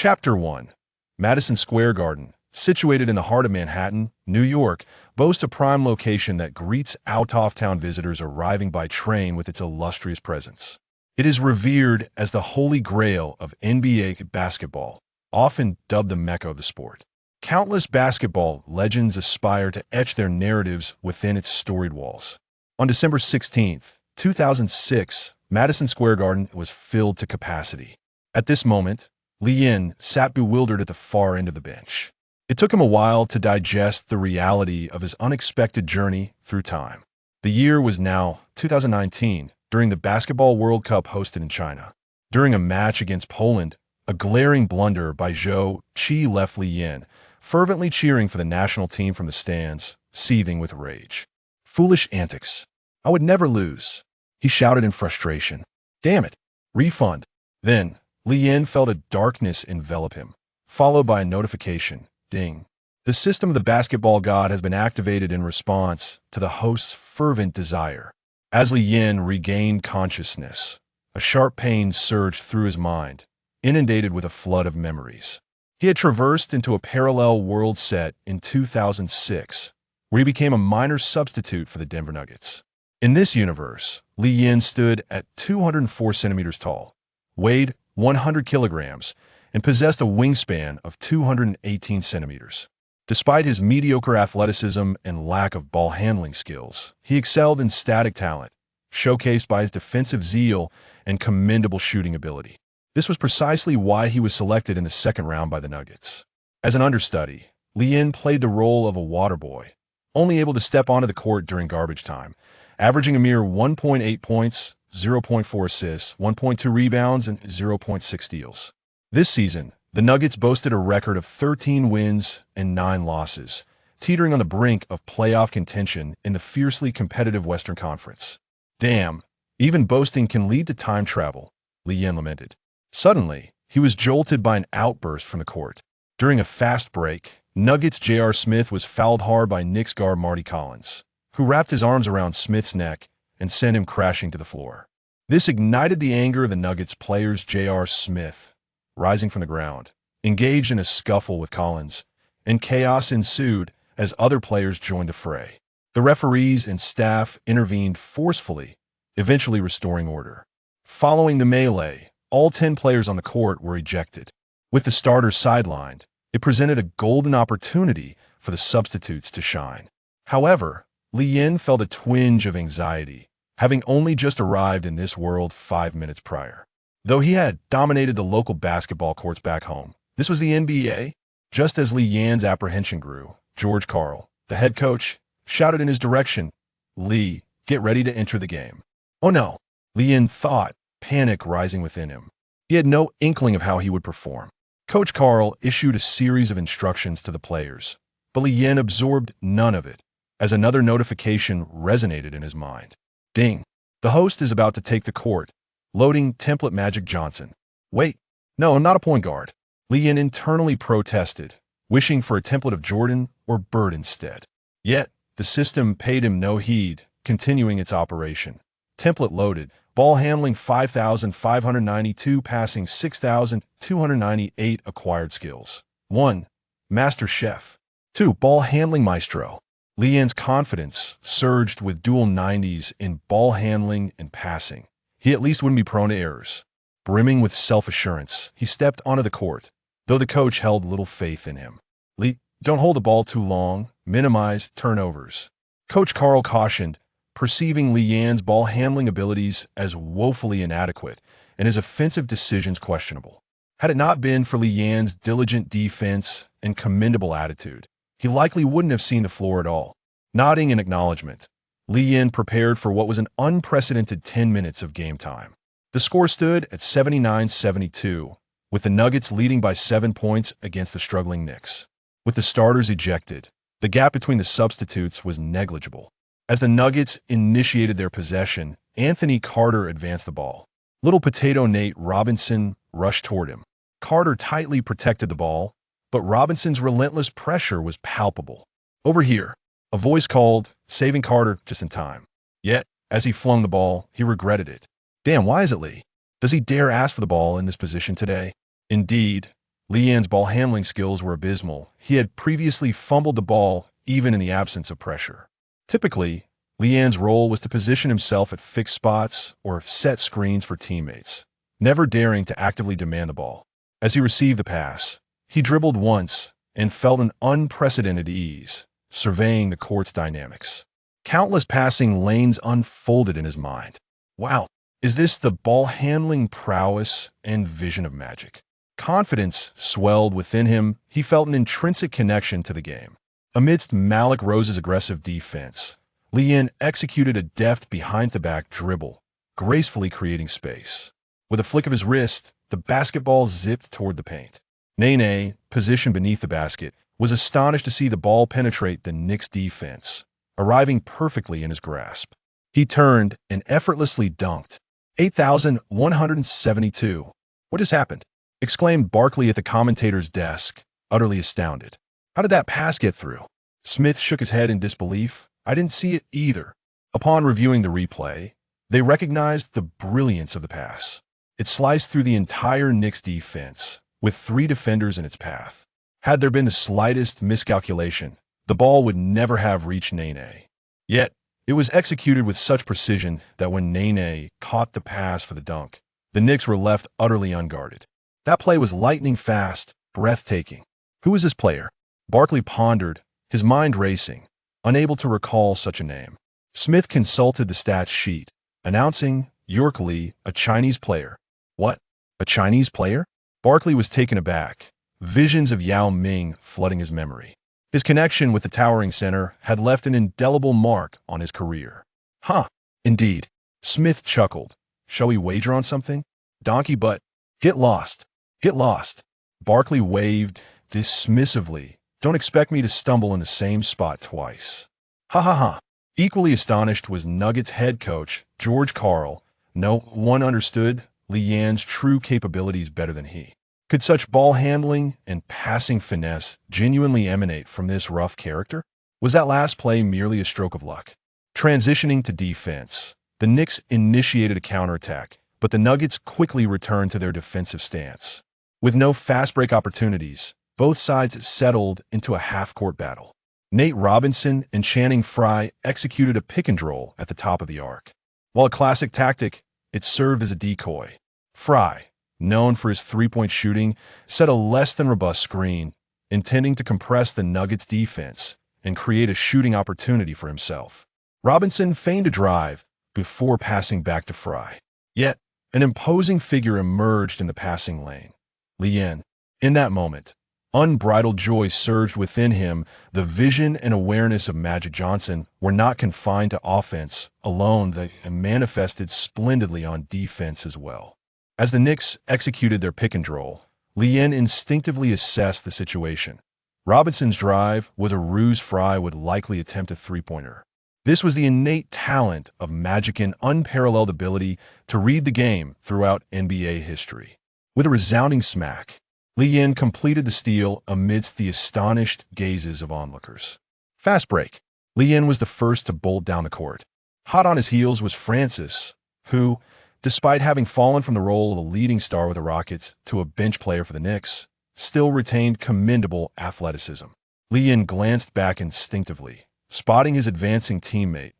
Chapter 1. Madison Square Garden, situated in the heart of Manhattan, New York, boasts a prime location that greets out-of-town visitors arriving by train with its illustrious presence. It is revered as the holy grail of NBA basketball, often dubbed the Mecca of the sport. Countless basketball legends aspire to etch their narratives within its storied walls. On December 16, 2006, Madison Square Garden was filled to capacity. At this moment, Lee Yin sat bewildered at the far end of the bench. It took him a while to digest the reality of his unexpected journey through time. The year was now 2019, during the Basketball World Cup hosted in China. During a match against Poland, a glaring blunder by Zhou Qi left Lee Yin fervently cheering for the national team from the stands, seething with rage. Foolish antics. I would never lose, he shouted in frustration. Damn it. Refund. Then, Lee Yin felt a darkness envelop him, followed by a notification. Ding. The system of the basketball god has been activated in response to the host's fervent desire. As Lee Yin regained consciousness, a sharp pain surged through his mind, inundated with a flood of memories. He had traversed into a parallel world set in 2006, where he became a minor substitute for the Denver Nuggets. In this universe, Lee Yin stood at 204 centimeters tall, weighed 100 kilograms, and possessed a wingspan of 218 centimeters. Despite his mediocre athleticism and lack of ball handling skills, he excelled in static talent, showcased by his defensive zeal and commendable shooting ability. This was precisely why he was selected in the second round by the Nuggets. As an understudy, Lee Yin played the role of a water boy, only able to step onto the court during garbage time, averaging a mere 1.8 points, 0.4 assists, 1.2 rebounds, and 0.6 steals. This season, the Nuggets boasted a record of 13 wins and 9 losses, teetering on the brink of playoff contention in the fiercely competitive Western Conference. Damn, even boasting can lead to time travel, Lee Yin lamented. Suddenly, he was jolted by an outburst from the court. During a fast break, Nuggets J.R. Smith was fouled hard by Knicks guard Marty Collins, who wrapped his arms around Smith's neck and sent him crashing to the floor. This ignited the anger of the Nuggets players. J.R. Smith, rising from the ground, engaged in a scuffle with Collins, and chaos ensued as other players joined the fray. The referees and staff intervened forcefully, eventually restoring order. Following the melee, all 10 players on the court were ejected. With the starters sidelined, it presented a golden opportunity for the substitutes to shine. However, Lee Yin felt a twinge of anxiety, having only just arrived in this world 5 minutes prior. Though he had dominated the local basketball courts back home, this was the NBA. Just as Lee Yin's apprehension grew, George Karl, the head coach, shouted in his direction, "Lee, get ready to enter the game." Oh no, Lee Yin thought, panic rising within him. He had no inkling of how he would perform. Coach Karl issued a series of instructions to the players, but Lee Yin absorbed none of it, as another notification resonated in his mind. Ding. The host is about to take the court. Loading template Magic Johnson. Wait. No, I'm not a point guard. Lee Yin internally protested, wishing for a template of Jordan or Bird instead. Yet, the system paid him no heed, continuing its operation. Template loaded. Ball handling 5,592, passing 6,298, acquired skills. 1. Master Chef. 2. Ball handling maestro. Lee Yin's confidence surged with dual 90s in ball handling and passing. He at least wouldn't be prone to errors. Brimming with self-assurance, he stepped onto the court, though the coach held little faith in him. Lee, don't hold the ball too long, minimize turnovers. Coach Karl cautioned, perceiving Lee Yin's ball handling abilities as woefully inadequate and his offensive decisions questionable. Had it not been for Lee Yin's diligent defense and commendable attitude, he likely wouldn't have seen the floor at all. Nodding in acknowledgement, Lee Yin prepared for what was an unprecedented 10 minutes of game time. The score stood at 79-72, with the Nuggets leading by 7 points against the struggling Knicks. With the starters ejected, the gap between the substitutes was negligible. As the Nuggets initiated their possession, Anthony Carter advanced the ball. Little Potato Nate Robinson rushed toward him. Carter tightly protected the ball, but Robinson's relentless pressure was palpable. Over here, a voice called, saving Carter just in time. Yet, as he flung the ball, he regretted it. Damn, why is it Lee? Does he dare ask for the ball in this position today? Indeed, Lian's ball handling skills were abysmal. He had previously fumbled the ball even in the absence of pressure. Typically, Lian's role was to position himself at fixed spots or set screens for teammates, never daring to actively demand the ball. As he received the pass, he dribbled once and felt an unprecedented ease, surveying the court's dynamics. Countless passing lanes unfolded in his mind. Wow, is this the ball-handling prowess and vision of magic? Confidence swelled within him. He felt an intrinsic connection to the game. Amidst Malik Rose's aggressive defense, Lian executed a deft behind-the-back dribble, gracefully creating space. With a flick of his wrist, the basketball zipped toward the paint. Nene, positioned beneath the basket, was astonished to see the ball penetrate the Knicks' defense, arriving perfectly in his grasp. He turned and effortlessly dunked. 8,172. What has happened? Exclaimed Barkley at the commentator's desk, utterly astounded. How did that pass get through? Smith shook his head in disbelief. I didn't see it either. Upon reviewing the replay, they recognized the brilliance of the pass. It sliced through the entire Knicks defense, with 3 defenders in its path. Had there been the slightest miscalculation, the ball would never have reached Nene. Yet, it was executed with such precision that when Nene caught the pass for the dunk, the Knicks were left utterly unguarded. That play was lightning fast, breathtaking. Who was this player? Barkley pondered, his mind racing, unable to recall such a name. Smith consulted the stats sheet, announcing, York Lee, a Chinese player. What? A Chinese player? Barkley was taken aback, visions of Yao Ming flooding his memory. His connection with the towering center had left an indelible mark on his career. Huh, indeed. Smith chuckled. Shall we wager on something? Donkey butt. Get lost. Get lost. Barkley waved dismissively. Don't expect me to stumble in the same spot twice. Ha ha ha. Equally astonished was Nuggets head coach George Karl. No one understood Lian's true capabilities better than he. Could such ball handling and passing finesse genuinely emanate from this rough character? Was that last play merely a stroke of luck? Transitioning to defense, the Knicks initiated a counterattack, but the Nuggets quickly returned to their defensive stance. With no fast break opportunities, both sides settled into a half-court battle. Nate Robinson and Channing Frye executed a pick-and-roll at the top of the arc. While a classic tactic, it served as a decoy. Frye, known for his three-point shooting, set a less-than-robust screen, intending to compress the Nuggets' defense and create a shooting opportunity for himself. Robinson feigned a drive before passing back to Frye. Yet, an imposing figure emerged in the passing lane. Lian. In that moment, unbridled joy surged within him. The vision and awareness of Magic Johnson were not confined to offense alone. They manifested splendidly on defense as well. As the Knicks executed their pick-and-roll, Lian instinctively assessed the situation. Robinson's drive was a ruse. Frye would likely attempt a three-pointer. This was the innate talent of Magic and unparalleled ability to read the game throughout NBA history. With a resounding smack, Lian completed the steal amidst the astonished gazes of onlookers. Fast break. Lian was the first to bolt down the court. Hot on his heels was Francis, who, despite having fallen from the role of a leading star with the Rockets to a bench player for the Knicks, still retained commendable athleticism. Lian glanced back instinctively, spotting his advancing teammate.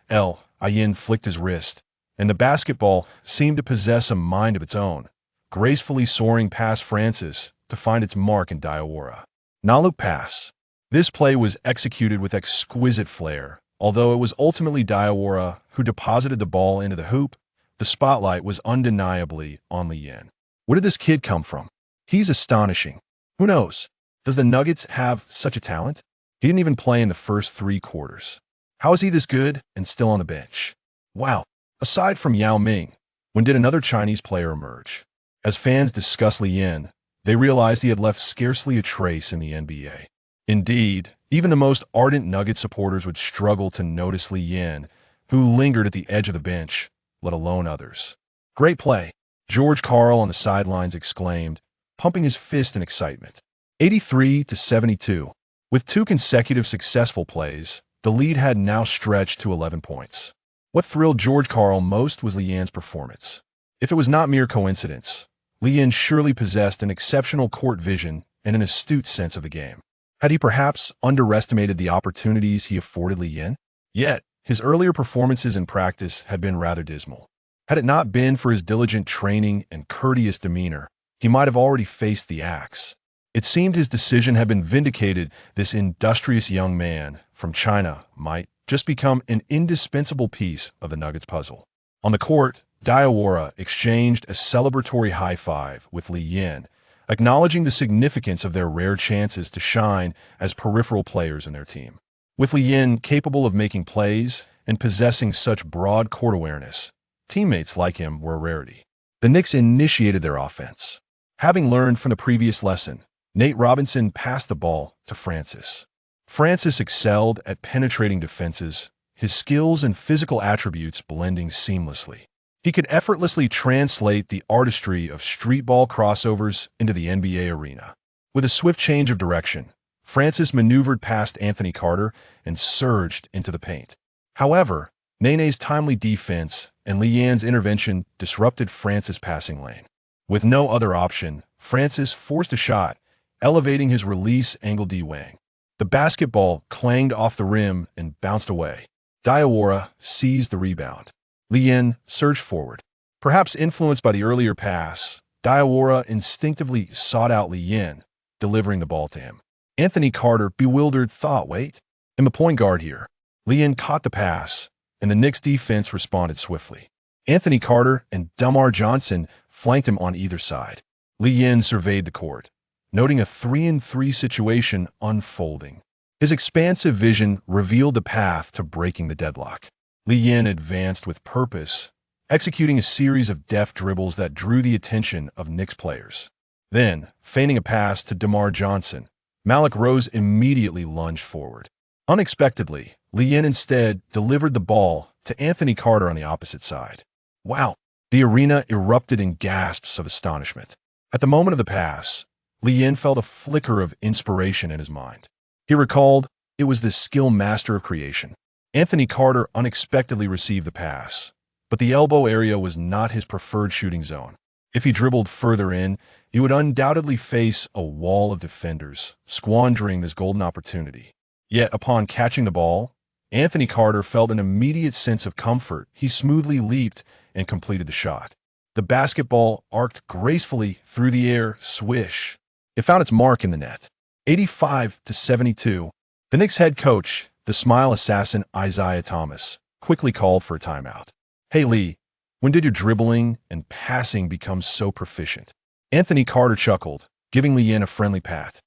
Lian flicked his wrist, and the basketball seemed to possess a mind of its own, gracefully soaring past Francis to find its mark in Diawara. Nalu pass. This play was executed with exquisite flair. Although it was ultimately Diawara who deposited the ball into the hoop, the spotlight was undeniably on Lian. Where did this kid come from? He's astonishing. Who knows? Does the Nuggets have such a talent? He didn't even play in the first 3 quarters. How is he this good and still on the bench? Wow. Aside from Yao Ming, when did another Chinese player emerge? As fans discussed Lian, they realized he had left scarcely a trace in the NBA. Indeed, even the most ardent Nugget supporters would struggle to notice Lian, who lingered at the edge of the bench, let alone others. Great play, George Karl on the sidelines exclaimed, pumping his fist in excitement. 83-72. With 2 consecutive successful plays, the lead had now stretched to 11 points. What thrilled George Karl most was Lian's performance. If it was not mere coincidence, Li Yin surely possessed an exceptional court vision and an astute sense of the game. Had he perhaps underestimated the opportunities he afforded Li Yin? Yet, his earlier performances in practice had been rather dismal. Had it not been for his diligent training and courteous demeanor, he might have already faced the axe. It seemed his decision had been vindicated. This industrious young man from China might just become an indispensable piece of the Nuggets puzzle. On the court, Diawara exchanged a celebratory high-five with Li Yin, acknowledging the significance of their rare chances to shine as peripheral players in their team. With Li Yin capable of making plays and possessing such broad court awareness, teammates like him were a rarity. The Knicks initiated their offense. Having learned from the previous lesson, Nate Robinson passed the ball to Francis. Francis excelled at penetrating defenses, his skills and physical attributes blending seamlessly. He could effortlessly translate the artistry of street ball crossovers into the NBA arena. With a swift change of direction, Francis maneuvered past Anthony Carter and surged into the paint. However, Nene's timely defense and Li Yin's intervention disrupted Francis' passing lane. With no other option, Francis forced a shot, elevating his release angle D-wing. The basketball clanged off the rim and bounced away. Diawara seized the rebound. Li Yin surged forward. Perhaps influenced by the earlier pass, Diawara instinctively sought out Li Yin, delivering the ball to him. Anthony Carter, bewildered, thought, wait, I'm the point guard here. Li Yin caught the pass, and the Knicks' defense responded swiftly. Anthony Carter and Delmar Johnson flanked him on either side. Li Yin surveyed the court, noting a 3-on-3 situation unfolding. His expansive vision revealed the path to breaking the deadlock. Li Yin advanced with purpose, executing a series of deft dribbles that drew the attention of Knicks players. Then, feigning a pass to Delmar Johnson, Malik Rose immediately lunged forward. Unexpectedly, Li Yin instead delivered the ball to Anthony Carter on the opposite side. Wow! The arena erupted in gasps of astonishment. At the moment of the pass, Li Yin felt a flicker of inspiration in his mind. He recalled it was the skill master of creation. Anthony Carter unexpectedly received the pass, but the elbow area was not his preferred shooting zone. If he dribbled further in, he would undoubtedly face a wall of defenders, squandering this golden opportunity. Yet, upon catching the ball, Anthony Carter felt an immediate sense of comfort. He smoothly leaped and completed the shot. The basketball arced gracefully through the air, swish. It found its mark in the net. 85-72. The Knicks head coach, the smile assassin Isaiah Thomas, quickly called for a timeout. Hey Lee, when did your dribbling and passing become so proficient? Anthony Carter chuckled, giving Li Yin a friendly pat.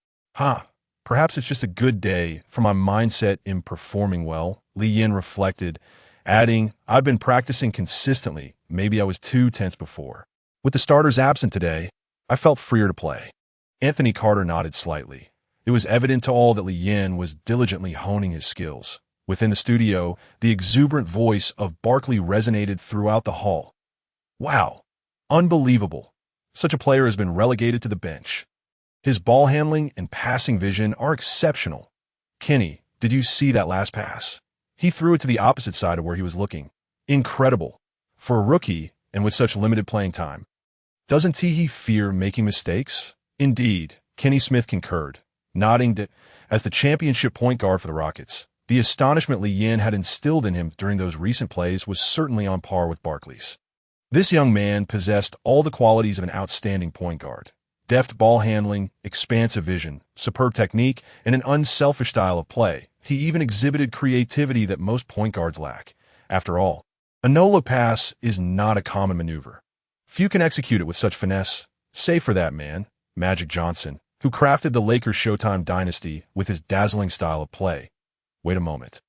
Perhaps it's just a good day for my mindset in performing well, Li Yin reflected, adding, I've been practicing consistently. Maybe I was too tense before. With the starters absent today, I felt freer to play. Anthony Carter nodded slightly. It was evident to all that Li Yin was diligently honing his skills. Within the studio, the exuberant voice of Barkley resonated throughout the hall. Wow! Unbelievable! Such a player has been relegated to the bench. His ball handling and passing vision are exceptional. Kenny, did you see that last pass? He threw it to the opposite side of where he was looking. Incredible. For a rookie, and with such limited playing time. Doesn't he fear making mistakes? Indeed, Kenny Smith concurred, nodding as the championship point guard for the Rockets. The astonishment Li Yin had instilled in him during those recent plays was certainly on par with Barkley's. This young man possessed all the qualities of an outstanding point guard. Deft ball handling, expansive vision, superb technique, and an unselfish style of play. He even exhibited creativity that most point guards lack. After all, a no-look pass is not a common maneuver. Few can execute it with such finesse, save for that man, Magic Johnson, who crafted the Lakers' Showtime dynasty with his dazzling style of play. Wait a moment.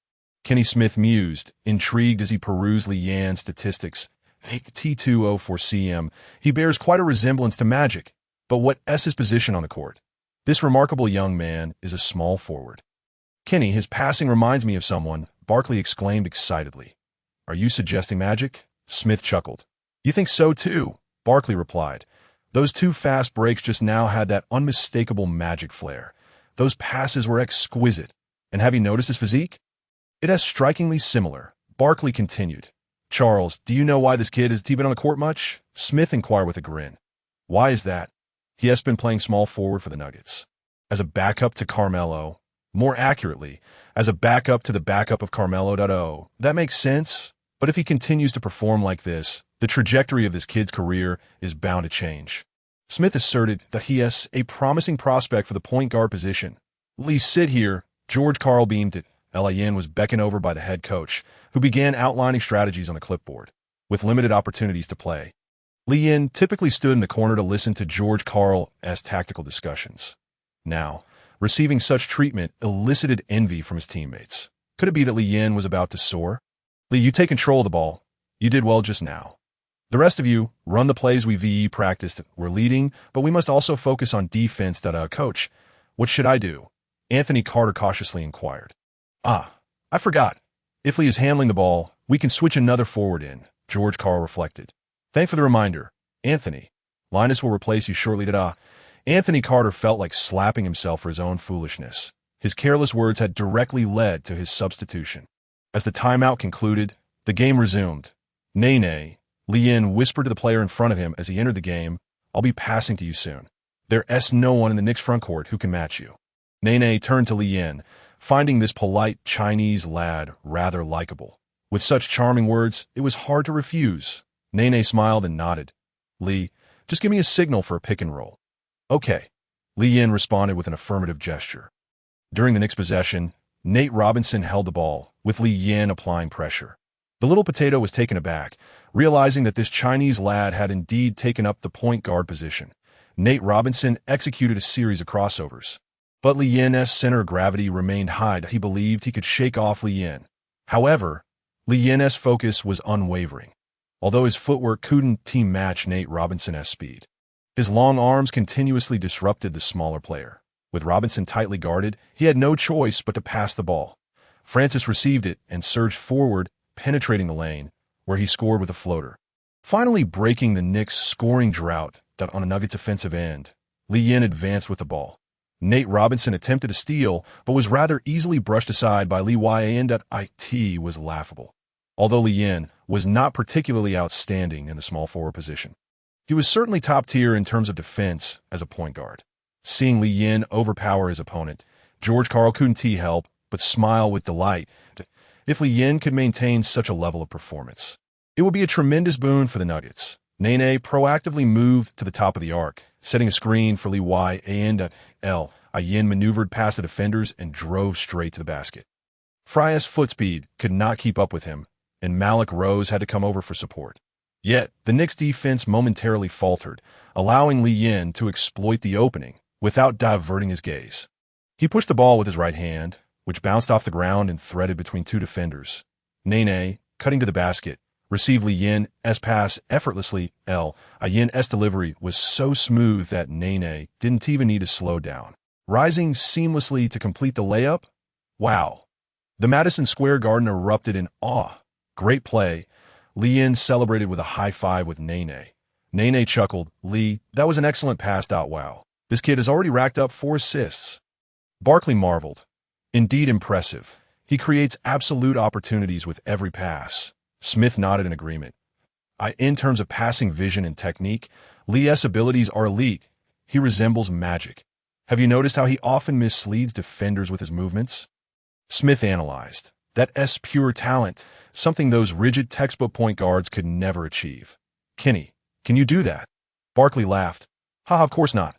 Kenny Smith mused, intrigued as he perused Li Yin's statistics. T204 cm. He bears quite a resemblance to Magic. But what's his position on the court? This remarkable young man is a small forward. Kenny, his passing reminds me of someone, Barkley exclaimed excitedly. Are you suggesting Magic? Smith chuckled. You think so too, Barkley replied. Those two fast breaks just now had that unmistakable Magic flair. Those passes were exquisite. And have you noticed his physique? It is strikingly similar, Barkley continued. Charles, do you know why this kid has been on the court much? Smith inquired with a grin. Why is that? He has been playing small forward for the Nuggets. As a backup to Carmelo, more accurately, as a backup to the backup of Carmelo. That makes sense, but if he continues to perform like this, the trajectory of this kid's career is bound to change. Smith asserted that he is a promising prospect for the point guard position. Lee, sit here. George Karl beamed it. Yin was beckoned over by the head coach, who began outlining strategies on the clipboard. With limited opportunities to play, Lee Yin typically stood in the corner to listen to George Karl's tactical discussions. Now, receiving such treatment elicited envy from his teammates. Could it be that Lee Yin was about to soar? Lee, you take control of the ball. You did well just now. The rest of you, run the plays we VE practiced. We're leading, but we must also focus on defense. Coach, what should I do? Anthony Carter cautiously inquired. I forgot. If Lee is handling the ball, we can switch another forward in, George Karl reflected. Thanks for the reminder, Anthony. Linus will replace you shortly. Anthony Carter felt like slapping himself for his own foolishness. His careless words had directly led to his substitution. As the timeout concluded, the game resumed. Nay, Lee Yin whispered to the player in front of him as he entered the game, I'll be passing to you soon. There's no one in the Knicks front court who can match you. Nay turned to Lee Yin, finding this polite Chinese lad rather likable. With such charming words, it was hard to refuse. Nay smiled and nodded. Lee, just give me a signal for a pick and roll. Okay. Lee Yin responded with an affirmative gesture. During the Knicks' possession, Nate Robinson held the ball, with Lee Yin applying pressure. The little potato was taken aback, realizing that this Chinese lad had indeed taken up the point guard position. Nate Robinson executed a series of crossovers. But Lee Yin's center of gravity remained high. He believed he could shake off Lee Yin. However, Lee Yin's focus was unwavering. Although his footwork couldn't team match Nate Robinson's speed, his long arms continuously disrupted the smaller player. With Robinson tightly guarded, he had no choice but to pass the ball. Francis received it and surged forward, penetrating the lane, where he scored with a floater. Finally breaking the Knicks' scoring drought on the Nuggets' offensive end, Lee Yin advanced with the ball. Nate Robinson attempted a steal, but was rather easily brushed aside by Lee Yin. It was laughable. Although Lee Yin was not particularly outstanding in the small forward position, he was certainly top tier in terms of defense as a point guard. Seeing Lee Yin overpower his opponent, George Karl couldn't help but smile with delight. If Lee Yin could maintain such a level of performance, it would be a tremendous boon for the Nuggets. Nene proactively moved to the top of the arc, setting a screen for Lee Yin. Yin maneuvered past the defenders and drove straight to the basket. Fry's foot speed could not keep up with him, and Malik Rose had to come over for support. Yet, the Knicks' defense momentarily faltered, allowing Lee Yin to exploit the opening without diverting his gaze. He pushed the ball with his right hand, which bounced off the ground and threaded between two defenders. Nene, cutting to the basket, received Lee Yin's pass effortlessly. Yin's delivery was so smooth that Nene didn't even need to slow down, rising seamlessly to complete the layup. Wow. The Madison Square Garden erupted in awe. Great play. Lee Yin celebrated with a high five with Nene. Nene chuckled. Lee, that was an excellent pass. Wow. This kid has already racked up 4 assists. Barkley marveled. Indeed impressive. He creates absolute opportunities with every pass. Smith nodded in agreement. In terms of passing vision and technique, Lee's abilities are elite. He resembles magic. Have you noticed how he often misleads defenders with his movements? Smith analyzed. That's pure talent, something those rigid textbook point guards could never achieve. Kenny, can you do that? Barkley laughed. Of course not.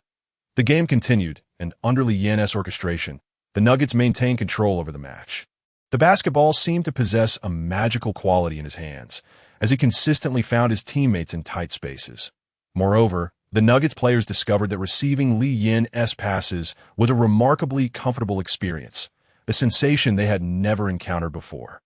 The game continued, and under Lee Yin's orchestration, the Nuggets maintained control over the match. The basketball seemed to possess a magical quality in his hands, as he consistently found his teammates in tight spaces. Moreover, the Nuggets players discovered that receiving Lee Yin's passes was a remarkably comfortable experience, a sensation they had never encountered before.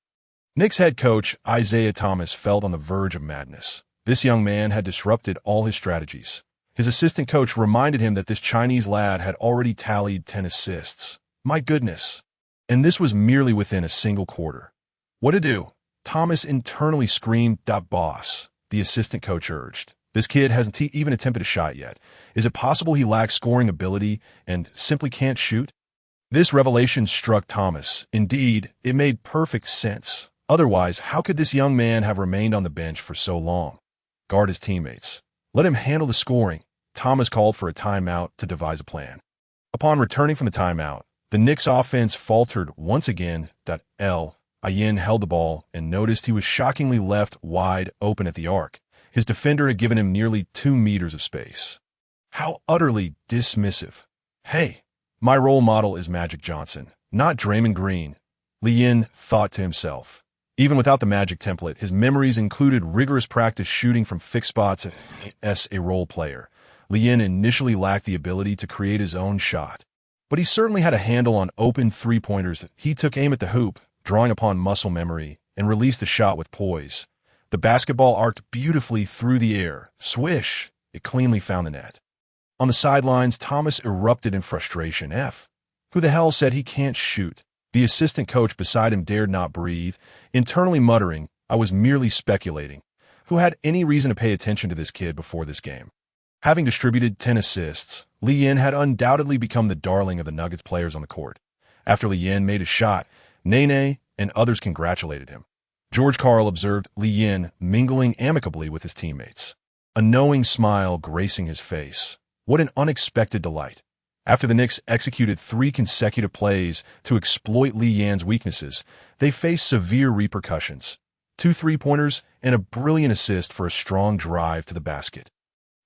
Knicks head coach Isaiah Thomas felt on the verge of madness. This young man had disrupted all his strategies. His assistant coach reminded him that this Chinese lad had already tallied 10 assists. My goodness. And this was merely within a single quarter. What to do? Thomas internally screamed. Boss, the assistant coach urged. This kid hasn't even attempted a shot yet. Is it possible he lacks scoring ability and simply can't shoot? This revelation struck Thomas. Indeed, it made perfect sense. Otherwise, how could this young man have remained on the bench for so long? Guard his teammates. Let him handle the scoring. Thomas called for a timeout to devise a plan. Upon returning from the timeout, the Knicks' offense faltered once again. Iverson held the ball and noticed he was shockingly left wide open at the arc. His defender had given him nearly 2 meters of space. How utterly dismissive. Hey, my role model is Magic Johnson, not Draymond Green, Iverson thought to himself. Even without the Magic template, his memories included rigorous practice shooting from fixed spots as a role player. Iverson initially lacked the ability to create his own shot, but he certainly had a handle on open three-pointers. He took aim at the hoop, drawing upon muscle memory, and released the shot with poise. The basketball arced beautifully through the air. Swish! It cleanly found the net. On the sidelines, Thomas erupted in frustration. Who the hell said he can't shoot? The assistant coach beside him dared not breathe, internally muttering, I was merely speculating. Who had any reason to pay attention to this kid before this game? Having distributed 10 assists, Iverson had undoubtedly become the darling of the Nuggets players on the court. After Iverson made a shot, Nene and others congratulated him. George Karl observed Iverson mingling amicably with his teammates, a knowing smile gracing his face. What an unexpected delight. After the Knicks executed 3 consecutive plays to exploit Iverson's weaknesses, they faced severe repercussions. 2 three-pointers and a brilliant assist for a strong drive to the basket.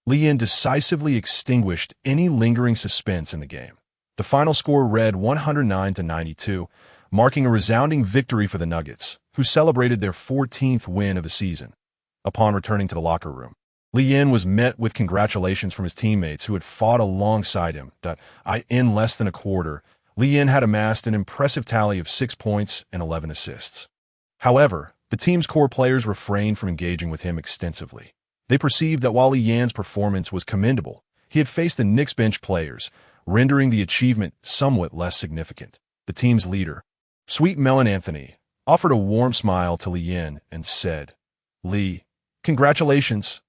Iverson decisively extinguished any lingering suspense in the game. The final score read 109-92, marking a resounding victory for the Nuggets, who celebrated their 14th win of the season. Upon returning to the locker room, Iverson was met with congratulations from his teammates who had fought alongside him. In less than a quarter, Iverson had amassed an impressive tally of 6 points and 11 assists. However, the team's core players refrained from engaging with him extensively. They perceived that while Iverson's performance was commendable, he had faced the Knicks bench players, rendering the achievement somewhat less significant. The team's leader, Sweet Melon Anthony, offered a warm smile to Iverson and said, Lee, congratulations.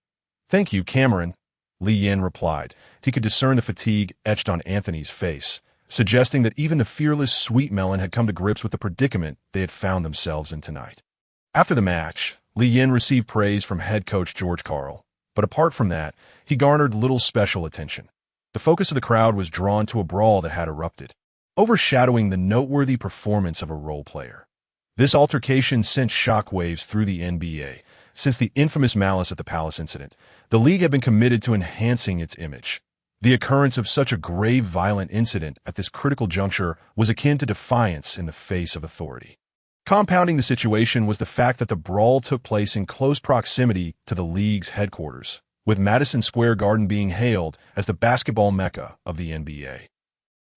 Thank you, Cameron, Iverson replied. He could discern the fatigue etched on Anthony's face, suggesting that even the fearless Sweet Melon had come to grips with the predicament they had found themselves in tonight. After the match, Iverson received praise from head coach George Karl, but apart from that, he garnered little special attention. The focus of the crowd was drawn to a brawl that had erupted, overshadowing the noteworthy performance of a role player. This altercation sent shockwaves through the NBA. Since the infamous Malice at the Palace incident, the league had been committed to enhancing its image. The occurrence of such a grave violent incident at this critical juncture was akin to defiance in the face of authority. Compounding the situation was the fact that the brawl took place in close proximity to the league's headquarters, with Madison Square Garden being hailed as the basketball mecca of the NBA.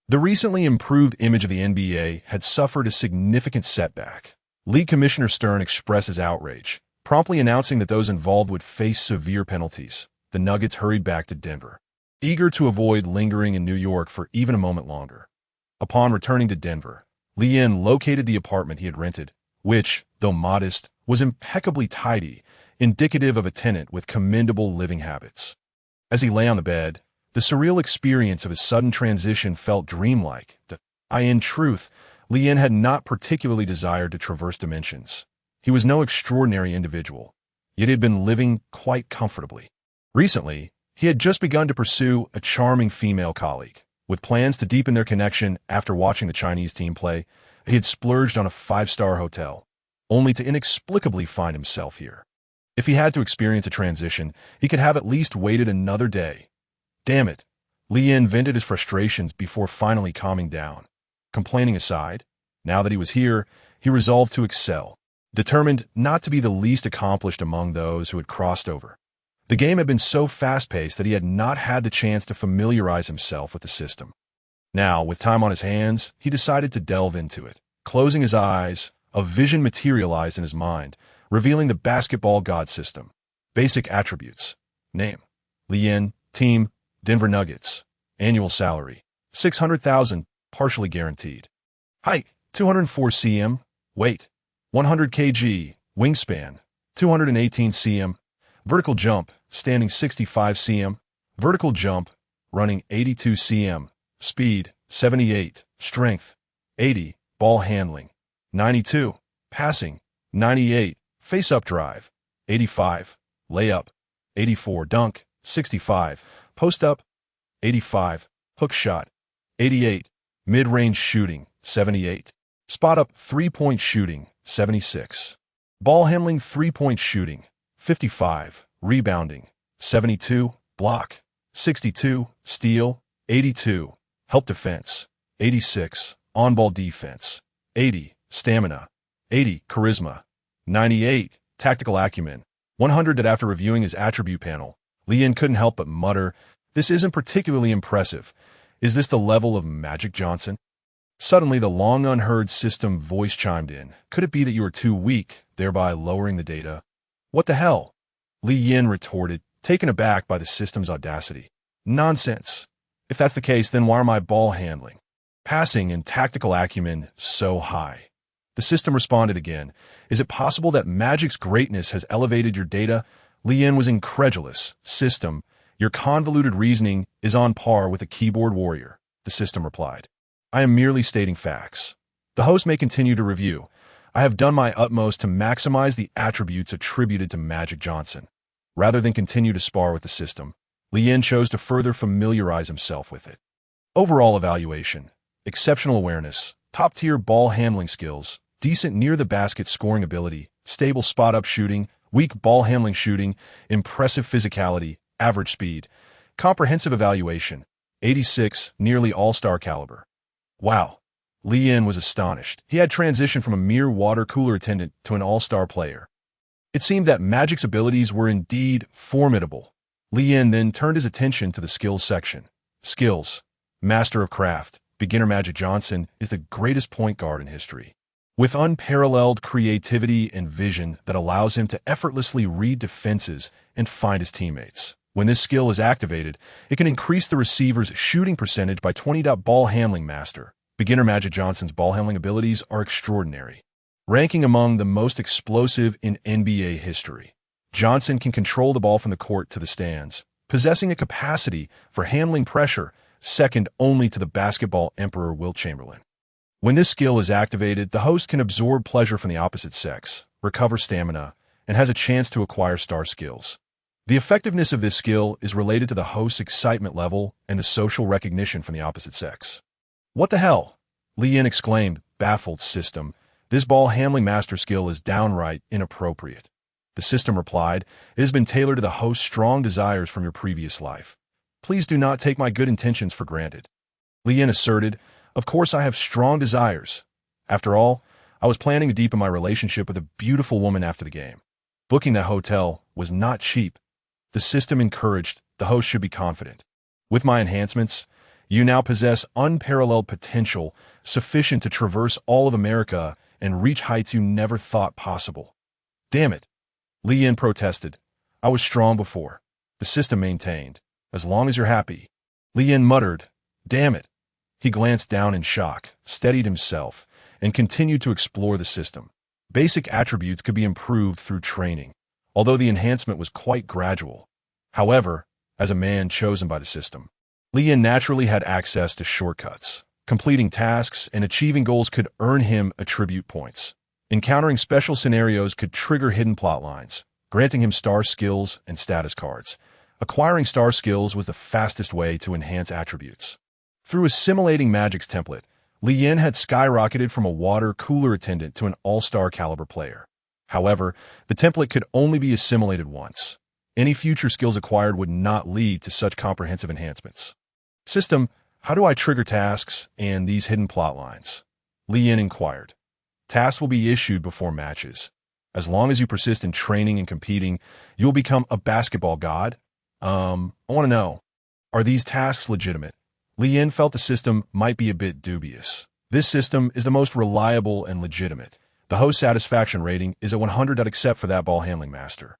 The recently improved image of the NBA had suffered a significant setback. League Commissioner Stern expressed his outrage, promptly announcing that those involved would face severe penalties. The Nuggets hurried back to Denver, eager to avoid lingering in New York for even a moment longer. Upon returning to Denver, Iverson located the apartment he had rented, which, though modest, was impeccably tidy, indicative of a tenant with commendable living habits. As he lay on the bed, the surreal experience of his sudden transition felt dreamlike. In truth, Iverson had not particularly desired to traverse dimensions. He was no extraordinary individual, yet he had been living quite comfortably. Recently, he had just begun to pursue a charming female colleague. With plans to deepen their connection after watching the Chinese team play, he had splurged on a 5-star hotel, only to inexplicably find himself here. If he had to experience a transition, he could have at least waited another day. Damn it, Iverson vented his frustrations before finally calming down. Complaining aside, now that he was here, he resolved to excel, determined not to be the least accomplished among those who had crossed over. The game had been so fast-paced that he had not had the chance to familiarize himself with the system. Now, with time on his hands, he decided to delve into it. Closing his eyes, a vision materialized in his mind, revealing the basketball god system. Basic attributes. Name: Iverson, team, Denver Nuggets. Annual salary: $600,000, partially guaranteed. Height: 204 cm. Weight: 100 kg. Wingspan: 218 cm. Vertical jump: standing 65 cm. Vertical jump: running 82 cm. Speed: 78. Strength: 80. Ball handling: 92. Passing: 98. Face-up drive: 85. Layup: 84. Dunk: 65. Post up, 85. Hook shot, 88. Mid-range shooting, 78. Spot up, three-point shooting, 76. Ball handling, three-point shooting, 55. Rebounding, 72. Block, 62. Steal, 82. Help defense, 86. On-ball defense, 80. Stamina, 80. Charisma, 98. Tactical acumen, 100. That after reviewing his attribute panel, Lee Yin couldn't help but mutter, "This isn't particularly impressive. Is this the level of Magic Johnson?" Suddenly, the long-unheard system voice chimed in. "Could it be that you are too weak, thereby lowering the data?" "What the hell?" Lee Yin retorted, taken aback by the system's audacity. "Nonsense. If that's the case, then why are my ball handling, passing, and tactical acumen so high?" The system responded again. "Is it possible that Magic's greatness has elevated your data?" Lee Yin was incredulous. "System, your convoluted reasoning is on par with a keyboard warrior," the system replied. "I am merely stating facts. The host may continue to review. I have done my utmost to maximize the attributes attributed to Magic Johnson." Rather than continue to spar with the system, Lee Yin chose to further familiarize himself with it. Overall evaluation: exceptional awareness, top-tier ball handling skills, decent near-the-basket scoring ability, stable spot-up shooting, weak ball handling shooting, impressive physicality, average speed. Comprehensive evaluation: 86, nearly all-star caliber. Wow. Lee Yin was astonished. He had transitioned from a mere water cooler attendant to an all-star player. It seemed that Magic's abilities were indeed formidable. Lee Yin then turned his attention to the skills section. Skills: Master of Craft. Beginner Magic Johnson is the greatest point guard in history, with unparalleled creativity and vision that allows him to effortlessly read defenses and find his teammates. When this skill is activated, it can increase the receiver's shooting percentage by 20. Ball handling master. Beginner Magic Johnson's ball handling abilities are extraordinary, ranking among the most explosive in NBA history. Johnson can control the ball from the court to the stands, possessing a capacity for handling pressure second only to the basketball emperor Wilt Chamberlain. When this skill is activated, the host can absorb pleasure from the opposite sex, recover stamina, and has a chance to acquire star skills. The effectiveness of this skill is related to the host's excitement level and the social recognition from the opposite sex. "What the hell?" Lee Yin exclaimed, baffled. "System, this ball handling master skill is downright inappropriate." The system replied, "It has been tailored to the host's strong desires from your previous life. Please do not take my good intentions for granted." Lee Yin asserted, "Of course I have strong desires. After all, I was planning to deepen my relationship with a beautiful woman after the game. Booking that hotel was not cheap." The system encouraged, "The host should be confident. With my enhancements, you now possess unparalleled potential sufficient to traverse all of America and reach heights you never thought possible." "Damn it," Lee Yin protested. "I was strong before." The system maintained, "As long as you're happy." Lee Yin muttered, "Damn it." He glanced down in shock, steadied himself, and continued to explore the system. Basic attributes could be improved through training, although the enhancement was quite gradual. However, as a man chosen by the system, Lee Yin naturally had access to shortcuts. Completing tasks and achieving goals could earn him attribute points. Encountering special scenarios could trigger hidden plot lines, granting him star skills and status cards. Acquiring star skills was the fastest way to enhance attributes. Through assimilating Magic's template, Lee Yin had skyrocketed from a water cooler attendant to an all-star caliber player. However, the template could only be assimilated once. Any future skills acquired would not lead to such comprehensive enhancements. "System, how do I trigger tasks and these hidden plot lines?" Lee Yin inquired. "Tasks will be issued before matches. As long as you persist in training and competing, you will become a basketball god." I want to know, are these tasks legitimate?" Lee Yin felt the system might be a bit dubious. "This system is the most reliable and legitimate. The host satisfaction rating is a 100 except for that ball handling master."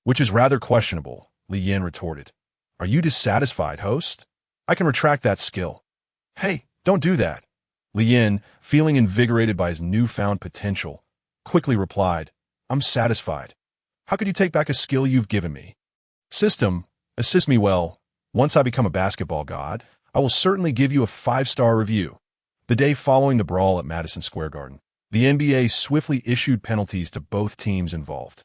"Which is rather questionable," Lee Yin retorted. "Are you dissatisfied, host? I can retract that skill." "Hey, don't do that." Lee Yin, feeling invigorated by his newfound potential, quickly replied, "I'm satisfied. How could you take back a skill you've given me?" "System, assist me well. Once I become a basketball god, I will certainly give you a 5-star review." The day following the brawl at Madison Square Garden, the NBA swiftly issued penalties to both teams involved.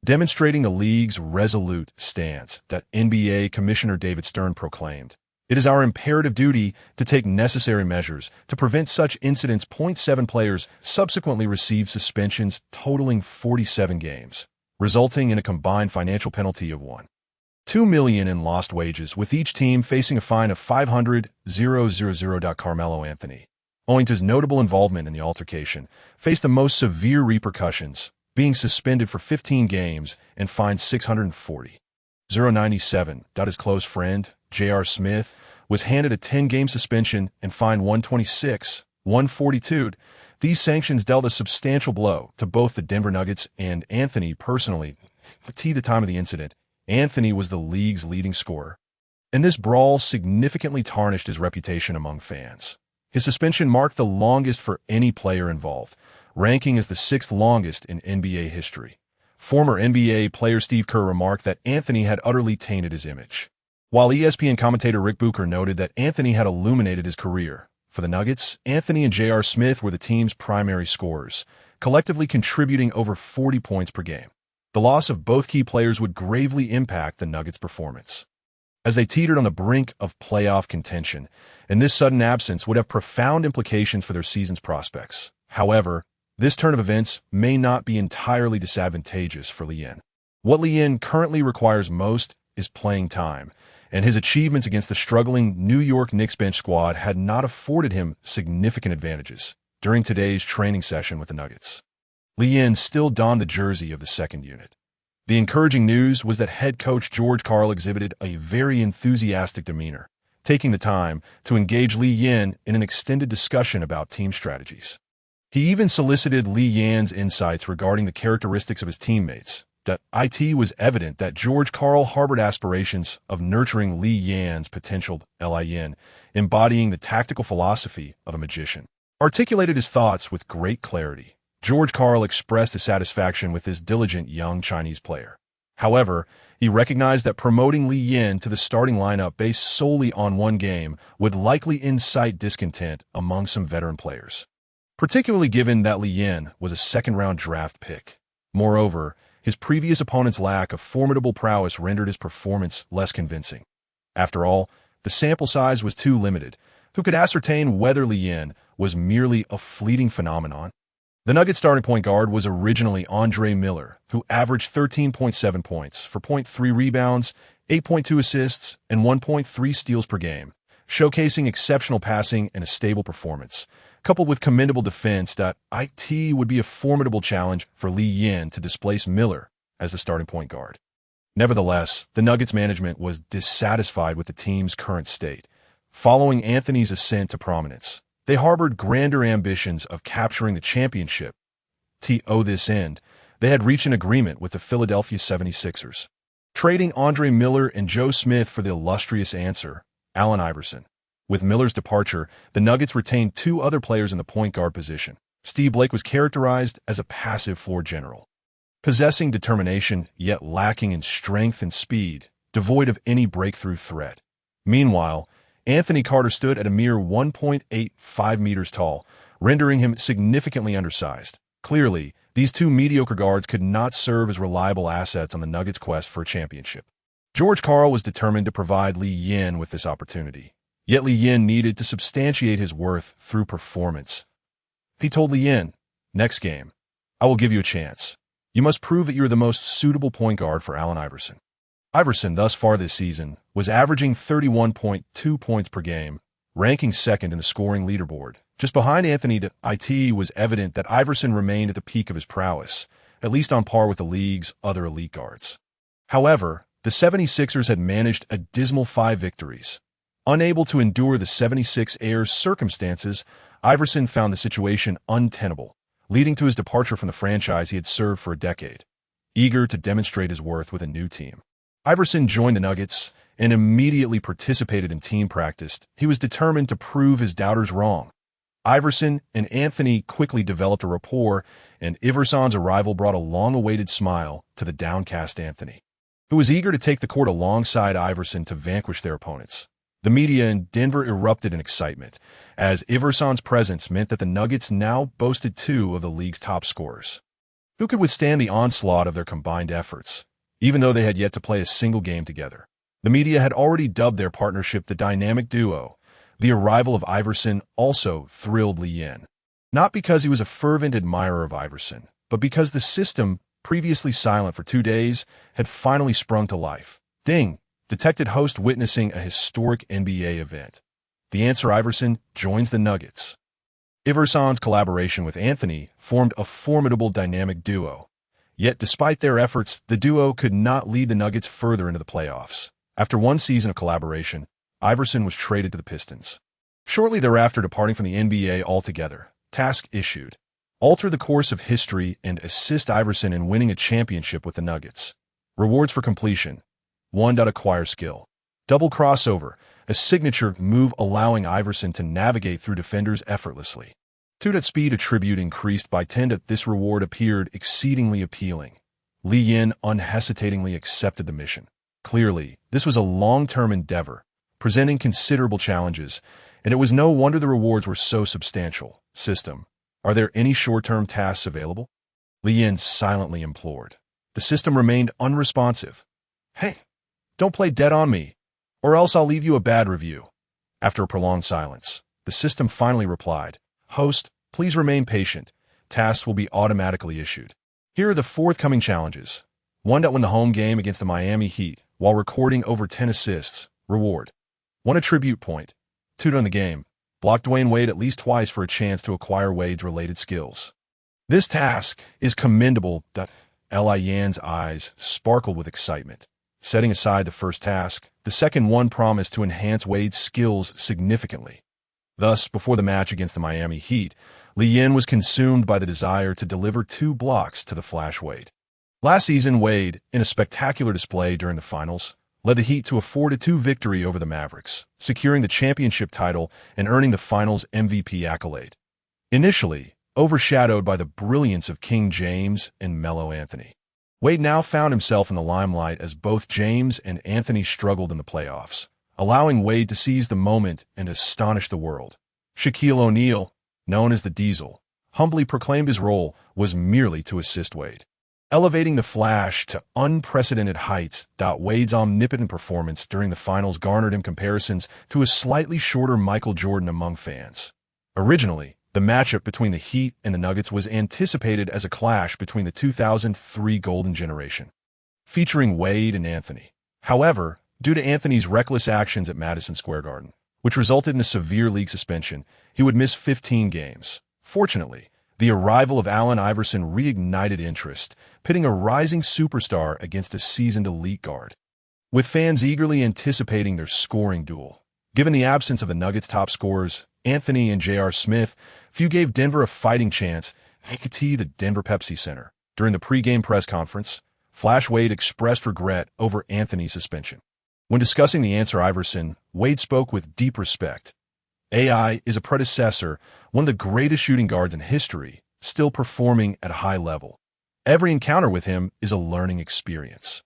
demonstrating the league's resolute stance that NBA Commissioner David Stern proclaimed. It is our imperative duty to take necessary measures to prevent such incidents. 7 players subsequently received suspensions totaling 47 games, resulting in a combined financial penalty of $1.2 million in lost wages, with each team facing a fine of $500,000. Carmelo Anthony, owing to his notable involvement in the altercation, faced the most severe repercussions, being suspended for 15 games and fined $640,097. His close friend, J.R. Smith, was handed a 10-game suspension and fined $126,142. These sanctions dealt a substantial blow to both the Denver Nuggets and Anthony personally. At the time of the incident, Anthony was the league's leading scorer, and this brawl significantly tarnished his reputation among fans. His suspension marked the longest for any player involved, ranking as the 6th longest in NBA history. Former NBA player Steve Kerr remarked that Anthony had utterly tainted his image, while ESPN commentator Rick Bucher noted that Anthony had illuminated his career. For the Nuggets, Anthony and J.R. Smith were the team's primary scorers, collectively contributing over 40 points per game. The loss of both key players would gravely impact the Nuggets' performance, as they teetered on the brink of playoff contention, and this sudden absence would have profound implications for their season's prospects. However, this turn of events may not be entirely disadvantageous for Lee Yen. What Lee Yen currently requires most is playing time, and his achievements against the struggling New York Knicks bench squad had not afforded him significant advantages during today's training session with the Nuggets. Lee Yen still donned the jersey of the second unit. The encouraging news was that head coach George Karl exhibited a very enthusiastic demeanor, taking the time to engage Lee Yen in an extended discussion about team strategies. He even solicited Lee Yen's insights regarding the characteristics of his teammates. It was evident that George Karl harbored aspirations of nurturing Lee Yen's potential. Yen, embodying the tactical philosophy of a magician, articulated his thoughts with great clarity. George Karl expressed his satisfaction with this diligent young Chinese player. However, he recognized that promoting Lee Yen to the starting lineup based solely on one game would likely incite discontent among some veteran players, particularly given that Lee Yen was a second-round draft pick. Moreover, his previous opponent's lack of formidable prowess rendered his performance less convincing. After all, the sample size was too limited. Who could ascertain whether Lee Yen was merely a fleeting phenomenon? The Nuggets starting point guard was originally Andre Miller, who averaged 13.7 points for 0.3 rebounds, 8.2 assists, and 1.3 steals per game, showcasing exceptional passing and a stable performance. Coupled with commendable defense, it would be a formidable challenge for Lee Yen to displace Miller as the starting point guard. Nevertheless, the Nuggets management was dissatisfied with the team's current state. Following Anthony's ascent to prominence, they harbored grander ambitions of capturing the championship. To this end, they had reached an agreement with the Philadelphia 76ers, trading Andre Miller and Joe Smith for the illustrious answer, Allen Iverson. With Miller's departure, the Nuggets retained 2 other players in the point guard position. Steve Blake was characterized as a passive floor general, possessing determination yet lacking in strength and speed, devoid of any breakthrough threat. Meanwhile, Anthony Carter stood at a mere 1.85 meters tall, rendering him significantly undersized. Clearly, these 2 mediocre guards could not serve as reliable assets on the Nuggets' quest for a championship. George Karl was determined to provide Lee Yen with this opportunity. Yet Lee Yen needed to substantiate his worth through performance. He told Lee Yen, "Next game, I will give you a chance. You must prove that you are the most suitable point guard for Allen Iverson." Iverson, thus far this season, was averaging 31.2 points per game, ranking second in the scoring leaderboard. Just behind Anthony, it was evident that Iverson remained at the peak of his prowess, at least on par with the league's other elite guards. However, the 76ers had managed a dismal 5 victories. Unable to endure the 76ers' circumstances, Iverson found the situation untenable, leading to his departure from the franchise he had served for a decade. Eager to demonstrate his worth with a new team, Iverson joined the Nuggets and immediately participated in team practice. He was determined to prove his doubters wrong. Iverson and Anthony quickly developed a rapport, and Iverson's arrival brought a long-awaited smile to the downcast Anthony, who was eager to take the court alongside Iverson to vanquish their opponents. The media in Denver erupted in excitement, as Iverson's presence meant that the Nuggets now boasted 2 of the league's top scorers. Who could withstand the onslaught of their combined efforts, even though they had yet to play a single game together? The media had already dubbed their partnership the dynamic duo. The arrival of Iverson also thrilled Li Yin. Not because he was a fervent admirer of Iverson, but because the system, previously silent for 2 days, had finally sprung to life. Ding! Detected host witnessing a historic NBA event. The answer: Iverson joins the Nuggets. Iverson's collaboration with Anthony formed a formidable dynamic duo. Yet, despite their efforts, the duo could not lead the Nuggets further into the playoffs. After 1 season of collaboration, Iverson was traded to the Pistons. Shortly thereafter, departing from the NBA altogether, task issued: alter the course of history and assist Iverson in winning a championship with the Nuggets. Rewards for completion: 1. Acquire skill. Double crossover, a signature move allowing Iverson to navigate through defenders effortlessly. 2. Speed attribute increased by 10. This reward appeared exceedingly appealing. Li Yin unhesitatingly accepted the mission. Clearly, this was a long-term endeavor, presenting considerable challenges, and it was no wonder the rewards were so substantial. System: are there any short-term tasks available? Li Yin silently implored. The system remained unresponsive. Hey, don't play dead on me, or else I'll leave you a bad review. After a prolonged silence, the system finally replied: host, please remain patient. Tasks will be automatically issued. Here are the forthcoming challenges. 1. Win the home game against the Miami Heat while recording over 10 assists. Reward: 1 attribute point. 2. In the game, block Dwayne Wade at least twice for a chance to acquire Wade's related skills. This task is commendable. Li Yan's eyes sparkled with excitement. Setting aside the first task, the second one promised to enhance Wade's skills significantly. Thus, before the match against the Miami Heat, Li Yin was consumed by the desire to deliver 2 blocks to the Flash Wade. Last season, Wade, in a spectacular display during the finals, led the Heat to a 4-2 victory over the Mavericks, securing the championship title and earning the finals MVP accolade. Initially overshadowed by the brilliance of King James and Melo Anthony, Wade now found himself in the limelight as both James and Anthony struggled in the playoffs, allowing Wade to seize the moment and astonish the world. Shaquille O'Neal, known as the Diesel, humbly proclaimed his role was merely to assist Wade, elevating the Flash to unprecedented heights. Wade's omnipotent performance during the finals garnered him comparisons to a slightly shorter Michael Jordan among fans. Originally, the matchup between the Heat and the Nuggets was anticipated as a clash between the 2003 Golden Generation, featuring Wade and Anthony. However, due to Anthony's reckless actions at Madison Square Garden, which resulted in a severe league suspension, he would miss 15 games. Fortunately, the arrival of Allen Iverson reignited interest, pitting a rising superstar against a seasoned elite guard, with fans eagerly anticipating their scoring duel. Given the absence of the Nuggets' top scorers, Anthony and J.R. Smith, few gave Denver a fighting chance. The Denver Pepsi Center. During the pregame press conference, Flash Wade expressed regret over Anthony's suspension. When discussing the answer Iverson, Wade spoke with deep respect. AI is a predecessor, one of the greatest shooting guards in history, still performing at a high level. Every encounter with him is a learning experience,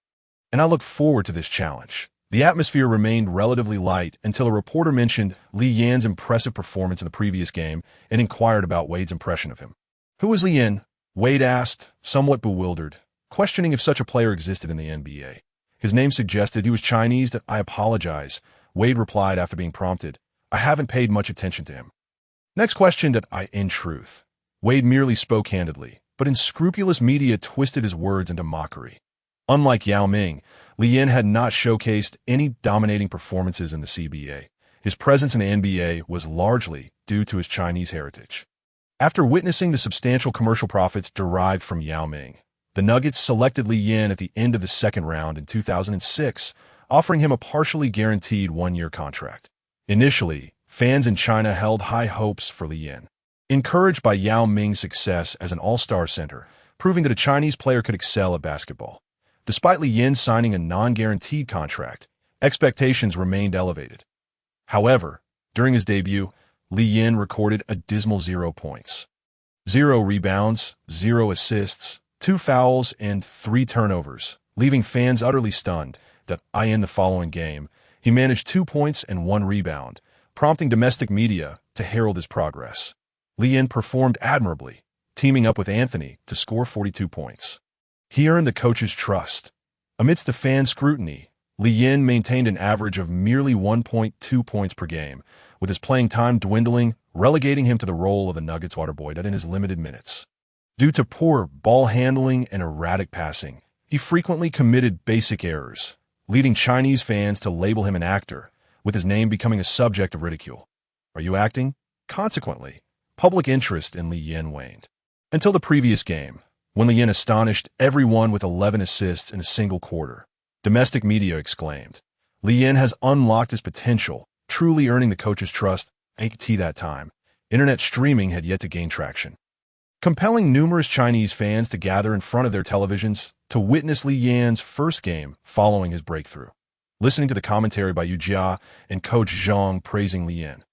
and I look forward to this challenge. The atmosphere remained relatively light until a reporter mentioned Li Yin's impressive performance in the previous game and inquired about Wade's impression of him. Who is Li Yin? Wade asked, somewhat bewildered, questioning if such a player existed in the NBA. His name suggested he was Chinese. I apologize, Wade replied after being prompted. I haven't paid much attention to him. Next question. In truth, Wade merely spoke candidly, but unscrupulous media twisted his words into mockery. Unlike Yao Ming, Li Yin had not showcased any dominating performances in the CBA. His presence in the NBA was largely due to his Chinese heritage. After witnessing the substantial commercial profits derived from Yao Ming, the Nuggets selected Li Yin at the end of the second round in 2006, offering him a partially guaranteed 1-year contract. Initially, fans in China held high hopes for Li Yin, encouraged by Yao Ming's success as an all-star center, proving that a Chinese player could excel at basketball. Despite Li Yin signing a non-guaranteed contract, expectations remained elevated. However, during his debut, Li Yin recorded a dismal 0 points, 0 rebounds, 0 assists, 2 fouls, and 3 turnovers, leaving fans utterly stunned. In the following game, he managed 2 points and 1 rebound, prompting domestic media to herald his progress. Li Yin performed admirably, teaming up with Anthony to score 42 points. He earned the coach's trust. Amidst the fan scrutiny, Li Yin maintained an average of merely 1.2 points per game, with his playing time dwindling, relegating him to the role of a Nuggets water boy in his limited minutes. Due to poor ball handling and erratic passing, he frequently committed basic errors, leading Chinese fans to label him an actor, with his name becoming a subject of ridicule. Are you acting? Consequently, public interest in Li Yin waned. Until the previous game, when Li Yin astonished everyone with 11 assists in a single quarter. Domestic media exclaimed, Li Yin has unlocked his potential, truly earning the coach's trust. At that time, internet streaming had yet to gain traction, compelling numerous Chinese fans to gather in front of their televisions to witness Li Yin's first game following his breakthrough. Listening to the commentary by Yu Jia and Coach Zhang praising Li Yin,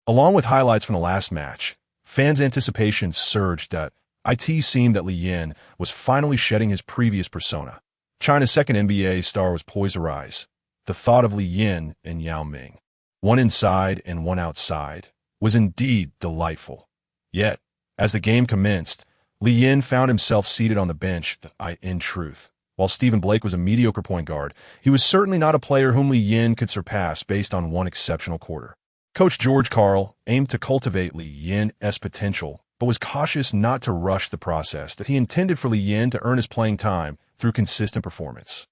along with highlights from the last match, fans' anticipation surged that it seemed that Li Yin was finally shedding his previous persona. China's second NBA star was poised to rise. The thought of Li Yin and Yao Ming, one inside and one outside, was indeed delightful. Yet, as the game commenced, Li Yin found himself seated on the bench. In truth, while Stephen Blake was a mediocre point guard, he was certainly not a player whom Li Yin could surpass based on one exceptional quarter. Coach George Karl aimed to cultivate Li Yin's potential, but was cautious not to rush the process that he intended for Li Yin to earn his playing time through consistent performance.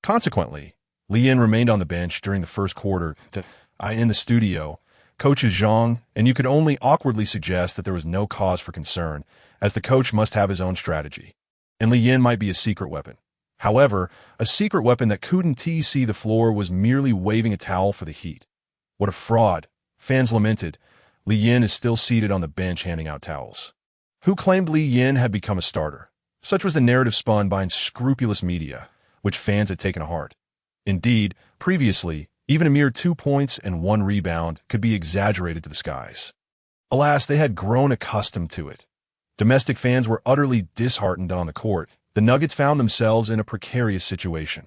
Consequently, Li Yin remained on the bench during the first quarter. In the studio, coaches Zhang and you could only awkwardly suggest that there was no cause for concern, as the coach must have his own strategy, and Li Yin might be a secret weapon. However, a secret weapon that couldn't see the floor was merely waving a towel for the Heat. What a fraud, fans lamented. Li Yin is still seated on the bench handing out towels. Who claimed Li Yin had become a starter? Such was the narrative spun by unscrupulous media, which fans had taken to heart. Indeed, previously, even a mere 2 points and 1 rebound could be exaggerated to the skies. Alas, they had grown accustomed to it. Domestic fans were utterly disheartened on the court. The Nuggets found themselves in a precarious situation.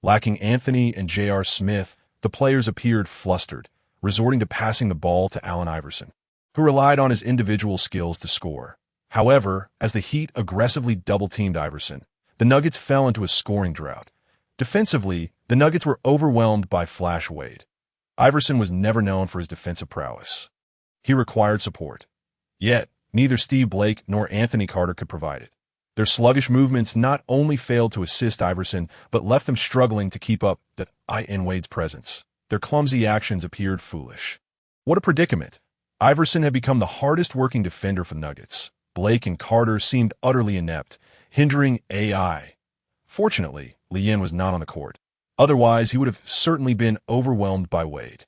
Lacking Anthony and J.R. Smith, the players appeared flustered, resorting to passing the ball to Allen Iverson, who relied on his individual skills to score. However, as the Heat aggressively double-teamed Iverson, the Nuggets fell into a scoring drought. Defensively, the Nuggets were overwhelmed by Flash Wade. Iverson was never known for his defensive prowess. He required support. Yet, neither Steve Blake nor Anthony Carter could provide it. Their sluggish movements not only failed to assist Iverson, but left them struggling to keep up in Wade's presence. Their clumsy actions appeared foolish. What a predicament! Iverson had become the hardest-working defender for the Nuggets. Blake and Carter seemed utterly inept, hindering AI. Fortunately, Li Yin was not on the court. Otherwise, he would have certainly been overwhelmed by Wade.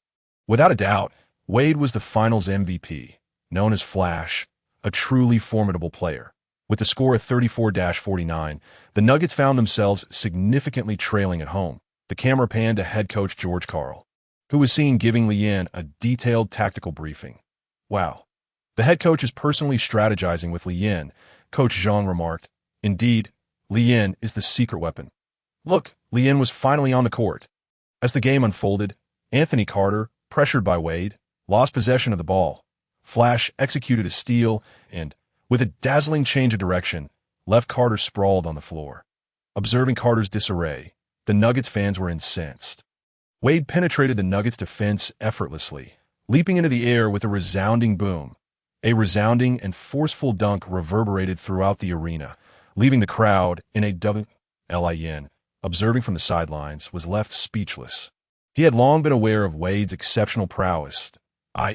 Without a doubt, Wade was the Finals MVP, known as Flash, a truly formidable player. With the score of 34-49, the Nuggets found themselves significantly trailing at home. The camera panned to head coach George Karl, who was seen giving Li Yin a detailed tactical briefing. Wow. The head coach is personally strategizing with Li Yin, Coach Zhang remarked. Indeed, Li Yin is the secret weapon. Look, Li Yin was finally on the court. As the game unfolded, Anthony Carter, pressured by Wade, lost possession of the ball. Flash executed a steal and, with a dazzling change of direction, left Carter sprawled on the floor. Observing Carter's disarray, the Nuggets fans were incensed. Wade penetrated the Nuggets' defense effortlessly, leaping into the air with a resounding boom. A resounding and forceful dunk reverberated throughout the arena, leaving the crowd in a Lin, observing from the sidelines, was left speechless. He had long been aware of Wade's exceptional prowess.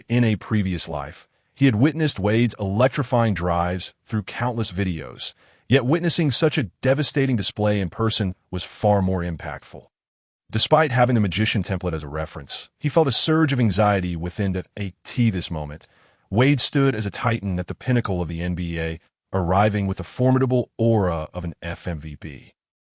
In a previous life, he had witnessed Wade's electrifying drives through countless videos, yet witnessing such a devastating display in person was far more impactful. Despite having the magician template as a reference, he felt a surge of anxiety within this moment. Wade stood as a titan at the pinnacle of the NBA, arriving with the formidable aura of an FMVP.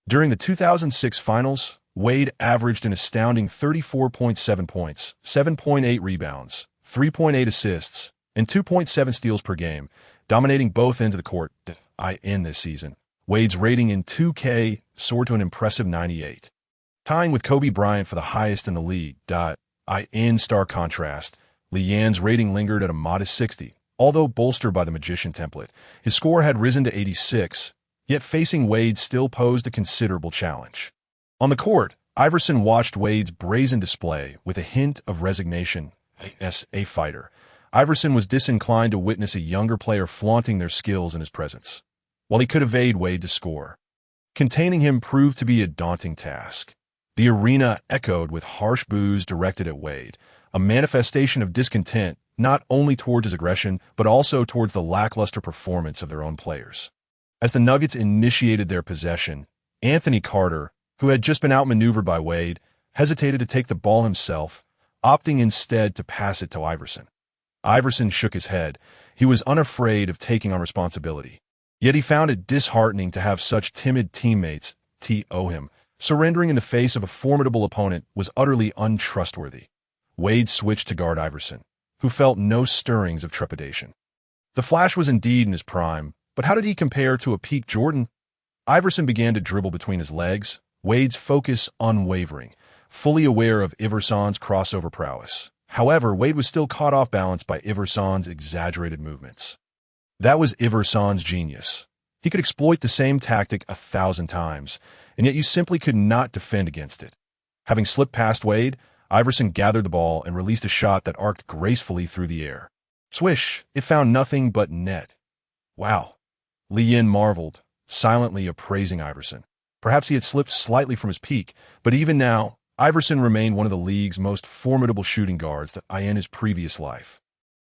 During the 2006 Finals, Wade averaged an astounding 34.7 points, 7.8 rebounds, 3.8 assists, and 2.7 steals per game, dominating both ends of the court. In this season, Wade's rating in 2K soared to an impressive 98, tying with Kobe Bryant for the highest in the league. In stark contrast, Li Yin's rating lingered at a modest 60, Although bolstered by the magician template, his score had risen to 86, yet facing Wade still posed a considerable challenge. On the court, Iverson watched Wade's brazen display with a hint of resignation. As a fighter, Iverson was disinclined to witness a younger player flaunting their skills in his presence. While he could evade Wade to score, containing him proved to be a daunting task. The arena echoed with harsh boos directed at Wade, a manifestation of discontent not only towards his aggression, but also towards the lackluster performance of their own players. As the Nuggets initiated their possession, Anthony Carter, who had just been outmaneuvered by Wade, hesitated to take the ball himself, opting instead to pass it to Iverson. Iverson shook his head. He was unafraid of taking on responsibility. Yet he found it disheartening to have such timid teammates to him. Surrendering in the face of a formidable opponent was utterly untrustworthy. Wade switched to guard Iverson, who felt no stirrings of trepidation. The Flash was indeed in his prime, but how did he compare to a peak Jordan? Iverson began to dribble between his legs, Wade's focus unwavering, fully aware of Iverson's crossover prowess. However, Wade was still caught off balance by Iverson's exaggerated movements. That was Iverson's genius. He could exploit the same tactic 1,000 times, and yet you simply could not defend against it. Having slipped past Wade, Iverson gathered the ball and released a shot that arced gracefully through the air. Swish! It found nothing but net. Wow! Lee Yin marveled, silently appraising Iverson. Perhaps he had slipped slightly from his peak, but even now, Iverson remained one of the league's most formidable shooting guards in his previous life.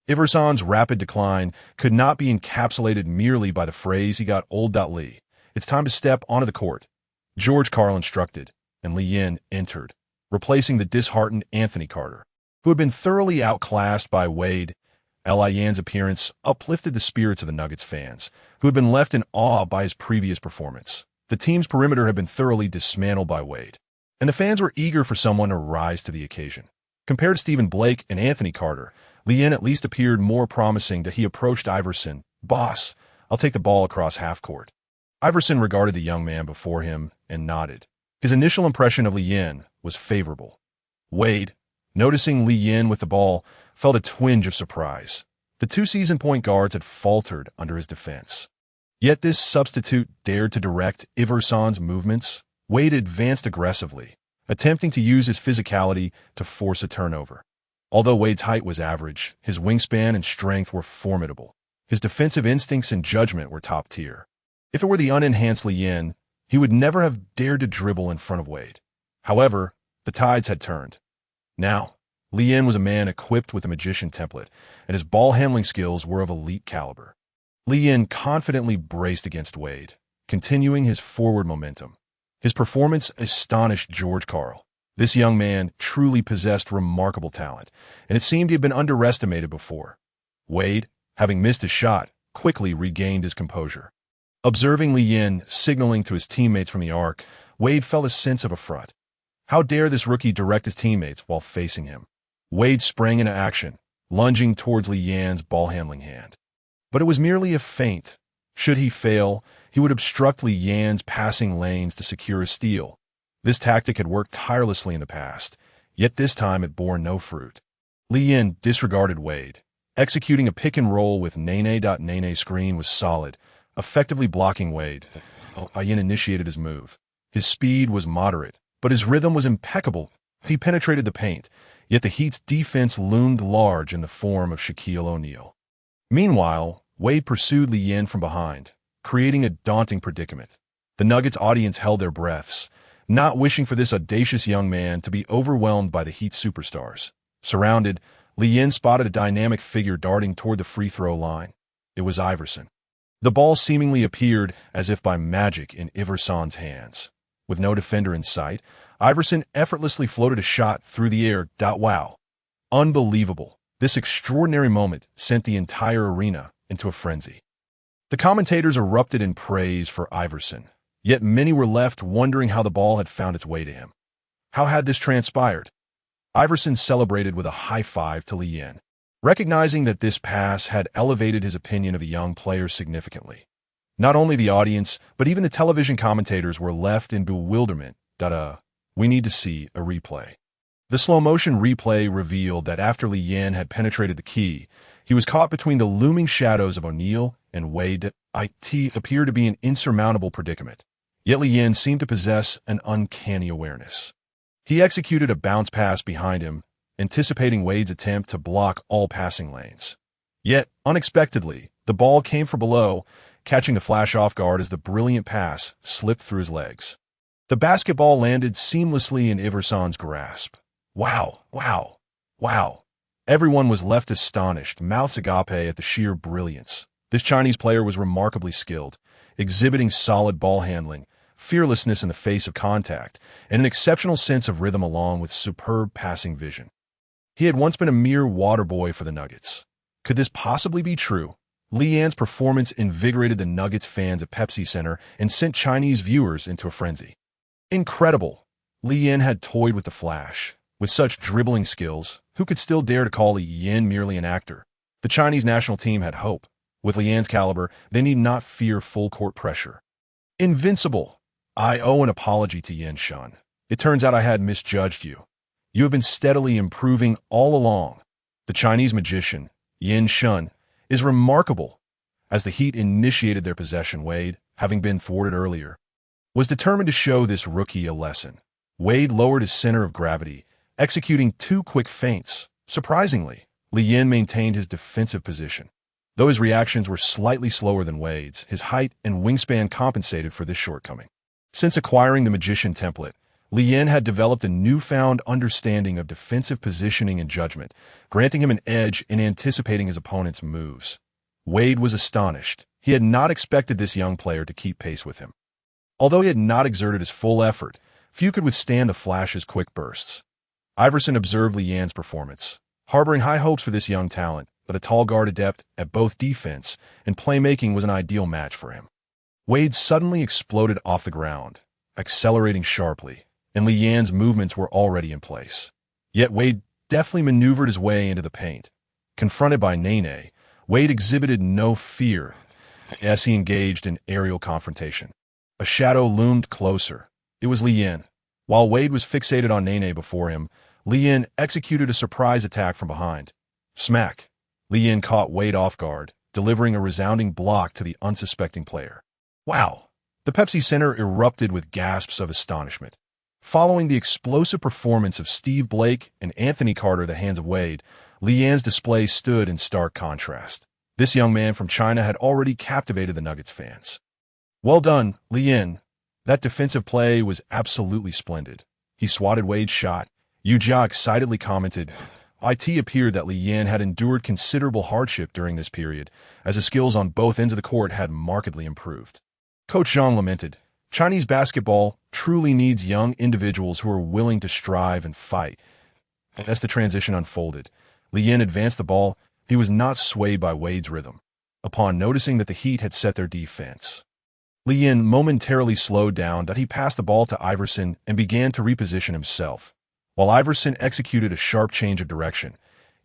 Iverson's rapid decline could not be encapsulated merely by the phrase he got old. Lee, it's time to step onto the court. George Karl instructed, and Lee Yin entered, replacing the disheartened Anthony Carter, who had been thoroughly outclassed by Wade. Lee Yin's appearance uplifted the spirits of the Nuggets fans, who had been left in awe by his previous performance. The team's perimeter had been thoroughly dismantled by Wade, and the fans were eager for someone to rise to the occasion. Compared to Stephen Blake and Anthony Carter, Lee Yin at least appeared more promising that he approached Iverson. Boss, I'll take the ball across half court. Iverson regarded the young man before him and nodded. His initial impression of Lee Yin was favorable. Wade, noticing Lee Yin with the ball, felt a twinge of surprise. The two seasoned point guards had faltered under his defense. Yet this substitute dared to direct Iverson's movements. Wade advanced aggressively, attempting to use his physicality to force a turnover. Although Wade's height was average, his wingspan and strength were formidable. His defensive instincts and judgment were top tier. If it were the unenhanced Lee Yin, he would never have dared to dribble in front of Wade. However, the tides had turned. Now, Lee Yin was a man equipped with a magician template, and his ball handling skills were of elite caliber. Lee Yin confidently braced against Wade, continuing his forward momentum. His performance astonished George Karl. This young man truly possessed remarkable talent, and it seemed he had been underestimated before. Wade, having missed his shot, quickly regained his composure. Observing Lee Yin signaling to his teammates from the arc, Wade felt a sense of affront. How dare this rookie direct his teammates while facing him? Wade sprang into action, lunging towards Lee Yin's ball-handling hand. But it was merely a feint. Should he fail, he would obstruct Lee Yin's passing lanes to secure a steal. This tactic had worked tirelessly in the past, yet this time it bore no fruit. Lee Yin disregarded Wade. Executing a pick-and-roll with Nene screen was solid, effectively blocking Wade. Yin initiated his move. His speed was moderate, but his rhythm was impeccable. He penetrated the paint, yet the Heat's defense loomed large in the form of Shaquille O'Neal. Meanwhile, Wade pursued Lee Yin from behind, creating a daunting predicament. The Nuggets audience held their breaths, not wishing for this audacious young man to be overwhelmed by the Heat's superstars. Surrounded, Lee Yin spotted a dynamic figure darting toward the free throw line. It was Iverson. The ball seemingly appeared as if by magic in Iverson's hands. With no defender in sight, Iverson effortlessly floated a shot through the air. Wow. Unbelievable. This extraordinary moment sent the entire arena into a frenzy. The commentators erupted in praise for Iverson, yet many were left wondering how the ball had found its way to him. How had this transpired? Iverson celebrated with a high five to Lee Yin, recognizing that this pass had elevated his opinion of the young player significantly. Not only the audience, but even the television commentators were left in bewilderment. We need to see a replay. The slow-motion replay revealed that after Lee Yin had penetrated the key, He was caught between the looming shadows of O'Neal and Wade. It appeared to be an insurmountable predicament. Yet Li Yin seemed to possess an uncanny awareness. He executed a bounce pass behind him, anticipating Wade's attempt to block all passing lanes. Yet, unexpectedly, the ball came from below, catching the Flash off guard as the brilliant pass slipped through his legs. The basketball landed seamlessly in Iverson's grasp. Wow, wow, wow. Everyone was left astonished, mouths agape at the sheer brilliance. This Chinese player was remarkably skilled, exhibiting solid ball handling, fearlessness in the face of contact, and an exceptional sense of rhythm along with superb passing vision. He had once been a mere water boy for the Nuggets. Could this possibly be true? Li Yin's performance invigorated the Nuggets fans at Pepsi Center and sent Chinese viewers into a frenzy. Incredible! Li Yin had toyed with the Flash. With such dribbling skills, who could still dare to call Li Yin merely an actor? The Chinese national team had hope. With Li Yin's caliber, they need not fear full-court pressure. Invincible! I owe an apology to Yin Shun. It turns out I had misjudged you. You have been steadily improving all along. The Chinese magician, Yin Shun, is remarkable. As the Heat initiated their possession, Wade, having been thwarted earlier, was determined to show this rookie a lesson. Wade lowered his center of gravity, executing 2 quick feints. Surprisingly, Li Yin maintained his defensive position. Though his reactions were slightly slower than Wade's, his height and wingspan compensated for this shortcoming. Since acquiring the magician template, Li Yin had developed a newfound understanding of defensive positioning and judgment, granting him an edge in anticipating his opponent's moves. Wade was astonished. He had not expected this young player to keep pace with him. Although he had not exerted his full effort, few could withstand the Flash's quick bursts. Iverson observed Li Yin's performance, harboring high hopes for this young talent, but a tall guard adept at both defense and playmaking was an ideal match for him. Wade suddenly exploded off the ground, accelerating sharply, and Li Yin's movements were already in place. Yet Wade deftly maneuvered his way into the paint. Confronted by Nene, Wade exhibited no fear as he engaged in aerial confrontation. A shadow loomed closer. It was Li Yin. While Wade was fixated on Nene before him, Li Yin executed a surprise attack from behind. Smack! Li Yin caught Wade off guard, delivering a resounding block to the unsuspecting player. Wow! The Pepsi Center erupted with gasps of astonishment. Following the explosive performance of Steve Blake and Anthony Carter at the hands of Wade, Li Yin's display stood in stark contrast. This young man from China had already captivated the Nuggets fans. Well done, Li Yin. That defensive play was absolutely splendid. He swatted Wade's shot. Yu Jia excitedly commented, It appeared that Li Yin had endured considerable hardship during this period, as his skills on both ends of the court had markedly improved. Coach Zhang lamented, Chinese basketball truly needs young individuals who are willing to strive and fight. And as the transition unfolded, Li Yin advanced the ball. He was not swayed by Wade's rhythm. Upon noticing that the Heat had set their defense, Li Yin momentarily slowed down. He passed the ball to Iverson and began to reposition himself, while Iverson executed a sharp change of direction,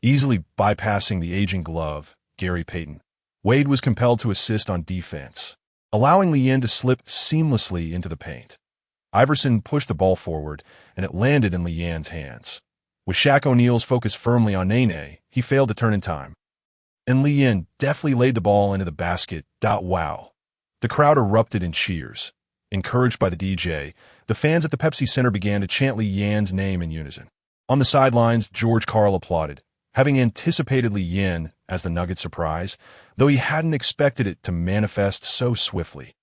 easily bypassing the aging glove, Gary Payton. Wade was compelled to assist on defense, allowing Li Yin to slip seamlessly into the paint. Iverson pushed the ball forward, and it landed in Li Yin's hands. With Shaq O'Neal's focus firmly on Nene, he failed to turn in time. And Li Yin deftly laid the ball into the basket. Wow. The crowd erupted in cheers. Encouraged by the DJ, the fans at the Pepsi Center began to chant Li Yin's name in unison. On the sidelines, George Karl applauded, having anticipated Li Yin as the Nuggets' surprise, though he hadn't expected it to manifest so swiftly,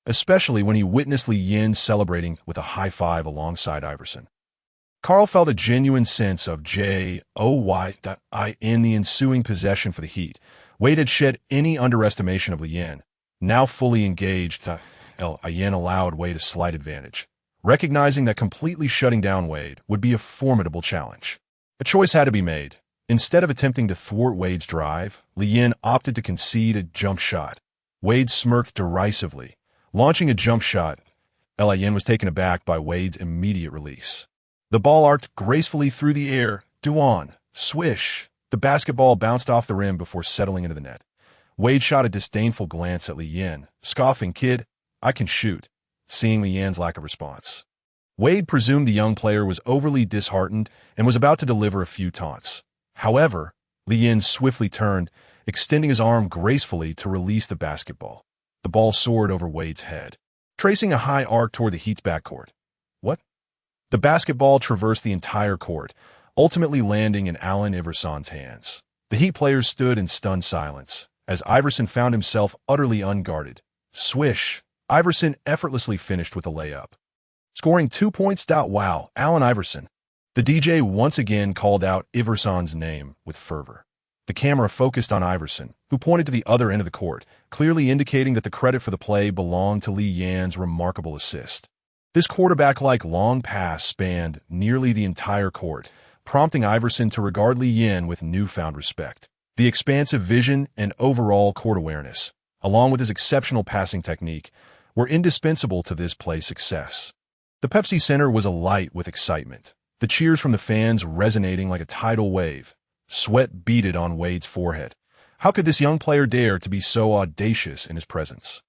especially when he witnessed Li Yin celebrating with a high five alongside Iverson. Karl felt a genuine sense of joy in the ensuing possession for the Heat. Wade had shed any underestimation of Li Yin. Now fully engaged, Yin allowed Wade a slight advantage, recognizing that completely shutting down Wade would be a formidable challenge. A choice had to be made. Instead of attempting to thwart Wade's drive, Li Yin opted to concede a jump shot. Wade smirked derisively. Launching a jump shot, Yin was taken aback by Wade's immediate release. The ball arced gracefully through the air. Duan, swish. The basketball bounced off the rim before settling into the net. Wade shot a disdainful glance at Li Yin, scoffing, Kid, I can shoot, seeing Li Yin's lack of response. Wade presumed the young player was overly disheartened and was about to deliver a few taunts. However, Li Yin swiftly turned, extending his arm gracefully to release the basketball. The ball soared over Wade's head, tracing a high arc toward the Heat's backcourt. What? The basketball traversed the entire court, ultimately landing in Allen Iverson's hands. The Heat players stood in stunned silence, as Iverson found himself utterly unguarded. Swish! Iverson effortlessly finished with a layup, scoring 2 points. Wow, Allen Iverson. The DJ once again called out Iverson's name with fervor. The camera focused on Iverson, who pointed to the other end of the court, clearly indicating that the credit for the play belonged to Lee Yan's remarkable assist. This quarterback-like long pass spanned nearly the entire court, prompting Iverson to regard Lee Yan with newfound respect. The expansive vision and overall court awareness, along with his exceptional passing technique, were indispensable to this play's success. The Pepsi Center was alight with excitement, the cheers from the fans resonating like a tidal wave. Sweat beaded on Wade's forehead. How could this young player dare to be so audacious in his presence?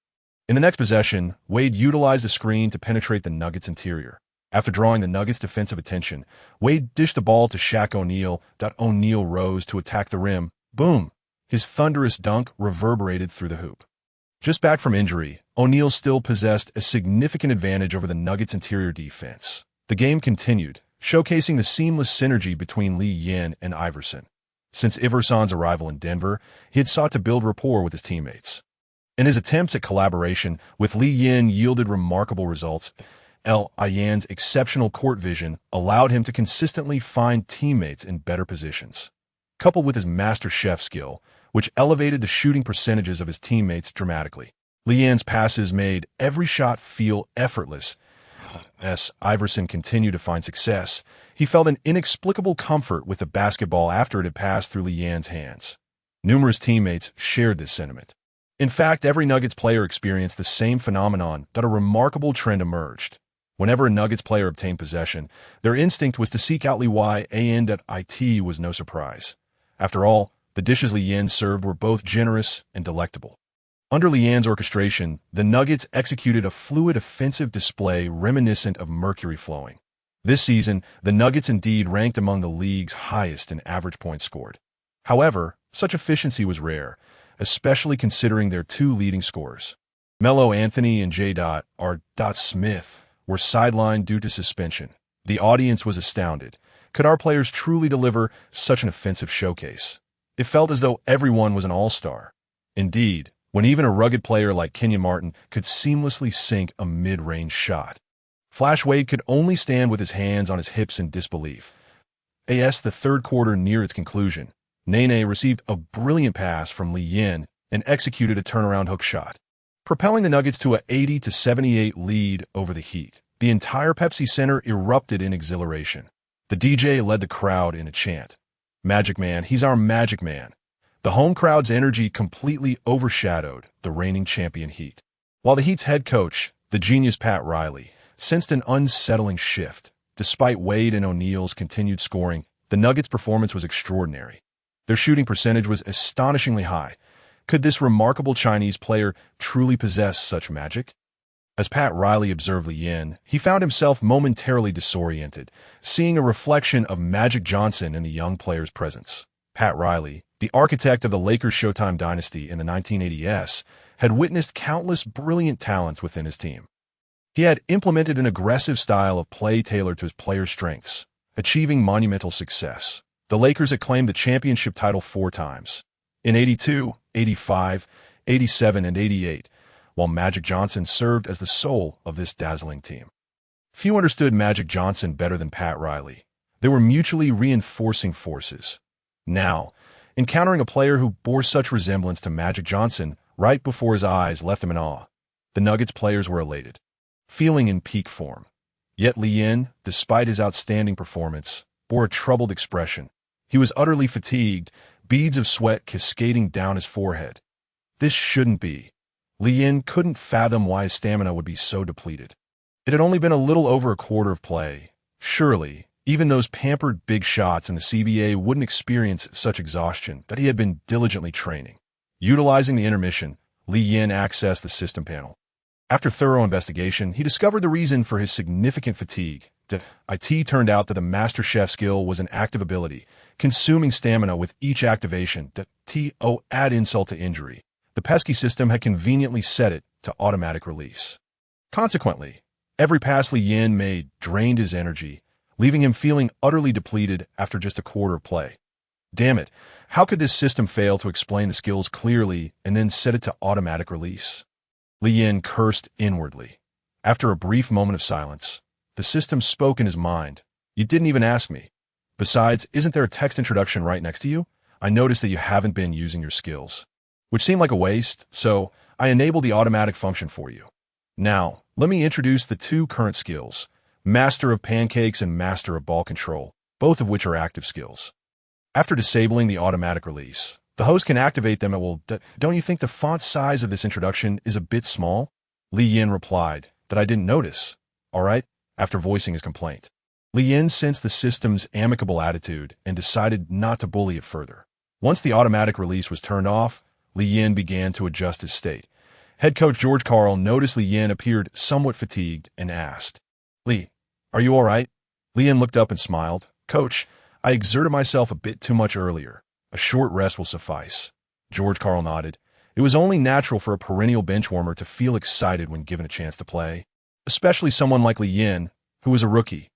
In the next possession, Wade utilized the screen to penetrate the Nuggets' interior. After drawing the Nuggets' defensive attention, Wade dished the ball to Shaq O'Neal. O'Neal rose to attack the rim. Boom! His thunderous dunk reverberated through the hoop. Just back from injury, O'Neal still possessed a significant advantage over the Nuggets' interior defense. The game continued, showcasing the seamless synergy between Lee Yan and Iverson. Since Iverson's arrival in Denver, he had sought to build rapport with his teammates. And his attempts at collaboration with Lee Yan yielded remarkable results. Yan's exceptional court vision allowed him to consistently find teammates in better positions, coupled with his master chef skill, which elevated the shooting percentages of his teammates dramatically. Lee Yan's passes made every shot feel effortless. As Iverson continued to find success, he felt an inexplicable comfort with the basketball after it had passed through Lee Yan's hands. Numerous teammates shared this sentiment. In fact, every Nuggets player experienced the same phenomenon. A remarkable trend emerged. Whenever a Nuggets player obtained possession, their instinct was to seek out Lee Yan. It was no surprise. After all, the dishes Lee Yan served were both generous and delectable. Under Lee Yan's orchestration, the Nuggets executed a fluid offensive display reminiscent of mercury flowing. This season, the Nuggets indeed ranked among the league's highest in average points scored. However, such efficiency was rare, especially considering their two leading scorers. Carmelo Anthony and J.R. Smith were sidelined due to suspension. The audience was astounded. Could our players truly deliver such an offensive showcase? It felt as though everyone was an all-star. Indeed, when even a rugged player like Kenyon Martin could seamlessly sink a mid-range shot. Flash Wade could only stand with his hands on his hips in disbelief. The third quarter near its conclusion, Nene received a brilliant pass from Lee Yan and executed a turnaround hook shot, propelling the Nuggets to a 80-78 lead over the Heat. The entire Pepsi Center erupted in exhilaration. The DJ led the crowd in a chant. Magic Man, he's our Magic Man. The home crowd's energy completely overshadowed the reigning champion Heat. While the Heat's head coach, the genius Pat Riley, sensed an unsettling shift. Despite Wade and O'Neal's continued scoring, the Nuggets' performance was extraordinary. Their shooting percentage was astonishingly high. Could this remarkable Chinese player truly possess such magic? As Pat Riley observed Lee Yan, he found himself momentarily disoriented, seeing a reflection of Magic Johnson in the young player's presence. Pat Riley, the architect of the Lakers Showtime dynasty in the 1980s, had witnessed countless brilliant talents within his team. He had implemented an aggressive style of play tailored to his players' strengths, achieving monumental success. The Lakers had claimed the championship title 4 times, in 82, 85, 87, and 88, while Magic Johnson served as the soul of this dazzling team. Few understood Magic Johnson better than Pat Riley. They were mutually reinforcing forces. Now, encountering a player who bore such resemblance to Magic Johnson right before his eyes left him in awe, the Nuggets players were elated, feeling in peak form. Yet Lee Yan, despite his outstanding performance, bore a troubled expression. He was utterly fatigued, beads of sweat cascading down his forehead. This shouldn't be. Lee Yan couldn't fathom why his stamina would be so depleted. It had only been a little over a quarter of play. Surely, even those pampered big shots in the CBA wouldn't experience such exhaustion that he had been diligently training. Utilizing the intermission, Lee Yan accessed the system panel. After thorough investigation, he discovered the reason for his significant fatigue. It turned out that the master chef skill was an active ability consuming stamina with each activation. To add insult to injury, the pesky system had conveniently set it to automatic release. Consequently, every pass Li Yin made drained his energy, leaving him feeling utterly depleted after just a quarter of play. Damn it, how could this system fail to explain the skills clearly and then set it to automatic release? Li Yin cursed inwardly. After a brief moment of silence, the system spoke in his mind. You didn't even ask me. Besides, isn't there a text introduction right next to you? I noticed that you haven't been using your skills. Which seemed like a waste, so I enabled the automatic function for you. Now, let me introduce the two current skills, Master of Pancakes and Master of Ball Control, both of which are active skills. After disabling the automatic release, the host can activate them at will. Don't you think the font size of this introduction is a bit small? Li Yin replied that I didn't notice. All right, after voicing his complaint. Li Yin sensed the system's amicable attitude and decided not to bully it further. Once the automatic release was turned off, Li Yin began to adjust his state. Head coach George Karl noticed Li Yin appeared somewhat fatigued and asked, Li, are you all right? Li Yin looked up and smiled. Coach, I exerted myself a bit too much earlier. A short rest will suffice. George Karl nodded. It was only natural for a perennial benchwarmer to feel excited when given a chance to play, especially someone like Li Yin, who was a rookie.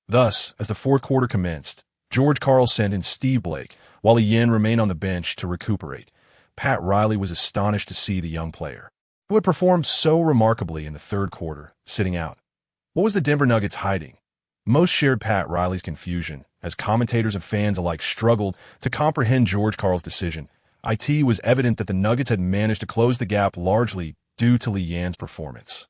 Thus, as the fourth quarter commenced, George Karl sent in Steve Blake, while Li Yin remained on the bench to recuperate. Pat Riley was astonished to see the young player, who had performed so remarkably in the third quarter, sitting out. What was the Denver Nuggets hiding? Most shared Pat Riley's confusion, as commentators and fans alike struggled to comprehend George Karl's decision. It was evident that the Nuggets had managed to close the gap largely due to Li Yin's performance.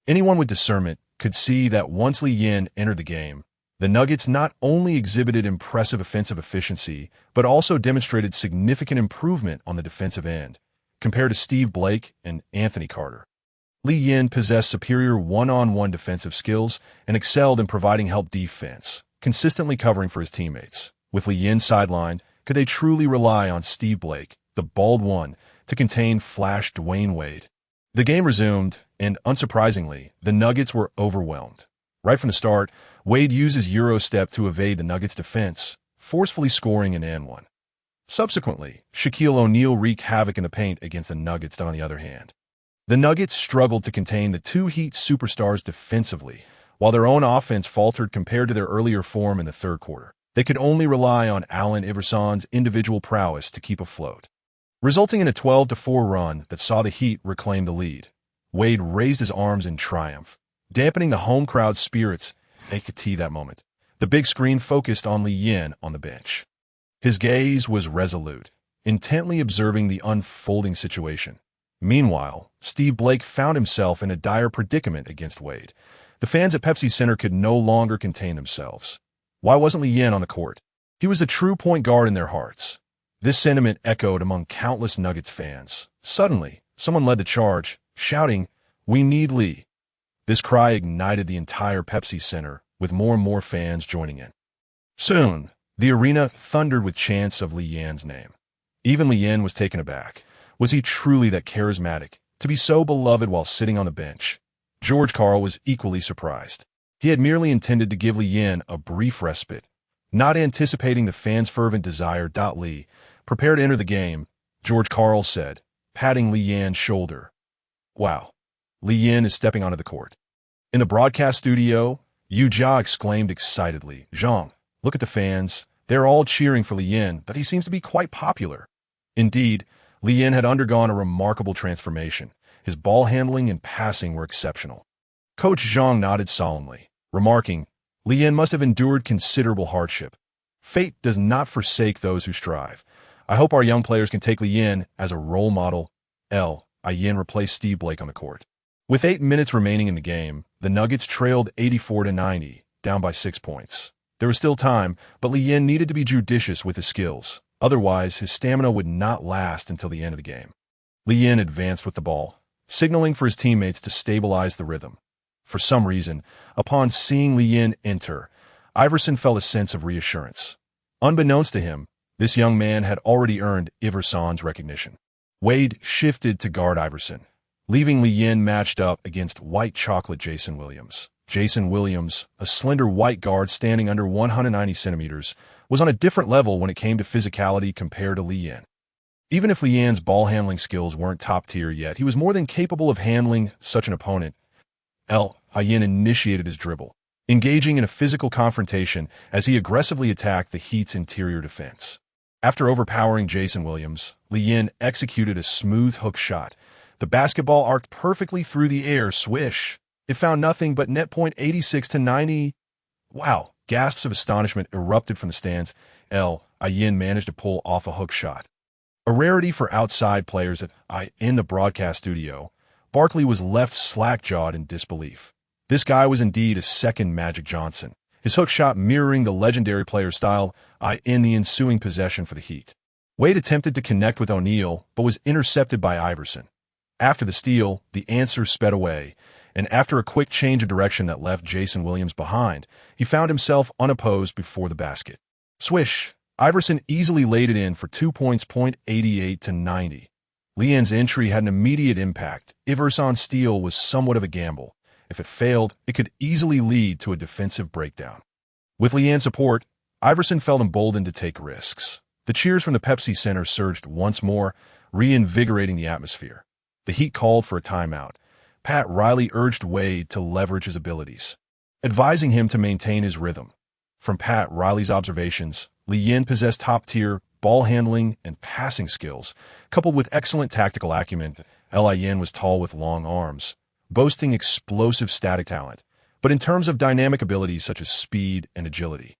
Anyone with discernment could see that once Li Yin entered the game, the Nuggets not only exhibited impressive offensive efficiency, but also demonstrated significant improvement on the defensive end, compared to Steve Blake and Anthony Carter. Li Yin possessed superior one-on-one defensive skills and excelled in providing help defense, consistently covering for his teammates. With Li Yin sidelined, could they truly rely on Steve Blake, the bald one, to contain Flash Dwayne Wade? The game resumed, and unsurprisingly, the Nuggets were overwhelmed. Right from the start, Wade used his Euro step to evade the Nuggets' defense, forcefully scoring an and-one. Subsequently, Shaquille O'Neal wreaked havoc in the paint against the Nuggets on the other hand. The Nuggets struggled to contain the two Heat superstars defensively, while their own offense faltered compared to their earlier form in the third quarter. They could only rely on Allen Iverson's individual prowess to keep afloat, resulting in a 12-4 run that saw the Heat reclaim the lead. Wade raised his arms in triumph, dampening the home crowd's spirits. They could see that moment. The big screen focused on Li Yin on the bench. His gaze was resolute, intently observing the unfolding situation. Meanwhile, Steve Blake found himself in a dire predicament against Wade. The fans at Pepsi Center could no longer contain themselves. Why wasn't Li Yin on the court? He was the true point guard in their hearts. This sentiment echoed among countless Nuggets fans. Suddenly, someone led the charge, shouting, "We need Li." This cry ignited the entire Pepsi Center, with more and more fans joining in. Soon, the arena thundered with chants of Li Yin's name. Even Li Yin was taken aback. Was he truly that charismatic, to be so beloved while sitting on the bench? George Karl was equally surprised. He had merely intended to give Li Yin a brief respite. Not anticipating the fans' fervent desire, Li, prepare to enter the game, George Karl said, patting Li Yin's shoulder. Wow, Li Yin is stepping onto the court. In the broadcast studio, Yu Jia exclaimed excitedly, "Zhang, look at the fans. They're all cheering for Li Yin, but he seems to be quite popular." Indeed, Li Yin had undergone a remarkable transformation. His ball handling and passing were exceptional. Coach Zhang nodded solemnly, remarking, "Li Yin must have endured considerable hardship. Fate does not forsake those who strive. I hope our young players can take Li Yin as a role model." Yin replaced Steve Blake on the court. With 8 minutes remaining in the game, the Nuggets trailed 84-90, down by 6 points. There was still time, but Li Yin needed to be judicious with his skills. Otherwise, his stamina would not last until the end of the game. Li Yin advanced with the ball, signaling for his teammates to stabilize the rhythm. For some reason, upon seeing Li Yin enter, Iverson felt a sense of reassurance. Unbeknownst to him, this young man had already earned Iverson's recognition. Wade shifted to guard Iverson, leaving Li Yin matched up against white chocolate Jason Williams. Jason Williams, a slender white guard standing under 190 centimeters, was on a different level when it came to physicality compared to Li Yan. Even if Li Yan's ball handling skills weren't top tier yet, he was more than capable of handling such an opponent. Yin initiated his dribble, engaging in a physical confrontation as he aggressively attacked the Heat's interior defense. After overpowering Jason Williams, Li Yan executed a smooth hook shot. The basketball arced perfectly through the air, swish. It found nothing but net point 86-90. Wow, gasps of astonishment erupted from the stands. Yin managed to pull off a hook shot. A rarity for outside players in the broadcast studio, Barkley was left slack-jawed in disbelief. This guy was indeed a second Magic Johnson, his hook shot mirroring the legendary player's style in the ensuing possession for the Heat. Wade attempted to connect with O'Neal, but was intercepted by Iverson. After the steal, the answer sped away, and after a quick change of direction that left Jason Williams behind, he found himself unopposed before the basket. Swish! Iverson easily laid it in for 2 points, 88-90. Li Yan's entry had an immediate impact. Iverson's steal was somewhat of a gamble. If it failed, it could easily lead to a defensive breakdown. With Li Yan's support, Iverson felt emboldened to take risks. The cheers from the Pepsi Center surged once more, reinvigorating the atmosphere. The Heat called for a timeout. Pat Riley urged Wade to leverage his abilities, advising him to maintain his rhythm. From Pat Riley's observations, Li Yan possessed top-tier ball handling and passing skills, coupled with excellent tactical acumen. Yin was tall with long arms, boasting explosive static talent, but in terms of dynamic abilities such as speed and agility,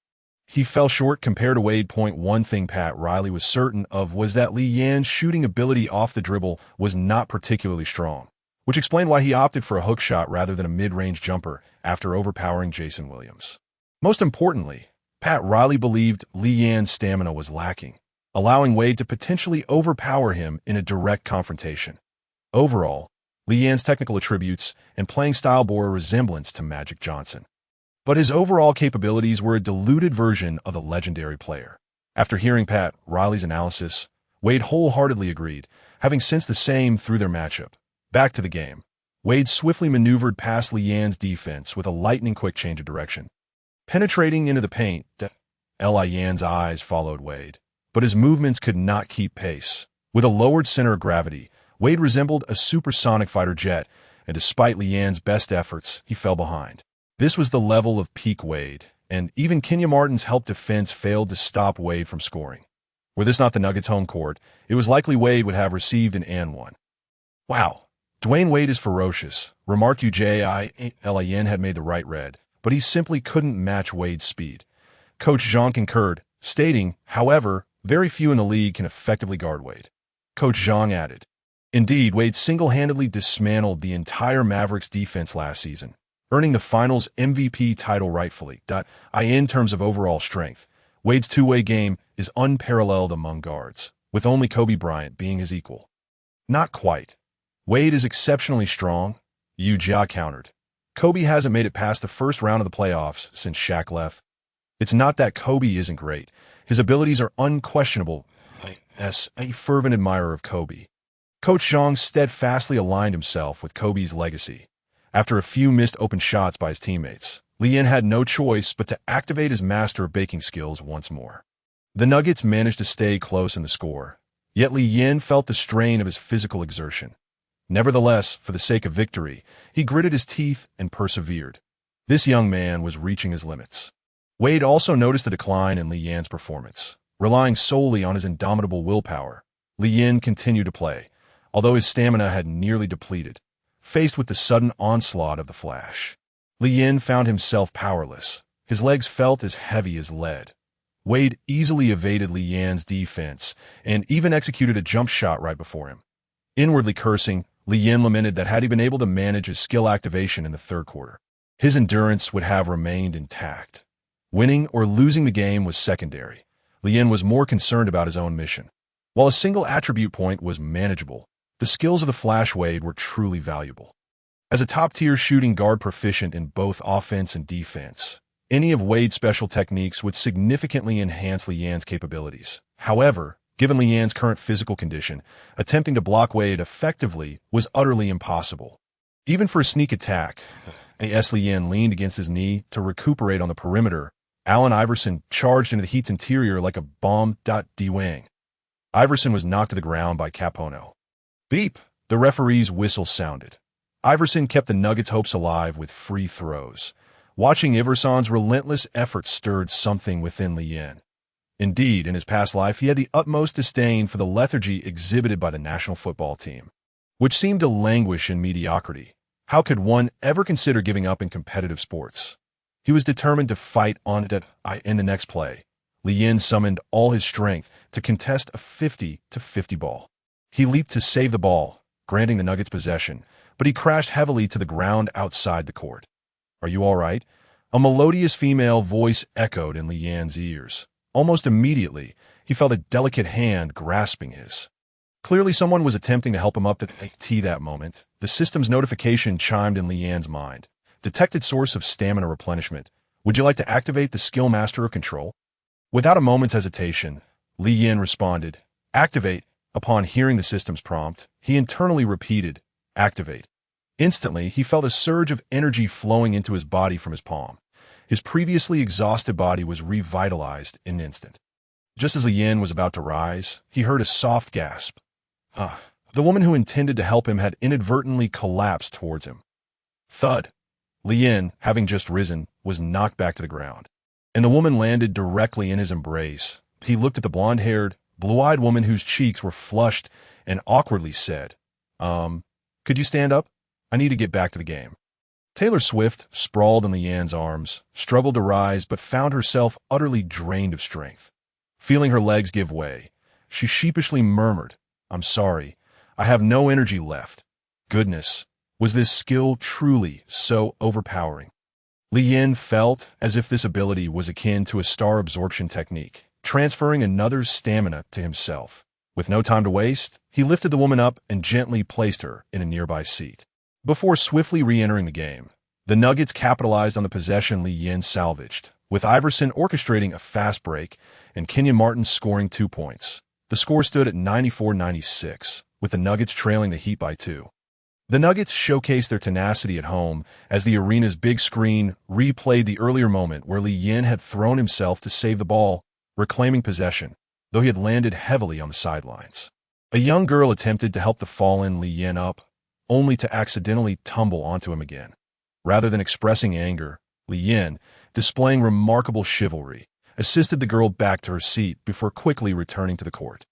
he fell short compared to Wade. One thing Pat Riley was certain of was that Li Yan's shooting ability off the dribble was not particularly strong, which explained why he opted for a hook shot rather than a mid-range jumper after overpowering Jason Williams. Most importantly, Pat Riley believed Li Yan's stamina was lacking, allowing Wade to potentially overpower him in a direct confrontation. Overall, Li Yan's technical attributes and playing style bore a resemblance to Magic Johnson, but his overall capabilities were a diluted version of the legendary player. After hearing Pat Riley's analysis, Wade wholeheartedly agreed, having sensed the same through their matchup. Back to the game. Wade swiftly maneuvered past Li Yan's defense with a lightning-quick change of direction. Penetrating into the paint, Li Yan's eyes followed Wade, but his movements could not keep pace. With a lowered center of gravity, Wade resembled a supersonic fighter jet, and despite Li Yan's best efforts, he fell behind. This was the level of peak Wade, and even Kenya Martin's help defense failed to stop Wade from scoring. Were this not the Nuggets' home court, it was likely Wade would have received an and one. Wow, Dwayne Wade is ferocious, remarked Yin had made the right read, but he simply couldn't match Wade's speed. Coach Jean concurred, stating, however, very few in the league can effectively guard Wade. Coach Jean added, indeed, Wade single-handedly dismantled the entire Mavericks defense last season, earning the Finals MVP title rightfully. In terms of overall strength, Wade's two-way game is unparalleled among guards, with only Kobe Bryant being his equal. Not quite. Wade is exceptionally strong, Jia countered. Kobe hasn't made it past the first round of the playoffs since Shaq left. It's not that Kobe isn't great. His abilities are unquestionable. As a fervent admirer of Kobe, Coach Zhang steadfastly aligned himself with Kobe's legacy. After a few missed open shots by his teammates, Li Yan had no choice but to activate his master of baking skills once more. The Nuggets managed to stay close in the score, yet Li Yan felt the strain of his physical exertion. Nevertheless, for the sake of victory, he gritted his teeth and persevered. This young man was reaching his limits. Wade also noticed a decline in Li Yan's performance. Relying solely on his indomitable willpower, Li Yan continued to play, although his stamina had nearly depleted. Faced with the sudden onslaught of the Flash, Li Yan found himself powerless. His legs felt as heavy as lead. Wade easily evaded Li Yan's defense and even executed a jump shot right before him. Inwardly cursing, Li Yan lamented that had he been able to manage his skill activation in the third quarter, his endurance would have remained intact. Winning or losing the game was secondary. Li Yan was more concerned about his own mission. While a single attribute point was manageable, the skills of the Flash Wade were truly valuable. As a top-tier shooting guard proficient in both offense and defense, any of Wade's special techniques would significantly enhance Li Yan's capabilities. However, given Li Yan's current physical condition, attempting to block Wade effectively was utterly impossible. Even for a sneak attack, As Lee leaned against his knee to recuperate on the perimeter, Allen Iverson charged into the Heat's interior like a bomb.D-wing. Iverson was knocked to the ground by Capono. Beep! The referee's whistle sounded. Iverson kept the Nuggets' hopes alive with free throws. Watching Iverson's relentless efforts stirred something within Lee. Indeed, in his past life, he had the utmost disdain for the lethargy exhibited by the national football team, which seemed to languish in mediocrity. How could one ever consider giving up in competitive sports? He was determined to fight on it in the next play. Lee summoned all his strength to contest a 50-50 ball. He leaped to save the ball, granting the Nuggets possession, but he crashed heavily to the ground outside the court. "Are you all right?" A melodious female voice echoed in Leanne's ears. Almost immediately, he felt a delicate hand grasping his. Clearly someone was attempting to help him up to that moment. The system's notification chimed in Leanne's mind. Detected source of stamina replenishment. Would you like to activate the skill master of control? Without a moment's hesitation, Lee responded, "Activate." Upon hearing the system's prompt, he internally repeated, "Activate." Instantly, he felt a surge of energy flowing into his body from his palm. His previously exhausted body was revitalized in an instant. Just as Lee was about to rise, he heard a soft gasp. The woman who intended to help him had inadvertently collapsed towards him. Thud. Lee, having just risen, was knocked back to the ground, and the woman landed directly in his embrace. He looked at the blonde-haired, blue-eyed woman whose cheeks were flushed and awkwardly said, could you stand up? I need to get back to the game." Taylor Swift, sprawled in Leanne's arms, struggled to rise but found herself utterly drained of strength. Feeling her legs give way, she sheepishly murmured, "I'm sorry. I have no energy left." Goodness, was this skill truly so overpowering? Lee felt as if this ability was akin to a star absorption technique, transferring another's stamina to himself. With no time to waste, he lifted the woman up and gently placed her in a nearby seat. Before swiftly re-entering the game, the Nuggets capitalized on the possession Lee salvaged, with Iverson orchestrating a fast break and Kenyon Martin scoring 2 points. The score stood at 94-96, with the Nuggets trailing the Heat by 2. The Nuggets showcased their tenacity at home as the arena's big screen replayed the earlier moment where Lee had thrown himself to save the ball, reclaiming possession, though he had landed heavily on the sidelines. A young girl attempted to help the fallen Lee up, only to accidentally tumble onto him again. Rather than expressing anger, Lee, displaying remarkable chivalry, assisted the girl back to her seat before quickly returning to the court.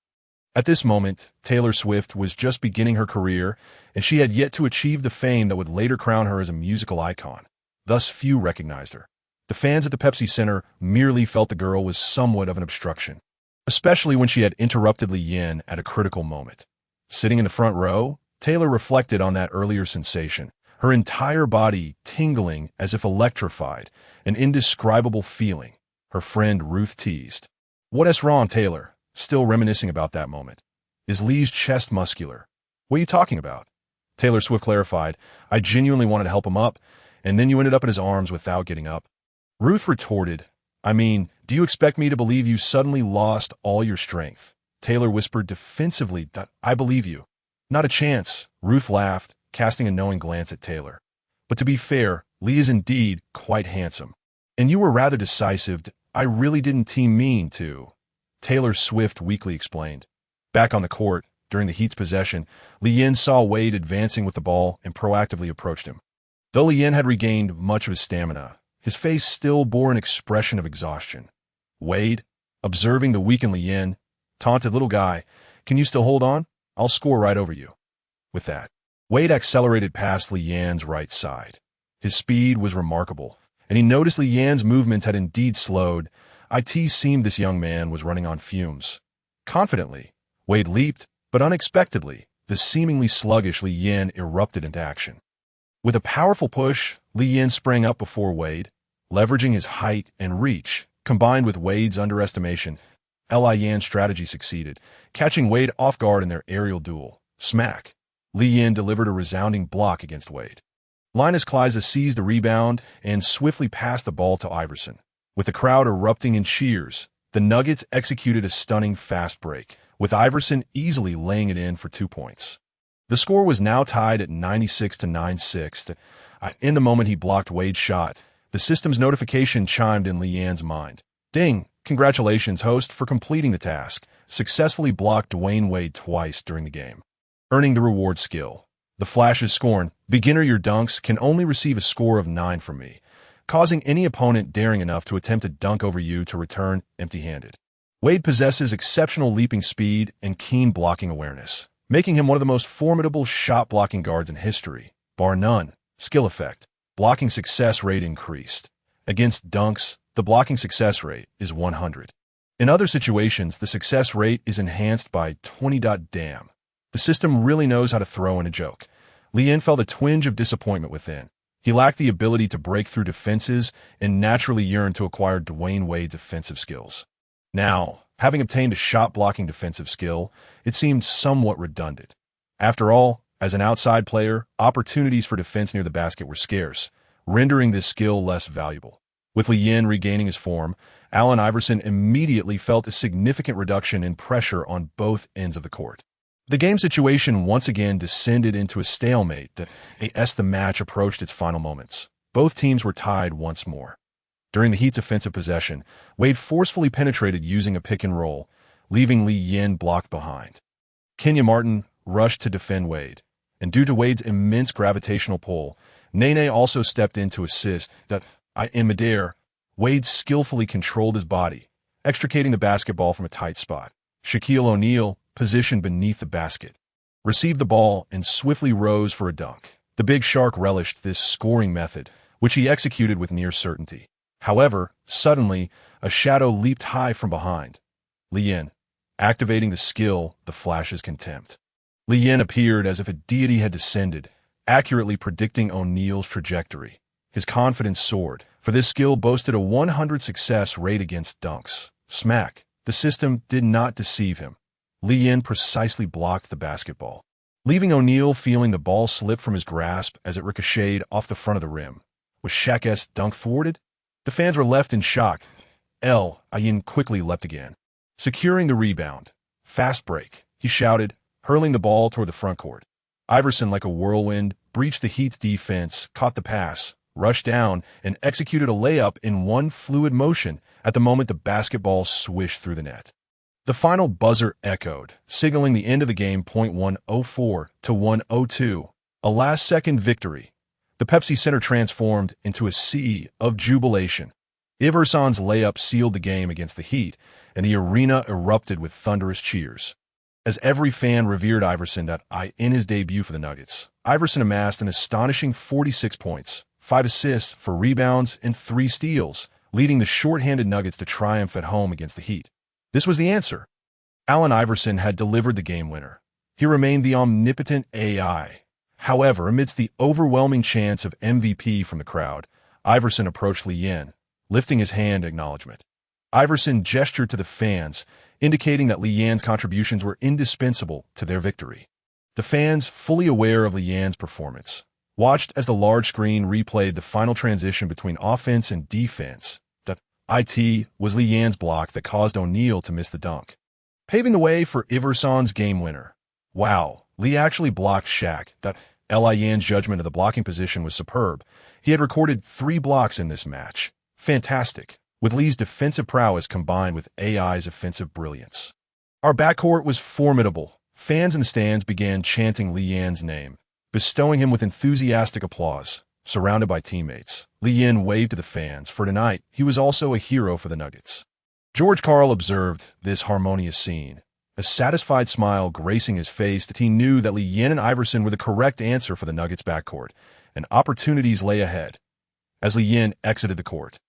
At this moment, Taylor Swift was just beginning her career, and she had yet to achieve the fame that would later crown her as a musical icon. Thus, few recognized her. The fans at the Pepsi Center merely felt the girl was somewhat of an obstruction, especially when she had interrupted Lee at a critical moment. Sitting in the front row, Taylor reflected on that earlier sensation, her entire body tingling as if electrified, an indescribable feeling. Her friend Ruth teased, "What's wrong, Taylor?" Still reminiscing about that moment. "Is Lee's chest muscular?" "What are you talking about?" Taylor Swift clarified, "I genuinely wanted to help him up, and then you ended up in his arms without getting up." Ruth retorted, "I mean, do you expect me to believe you suddenly lost all your strength?" Taylor whispered defensively, "I believe you." "Not a chance," Ruth laughed, casting a knowing glance at Taylor. "But to be fair, Lee is indeed quite handsome. And you were rather decisive. I really didn't mean to," Taylor Swift weakly explained. Back on the court, during the Heat's possession, Lee saw Wade advancing with the ball and proactively approached him. Though Lee had regained much of his stamina, his face still bore an expression of exhaustion. Wade, observing the weakened Lee, taunted, "Little guy, can you still hold on? I'll score right over you." With that, Wade accelerated past Leanne's right side. His speed was remarkable, and he noticed Leanne's movements had indeed slowed. It seemed this young man was running on fumes. Confidently, Wade leaped, but unexpectedly, the seemingly sluggish Lee erupted into action. With a powerful push, Lee sprang up before Wade, leveraging his height and reach, combined with Wade's underestimation. Leanne's strategy succeeded, catching Wade off guard in their aerial duel. Smack! Lee delivered a resounding block against Wade. Linus Kleiza seized the rebound and swiftly passed the ball to Iverson. With the crowd erupting in cheers, the Nuggets executed a stunning fast break, with Iverson easily laying it in for 2 points. The score was now tied at 96-96. In the moment he blocked Wade's shot, the system's notification chimed in Leanne's mind. Ding! Congratulations, host, for completing the task. Successfully blocked Dwayne Wade twice during the game. Earning the reward skill. The Flash's scorn. Beginner, your dunks can only receive a score of 9 from me, causing any opponent daring enough to attempt a dunk over you to return empty-handed. Wade possesses exceptional leaping speed and keen blocking awareness, making him one of the most formidable shot-blocking guards in history. Bar none. Skill effect. Blocking success rate increased. Against dunks, the blocking success rate is 100. In other situations, the success rate is enhanced by 20. Damn. The system really knows how to throw in a joke. Lian felt a twinge of disappointment within. He lacked the ability to break through defenses and naturally yearned to acquire Dwayne Wade's offensive skills. Now, having obtained a shot-blocking defensive skill, it seemed somewhat redundant. After all, as an outside player, opportunities for defense near the basket were scarce, rendering this skill less valuable. With Lian regaining his form, Allen Iverson immediately felt a significant reduction in pressure on both ends of the court. The game situation once again descended into a stalemate as the match approached its final moments. Both teams were tied once more. During the Heat's offensive possession, Wade forcefully penetrated using a pick and roll, leaving Li Yin blocked behind. Kenya Martin rushed to defend Wade, and due to Wade's immense gravitational pull, Nene also stepped in to assist. In midair, Wade skillfully controlled his body, extricating the basketball from a tight spot. Shaquille O'Neal, positioned beneath the basket, received the ball and swiftly rose for a dunk. The Big Shark relished this scoring method, which he executed with near certainty. However, suddenly, a shadow leaped high from behind. Lian, activating the skill, the Flash's contempt. Lian appeared as if a deity had descended, accurately predicting O'Neal's trajectory. His confidence soared, for this skill boasted a 100 success rate against dunks. Smack. The system did not deceive him. Lian precisely blocked the basketball, leaving O'Neal feeling the ball slip from his grasp as it ricocheted off the front of the rim. Was Shaq's dunk thwarted? The fans were left in shock. Ayin quickly leapt again, securing the rebound. Fast break, he shouted, hurling the ball toward the front court. Iverson, like a whirlwind, breached the Heat's defense, caught the pass, rushed down, and executed a layup in one fluid motion at the moment the basketball swished through the net. The final buzzer echoed, signaling the end of the game. 104 to 102, a last-second victory. The Pepsi Center transformed into a sea of jubilation. Iverson's layup sealed the game against the Heat, and the arena erupted with thunderous cheers. As every fan revered Iverson in his debut for the Nuggets, Iverson amassed an astonishing 46 points, 5 assists, 4 rebounds, and 3 steals, leading the short-handed Nuggets to triumph at home against the Heat. This was the answer. Allen Iverson had delivered the game winner. He remained the omnipotent AI. However, amidst the overwhelming chants of MVP from the crowd, Iverson approached Lian, lifting his hand in acknowledgement. Iverson gestured to the fans, indicating that Lian's contributions were indispensable to their victory. The fans, fully aware of Lian's performance, watched as the large screen replayed the final transition between offense and defense. It was Lian's block that caused O'Neal to miss the dunk, paving the way for Iverson's game winner. Wow, Lee actually blocked Shaq. Lian's judgment of the blocking position was superb. He had recorded 3 blocks in this match. Fantastic, with Lee's defensive prowess combined with AI's offensive brilliance. Our backcourt was formidable. Fans in the stands began chanting Lian's name, bestowing him with enthusiastic applause. Surrounded by teammates, Lian waved to the fans, for tonight he was also a hero for the Nuggets. George Karl observed this harmonious scene, a satisfied smile gracing his face that he knew that Lian and Iverson were the correct answer for the Nuggets' backcourt, and opportunities lay ahead. As Lian exited the court,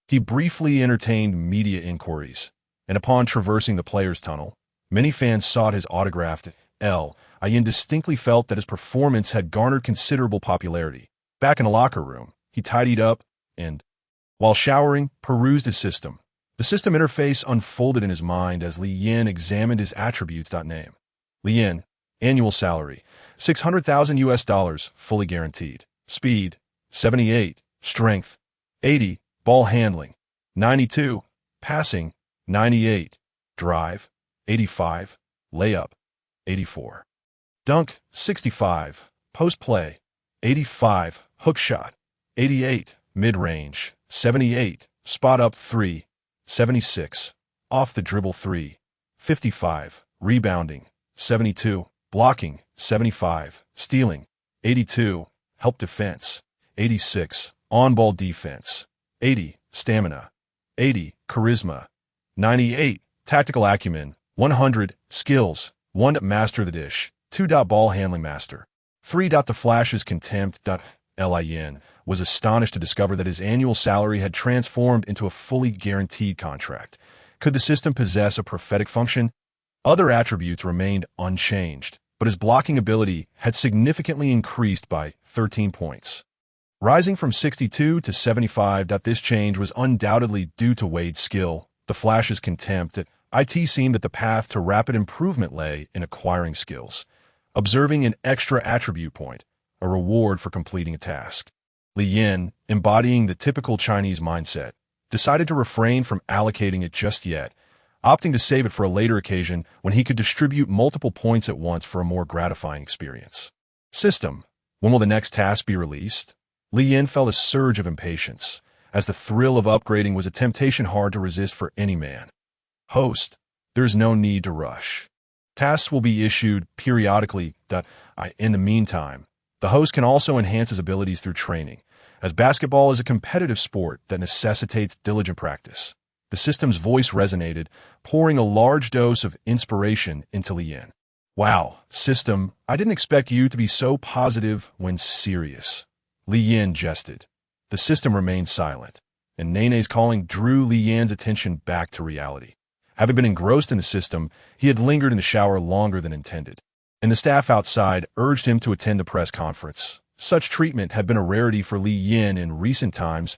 he briefly entertained media inquiries, and upon traversing the players' tunnel, many fans sought his autograph. Lian distinctly felt that his performance had garnered considerable popularity. Back in the locker room, he tidied up and, while showering, perused his system. The system interface unfolded in his mind as Lian examined his attributes. Name: Lian, annual salary, $600,000, fully guaranteed. Speed, 78. Strength, 80. Ball handling, 92. Passing, 98. Drive, 85. Layup, 84. Dunk, 65. Post play, 85. hook shot, 88, mid-range, 78, spot up 3, 76, off the dribble 3, 55, rebounding, 72, blocking, 75, stealing, 82, help defense, 86, on-ball defense, 80, stamina, 80, charisma, 98, tactical acumen, 100, skills, 1. Master the dish, 2. Ball handling master, 3. The Flash's contempt. Lin was astonished to discover that his annual salary had transformed into a fully guaranteed contract. Could the system possess a prophetic function? Other attributes remained unchanged, but his blocking ability had significantly increased by 13 points. Rising from 62 to 75. This change was undoubtedly due to Wade's skill. The Flash's contempt. It seemed that the path to rapid improvement lay in acquiring skills, observing an extra attribute point, a reward for completing a task. Li Yin, embodying the typical Chinese mindset, decided to refrain from allocating it just yet, opting to save it for a later occasion when he could distribute multiple points at once for a more gratifying experience. System. When will the next task be released? Li Yin felt a surge of impatience, as the thrill of upgrading was a temptation hard to resist for any man. Host. There is no need to rush. Tasks will be issued periodically. In the meantime, the host can also enhance his abilities through training, as basketball is a competitive sport that necessitates diligent practice. The system's voice resonated, pouring a large dose of inspiration into Li Yin. Wow, system, I didn't expect you to be so positive when serious. Li Yin jested. The system remained silent, and Nene's calling drew Li Yin's attention back to reality. Having been engrossed in the system, he had lingered in the shower longer than intended, and the staff outside urged him to attend a press conference. Such treatment had been a rarity for Li Yin in recent times.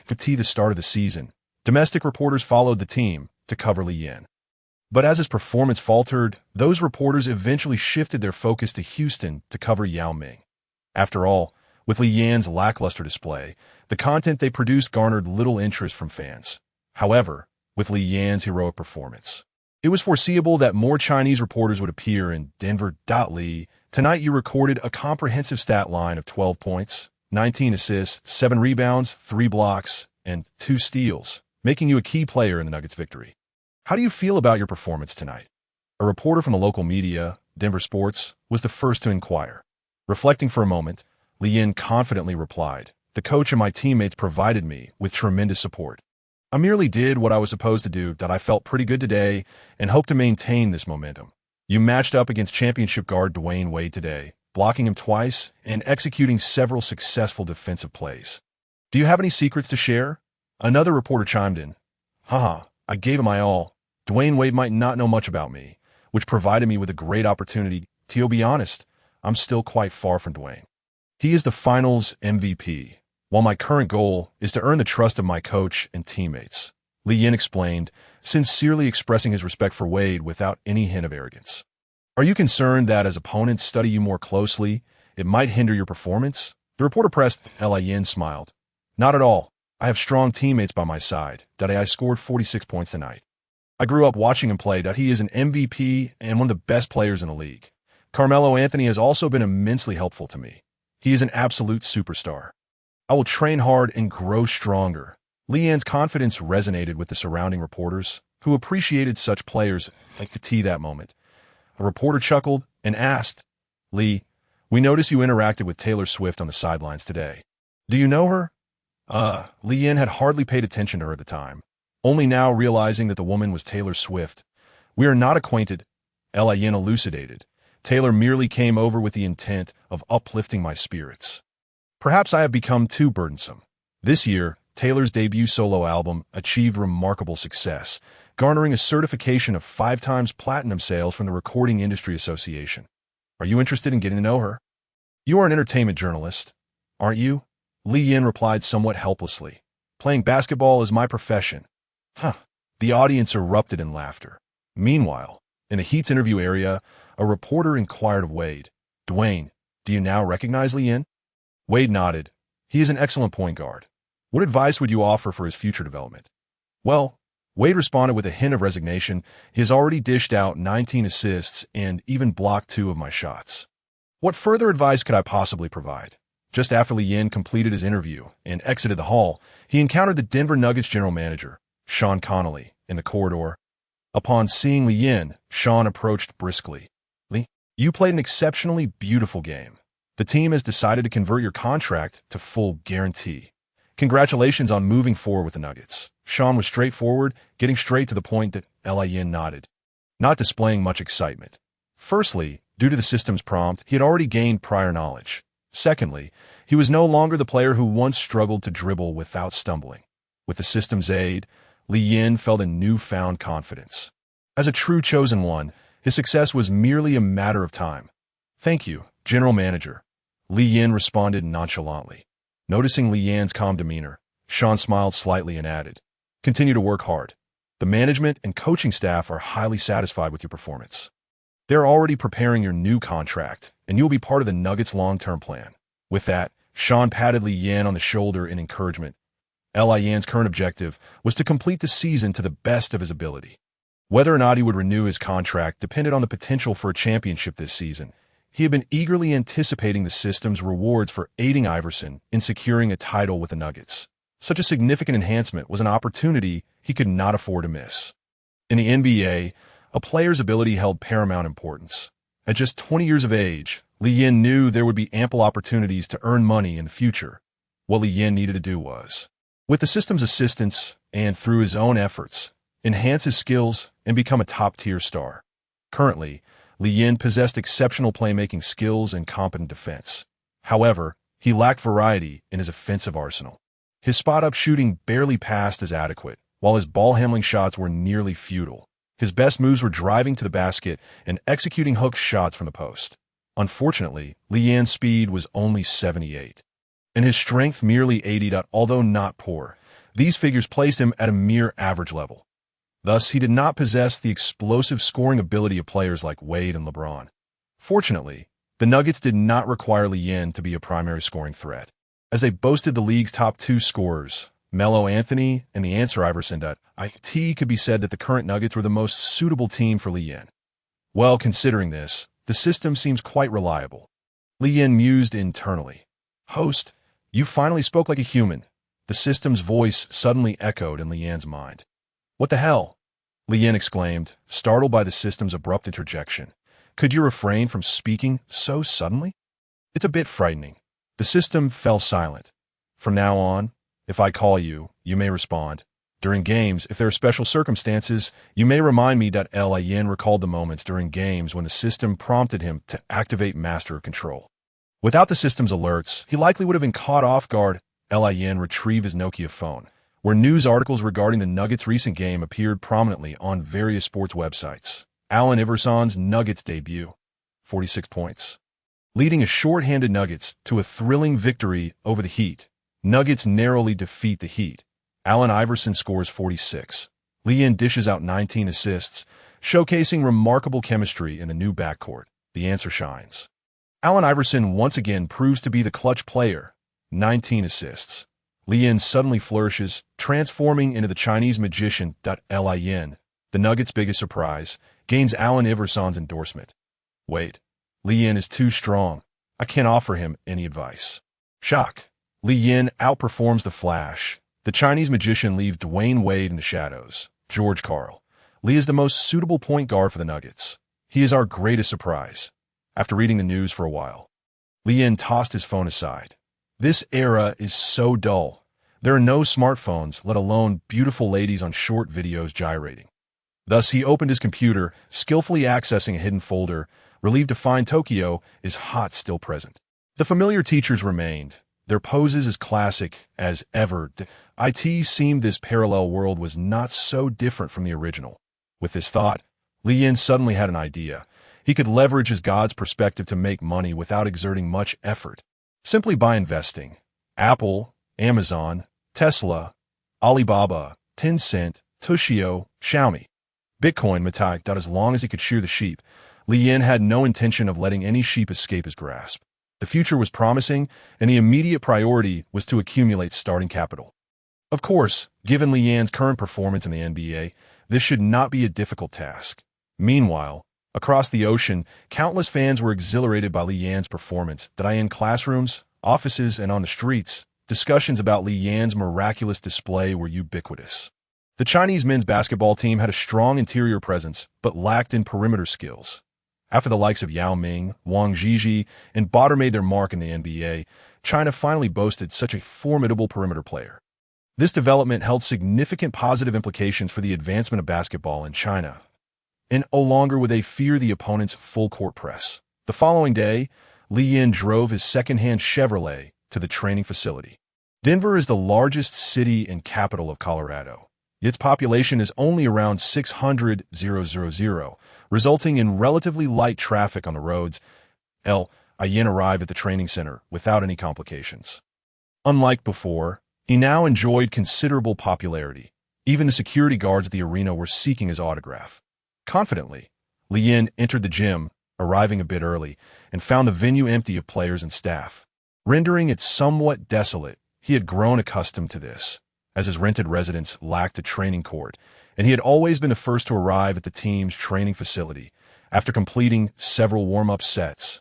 The start of the season, domestic reporters followed the team to cover Li Yin. But as his performance faltered, those reporters eventually shifted their focus to Houston to cover Yao Ming. After all, with Li Yin's lackluster display, the content they produced garnered little interest from fans. However, with Li Yin's heroic performance, it was foreseeable that more Chinese reporters would appear in Denver. Li, tonight you recorded a comprehensive stat line of 12 points, 19 assists, 7 rebounds, 3 blocks, and 2 steals, making you a key player in the Nuggets' victory. How do you feel about your performance tonight? A reporter from the local media, Denver Sports, was the first to inquire. Reflecting for a moment, Li Yin confidently replied, "The coach and my teammates provided me with tremendous support. I merely did what I was supposed to do. I felt pretty good today and hope to maintain this momentum. You matched up against championship guard Dwayne Wade today, blocking him twice and executing several successful defensive plays. Do you have any secrets to share?" Another reporter chimed in, I gave him my all. Dwayne Wade might not know much about me, which provided me with a great opportunity. To be honest, I'm still quite far from Dwayne. He is the finals MVP, while my current goal is to earn the trust of my coach and teammates," Li Yin explained, sincerely expressing his respect for Wade without any hint of arrogance. "Are you concerned that as opponents study you more closely, it might hinder your performance?" The reporter pressed. Li Yin smiled. "Not at all. I have strong teammates by my side. I scored 46 points tonight. I grew up watching him play. He is an MVP and one of the best players in the league. Carmelo Anthony has also been immensely helpful to me. He is an absolute superstar. I will train hard and grow stronger." Li Yin's confidence resonated with the surrounding reporters, who appreciated such players like that moment. A reporter chuckled and asked, "Li, we noticed you interacted with Taylor Swift on the sidelines today. Do you know her?" Li Yin had hardly paid attention to her at the time, only now realizing that the woman was Taylor Swift. "We are not acquainted," Li Yin elucidated. "Taylor merely came over with the intent of uplifting my spirits. Perhaps I have become too burdensome." This year, Taylor's debut solo album achieved remarkable success, garnering a certification of 5 times platinum sales from the Recording Industry Association. "Are you interested in getting to know her? You are an entertainment journalist, aren't you?" Li Yin replied somewhat helplessly. "Playing basketball is my profession." The audience erupted in laughter. Meanwhile, in the Heat's interview area, a reporter inquired of Wade, "Dwayne, do you now recognize Li Yin?" Wade nodded. "He is an excellent point guard. What advice would you offer for his future development?" "Well," Wade responded with a hint of resignation, "he has already dished out 19 assists and even blocked 2 of my shots. What further advice could I possibly provide?" Just after Li Yin completed his interview and exited the hall, he encountered the Denver Nuggets general manager, Sean Connolly, in the corridor. Upon seeing Li Yin, Sean approached briskly. "Li, you played an exceptionally beautiful game. The team has decided to convert your contract to full guarantee. Congratulations on moving forward with the Nuggets." Sean was straightforward, getting straight to the point. That Li Yin nodded, not displaying much excitement. Firstly, due to the system's prompt, he had already gained prior knowledge. Secondly, he was no longer the player who once struggled to dribble without stumbling. With the system's aid, Li Yin felt a newfound confidence. As a true chosen one, his success was merely a matter of time. "Thank you, General Manager," Li Yin responded nonchalantly. Noticing Li Yin's calm demeanor, Sean smiled slightly and added, "Continue to work hard. The management and coaching staff are highly satisfied with your performance. They're already preparing your new contract, and you'll be part of the Nuggets' long-term plan." With that, Sean patted Li Yin on the shoulder in encouragement. Li Yin's current objective was to complete the season to the best of his ability. Whether or not he would renew his contract depended on the potential for a championship this season. He had been eagerly anticipating the system's rewards for aiding Iverson in securing a title with the Nuggets. Such a significant enhancement was an opportunity he could not afford to miss. In the NBA, a player's ability held paramount importance. At just 20 years of age, Li Yin knew there would be ample opportunities to earn money in the future. What Li Yin needed to do was, with the system's assistance and through his own efforts, enhance his skills and become a top-tier star. Currently, Li Yin possessed exceptional playmaking skills and competent defense. However, he lacked variety in his offensive arsenal. His spot-up shooting barely passed as adequate, while his ball-handling shots were nearly futile. His best moves were driving to the basket and executing hook shots from the post. Unfortunately, Li Yin's speed was only 78, and his strength merely 80. Although not poor, these figures placed him at a mere average level. Thus, he did not possess the explosive scoring ability of players like Wade and LeBron. Fortunately, the Nuggets did not require Li Yin to be a primary scoring threat, as they boasted the league's top two scorers, Carmelo Anthony and the answer Iverson. It could be said that the current Nuggets were the most suitable team for Li Yin. Well, considering this, the system seems quite reliable. Li Yin mused internally. "Host, you finally spoke like a human." The system's voice suddenly echoed in Li Yin's mind. "What the hell?" Li Yin exclaimed, startled by the system's abrupt interjection. "Could you refrain from speaking so suddenly?" "It's a bit frightening." The system fell silent. "From now on, if I call you, you may respond. During games, if there are special circumstances, you may remind me." Li Yin recalled the moments during games when the system prompted him to activate Master Control. Without the system's alerts, he likely would have been caught off guard. Li Yin retrieved his Nokia phone, where news articles regarding the Nuggets' recent game appeared prominently on various sports websites. Allen Iverson's Nuggets debut, 46 points. Leading a short-handed Nuggets to a thrilling victory over the Heat. Nuggets narrowly defeat the Heat. Allen Iverson scores 46. Li Yin dishes out 19 assists, showcasing remarkable chemistry in the new backcourt. The answer shines. Allen Iverson once again proves to be the clutch player. 19 assists. Li Yin suddenly flourishes, transforming into the Chinese magician. Li Yin, the Nuggets' biggest surprise, gains Allen Iverson's endorsement. "Wait, Li Yin is too strong. I can't offer him any advice." Shock. Li Yin outperforms the Flash. The Chinese magician leaves Dwayne Wade in the shadows. George Karl. Li is the most suitable point guard for the Nuggets. He is our greatest surprise. After reading the news for a while, Li Yin tossed his phone aside. This era is so dull. There are no smartphones, let alone beautiful ladies on short videos gyrating. Thus, he opened his computer, skillfully accessing a hidden folder, relieved to find Tokyo is hot still present. The familiar teachers remained, their poses as classic as ever. It seemed this parallel world was not so different from the original. With this thought, Li Yin suddenly had an idea. He could leverage his God's perspective to make money without exerting much effort, simply by investing. Apple, Amazon, Tesla, Alibaba, Tencent, Tushio, Xiaomi, Bitcoin, Matai. As long as he could shear the sheep, Li Yin had no intention of letting any sheep escape his grasp. The future was promising, and the immediate priority was to accumulate starting capital. Of course, given Li Yin's current performance in the NBA, this should not be a difficult task. Meanwhile, across the ocean, countless fans were exhilarated by Li Yin's performance. In classrooms, offices, and on the streets, discussions about Li Yan's miraculous display were ubiquitous. The Chinese men's basketball team had a strong interior presence, but lacked in perimeter skills. After the likes of Yao Ming, Wang Zhizhi, and Botter made their mark in the NBA, China finally boasted such a formidable perimeter player. This development held significant positive implications for the advancement of basketball in China, and no longer would they fear the opponent's full-court press. The following day, Li Yan drove his second-hand Chevrolet to the training facility. Denver is the largest city and capital of Colorado. Its population is only around 600,000, resulting in relatively light traffic on the roads. Li Yan arrived at the training center without any complications. Unlike before, he now enjoyed considerable popularity. Even the security guards at the arena were seeking his autograph. Confidently, Li Yan entered the gym, arriving a bit early, and found the venue empty of players and staff. Rendering it somewhat desolate, he had grown accustomed to this, as his rented residence lacked a training court, and he had always been the first to arrive at the team's training facility. After completing several warm-up sets,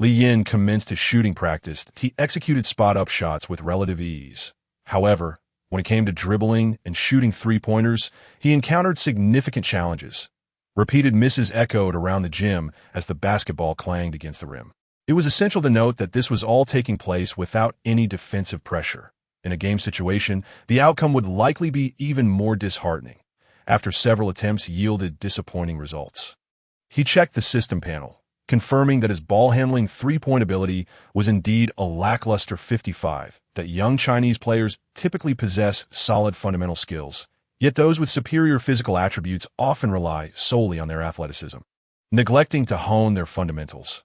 Li Yan commenced his shooting practice. He executed spot-up shots with relative ease. However, when it came to dribbling and shooting three-pointers, he encountered significant challenges. Repeated misses echoed around the gym as the basketball clanged against the rim. It was essential to note that this was all taking place without any defensive pressure. In a game situation, the outcome would likely be even more disheartening. After several attempts yielded disappointing results, he checked the system panel, confirming that his ball-handling three-point ability was indeed a lackluster 55, that young Chinese players typically possess solid fundamental skills, yet those with superior physical attributes often rely solely on their athleticism, neglecting to hone their fundamentals.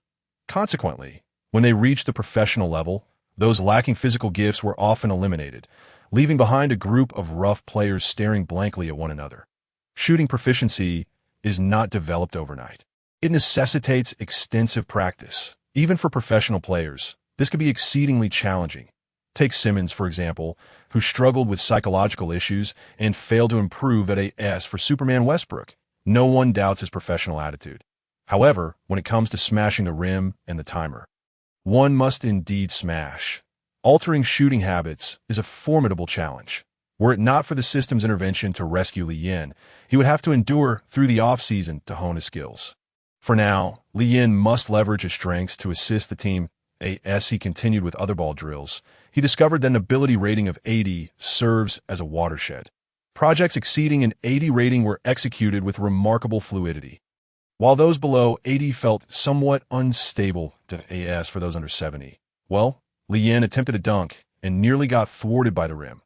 Consequently, when they reached the professional level, those lacking physical gifts were often eliminated, leaving behind a group of rough players staring blankly at one another. Shooting proficiency is not developed overnight. It necessitates extensive practice. Even for professional players, this could be exceedingly challenging. Take Simmons, for example, who struggled with psychological issues and failed to improve at AS for Superman Westbrook. No one doubts his professional attitude. However, when it comes to smashing the rim and the timer, one must indeed smash. Altering shooting habits is a formidable challenge. Were it not for the system's intervention to rescue Li Yan, he would have to endure through the off-season to hone his skills. For now, Li Yan must leverage his strengths to assist the team. As he continued with other ball drills, he discovered that an ability rating of 80 serves as a watershed. Projects exceeding an 80 rating were executed with remarkable fluidity, while those below 80 felt somewhat unstable to AS for those under 70. Well, Li Yan attempted a dunk and nearly got thwarted by the rim.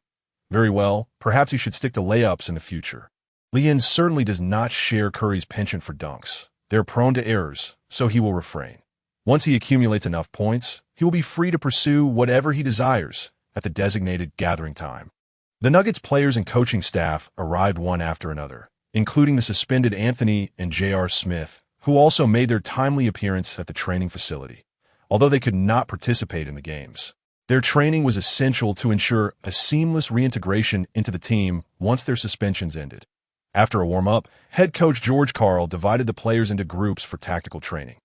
Very well, perhaps he should stick to layups in the future. Li Yan certainly does not share Curry's penchant for dunks. They're prone to errors, so he will refrain. Once he accumulates enough points, he will be free to pursue whatever he desires at the designated gathering time. The Nuggets players and coaching staff arrived one after another, including the suspended Anthony and J.R. Smith, who also made their timely appearance at the training facility. Although they could not participate in the games, their training was essential to ensure a seamless reintegration into the team once their suspensions ended. After a warm-up, head coach George Karl divided the players into groups for tactical training.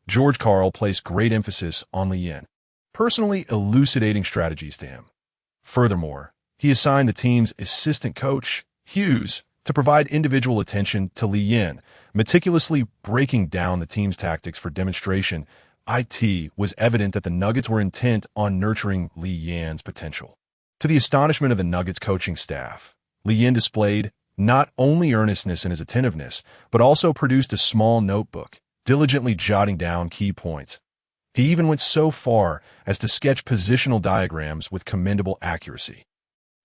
George Karl placed great emphasis on Li Yan, personally elucidating strategies to him. Furthermore, he assigned the team's assistant coach, Hughes, to provide individual attention to Li Yan, meticulously breaking down the team's tactics for demonstration. It was evident that the Nuggets were intent on nurturing Li Yan's potential. To the astonishment of the Nuggets coaching staff, Li Yan displayed not only earnestness in his attentiveness, but also produced a small notebook, diligently jotting down key points. He even went so far as to sketch positional diagrams with commendable accuracy.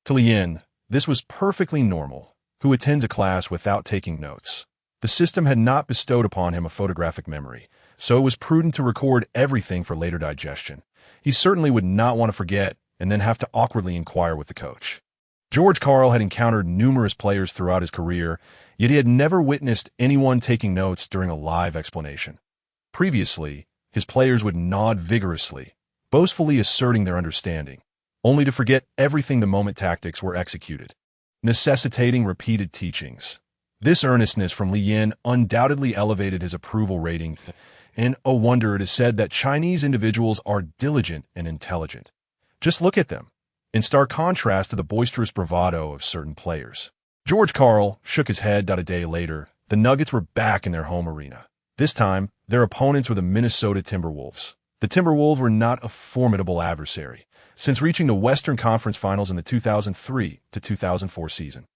To Li Yan, this was perfectly normal, who attends a class without taking notes. The system had not bestowed upon him a photographic memory, so it was prudent to record everything for later digestion. He certainly would not want to forget and then have to awkwardly inquire with the coach. George Karl had encountered numerous players throughout his career, yet he had never witnessed anyone taking notes during a live explanation. Previously, his players would nod vigorously, boastfully asserting their understanding, only to forget everything the moment tactics were executed, necessitating repeated teachings. This earnestness from Li Yan undoubtedly elevated his approval rating. And oh wonder, it is said that Chinese individuals are diligent and intelligent. Just look at them, in stark contrast to the boisterous bravado of certain players. George Karl shook his head. A day later, the Nuggets were back in their home arena. This time, their opponents were the Minnesota Timberwolves. The Timberwolves were not a formidable adversary, since reaching the Western Conference Finals in the 2003 to 2004 season.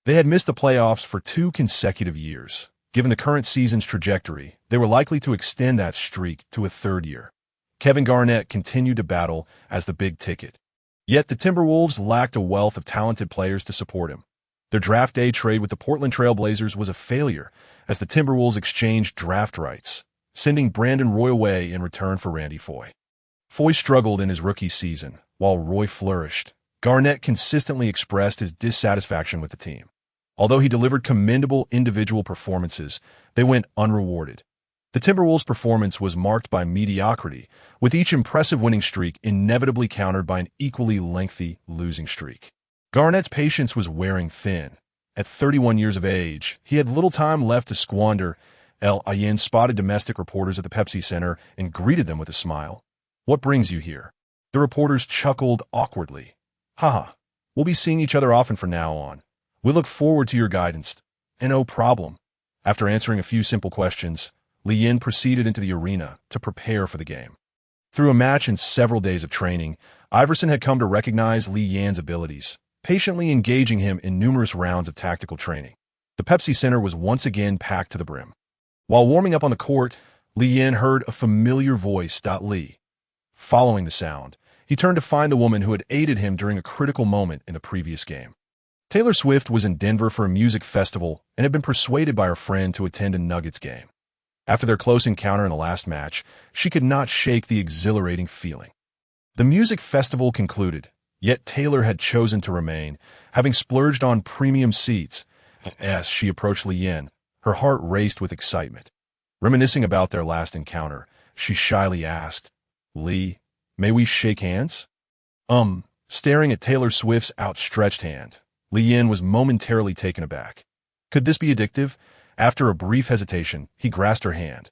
They had missed the playoffs for 2 consecutive years. Given the current season's trajectory, they were likely to extend that streak to a 3rd year. Kevin Garnett continued to battle as the big ticket. Yet the Timberwolves lacked a wealth of talented players to support him. Their draft day trade with the Portland Trail Blazers was a failure, as the Timberwolves exchanged draft rights, sending Brandon Roy away in return for Randy Foye. Foye struggled in his rookie season, while Roy flourished. Garnett consistently expressed his dissatisfaction with the team. Although he delivered commendable individual performances, they went unrewarded. The Timberwolves' performance was marked by mediocrity, with each impressive winning streak inevitably countered by an equally lengthy losing streak. Garnett's patience was wearing thin. At 31 years of age, he had little time left to squander. Iverson spotted domestic reporters at the Pepsi Center and greeted them with a smile. "What brings you here?" The reporters chuckled awkwardly. "Haha, we'll be seeing each other often from now on. We look forward to your guidance." "And no problem." After answering a few simple questions, Yin proceeded into the arena to prepare for the game. Through a match and several days of training, Iverson had come to recognize Yin's abilities, patiently engaging him in numerous rounds of tactical training. The Pepsi Center was once again packed to the brim. While warming up on the court, Yin heard a familiar voice. Li. Following the sound, he turned to find the woman who had aided him during a critical moment in the previous game. Taylor Swift was in Denver for a music festival and had been persuaded by her friend to attend a Nuggets game. After their close encounter in the last match, she could not shake the exhilarating feeling. The music festival concluded, yet Taylor had chosen to remain, having splurged on premium seats. As she approached Yin, her heart raced with excitement. Reminiscing about their last encounter, she shyly asked, "Lee, may we shake hands?" Staring at Taylor Swift's outstretched hand, Yin was momentarily taken aback. Could this be addictive? After a brief hesitation, he grasped her hand.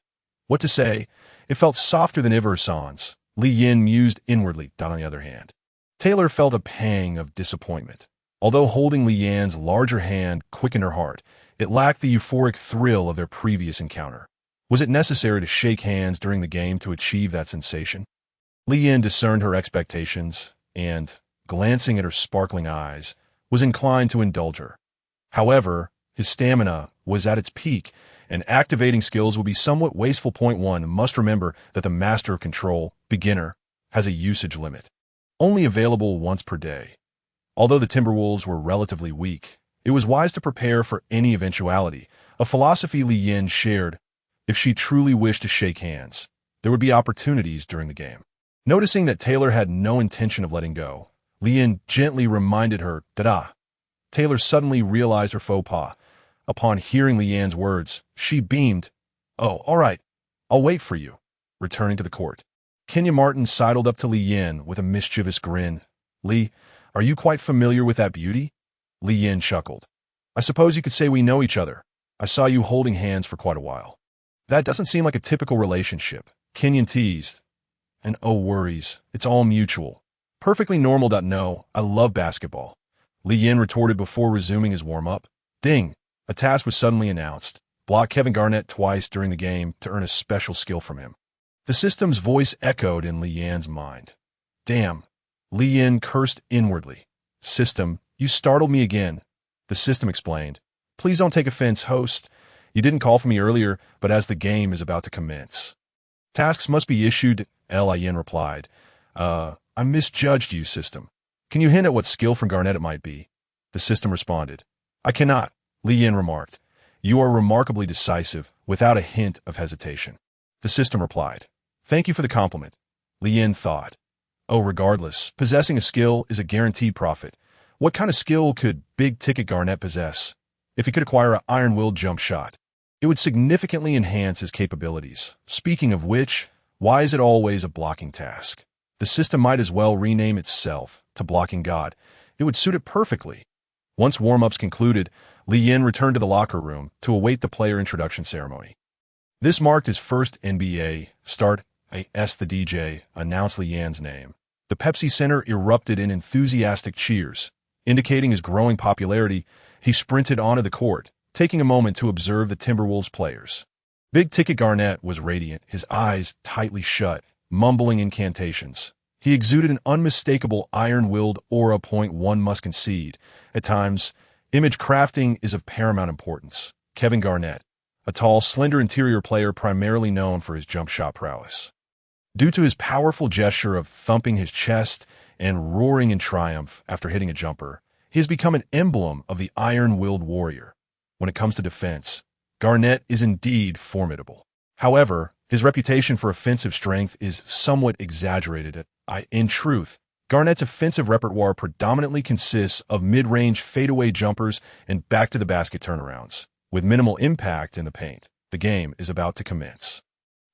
What to say? It felt softer than Iverson's. Yin mused inwardly. On the other hand, Taylor felt a pang of disappointment. Although holding Yin's larger hand quickened her heart, it lacked the euphoric thrill of their previous encounter. Was it necessary to shake hands during the game to achieve that sensation? Yin discerned her expectations and, glancing at her sparkling eyes, was inclined to indulge her. However, his stamina was at its peak, and activating skills would be somewhat wasteful. Point 1 must remember that the Master of Control, beginner, has a usage limit, only available once per day. Although the Timberwolves were relatively weak, it was wise to prepare for any eventuality, a philosophy Yin shared. If she truly wished to shake hands, there would be opportunities during the game. Noticing that Taylor had no intention of letting go, Yin gently reminded her that Taylor suddenly realized her faux pas. Upon hearing Yin's words, she beamed. "Oh, all right. I'll wait for you." Returning to the court, Kenya Martin sidled up to Yin with a mischievous grin. "Lee, are you quite familiar with that beauty?" Yin chuckled. "I suppose you could say we know each other. I saw you holding hands for quite a while." "That doesn't seem like a typical relationship," Kenyon teased. "And oh worries, it's all mutual. Perfectly normal. No, I love basketball," Yin retorted before resuming his warm-up. Ding! A task was suddenly announced. Block Kevin Garnett twice during the game to earn a special skill from him. The system's voice echoed in Yin's mind. "Damn!" Yin cursed inwardly. "System, you startled me again." The system explained. "Please don't take offense, host. You didn't call for me earlier, but as the game is about to commence, tasks must be issued." Yin replied. I misjudged you, system. Can you hint at what skill from Garnett it might be?" The system responded. "I cannot," Yin remarked. "You are remarkably decisive, without a hint of hesitation." The system replied. "Thank you for the compliment." Yin thought. "Oh, regardless, possessing a skill is a guaranteed profit. What kind of skill could big-ticket Garnett possess? If he could acquire an iron-willed jump shot, it would significantly enhance his capabilities. Speaking of which, why is it always a blocking task? The system might as well rename itself to Blocking God. It would suit it perfectly. Once warm-ups concluded, Yin returned to the locker room to await the player introduction ceremony. This marked his first NBA start. As the DJ announced Li Yan's name, the Pepsi Center erupted in enthusiastic cheers. Indicating his growing popularity, he sprinted onto the court, taking a moment to observe the Timberwolves players. Big Ticket Garnett was radiant, his eyes tightly shut, mumbling incantations. He exuded an unmistakable iron-willed aura. One must concede. At times, image crafting is of paramount importance. Kevin Garnett, a tall, slender interior player primarily known for his jump shot prowess. Due to his powerful gesture of thumping his chest and roaring in triumph after hitting a jumper, he has become an emblem of the iron-willed warrior. When it comes to defense, Garnett is indeed formidable. However, his reputation for offensive strength is somewhat exaggerated. In truth, Garnett's offensive repertoire predominantly consists of mid-range fadeaway jumpers and back-to-the-basket turnarounds. With minimal impact in the paint, the game is about to commence.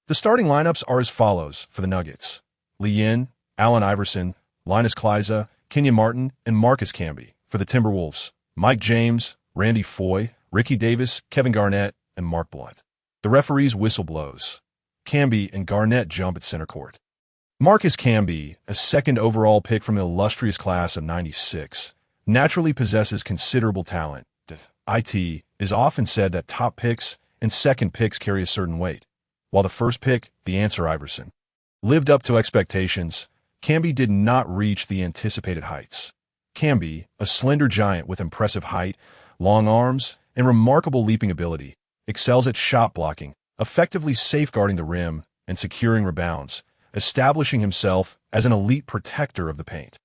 The starting lineups are as follows for the Nuggets: Li Yan, Allen Iverson, Linus Kleiza, Kenyon Martin, and Marcus Camby. For the Timberwolves, Mike James, Randy Foye, Ricky Davis, Kevin Garnett, and Mark Blunt. The referee's whistle blows. Camby and Garnett jump at center court. Marcus Camby, a second overall pick from the illustrious class of '96, naturally possesses considerable talent. It is often said that top picks and second picks carry a certain weight. While the first pick, the answer Iverson, lived up to expectations, Camby did not reach the anticipated heights. Camby, a slender giant with impressive height, long arms, and remarkable leaping ability, excels at shot blocking, effectively safeguarding the rim and securing rebounds, establishing himself as an elite protector of the paint.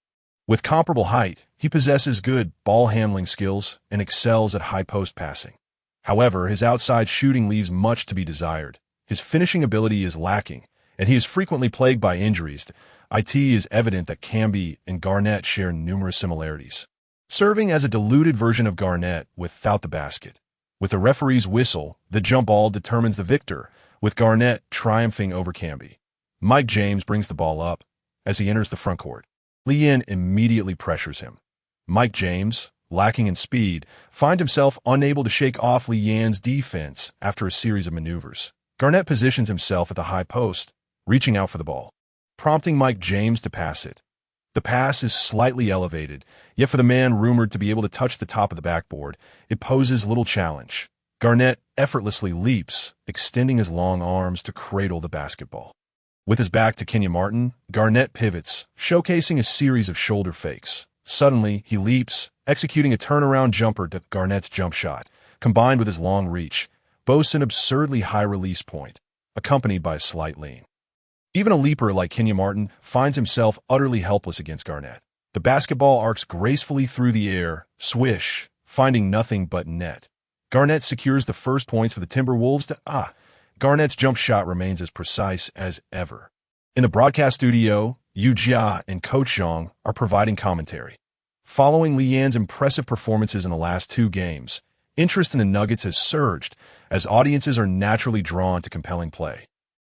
With comparable height, he possesses good ball handling skills and excels at high post passing. However, his outside shooting leaves much to be desired. His finishing ability is lacking, and he is frequently plagued by injuries. It is evident that Camby and Garnett share numerous similarities, serving as a diluted version of Garnett without the basket. With the referee's whistle, the jump ball determines the victor, with Garnett triumphing over Camby. Mike James brings the ball up. As he enters the front court, Li Yan immediately pressures him. Mike James, lacking in speed, finds himself unable to shake off Li Yan's defense after a series of maneuvers. Garnett positions himself at the high post, reaching out for the ball, prompting Mike James to pass it. The pass is slightly elevated, yet for the man rumored to be able to touch the top of the backboard, it poses little challenge. Garnett effortlessly leaps, extending his long arms to cradle the basketball. With his back to Kenyon Martin, Garnett pivots, showcasing a series of shoulder fakes. Suddenly, he leaps, executing a turnaround jumper to Garnett's jump shot, combined with his long reach, boasts an absurdly high release point, accompanied by a slight lean. Even a leaper like Kenyon Martin finds himself utterly helpless against Garnett. The basketball arcs gracefully through the air, swish, finding nothing but net. Garnett secures the first points for the Timberwolves. Garnett's jump shot remains as precise as ever. In the broadcast studio, Yu Jia and Coach Zhang are providing commentary. Following Li Yan's impressive performances in the last two games, interest in the Nuggets has surged as audiences are naturally drawn to compelling play.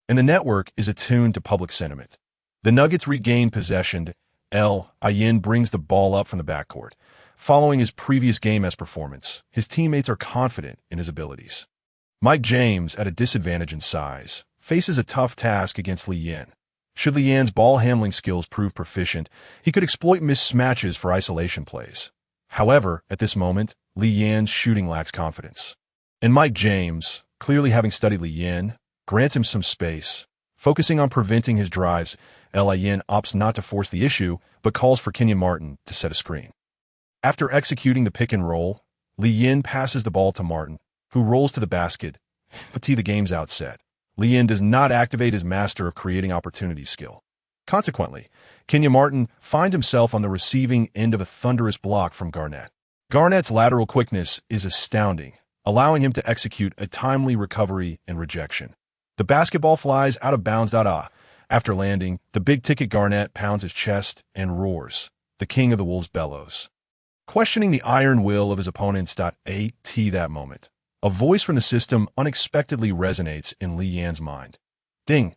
And the network is attuned to public sentiment. The Nuggets regain possession. Li Yan brings the ball up from the backcourt. Following his previous game-as performance, his teammates are confident in his abilities. Mike James, at a disadvantage in size, faces a tough task against Li Yan. Should Li Yan's ball handling skills prove proficient, he could exploit mismatches for isolation plays. However, at this moment, Li Yan's shooting lacks confidence. And Mike James, clearly having studied Li Yan, grants him some space. Focusing on preventing his drives, Li Yan opts not to force the issue, but calls for Kenyon Martin to set a screen. After executing the pick and roll, Li Yan passes the ball to Martin, who rolls to the basket. The game's outset. Li Yan does not activate his master of creating opportunity skill. Consequently, Kenyon Martin finds himself on the receiving end of a thunderous block from Garnett. Garnett's lateral quickness is astounding, allowing him to execute a timely recovery and rejection. The basketball flies out of bounds. After landing, the big-ticket Garnett pounds his chest and roars. The king of the Wolves bellows, questioning the iron will of his opponents. That moment, a voice from the system unexpectedly resonates in Li Yan's mind. Ding!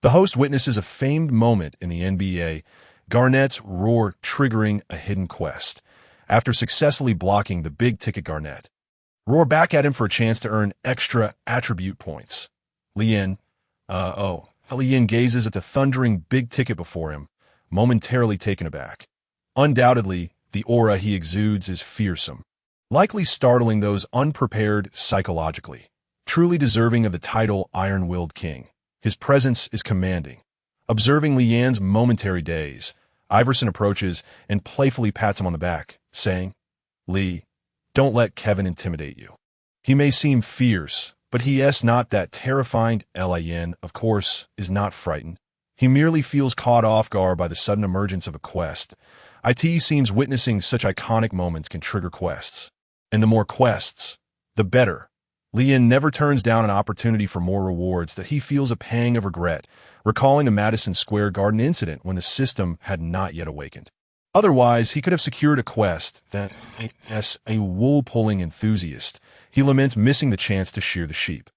The host witnesses a famed moment in the NBA, Garnett's roar triggering a hidden quest. After successfully blocking the big-ticket Garnett, roar back at him for a chance to earn extra attribute points. Li-Yin, Li-Yin gazes at the thundering big ticket before him, momentarily taken aback. Undoubtedly, the aura he exudes is fearsome, likely startling those unprepared psychologically. Truly deserving of the title Iron-Willed King, his presence is commanding. Observing Li-Yan's momentary daze, Iverson approaches and playfully pats him on the back, saying, "Li, don't let Kevin intimidate you. He may seem fierce, but he is not that terrifying." Lin, of course, is not frightened. He merely feels caught off guard by the sudden emergence of a quest. It seems witnessing such iconic moments can trigger quests. And the more quests, the better. Li-Yin never turns down an opportunity for more rewards that he feels a pang of regret, recalling the Madison Square Garden incident when the system had not yet awakened. Otherwise, he could have secured a quest that, as a wool-pulling enthusiast, he laments missing the chance to shear the sheep.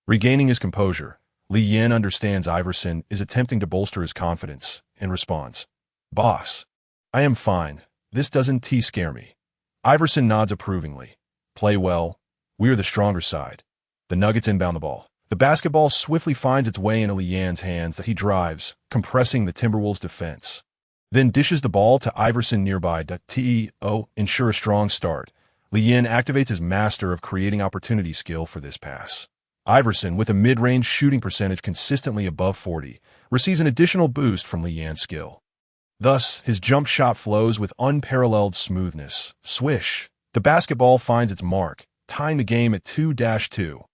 Regaining his composure, Li-Yin understands Iverson is attempting to bolster his confidence and responds, "Boss, I am fine. This doesn't scare me." Iverson nods approvingly. "Play well. We are the stronger side." The Nuggets inbound the ball. The basketball swiftly finds its way into Li-Yan's hands that he drives, compressing the Timberwolves' defense. Then dishes the ball to Iverson nearby to ensure a strong start. Li-Yin activates his master of creating opportunity skill for this pass. Iverson, with a mid-range shooting percentage consistently above 40, receives an additional boost from Li-Yan's skill. Thus, his jump shot flows with unparalleled smoothness. Swish! The basketball finds its mark, tying the game at 2-2.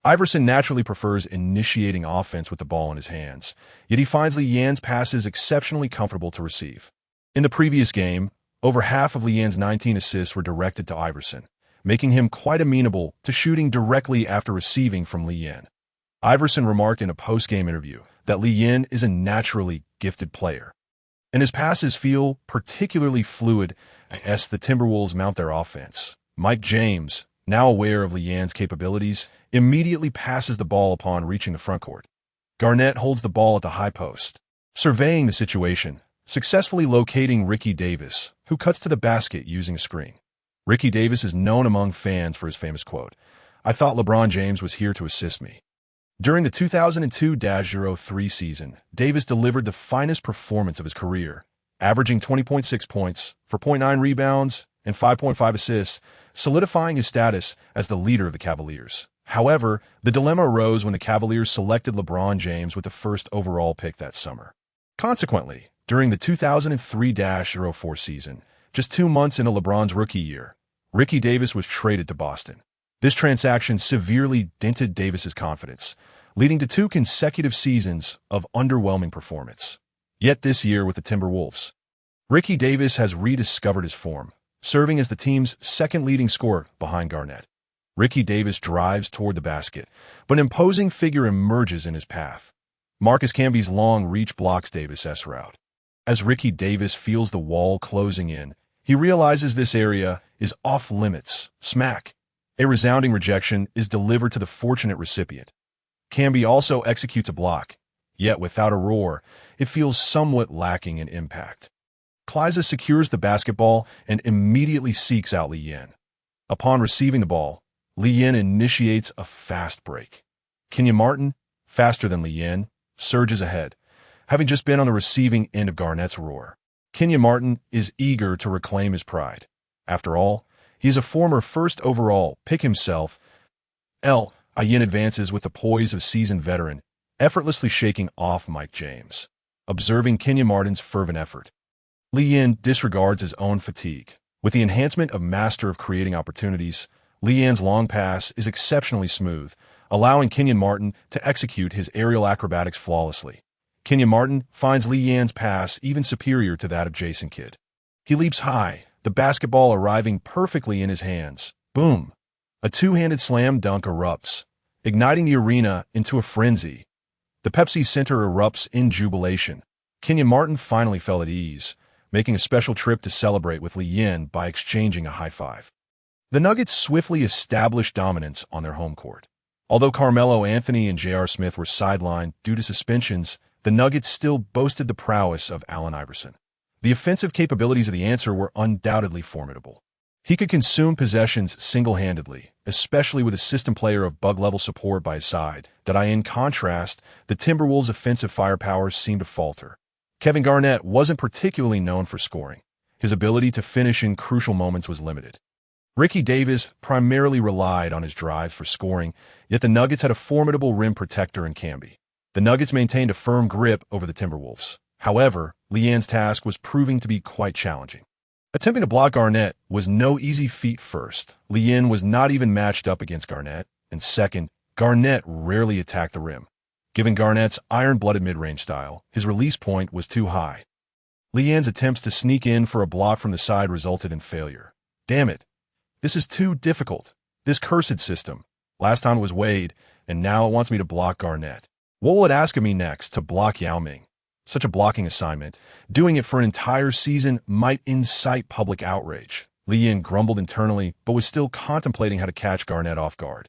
Iverson naturally prefers initiating offense with the ball in his hands, yet he finds Li-Yan's passes exceptionally comfortable to receive. In the previous game, over half of Li-Yan's 19 assists were directed to Iverson, making him quite amenable to shooting directly after receiving from Li-Yan. Iverson remarked in a post-game interview that Li-Yan is a naturally gifted player, and his passes feel particularly fluid as the Timberwolves mount their offense. Mike James, now aware of Li-Yan's capabilities, immediately passes the ball upon reaching the frontcourt. Garnett holds the ball at the high post, surveying the situation, successfully locating Ricky Davis, who cuts to the basket using a screen. Ricky Davis is known among fans for his famous quote, "I thought LeBron James was here to assist me." During the 2002-03 season, Davis delivered the finest performance of his career, averaging 20.6 points, 4.9 rebounds, and 5.5 assists, solidifying his status as the leader of the Cavaliers. However, the dilemma arose when the Cavaliers selected LeBron James with the first overall pick that summer. Consequently, during the 2003-04 season, just 2 months into LeBron's rookie year, Ricky Davis was traded to Boston. This transaction severely dented Davis's confidence, leading to 2 consecutive seasons of underwhelming performance. Yet this year with the Timberwolves, Ricky Davis has rediscovered his form, serving as the team's second leading scorer behind Garnett. Ricky Davis drives toward the basket, but an imposing figure emerges in his path. Marcus Camby's long reach blocks Davis's route. As Ricky Davis feels the wall closing in, he realizes this area is off limits. Smack! A resounding rejection is delivered to the fortunate recipient. Camby also executes a block, yet without a roar, it feels somewhat lacking in impact. Kleiza secures the basketball and immediately seeks out Li-Yan. Upon receiving the ball, Li-Yan initiates a fast break. Kenyon Martin, faster than Li-Yan, surges ahead, having just been on the receiving end of Garnett's roar. Kenyon Martin is eager to reclaim his pride. After all, he is a former first overall pick himself. Li-Yan advances with the poise of seasoned veteran, effortlessly shaking off Mike James. Observing Kenyon Martin's fervent effort, Li-Yan disregards his own fatigue. With the enhancement of master of creating opportunities, Li-Yan's long pass is exceptionally smooth, allowing Kenyon Martin to execute his aerial acrobatics flawlessly. Kenyon Martin finds Li-Yan's pass even superior to that of Jason Kidd. He leaps high, the basketball arriving perfectly in his hands. Boom! A two-handed slam dunk erupts, igniting the arena into a frenzy. The Pepsi Center erupts in jubilation. Kenyon Martin finally felt at ease, making a special trip to celebrate with Li-Yan by exchanging a high five. The Nuggets swiftly established dominance on their home court. Although Carmelo Anthony and J.R. Smith were sidelined due to suspensions, the Nuggets still boasted the prowess of Allen Iverson. The offensive capabilities of the answer were undoubtedly formidable. He could consume possessions single-handedly, especially with a system player of bug-level support by his side. In contrast, the Timberwolves' offensive firepower seemed to falter. Kevin Garnett wasn't particularly known for scoring. His ability to finish in crucial moments was limited. Ricky Davis primarily relied on his drives for scoring, yet the Nuggets had a formidable rim protector in Camby. The Nuggets maintained a firm grip over the Timberwolves. However, Leanne's task was proving to be quite challenging. Attempting to block Garnett was no easy feat. First, Leanne was not even matched up against Garnett, and second, Garnett rarely attacked the rim. Given Garnett's iron-blooded mid-range style, his release point was too high. Leanne's attempts to sneak in for a block from the side resulted in failure. Damn it. This is too difficult. This cursed system. Last time it was Wade, and now it wants me to block Garnett. What will it ask of me next? To block Yao Ming? Such a blocking assignment, doing it for an entire season, might incite public outrage. Leanne grumbled internally, but was still contemplating how to catch Garnett off guard.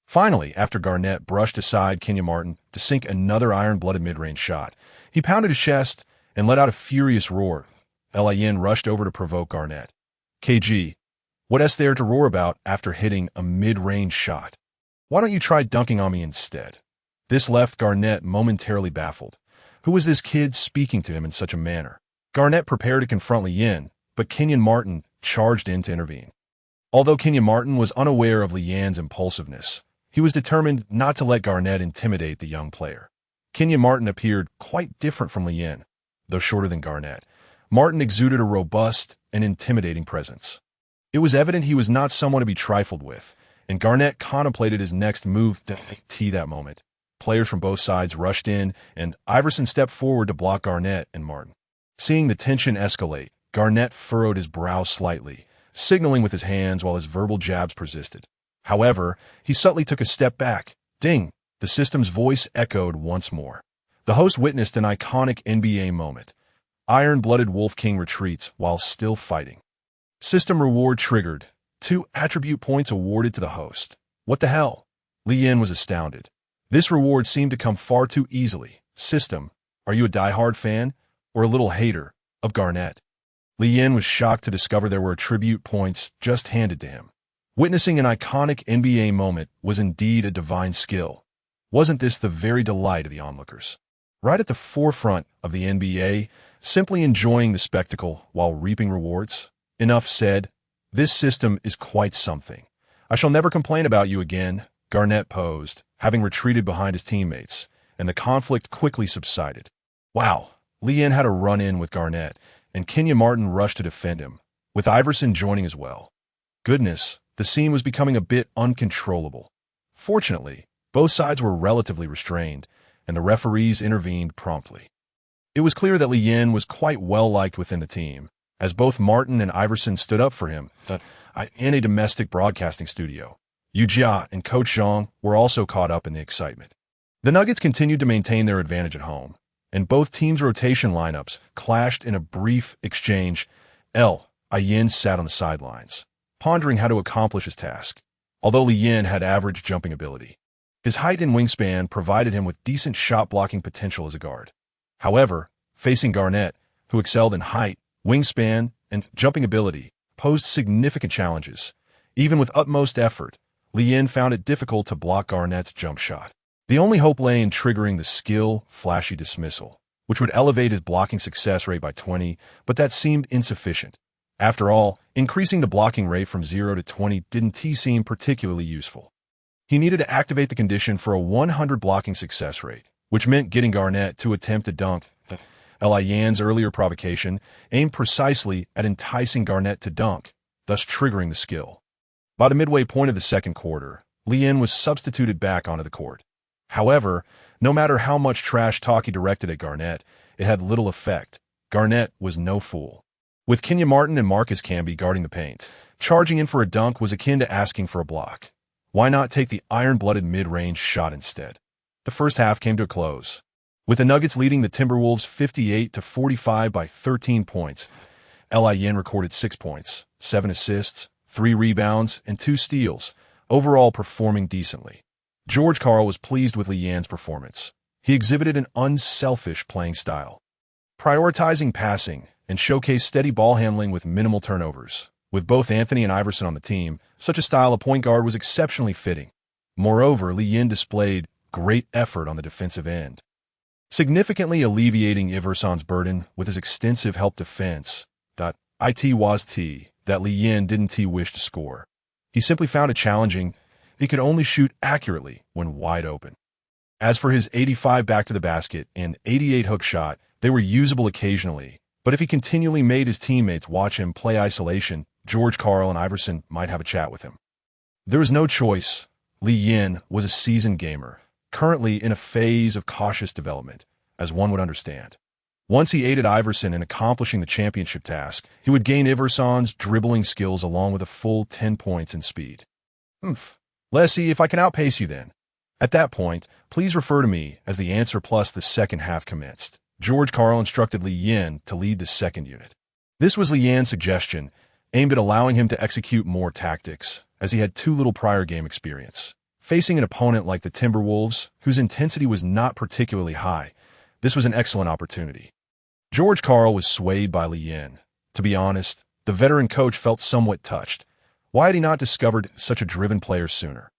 Finally, after Garnett brushed aside Kenyon Martin to sink another iron-blooded mid-range shot, he pounded his chest and let out a furious roar. Leanne rushed over to provoke Garnett. KG, what's there to roar about after hitting a mid-range shot? Why don't you try dunking on me instead? This left Garnett momentarily baffled. Who was this kid speaking to him in such a manner? Garnett prepared to confront Leanne, but Kenyon Martin charged in to intervene. Although Kenyon Martin was unaware of Leanne's impulsiveness, he was determined not to let Garnett intimidate the young player. Kenyon Martin appeared quite different from Leanne. Though shorter than Garnett, Martin exuded a robust and intimidating presence. It was evident he was not someone to be trifled with, and Garnett contemplated his next move to tee that moment. Players from both sides rushed in, and Iverson stepped forward to block Garnett and Martin. Seeing the tension escalate, Garnett furrowed his brow slightly, signaling with his hands while his verbal jabs persisted. However, he subtly took a step back. Ding! The system's voice echoed once more. The host witnessed an iconic NBA moment. Iron-blooded Wolf King retreats while still fighting. System reward triggered. 2 attribute points awarded to the host. What the hell? Leanne was astounded. This reward seemed to come far too easily. System, are you a diehard fan or a little hater of Garnett? Leanne was shocked to discover there were attribute points just handed to him. Witnessing an iconic NBA moment was indeed a divine skill. Wasn't this the very delight of the onlookers? Right at the forefront of the NBA, simply enjoying the spectacle while reaping rewards? Enough said. This system is quite something. I shall never complain about you again, Garnett posed, having retreated behind his teammates, and the conflict quickly subsided. Wow, Leanne had a run-in with Garnett, and Kenyon Martin rushed to defend him, with Iverson joining as well. Goodness, the scene was becoming a bit uncontrollable. Fortunately, both sides were relatively restrained, and the referees intervened promptly. It was clear that Leanne was quite well-liked within the team, as both Martin and Iverson stood up for him in a domestic broadcasting studio. Yu Jia and Coach Zhang were also caught up in the excitement. The Nuggets continued to maintain their advantage at home, and both teams' rotation lineups clashed in a brief exchange. Yin sat on the sidelines, pondering how to accomplish his task. Although Yin had average jumping ability, his height and wingspan provided him with decent shot-blocking potential as a guard. However, facing Garnett, who excelled in height, wingspan, and jumping ability, posed significant challenges. Even with utmost effort, Leanne found it difficult to block Garnett's jump shot. The only hope lay in triggering the skill-flashy dismissal, which would elevate his blocking success rate by 20, but that seemed insufficient. After all, increasing the blocking rate from 0 to 20 didn't seem particularly useful. He needed to activate the condition for a 100 blocking success rate, which meant getting Garnett to attempt to dunk. Yann's earlier provocation aimed precisely at enticing Garnett to dunk, thus triggering the skill. By the midway point of the second quarter, Leanne was substituted back onto the court. However, no matter how much trash talk he directed at Garnett, it had little effect. Garnett was no fool. With Kenyon Martin and Marcus Camby guarding the paint, charging in for a dunk was akin to asking for a block. Why not take the iron-blooded mid-range shot instead? The first half came to a close, with the Nuggets leading the Timberwolves 58-45 by 13 points. Yin recorded 6 points, 7 assists, 3 rebounds, and 2 steals, overall performing decently. George Karl was pleased with Leanne's performance. He exhibited an unselfish playing style, prioritizing passing and showcased steady ball handling with minimal turnovers. With both Anthony and Iverson on the team, such a style of point guard was exceptionally fitting. Moreover, Li Yin displayed great effort on the defensive end, significantly alleviating Iverson's burden with his extensive help defense. It was that Li Yin didn't wish to score. He simply found it challenging. He could only shoot accurately when wide open. As for his 85 back to the basket and 88 hook shot, they were usable occasionally, but if he continually made his teammates watch him play isolation, George Karl and Iverson might have a chat with him. There was no choice. Li Yin was a seasoned gamer, currently in a phase of cautious development, as one would understand. Once he aided Iverson in accomplishing the championship task, he would gain Iverson's dribbling skills along with a full 10 points in speed. Let's see if I can outpace you then. At that point, please refer to me as the answer plus the second half commenced. George Karl instructed Li Yin to lead the second unit. This was Li Yin's suggestion, aimed at allowing him to execute more tactics, as he had too little prior game experience. Facing an opponent like the Timberwolves, whose intensity was not particularly high, this was an excellent opportunity. George Karl was swayed by Li Yin. To be honest, the veteran coach felt somewhat touched. Why had he not discovered such a driven player sooner?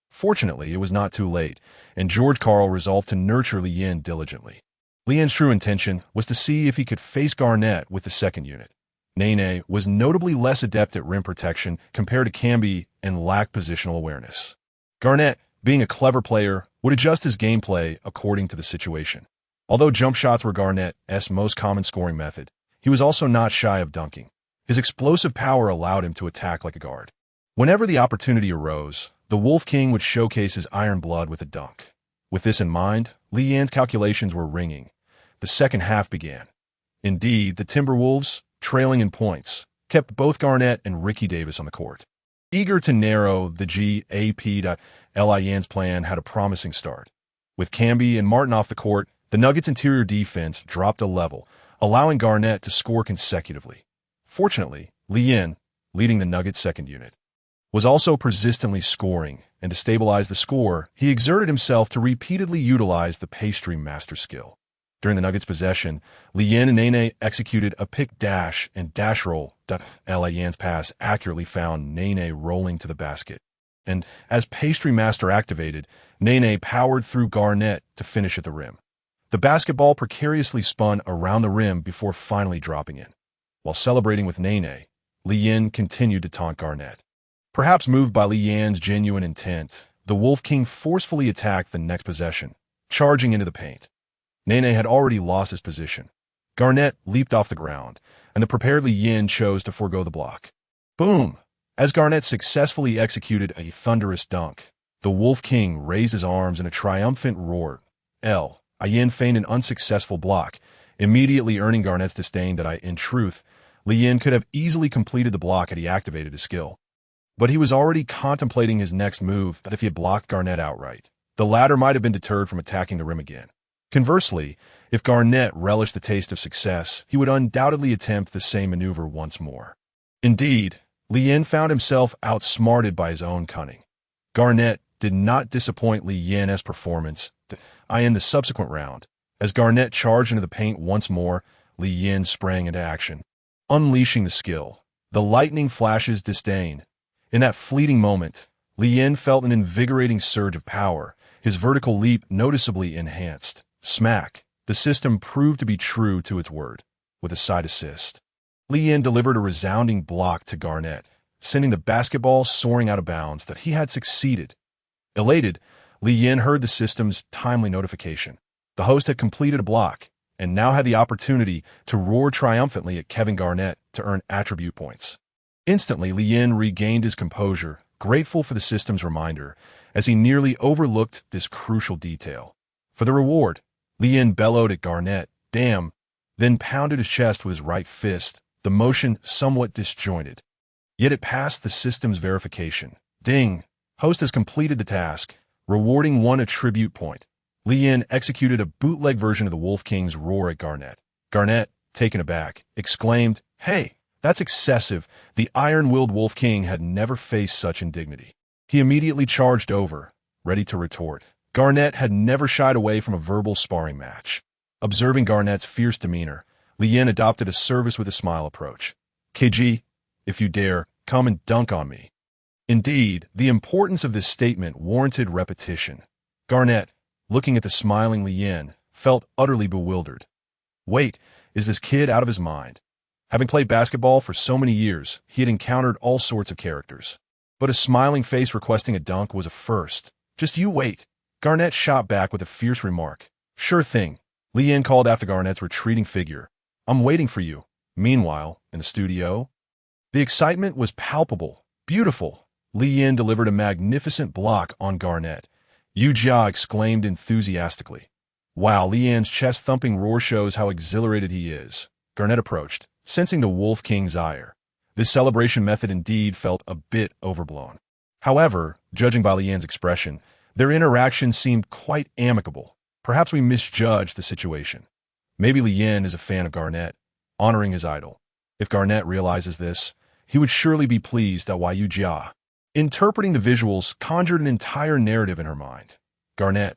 Fortunately, it was not too late, and George Karl resolved to nurture Li Yin diligently. Li Yin's true intention was to see if he could face Garnett with the second unit. Nene was notably less adept at rim protection compared to Camby and lacked positional awareness. Garnett, being a clever player, would adjust his gameplay according to the situation. Although jump shots were Garnett's most common scoring method, he was also not shy of dunking. His explosive power allowed him to attack like a guard. Whenever the opportunity arose, the Wolf King would showcase his iron blood with a dunk. With this in mind, Li Yin's calculations were ringing. The second half began. Indeed, the Timberwolves, trailing in points, kept both Garnett and Ricky Davis on the court. Eager to narrow the gap, Li Yin's plan had a promising start. With Camby and Martin off the court, the Nuggets' interior defense dropped a level, allowing Garnett to score consecutively. Fortunately, Li Yin, leading the Nuggets' second unit, was also persistently scoring, and to stabilize the score, he exerted himself to repeatedly utilize the pastry master skill. During the Nuggets' possession, Li Yin and Nene executed a pick dash and dash roll. Li Yin's pass accurately found Nene rolling to the basket, and as pastry master activated, Nene powered through Garnett to finish at the rim. The basketball precariously spun around the rim before finally dropping in. While celebrating with Nene, Li Yin continued to taunt Garnett. Perhaps moved by Li Yin's genuine intent, the Wolf King forcefully attacked the next possession, charging into the paint. Nene had already lost his position. Garnett leaped off the ground, and the prepared Li Yin chose to forego the block. Boom! As Garnett successfully executed a thunderous dunk, the Wolf King raised his arms in a triumphant roar. Li Yin feigned an unsuccessful block, immediately earning Garnett's disdain. In truth, Li Yin could have easily completed the block had he activated his skill. But he was already contemplating his next move that if he had blocked Garnett outright, the latter might have been deterred from attacking the rim again. Conversely, if Garnett relished the taste of success, he would undoubtedly attempt the same maneuver once more. Indeed, Li Yin found himself outsmarted by his own cunning. Garnett did not disappoint Li Yin's performance in the subsequent round. As Garnett charged into the paint once more, Li Yin sprang into action, unleashing the skill. The lightning flashes disdain. In that fleeting moment, Li Yin felt an invigorating surge of power, his vertical leap noticeably enhanced. Smack! The system proved to be true to its word, with a side assist. Li Yin delivered a resounding block to Garnett, sending the basketball soaring out of bounds that he had succeeded. Elated, Li Yin heard the system's timely notification. The host had completed a block, and now had the opportunity to roar triumphantly at Kevin Garnett to earn attribute points. Instantly, Li Yin regained his composure, grateful for the system's reminder, as he nearly overlooked this crucial detail. For the reward, Li Yin bellowed at Garnett, "Damn," then pounded his chest with his right fist, the motion somewhat disjointed. Yet it passed the system's verification. Ding! Host has completed the task, rewarding 1 attribute point. Li Yin executed a bootleg version of the Wolf King's roar at Garnett. Garnett, taken aback, exclaimed, "Hey, that's excessive." The iron-willed Wolf King had never faced such indignity. He immediately charged over, ready to retort. Garnett had never shied away from a verbal sparring match. Observing Garnett's fierce demeanor, Li Yin adopted a service with a smile approach. "KG, If you dare, come and dunk on me. Indeed, the importance of this statement warranted repetition. Garnett, looking at the smiling Li Yin, felt utterly bewildered. Wait, is this kid out of his mind? Having played basketball for so many years, he had encountered all sorts of characters. But a smiling face requesting a dunk was a first. Just you wait. Garnett shot back with a fierce remark. Sure thing. Li Yin called after Garnett's retreating figure. I'm waiting for you. Meanwhile, in the studio, the excitement was palpable. Beautiful. Li Yin delivered a magnificent block on Garnett. Yu-Jia exclaimed enthusiastically. Wow, Li Yin's chest-thumping roar shows how exhilarated he is. Garnett approached, sensing the Wolf King's ire. This celebration method indeed felt a bit overblown. However, judging by Li Yin's expression, their interaction seemed quite amicable. Perhaps we misjudged the situation. Maybe Li Yin is a fan of Garnett, honoring his idol. If Garnett realizes this, he would surely be pleased that Yu Jia, interpreting the visuals, conjured an entire narrative in her mind. Garnett,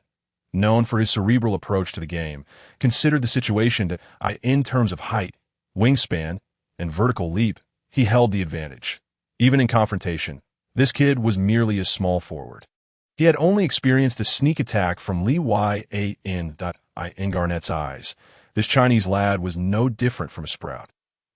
known for his cerebral approach to the game, considered the situation in terms of height, wingspan, and vertical leap. He held the advantage. Even in confrontation, this kid was merely a small forward. He had only experienced a sneak attack from Li Yin in Garnett's eyes. This Chinese lad was no different from a sprout.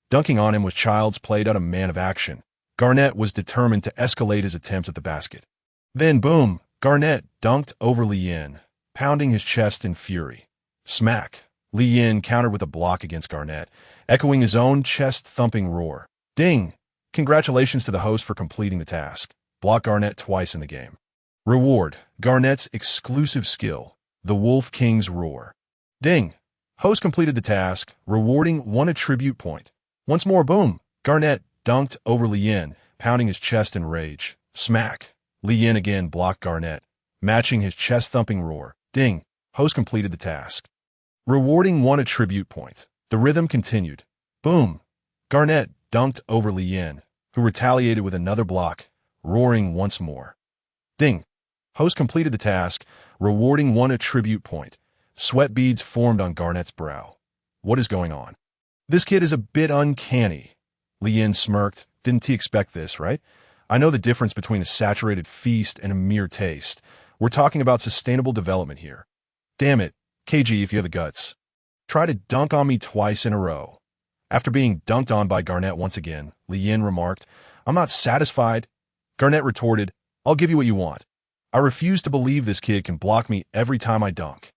Dunking on him was child's play to a man of action. Garnett was determined to escalate his attempts at the basket. Then, boom, Garnett dunked over Li Yin, pounding his chest in fury. Smack! Li Yin countered with a block against Garnett, echoing his own chest-thumping roar. Ding! Congratulations to the host for completing the task. Block Garnett twice in the game. Reward, Garnett's exclusive skill, the Wolf King's roar. Ding! Host completed the task, rewarding 1 attribute point. Once more, boom! Garnett dunked over Li Yin, pounding his chest in rage. Smack! Li Yin again blocked Garnett, matching his chest-thumping roar. Ding! Host completed the task, rewarding 1 attribute point. The rhythm continued. Boom! Garnett dunked over Li Yin, who retaliated with another block, roaring once more. Ding! Host completed the task, rewarding 1 attribute point. Sweat beads formed on Garnett's brow. What is going on? This kid is a bit uncanny. Li Yin smirked. Didn't he expect this, right? I know the difference between a saturated feast and a mere taste. We're talking about sustainable development here. Damn it, KG if you have the guts. Try to dunk on me twice in a row. After being dunked on by Garnett once again, Li Yin remarked, I'm not satisfied. Garnett retorted, I'll give you what you want. I refuse to believe this kid can block me every time I dunk.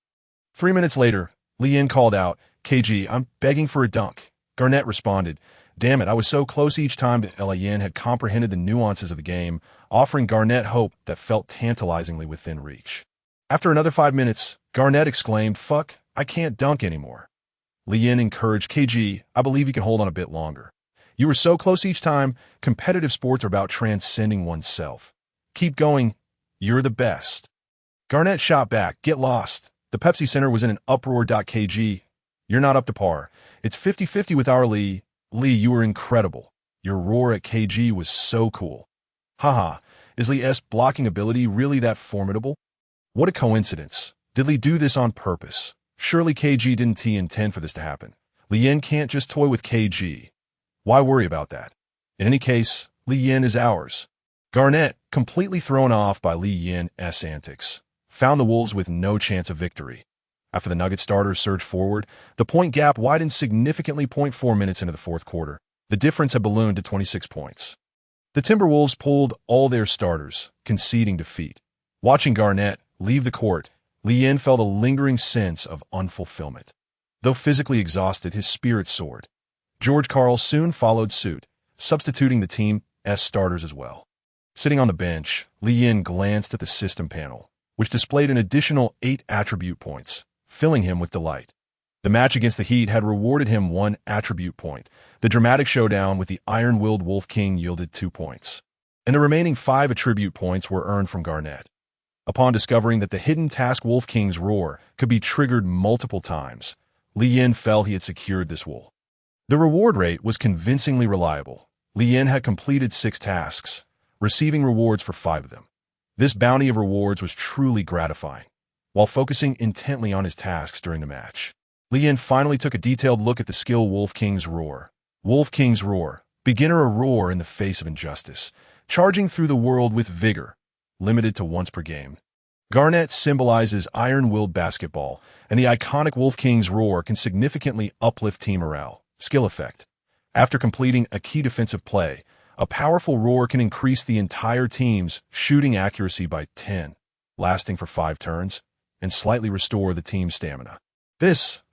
3 minutes later, Li Yin called out, KG, I'm begging for a dunk. Garnett responded, damn it, I was so close each time that Li Yin had comprehended the nuances of the game, offering Garnett hope that felt tantalizingly within reach. After another 5 minutes, Garnett exclaimed, fuck, I can't dunk anymore. Li Yin encouraged, KG, I believe you can hold on a bit longer. You were so close each time. Competitive sports are about transcending oneself. Keep going. You're the best. Garnett shot back, get lost. The Pepsi Center was in an uproar. KG, you're not up to par. It's 50-50 with our Li. Li, you were incredible. Your roar at KG was so cool. Haha, is Li's blocking ability really that formidable? What a coincidence. Did Li do this on purpose? Surely KG didn't intend for this to happen. Li Yin can't just toy with KG. Why worry about that? In any case, Li Yin is ours. Garnett, completely thrown off by Li Yin's antics, found the Wolves with no chance of victory. After the Nugget starters surged forward, the point gap widened significantly. 0.4 minutes into the fourth quarter, the difference had ballooned to 26 points. The Timberwolves pulled all their starters, conceding defeat. Watching Garnett leave the court, Li Yin felt a lingering sense of unfulfillment. Though physically exhausted, his spirit soared. George Karl soon followed suit, substituting the team's starters as well. Sitting on the bench, Li Yin glanced at the system panel, which displayed an additional 8 attribute points, filling him with delight. The match against the Heat had rewarded him 1 attribute point. The dramatic showdown with the iron-willed Wolf King yielded 2 points, and the remaining 5 attribute points were earned from Garnett. Upon discovering that the hidden task Wolf King's roar could be triggered multiple times, Li Yin felt he had secured this wool. The reward rate was convincingly reliable. Li Yin had completed 6 tasks, receiving rewards for 5 of them. This bounty of rewards was truly gratifying. While focusing intently on his tasks during the match, Li Yin finally took a detailed look at the skill Wolf King's roar. Wolf King's roar, Beginner a roar in the face of injustice, charging through the world with vigor, limited to once per game. Garnett symbolizes iron-willed basketball, and the iconic Wolf King's roar can significantly uplift team morale. Skill effect. After completing a key defensive play, a powerful roar can increase the entire team's shooting accuracy by 10, lasting for 5 turns, and slightly restore the team's stamina.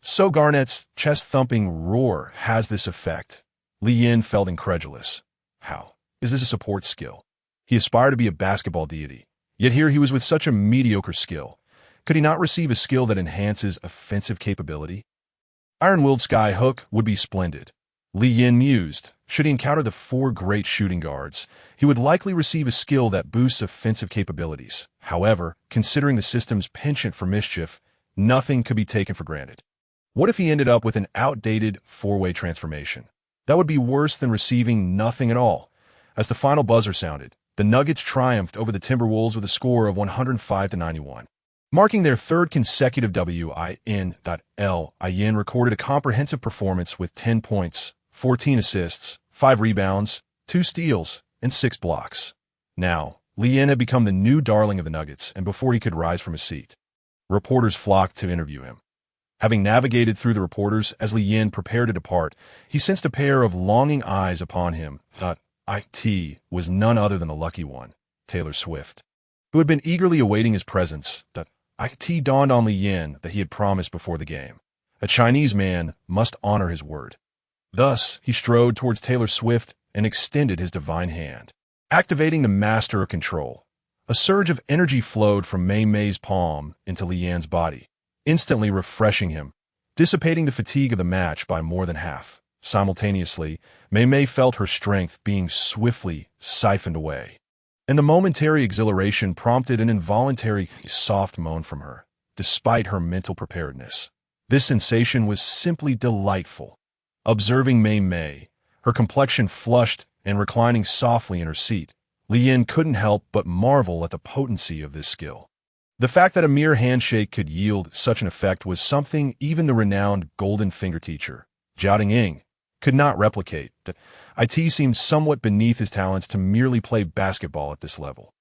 So Garnett's chest-thumping roar has this effect. Li Yin felt incredulous. How? Is this a support skill? He aspired to be a basketball deity, yet here he was with such a mediocre skill. Could he not receive a skill that enhances offensive capability? Iron-willed sky hook would be splendid. Li Yin mused. Should he encounter the 4 great shooting guards, he would likely receive a skill that boosts offensive capabilities. However, considering the system's penchant for mischief, nothing could be taken for granted. What if he ended up with an outdated 4-way transformation? That would be worse than receiving nothing at all. As the final buzzer sounded, the Nuggets triumphed over the Timberwolves with a score of 105-91. Marking their 3rd consecutive win. Yin recorded a comprehensive performance with 10 points, 14 assists, 5 rebounds, 2 steals, and 6 blocks. Now, Li Yin had become the new darling of the Nuggets, and before he could rise from his seat, reporters flocked to interview him. Having navigated through the reporters as Li Yin prepared to depart, he sensed a pair of longing eyes upon him. It was none other than the lucky one, Taylor Swift, who had been eagerly awaiting his presence. It dawned on Li Yin that he had promised before the game. A Chinese man must honor his word. Thus, he strode towards Taylor Swift and extended his divine hand. Activating the master of control, a surge of energy flowed from Mei Mei's palm into Li Yin's body, instantly refreshing him, dissipating the fatigue of the match by more than half. Simultaneously, Mei Mei felt her strength being swiftly siphoned away, and the momentary exhilaration prompted an involuntary soft moan from her, despite her mental preparedness. This sensation was simply delightful. Observing Mei Mei, her complexion flushed and reclining softly in her seat, Li Yin couldn't help but marvel at the potency of this skill. The fact that a mere handshake could yield such an effect was something even the renowned Golden Finger teacher, Zhao Ying, could not replicate. It seemed somewhat beneath his talents to merely play basketball at this level.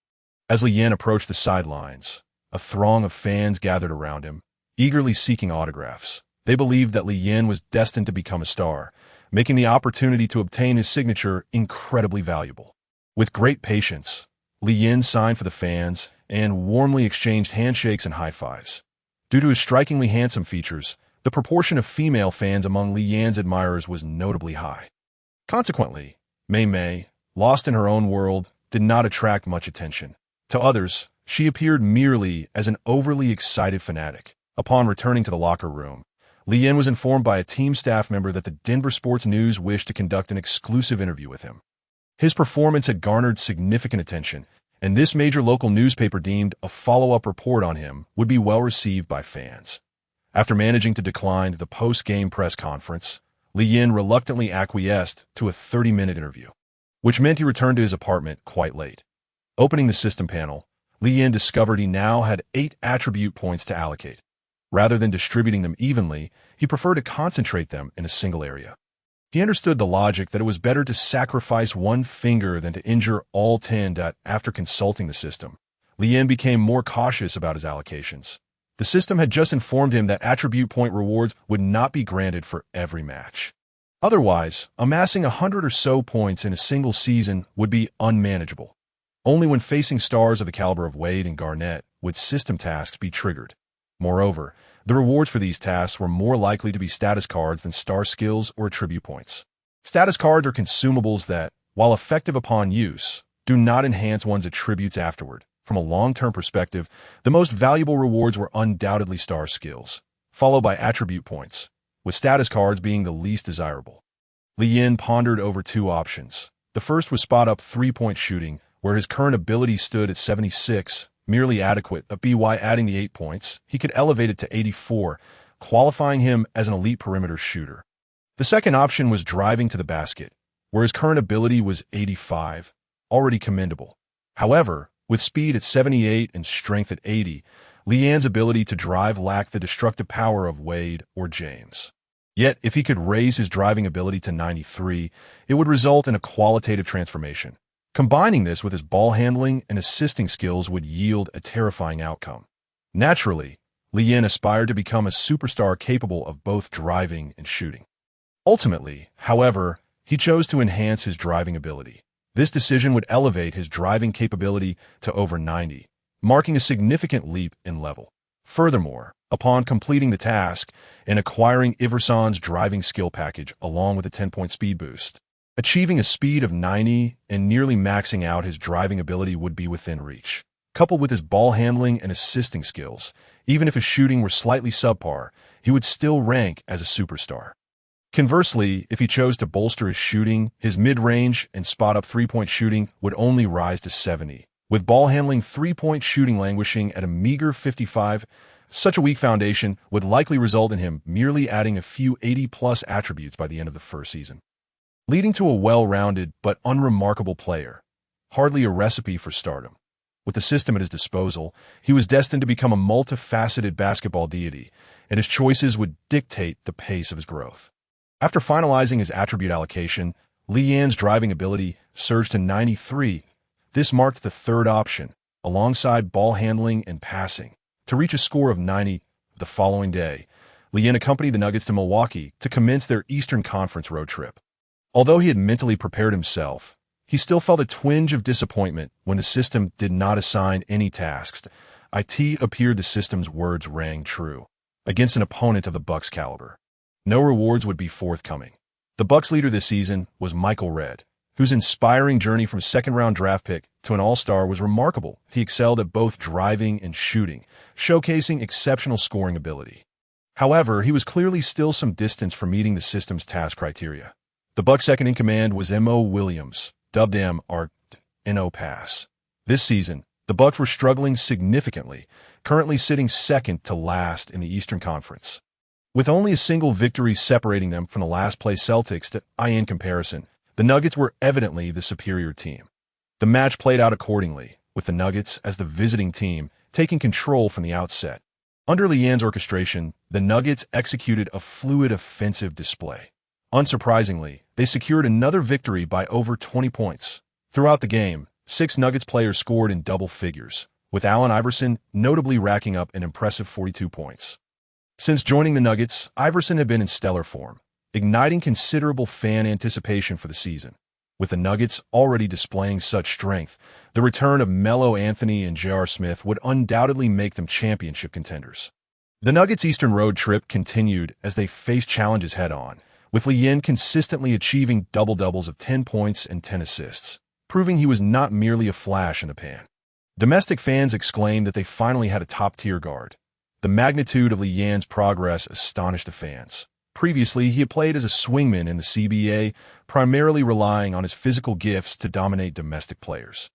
As Li Yin approached the sidelines, a throng of fans gathered around him, eagerly seeking autographs. They believed that Li Yin was destined to become a star, making the opportunity to obtain his signature incredibly valuable. With great patience, Li Yin signed for the fans and warmly exchanged handshakes and high-fives. Due to his strikingly handsome features, the proportion of female fans among Li Yin's admirers was notably high. Consequently, Mei Mei, lost in her own world, did not attract much attention. To others, she appeared merely as an overly excited fanatic. Upon returning to the locker room, Li Yin was informed by a team staff member that the Denver Sports News wished to conduct an exclusive interview with him. His performance had garnered significant attention, and this major local newspaper deemed a follow-up report on him would be well received by fans. After managing to decline the post-game press conference, Li Yin reluctantly acquiesced to a 30-minute interview, which meant he returned to his apartment quite late. Opening the system panel, Li Yin discovered he now had 8 attribute points to allocate. Rather than distributing them evenly, he preferred to concentrate them in a single area. He understood the logic that it was better to sacrifice one finger than to injure all 10. After consulting the system, Li Yin became more cautious about his allocations. The system had just informed him that attribute point rewards would not be granted for every match. Otherwise, amassing 100 or so points in a single season would be unmanageable. Only when facing stars of the caliber of Wade and Garnett would system tasks be triggered. Moreover, the rewards for these tasks were more likely to be status cards than star skills or attribute points. Status cards are consumables that, while effective upon use, do not enhance one's attributes afterward. From a long-term perspective, the most valuable rewards were undoubtedly star skills, followed by attribute points, with status cards being the least desirable. Li Yin pondered over 2 options. The first was spot-up 3-point shooting, where his current ability stood at 76, merely adequate, but by adding the 8 points, he could elevate it to 84, qualifying him as an elite perimeter shooter. The second option was driving to the basket, where his current ability was 85, already commendable. However, with speed at 78 and strength at 80, Li Yin's ability to drive lacked the destructive power of Wade or James. Yet, if he could raise his driving ability to 93, it would result in a qualitative transformation. Combining this with his ball handling and assisting skills would yield a terrifying outcome. Naturally, Lee Yin aspired to become a superstar capable of both driving and shooting. Ultimately, however, he chose to enhance his driving ability. This decision would elevate his driving capability to over 90, marking a significant leap in level. Furthermore, upon completing the task and acquiring Iverson's driving skill package along with a 10-point speed boost, achieving a speed of 90 and nearly maxing out his driving ability would be within reach. Coupled with his ball handling and assisting skills, even if his shooting were slightly subpar, he would still rank as a superstar. Conversely, if he chose to bolster his shooting, his mid-range and spot-up three-point shooting would only rise to 70. With ball handling three-point shooting languishing at a meager 55, such a weak foundation would likely result in him merely adding a few 80-plus attributes by the end of the first season, leading to a well-rounded but unremarkable player, hardly a recipe for stardom. With the system at his disposal, he was destined to become a multifaceted basketball deity, and his choices would dictate the pace of his growth. After finalizing his attribute allocation, Lee Yan's driving ability surged to 93. This marked the third option, alongside ball handling and passing, to reach a score of 90 the following day. Lee Yan accompanied the Nuggets to Milwaukee to commence their Eastern Conference road trip. Although he had mentally prepared himself, he still felt a twinge of disappointment when the system did not assign any tasks. It appeared the system's words rang true. Against an opponent of the Bucks' caliber, no rewards would be forthcoming. The Bucks' leader this season was Michael Redd, whose inspiring journey from second-round draft pick to an all-star was remarkable. He excelled at both driving and shooting, showcasing exceptional scoring ability. However, he was clearly still some distance from meeting the system's task criteria. The Bucks' second-in-command was M.O. Williams, dubbed M.R.N.O. Pass. This season, the Bucks were struggling significantly, currently sitting second to last in the Eastern Conference. With only a single victory separating them from the last-place Celtics, in comparison, the Nuggets were evidently the superior team. The match played out accordingly, with the Nuggets as the visiting team taking control from the outset. Under Lee Yan's orchestration, the Nuggets executed a fluid offensive display. Unsurprisingly, they secured another victory by over 20 points. Throughout the game, 6 Nuggets players scored in double figures, with Allen Iverson notably racking up an impressive 42 points. Since joining the Nuggets, Iverson had been in stellar form, igniting considerable fan anticipation for the season. With the Nuggets already displaying such strength, the return of Carmelo Anthony and J.R. would undoubtedly make them championship contenders. The Nuggets' Eastern road trip continued as they faced challenges head-on, with Lee Yan consistently achieving double-doubles of 10 points and 10 assists, proving he was not merely a flash in the pan. Domestic fans exclaimed that they finally had a top-tier guard. The magnitude of Lee Yan's progress astonished the fans. Previously, he had played as a swingman in the CBA, primarily relying on his physical gifts to dominate domestic players.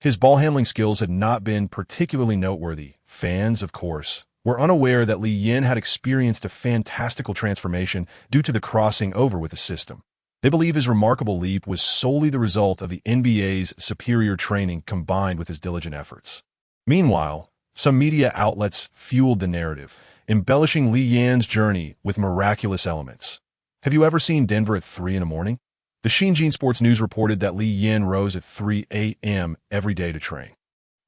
His ball-handling skills had not been particularly noteworthy. Fans, of course, were unaware that Lee Yan had experienced a fantastical transformation due to the crossing over with the system. They believe his remarkable leap was solely the result of the NBA's superior training combined with his diligent efforts. Meanwhile, some media outlets fueled the narrative, embellishing Lee Yan's journey with miraculous elements. Have you ever seen Denver at 3 in the morning? The Shinjin Sports News reported that Lee Yan rose at 3 a.m. every day to train.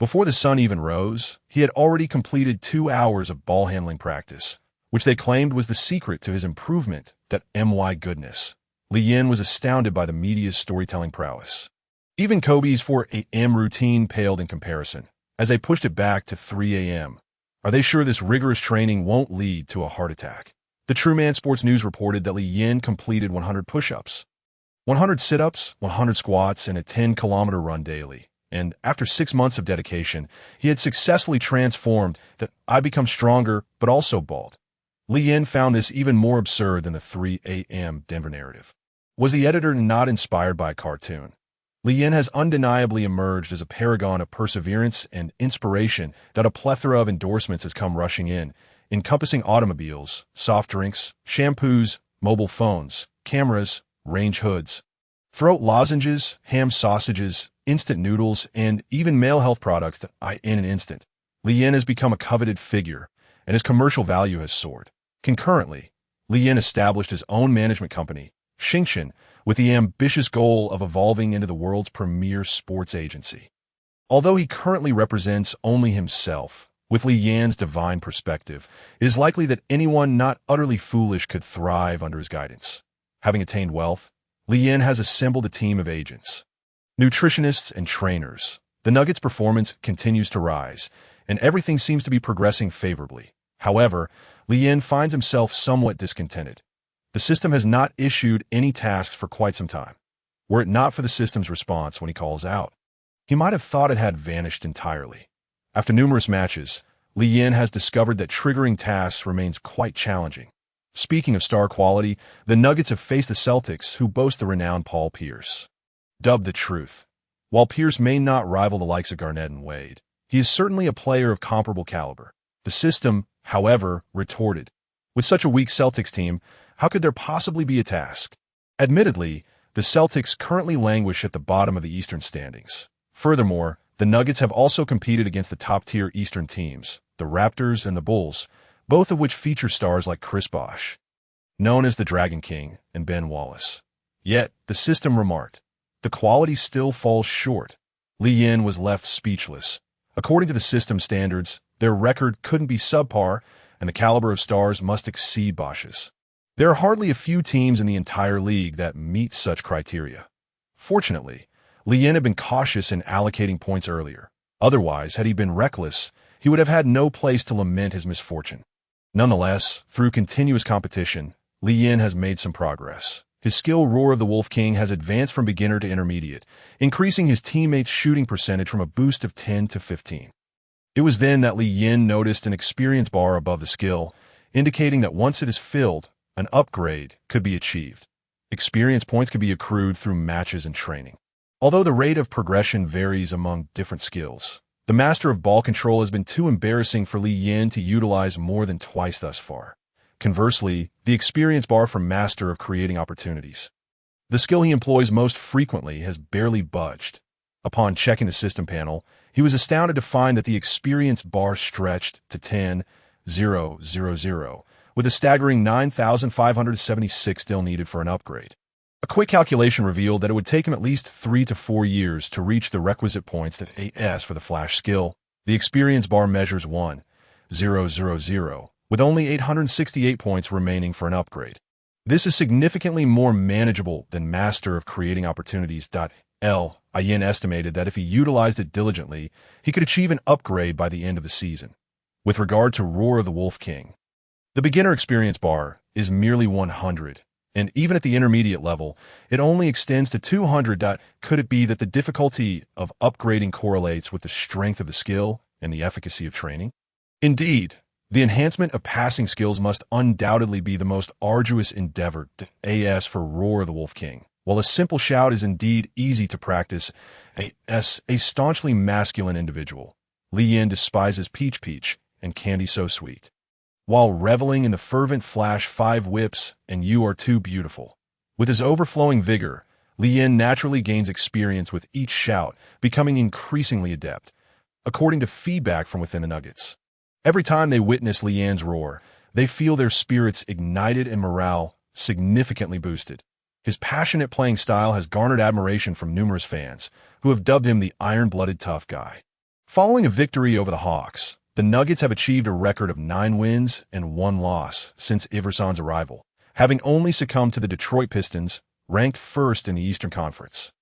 Before the sun even rose, he had already completed 2 hours of ball handling practice, which they claimed was the secret to his improvement. My goodness. Lee Yan was astounded by the media's storytelling prowess. Even Kobe's 4 a.m. routine paled in comparison, as they pushed it back to 3 a.m. Are they sure this rigorous training won't lead to a heart attack? The True Man Sports News reported that Lee Yan completed 100 push-ups, 100 sit-ups, 100 squats, and a 10-kilometer run daily. And after 6 months of dedication, he had successfully transformed I become stronger, but also bald. Lee Yan found this even more absurd than the 3 a.m. Denver narrative. Was the editor not inspired by a cartoon? Lee Yan has undeniably emerged as a paragon of perseverance and inspiration that a plethora of endorsements has come rushing in, encompassing automobiles, soft drinks, shampoos, mobile phones, cameras, range hoods, throat lozenges, ham sausages, instant noodles, and even male health products in an instant. Lee Yan has become a coveted figure, and his commercial value has soared. Concurrently, Li Yin established his own management company, Xingchen, with the ambitious goal of evolving into the world's premier sports agency. Although he currently represents only himself, with Li Yan's divine perspective, it is likely that anyone not utterly foolish could thrive under his guidance. Having attained wealth, Li Yan has assembled a team of agents, nutritionists, and trainers. The Nuggets' performance continues to rise, and everything seems to be progressing favorably. However, Li Yan finds himself somewhat discontented. The system has not issued any tasks for quite some time. Were it not for the system's response when he calls out, he might have thought it had vanished entirely. After numerous matches, Li Yan has discovered that triggering tasks remains quite challenging. Speaking of star quality, the Nuggets have faced the Celtics, who boast the renowned Paul Pierce. Dubbed the Truth. While Pierce may not rival the likes of Garnett and Wade, he is certainly a player of comparable caliber. The system, however, retorted, with such a weak Celtics team, how could there possibly be a task? Admittedly, the Celtics currently languish at the bottom of the Eastern standings. Furthermore, the Nuggets have also competed against the top-tier Eastern teams, the Raptors and the Bulls, both of which feature stars like Chris Bosh, known as the Dragon King, and Ben Wallace. Yet, the system remarked, the quality still falls short. Li Yan was left speechless. According to the system standards, their record couldn't be subpar, and the caliber of stars must exceed Bosch's. There are hardly a few teams in the entire league that meet such criteria. Fortunately, Li Yan had been cautious in allocating points earlier. Otherwise, had he been reckless, he would have had no place to lament his misfortune. Nonetheless, through continuous competition, Li Yan has made some progress. His skill Roar of the Wolf King has advanced from beginner to intermediate, increasing his teammates' shooting percentage from a boost of 10 to 15. It was then that Li Yan noticed an experience bar above the skill, indicating that once it is filled, an upgrade could be achieved. Experience points could be accrued through matches and training. Although the rate of progression varies among different skills, the Master of Ball Control has been too embarrassing for Li Yan to utilize more than twice thus far. Conversely, the experience bar for Master of Creating Opportunities, the skill he employs most frequently, has barely budged. Upon checking the system panel, he was astounded to find that the experience bar stretched to 10,000, with a staggering 9,576 still needed for an upgrade. A quick calculation revealed that it would take him at least 3 to 4 years to reach the requisite points that AS for the Flash skill. The experience bar measures 1,000, with only 868 points remaining for an upgrade. This is significantly more manageable than Master of Creating Opportunities. L. Yin estimated that if he utilized it diligently, he could achieve an upgrade by the end of the season. With regard to Roar of the Wolf King, the beginner experience bar is merely 100, and even at the intermediate level, it only extends to 200. Could it be that the difficulty of upgrading correlates with the strength of the skill and the efficacy of training? Indeed, the enhancement of passing skills must undoubtedly be the most arduous endeavor. AS for Roar of the Wolf King. While a simple shout is indeed easy to practice, AS, a staunchly masculine individual, Li Yan despises Peach Peach and Candy So Sweet. While reveling in the fervent Flash 5 whips and You Are Too Beautiful. With his overflowing vigor, Li Yan naturally gains experience with each shout, becoming increasingly adept, according to feedback from within the Nuggets. Every time they witness Li Yan's roar, they feel their spirits ignited and morale significantly boosted. His passionate playing style has garnered admiration from numerous fans, who have dubbed him the iron-blooded tough guy. Following a victory over the Hawks, the Nuggets have achieved a record of 9 wins and 1 loss since Iverson's arrival, having only succumbed to the Detroit Pistons, ranked first in the Eastern Conference,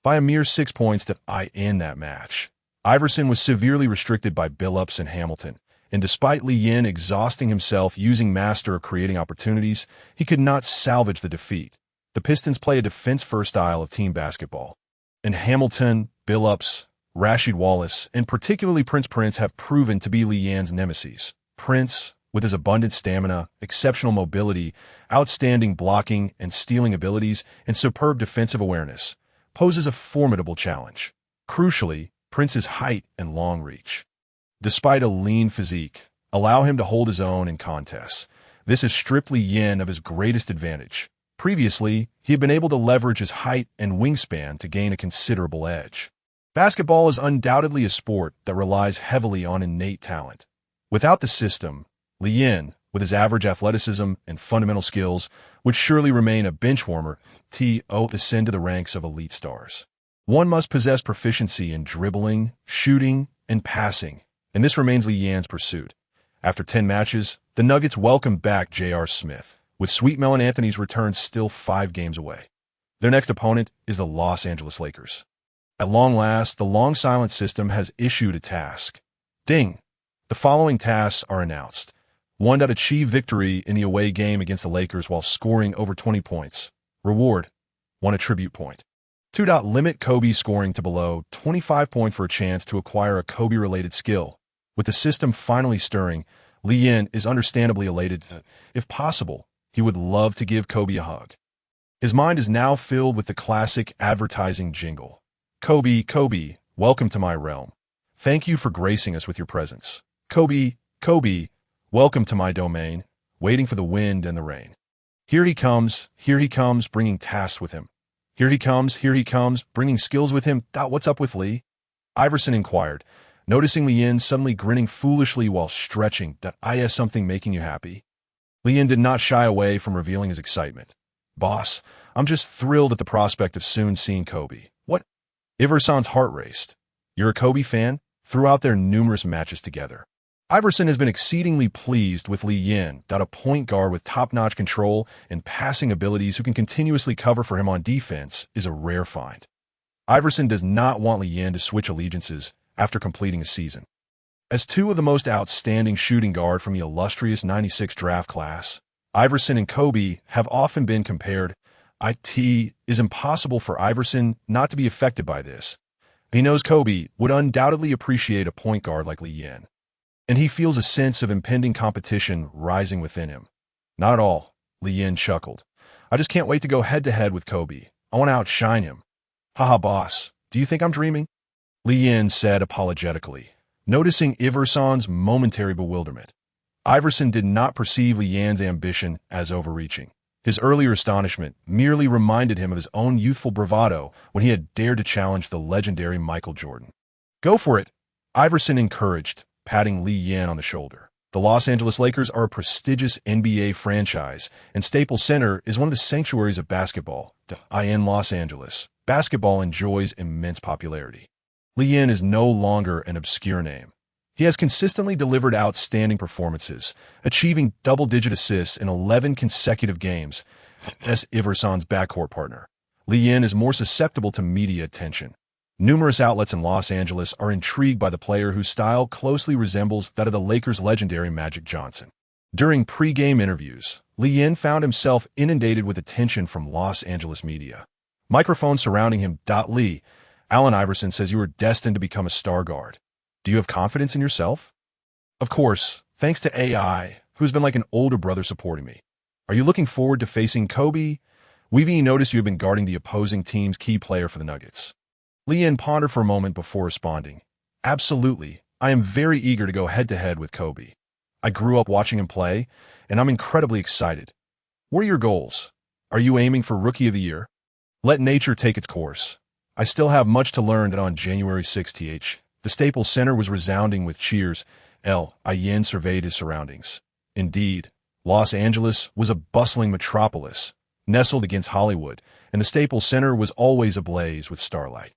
by a mere 6 points in that match. Iverson was severely restricted by Billups and Hamilton, and despite Li Yan exhausting himself using Master of Creating Opportunities, he could not salvage the defeat. The Pistons play a defense-first style of team basketball, and Hamilton, Billups, Rasheed Wallace, and particularly Prince have proven to be Li Yan's nemesis. Prince, with his abundant stamina, exceptional mobility, outstanding blocking and stealing abilities, and superb defensive awareness, poses a formidable challenge. Crucially, Prince's height and long reach, despite a lean physique, allow him to hold his own in contests. This has stripped Li Yan of his greatest advantage. Previously, he had been able to leverage his height and wingspan to gain a considerable edge. Basketball is undoubtedly a sport that relies heavily on innate talent. Without the system, Li Yan, With his average athleticism and fundamental skills, which surely remain a bench warmer, to ascend to the ranks of elite stars. One must possess proficiency in dribbling, shooting, and passing, and this remains Lee Yan's pursuit. After 10 matches, the Nuggets welcome back J.R. Smith, with Sweet Melon Anthony's return still 5 games away. Their next opponent is the Los Angeles Lakers. At long last, the long silent system has issued a task. Ding! The following tasks are announced. 1. Achieve victory in the away game against the Lakers while scoring over 20 points. Reward: 1 attribute point. 2. Limit Kobe scoring to below 25 points for a chance to acquire a Kobe-related skill. With the system finally stirring, Lee Yan is understandably elated. If possible, he would love to give Kobe a hug. His mind is now filled with the classic advertising jingle. Kobe, Kobe, welcome to my realm. Thank you for gracing us with your presence. Kobe, Kobe, welcome to my domain, waiting for the wind and the rain. Here he comes, bringing tasks with him. Here he comes, bringing skills with him. What's up with Lee? Iverson inquired, noticing Lee Yan suddenly grinning foolishly while stretching. Is something making you happy? Lee Yan did not shy away from revealing his excitement. Boss, I'm just thrilled at the prospect of soon seeing Kobe. What? Iverson's heart raced. You're a Kobe fan? Throughout their numerous matches together, Iverson has been exceedingly pleased with Lee Yan, a point guard with top-notch control and passing abilities who can continuously cover for him on defense is a rare find. Iverson does not want Lee Yan to switch allegiances after completing a season. As 2 of the most outstanding shooting guard from the illustrious '96 draft class, Iverson and Kobe have often been compared. It is impossible for Iverson not to be affected by this. He knows Kobe would undoubtedly appreciate a point guard like Lee Yan, and he feels a sense of impending competition rising within him. Not at all, Lee Yan chuckled. I just can't wait to go head-to-head with Kobe. I want to outshine him. Haha, boss, do you think I'm dreaming? Lee Yan said apologetically, noticing Iverson's momentary bewilderment. Iverson did not perceive Lee Yan's ambition as overreaching. His earlier astonishment merely reminded him of his own youthful bravado when he had dared to challenge the legendary Michael Jordan. Go for it, Iverson encouraged, patting Lee Yan on the shoulder. The Los Angeles Lakers are a prestigious NBA franchise, and Staples Center is one of the sanctuaries of basketball. In Los Angeles, basketball enjoys immense popularity. Lee Yan is no longer an obscure name. He has consistently delivered outstanding performances, achieving double-digit assists in 11 consecutive games. As Iverson's backcourt partner, Lee Yan is more susceptible to media attention. Numerous outlets in Los Angeles are intrigued by the player whose style closely resembles that of the Lakers' legendary Magic Johnson. During pre-game interviews, Lee Yan found himself inundated with attention from Los Angeles media. Microphones surrounding him. Lee, Allen Iverson says you are destined to become a star guard. Do you have confidence in yourself? Of course, thanks to AI, who's been like an older brother supporting me. Are you looking forward to facing Kobe? We've noticed you have been guarding the opposing team's key player for the Nuggets. Lee Yan pondered for a moment before responding. Absolutely, I am very eager to go head-to-head with Kobe. I grew up watching him play, and I'm incredibly excited. What are your goals? Are you aiming for Rookie of the Year? Let nature take its course. I still have much to learn. On January 6th, the Staples Center was resounding with cheers. Yan surveyed his surroundings. Indeed, Los Angeles was a bustling metropolis, nestled against Hollywood, and the Staples Center was always ablaze with starlight.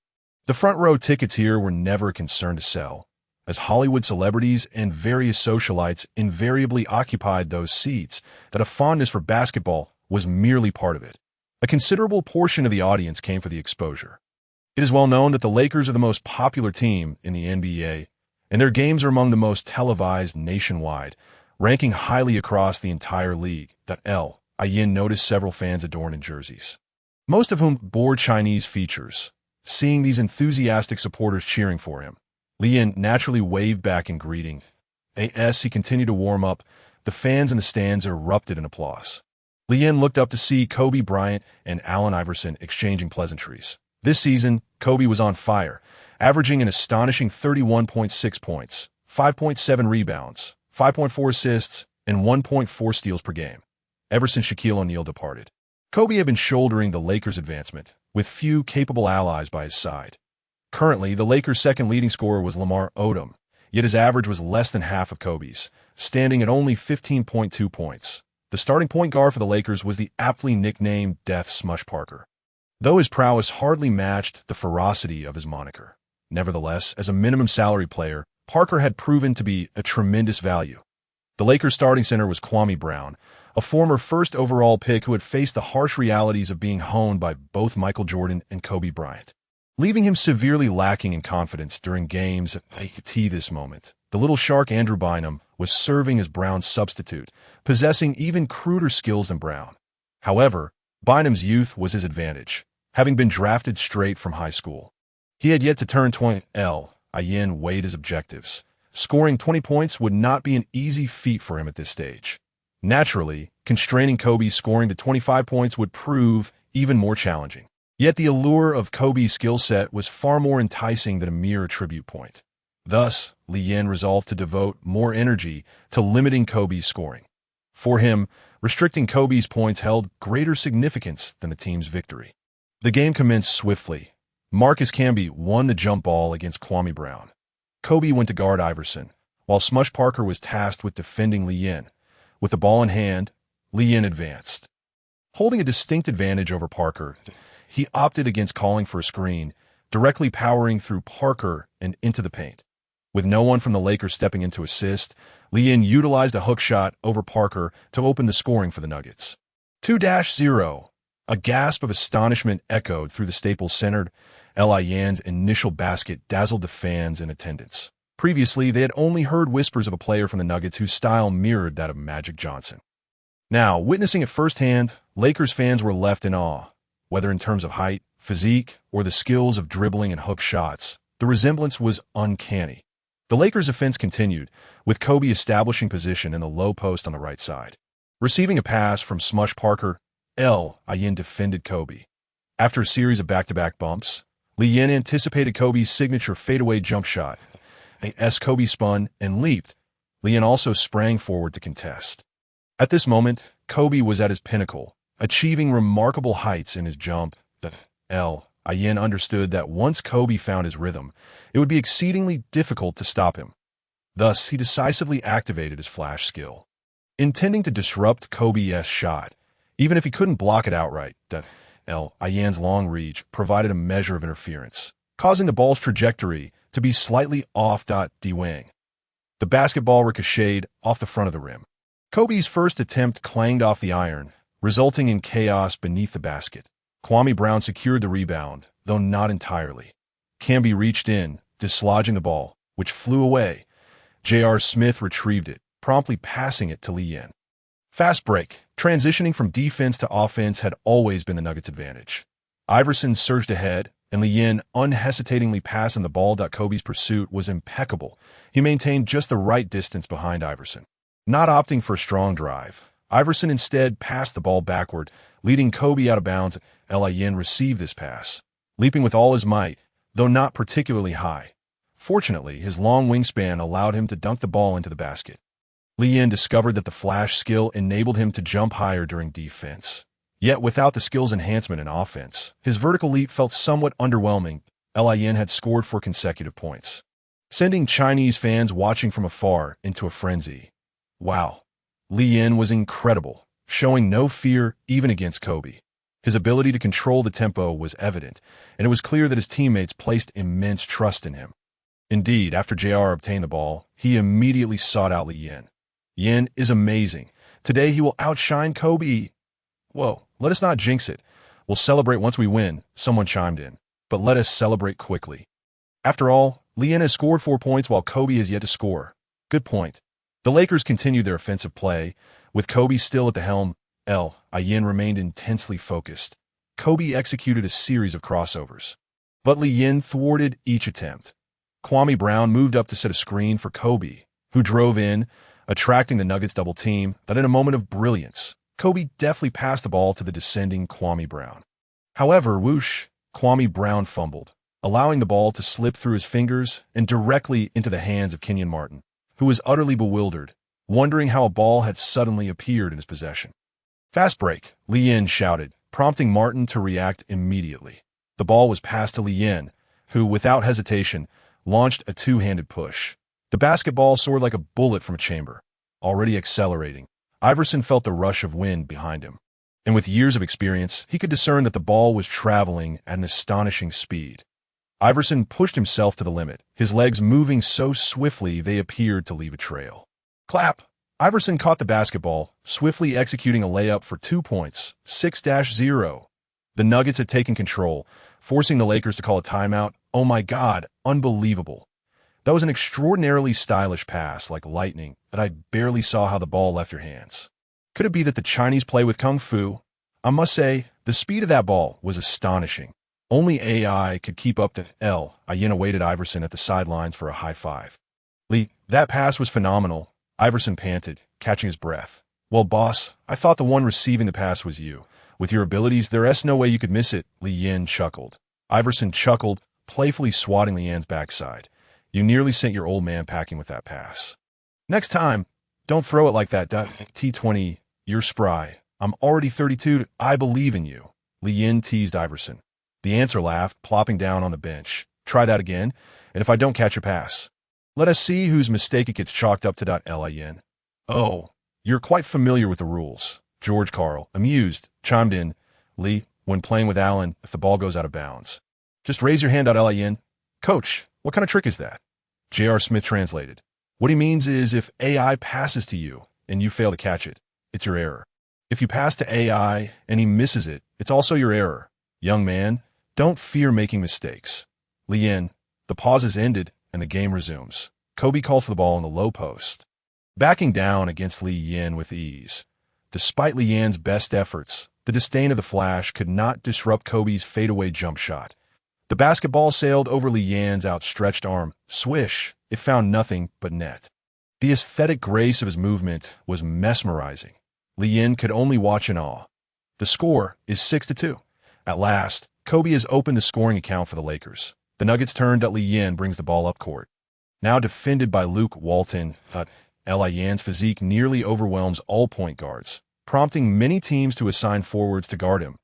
The front-row tickets here were never a concern to sell, as Hollywood celebrities and various socialites invariably occupied those seats. That a fondness for basketball was merely part of it. A considerable portion of the audience came for the exposure. It is well known that the Lakers are the most popular team in the NBA, and their games are among the most televised nationwide, ranking highly across the entire league. Yan noticed several fans adorned in jerseys, most of whom bore Chinese features. Seeing these enthusiastic supporters cheering for him, Lee Yan naturally waved back in greeting. As he continued to warm up, the fans in the stands erupted in applause. Lee Yan looked up to see Kobe Bryant and Allen Iverson exchanging pleasantries. This season, Kobe was on fire, averaging an astonishing 31.6 points, 5.7 rebounds, 5.4 assists, and 1.4 steals per game. Ever since Shaquille O'Neal departed, Kobe had been shouldering the Lakers' advancement, with few capable allies by his side. Currently, the Lakers' second leading scorer was Lamar Odom, Yet his average was less than half of Kobe's, standing at only 15.2 points. The starting point guard for the Lakers was the aptly nicknamed Death Smush Parker, though his prowess hardly matched the ferocity of his moniker. Nevertheless, as a minimum salary player, Parker had proven to be a tremendous value. The Lakers' starting center was Kwame Brown, a former first overall pick who had faced the harsh realities of being honed by both Michael Jordan and Kobe Bryant, leaving him severely lacking in confidence during games. At this moment, the little shark Andrew Bynum was serving as Brown's substitute, possessing even cruder skills than Brown. However, Bynum's youth was his advantage, having been drafted straight from high school. He had yet to turn 20. Ian weighed his objectives. Scoring 20 points would not be an easy feat for him at this stage. Naturally, constraining Kobe's scoring to 25 points would prove even more challenging. Yet the allure of Kobe's skill set was far more enticing than a mere attribute point. Thus, Yin resolved to devote more energy to limiting Kobe's scoring. For him, restricting Kobe's points held greater significance than the team's victory. The game commenced swiftly. Marcus Camby won the jump ball against Kwame Brown. Kobe went to guard Iverson, while Smush Parker was tasked with defending Yin. With the ball in hand, Yin advanced. Holding a distinct advantage over Parker, he opted against calling for a screen, directly powering through Parker and into the paint. With no one from the Lakers stepping in to assist, Yin utilized a hook shot over Parker to open the scoring for the Nuggets. 2-0. A gasp of astonishment echoed through the Staples Center. Yin's initial basket dazzled the fans in attendance. Previously, they had only heard whispers of a player from the Nuggets whose style mirrored that of Magic Johnson. Now, witnessing it firsthand, Lakers fans were left in awe. Whether in terms of height, physique, or the skills of dribbling and hook shots, the resemblance was uncanny. The Lakers' offense continued, with Kobe establishing position in the low post on the right side. Receiving a pass from Smush Parker, Yin defended Kobe. After a series of back-to-back bumps, Yin anticipated Kobe's signature fadeaway jump shot. As Kobe spun and leaped, Yin also sprang forward to contest. At this moment, Kobe was at his pinnacle, achieving remarkable heights in his jump. Yin understood that once Kobe found his rhythm, it would be exceedingly difficult to stop him. Thus, he decisively activated his flash skill, intending to disrupt Kobe's shot, even if he couldn't block it outright. Yin's long reach provided a measure of interference, causing the ball's trajectory to be slightly off. D-wing. The basketball ricocheted off the front of the rim. Kobe's first attempt clanged off the iron, resulting in chaos beneath the basket. Kwame Brown secured the rebound, though not entirely. Camby reached in, dislodging the ball, which flew away. J.R. Smith retrieved it, promptly passing it to Yin. Fast break. Transitioning from defense to offense had always been the Nuggets' advantage. Iverson surged ahead, and Yin unhesitatingly passing the ball. Kobe's pursuit was impeccable. He maintained just the right distance behind Iverson. Not opting for a strong drive, Iverson instead passed the ball backward, leading Kobe out of bounds. Yin received this pass, leaping with all his might, though not particularly high. Fortunately, his long wingspan allowed him to dunk the ball into the basket. Yin discovered that the flash skill enabled him to jump higher during defense. Yet without the skill's enhancement in offense, his vertical leap felt somewhat underwhelming. Yin had scored 4 consecutive points, sending Chinese fans watching from afar into a frenzy. Wow. Yin was incredible, showing no fear even against Kobe. His ability to control the tempo was evident, and it was clear that his teammates placed immense trust in him. Indeed, after J.R. obtained the ball, he immediately sought out Yin. Yin is amazing. Today he will outshine Kobe. Whoa, let us not jinx it. We'll celebrate once we win, someone chimed in. But let us celebrate quickly. After all, Yin has scored 4 points while Kobe has yet to score. Good point. The Lakers continued their offensive play, with Kobe still at the helm. Yin remained intensely focused. Kobe executed a series of crossovers, but Yin thwarted each attempt. Kwame Brown moved up to set a screen for Kobe, who drove in, attracting the Nuggets double team. But in a moment of brilliance, Kobe deftly passed the ball to the descending Kwame Brown. However, whoosh, Kwame Brown fumbled, allowing the ball to slip through his fingers and directly into the hands of Kenyon Martin, who was utterly bewildered, wondering how a ball had suddenly appeared in his possession. Fast break, Yin shouted, prompting Martin to react immediately. The ball was passed to Yin, who, without hesitation, launched a two-handed push. The basketball soared like a bullet from a chamber, already accelerating. Iverson felt the rush of wind behind him, and with years of experience, he could discern that the ball was traveling at an astonishing speed. Iverson pushed himself to the limit, his legs moving so swiftly they appeared to leave a trail. Clap! Iverson caught the basketball, swiftly executing a layup for 2 points, 6-0. The Nuggets had taken control, forcing the Lakers to call a timeout. Oh my God, unbelievable. That was an extraordinarily stylish pass, like lightning, that I barely saw how the ball left your hands. Could it be that the Chinese play with Kung Fu? I must say, the speed of that ball was astonishing. Only AI could keep up to Ian awaited Iverson at the sidelines for a high five. Lee, that pass was phenomenal, Iverson panted, catching his breath. Well, boss, I thought the one receiving the pass was you. With your abilities, there's no way you could miss it, Li Yin chuckled. Iverson chuckled, playfully swatting Li Yin's backside. You nearly sent your old man packing with that pass. Next time, don't throw it like that, T20, you're spry. I'm already 32, I believe in you. Li Yin teased Iverson. The answer laughed, plopping down on the bench. Try that again, and if I don't catch your pass, let us see whose mistake it gets chalked up to. Lin. Oh, you're quite familiar with the rules. George Karl, amused, chimed in. Lee, when playing with Allen, if the ball goes out of bounds, just raise your hand. Lin. Coach, what kind of trick is that? J.R. Smith translated. What he means is if AI passes to you and you fail to catch it, it's your error. If you pass to AI and he misses it, it's also your error. Young man, don't fear making mistakes. Li Yin, the pause is ended and the game resumes. Kobe called for the ball in the low post, backing down against Li Yin with ease. Despite Li Yin's best efforts, the disdain of the Flash could not disrupt Kobe's fadeaway jump shot. The basketball sailed over Li Yin's outstretched arm. Swish, it found nothing but net. The aesthetic grace of his movement was mesmerizing. Li Yin could only watch in awe. The score is 6-2. At last, Kobe has opened the scoring account for the Lakers. The Nuggets turned. Li Yin brings the ball up court. Now defended by Luke Walton, Li Yin's physique nearly overwhelms all point guards, prompting many teams to assign forwards to guard him.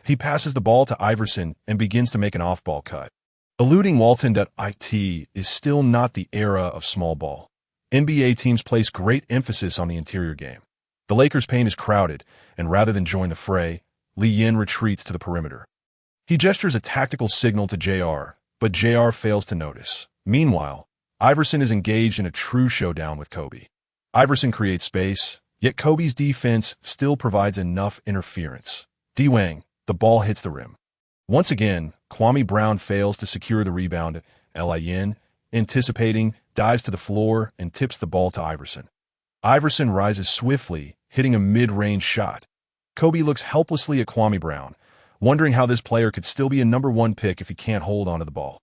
He passes the ball to Iverson and begins to make an off-ball cut. Eluding Walton. It is still not the era of small ball. NBA teams place great emphasis on the interior game. The Lakers' paint is crowded, and rather than join the fray, Li Yin retreats to the perimeter. He gestures a tactical signal to J.R., but J.R. fails to notice. Meanwhile, Iverson is engaged in a true showdown with Kobe. Iverson creates space, yet Kobe's defense still provides enough interference. D-Wang, the ball hits the rim. Once again, Kwame Brown fails to secure the rebound. Li Yin, anticipating, dives to the floor and tips the ball to Iverson. Iverson rises swiftly, hitting a mid-range shot. Kobe looks helplessly at Kwame Brown, wondering how this player could still be a #1 pick if he can't hold onto the ball.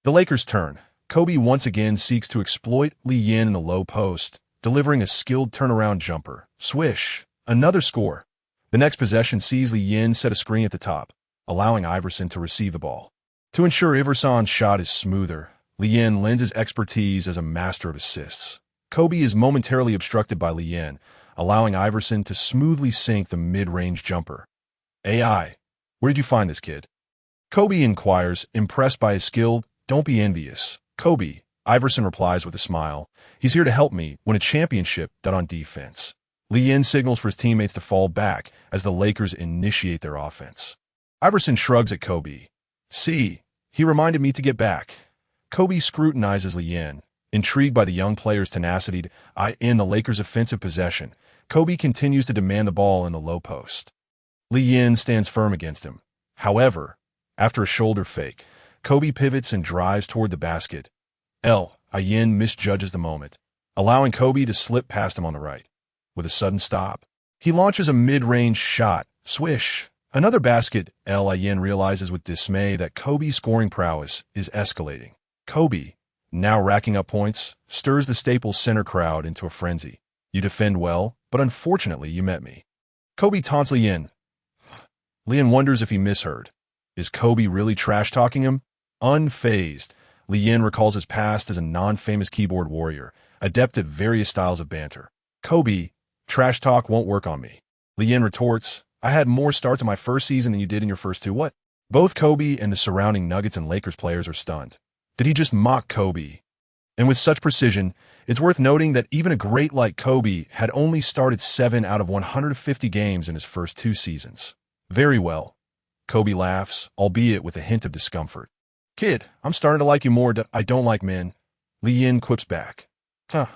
The Lakers turn. Kobe once again seeks to exploit Li Yin in the low post, delivering a skilled turnaround jumper. Swish, another score. The next possession sees Li Yin set a screen at the top, allowing Iverson to receive the ball. To ensure Iverson's shot is smoother, Li Yin lends his expertise as a master of assists. Kobe is momentarily obstructed by Li Yin, allowing Iverson to smoothly sink the mid-range jumper. AI, where did you find this kid? Kobe inquires, impressed by his skill. Don't be envious. Kobe, Iverson replies with a smile. He's here to help me win a championship. On defense. Li Yin signals for his teammates to fall back as the Lakers initiate their offense. Iverson shrugs at Kobe. See, he reminded me to get back. Kobe scrutinizes Li Yin, intrigued by the young player's tenacity. In the Lakers' offensive possession, Kobe continues to demand the ball in the low post. Li Yin stands firm against him. However, after a shoulder fake, Kobe pivots and drives toward the basket. Yin misjudges the moment, allowing Kobe to slip past him on the right. With a sudden stop, he launches a mid-range shot. Swish, another basket. Yin realizes with dismay that Kobe's scoring prowess is escalating. Kobe, now racking up points, stirs the Staples Center crowd into a frenzy. You defend well, but unfortunately you met me. Kobe taunts Li Yin. Li Yin wonders if he misheard. Is Kobe really trash-talking him? Unfazed, Li Yin recalls his past as a non-famous keyboard warrior, adept at various styles of banter. Kobe, trash talk won't work on me. Li Yin retorts, I had more starts in my first season than you did in your first two. What? Both Kobe and the surrounding Nuggets and Lakers players are stunned. Did he just mock Kobe? And with such precision, it's worth noting that even a great like Kobe had only started 7 out of 150 games in his first 2 seasons. Very well. Kobe laughs, albeit with a hint of discomfort. Kid, I'm starting to like you more than I don't like men. Li Yin quips back. Huh.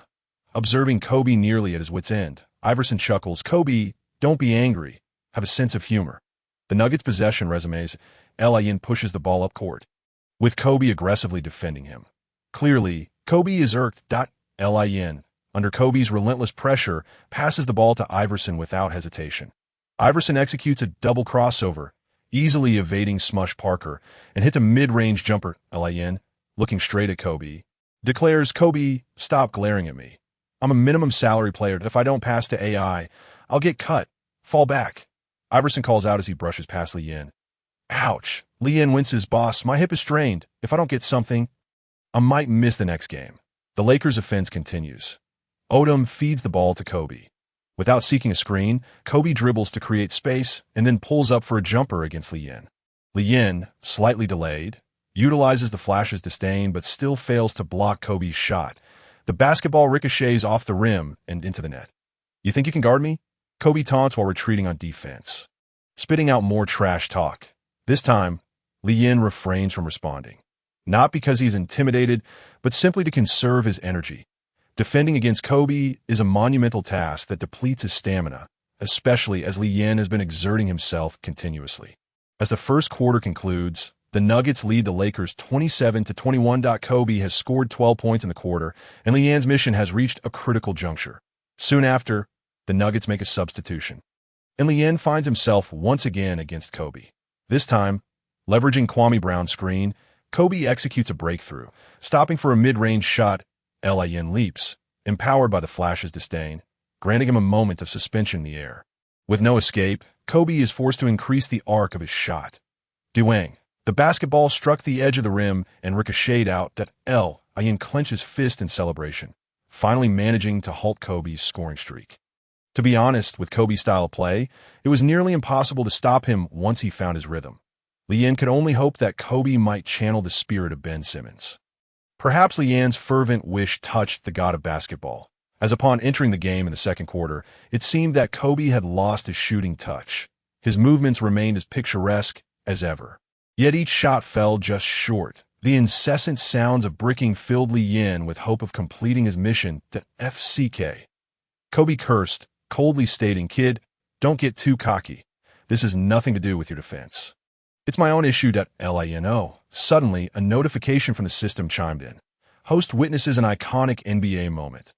Observing Kobe nearly at his wit's end, Iverson chuckles. Kobe, don't be angry. Have a sense of humor. The Nuggets' possession resumes, Yin pushes the ball up court, with Kobe aggressively defending him. Clearly, Kobe is irked. Yin, under Kobe's relentless pressure, passes the ball to Iverson without hesitation. Iverson executes a double crossover, easily evading Smush Parker, and hits a mid-range jumper. Yin, looking straight at Kobe, declares, Kobe, stop glaring at me. I'm a minimum salary player. If I don't pass to AI, I'll get cut. Fall back. Iverson calls out as he brushes past Li Yin. Ouch. Li Yin winces. Boss, my hip is strained. If I don't get something, I might miss the next game. The Lakers' offense continues. Odom feeds the ball to Kobe. Without seeking a screen, Kobe dribbles to create space and then pulls up for a jumper against Li Yin. Li Yin, slightly delayed, utilizes the flash's disdain but still fails to block Kobe's shot. The basketball ricochets off the rim and into the net. You think you can guard me? Kobe taunts while retreating on defense, spitting out more trash talk. This time, Li Yin refrains from responding. Not because he's intimidated, but simply to conserve his energy. Defending against Kobe is a monumental task that depletes his stamina, especially as Li Yin has been exerting himself continuously. As the first quarter concludes, the Nuggets lead the Lakers 27-21. Kobe has scored 12 points in the quarter, and Li Yin's mission has reached a critical juncture. Soon after, the Nuggets make a substitution, and Li Yin finds himself once again against Kobe. This time, leveraging Kwame Brown's screen, Kobe executes a breakthrough, stopping for a mid-range shot. Li Yin leaps, empowered by the flash's disdain, granting him a moment of suspension in the air. With no escape, Kobe is forced to increase the arc of his shot. Duang. The basketball struck the edge of the rim and ricocheted out. Li Yin clenches fist in celebration, finally managing to halt Kobe's scoring streak. To be honest, with Kobe's style of play, it was nearly impossible to stop him once he found his rhythm. Li Yin could only hope that Kobe might channel the spirit of Ben Simmons. Perhaps Li Yin's fervent wish touched the god of basketball, as upon entering the game in the second quarter, it seemed that Kobe had lost his shooting touch. His movements remained as picturesque as ever. Yet each shot fell just short. The incessant sounds of bricking filled Li Yin with hope of completing his mission to FCK. Kobe cursed, coldly stating, Kid, don't get too cocky. This has nothing to do with your defense. It's my own issue. Lino. Suddenly, a notification from the system chimed in. Host witnesses an iconic NBA moment.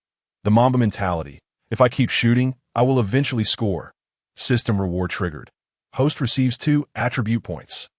The Mamba mentality. If I keep shooting, I will eventually score. System reward triggered. Host receives 2 attribute points.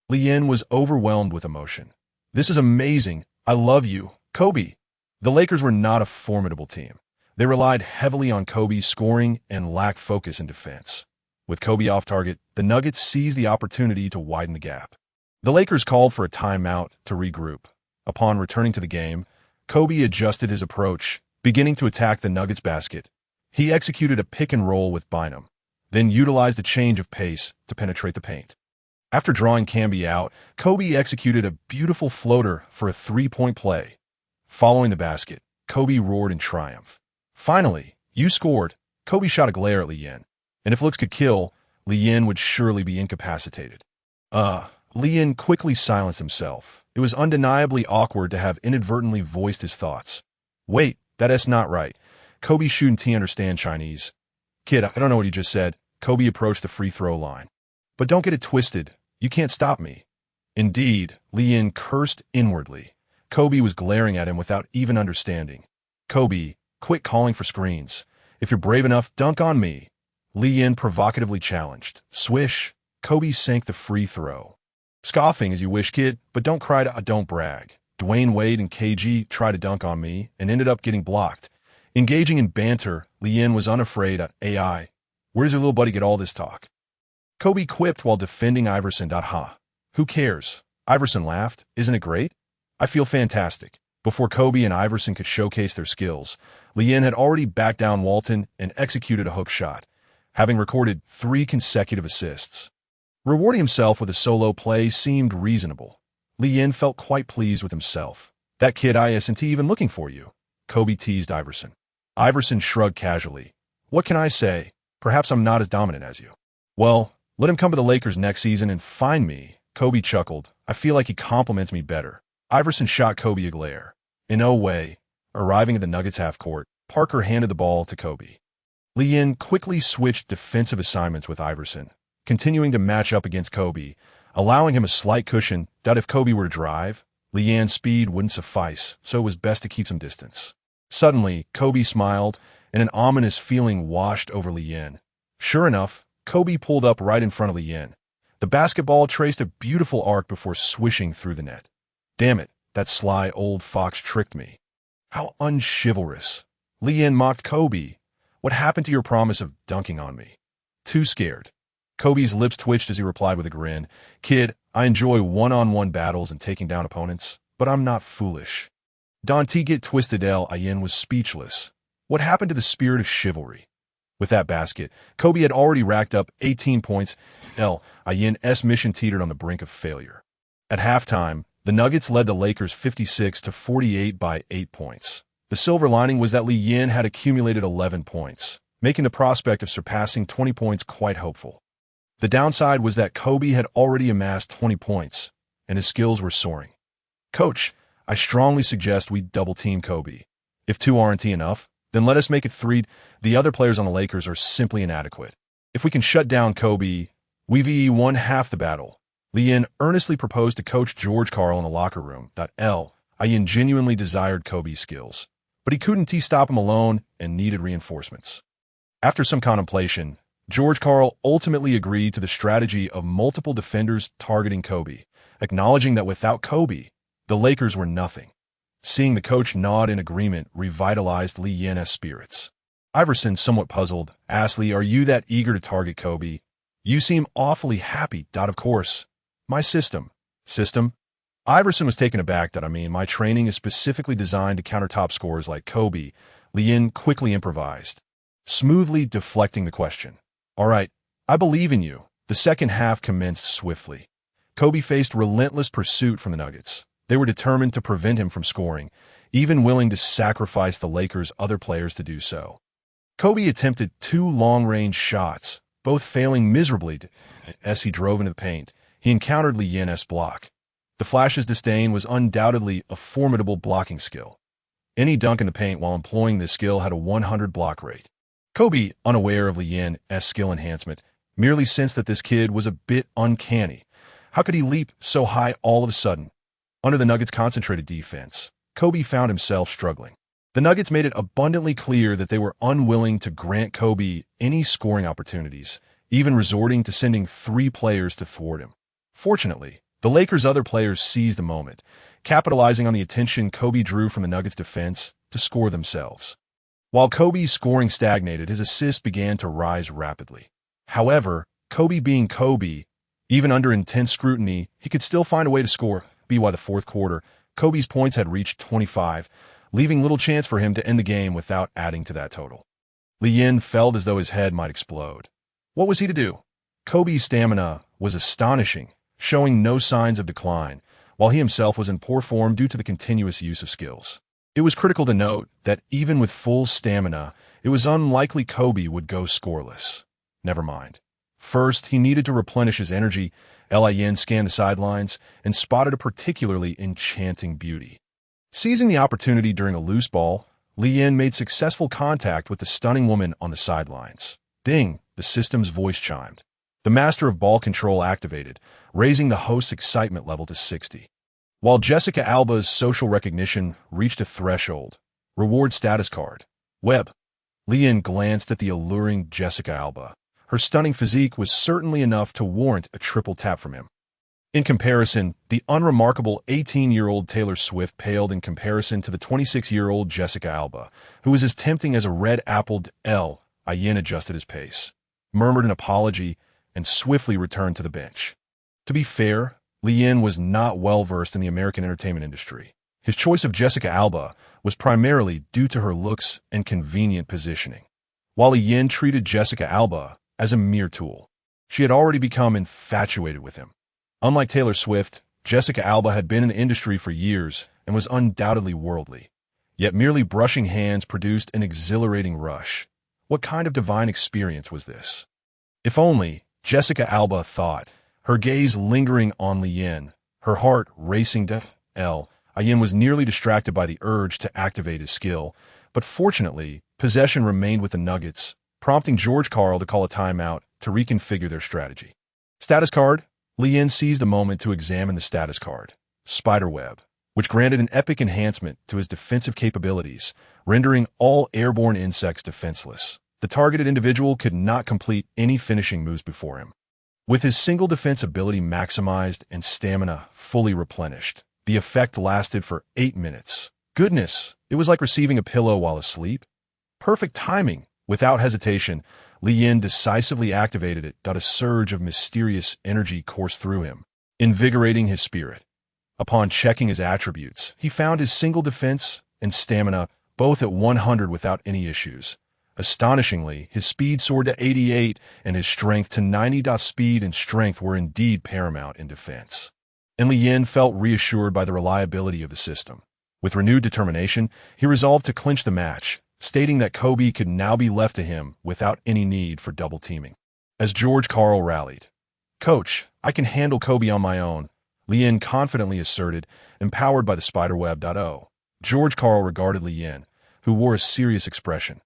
Li Yin was overwhelmed with emotion. This is amazing. I love you, Kobe. The Lakers were not a formidable team. They relied heavily on Kobe's scoring and lacked focus in defense. With Kobe off target, the Nuggets seized the opportunity to widen the gap. The Lakers called for a timeout to regroup. Upon returning to the game, Kobe adjusted his approach, beginning to attack the Nuggets basket. He executed a pick and roll with Bynum, then utilized a change of pace to penetrate the paint. After drawing Camby out, Kobe executed a beautiful floater for a 3-point play. Following the basket, Kobe roared in triumph. Finally, you scored. Kobe shot a glare at Li Yin. And if looks could kill, Li Yin would surely be incapacitated. Li Yin quickly silenced himself. It was undeniably awkward to have inadvertently voiced his thoughts. Wait, that's not right. Kobe shouldn't understand Chinese. Kid, I don't know what you just said. Kobe approached the free throw line. But don't get it twisted. You can't stop me. Indeed, Li Yin cursed inwardly. Kobe was glaring at him without even understanding. Kobe, quit calling for screens. If you're brave enough, dunk on me. Li Yin provocatively challenged. Swish. Kobe sank the free throw. Scoffing as you wish, kid, but don't cry to don't brag. Dwayne Wade and KG tried to dunk on me and ended up getting blocked. Engaging in banter, Li Yin was unafraid at AI. Where does your little buddy get all this talk? Kobe quipped while defending Iverson. Ha. Who cares? Iverson laughed. Isn't it great? I feel fantastic. Before Kobe and Iverson could showcase their skills, Li Yin had already backed down Walton and executed a hook shot, having recorded 3 consecutive assists. Rewarding himself with a solo play seemed reasonable. Li Yin felt quite pleased with himself. That kid isn't even looking for you, Kobe teased Iverson. Iverson shrugged casually. What can I say? Perhaps I'm not as dominant as you. Well, let him come to the Lakers next season and find me, Kobe chuckled. I feel like he compliments me better. Iverson shot Kobe a glare. In no way. Arriving at the Nuggets half-court, Parker handed the ball to Kobe. Lee Yin quickly switched defensive assignments with Iverson, continuing to match up against Kobe, allowing him a slight cushion that if Kobe were to drive, Lee Yin's speed wouldn't suffice, so it was best to keep some distance. Suddenly, Kobe smiled, and an ominous feeling washed over Lee Yin. Sure enough, Kobe pulled up right in front of Lee Yin. The basketball traced a beautiful arc before swishing through the net. Damn it, that sly old fox tricked me. How unchivalrous. Lee Yin mocked Kobe. What happened to your promise of dunking on me? Too scared. Kobe's lips twitched as he replied with a grin. Kid, I enjoy one-on-one battles and taking down opponents, but I'm not foolish. Dante Get Twisted L. Yin was speechless. What happened to the spirit of chivalry? With that basket, Kobe had already racked up 18 points. L. Yin's mission teetered on the brink of failure. At halftime, the Nuggets led the Lakers 56-48 by 8 points. The silver lining was that Lee Yin had accumulated 11 points, making the prospect of surpassing 20 points quite hopeful. The downside was that Kobe had already amassed 20 points, and his skills were soaring. Coach, I strongly suggest we double-team Kobe. If 2 aren't enough, then let us make it 3. The other players on the Lakers are simply inadequate. If we can shut down Kobe, we've won half the battle. Lee Yin earnestly proposed to Coach George Karl in the locker room that Yin genuinely desired Kobe's skills, but he couldn't stop him alone and needed reinforcements. After some contemplation, George Karl ultimately agreed to the strategy of multiple defenders targeting Kobe, acknowledging that without Kobe, the Lakers were nothing. Seeing the coach nod in agreement revitalized Lee Yin's spirits. Iverson, somewhat puzzled, asked Lee, are you that eager to target Kobe? You seem awfully happy. Of course. My system. System? Iverson was taken aback that my training is specifically designed to counter top scorers like Kobe. Lee Yin quickly improvised, smoothly deflecting the question. All right, I believe in you. The second half commenced swiftly. Kobe faced relentless pursuit from the Nuggets. They were determined to prevent him from scoring, even willing to sacrifice the Lakers' other players to do so. Kobe attempted 2 long-range shots, both failing miserably. As he drove into the paint, he encountered Lee Yin's block. The Flash's disdain was undoubtedly a formidable blocking skill. Any dunk in the paint while employing this skill had a 100 block rate. Kobe, unaware of Lee Yin's skill enhancement, merely sensed that this kid was a bit uncanny. How could he leap so high all of a sudden? Under the Nuggets' concentrated defense, Kobe found himself struggling. The Nuggets made it abundantly clear that they were unwilling to grant Kobe any scoring opportunities, even resorting to sending 3 players to thwart him. Fortunately, the Lakers' other players seized the moment, capitalizing on the attention Kobe drew from the Nuggets' defense to score themselves. While Kobe's scoring stagnated, his assists began to rise rapidly. However, Kobe being Kobe, even under intense scrutiny, he could still find a way to score. By the fourth quarter, Kobe's points had reached 25, leaving little chance for him to end the game without adding to that total. Lee Yin felt as though his head might explode. What was he to do? Kobe's stamina was astonishing, showing no signs of decline, while he himself was in poor form due to the continuous use of skills. It was critical to note that even with full stamina, it was unlikely Kobe would go scoreless. Never mind. First, he needed to replenish his energy. Yin scanned the sidelines and spotted a particularly enchanting beauty. Seizing the opportunity during a loose ball, Lee Yin made successful contact with the stunning woman on the sidelines. Ding, the system's voice chimed. The master of ball control activated, raising the host's excitement level to 60. While Jessica Alba's social recognition reached a threshold, reward status card. Web. Lee Yin glanced at the alluring Jessica Alba. Her stunning physique was certainly enough to warrant a triple tap from him. In comparison, the unremarkable 18-year-old Taylor Swift paled in comparison to the 26-year-old Jessica Alba, who was as tempting as a red-appled L. Yin adjusted his pace, murmured an apology, and swiftly returned to the bench. To be fair, Lee Yin was not well-versed in the American entertainment industry. His choice of Jessica Alba was primarily due to her looks and convenient positioning, while Lee Yin treated Jessica Alba as a mere tool. She had already become infatuated with him. Unlike Taylor Swift, Jessica Alba had been in the industry for years and was undoubtedly worldly. Yet merely brushing hands produced an exhilarating rush. What kind of divine experience was this? If only, Jessica Alba thought, her gaze lingering on Lien, her heart racing to Lien was nearly distracted by the urge to activate his skill, but fortunately, possession remained with the Nuggets, prompting George Karl to call a timeout to reconfigure their strategy. Status card. Lien seized a moment to examine the status card, Spiderweb, which granted an epic enhancement to his defensive capabilities, rendering all airborne insects defenseless. The targeted individual could not complete any finishing moves before him. With his single defense ability maximized and stamina fully replenished, the effect lasted for 8 minutes. Goodness, it was like receiving a pillow while asleep. Perfect timing. Without hesitation, Lien decisively activated it. A surge of mysterious energy coursed through him, invigorating his spirit. Upon checking his attributes, he found his single defense and stamina both at 100 without any issues. Astonishingly, his speed soared to 88 and his strength to 90. Speed and strength were indeed paramount in defense. And Lien felt reassured by the reliability of the system. With renewed determination, he resolved to clinch the match, stating that Kobe could now be left to him without any need for double teaming. As George Karl rallied, "Coach, I can handle Kobe on my own," Lien confidently asserted, empowered by the Spiderweb. George Karl regarded Lien, who wore a serious expression.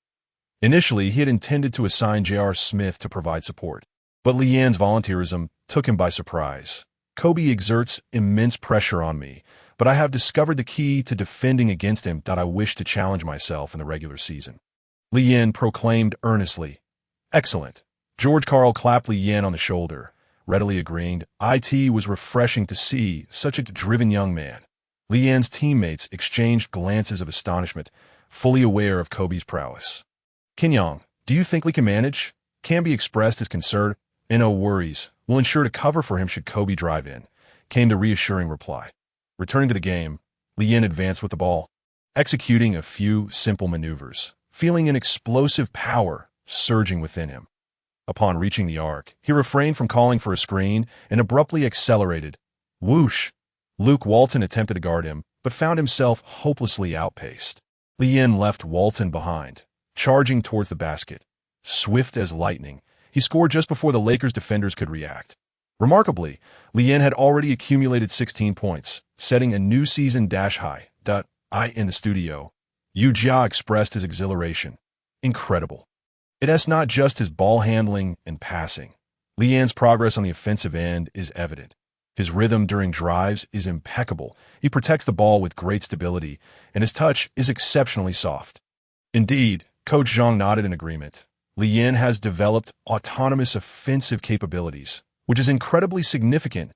Initially, he had intended to assign J.R. Smith to provide support, but Lien's volunteerism took him by surprise. "Kobe exerts immense pressure on me, but I have discovered the key to defending against him. I wish to challenge myself in the regular season," Lien proclaimed earnestly. "Excellent." George Karl clapped Lien on the shoulder, readily agreeing. It was refreshing to see such a driven young man. Lien's teammates exchanged glances of astonishment, fully aware of Kobe's prowess. "Kinyong, do you think we can manage?" Camby expressed his concern. "No worries. We'll ensure to cover for him should Kobe drive in," came the reassuring reply. Returning to the game, Lien advanced with the ball, executing a few simple maneuvers, feeling an explosive power surging within him. Upon reaching the arc, he refrained from calling for a screen and abruptly accelerated. Whoosh! Luke Walton attempted to guard him, but found himself hopelessly outpaced. Lien left Walton behind, charging towards the basket. Swift as lightning, he scored just before the Lakers' defenders could react. Remarkably, Lien had already accumulated 16 points, setting a new season high. In the studio, Yu Jia expressed his exhilaration. Incredible. It's not just his ball handling and passing. Lien's progress on the offensive end is evident. His rhythm during drives is impeccable. He protects the ball with great stability, and his touch is exceptionally soft. Indeed, Coach Zhang nodded in agreement. Lien has developed autonomous offensive capabilities, which is incredibly significant.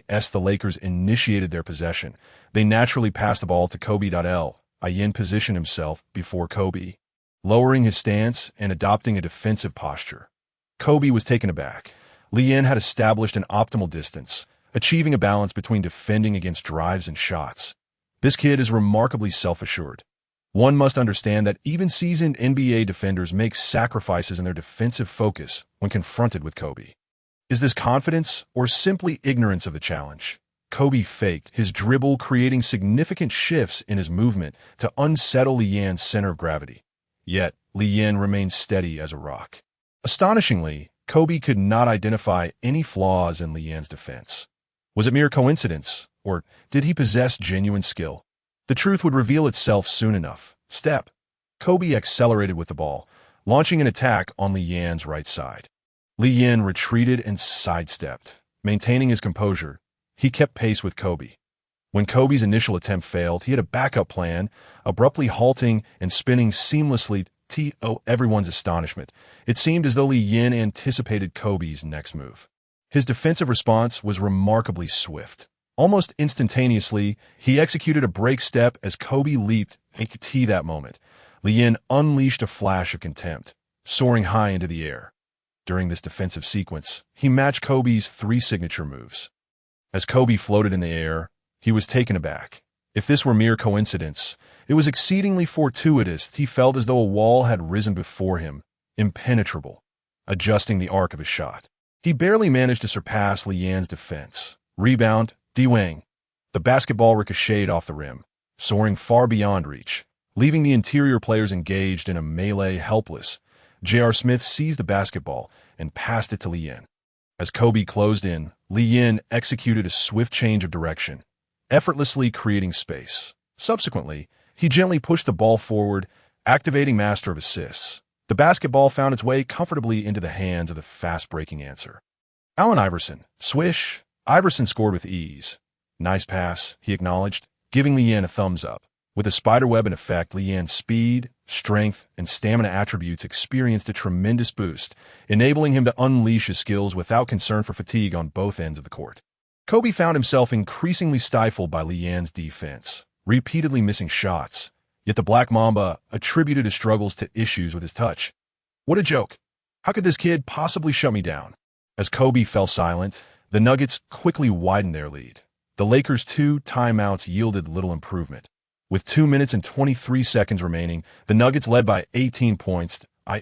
As the Lakers initiated their possession, they naturally passed the ball to Kobe. Lien positioned himself before Kobe, lowering his stance and adopting a defensive posture. Kobe was taken aback. Lien had established an optimal distance, achieving a balance between defending against drives and shots. This kid is remarkably self-assured. One must understand that even seasoned NBA defenders make sacrifices in their defensive focus when confronted with Kobe. Is this confidence or simply ignorance of the challenge? Kobe faked his dribble, creating significant shifts in his movement to unsettle Lien's center of gravity. Yet, Lien remained steady as a rock. Astonishingly, Kobe could not identify any flaws in Lien's defense. Was it mere coincidence, or did he possess genuine skill? The truth would reveal itself soon enough. Step. Kobe accelerated with the ball, launching an attack on Lien's right side. Lien retreated and sidestepped. Maintaining his composure, he kept pace with Kobe. When Kobe's initial attempt failed, he had a backup plan, abruptly halting and spinning seamlessly to everyone's astonishment. It seemed as though Lien anticipated Kobe's next move. His defensive response was remarkably swift. Almost instantaneously, he executed a break step as Kobe leaped to that moment. Lien unleashed a flash of contempt, soaring high into the air. During this defensive sequence, he matched Kobe's 3 signature moves. As Kobe floated in the air, he was taken aback. If this were mere coincidence, it was exceedingly fortuitous. He felt as though a wall had risen before him, impenetrable, adjusting the arc of his shot. He barely managed to surpass Lien's defense. Rebound, D-Wang. The basketball ricocheted off the rim, soaring far beyond reach, leaving the interior players engaged in a melee helpless. J.R. Smith seized the basketball and passed it to Yin. As Kobe closed in, Yin executed a swift change of direction, effortlessly creating space. Subsequently, he gently pushed the ball forward, activating Master of Assists. The basketball found its way comfortably into the hands of the fast-breaking answer. Allen Iverson. Swish. Iverson scored with ease. Nice pass, he acknowledged, giving Yin a thumbs up. With a spiderweb in effect, Yin's speed, strength, and stamina attributes experienced a tremendous boost, enabling him to unleash his skills without concern for fatigue on both ends of the court. Kobe found himself increasingly stifled by Yin's defense, repeatedly missing shots, yet the Black Mamba attributed his struggles to issues with his touch. What a joke! How could this kid possibly shut me down? As Kobe fell silent, the Nuggets quickly widened their lead. The Lakers' 2 timeouts yielded little improvement. With 2 minutes and 23 seconds remaining, the Nuggets led by 18 points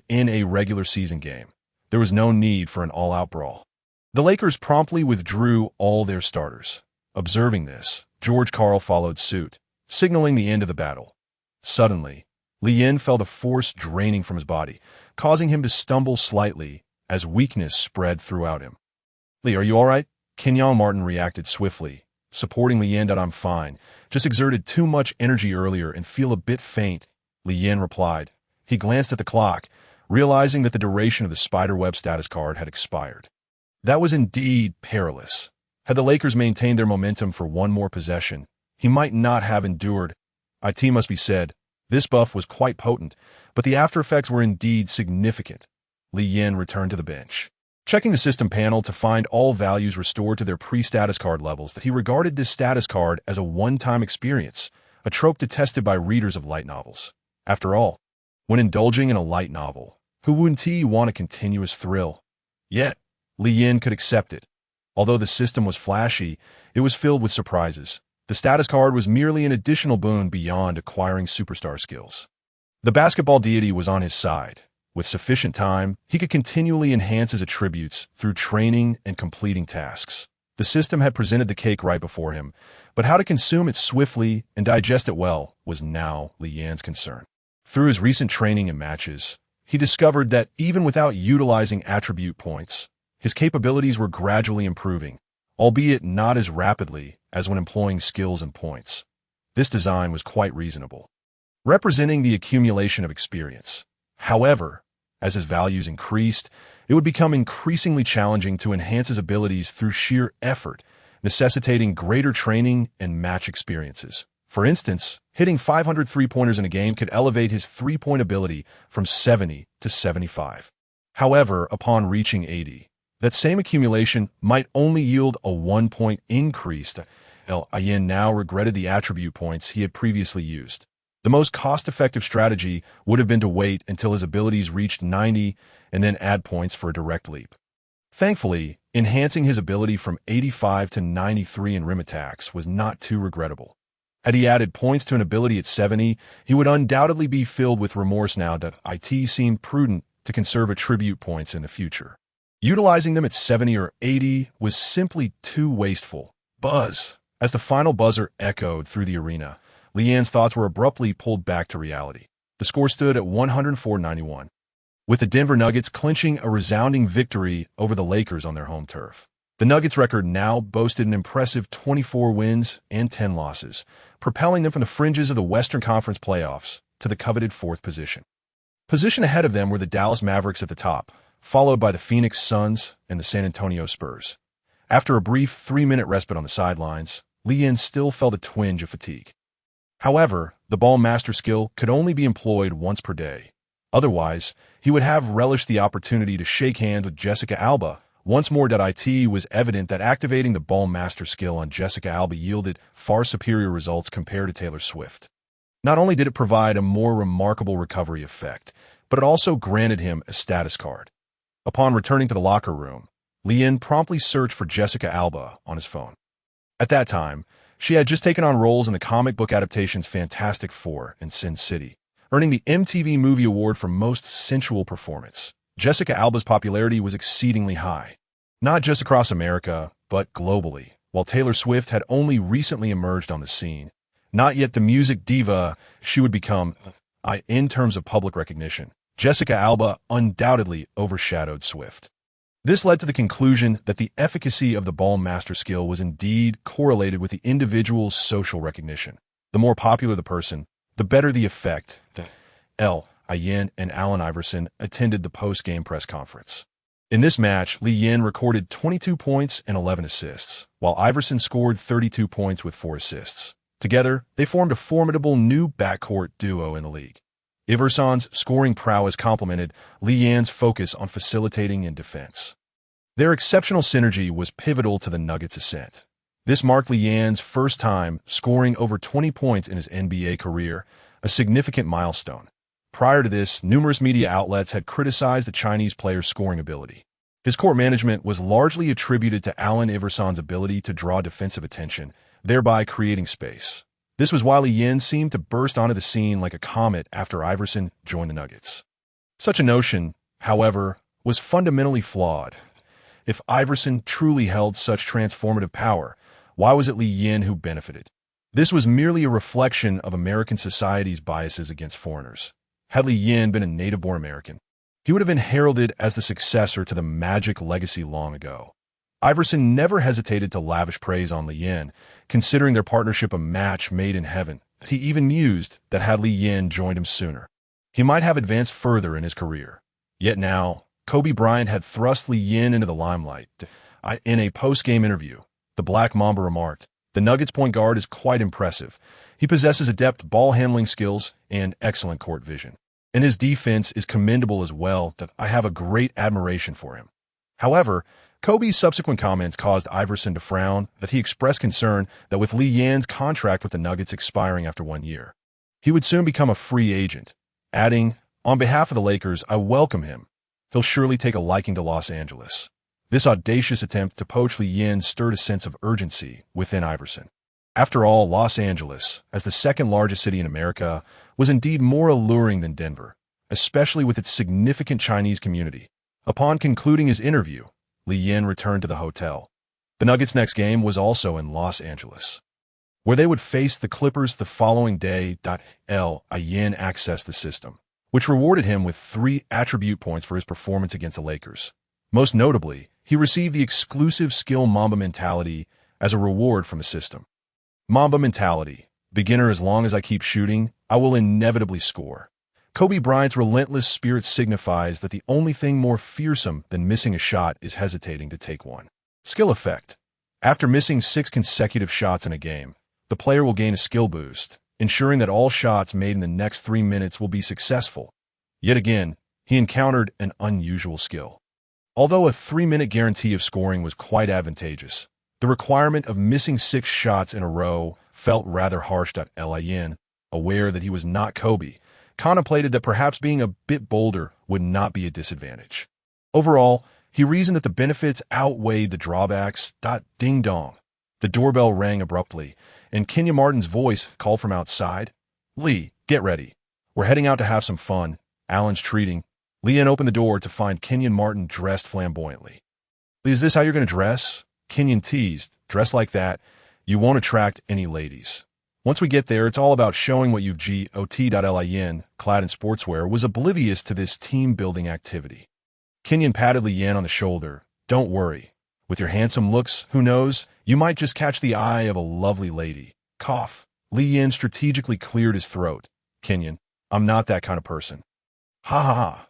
in a regular season game. There was no need for an all-out brawl. The Lakers promptly withdrew all their starters. Observing this, George Karl followed suit, signaling the end of the battle. Suddenly, Yin felt a force draining from his body, causing him to stumble slightly as weakness spread throughout him. "Lee, are you all right?" Kenyon Martin reacted swiftly, supporting Yin. "I'm fine. Just exerted too much energy earlier and feel a bit faint," Yin replied. He glanced at the clock, realizing that the duration of the spiderweb status card had expired. That was indeed perilous. Had the Lakers maintained their momentum for one more possession, he might not have endured. It must be said, this buff was quite potent, but the after effects were indeed significant. Yin returned to the bench, checking the system panel to find all values restored to their pre-status card levels. That he regarded this status card as a one-time experience, a trope detested by readers of light novels. After all, when indulging in a light novel, who wouldn't want a continuous thrill? Yet, Yin could accept it. Although the system was flashy, it was filled with surprises. The status card was merely an additional boon beyond acquiring superstar skills. The basketball deity was on his side. With sufficient time, he could continually enhance his attributes through training and completing tasks. The system had presented the cake right before him, but how to consume it swiftly and digest it well was now Yin's concern. Through his recent training and matches, he discovered that even without utilizing attribute points, his capabilities were gradually improving, albeit not as rapidly as when employing skills and points. This design was quite reasonable, representing the accumulation of experience. However, as his values increased, it would become increasingly challenging to enhance his abilities through sheer effort, necessitating greater training and match experiences. For instance, hitting 500 three-pointers in a game could elevate his three-point ability from 70 to 75. However, upon reaching 80, that same accumulation might only yield a 1-point increase. Yin now regretted the attribute points he had previously used. The most cost-effective strategy would have been to wait until his abilities reached 90 and then add points for a direct leap. Thankfully, enhancing his ability from 85 to 93 in rim attacks was not too regrettable. Had he added points to an ability at 70, he would undoubtedly be filled with remorse now that it seemed prudent to conserve attribute points in the future. Utilizing them at 70 or 80 was simply too wasteful. Buzz! As the final buzzer echoed through the arena, Yin's thoughts were abruptly pulled back to reality. The score stood at 104-91, with the Denver Nuggets clinching a resounding victory over the Lakers on their home turf. The Nuggets' record now boasted an impressive 24 wins and 10 losses, propelling them from the fringes of the Western Conference playoffs to the coveted 4th position. Positioned ahead of them were the Dallas Mavericks at the top, followed by the Phoenix Suns and the San Antonio Spurs. After a brief 3-minute respite on the sidelines, Yin still felt a twinge of fatigue. However, the ball master skill could only be employed once per day. Otherwise, he would have relished the opportunity to shake hands with Jessica Alba. Once more, it was evident that activating the ball master skill on Jessica Alba yielded far superior results compared to Taylor Swift. Not only did it provide a more remarkable recovery effect, but it also granted him a status card. Upon returning to the locker room, Yin promptly searched for Jessica Alba on his phone. At that time, she had just taken on roles in the comic book adaptations Fantastic Four and Sin City, earning the MTV Movie Award for Most Sensual Performance. Jessica Alba's popularity was exceedingly high, not just across America, but globally. While Taylor Swift had only recently emerged on the scene, Not yet the music diva she would become in terms of public recognition. Jessica Alba undoubtedly overshadowed Swift. This led to the conclusion that the efficacy of the ball master skill was indeed correlated with the individual's social recognition. The more popular the person, the better the effect. Li Yin and Allen Iverson attended the post-game press conference. In this match, Li Yin recorded 22 points and 11 assists, while Iverson scored 32 points with 4 assists. Together, they formed a formidable new backcourt duo in the league. Iverson's scoring prowess complemented Li Yin's focus on facilitating and defense. Their exceptional synergy was pivotal to the Nuggets' ascent. This marked Li Yin's first time scoring over 20 points in his NBA career, a significant milestone. Prior to this, numerous media outlets had criticized the Chinese player's scoring ability. His court management was largely attributed to Allen Iverson's ability to draw defensive attention, thereby creating space. This was why Li Yin seemed to burst onto the scene like a comet after Iverson joined the Nuggets. Such a notion, however, was fundamentally flawed. If Iverson truly held such transformative power, why was it Li Yin who benefited? This was merely a reflection of American society's biases against foreigners. Had Li Yin been a native-born American, he would have been heralded as the successor to the Magic legacy long ago. Iverson never hesitated to lavish praise on Li Yin, considering their partnership a match made in heaven. He even mused that had Li Yin joined him sooner, he might have advanced further in his career. Yet now, Kobe Bryant had thrust Li Yin into the limelight. In a post-game interview, the Black Mamba remarked, "The Nuggets point guard is quite impressive. He possesses adept ball-handling skills and excellent court vision. And his defense is commendable as well. That I have a great admiration for him." However, Kobe's subsequent comments caused Iverson to frown, that he expressed concern that with Li Yin's contract with the Nuggets expiring after 1 year, he would soon become a free agent, adding, "On behalf of the Lakers, I welcome him. He'll surely take a liking to Los Angeles." This audacious attempt to poach Li Yin stirred a sense of urgency within Iverson. After all, Los Angeles, as the second largest city in America, was indeed more alluring than Denver, especially with its significant Chinese community. Upon concluding his interview, Li Yin returned to the hotel. The Nuggets' next game was also in Los Angeles, where they would face the Clippers the following day. Li Yin accessed the system, which rewarded him with 3 attribute points for his performance against the Lakers. Most notably, he received the exclusive skill Mamba mentality as a reward from the system. Mamba mentality: beginner, as long as I keep shooting, I will inevitably score. Kobe Bryant's relentless spirit signifies that the only thing more fearsome than missing a shot is hesitating to take one. Skill effect: after missing 6 consecutive shots in a game, the player will gain a skill boost, ensuring that all shots made in the next 3 minutes will be successful. Yet again, he encountered an unusual skill. Although a 3-minute guarantee of scoring was quite advantageous, the requirement of missing 6 shots in a row felt rather harsh. Li Yin, aware that he was not Kobe, contemplated that perhaps being a bit bolder would not be a disadvantage. Overall, he reasoned that the benefits outweighed the drawbacks. Ding dong. The doorbell rang abruptly, and Kenyon Martin's voice called from outside. "Lee, get ready. We're heading out to have some fun. Allen's treating." Li Yin opened the door to find Kenyon Martin dressed flamboyantly. "Lee, is this how you're going to dress?" Kenyon teased. "Dress like that, you won't attract any ladies. Once we get there, it's all about showing what you've got." Li Yin, clad in sportswear, was oblivious to this team-building activity. Kenyon patted Li Yin on the shoulder. "Don't worry. With your handsome looks, who knows, you might just catch the eye of a lovely lady." Cough. Li Yin strategically cleared his throat. "Kenyon, I'm not that kind of person." "Ha ha ha."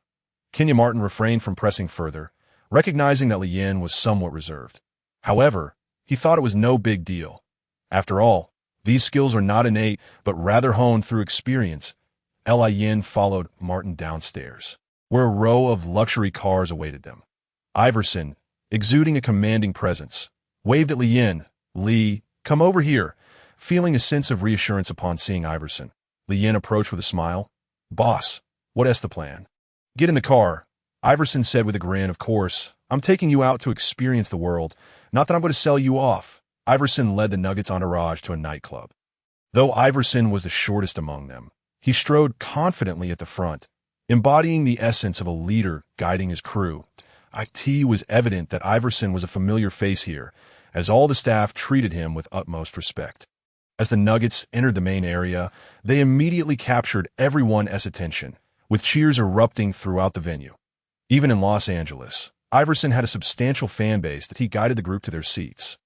Kenyon Martin refrained from pressing further, recognizing that Li Yin was somewhat reserved. However, he thought it was no big deal. After all, these skills are not innate, but rather honed through experience. Li Yin followed Martin downstairs, where a row of luxury cars awaited them. Iverson, exuding a commanding presence, waved at Li Yin. "Lee, come over here." Feeling a sense of reassurance upon seeing Iverson, Li Yin approached with a smile. "Boss, what's the plan?" "Get in the car," Iverson said with a grin. "Of course, I'm taking you out to experience the world. Not that I'm going to sell you off." Iverson led the Nuggets entourage to a nightclub. Though Iverson was the shortest among them, he strode confidently at the front, embodying the essence of a leader guiding his crew. It was evident that Iverson was a familiar face here, as all the staff treated him with utmost respect. As the Nuggets entered the main area, they immediately captured everyone's attention, with cheers erupting throughout the venue. Even in Los Angeles, Iverson had a substantial fan base that he guided the group to their seats.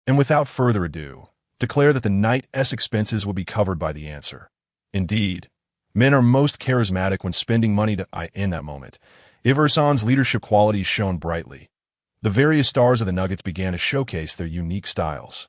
And without further ado, declared that the night's expenses would be covered by the answer. Indeed, men are most charismatic when spending money in that moment. Iverson's leadership qualities shone brightly. The various stars of the Nuggets began to showcase their unique styles.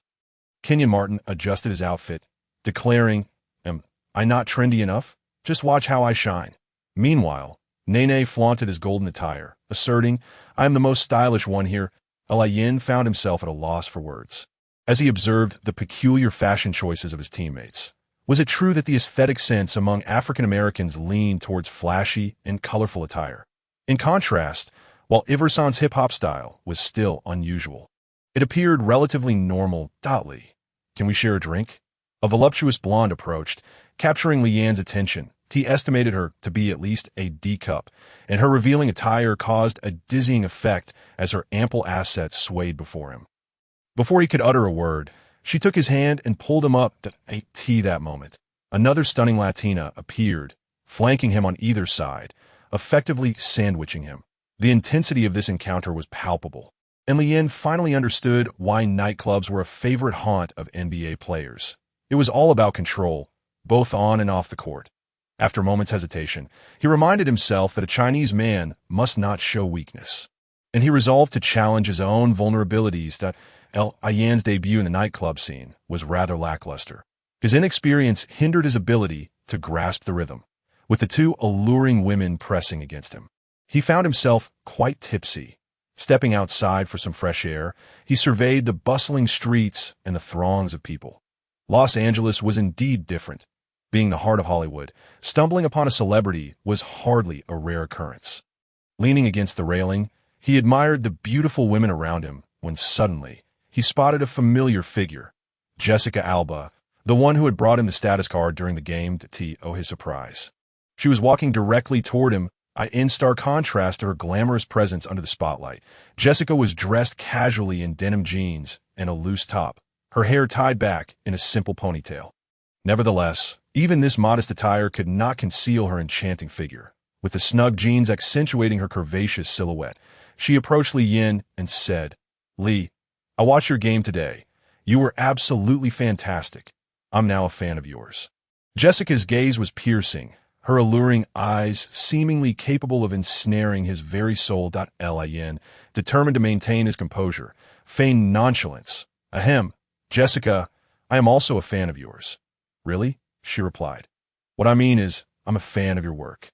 Kenyon Martin adjusted his outfit, declaring, "Am I not trendy enough? Just watch how I shine." Meanwhile, Nene flaunted his golden attire, asserting, "I am the most stylish one here." Alain found himself at a loss for words, as he observed the peculiar fashion choices of his teammates. Was it true that the aesthetic sense among African Americans leaned towards flashy and colorful attire? In contrast, while Iverson's hip-hop style was still unusual, it appeared relatively normal. Lee, can we share a drink? A voluptuous blonde approached, capturing Leanne's attention. He estimated her to be at least a D cup, and her revealing attire caused a dizzying effect as her ample assets swayed before him. Before he could utter a word, she took his hand and pulled him up. That moment, another stunning Latina appeared, flanking him on either side, effectively sandwiching him. The intensity of this encounter was palpable, and Leanne finally understood why nightclubs were a favorite haunt of NBA players. It was all about control, both on and off the court. After a moment's hesitation, he reminded himself that a Chinese man must not show weakness, and he resolved to challenge his own vulnerabilities. Ayan's debut in the nightclub scene was rather lackluster. His inexperience hindered his ability to grasp the rhythm, with the two alluring women pressing against him. He found himself quite tipsy. Stepping outside for some fresh air, he surveyed the bustling streets and the throngs of people. Los Angeles was indeed different. Being the heart of Hollywood, stumbling upon a celebrity was hardly a rare occurrence. Leaning against the railing, he admired the beautiful women around him when suddenly he spotted a familiar figure, Jessica Alba, the one who had brought him the status card during the game to his surprise. She was walking directly toward him, in stark contrast to her glamorous presence under the spotlight. Jessica was dressed casually in denim jeans and a loose top, her hair tied back in a simple ponytail. Nevertheless, even this modest attire could not conceal her enchanting figure. With the snug jeans accentuating her curvaceous silhouette, she approached Li Yin and said, "Li, I watched your game today. You were absolutely fantastic. I'm now a fan of yours." Jessica's gaze was piercing, her alluring eyes seemingly capable of ensnaring his very soul. Lin, determined to maintain his composure, feigned nonchalance. "Ahem, Jessica, I am also a fan of yours." "Really?" she replied. "What I mean is, I'm a fan of your work."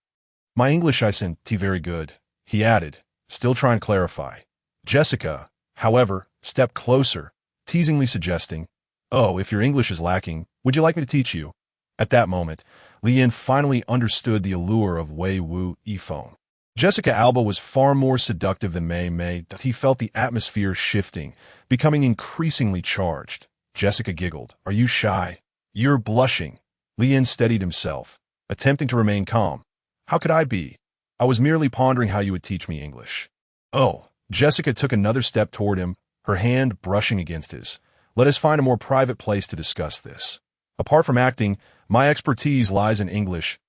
"My English isn't very good," he added, still trying to clarify. Jessica, however, stepped closer, teasingly suggesting, "Oh, if your English is lacking, would you like me to teach you?" At that moment, Lian finally understood the allure of Wei Wu Yifeng. Jessica Alba was far more seductive than Mei Mei. He felt the atmosphere shifting, becoming increasingly charged. Jessica giggled. "Are you shy? You're blushing." Lian steadied himself, attempting to remain calm. "How could I be? I was merely pondering how you would teach me English." "Oh." Jessica took another step toward him, her hand brushing against his. "Let us find a more private place to discuss this. Apart from acting, my expertise lies in English."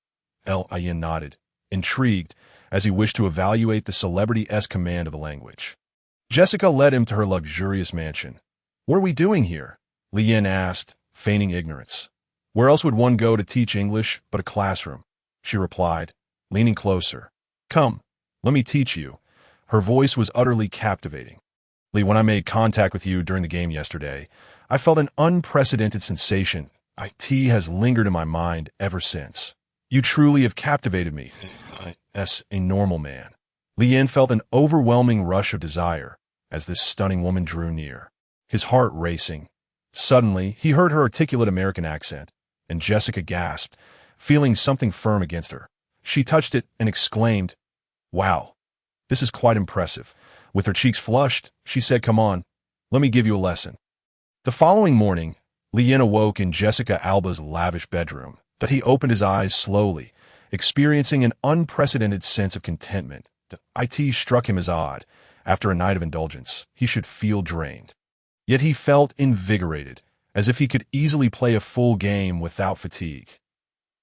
Lian nodded, intrigued, as he wished to evaluate the celebrity-esque command of the language. Jessica led him to her luxurious mansion. "What are we doing here?" Lian asked, feigning ignorance. "Where else would one go to teach English but a classroom?" she replied, leaning closer. "Come, let me teach you." Her voice was utterly captivating. "Lee, when I made contact with you during the game yesterday, I felt an unprecedented sensation. It has lingered in my mind ever since. You truly have captivated me as a normal man." Lian felt an overwhelming rush of desire as this stunning woman drew near, his heart racing. Suddenly, he heard her articulate American accent, and Jessica gasped, feeling something firm against her. She touched it and exclaimed, "Wow, this is quite impressive." With her cheeks flushed, she said, "Come on, let me give you a lesson." The following morning, Lian awoke in Jessica Alba's lavish bedroom. But he opened his eyes slowly, experiencing an unprecedented sense of contentment. It struck him as odd. After a night of indulgence, he should feel drained. Yet he felt invigorated, as if he could easily play a full game without fatigue.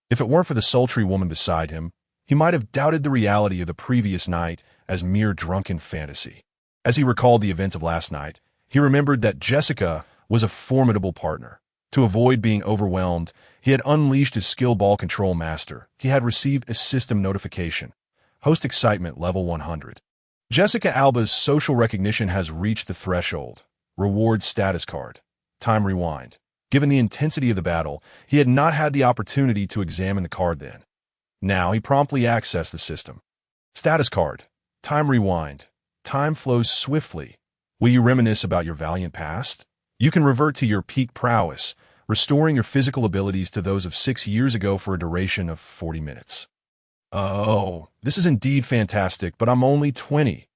If it weren't for the sultry woman beside him, he might have doubted the reality of the previous night as mere drunken fantasy. As he recalled the events of last night, he remembered that Jessica was a formidable partner. To avoid being overwhelmed, he had unleashed his skill ball control master. He had received a system notification. Host excitement level 100. Jessica Alba's social recognition has reached the threshold. Reward status card. Time rewind. Given the intensity of the battle, he had not had the opportunity to examine the card then. Now he promptly accessed the system. Status card. Time rewind. Time flows swiftly. Will you reminisce about your valiant past? You can revert to your peak prowess, restoring your physical abilities to those of 6 years ago for a duration of 40 minutes. Oh, this is indeed fantastic, but I'm only 20.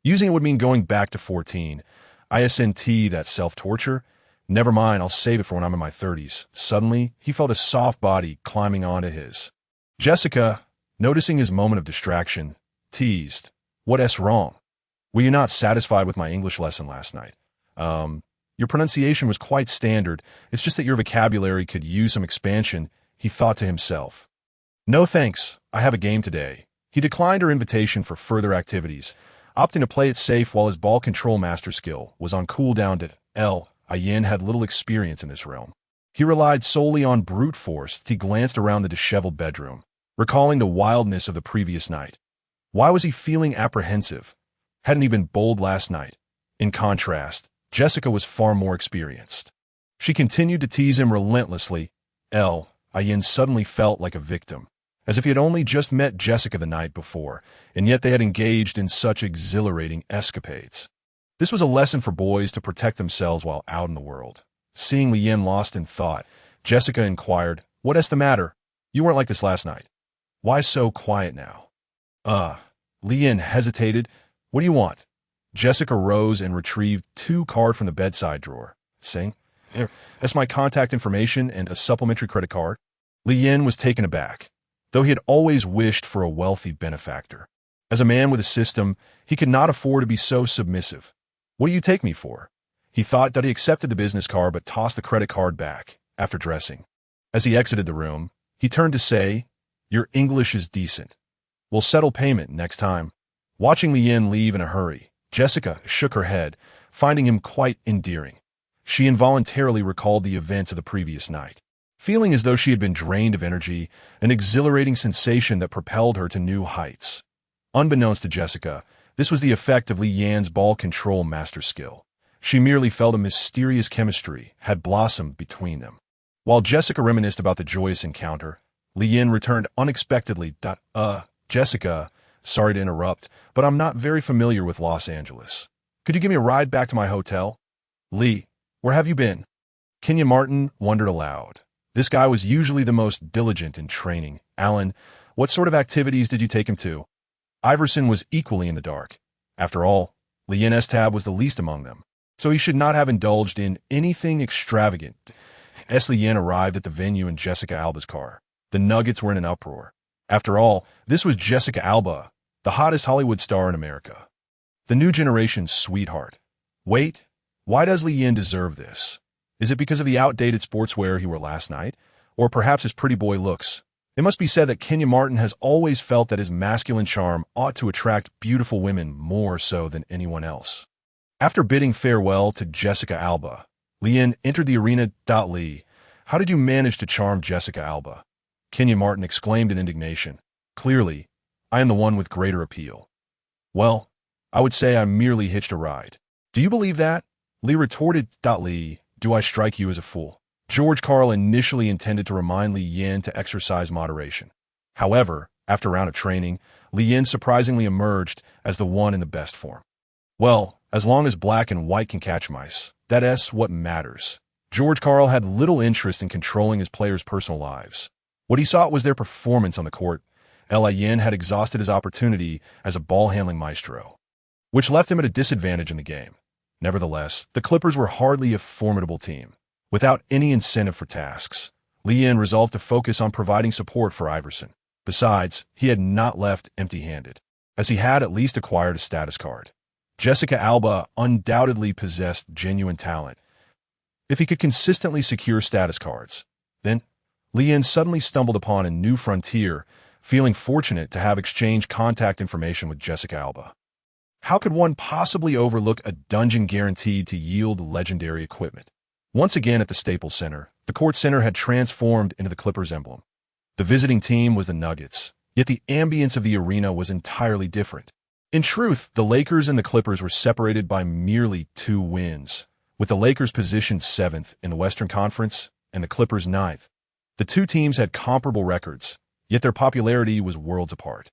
Using it would mean going back to 14. ISNT, that self-torture? Never mind, I'll save it for when I'm in my 30s. Suddenly, he felt a soft body climbing onto his. Jessica, noticing his moment of distraction, teased, "What's wrong? Were you not satisfied with my English lesson last night? Your pronunciation was quite standard. It's just that your vocabulary could use some expansion," he thought to himself. "No thanks, I have a game today." He declined her invitation for further activities, opting to play it safe while his ball control master skill was on cooldown. Ian had little experience in this realm. He relied solely on brute force as he glanced around the disheveled bedroom, recalling the wildness of the previous night. Why was he feeling apprehensive? Hadn't he been bold last night? In contrast, Jessica was far more experienced. She continued to tease him relentlessly. Ian suddenly felt like a victim, as if he had only just met Jessica the night before, and yet they had engaged in such exhilarating escapades. This was a lesson for boys to protect themselves while out in the world. Seeing Lien lost in thought, Jessica inquired, "What's the matter? You weren't like this last night. Why so quiet now?" Lien hesitated. "What do you want?" Jessica rose and retrieved 2 cards from the bedside drawer, saying, "That's my contact information and a supplementary credit card." Lien was taken aback, though he had always wished for a wealthy benefactor. As a man with a system, he could not afford to be so submissive. "What do you take me for?" He thought that he accepted the business card but tossed the credit card back, after dressing. As he exited the room, he turned to say, "Your English is decent. We'll settle payment next time." Watching Lien leave in a hurry, Jessica shook her head, finding him quite endearing. She involuntarily recalled the events of the previous night, feeling as though she had been drained of energy, an exhilarating sensation that propelled her to new heights. Unbeknownst to Jessica, this was the effect of Lian's ball control master skill. She merely felt a mysterious chemistry had blossomed between them. While Jessica reminisced about the joyous encounter, Lien returned unexpectedly. Jessica, sorry to interrupt, but I'm not very familiar with Los Angeles. Could you give me a ride back to my hotel?" "Lee, where have you been?" Kenya Martin wondered aloud. This guy was usually the most diligent in training. "Allen, what sort of activities did you take him to?" Iverson was equally in the dark. After all, Lien Estab was the least among them, so he should not have indulged in anything extravagant. Lien arrived at the venue in Jessica Alba's car. The Nuggets were in an uproar. After all, this was Jessica Alba, the hottest Hollywood star in America. The new generation's sweetheart. Wait, why does Lien deserve this? Is it because of the outdated sportswear he wore last night? Or perhaps his pretty boy looks? It must be said that Kenya Martin has always felt that his masculine charm ought to attract beautiful women more so than anyone else. After bidding farewell to Jessica Alba, Lien entered the arena. "Lee, how did you manage to charm Jessica Alba?" Kenya Martin exclaimed in indignation. "Clearly, I am the one with greater appeal." "Well, I would say I merely hitched a ride." "Do you believe that?" Lee retorted. "Lee, do I strike you as a fool?" George Karl initially intended to remind Lien to exercise moderation. However, after a round of training, Lien surprisingly emerged as the one in the best form. "Well, as long as black and white can catch mice, that's what matters." George Karl had little interest in controlling his players' personal lives. What he sought was their performance on the court. Lien had exhausted his opportunity as a ball-handling maestro, which left him at a disadvantage in the game. Nevertheless, the Clippers were hardly a formidable team. Without any incentive for tasks, Lien resolved to focus on providing support for Iverson. Besides, he had not left empty-handed, as he had at least acquired a status card. Jessica Alba undoubtedly possessed genuine talent. if he could consistently secure status cards. Then, Lee Yin suddenly stumbled upon a new frontier, feeling fortunate to have exchanged contact information with Jessica Alba. How could one possibly overlook a dungeon guaranteed to yield legendary equipment? Once again at the Staples Center, the court center had transformed into the Clippers emblem. The visiting team was the Nuggets, yet the ambience of the arena was entirely different. In truth, the Lakers and the Clippers were separated by merely 2 wins, with the Lakers positioned 7th in the Western Conference and the Clippers 9th. The two teams had comparable records, yet their popularity was worlds apart.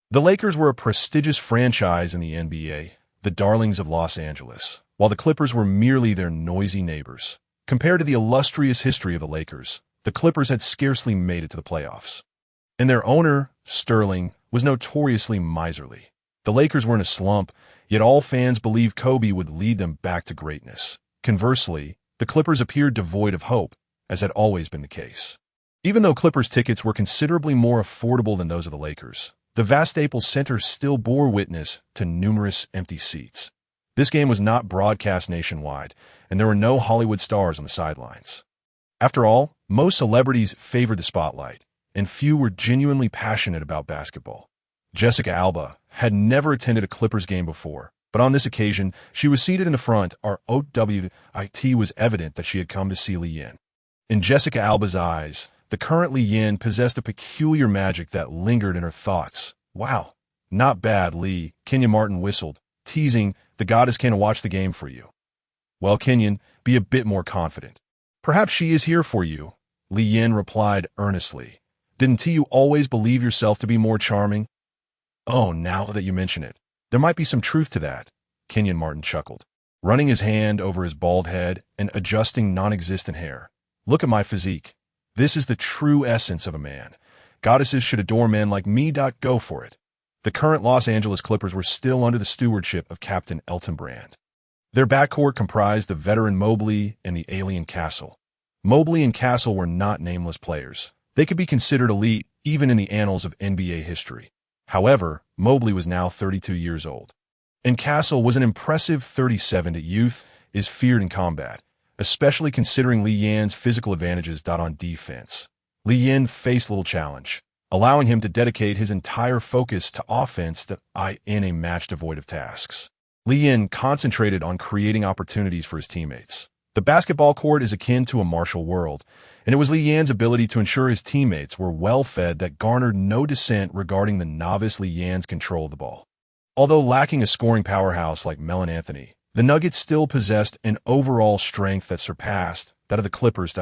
The Lakers were a prestigious franchise in the NBA, the darlings of Los Angeles, while the Clippers were merely their noisy neighbors. Compared to the illustrious history of the Lakers, the Clippers had scarcely made it to the playoffs. And their owner, Sterling, was notoriously miserly. The Lakers were in a slump, yet all fans believed Kobe would lead them back to greatness. Conversely, the Clippers appeared devoid of hope, as had always been the case. Even though Clippers tickets were considerably more affordable than those of the Lakers, the vast Staples Center still bore witness to numerous empty seats. This game was not broadcast nationwide, and there were no Hollywood stars on the sidelines. After all, most celebrities favored the spotlight, and few were genuinely passionate about basketball. Jessica Alba had never attended a Clippers game before, but on this occasion, she was seated in the front. It was evident that she had come to see Lee Yin. In Jessica Alba's eyes, the current Lee Yin possessed a peculiar magic that lingered in her thoughts. Wow, not bad, Lee, Kenyon Martin whistled, teasing, the goddess can't watch the game for you. Well, Kenyon, be a bit more confident. Perhaps she is here for you, Lee Yin replied earnestly. Didn't you always believe yourself to be more charming? Oh, now that you mention it, there might be some truth to that, Kenyon Martin chuckled, running his hand over his bald head and adjusting non-existent hair. Look at my physique. This is the true essence of a man. Goddesses should adore men like me. Go for it. The current Los Angeles Clippers were still under the stewardship of Captain Elton Brand. Their backcourt comprised the veteran Mobley and the alien Castle. Mobley and Castle were not nameless players. They could be considered elite even in the annals of NBA history. However, Mobley was now 32 years old. And Castle was an impressive 37. Youth is feared in combat, especially considering Lee Yin's physical advantages. On defense, Lee Yin faced little challenge, allowing him to dedicate his entire focus to offense in a match devoid of tasks. Lee Yin concentrated on creating opportunities for his teammates. The basketball court is akin to a martial world, and it was Lee Yin's ability to ensure his teammates were well-fed that garnered no dissent regarding the novice Lee Yin's control of the ball. Although lacking a scoring powerhouse like Allen Anthony, the Nuggets still possessed an overall strength that surpassed that of the Clippers.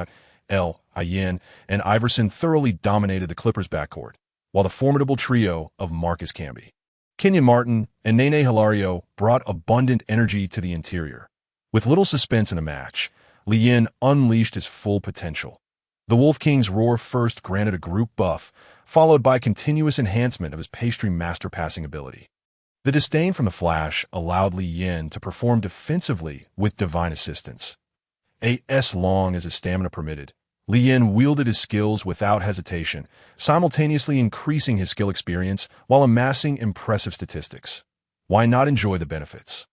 Yin and Iverson thoroughly dominated the Clippers' backcourt, while the formidable trio of Marcus Camby, Kenyon Martin, and Nene Hilario brought abundant energy to the interior. With little suspense in the match, Lee Yin unleashed his full potential. The Wolf King's roar first granted a group buff, followed by continuous enhancement of his pastry master passing ability. The disdain from the Flash allowed Lee Yin to perform defensively with divine assistance. As long as his stamina permitted, Lee Yin wielded his skills without hesitation, simultaneously increasing his skill experience while amassing impressive statistics. Why not enjoy the benefits?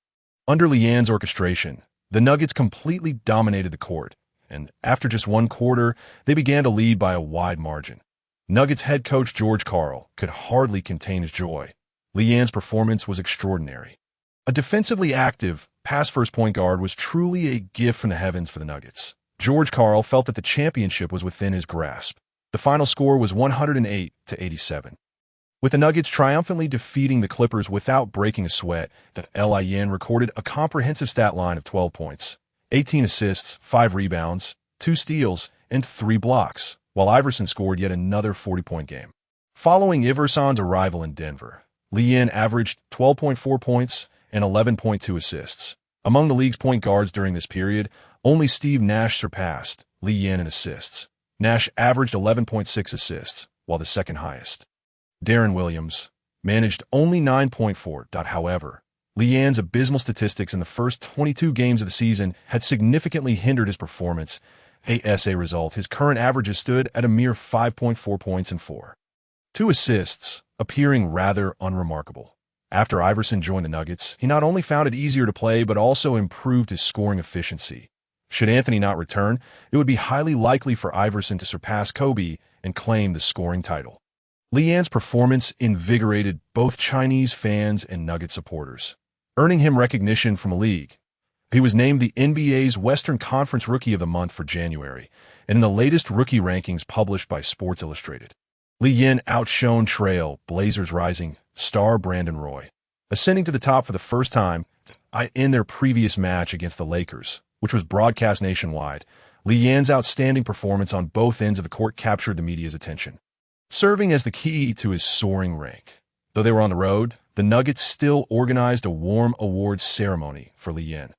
Under Lee Yin's orchestration, the Nuggets completely dominated the court, and after just one quarter, they began to lead by a wide margin. Nuggets head coach George Karl could hardly contain his joy. Lee Yin's performance was extraordinary. A defensively active, pass-first point guard was truly a gift from the heavens for the Nuggets. George Karl felt that the championship was within his grasp. The final score was 108-87. With the Nuggets triumphantly defeating the Clippers without breaking a sweat, Lee Yin recorded a comprehensive stat line of 12 points, 18 assists, 5 rebounds, 2 steals, and 3 blocks, while Iverson scored yet another 40-point game. Following Iverson's arrival in Denver, Lee Yin averaged 12.4 points and 11.2 assists. Among the league's point guards during this period, only Steve Nash surpassed Lee Yin in assists. Nash averaged 11.6 assists, while the second highest. Darren Williams managed only 9.4. However, Lee Yin's abysmal statistics in the first 22 games of the season had significantly hindered his performance. As a result, his current averages stood at a mere 5.4 points and 2 assists, appearing rather unremarkable. After Iverson joined the Nuggets, he not only found it easier to play but also improved his scoring efficiency. Should Anthony not return, it would be highly likely for Iverson to surpass Kobe and claim the scoring title. Lian's performance invigorated both Chinese fans and Nugget supporters, earning him recognition from the league. He was named the NBA's Western Conference Rookie of the Month for January, and in the latest rookie rankings published by Sports Illustrated, Lian outshone Trail Blazers rising star Brandon Roy, ascending to the top for the first time in their previous match against the Lakers, which was broadcast nationwide. Lian's outstanding performance on both ends of the court captured the media's attention, serving as the key to his soaring rank. Though they were on the road, the Nuggets still organized a warm awards ceremony for Lian.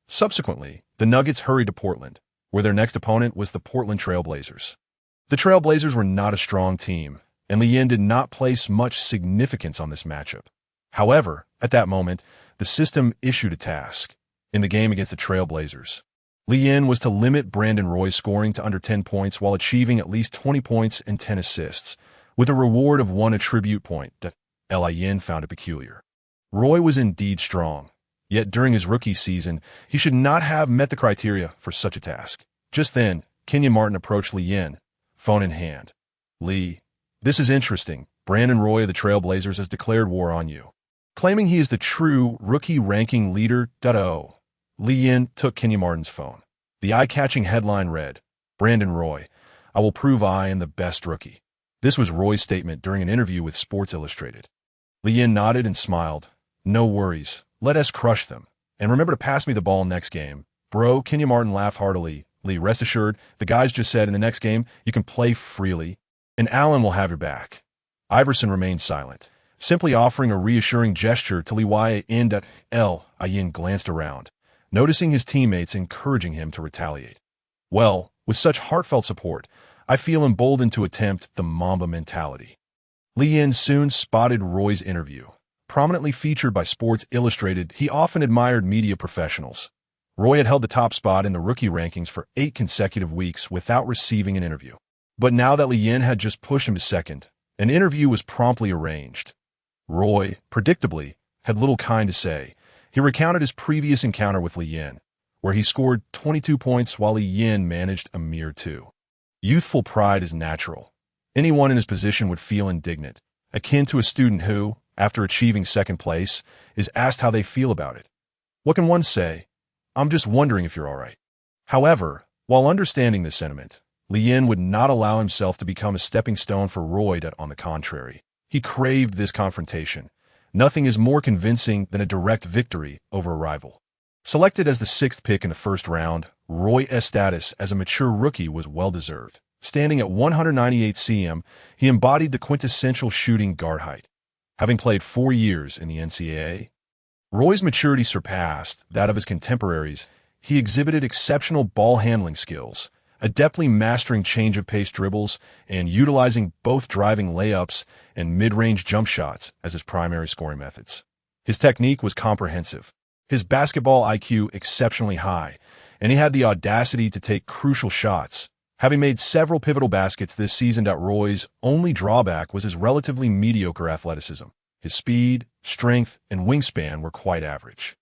Subsequently, the Nuggets hurried to Portland, where their next opponent was the Portland Trail Blazers. The Trail Blazers were not a strong team, and Lian did not place much significance on this matchup. However, at that moment, the system issued a task. In the game against the Trail Blazers, Lian was to limit Brandon Roy's scoring to under 10 points while achieving at least 20 points and 10 assists, with a reward of 1 attribute point. Lian found it peculiar. Roy was indeed strong, yet during his rookie season, he should not have met the criteria for such a task. Just then, Kenyon Martin approached Lian, phone in hand. "Lee, this is interesting. Brandon Roy of the Trail Blazers has declared war on you, claiming he is the true rookie ranking leader." Lian took Kenyon Martin's phone. The eye-catching headline read, "Brandon Roy, I will prove I am the best rookie." This was Roy's statement during an interview with Sports Illustrated. Lian nodded and smiled. "No worries. Let us crush them. And remember to pass me the ball next game." "Bro," Kenyon Martin laughed heartily. "Lee, rest assured, the guys just said in the next game you can play freely, and Allen will have your back." Iverson remained silent, simply offering a reassuring gesture to Lian. Lian glanced around, noticing his teammates encouraging him to retaliate. "Well, with such heartfelt support, I feel emboldened to attempt the Mamba mentality." Lian soon spotted Roy's interview. Prominently featured by Sports Illustrated, he often admired media professionals. Roy had held the top spot in the rookie rankings for 8 consecutive weeks without receiving an interview. But now that Lian had just pushed him to second, an interview was promptly arranged. Roy, predictably, had little kind to say. He recounted his previous encounter with Lian, where he scored 22 points while Lian managed a mere 2. Youthful pride is natural. Anyone in his position would feel indignant, akin to a student who, after achieving second place, is asked how they feel about it. What can one say? "I'm just wondering if you're all right." However, while understanding this sentiment, Lian would not allow himself to become a stepping stone for Roy. On the contrary, he craved this confrontation. Nothing is more convincing than a direct victory over a rival. Selected as the 6th pick in the first round, Roy's status as a mature rookie was well-deserved. Standing at 198 cm, he embodied the quintessential shooting guard height. Having played 4 years in the NCAA, Roy's maturity surpassed that of his contemporaries. He exhibited exceptional ball handling skills, adeptly mastering change-of-pace dribbles and utilizing both driving layups and mid-range jump shots as his primary scoring methods. His technique was comprehensive, his basketball IQ exceptionally high, and he had the audacity to take crucial shots. Having made several pivotal baskets this season, Roy's only drawback was his relatively mediocre athleticism. His speed, strength, and wingspan were quite average.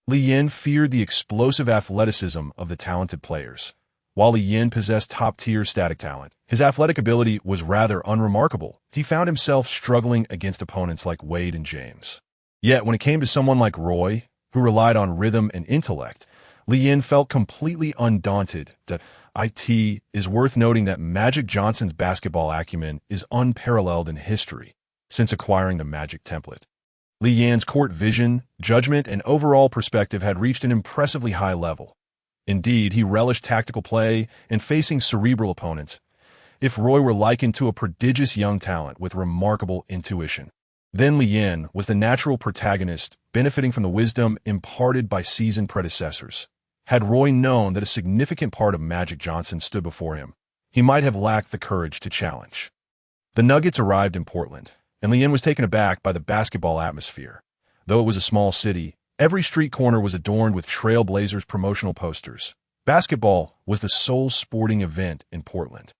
Lian feared the explosive athleticism of the talented players. While Lian possessed top-tier static talent, his athletic ability was rather unremarkable. He found himself struggling against opponents like Wade and James. Yet when it came to someone like Roy, who relied on rhythm and intellect, Lian felt completely undaunted. It is worth noting that Magic Johnson's basketball acumen is unparalleled in history since acquiring the Magic template. Lian's court vision, judgment, and overall perspective had reached an impressively high level. Indeed, he relished tactical play and facing cerebral opponents. If Roy were likened to a prodigious young talent with remarkable intuition, then Lian was the natural protagonist, benefiting from the wisdom imparted by seasoned predecessors. Had Roy known that a significant part of Magic Johnson stood before him, he might have lacked the courage to challenge. The Nuggets arrived in Portland, and Lian was taken aback by the basketball atmosphere. Though it was a small city, every street corner was adorned with Trail Blazers promotional posters. Basketball was the sole sporting event in Portland,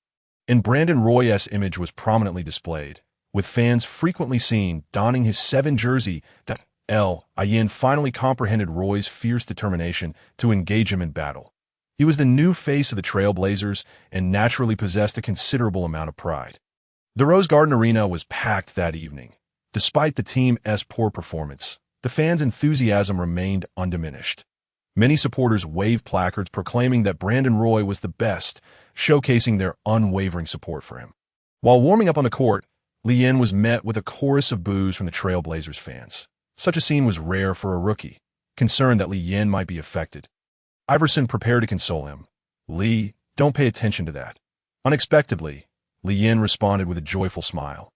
and Brandon Roy's image was prominently displayed, with fans frequently seen donning his 7 jersey. Lian finally comprehended Roy's fierce determination to engage him in battle. He was the new face of the Trail Blazers and naturally possessed a considerable amount of pride. The Rose Garden Arena was packed that evening. Despite the team's poor performance, the fans' enthusiasm remained undiminished. Many supporters waved placards proclaiming that Brandon Roy was the best, showcasing their unwavering support for him. While warming up on the court, Lee Yin was met with a chorus of boos from the Trail Blazers fans. Such a scene was rare for a rookie, concerned that Lee Yin might be affected. Iverson prepared to console him. "Lee, don't pay attention to that." Unexpectedly, Lee Yin responded with a joyful smile.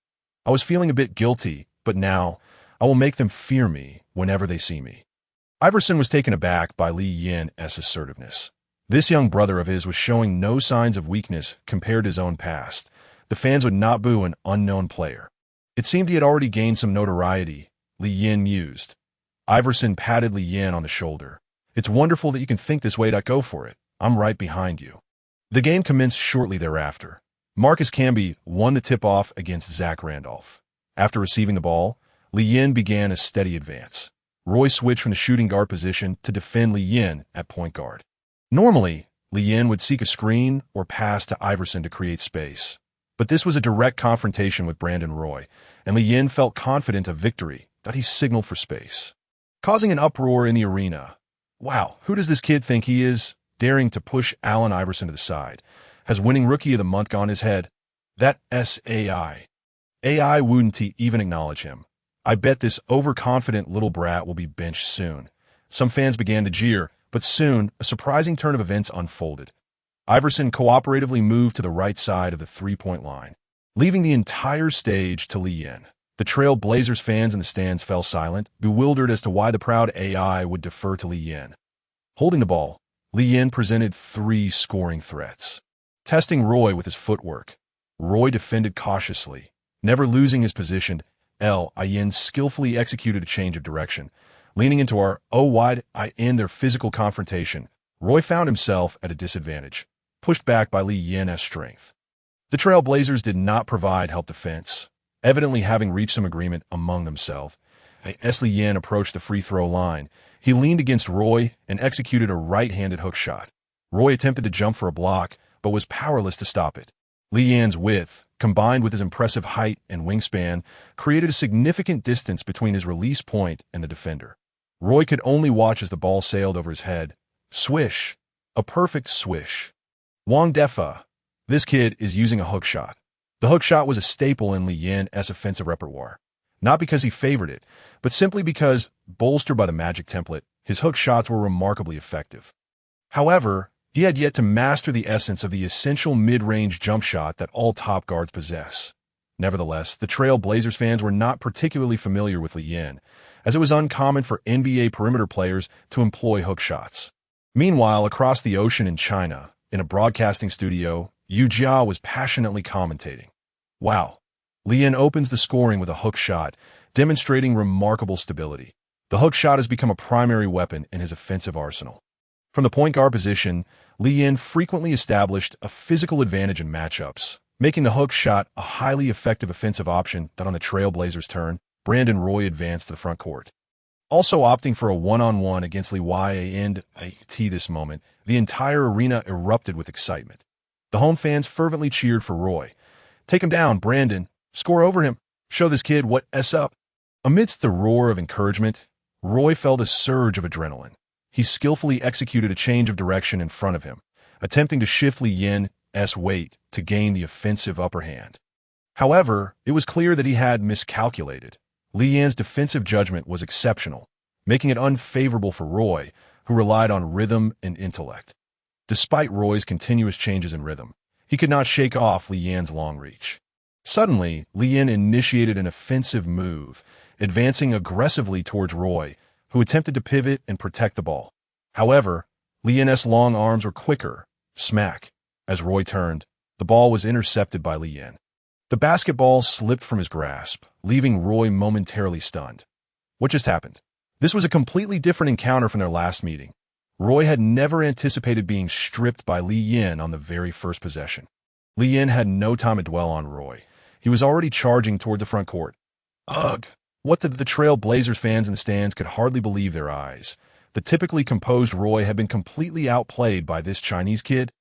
"I was feeling a bit guilty, but now I will make them fear me whenever they see me." Iverson was taken aback by Lee Yin's assertiveness. This young brother of his was showing no signs of weakness compared to his own past. The fans would not boo an unknown player. It seemed he had already gained some notoriety, Lee Yin mused. Iverson patted Lee Yin on the shoulder. "It's wonderful that you can think this way. Go for it. I'm right behind you." The game commenced shortly thereafter. Marcus Camby won the tip-off against Zach Randolph. After receiving the ball, Lee Yin began a steady advance. Roy switched from the shooting guard position to defend Lee Yin at point guard. Normally, Lee Yin would seek a screen or pass to Iverson to create space. But this was a direct confrontation with Brandon Roy, and Lee Yin felt confident of victory that he signaled for space, causing an uproar in the arena. "Wow, who does this kid think he is, daring to push Allen Iverson to the side? Has winning Rookie of the Month gone his head? That's AI. AI wouldn't even acknowledge him. I bet this overconfident little brat will be benched soon." Some fans began to jeer, but soon a surprising turn of events unfolded. Iverson cooperatively moved to the right side of the three-point line, leaving the entire stage to Lee Yin. The Trail Blazers fans in the stands fell silent, bewildered as to why the proud AI would defer to Lee Yin. Holding the ball, Lee Yin presented 3 scoring threats. Testing Roy with his footwork, Roy defended cautiously, never losing his position. Yin skillfully executed a change of direction. Leaning into our wide in their physical confrontation, Roy found himself at a disadvantage, pushed back by Lee Yin's strength. The Trail Blazers did not provide help defense, evidently having reached some agreement among themselves. As Lee Yin approached the free throw line, he leaned against Roy and executed a right-handed hook shot. Roy attempted to jump for a block, but was powerless to stop it. Lee Yin's width, combined with his impressive height and wingspan, created a significant distance between his release point and the defender. Roy could only watch as the ball sailed over his head. Swish. A perfect swish. Wang Defa. This kid is using a hook shot. The hook shot was a staple in Lee Yin's offensive repertoire. Not because he favored it, but simply because, bolstered by the magic template, his hook shots were remarkably effective. However, he had yet to master the essence of the essential mid-range jump shot that all top guards possess. Nevertheless, the Trail Blazers fans were not particularly familiar with Lee Yin, as it was uncommon for NBA perimeter players to employ hook shots. Meanwhile, across the ocean in China, in a broadcasting studio, Yu Jia was passionately commentating. "Wow. Lee Yin opens the scoring with a hook shot, demonstrating remarkable stability. The hook shot has become a primary weapon in his offensive arsenal." From the point guard position, Lee Yin frequently established a physical advantage in matchups, making the hook shot a highly effective offensive option that on the Trail Blazers' turn, Brandon Roy advanced to the front court. Also opting for a one-on-one against Lee Yin this moment, the entire arena erupted with excitement. The home fans fervently cheered for Roy. "Take him down, Brandon. Score over him. Show this kid what's up." Amidst the roar of encouragement, Roy felt a surge of adrenaline. He skillfully executed a change of direction in front of him, attempting to shift Lee Yin's weight to gain the offensive upper hand. However, it was clear that he had miscalculated. Lee Yin's defensive judgment was exceptional, making it unfavorable for Roy, who relied on rhythm and intellect. Despite Roy's continuous changes in rhythm, he could not shake off Lee Yin's long reach. Suddenly, Lee Yin initiated an offensive move, advancing aggressively towards Roy, who attempted to pivot and protect the ball. However, Lee Yin's long arms were quicker. Smack. As Roy turned, the ball was intercepted by Lee Yin. The basketball slipped from his grasp, leaving Roy momentarily stunned. What just happened? This was a completely different encounter from their last meeting. Roy had never anticipated being stripped by Lee Yin on the very first possession. Lee Yin had no time to dwell on Roy. He was already charging toward the front court. Ugh! What the Trail Blazers fans in the stands could hardly believe their eyes. The typically composed Roy had been completely outplayed by this Chinese kid.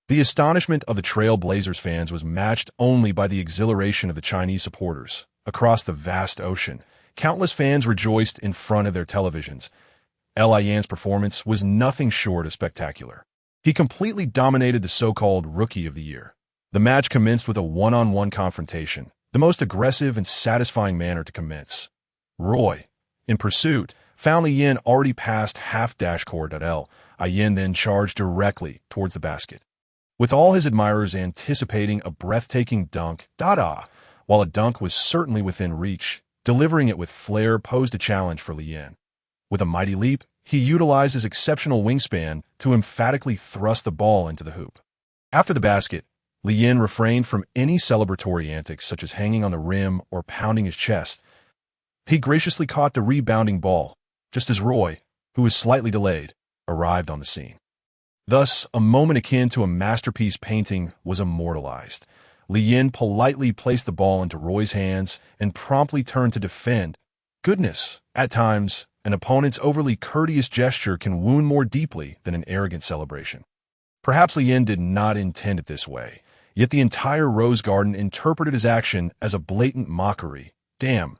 The astonishment of the Trail Blazers fans was matched only by the exhilaration of the Chinese supporters. Across the vast ocean, countless fans rejoiced in front of their televisions. Lian's performance was nothing short of spectacular. He completely dominated the so-called Rookie of the Year. The match commenced with a one-on-one confrontation, the most aggressive and satisfying manner to commence. Roy, in pursuit, found Lian already past half-dash court at Lian then charged directly towards the basket. With all his admirers anticipating a breathtaking dunk, while a dunk was certainly within reach, delivering it with flair posed a challenge for Lian. With a mighty leap, he utilized his exceptional wingspan to emphatically thrust the ball into the hoop. After the basket, Lian refrained from any celebratory antics such as hanging on the rim or pounding his chest. He graciously caught the rebounding ball, just as Roy, who was slightly delayed, arrived on the scene. Thus, a moment akin to a masterpiece painting was immortalized. Lian politely placed the ball into Roy's hands and promptly turned to defend. Goodness, at times, an opponent's overly courteous gesture can wound more deeply than an arrogant celebration. Perhaps Lian did not intend it this way, yet the entire Rose Garden interpreted his action as a blatant mockery. Damn.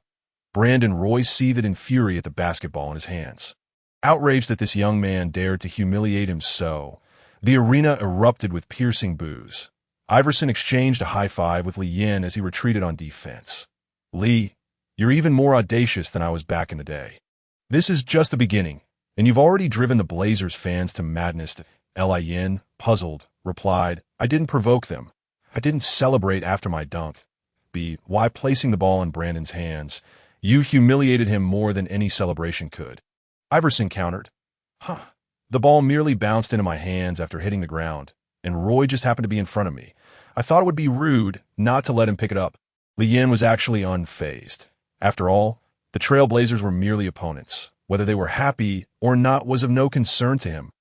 Brandon Roy seethed in fury at the basketball in his hands. Outraged that this young man dared to humiliate him so, the arena erupted with piercing boos. Iverson exchanged a high-five with Lian as he retreated on defense. Lee, you're even more audacious than I was back in the day. This is just the beginning, and you've already driven the Blazers fans to madness. Lian, puzzled, replied, I didn't provoke them. I didn't celebrate after my dunk. Why placing the ball in Brandon's hands? You humiliated him more than any celebration could. Iverson countered. The ball merely bounced into my hands after hitting the ground, and Roy just happened to be in front of me. I thought it would be rude not to let him pick it up. Lian was actually unfazed. After all, the Trail Blazers were merely opponents. Whether they were happy or not was of no concern to him.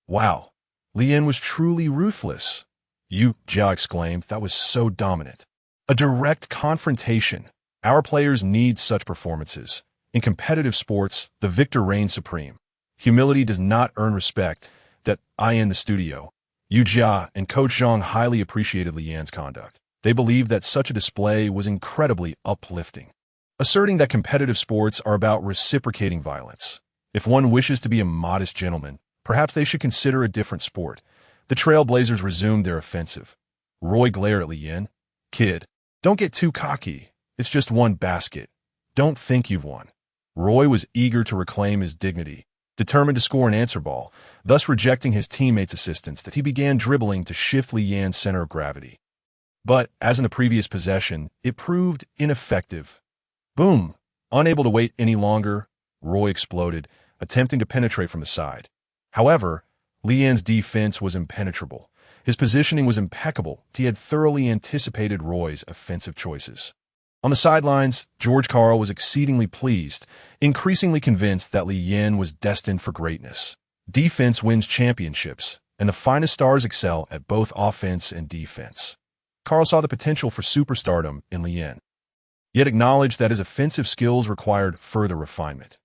Wow, Lian was truly ruthless. Jia exclaimed, that was so dominant. A direct confrontation. Our players need such performances. In competitive sports, the victor reigns supreme. Humility does not earn respect. In the studio, Jia and Coach Zhang highly appreciated Lian's conduct. They believed that such a display was incredibly uplifting, asserting that competitive sports are about reciprocating violence. If one wishes to be a modest gentleman, perhaps they should consider a different sport. The Trail Blazers resumed their offensive. Roy glared at Lian. Kid, don't get too cocky. It's just one basket. Don't think you've won. Roy was eager to reclaim his dignity, determined to score an answer ball, thus rejecting his teammates' assistance that he began dribbling to shift Lian's center of gravity. But, as in the previous possession, it proved ineffective. Boom! Unable to wait any longer, Roy exploded, attempting to penetrate from the side. However, Lian's defense was impenetrable. His positioning was impeccable. He had thoroughly anticipated Roy's offensive choices. On the sidelines, George Karl was exceedingly pleased, increasingly convinced that Lian was destined for greatness. Defense wins championships, and the finest stars excel at both offense and defense. Karl saw the potential for superstardom in Lian, yet acknowledged that his offensive skills required further refinement.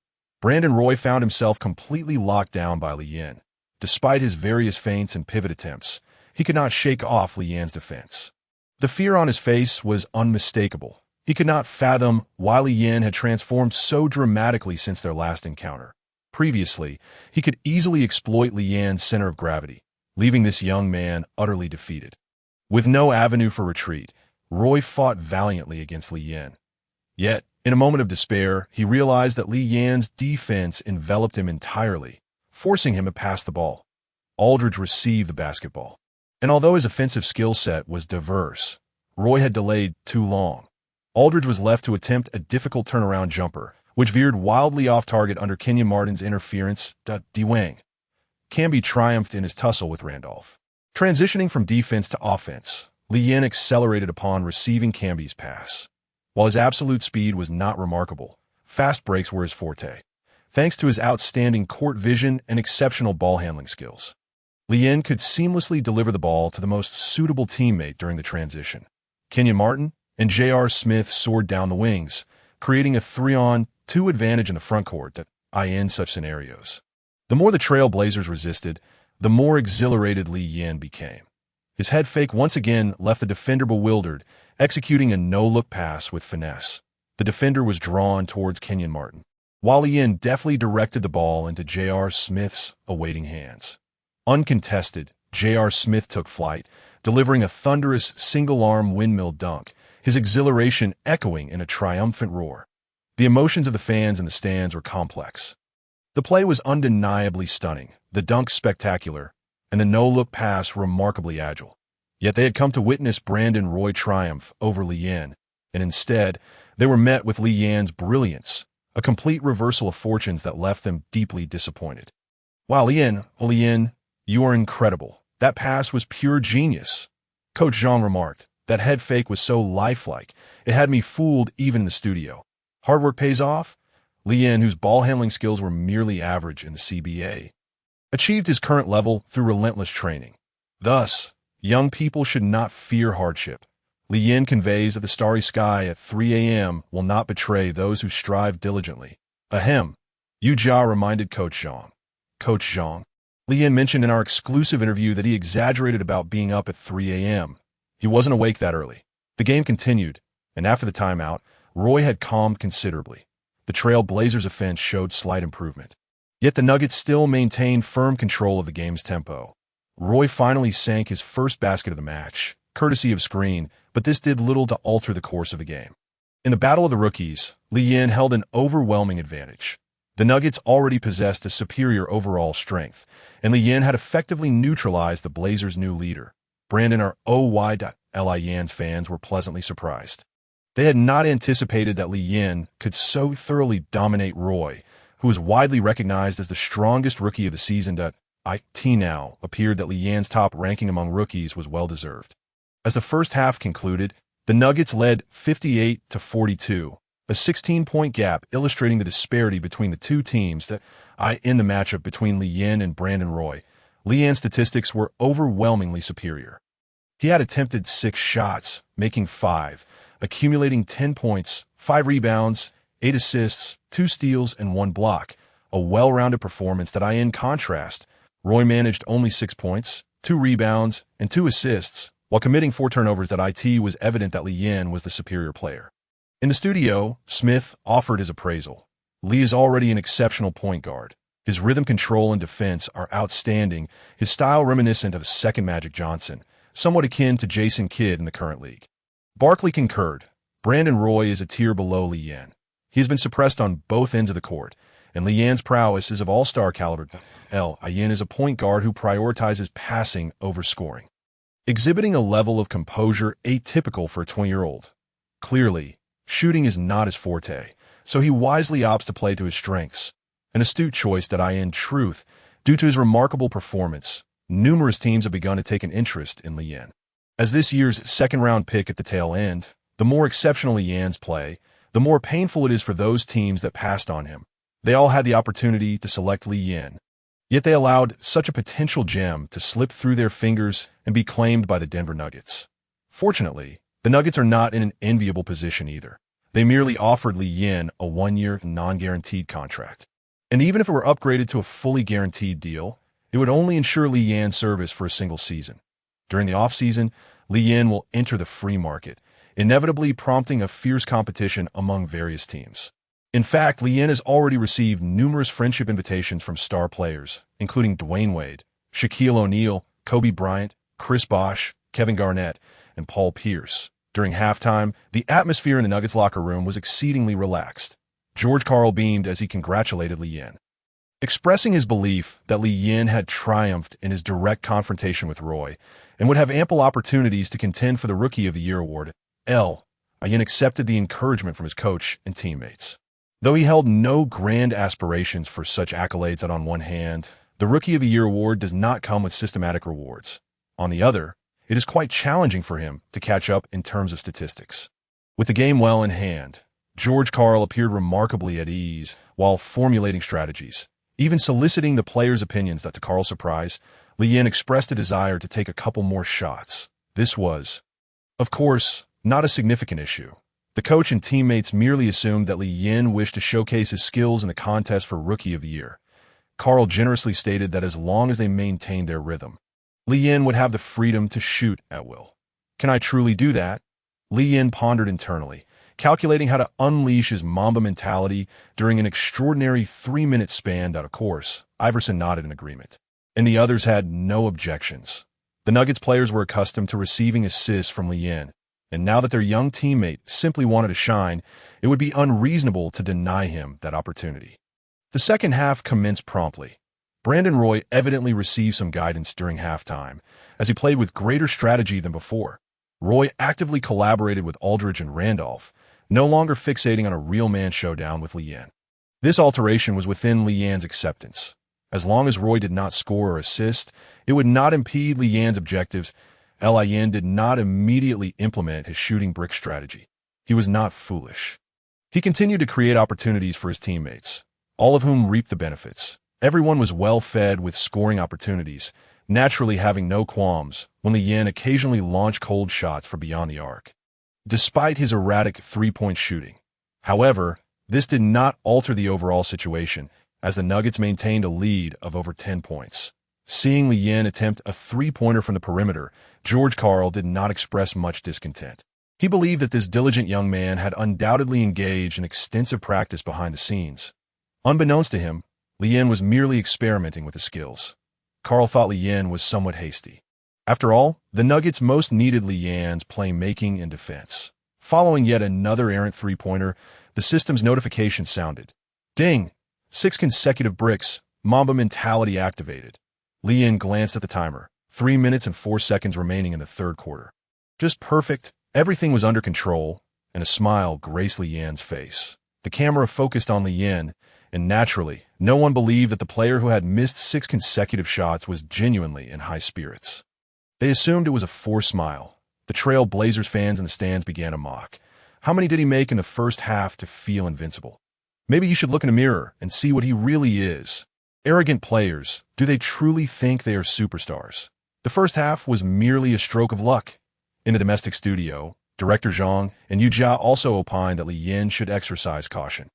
Brandon Roy found himself completely locked down by Lian. Despite his various feints and pivot attempts, he could not shake off Lian's defense. The fear on his face was unmistakable. He could not fathom why Lian had transformed so dramatically since their last encounter. Previously, he could easily exploit Lian's center of gravity, leaving this young man utterly defeated. With no avenue for retreat, Roy fought valiantly against Lian. Yet, in a moment of despair, he realized that Lian's defense enveloped him entirely, forcing him to pass the ball. Aldridge received the basketball, and although his offensive skill set was diverse, Roy had delayed too long. Aldridge was left to attempt a difficult turnaround jumper, which veered wildly off target under Kenyon Martin's interference. Wang. Camby triumphed in his tussle with Randolph. Transitioning from defense to offense, Lian accelerated upon receiving Camby's pass. While his absolute speed was not remarkable, fast breaks were his forte, thanks to his outstanding court vision and exceptional ball handling skills. Lian could seamlessly deliver the ball to the most suitable teammate during the transition. Kenyon Martin and J.R. Smith soared down the wings, creating a 3-on-2 advantage in the frontcourt in such scenarios. The more the Trailblazers resisted, the more exhilarated Li Yin became. His head fake once again left the defender bewildered, executing a no-look pass with finesse. The defender was drawn towards Kenyon Martin, while Li Yin deftly directed the ball into J.R. Smith's awaiting hands. Uncontested, J.R. Smith took flight, delivering a thunderous single-arm windmill dunk, his exhilaration echoing in a triumphant roar. The emotions of the fans in the stands were complex. The play was undeniably stunning, the dunk spectacular, and the no-look pass remarkably agile. Yet they had come to witness Brandon Roy triumph over Li Yin, and instead, they were met with Li Yin's brilliance, a complete reversal of fortunes that left them deeply disappointed. Wow, Li Yin, you are incredible. That pass was pure genius. Coach Zhang remarked. That head fake was so lifelike, it had me fooled even in the studio. Hard work pays off? Li Yin, whose ball handling skills were merely average in the CBA, achieved his current level through relentless training. Thus, young people should not fear hardship. Li Yin conveys that the starry sky at 3 a.m. will not betray those who strive diligently. Ahem. Yu-Ja reminded Coach Zhang. Coach Zhang. Li Yin mentioned in our exclusive interview that he exaggerated about being up at 3 a.m. He wasn't awake that early. The game continued, and after the timeout, Roy had calmed considerably. The Trailblazers' offense showed slight improvement. Yet the Nuggets still maintained firm control of the game's tempo. Roy finally sank his first basket of the match, courtesy of screen, but this did little to alter the course of the game. In the Battle of the Rookies, Li Yin held an overwhelming advantage. The Nuggets already possessed a superior overall strength, and Li Yin had effectively neutralized the Blazers' new leader. Brandon or Li Yin's fans were pleasantly surprised. They had not anticipated that Li Yin could so thoroughly dominate Roy, who was widely recognized as the strongest rookie of the season. It now appeared that Li Yin's top ranking among rookies was well-deserved. As the first half concluded, the Nuggets led 58-42, a 16-point gap illustrating the disparity between the two teams in the matchup between Li Yin and Brandon Roy. Li Yin's statistics were overwhelmingly superior. He had attempted 6 shots, making 5, accumulating 10 points, 5 rebounds, 8 assists, 2 steals, and 1 block, a well-rounded performance that in contrast, Roy managed only 6 points, 2 rebounds, and 2 assists, while committing 4 turnovers. It was evident that Li Yin was the superior player. In the studio, Smith offered his appraisal. Li is already an exceptional point guard. His rhythm control and defense are outstanding, his style reminiscent of second Magic Johnson, somewhat akin to Jason Kidd in the current league. Barkley concurred. Brandon Roy is a tier below Li Yin. He has been suppressed on both ends of the court, and Li Yin's prowess is of all-star caliber. Li Yin is a point guard who prioritizes passing over scoring, exhibiting a level of composure atypical for a 20-year-old. Clearly, shooting is not his forte, so he wisely opts to play to his strengths. An astute choice that in truth, due to his remarkable performance, numerous teams have begun to take an interest in Li Yin. As this year's second-round pick at the tail end, the more exceptional Li Yin's play, the more painful it is for those teams that passed on him. They all had the opportunity to select Li Yin, yet they allowed such a potential gem to slip through their fingers and be claimed by the Denver Nuggets. Fortunately, the Nuggets are not in an enviable position either. They merely offered Li Yin a 1-year non-guaranteed contract. And even if it were upgraded to a fully guaranteed deal, it would only ensure Li Yin's service for a single season. During the offseason, Li Yin will enter the free market, inevitably prompting a fierce competition among various teams. In fact, Li Yin has already received numerous friendship invitations from star players, including Dwayne Wade, Shaquille O'Neal, Kobe Bryant, Chris Bosh, Kevin Garnett, and Paul Pierce. During halftime, the atmosphere in the Nuggets locker room was exceedingly relaxed. George Karl beamed as he congratulated Li Yin, expressing his belief that Li Yin had triumphed in his direct confrontation with Roy and would have ample opportunities to contend for the Rookie of the Year award. Li Yin accepted the encouragement from his coach and teammates. Though he held no grand aspirations for such accolades that on one hand, the Rookie of the Year award does not come with systematic rewards. On the other, it is quite challenging for him to catch up in terms of statistics. With the game well in hand, George Karl appeared remarkably at ease while formulating strategies, even soliciting the players' opinions. That to Karl's surprise, Li Yin expressed a desire to take a couple more shots. This was, of course, not a significant issue. The coach and teammates merely assumed that Li Yin wished to showcase his skills in the contest for Rookie of the Year. Carl generously stated that as long as they maintained their rhythm, Lee Yin would have the freedom to shoot at will. Can I truly do that? Lee Yin pondered internally, calculating how to unleash his Mamba mentality during an extraordinary 3-minute span. Of course, Iverson nodded in agreement, and the others had no objections. The Nuggets players were accustomed to receiving assists from Lee Yin, and now that their young teammate simply wanted to shine, it would be unreasonable to deny him that opportunity. The second half commenced promptly. Brandon Roy evidently received some guidance during halftime, as he played with greater strategy than before. Roy actively collaborated with Aldridge and Randolph, no longer fixating on a real man showdown with Lee Yin. This alteration was within Lee Yin's acceptance. As long as Roy did not score or assist, it would not impede Lee Yin's objectives. Lee Yin did not immediately implement his shooting brick strategy. He was not foolish. He continued to create opportunities for his teammates, all of whom reaped the benefits. Everyone was well fed with scoring opportunities, naturally having no qualms when Lee Yin occasionally launched cold shots from beyond the arc. Despite his erratic three-point shooting, however, this did not alter the overall situation, as the Nuggets maintained a lead of over 10 points. Seeing Lee Yin attempt a three-pointer from the perimeter, George Karl did not express much discontent. He believed that this diligent young man had undoubtedly engaged in extensive practice behind the scenes. Unbeknownst to him, Lee Yin was merely experimenting with his skills. Karl thought Lee Yin was somewhat hasty. After all, the Nuggets most needed Lee Yin's playmaking and defense. Following yet another errant three-pointer, the system's notification sounded. Ding! 6 consecutive bricks, Mamba mentality activated. Lee Yin glanced at the timer. 3 minutes and 4 seconds remaining in the third quarter. Just perfect. Everything was under control, and a smile graced Lee Yin's face. The camera focused on Lee Yin, and naturally, no one believed that the player who had missed 6 consecutive shots was genuinely in high spirits. They assumed it was a forced smile. The Trail Blazers fans in the stands began to mock. How many did he make in the first half to feel invincible? Maybe you should look in a mirror and see what he really is. Arrogant players, do they truly think they are superstars? The first half was merely a stroke of luck. In the domestic studio, director Zhang and Yu Jia also opined that Lee Yin should exercise caution.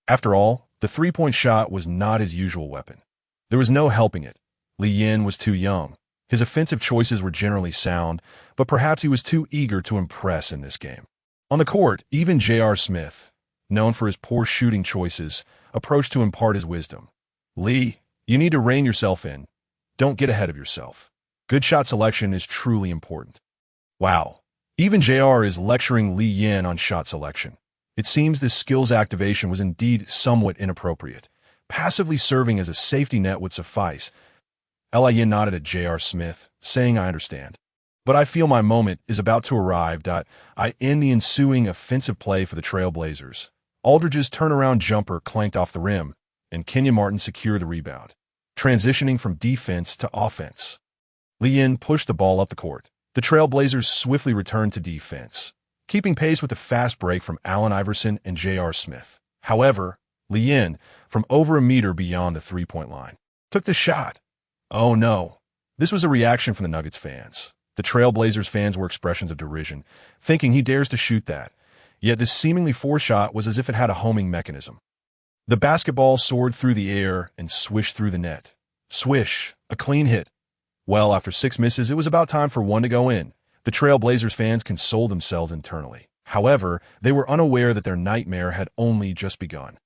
After all, the three-point shot was not his usual weapon. There was no helping it. Lee Yin was too young. His offensive choices were generally sound, but perhaps he was too eager to impress in this game. On the court, even J.R. Smith, known for his poor shooting choices, approached to impart his wisdom. Lee, you need to rein yourself in. Don't get ahead of yourself. Good shot selection is truly important. Wow. Even J.R. is lecturing Lee Yin on shot selection. It seems this skills activation was indeed somewhat inappropriate. Passively serving as a safety net would suffice. Lee Yin nodded at J.R. Smith, saying, I understand. But I feel my moment is about to arrive. I end the ensuing offensive play for the Trail Blazers. Aldridge's turnaround jumper clanked off the rim, and Kenyon Martin secured the rebound, transitioning from defense to offense. Lee Yin pushed the ball up the court. The Trail Blazers swiftly returned to defense, keeping pace with the fast break from Allen Iverson and J.R. Smith. However, Lee Yin, from over a meter beyond the three-point line, took the shot. Oh no. This was a reaction from the Nuggets fans. The Trail Blazers fans were expressions of derision, thinking he dares to shoot that. Yet this seemingly forced shot was as if it had a homing mechanism. The basketball soared through the air and swished through the net. Swish, a clean hit. Well, after 6 misses, it was about time for one to go in. The Trail Blazers fans consoled themselves internally. However, they were unaware that their nightmare had only just begun.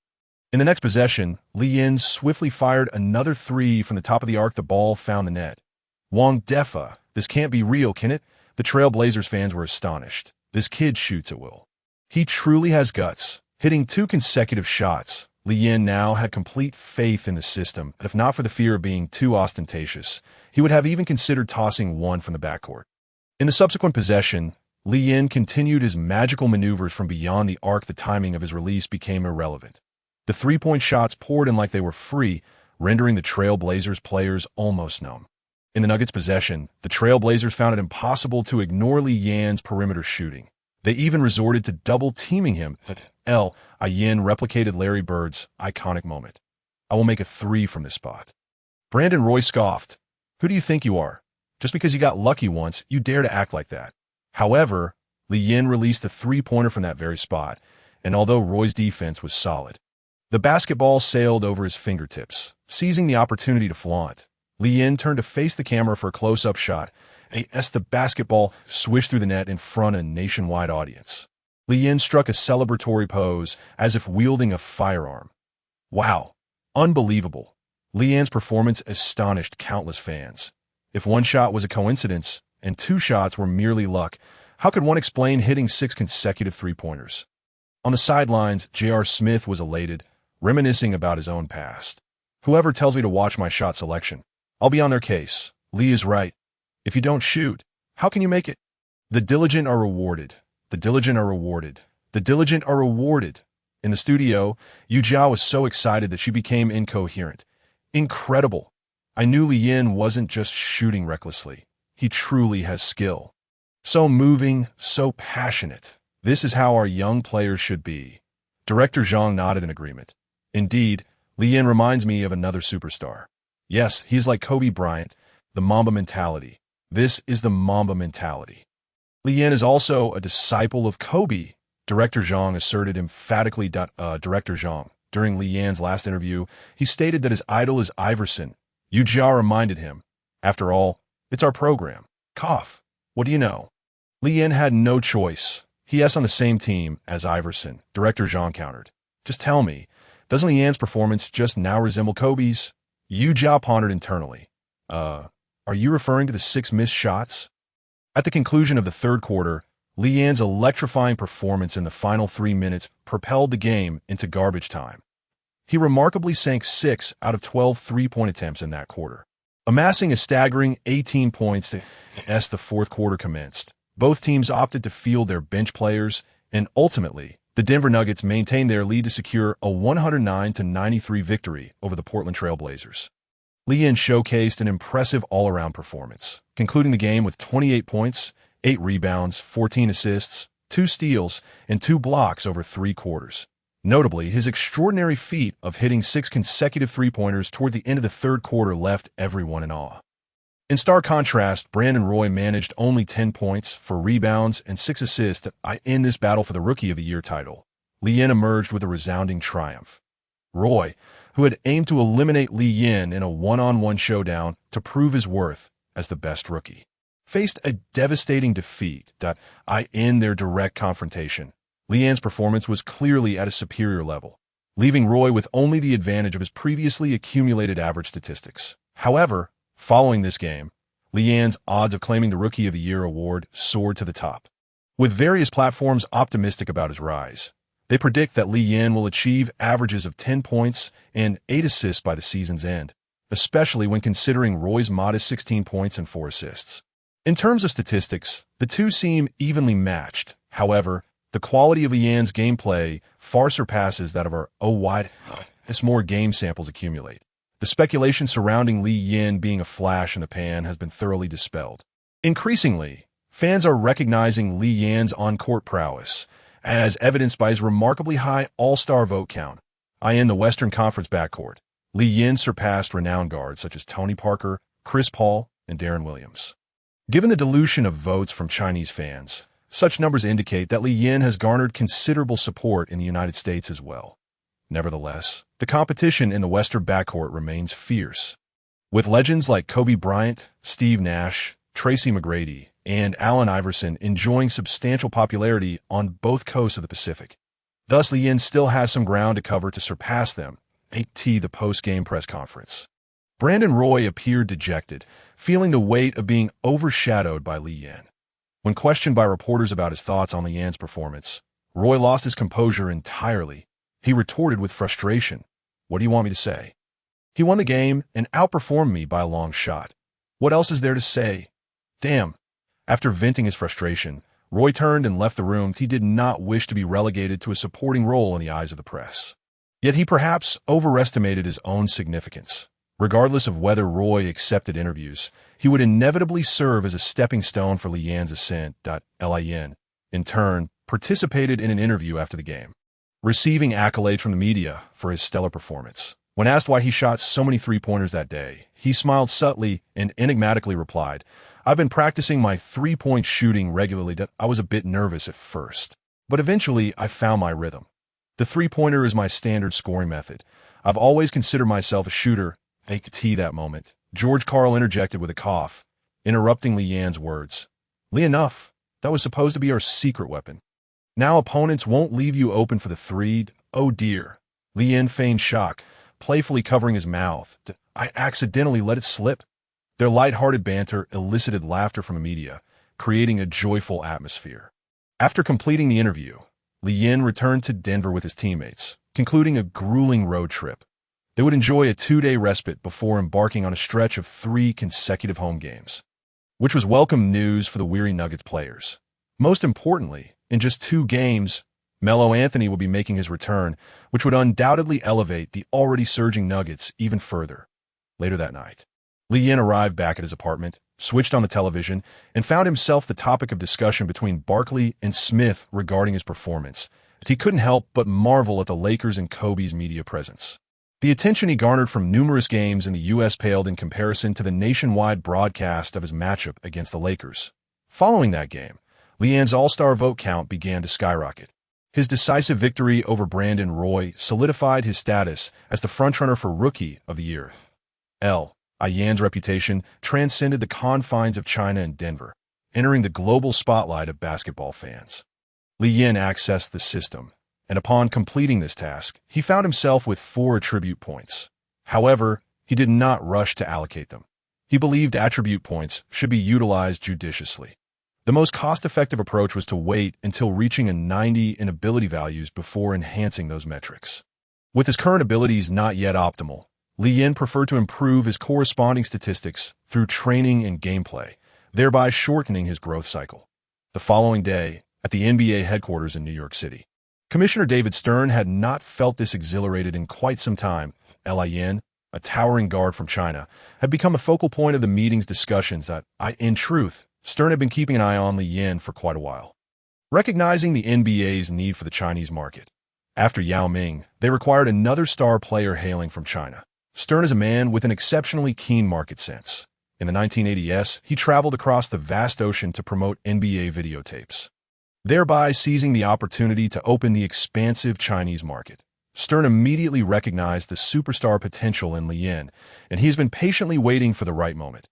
In the next possession, Lee Yin swiftly fired another three from the top of the arc. The ball found the net. Wong Defa, this can't be real, can it? The Trail Blazers fans were astonished. This kid shoots at will. He truly has guts. Hitting 2 consecutive shots, Lee Yin now had complete faith in the system, and if not for the fear of being too ostentatious, he would have even considered tossing one from the backcourt. In the subsequent possession, Lee Yin continued his magical maneuvers from beyond the arc. The timing of his release became irrelevant. The three-point shots poured in like they were free, rendering the Trail Blazers players almost numb. In the Nuggets' possession, the Trail Blazers found it impossible to ignore Lee Yin's perimeter shooting. They even resorted to double-teaming him. Yin replicated Larry Bird's iconic moment. I will make a 3 from this spot. Brandon Roy scoffed. Who do you think you are? Just because you got lucky once, you dare to act like that. However, Lee Yin released the three-pointer from that very spot, and although Roy's defense was solid, The basketball sailed over his fingertips, seizing the opportunity to flaunt. Li Yin turned to face the camera for a close-up shot, as the basketball swished through the net in front of a nationwide audience. Li Yin struck a celebratory pose, as if wielding a firearm. Wow. Unbelievable. Li Yin's performance astonished countless fans. If one shot was a coincidence, and two shots were merely luck, how could one explain hitting 6 consecutive three-pointers? On the sidelines, J.R. Smith was elated, reminiscing about his own past. Whoever tells me to watch my shot selection, I'll be on their case. Li is right. If you don't shoot, how can you make it? The diligent are rewarded. The diligent are rewarded. The diligent are rewarded. In the studio, Yu Jia was so excited that she became incoherent. Incredible. I knew Li Yin wasn't just shooting recklessly. He truly has skill. So moving, so passionate. This is how our young players should be. Director Zhang nodded in agreement. Indeed, Li Yin reminds me of another superstar. Yes, he is like Kobe Bryant, the Mamba mentality. This is the Mamba mentality. Li Yin is also a disciple of Kobe, Director Zhang asserted emphatically. Director Zhang, during Li Yin's last interview, he stated that his idol is Iverson. Yu Jia reminded him, after all, it's our program. Cough. What do you know? Li Yin had no choice. He is on the same team as Iverson, Director Zhang countered. Just tell me, doesn't Li Yin's performance just now resemble Kobe's? Yu Jia pondered internally. Are you referring to the 6 missed shots? At the conclusion of the third quarter, Li Yin's electrifying performance in the final 3 minutes propelled the game into garbage time. He remarkably sank 6 out of 12 three-point attempts in that quarter, amassing a staggering 18 points as the fourth quarter commenced. Both teams opted to field their bench players, and ultimately, the Denver Nuggets maintained their lead to secure a 109-93 victory over the Portland Trail Blazers. Li Yin showcased an impressive all-around performance, concluding the game with 28 points, 8 rebounds, 14 assists, 2 steals, and 2 blocks over 3 quarters. Notably, his extraordinary feat of hitting 6 consecutive three-pointers toward the end of the third quarter left everyone in awe. In stark contrast, Brandon Roy managed only 10 points, 4 rebounds, and 6 assists in this battle for the Rookie of the Year title. Li Yin emerged with a resounding triumph. Roy, who had aimed to eliminate Li Yin in a one-on-one showdown to prove his worth as the best rookie, faced a devastating defeat in their direct confrontation. Li Yin's performance was clearly at a superior level, leaving Roy with only the advantage of his previously accumulated average statistics. However, following this game, Li Yin's odds of claiming the Rookie of the Year award soared to the top, with various platforms optimistic about his rise. They predict that Li Yin will achieve averages of 10 points and 8 assists by the season's end, especially when considering Roy's modest 16 points and 4 assists. In terms of statistics, the two seem evenly matched. However, the quality of Li Yin's gameplay far surpasses that of our wide as more game samples accumulate. The speculation surrounding Li Yin being a flash in the pan has been thoroughly dispelled. Increasingly, fans are recognizing Li Yin's on-court prowess, as evidenced by his remarkably high all-star vote count. In the Western Conference backcourt, Li Yin surpassed renowned guards such as Tony Parker, Chris Paul, and Deron Williams. Given the dilution of votes from Chinese fans, such numbers indicate that Li Yin has garnered considerable support in the United States as well. Nevertheless, the competition in the Western backcourt remains fierce, with legends like Kobe Bryant, Steve Nash, Tracy McGrady, and Allen Iverson enjoying substantial popularity on both coasts of the Pacific. Thus, Li Yin still has some ground to cover to surpass them. The post-game press conference. Brandon Roy appeared dejected, feeling the weight of being overshadowed by Li Yin. When questioned by reporters about his thoughts on Li Yin's performance, Roy lost his composure entirely. He retorted with frustration, "What do you want me to say? He won the game and outperformed me by a long shot. What else is there to say? Damn." After venting his frustration, Roy turned and left the room. He did not wish to be relegated to a supporting role in the eyes of the press. Yet he perhaps overestimated his own significance. Regardless of whether Roy accepted interviews, he would inevitably serve as a stepping stone for Li Yin's ascent. Li Yin, in turn, participated in an interview after the game, receiving accolades from the media for his stellar performance. When asked why he shot so many three-pointers that day, he smiled subtly and enigmatically replied, "I've been practicing my three-point shooting regularly. I was a bit nervous at first, but eventually I found my rhythm." The three-pointer is my standard scoring method. I've always considered myself a shooter. At that moment, George Karl interjected with a cough, interrupting Li Yan's words. Li, enough. That was supposed to be our secret weapon. Now opponents won't leave you open for the three. Oh dear. Li Yan feigned shock, playfully covering his mouth. I accidentally let it slip. Their light-hearted banter elicited laughter from the media, creating a joyful atmosphere. After completing the interview, Li Yan returned to Denver with his teammates, concluding a grueling road trip. They would enjoy a 2-day respite before embarking on a stretch of 3 consecutive home games, which was welcome news for the weary Nuggets players. Most importantly, in just 2 games, Carmelo Anthony would be making his return, which would undoubtedly elevate the already surging Nuggets even further. Later that night, Li Yan arrived back at his apartment, switched on the television, and found himself the topic of discussion between Barkley and Smith regarding his performance. He couldn't help but marvel at the Lakers and Kobe's media presence. The attention he garnered from numerous games in the U.S. paled in comparison to the nationwide broadcast of his matchup against the Lakers. Following that game, Li Yan's all-star vote count began to skyrocket. His decisive victory over Brandon Roy solidified his status as the frontrunner for Rookie of the Year. Li Yan's reputation transcended the confines of China and Denver, entering the global spotlight of basketball fans. Li Yan accessed the system, and upon completing this task, he found himself with 4 attribute points. However, he did not rush to allocate them. He believed attribute points should be utilized judiciously. The most cost-effective approach was to wait until reaching a 90 in ability values before enhancing those metrics. With his current abilities not yet optimal, Li Yan preferred to improve his corresponding statistics through training and gameplay, thereby shortening his growth cycle. The following day, at the NBA headquarters in New York City, Commissioner David Stern had not felt this exhilarated in quite some time. Li Yan, a towering guard from China, had become a focal point of the meeting's discussions that, in truth, Stern had been keeping an eye on Li Yan for quite a while. Recognizing the NBA's need for the Chinese market, after Yao Ming, they required another star player hailing from China. Stern is a man with an exceptionally keen market sense. In the 1980s, he traveled across the vast ocean to promote NBA videotapes, thereby seizing the opportunity to open the expansive Chinese market. Stern immediately recognized the superstar potential in Li Yan, and he's been patiently waiting for the right moment.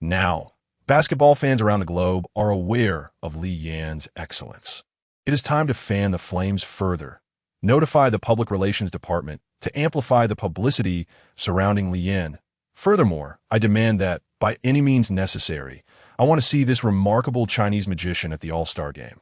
Now, basketball fans around the globe are aware of Li Yan's excellence. It is time to fan the flames further. Notify the public relations department to amplify the publicity surrounding Li Yan. Furthermore, I demand that, by any means necessary, I want to see this remarkable Chinese magician at the All-Star game.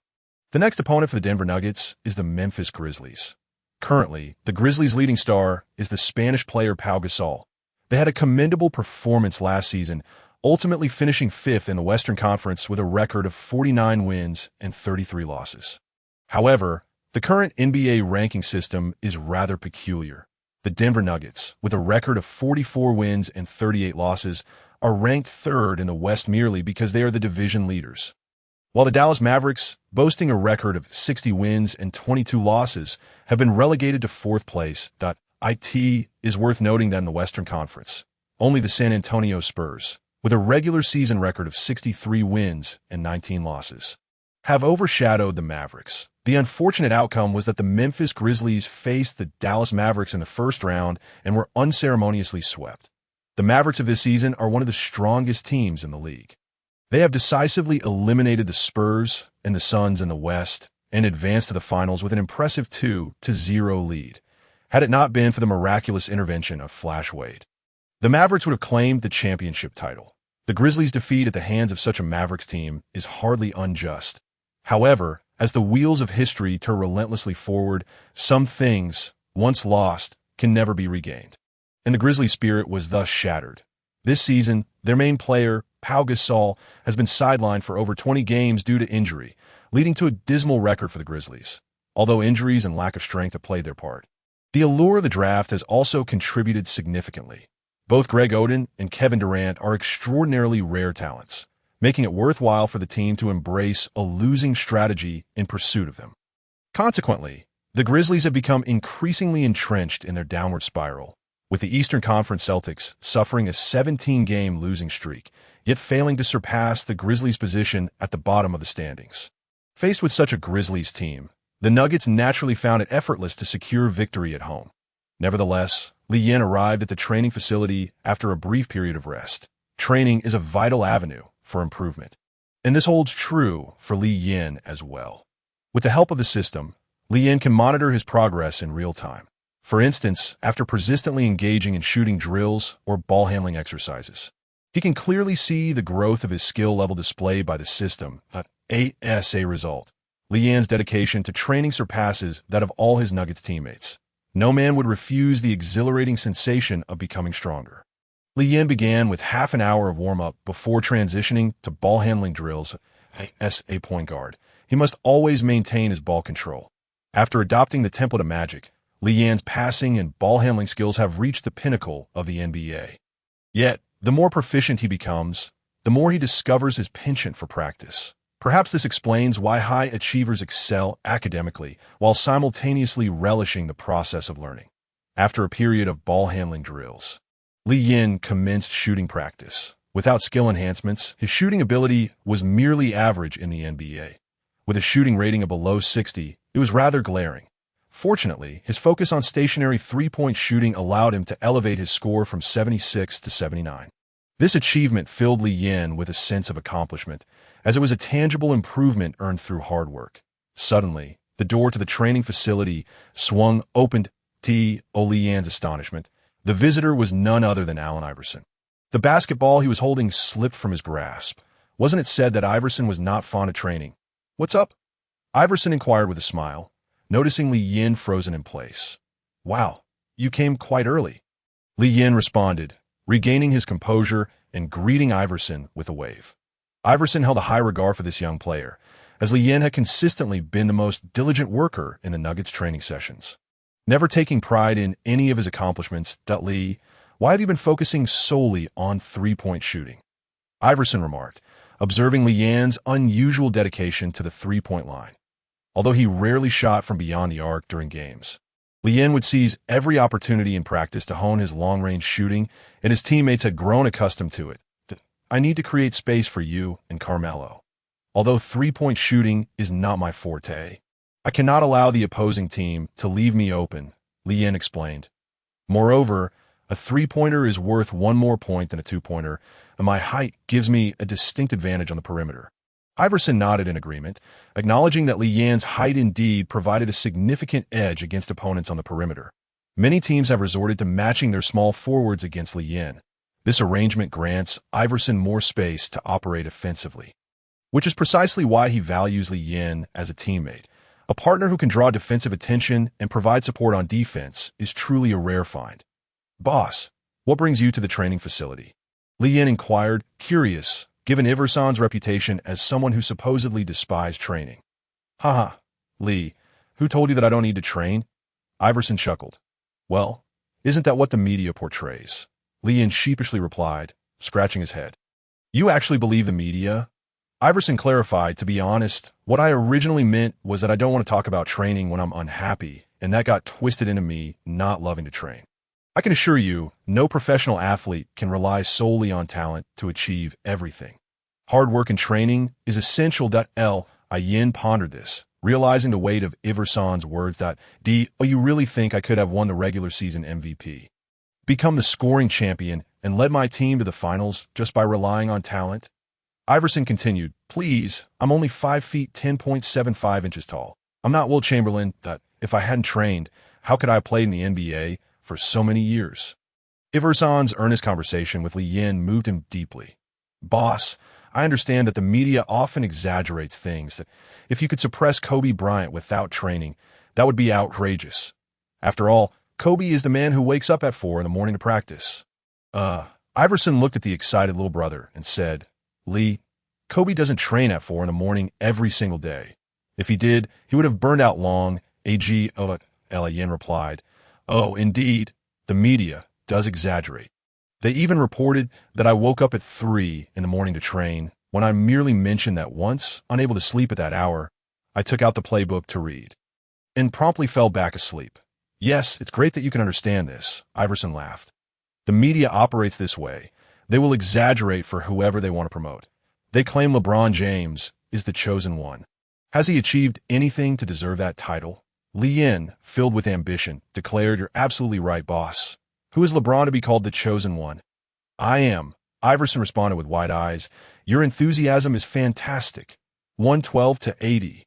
The next opponent for the Denver Nuggets is the Memphis Grizzlies. Currently, the Grizzlies' leading star is the Spanish player Pau Gasol. They had a commendable performance last season, ultimately finishing 5th in the Western Conference with a record of 49 wins and 33 losses. However, the current NBA ranking system is rather peculiar. The Denver Nuggets, with a record of 44 wins and 38 losses, are ranked 3rd in the West merely because they are the division leaders, while the Dallas Mavericks, boasting a record of 60 wins and 22 losses, have been relegated to 4th place. It is worth noting that in the Western Conference, only the San Antonio Spurs, with a regular season record of 63 wins and 19 losses, have overshadowed the Mavericks. The unfortunate outcome was that the Memphis Grizzlies faced the Dallas Mavericks in the first round and were unceremoniously swept. The Mavericks of this season are one of the strongest teams in the league. They have decisively eliminated the Spurs and the Suns in the West and advanced to the finals with an impressive 2-0 lead, had it not been for the miraculous intervention of Flash Wade. The Mavericks would have claimed the championship title. The Grizzlies' defeat at the hands of such a Mavericks team is hardly unjust. However, as the wheels of history turn relentlessly forward, some things, once lost, can never be regained. And the Grizzlies' spirit was thus shattered. This season, their main player, Pau Gasol, has been sidelined for over 20 games due to injury, leading to a dismal record for the Grizzlies, although injuries and lack of strength have played their part. The allure of the draft has also contributed significantly. Both Greg Oden and Kevin Durant are extraordinarily rare talents, making it worthwhile for the team to embrace a losing strategy in pursuit of them. Consequently, the Grizzlies have become increasingly entrenched in their downward spiral, with the Eastern Conference Celtics suffering a 17-game losing streak, yet failing to surpass the Grizzlies' position at the bottom of the standings. Faced with such a Grizzlies team, The Nuggets naturally found it effortless to secure victory at home. Nevertheless, Li Yin arrived at the training facility after a brief period of rest. Training is a vital avenue for improvement. And this holds true for Li Yin as well. With the help of the system, Li Yin can monitor his progress in real time. For instance, after persistently engaging in shooting drills or ball handling exercises, he can clearly see the growth of his skill level displayed by the system. As a result, Li Yin's dedication to training surpasses that of all his Nuggets teammates. No man would refuse the exhilarating sensation of becoming stronger. Li Yin began with half an hour of warm-up before transitioning to ball handling drills. As a point guard, he must always maintain his ball control. After adopting the template of magic, Li Yin's passing and ball handling skills have reached the pinnacle of the NBA. Yet, the more proficient he becomes, the more he discovers his penchant for practice. Perhaps this explains why high achievers excel academically while simultaneously relishing the process of learning. After a period of ball handling drills, Li Yin commenced shooting practice. Without skill enhancements, his shooting ability was merely average in the NBA. With a shooting rating of below 60, it was rather glaring. Fortunately, his focus on stationary three-point shooting allowed him to elevate his score from 76 to 79. This achievement filled Li Yin with a sense of accomplishment, as it was a tangible improvement earned through hard work. Suddenly, the door to the training facility swung open. To Li Yin's astonishment, the visitor was none other than Allen Iverson. The basketball he was holding slipped from his grasp. Wasn't it said that Iverson was not fond of training? "What's up?" Iverson inquired with a smile, noticing Li Yin frozen in place. "Wow, you came quite early." Li Yin responded, regaining his composure and greeting Iverson with a wave. Iverson held a high regard for this young player, as Li Yin had consistently been the most diligent worker in the Nuggets training sessions. Never taking pride in any of his accomplishments, Li, why have you been focusing solely on three-point shooting? Iverson remarked, observing Li Yin's unusual dedication to the three-point line. Although he rarely shot from beyond the arc during games, Li Yin would seize every opportunity in practice to hone his long-range shooting, and his teammates had grown accustomed to it. "I need to create space for you and Carmelo. Although three-point shooting is not my forte, I cannot allow the opposing team to leave me open," Li Yin explained. "Moreover, a three-pointer is worth one more point than a two-pointer, and my height gives me a distinct advantage on the perimeter." Iverson nodded in agreement, acknowledging that Li Yin's height indeed provided a significant edge against opponents on the perimeter. Many teams have resorted to matching their small forwards against Li Yin. This arrangement grants Iverson more space to operate offensively, which is precisely why he values Li Yin as a teammate. A partner who can draw defensive attention and provide support on defense is truly a rare find. "Boss, what brings you to the training facility?" Li Yin inquired, curious, given Iverson's reputation as someone who supposedly despised training. "Haha, Li, who told you that I don't need to train?" Iverson chuckled. "Well, isn't that what the media portrays?" Li Yin sheepishly replied, scratching his head. "You actually believe the media?" Iverson clarified, "To be honest, what I originally meant was that I don't want to talk about training when I'm unhappy, and that got twisted into me not loving to train. I can assure you, no professional athlete can rely solely on talent to achieve everything. Hard work and training is essential." Yin pondered this, realizing the weight of Iverson's words. You really think I could have won the regular season MVP, become the scoring champion, and led my team to the finals just by relying on talent? Iverson continued, "Please, I'm only 5 feet 10.75 inches tall. I'm not Will Chamberlain. If I hadn't trained, how could I have played in the NBA for so many years?" Iverson's earnest conversation with Li Yin moved him deeply. "Boss, I understand that the media often exaggerates things, that if you could suppress Kobe Bryant without training, that would be outrageous. After all, Kobe is the man who wakes up at 4 in the morning to practice." Iverson looked at the excited little brother and said, "Li, Kobe doesn't train at 4 in the morning every single day. If he did, he would have burned out long." Yin replied, "Oh, indeed, the media does exaggerate. They even reported that I woke up at 3 in the morning to train, when I merely mentioned that once, unable to sleep at that hour, I took out the playbook to read, and promptly fell back asleep." "Yes, it's great that you can understand this," Iverson laughed. "The media operates this way. They will exaggerate for whoever they want to promote. They claim LeBron James is the chosen one. Has he achieved anything to deserve that title? Lee Yin, filled with ambition, declared, "You're absolutely right, boss. Who is LeBron to be called the chosen one?" "I am." Iverson responded with wide eyes. "Your enthusiasm is fantastic." 112-80.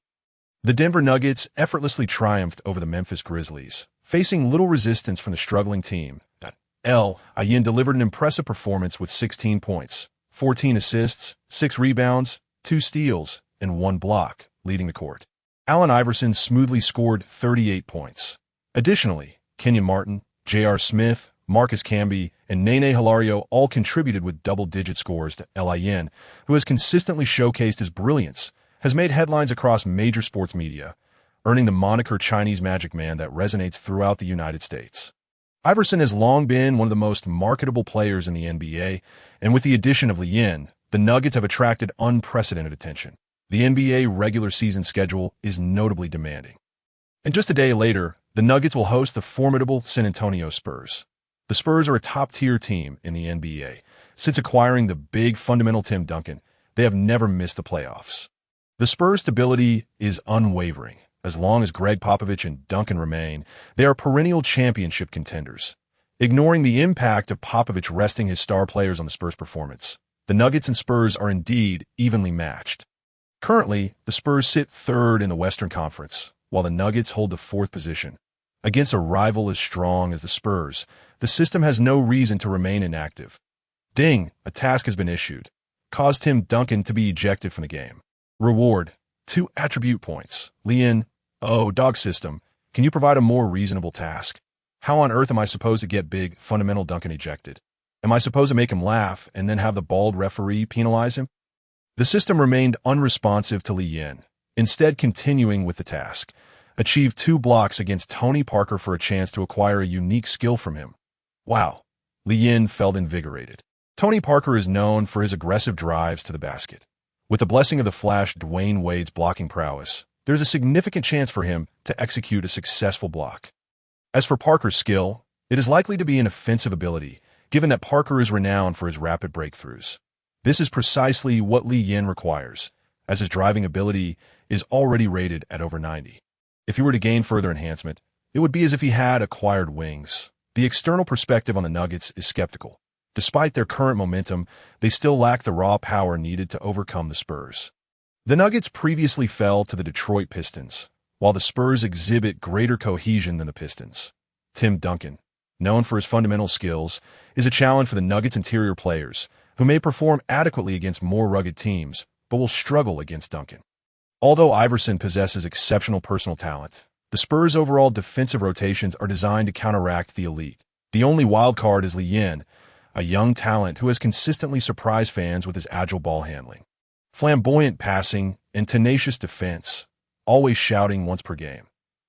The Denver Nuggets effortlessly triumphed over the Memphis Grizzlies, facing little resistance from the struggling team. Yin delivered an impressive performance with 16 points, 14 assists, 6 rebounds, 2 steals, and 1 block, leading the court. Allen Iverson smoothly scored 38 points. Additionally, Kenyon Martin, J.R. Smith, Marcus Camby, and Nene Hilario all contributed with double-digit scores to Yin, who has consistently showcased his brilliance, has made headlines across major sports media, earning the moniker Chinese Magic Man that resonates throughout the United States. Iverson has long been one of the most marketable players in the NBA, and with the addition of Lee Yin, the Nuggets have attracted unprecedented attention. The NBA regular season schedule is notably demanding. And just a day later, the Nuggets will host the formidable San Antonio Spurs. The Spurs are a top-tier team in the NBA. Since acquiring the big fundamental Tim Duncan, they have never missed the playoffs. The Spurs' stability is unwavering. As long as Greg Popovich and Duncan remain, they are perennial championship contenders. Ignoring the impact of Popovich resting his star players on the Spurs' performance, the Nuggets and Spurs are indeed evenly matched. Currently, the Spurs sit third in the Western Conference, while the Nuggets hold the fourth position. Against a rival as strong as the Spurs, the system has no reason to remain inactive. Ding, a task has been issued. Cause Tim Duncan to be ejected from the game. Reward: 2 attribute points. Lee Yin, dog system, can you provide a more reasonable task? How on earth am I supposed to get big, fundamental Duncan ejected? Am I supposed to make him laugh and then have the bald referee penalize him? The system remained unresponsive to Lee Yin, instead continuing with the task. Achieve 2 blocks against Tony Parker for a chance to acquire a unique skill from him. Wow. Lee Yin felt invigorated. Tony Parker is known for his aggressive drives to the basket. With the blessing of the Flash Dwayne Wade's blocking prowess, there's a significant chance for him to execute a successful block. As for Parker's skill, it is likely to be an offensive ability, given that Parker is renowned for his rapid breakthroughs. This is precisely what Lee Yin requires, as his driving ability is already rated at over 90. If he were to gain further enhancement, it would be as if he had acquired wings. The external perspective on the Nuggets is skeptical. Despite their current momentum, they still lack the raw power needed to overcome the Spurs. The Nuggets previously fell to the Detroit Pistons, while the Spurs exhibit greater cohesion than the Pistons. Tim Duncan, known for his fundamental skills, is a challenge for the Nuggets' interior players, who may perform adequately against more rugged teams, but will struggle against Duncan. Although Iverson possesses exceptional personal talent, the Spurs' overall defensive rotations are designed to counteract the elite. The only wild card is Lee Yin, a young talent who has consistently surprised fans with his agile ball handling, flamboyant passing, and tenacious defense, always shouting once per game.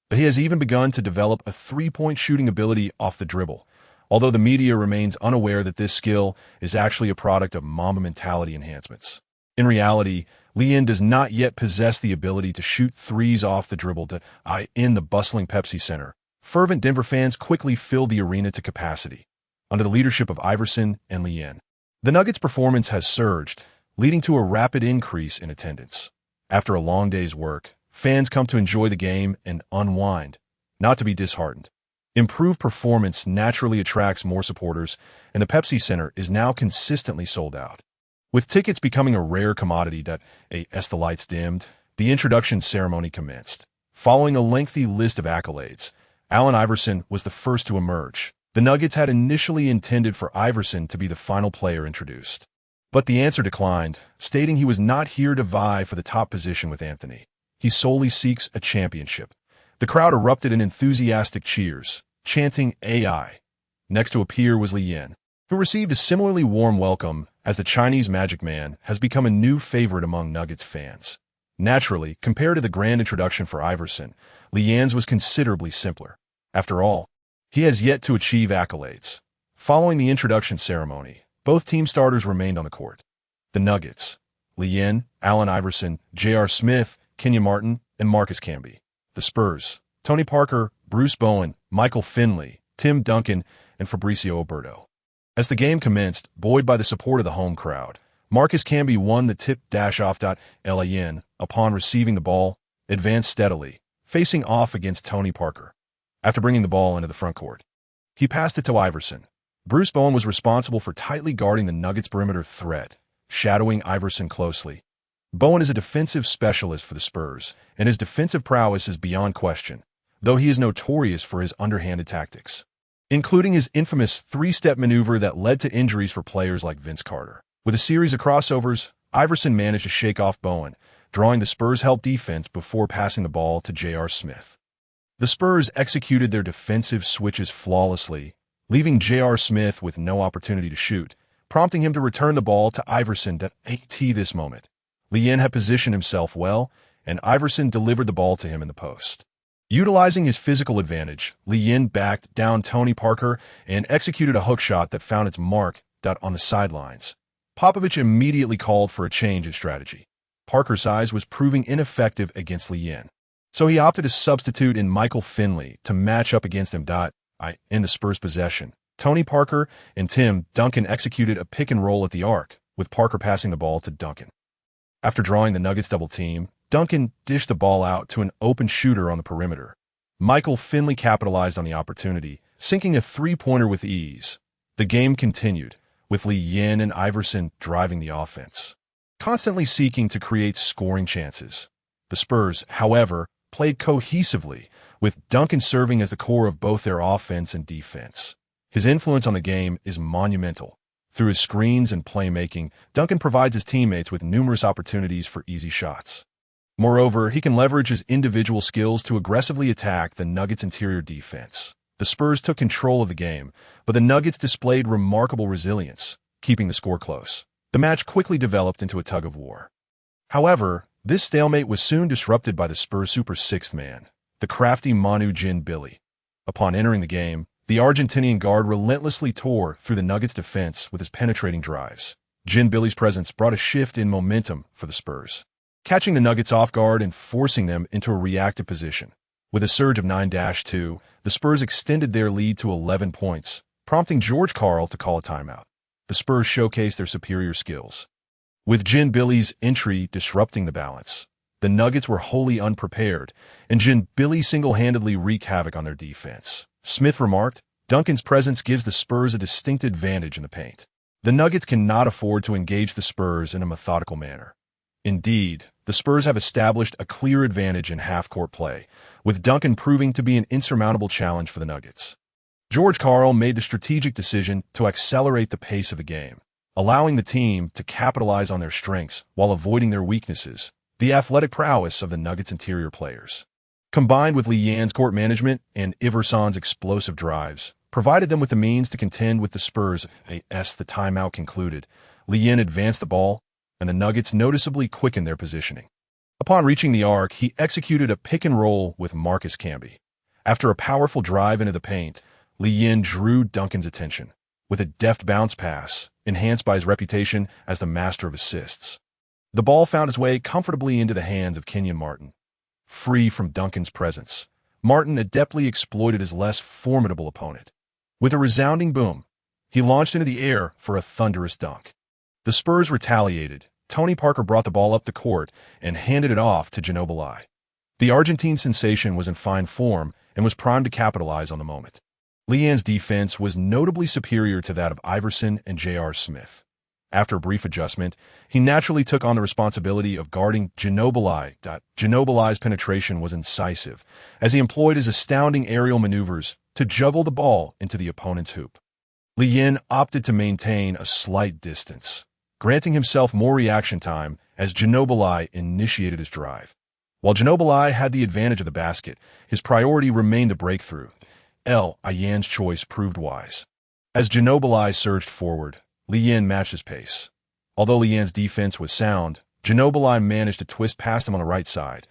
But he has even begun to develop a 3-point shooting ability off the dribble, although the media remains unaware that this skill is actually a product of Mamba mentality enhancements. In reality, Lee Yin does not yet possess the ability to shoot threes off the dribble in the bustling Pepsi Center. Fervent Denver fans quickly filled the arena to capacity, under the leadership of Iverson and Lee Yin. The Nuggets' performance has surged, leading to a rapid increase in attendance. After a long day's work, fans come to enjoy the game and unwind, not to be disheartened. Improved performance naturally attracts more supporters, and the Pepsi Center is now consistently sold out. With tickets becoming a rare commodity as the lights dimmed, the introduction ceremony commenced. Following a lengthy list of accolades, Allen Iverson was the first to emerge. The Nuggets had initially intended for Iverson to be the final player introduced. But the answer declined, stating he was not here to vie for the top position with Anthony. He solely seeks a championship. The crowd erupted in enthusiastic cheers, chanting AI. Next to appear was Lee Yin, who received a similarly warm welcome, as the Chinese Magic Man has become a new favorite among Nuggets fans. Naturally, compared to the grand introduction for Iverson, Lee Yin's was considerably simpler. After all, he has yet to achieve accolades. Following the introduction ceremony, both team starters remained on the court. The Nuggets: Lee Yin, Allen Iverson, J.R. Smith, Kenyon Martin, and Marcus Camby. The Spurs: Tony Parker, Bruce Bowen, Michael Finley, Tim Duncan, and Fabricio Oberto. As the game commenced, buoyed by the support of the home crowd, Marcus Camby won the tip-off. Yin, upon receiving the ball, advanced steadily, facing off against Tony Parker. After bringing the ball into the front court, he passed it to Iverson. Bruce Bowen was responsible for tightly guarding the Nuggets' perimeter threat, shadowing Iverson closely. Bowen is a defensive specialist for the Spurs, and his defensive prowess is beyond question, though he is notorious for his underhanded tactics, including his infamous three-step maneuver that led to injuries for players like Vince Carter. With a series of crossovers, Iverson managed to shake off Bowen, drawing the Spurs' help defense before passing the ball to J.R. Smith. The Spurs executed their defensive switches flawlessly, leaving J.R. Smith with no opportunity to shoot, prompting him to return the ball to Iverson at this moment. Lee-Yen had positioned himself well, and Iverson delivered the ball to him in the post. Utilizing his physical advantage, Lee-Yen backed down Tony Parker and executed a hook shot that found its mark on the sidelines. Popovich immediately called for a change in strategy. Parker's size was proving ineffective against Lee-Yen, so he opted to substitute in Michael Finley to match up against him. In the Spurs' possession, Tony Parker and Tim Duncan executed a pick and roll at the arc, with Parker passing the ball to Duncan. After drawing the Nuggets double team, Duncan dished the ball out to an open shooter on the perimeter. Michael Finley capitalized on the opportunity, sinking a three-pointer with ease. The game continued, with Lee-Yen and Iverson driving the offense, constantly seeking to create scoring chances. The Spurs, however, played cohesively, with Duncan serving as the core of both their offense and defense. His influence on the game is monumental. Through his screens and playmaking, Duncan provides his teammates with numerous opportunities for easy shots. Moreover, he can leverage his individual skills to aggressively attack the Nuggets' interior defense. The Spurs took control of the game, but the Nuggets displayed remarkable resilience, keeping the score close. The match quickly developed into a tug-of-war. However, this stalemate was soon disrupted by the Spurs' super sixth man, the crafty Manu Ginobili. Upon entering the game, the Argentinian guard relentlessly tore through the Nuggets' defense with his penetrating drives. Ginobili's presence brought a shift in momentum for the Spurs, catching the Nuggets off guard and forcing them into a reactive position. With a surge of 9-2, the Spurs extended their lead to 11 points, prompting George Karl to call a timeout. The Spurs showcased their superior skills, with Ginobili's entry disrupting the balance. The Nuggets were wholly unprepared, and Ginobili single-handedly wreaked havoc on their defense. Smith remarked, "Duncan's presence gives the Spurs a distinct advantage in the paint. The Nuggets cannot afford to engage the Spurs in a methodical manner." Indeed, the Spurs have established a clear advantage in half-court play, with Duncan proving to be an insurmountable challenge for the Nuggets. George Karl made the strategic decision to accelerate the pace of the game, allowing the team to capitalize on their strengths while avoiding their weaknesses, the athletic prowess of the Nuggets' interior players, combined with Lee-Yen's court management and Iverson's explosive drives, provided them with the means to contend with the Spurs. As the timeout concluded, Lee-Yen advanced the ball, and the Nuggets noticeably quickened their positioning. Upon reaching the arc, he executed a pick-and-roll with Marcus Camby. After a powerful drive into the paint, Lee-Yen drew Duncan's attention with a deft bounce pass, enhanced by his reputation as the master of assists. The ball found its way comfortably into the hands of Kenyon Martin. Free from Duncan's presence, Martin adeptly exploited his less formidable opponent. With a resounding boom, he launched into the air for a thunderous dunk. The Spurs retaliated. Tony Parker brought the ball up the court and handed it off to Ginobili. The Argentine sensation was in fine form and was primed to capitalize on the moment. Lee-Yen's defense was notably superior to that of Iverson and J.R. Smith. After a brief adjustment, he naturally took on the responsibility of guarding Ginobili. Ginobili's penetration was incisive, as he employed his astounding aerial maneuvers to juggle the ball into the opponent's hoop. Lee-Yen opted to maintain a slight distance, granting himself more reaction time as Ginobili initiated his drive. While Ginobili had the advantage of the basket, his priority remained the breakthrough. Lee-Yen's choice proved wise. As Ginobili surged forward, Lee-Yen matched his pace. Although Lee-Yen's defense was sound, Ginobili managed to twist past him on the right side.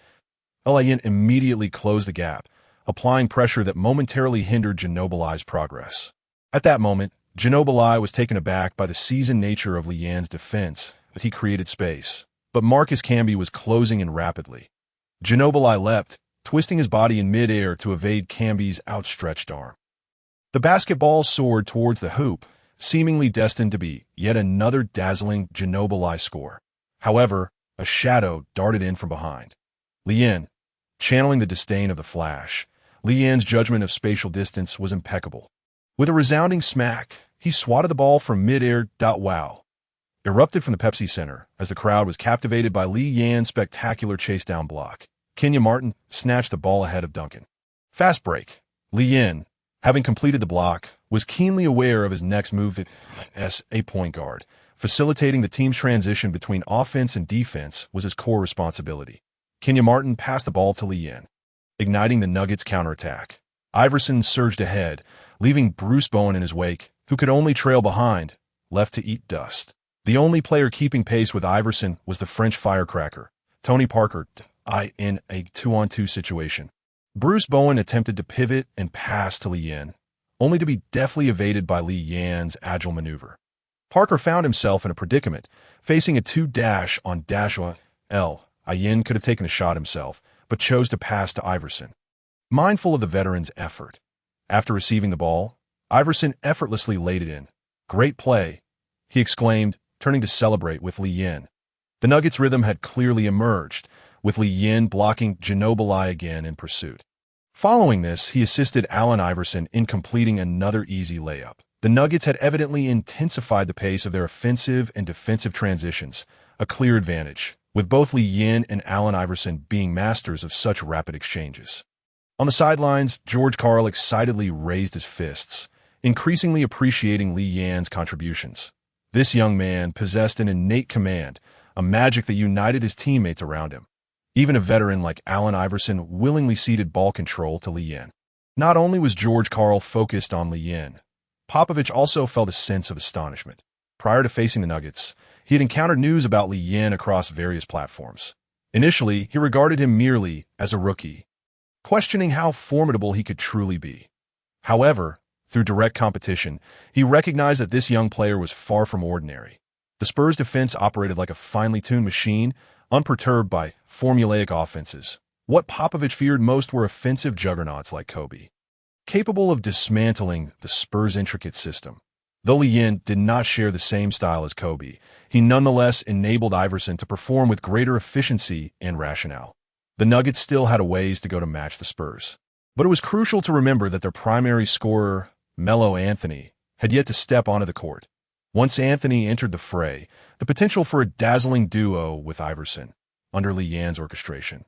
Lee-Yen immediately closed the gap, applying pressure that momentarily hindered Ginobili's progress. At that moment, Ginobili was taken aback by the seasoned nature of Lee-Yen's defense, but he created space. But Marcus Camby was closing in rapidly. Ginobili leapt, twisting his body in midair to evade Camby's outstretched arm. The basketball soared towards the hoop, seemingly destined to be yet another dazzling Ginobili score. However, a shadow darted in from behind. Lee-Yen, Channeling the disdain of the Flash, Lee Yan's judgment of spatial distance was impeccable. With a resounding smack, he swatted the ball from mid-air. Wow! Erupted from the Pepsi Center as the crowd was captivated by Lee Yan's spectacular chase-down block. Kenyon Martin snatched the ball ahead of Duncan. Fast break. Lee Yan, having completed the block, was keenly aware of his next move as a point guard. Facilitating the team's transition between offense and defense was his core responsibility. Kenyon Martin passed the ball to Lee Yan, igniting the Nuggets' counterattack. Iverson surged ahead, leaving Bruce Bowen in his wake, who could only trail behind, left to eat dust. The only player keeping pace with Iverson was the French firecracker, Tony Parker, in a 2-on-2 situation. Bruce Bowen attempted to pivot and pass to Lee Yan, only to be deftly evaded by Lee Yan's agile maneuver. Parker found himself in a predicament, facing a 2-on-L. Yan could have taken a shot himself, but chose to pass to Iverson. Mindful of the veteran's effort, after receiving the ball, Iverson effortlessly laid it in. "Great play," he exclaimed, turning to celebrate with Lee Yan. The Nuggets' rhythm had clearly emerged, with Lee Yan blocking Ginobili again in pursuit. Following this, he assisted Allen Iverson in completing another easy layup. The Nuggets had evidently intensified the pace of their offensive and defensive transitions, a clear advantage, with both Lee Yan and Allen Iverson being masters of such rapid exchanges. On the sidelines, George Karl excitedly raised his fists, increasingly appreciating Lee Yan's contributions. This young man possessed an innate command, a magic that united his teammates around him. Even a veteran like Allen Iverson willingly ceded ball control to Lee Yan. Not only was George Karl focused on Lee Yan, Popovich also felt a sense of astonishment. Prior to facing the Nuggets, he had encountered news about Lee Yan across various platforms. Initially, he regarded him merely as a rookie, questioning how formidable he could truly be. However, through direct competition, he recognized that this young player was far from ordinary. The Spurs' defense operated like a finely tuned machine, unperturbed by formulaic offenses. What Popovich feared most were offensive juggernauts like Kobe, capable of dismantling the Spurs' intricate system. Though Lee Yan did not share the same style as Kobe, he nonetheless enabled Iverson to perform with greater efficiency and rationale. The Nuggets still had a ways to go to match the Spurs, but it was crucial to remember that their primary scorer, Carmelo Anthony, had yet to step onto the court. Once Anthony entered the fray, the potential for a dazzling duo with Iverson, under Lee Yan's orchestration,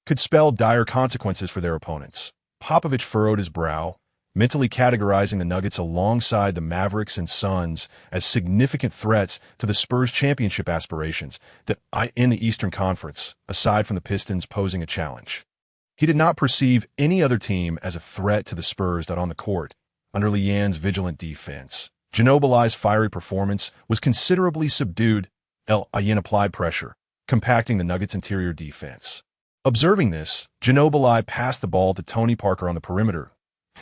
could spell dire consequences for their opponents. Popovich furrowed his brow, mentally categorizing the Nuggets alongside the Mavericks and Suns as significant threats to the Spurs' championship aspirations in the Eastern Conference, aside from the Pistons posing a challenge. He did not perceive any other team as a threat to the Spurs on the court under Lee Yan's vigilant defense. Ginobili's fiery performance was considerably subdued. Yan applied pressure, compacting the Nuggets' interior defense. Observing this, Ginobili passed the ball to Tony Parker on the perimeter.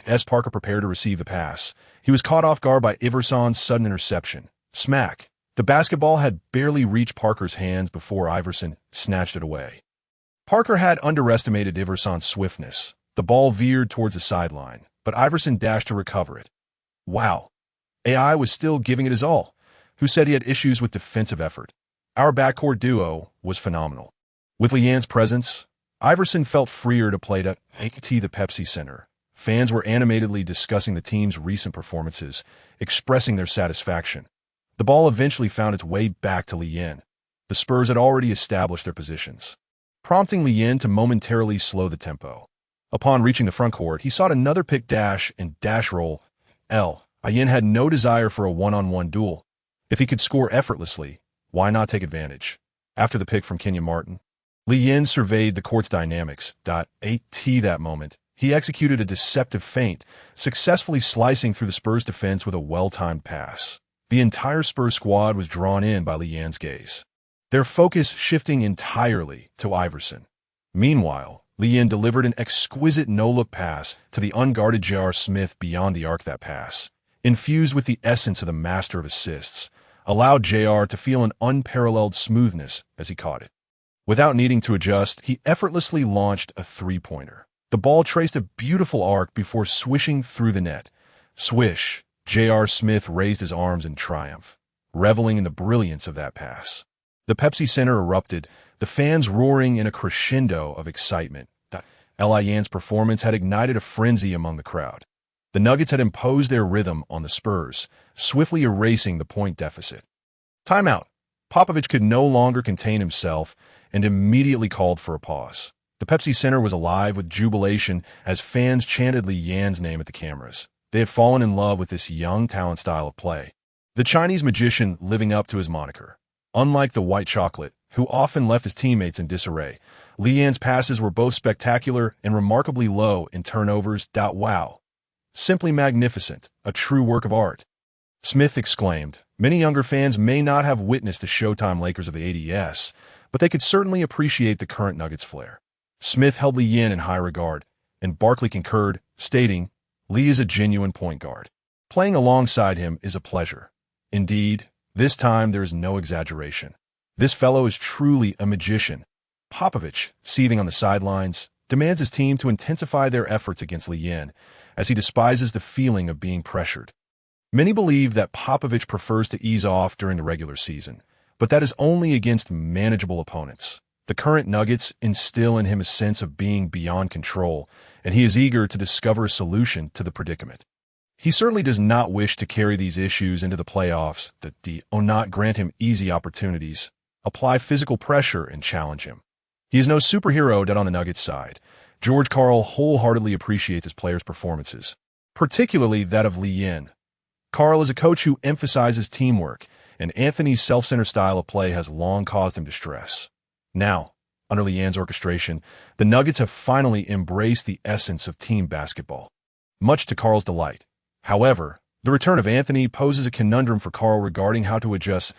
As Parker prepared to receive the pass, he was caught off guard by Iverson's sudden interception. Smack! The basketball had barely reached Parker's hands before Iverson snatched it away. Parker had underestimated Iverson's swiftness. The ball veered towards the sideline, but Iverson dashed to recover it. Wow! AI was still giving it his all. Who said he had issues with defensive effort? Our backcourt duo was phenomenal. With Lee Yan's presence, Iverson felt freer to play the Pepsi Center. Fans were animatedly discussing the team's recent performances, expressing their satisfaction. The ball eventually found its way back to Lee Yan. The Spurs had already established their positions, prompting Lee Yan to momentarily slow the tempo. Upon reaching the front court, he sought another pick dash and dash roll. Yan had no desire for a one-on-one duel. If he could score effortlessly, why not take advantage? After the pick from Kenyon Martin, Lee Yan surveyed the court's dynamics. That moment, he executed a deceptive feint, successfully slicing through the Spurs' defense with a well-timed pass. The entire Spurs squad was drawn in by Lee Yan's gaze, their focus shifting entirely to Iverson. Meanwhile, Lee Yan delivered an exquisite no-look pass to the unguarded J.R. Smith beyond the arc. That pass, infused with the essence of the master of assists, allowed J.R. to feel an unparalleled smoothness as he caught it. Without needing to adjust, he effortlessly launched a three-pointer. The ball traced a beautiful arc before swishing through the net. Swish! J.R. Smith raised his arms in triumph, reveling in the brilliance of that pass. The Pepsi Center erupted, the fans roaring in a crescendo of excitement. Lian's performance had ignited a frenzy among the crowd. The Nuggets had imposed their rhythm on the Spurs, swiftly erasing the point deficit. Timeout. Popovich could no longer contain himself and immediately called for a pause. The Pepsi Center was alive with jubilation as fans chanted Lian's name at the cameras. They had fallen in love with this young talent style of play. The Chinese magician living up to his moniker. Unlike the white chocolate, who often left his teammates in disarray, Lian's passes were both spectacular and remarkably low in turnovers. Wow. Simply magnificent, a true work of art. Smith exclaimed. Many younger fans may not have witnessed the Showtime Lakers of the ADS, but they could certainly appreciate the current Nuggets flair. Smith held Lian in high regard, and Barkley concurred, stating, Lee is a genuine point guard. Playing alongside him is a pleasure. Indeed, this time there is no exaggeration. This fellow is truly a magician. Popovich, seething on the sidelines, demands his team to intensify their efforts against Lian, as he despises the feeling of being pressured. Many believe that Popovich prefers to ease off during the regular season, but that is only against manageable opponents. The current Nuggets instill in him a sense of being beyond control, and he is eager to discover a solution to the predicament. He certainly does not wish to carry these issues into the playoffs that do not grant him easy opportunities, apply physical pressure, and challenge him. He is no superhero dead on the Nuggets side. George Karl wholeheartedly appreciates his players' performances, particularly that of Lian. Karl is a coach who emphasizes teamwork, and Anthony's self-centered style of play has long caused him distress. Now, under Lian's orchestration, the Nuggets have finally embraced the essence of team basketball, much to Karl's delight. However, the return of Anthony poses a conundrum for Karl regarding how to adjust.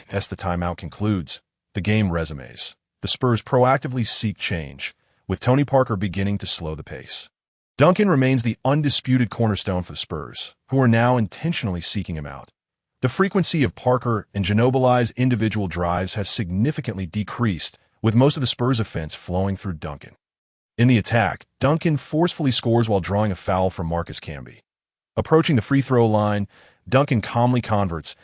As the timeout concludes, the game resumes. The Spurs proactively seek change, with Tony Parker beginning to slow the pace. Duncan remains the undisputed cornerstone for the Spurs, who are now intentionally seeking him out. The frequency of Parker and Ginobili's individual drives has significantly decreased, with most of the Spurs' offense flowing through Duncan. In the attack, Duncan forcefully scores while drawing a foul from Marcus Camby. Approaching the free throw line, Duncan calmly converts,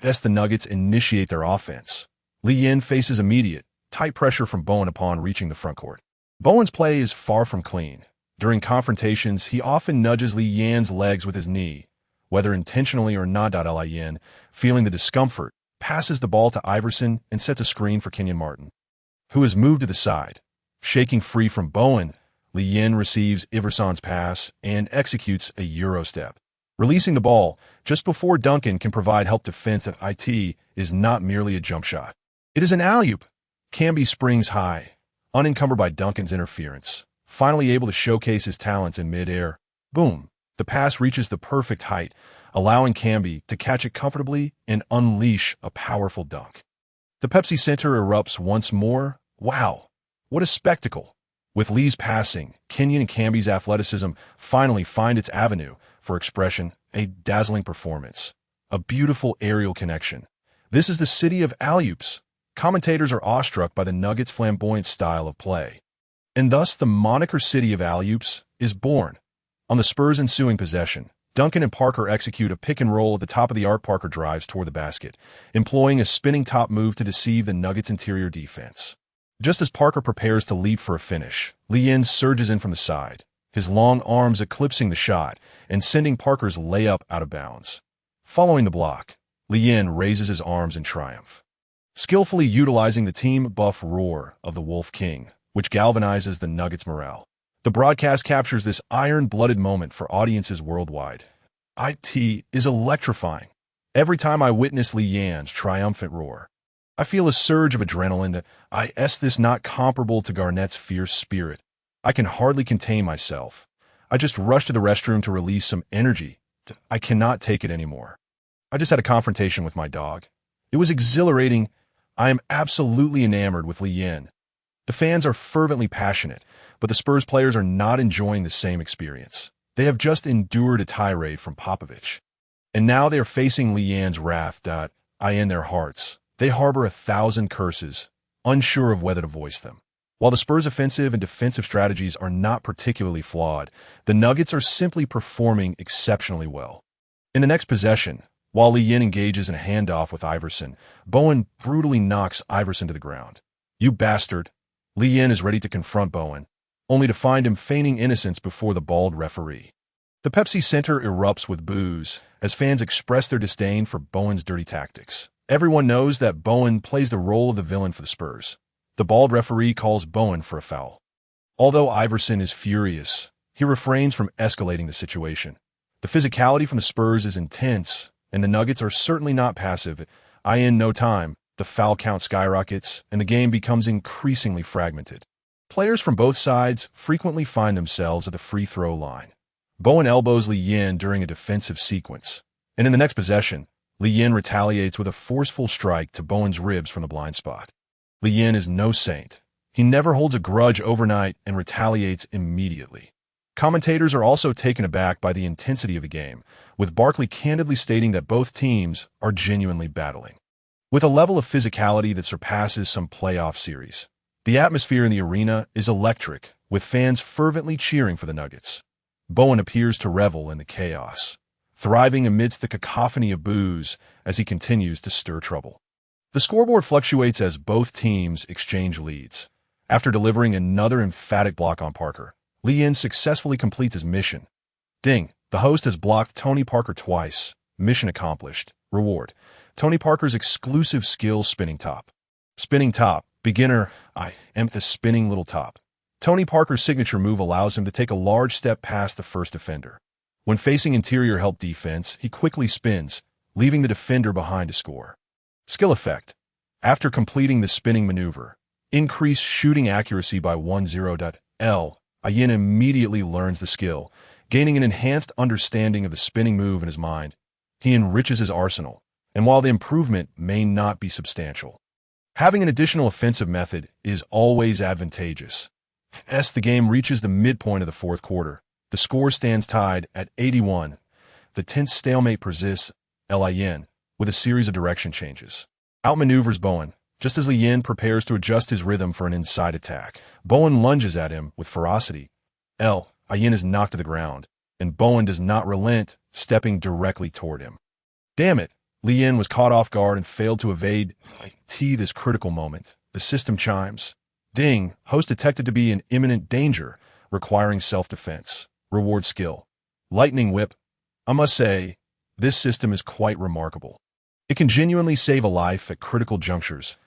as the Nuggets initiate their offense. Lian faces immediate, tight pressure from Bowen upon reaching the front court. Bowen's play is far from clean. During confrontations, he often nudges Lian's legs with his knee, whether intentionally or not. Lian, feeling the discomfort, passes the ball to Iverson and sets a screen for Kenyon Martin, who is moved to the side. Shaking free from Bowen, Lian receives Iverson's pass and executes a Euro step, releasing the ball just before Duncan can provide help. Defense at IT is not merely a jump shot. It is an alley-oop. Camby springs high, unencumbered by Duncan's interference, finally able to showcase his talents in mid-air. Boom! The pass reaches the perfect height, allowing Camby to catch it comfortably and unleash a powerful dunk. The Pepsi Center erupts once more. Wow! What a spectacle! With Lee's passing, Kenyon and Camby's athleticism finally find its avenue for expression, a dazzling performance, a beautiful aerial connection. This is the city of alley-oops. Commentators are awestruck by the Nuggets' flamboyant style of play, and thus the moniker City of Alley-oops is born. On the Spurs' ensuing possession, Duncan and Parker execute a pick and roll at the top of the arc. Parker drives toward the basket, employing a spinning top move to deceive the Nuggets' interior defense. Just as Parker prepares to leap for a finish, Lian surges in from the side, his long arms eclipsing the shot and sending Parker's layup out of bounds. Following the block, Lian raises his arms in triumph, skillfully utilizing the team buff roar of the Wolf King, which galvanizes the Nuggets' morale. The broadcast captures this iron-blooded moment for audiences worldwide. It is electrifying. Every time I witness Lian's triumphant roar, I feel a surge of adrenaline. This not comparable to Garnett's fierce spirit. I can hardly contain myself. I just rush to the restroom to release some energy. I cannot take it anymore. I just had a confrontation with my dog. It was exhilarating. I am absolutely enamored with Lian. The fans are fervently passionate, but the Spurs players are not enjoying the same experience. They have just endured a tirade from Popovich, and now they are facing Lian's wrath. In their hearts, they harbor 1,000 curses, unsure of whether to voice them. While the Spurs' offensive and defensive strategies are not particularly flawed, the Nuggets are simply performing exceptionally well. In the next possession, while Lian engages in a handoff with Iverson, Bowen brutally knocks Iverson to the ground. You bastard! Lian is ready to confront Bowen, only to find him feigning innocence before the bald referee. The Pepsi Center erupts with boos as fans express their disdain for Bowen's dirty tactics. Everyone knows that Bowen plays the role of the villain for the Spurs. The bald referee calls Bowen for a foul. Although Iverson is furious, he refrains from escalating the situation. The physicality from the Spurs is intense, and the Nuggets are certainly not passive. In no time, the foul count skyrockets, and the game becomes increasingly fragmented. Players from both sides frequently find themselves at the free throw line. Bowen elbows Lee Yin during a defensive sequence, and in the next possession, Lee Yin retaliates with a forceful strike to Bowen's ribs from the blind spot. Lee Yin is no saint. He never holds a grudge overnight and retaliates immediately. Commentators are also taken aback by the intensity of the game, with Barkley candidly stating that both teams are genuinely battling. With a level of physicality that surpasses some playoff series, the atmosphere in the arena is electric, with fans fervently cheering for the Nuggets. Bowen appears to revel in the chaos, thriving amidst the cacophony of boos as he continues to stir trouble. The scoreboard fluctuates as both teams exchange leads. After delivering another emphatic block on Parker, Lee Yin successfully completes his mission. Ding! The host has blocked Tony Parker twice. Mission accomplished. Reward: Tony Parker's exclusive skill spinning top. Spinning top. Beginner. I am the spinning little top. Tony Parker's signature move allows him to take a large step past the first defender. When facing interior help defense, he quickly spins, leaving the defender behind to score. Skill effect: after completing the spinning maneuver, increase shooting accuracy by 10. Yin immediately learns the skill, gaining an enhanced understanding of the spinning move in his mind. He enriches his arsenal, and while the improvement may not be substantial, having an additional offensive method is always advantageous. As the game reaches the midpoint of the fourth quarter, the score stands tied at 81. The tense stalemate persists. Yin, with a series of direction changes, outmaneuvers Bowen. Just as Lee Yin prepares to adjust his rhythm for an inside attack, Bowen lunges at him with ferocity. Yin is knocked to the ground, and Bowen does not relent, stepping directly toward him. Damn it! Lee Yin was caught off guard and failed to evade this critical moment. The system chimes. Ding! Host detected to be in imminent danger, requiring self-defense. Reward skill: lightning whip. I must say, this system is quite remarkable. It can genuinely save a life at critical junctures.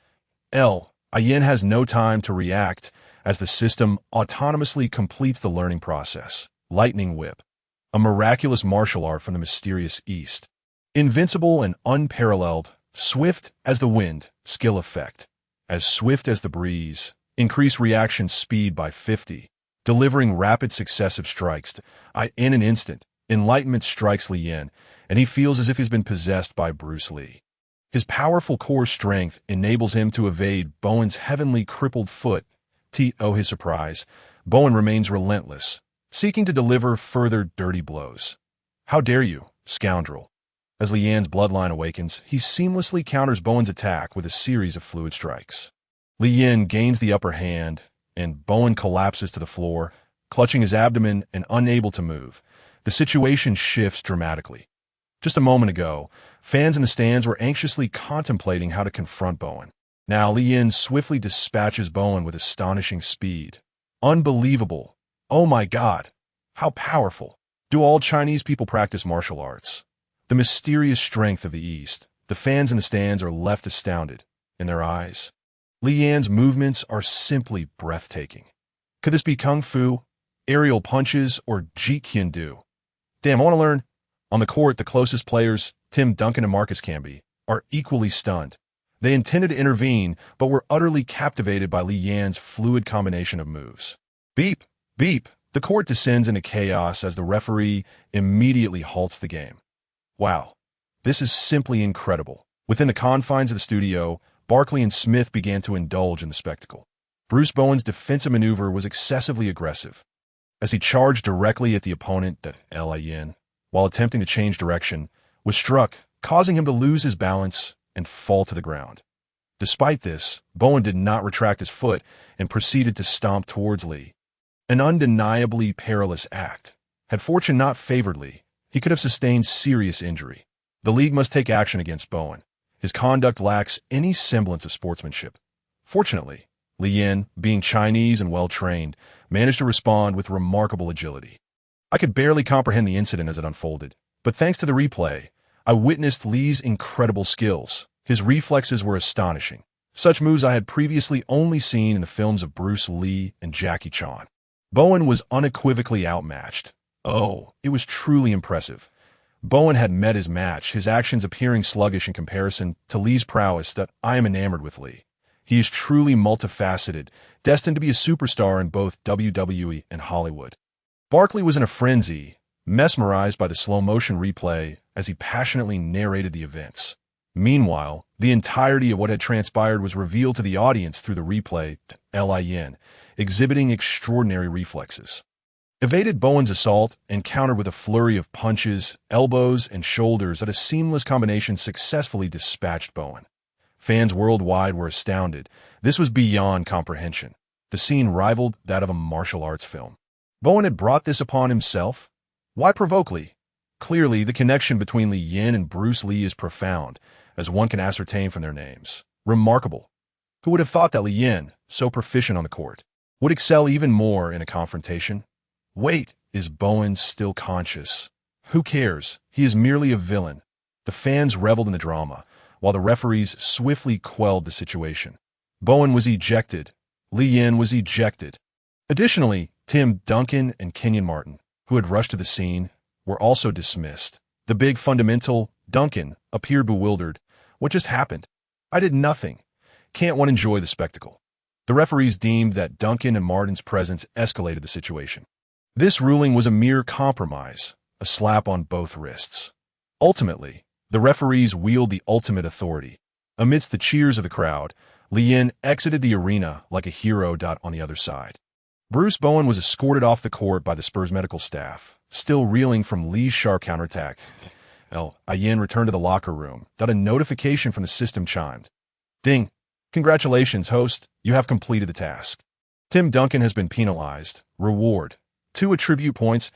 Yin has no time to react as the system autonomously completes the learning process. Lightning whip, a miraculous martial art from the mysterious East. Invincible and unparalleled, swift as the wind, skill effect. As swift as the breeze, increase reaction speed by 50, delivering rapid successive strikes. In an instant, enlightenment strikes Lee Yin, and he feels as if he's been possessed by Bruce Lee. His powerful core strength enables him to evade Bowen's heavenly crippled foot. To his surprise, Bowen remains relentless, seeking to deliver further dirty blows. How dare you, scoundrel! As Lee Yin's bloodline awakens, he seamlessly counters Bowen's attack with a series of fluid strikes. Lee Yin gains the upper hand, and Bowen collapses to the floor, clutching his abdomen and unable to move. The situation shifts dramatically. Just a moment ago, fans in the stands were anxiously contemplating how to confront Bowen. Now Lee Yin swiftly dispatches Bowen with astonishing speed. Unbelievable! Oh my God! How powerful! Do all Chinese people practice martial arts? The mysterious strength of the East. The fans in the stands are left astounded. In their eyes, Lee Yin's movements are simply breathtaking. Could this be Kung Fu, aerial punches, or Jeet Kune Do? Damn, I want to learn. On the court, the closest players, Tim Duncan and Marcus Camby, are equally stunned. They intended to intervene, but were utterly captivated by Lee Yin's fluid combination of moves. Beep! Beep! The court descends into chaos as the referee immediately halts the game. Wow, this is simply incredible. Within the confines of the studio, Barkley and Smith began to indulge in the spectacle. Bruce Bowen's defensive maneuver was excessively aggressive. As he charged directly at the opponent, Yin, while attempting to change direction, was struck, causing him to lose his balance and fall to the ground. Despite this, Bowen did not retract his foot and proceeded to stomp towards Lee. An undeniably perilous act. Had fortune not favored Lee, he could have sustained serious injury. The league must take action against Bowen. His conduct lacks any semblance of sportsmanship. Fortunately, Li Yin, being Chinese and well-trained, managed to respond with remarkable agility. I could barely comprehend the incident as it unfolded, but thanks to the replay, I witnessed Li's incredible skills. His reflexes were astonishing. Such moves I had previously only seen in the films of Bruce Lee and Jackie Chan. Bowen was unequivocally outmatched. Oh, it was truly impressive. Bowen had met his match, his actions appearing sluggish in comparison to Li's prowess. That I am enamored with Li. He is truly multifaceted, destined to be a superstar in both WWE and Hollywood. Barkley was in a frenzy, mesmerized by the slow-motion replay as he passionately narrated the events. Meanwhile, the entirety of what had transpired was revealed to the audience through the replay, Lin, exhibiting extraordinary reflexes. Evaded Bowen's assault and countered with a flurry of punches, elbows, and shoulders that a seamless combination successfully dispatched Bowen. Fans worldwide were astounded. This was beyond comprehension. The scene rivaled that of a martial arts film. Bowen had brought this upon himself? Why provoke Li? Clearly, the connection between Li Yin and Bruce Lee is profound, as one can ascertain from their names. Remarkable. Who would have thought that Li Yin, so proficient on the court, would excel even more in a confrontation? Wait, is Bowen still conscious? Who cares? He is merely a villain. The fans reveled in the drama, while the referees swiftly quelled the situation. Bowen was ejected. Li Yin was ejected. Additionally, Tim Duncan and Kenyon Martin, who had rushed to the scene, were also dismissed. The big fundamental, Duncan, appeared bewildered. What just happened? I did nothing. Can't one enjoy the spectacle? The referees deemed that Duncan and Martin's presence escalated the situation. This ruling was a mere compromise, a slap on both wrists. Ultimately, the referees wield the ultimate authority. Amidst the cheers of the crowd, Li Yin exited the arena like a hero. On the other side, Bruce Bowen was escorted off the court by the Spurs medical staff, still reeling from Li's sharp counterattack. Yin returned to the locker room. A notification from the system chimed. Ding! Congratulations, host. You have completed the task. Tim Duncan has been penalized. Reward: 2 attribute points.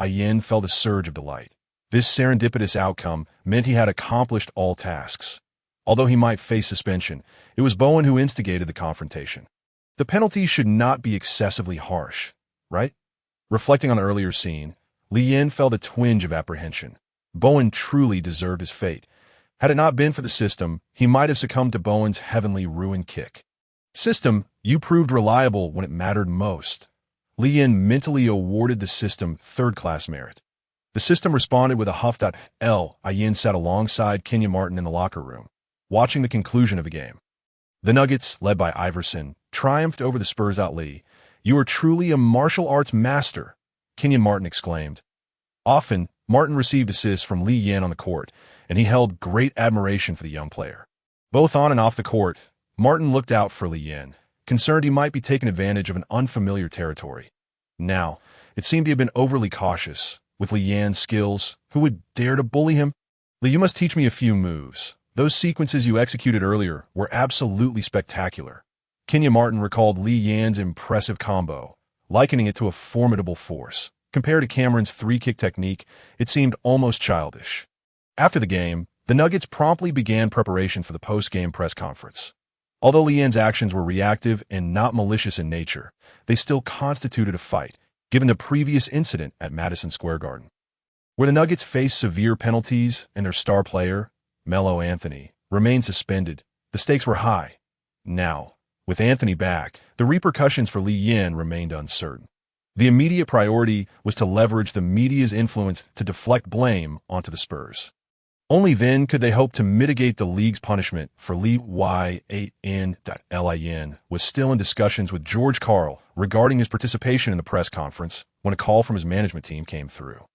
Yin felt a surge of delight. This serendipitous outcome meant he had accomplished all tasks. Although he might face suspension, it was Bowen who instigated the confrontation. The penalty should not be excessively harsh, right? Reflecting on the earlier scene, Li Yin felt a twinge of apprehension. Bowen truly deserved his fate. Had it not been for the system, he might have succumbed to Bowen's heavenly ruin kick. System, you proved reliable when it mattered most. Li Yin mentally awarded the system third-class merit. The system responded with a huff. Yin sat alongside Kenyon Martin in the locker room, watching the conclusion of the game. The Nuggets, led by Iverson, triumphed over the Spurs. Li, you are truly a martial arts master, Kenyon Martin exclaimed. Often, Martin received assists from Li Yin on the court, and he held great admiration for the young player. Both on and off the court, Martin looked out for Li Yin, concerned he might be taking advantage of an unfamiliar territory. Now, it seemed he had been overly cautious. With Li Yin's skills, who would dare to bully him? Li, you must teach me a few moves. Those sequences you executed earlier were absolutely spectacular. Kenyon Martin recalled Li Yin's impressive combo, likening it to a formidable force. Compared to Cameron's 3-kick technique, it seemed almost childish. After the game, the Nuggets promptly began preparation for the post-game press conference. Although Li Yin's actions were reactive and not malicious in nature, they still constituted a fight, given the previous incident at Madison Square Garden, where the Nuggets faced severe penalties and their star player, Carmelo Anthony, remained suspended. The stakes were high. Now, with Anthony back, the repercussions for Li Yin remained uncertain. The immediate priority was to leverage the media's influence to deflect blame onto the Spurs. Only then could they hope to mitigate the league's punishment for Li Yin. Lin was still in discussions with George Karl regarding his participation in the press conference when a call from his management team came through.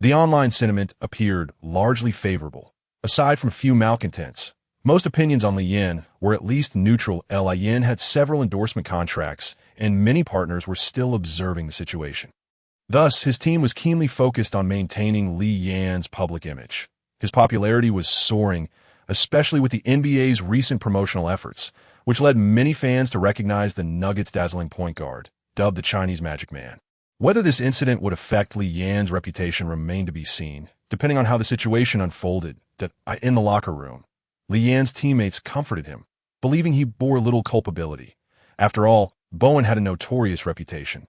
The online sentiment appeared largely favorable. Aside from a few malcontents, most opinions on Li Yin were at least neutral. Yin had several endorsement contracts, and many partners were still observing the situation. Thus, his team was keenly focused on maintaining Li Yin's public image. His popularity was soaring, especially with the NBA's recent promotional efforts, which led many fans to recognize the Nuggets' dazzling point guard, dubbed the Chinese Magic Man. Whether this incident would affect Li Yin's reputation remained to be seen, depending on how the situation unfolded. In the locker room, Li Yin's teammates comforted him, believing he bore little culpability. After all, Bowen had a notorious reputation,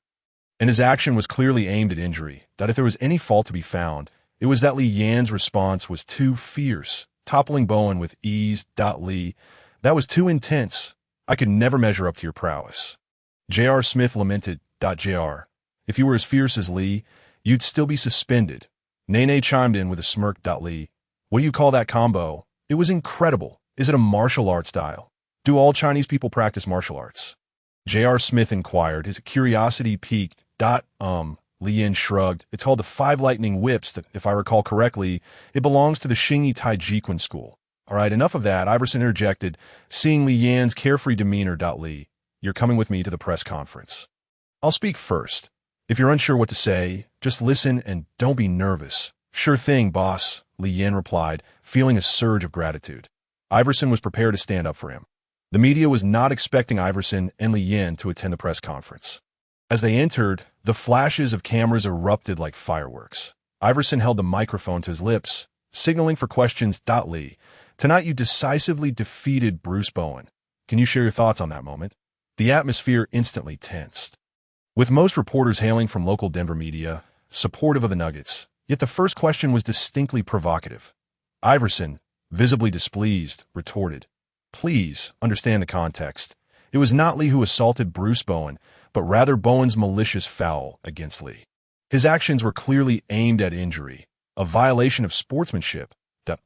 and his action was clearly aimed at injury. That if there was any fault to be found, it was that Li Yan's response was too fierce, toppling Bowen with ease. Li, that was too intense. I could never measure up to your prowess. J.R. Smith lamented. J.R. If you were as fierce as Li, you'd still be suspended. Nene chimed in with a smirk. Li, what do you call that combo? It was incredible. Is it a martial art style? Do all Chinese people practice martial arts? J.R. Smith inquired, his curiosity piqued. Li Yan shrugged. It's called the Five Lightning Whips. That, if I recall correctly, it belongs to the Xingyi Taijiquan school. All right, enough of that, Iverson interjected, seeing Li Yan's carefree demeanor. Li, you're coming with me to the press conference. I'll speak first. If you're unsure what to say, just listen and don't be nervous. Sure thing, boss, Li Yan replied, feeling a surge of gratitude. Iverson was prepared to stand up for him. The media was not expecting Iverson and Li Yan to attend the press conference. As they entered, the flashes of cameras erupted like fireworks. Iverson held the microphone to his lips, signaling for questions. Li, tonight you decisively defeated Bruce Bowen. Can you share your thoughts on that moment? The atmosphere instantly tensed, with most reporters hailing from local Denver media, supportive of the Nuggets. Yet the first question was distinctly provocative. Iverson, visibly displeased, retorted, "Please understand the context. It was not Li who assaulted Bruce Bowen, but rather Bowen's malicious foul against Li. His actions were clearly aimed at injury, a violation of sportsmanship.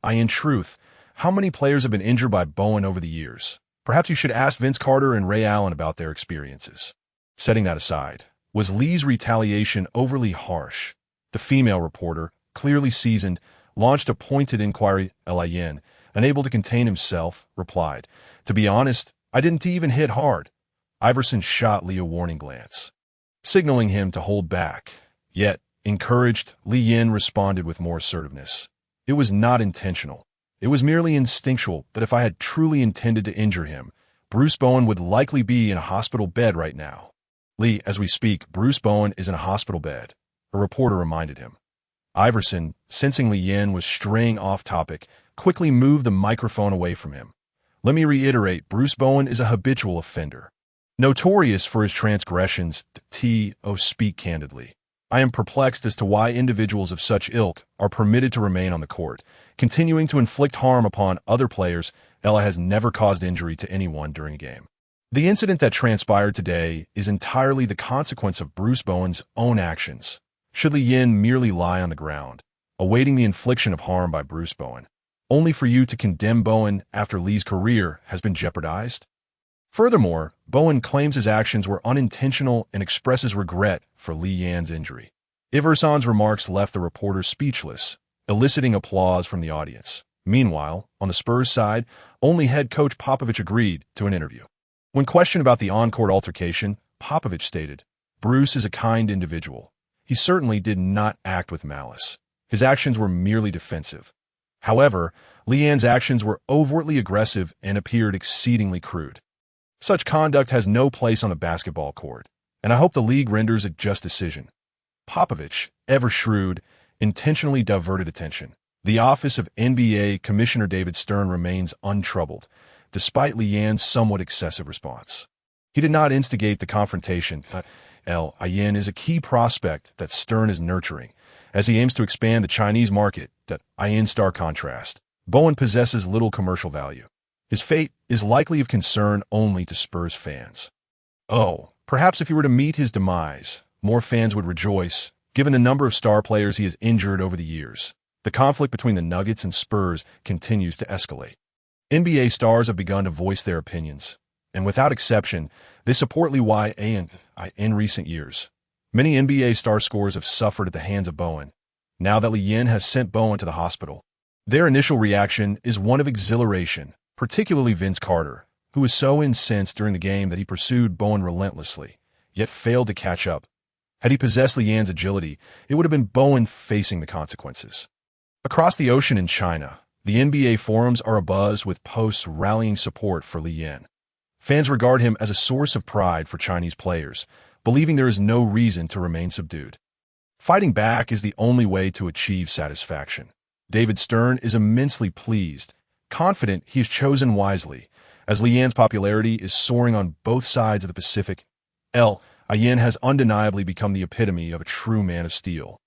In truth, how many players have been injured by Bowen over the years? Perhaps you should ask Vince Carter and Ray Allen about their experiences." Setting that aside, was Li's retaliation overly harsh? The female reporter, clearly seasoned, launched a pointed inquiry. Li Yan, unable to contain himself, replied, "To be honest, I didn't even hit hard." Iverson shot Li a warning glance, signaling him to hold back. Yet, encouraged, Li Yan responded with more assertiveness. "It was not intentional. It was merely instinctual that if I had truly intended to injure him, Bruce Bowen would likely be in a hospital bed right now." "Li, as we speak, Bruce Bowen is in a hospital bed," a reporter reminded him. Iverson, sensing Li Yan was straying off topic, quickly moved the microphone away from him. "Let me reiterate, Bruce Bowen is a habitual offender, notorious for his transgressions. Speak candidly. I am perplexed as to why individuals of such ilk are permitted to remain on the court, continuing to inflict harm upon other players. Ella has never caused injury to anyone during a game. The incident that transpired today is entirely the consequence of Bruce Bowen's own actions. Should Li Yan merely lie on the ground, awaiting the infliction of harm by Bruce Bowen, only for you to condemn Bowen after Li's career has been jeopardized? Furthermore, Bowen claims his actions were unintentional and expresses regret for Li Yan's injury. Iverson's remarks left the reporters speechless, eliciting applause from the audience. Meanwhile, on the Spurs side, only head coach Popovich agreed to an interview. When questioned about the on-court altercation, Popovich stated, "Bruce is a kind individual. He certainly did not act with malice. His actions were merely defensive. However, Li Yan's actions were overtly aggressive and appeared exceedingly crude. Such conduct has no place on the basketball court, and I hope the league renders a just decision." Popovich, ever shrewd, intentionally diverted attention. The office of NBA Commissioner David Stern remains untroubled, despite Li Yan's somewhat excessive response. He did not instigate the confrontation. Li Yan is a key prospect that Stern is nurturing, as he aims to expand the Chinese market. In stark contrast, Bowen possesses little commercial value. His fate is likely of concern only to Spurs fans. Perhaps if he were to meet his demise, more fans would rejoice, given the number of star players he has injured over the years. The conflict between the Nuggets and Spurs continues to escalate. NBA stars have begun to voice their opinions, and without exception, they support Li Yan in recent years. Many NBA star scorers have suffered at the hands of Bowen. Now that Li Yan has sent Bowen to the hospital, their initial reaction is one of exhilaration, particularly Vince Carter, who was so incensed during the game that he pursued Bowen relentlessly, yet failed to catch up. Had he possessed Li Yan's agility, it would have been Bowen facing the consequences. Across the ocean in China, the NBA forums are abuzz with posts rallying support for Li Yan. Fans regard him as a source of pride for Chinese players, believing there is no reason to remain subdued. Fighting back is the only way to achieve satisfaction. David Stern is immensely pleased, confident he has chosen wisely, As Li Yan's popularity is soaring on both sides of the Pacific, Yan has undeniably become the epitome of a true man of steel,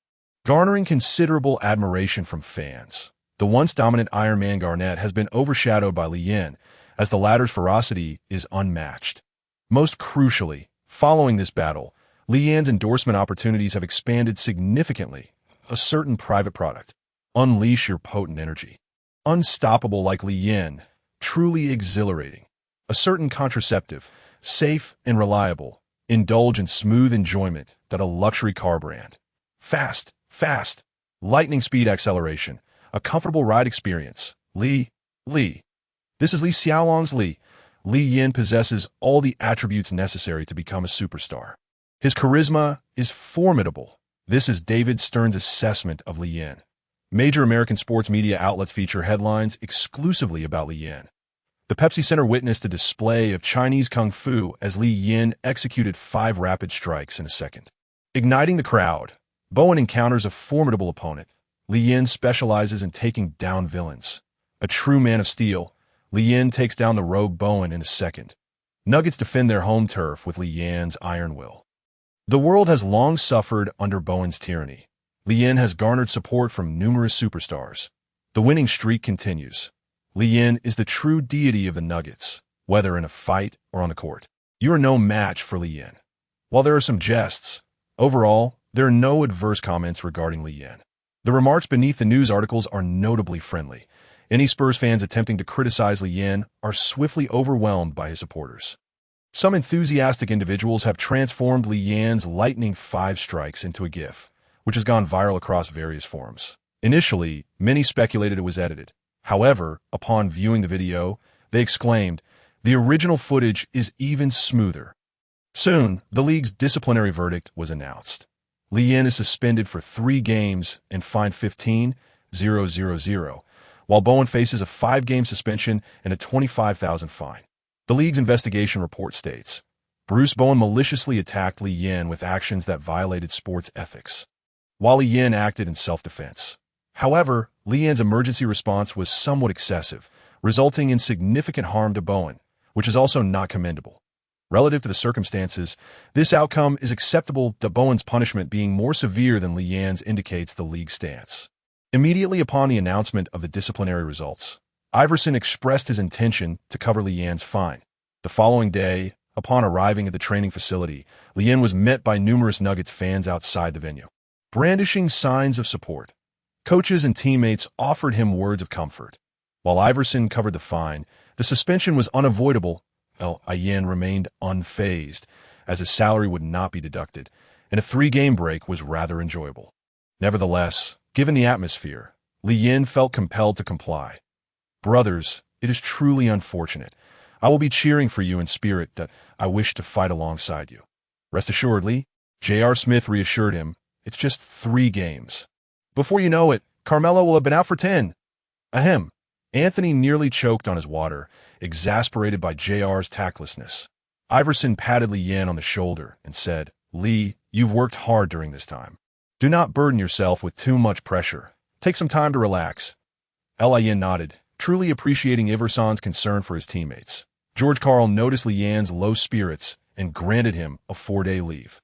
garnering considerable admiration from fans. The once dominant Iron Man Garnett has been overshadowed by Li Yan, as the latter's ferocity is unmatched. Most crucially, following this battle, Li Yan's endorsement opportunities have expanded significantly. A certain private product. Unleash your potent energy. Unstoppable like Li Yan, truly exhilarating. A certain contraceptive, safe and reliable. Indulge in smooth enjoyment that a luxury car brand. Fast, lightning speed acceleration. A comfortable ride experience. Li. This is Li Xiaolong's Li. Li Yan possesses all the attributes necessary to become a superstar. His charisma is formidable. This is David Stern's assessment of Li Yan. Major American sports media outlets feature headlines exclusively about Li Yan. The Pepsi Center witnessed a display of Chinese kung fu as Li Yan executed 5 rapid strikes in a second. Igniting the crowd, Bowen encounters a formidable opponent. Li Yan specializes in taking down villains. A true man of steel, Li Yan takes down the rogue Bowen in a second. Nuggets defend their home turf with Li Yan's iron will. The world has long suffered under Bowen's tyranny. Li Yan has garnered support from numerous superstars. The winning streak continues. Li Yan is the true deity of the Nuggets, whether in a fight or on the court. You are no match for Li Yan. While there are some jests, overall, there are no adverse comments regarding Li Yan. The remarks beneath the news articles are notably friendly. Any Spurs fans attempting to criticize Li Yan are swiftly overwhelmed by his supporters. Some enthusiastic individuals have transformed Li Yan's lightning 5 strikes into a GIF, which has gone viral across various forums. Initially, many speculated it was edited. However, upon viewing the video, they exclaimed, "The original footage is even smoother." Soon, the league's disciplinary verdict was announced. Li Yan is suspended for 3 games and fined 15,000, while Bowen faces a 5-game suspension and a $25,000 fine. The league's investigation report states, Bruce Bowen maliciously attacked Li Yan with actions that violated sports ethics, while Li Yan acted in self-defense. However, Li Yan's emergency response was somewhat excessive, resulting in significant harm to Bowen, which is also not commendable. Relative to the circumstances, this outcome is acceptable, to Bowen's punishment being more severe than Li Yan's indicates the league's stance. Immediately upon the announcement of the disciplinary results, Iverson expressed his intention to cover Li Yan's fine. The following day, upon arriving at the training facility, Li Yan was met by numerous Nuggets fans outside the venue, brandishing signs of support. Coaches and teammates offered him words of comfort. While Iverson covered the fine, the suspension was unavoidable. Yan remained unfazed, as his salary would not be deducted, and a 3-game break was rather enjoyable. Nevertheless, given the atmosphere, Li Yan felt compelled to comply. "Brothers, it is truly unfortunate. I will be cheering for you in spirit that I wish to fight alongside you." Rest assured, J.R. Smith reassured him, "It's just 3 games. Before you know it, Carmelo will have been out for 10. Ahem. Anthony nearly choked on his water, exasperated by J.R.'s tactlessness. Iverson patted Li Yan on the shoulder and said, "Li, you've worked hard during this time. Do not burden yourself with too much pressure. Take some time to relax." Yan nodded, truly appreciating Iverson's concern for his teammates. George Karl noticed Li Yan's low spirits and granted him a 4-day leave.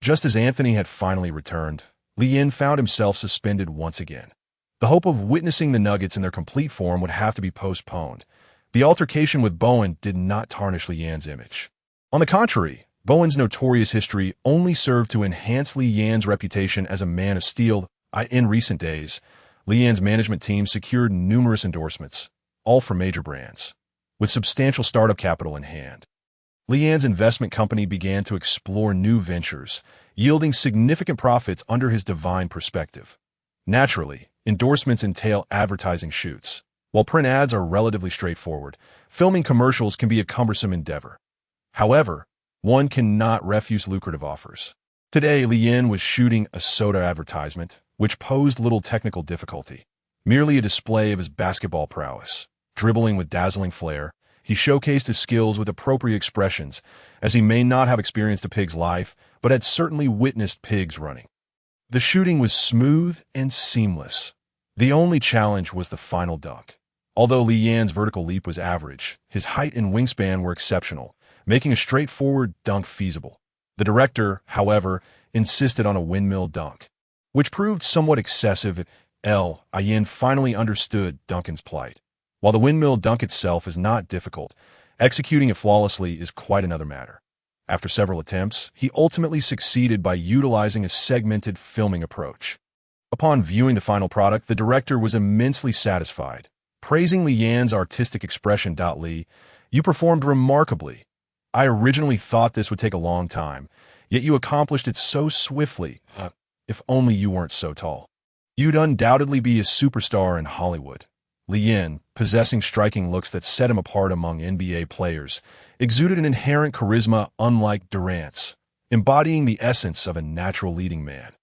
Just as Anthony had finally returned, Li Yan found himself suspended once again. The hope of witnessing the Nuggets in their complete form would have to be postponed. The altercation with Bowen did not tarnish Li Yan's image. On the contrary, Bowen's notorious history only served to enhance Li Yan's reputation as a man of steel. In recent days, Li Yan's management team secured numerous endorsements, all from major brands, with substantial startup capital in hand. Li Yan's investment company began to explore new ventures, yielding significant profits under his divine perspective. Naturally, endorsements entail advertising shoots. While print ads are relatively straightforward, filming commercials can be a cumbersome endeavor. However, one cannot refuse lucrative offers. Today, Li Yan was shooting a soda advertisement, which posed little technical difficulty. Merely a display of his basketball prowess. Dribbling with dazzling flair, he showcased his skills with appropriate expressions, as he may not have experienced a pig's life, but had certainly witnessed pigs running. The shooting was smooth and seamless. The only challenge was the final dunk. Although Li Yan's vertical leap was average, his height and wingspan were exceptional, making a straightforward dunk feasible. The director, however, insisted on a windmill dunk, which proved somewhat excessive. Yin finally understood Duncan's plight. While the windmill dunk itself is not difficult, executing it flawlessly is quite another matter. After several attempts, he ultimately succeeded by utilizing a segmented filming approach. Upon viewing the final product, the director was immensely satisfied, praising Li Yan's artistic expression. Li, you performed remarkably. I originally thought this would take a long time, yet you accomplished it so swiftly. If only you weren't so tall. You'd undoubtedly be a superstar in Hollywood. Li Yan, possessing striking looks that set him apart among NBA players, exuded an inherent charisma unlike Durant's, embodying the essence of a natural leading man.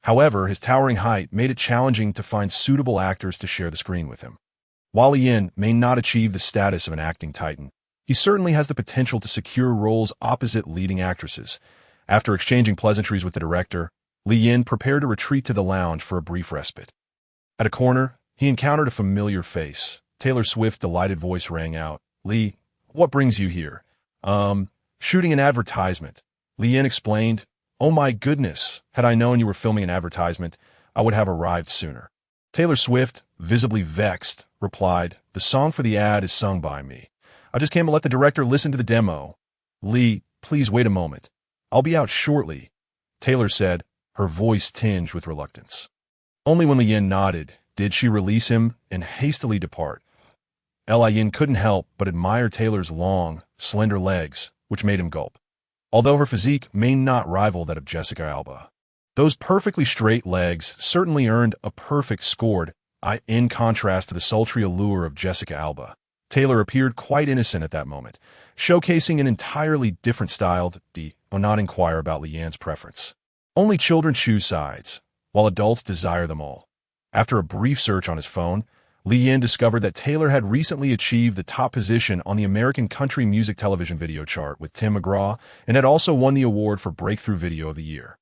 However, his towering height made it challenging to find suitable actors to share the screen with him. While Li Yan may not achieve the status of an acting titan, he certainly has the potential to secure roles opposite leading actresses. After exchanging pleasantries with the director, Li Yan prepared to retreat to the lounge for a brief respite. At a corner, he encountered a familiar face. Taylor Swift's delighted voice rang out. Li, what brings you here? Shooting an advertisement. Li Yan explained. Oh my goodness, had I known you were filming an advertisement, I would have arrived sooner. Taylor Swift, visibly vexed, replied, the song for the ad is sung by me. I just came to let the director listen to the demo. Li, please wait a moment. I'll be out shortly, Taylor said, her voice tinged with reluctance. Only when Li Yan nodded did she release him and hastily depart. Li Yan couldn't help but admire Taylor's long, slender legs, which made him gulp. Although her physique may not rival that of Jessica Alba, those perfectly straight legs certainly earned a perfect scored. In contrast to the sultry allure of Jessica Alba, Taylor appeared quite innocent at that moment, showcasing an entirely different style. Will not inquire about Li Yan's preference. Only children choose sides, while adults desire them all. After a brief search on his phone, Li Yan discovered that Taylor had recently achieved the top position on the American Country Music Television Video Chart with Tim McGraw and had also won the award for Breakthrough Video of the Year.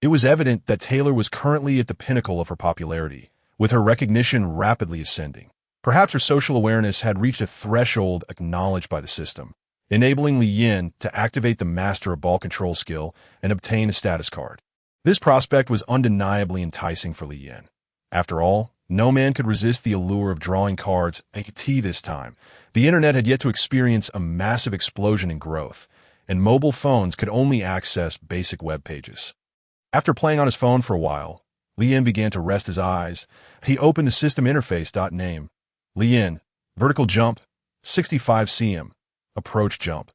It was evident that Taylor was currently at the pinnacle of her popularity, with her recognition rapidly ascending. Perhaps her social awareness had reached a threshold acknowledged by the system, enabling Li Yan to activate the Master of Ball Control skill and obtain a status card. This prospect was undeniably enticing for Li Yan. After all, no man could resist the allure of drawing cards this time. The internet had yet to experience a massive explosion in growth, and mobile phones could only access basic web pages. After playing on his phone for a while, Li Yan began to rest his eyes. He opened the system interface. Name. Li Yan. Vertical jump, 65 cm. Approach jump,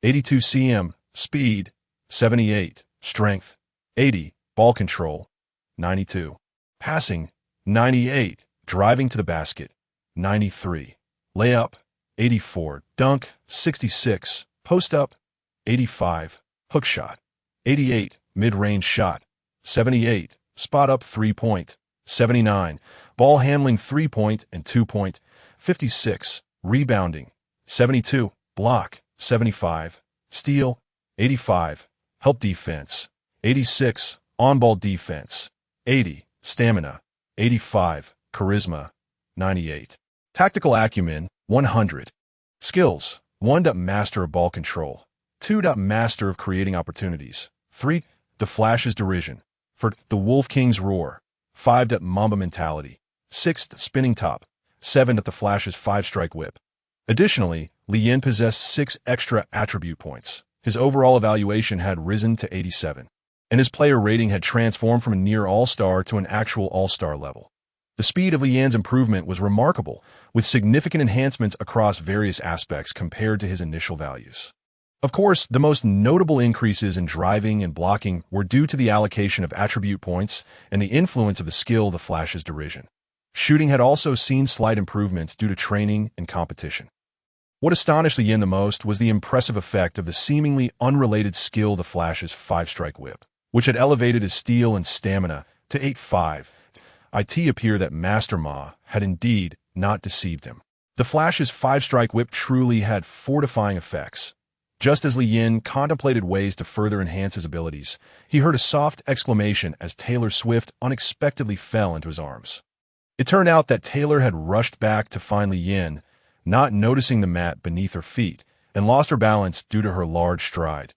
82 cm. Speed, 78. Strength, 80. Ball control, 92. Passing, 98. Driving to the basket, 93. Layup, 84. Dunk, 66. Post-up, 85. Hook shot, 88. Mid-range shot, 78. Spot-up 3-point, 79. Ball handling 3-point and 2-point, 56. Rebounding, 72. Block, 75. Steal, 85. Help defense, 86. On-ball defense, 80. Stamina, 85. Charisma, 98. Tactical acumen, 100. Skills, 1. Master of ball control, 2. Master of creating opportunities, 3. The Flash's derision, for the Wolf King's roar, 5. Mamba mentality, 6. Spinning top, 7. The Flash's 5-strike whip. Additionally, Li Yan possessed 6 extra attribute points. His overall evaluation had risen to 87, and his player rating had transformed from a near all-star to an actual all-star level. The speed of Li Yan's improvement was remarkable, with significant enhancements across various aspects compared to his initial values. Of course, the most notable increases in driving and blocking were due to the allocation of attribute points and the influence of the skill the Flash's derision. Shooting had also seen slight improvements due to training and competition. What astonished Li Yan the most was the impressive effect of the seemingly unrelated skill the Flash's 5-strike whip, which had elevated his steal and stamina to 8.5. It appeared that Master Ma had indeed not deceived him. The Flash's 5-strike whip truly had fortifying effects. Just as Li Yan contemplated ways to further enhance his abilities, he heard a soft exclamation as Taylor Swift unexpectedly fell into his arms. It turned out that Taylor had rushed back to find Li Yin, not noticing the mat beneath her feet, and lost her balance due to her large stride.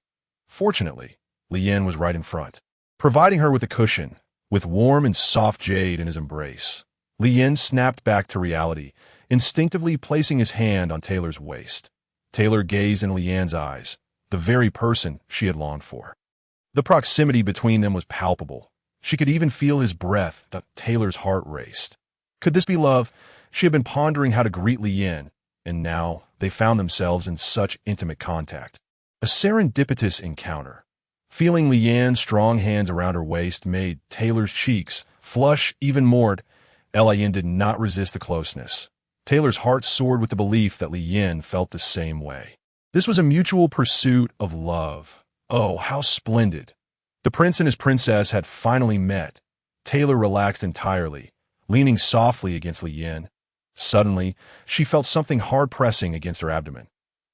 Fortunately, Li Yin was right in front, providing her with a cushion, with warm and soft jade in his embrace. Li Yin snapped back to reality, instinctively placing his hand on Taylor's waist. Taylor gazed in Li Yin's eyes, the very person she had longed for. The proximity between them was palpable. She could even feel his breath. Taylor's heart raced. Could this be love? She had been pondering how to greet Li Yin, and now they found themselves in such intimate contact. A serendipitous encounter. Feeling Li Yin's strong hands around her waist made Taylor's cheeks flush even more. Li Yin did not resist the closeness. Taylor's heart soared with the belief that Li Yin felt the same way. This was a mutual pursuit of love. Oh, how splendid. The prince and his princess had finally met. Taylor relaxed entirely, leaning softly against Li Yin. Suddenly, she felt something hard pressing against her abdomen.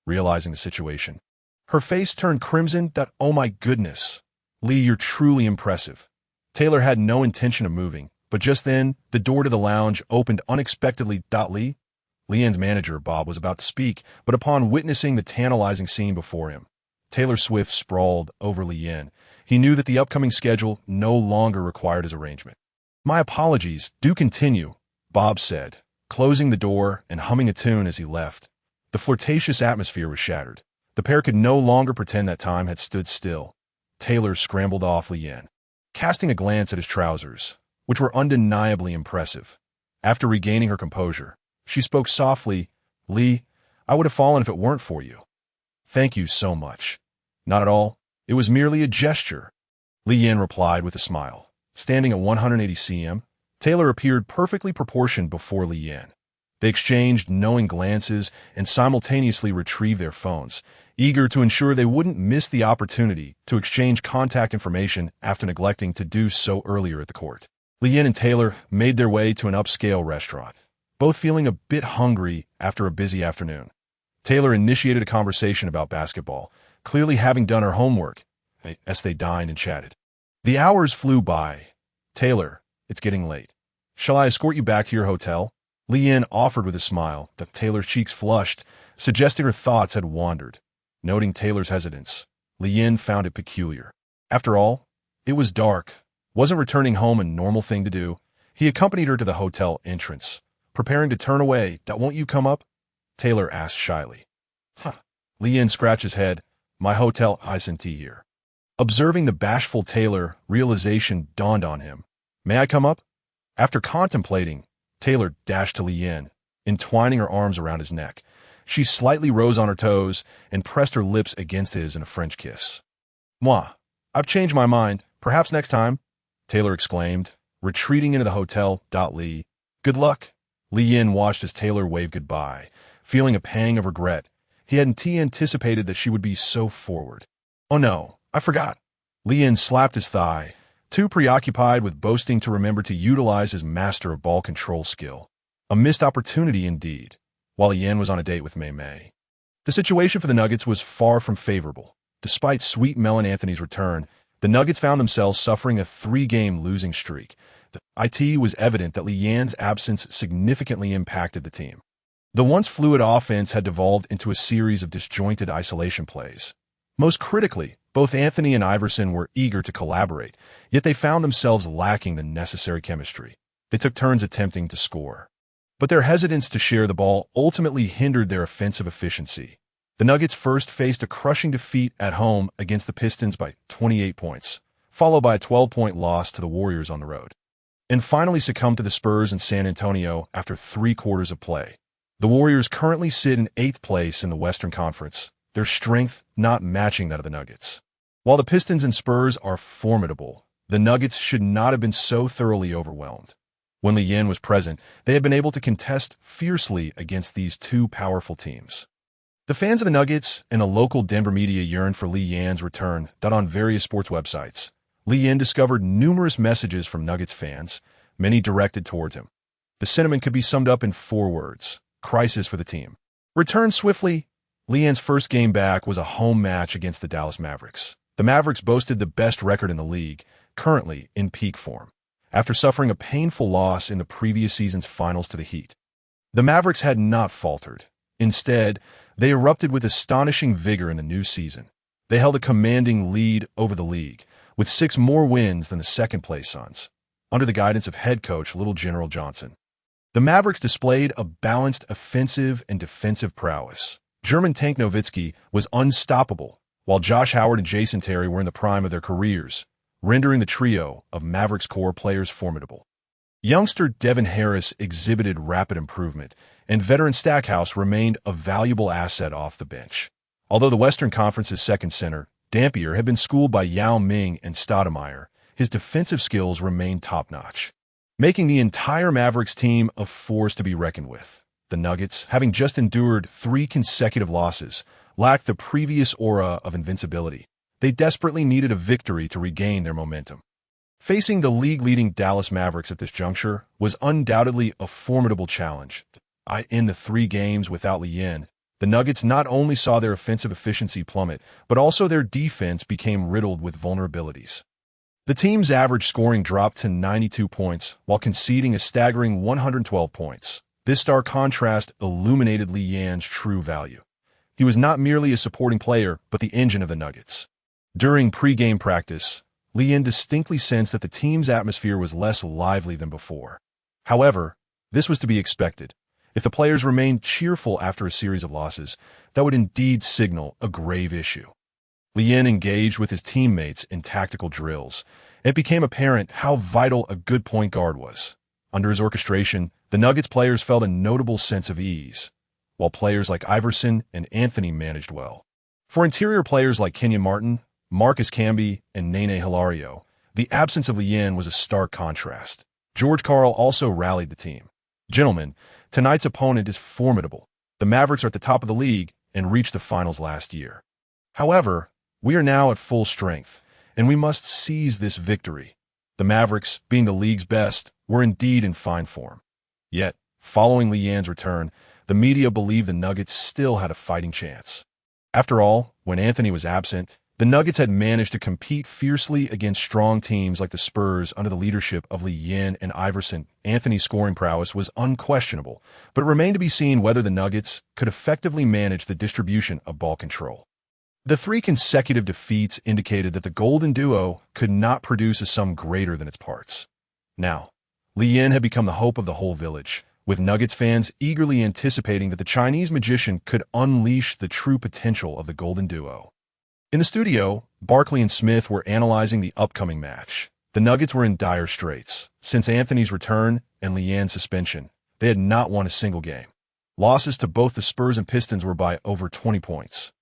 Realizing the situation, her face turned crimson. Oh my goodness. Li, you're truly impressive. Taylor had no intention of moving, but just then, the door to the lounge opened unexpectedly. Li Yin's manager, Bob, was about to speak, but upon witnessing the tantalizing scene before him, Taylor Swift sprawled over Li Yin. He knew that the upcoming schedule no longer required his arrangement. My apologies, do continue, Bob said, closing the door and humming a tune as he left. The flirtatious atmosphere was shattered. The pair could no longer pretend that time had stood still. Taylor scrambled off Li Yin, casting a glance at his trousers, which were undeniably impressive. After regaining her composure, she spoke softly. Li, I would have fallen if it weren't for you. Thank you so much. Not at all. It was merely a gesture. Li Yin replied with a smile. Standing at 180 cm, Taylor appeared perfectly proportioned before Li Yin. They exchanged knowing glances and simultaneously retrieved their phones, eager to ensure they wouldn't miss the opportunity to exchange contact information after neglecting to do so earlier at the court. Li Yin and Taylor made their way to an upscale restaurant, both feeling a bit hungry after a busy afternoon. Taylor initiated a conversation about basketball, clearly having done her homework, as they dined and chatted. The hours flew by. Taylor, it's getting late. Shall I escort you back to your hotel? Li Yin offered with a smile. Taylor's cheeks flushed, suggesting her thoughts had wandered. Noting Taylor's hesitance, Li Yin found it peculiar. After all, it was dark. Wasn't returning home a normal thing to do? He accompanied her to the hotel entrance, preparing to turn away. Won't you come up? Taylor asked shyly. Li Yin scratched his head. My hotel isn't here. Observing the bashful Taylor, realization dawned on him. May I come up? After contemplating, Taylor dashed to Li Yin, entwining her arms around his neck. She slightly rose on her toes and pressed her lips against his in a French kiss. Moi, I've changed my mind. Perhaps next time, Taylor exclaimed, retreating into the hotel. Li, good luck. Li Yin watched as Taylor waved goodbye, feeling a pang of regret. He hadn't anticipated that she would be so forward. Oh no, I forgot. Li Yin slapped his thigh, too preoccupied with boasting to remember to utilize his master of ball control skill. A missed opportunity indeed, while Li Yin was on a date with Mei Mei. The situation for the Nuggets was far from favorable. Despite Sweet Melon Anthony's return, the Nuggets found themselves suffering a 3-game losing streak. It was evident that Li Yin's absence significantly impacted the team. The once fluid offense had devolved into a series of disjointed isolation plays. Most critically, both Anthony and Iverson were eager to collaborate, yet they found themselves lacking the necessary chemistry. They took turns attempting to score, but their hesitance to share the ball ultimately hindered their offensive efficiency. The Nuggets first faced a crushing defeat at home against the Pistons by 28 points, followed by a 12-point loss to the Warriors on the road, and finally succumbed to the Spurs in San Antonio after 3 quarters of play. The Warriors currently sit in 8th place in the Western Conference, their strength not matching that of the Nuggets. While the Pistons and Spurs are formidable, the Nuggets should not have been so thoroughly overwhelmed. When Li Yin was present, they had been able to contest fiercely against these two powerful teams. The fans of the Nuggets and a local Denver media yearned for Li Yin's return. On various sports websites, Li Yin discovered numerous messages from Nuggets fans, many directed towards him. The sentiment could be summed up in 4 words: crisis for the team. Return swiftly. Li Yin's first game back was a home match against the Dallas Mavericks. The Mavericks boasted the best record in the league, currently in peak form. after suffering a painful loss in the previous season's finals to the Heat. The Mavericks had not faltered. Instead, they erupted with astonishing vigor in the new season. They held a commanding lead over the league, with 6 more wins than the second-place Suns, under the guidance of head coach Little General Johnson. The Mavericks displayed a balanced offensive and defensive prowess. German tank Nowitzki was unstoppable, while Josh Howard and Jason Terry were in the prime of their careers, rendering the trio of Mavericks core players formidable. Youngster Devin Harris exhibited rapid improvement, and veteran Stackhouse remained a valuable asset off the bench. Although the Western Conference's second center, Dampier, had been schooled by Yao Ming and Stoudemire, his defensive skills remained top-notch, making the entire Mavericks team a force to be reckoned with. The Nuggets, having just endured 3 consecutive losses, lacked the previous aura of invincibility. They desperately needed a victory to regain their momentum. Facing the league-leading Dallas Mavericks at this juncture was undoubtedly a formidable challenge. In the 3 games without Lee Yin, the Nuggets not only saw their offensive efficiency plummet, but also their defense became riddled with vulnerabilities. The team's average scoring dropped to 92 points, while conceding a staggering 112 points. This stark contrast illuminated Lee Yan's true value. He was not merely a supporting player, but the engine of the Nuggets. During pre-game practice, Lee Yan distinctly sensed that the team's atmosphere was less lively than before. However, this was to be expected. If the players remained cheerful after a series of losses, that would indeed signal a grave issue. Lee Yan engaged with his teammates in tactical drills, and it became apparent how vital a good point guard was. Under his orchestration, the Nuggets players felt a notable sense of ease, while players like Iverson and Anthony managed well. For interior players like Kenyon Martin, Marcus Camby, and Nene Hilario, the absence of Lee Yan was a stark contrast. George Karl also rallied the team. Gentlemen, tonight's opponent is formidable. The Mavericks are at the top of the league and reached the finals last year. However, we are now at full strength, and we must seize this victory. The Mavericks, being the league's best, were indeed in fine form. Yet, following Lee Yan's return, the media believed the Nuggets still had a fighting chance. After all, when Anthony was absent, the Nuggets had managed to compete fiercely against strong teams like the Spurs under the leadership of Lee Yan and Iverson. Anthony's scoring prowess was unquestionable, but it remained to be seen whether the Nuggets could effectively manage the distribution of ball control. The 3 consecutive defeats indicated that the Golden Duo could not produce a sum greater than its parts. Now, Lee Yan had become the hope of the whole village, with Nuggets fans eagerly anticipating that the Chinese magician could unleash the true potential of the Golden Duo. In the studio, Barkley and Smith were analyzing the upcoming match. The Nuggets were in dire straits. Since Anthony's return and Lee Yan's suspension, they had not won a single game. Losses to both the Spurs and Pistons were by over 20 points.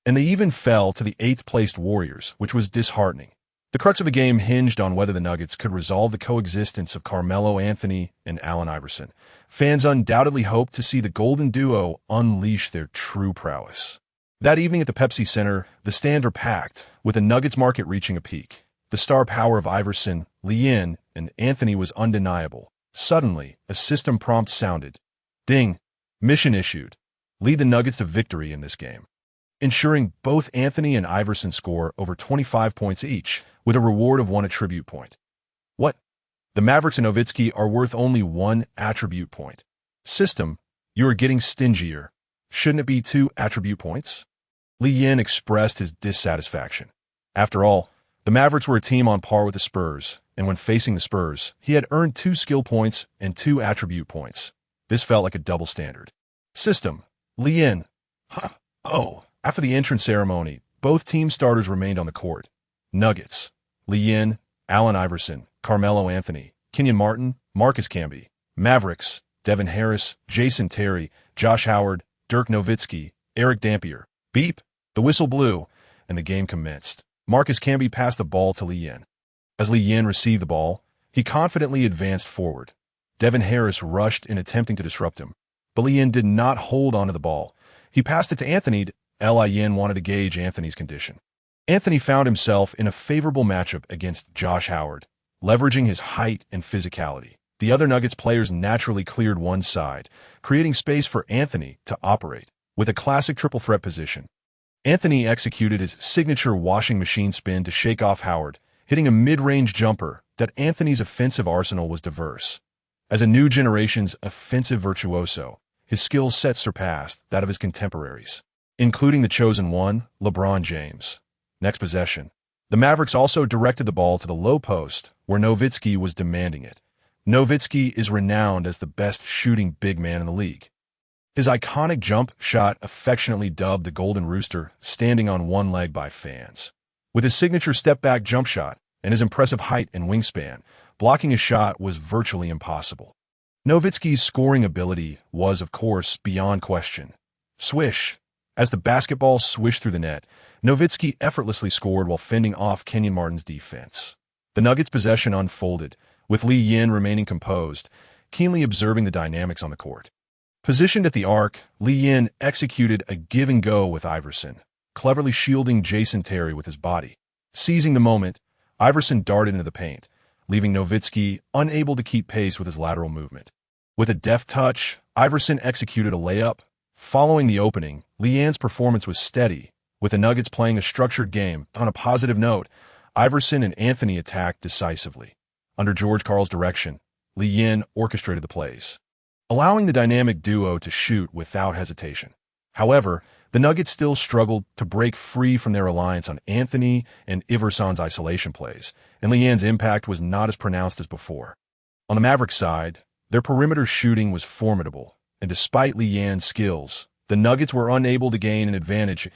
And they even fell to the 8th-placed Warriors, which was disheartening. The crux of the game hinged on whether the Nuggets could resolve the coexistence of Carmelo Anthony and Allen Iverson. Fans undoubtedly hoped to see the Golden Duo unleash their true prowess. That evening at the Pepsi Center, the stands were packed, with the Nuggets market reaching a peak. The star power of Iverson, Lee Yan, and Anthony was undeniable. Suddenly, a system prompt sounded. Ding! Mission issued. Lead the Nuggets to victory in this game, ensuring both Anthony and Iverson score over 25 points each, with a reward of 1 attribute point. What? The Mavericks and Nowitzki are worth only 1 attribute point. System, you are getting stingier. Shouldn't it be 2 attribute points? Lee Yan expressed his dissatisfaction. After all, the Mavericks were a team on par with the Spurs, and when facing the Spurs, he had earned 2 skill points and 2 attribute points. This felt like a double standard. System, Lee Yan. Oh. After the entrance ceremony, both team starters remained on the court. Nuggets, Lee Yan, Allen Iverson, Carmelo Anthony, Kenyon Martin, Marcus Camby. Mavericks, Devin Harris, Jason Terry, Josh Howard, Dirk Nowitzki, Eric Dampier. Beep! The whistle blew, and the game commenced. Marcus Camby passed the ball to Lee Yan. As Lee Yan received the ball, he confidently advanced forward. Devin Harris rushed in attempting to disrupt him, but Lee Yan did not hold onto the ball. He passed it to Anthony. Lee Yan wanted to gauge Anthony's condition. Anthony found himself in a favorable matchup against Josh Howard, leveraging his height and physicality. The other Nuggets players naturally cleared one side, creating space for Anthony to operate. With a classic triple threat position, Anthony executed his signature washing machine spin to shake off Howard, hitting a mid-range jumper that Anthony's offensive arsenal was diverse. As a new generation's offensive virtuoso, his skill set surpassed that of his contemporaries, including the chosen one, LeBron James. Next possession. The Mavericks also directed the ball to the low post, where Nowitzki was demanding it. Nowitzki is renowned as the best shooting big man in the league. His iconic jump shot, affectionately dubbed the Golden Rooster, standing on one leg by fans. With his signature step-back jump shot and his impressive height and wingspan, blocking his shot was virtually impossible. Nowitzki's scoring ability was, of course, beyond question. Swish. As the basketball swished through the net, Nowitzki effortlessly scored while fending off Kenyon Martin's defense. The Nuggets' possession unfolded, with Lee Yin remaining composed, keenly observing the dynamics on the court. Positioned at the arc, Lee Yin executed a give-and-go with Iverson, cleverly shielding Jason Terry with his body. Seizing the moment, Iverson darted into the paint, leaving Nowitzki unable to keep pace with his lateral movement. With a deft touch, Iverson executed a layup. Following the opening, Lee Yin's performance was steady, with the Nuggets playing a structured game. On a positive note, Iverson and Anthony attacked decisively. Under George Karl's direction, Lee Yin orchestrated the plays, allowing the dynamic duo to shoot without hesitation. However, the Nuggets still struggled to break free from their reliance on Anthony and Iverson's isolation plays, and Lee Yin's impact was not as pronounced as before. On the Mavericks side, their perimeter shooting was formidable, and despite Lee Yin's skills, the Nuggets were unable to gain an advantage.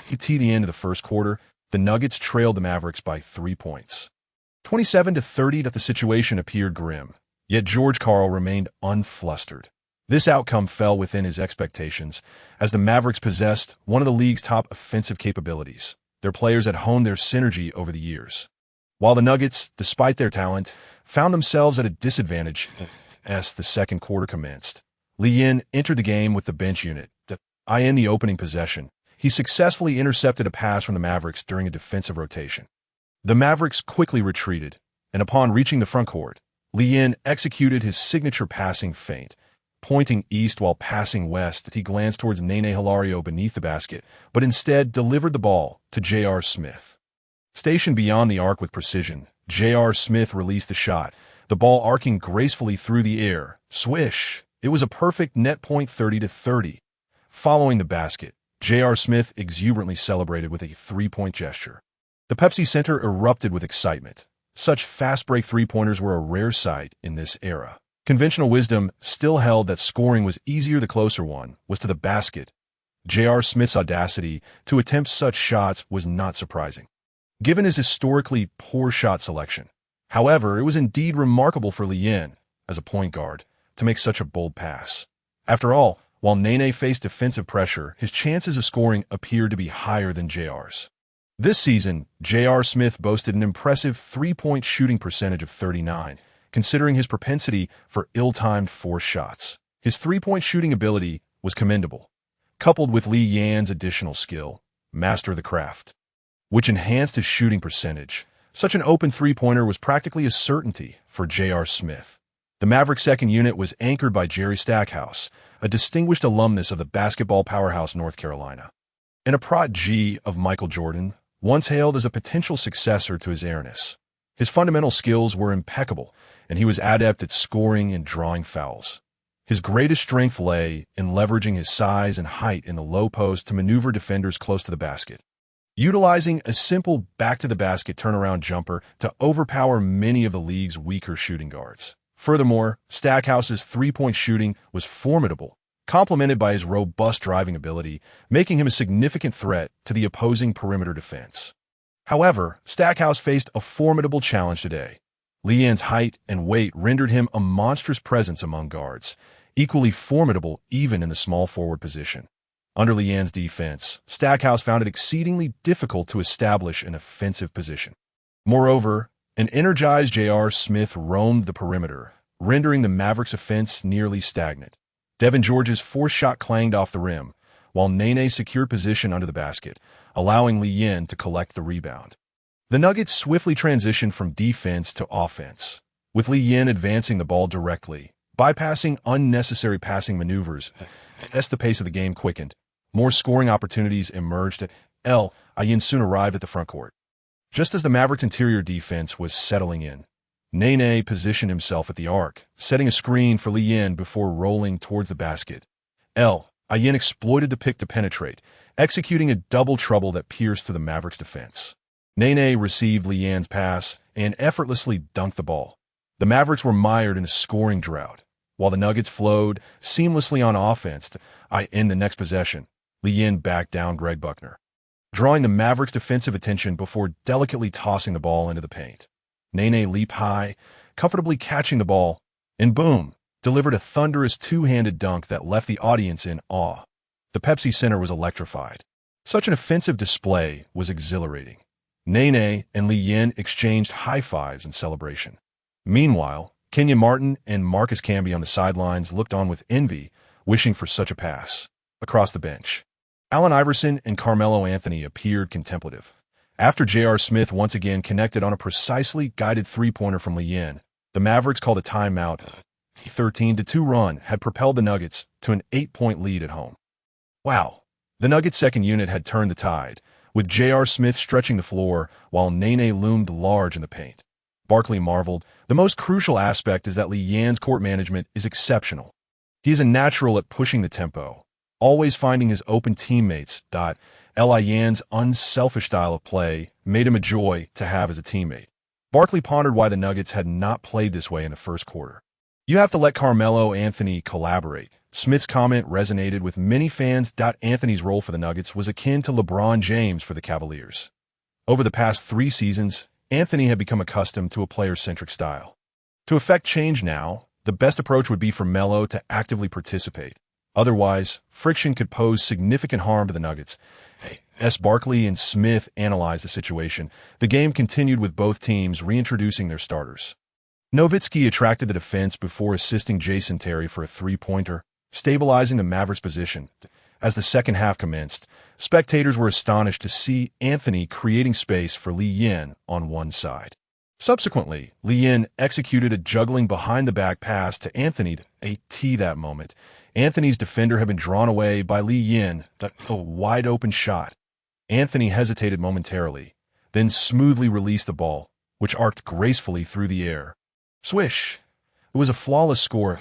At the end of the first quarter, the Nuggets trailed the Mavericks by 3 points. 27-30. The situation appeared grim, yet George Karl remained unflustered. This outcome fell within his expectations, as the Mavericks possessed one of the league's top offensive capabilities. Their players had honed their synergy over the years, while the Nuggets, despite their talent, found themselves at a disadvantage as the second quarter commenced. Lee Yin entered the game with the bench unit. In the opening possession, he successfully intercepted a pass from the Mavericks during a defensive rotation. The Mavericks quickly retreated, and upon reaching the front court, Lee Yin executed his signature passing feint. Pointing east while passing west, he glanced towards Nene Hilario beneath the basket, but instead delivered the ball to J.R. Smith. Stationed beyond the arc with precision, J.R. Smith released the shot, the ball arcing gracefully through the air. Swish! It was a perfect net point, 30-30. Following the basket, J.R. Smith exuberantly celebrated with a three-point gesture. The Pepsi Center erupted with excitement. Such fast-break three-pointers were a rare sight in this era. Conventional wisdom still held that scoring was easier the closer one was to the basket. J.R. Smith's audacity to attempt such shots was not surprising, given his historically poor shot selection. However, it was indeed remarkable for Lee Yin, as a point guard, to make such a bold pass. After all, while Nene faced defensive pressure, his chances of scoring appeared to be higher than J.R.'s. This season, J.R. Smith boasted an impressive three-point shooting percentage of 39%. Considering his propensity for ill-timed forced shots. His three-point shooting ability was commendable, coupled with Lee Yin's additional skill, master of the craft, which enhanced his shooting percentage. Such an open three-pointer was practically a certainty for J.R. Smith. The Mavericks' second unit was anchored by Jerry Stackhouse, a distinguished alumnus of the basketball powerhouse North Carolina, and a prodigy of Michael Jordan, once hailed as a potential successor to his airness. His fundamental skills were impeccable, and he was adept at scoring and drawing fouls. His greatest strength lay in leveraging his size and height in the low post to maneuver defenders close to the basket, utilizing a simple back-to-the-basket turnaround jumper to overpower many of the league's weaker shooting guards. Furthermore, Stackhouse's three-point shooting was formidable, complemented by his robust driving ability, making him a significant threat to the opposing perimeter defense. However, Stackhouse faced a formidable challenge today. Lee Yin's height and weight rendered him a monstrous presence among guards, equally formidable even in the small forward position. Under Lee Yin's defense, Stackhouse found it exceedingly difficult to establish an offensive position. Moreover, an energized J.R. Smith roamed the perimeter, rendering the Mavericks' offense nearly stagnant. Devin George's forced shot clanged off the rim, while Nene secured position under the basket, allowing Lee Yin to collect the rebound. The Nuggets swiftly transitioned from defense to offense, with Lee Yin advancing the ball directly, bypassing unnecessary passing maneuvers. As the pace of the game quickened, more scoring opportunities emerged. Yin soon arrived at the front court. Just as the Mavericks' interior defense was settling in, Nene positioned himself at the arc, setting a screen for Lee Yin before rolling towards the basket. Yin exploited the pick to penetrate, executing a double trouble that pierced through the Mavericks' defense. Nene received Lee Yin's pass and effortlessly dunked the ball. The Mavericks were mired in a scoring drought, while the Nuggets flowed seamlessly on offense. In the next possession, Lee Yin backed down Greg Buckner, drawing the Mavericks' defensive attention before delicately tossing the ball into the paint. Nene leaped high, comfortably catching the ball, and boom, delivered a thunderous two-handed dunk that left the audience in awe. The Pepsi Center was electrified. Such an offensive display was exhilarating. Nene and Lee Yin exchanged high fives in celebration. Meanwhile, Kenyon Martin and Marcus Camby on the sidelines looked on with envy, wishing for such a pass. Across the bench, Allen Iverson and Carmelo Anthony appeared contemplative. After J.R. Smith once again connected on a precisely guided three-pointer from Lee Yin, the Mavericks called a timeout. A 13-2 run had propelled the Nuggets to an 8-point lead at home. Wow, the Nuggets' second unit had turned the tide, with J.R. Smith stretching the floor while Nene loomed large in the paint. Barkley marveled, the most crucial aspect is that Lee Yin's court management is exceptional. He is a natural at pushing the tempo, always finding his open teammates. Lee Yin's unselfish style of play made him a joy to have as a teammate. Barkley pondered why the Nuggets had not played this way in the first quarter. You have to let Carmelo Anthony collaborate. Smith's comment resonated with many fans. Anthony's role for the Nuggets was akin to LeBron James for the Cavaliers. Over the past 3 seasons, Anthony had become accustomed to a player-centric style. To effect change now, the best approach would be for Melo to actively participate. Otherwise, friction could pose significant harm to the Nuggets. As Barkley and Smith analyzed the situation, the game continued with both teams reintroducing their starters. Nowitzki attracted the defense before assisting Jason Terry for a three-pointer, stabilizing the Mavericks' position. As the second half commenced, spectators were astonished to see Anthony creating space for Lee Yin on one side. Subsequently, Lee Yin executed a juggling behind-the-back pass to Anthony. That moment, Anthony's defender had been drawn away by Lee Yin, a wide-open shot. Anthony hesitated momentarily, then smoothly released the ball, which arced gracefully through the air. Swish! It was a flawless score.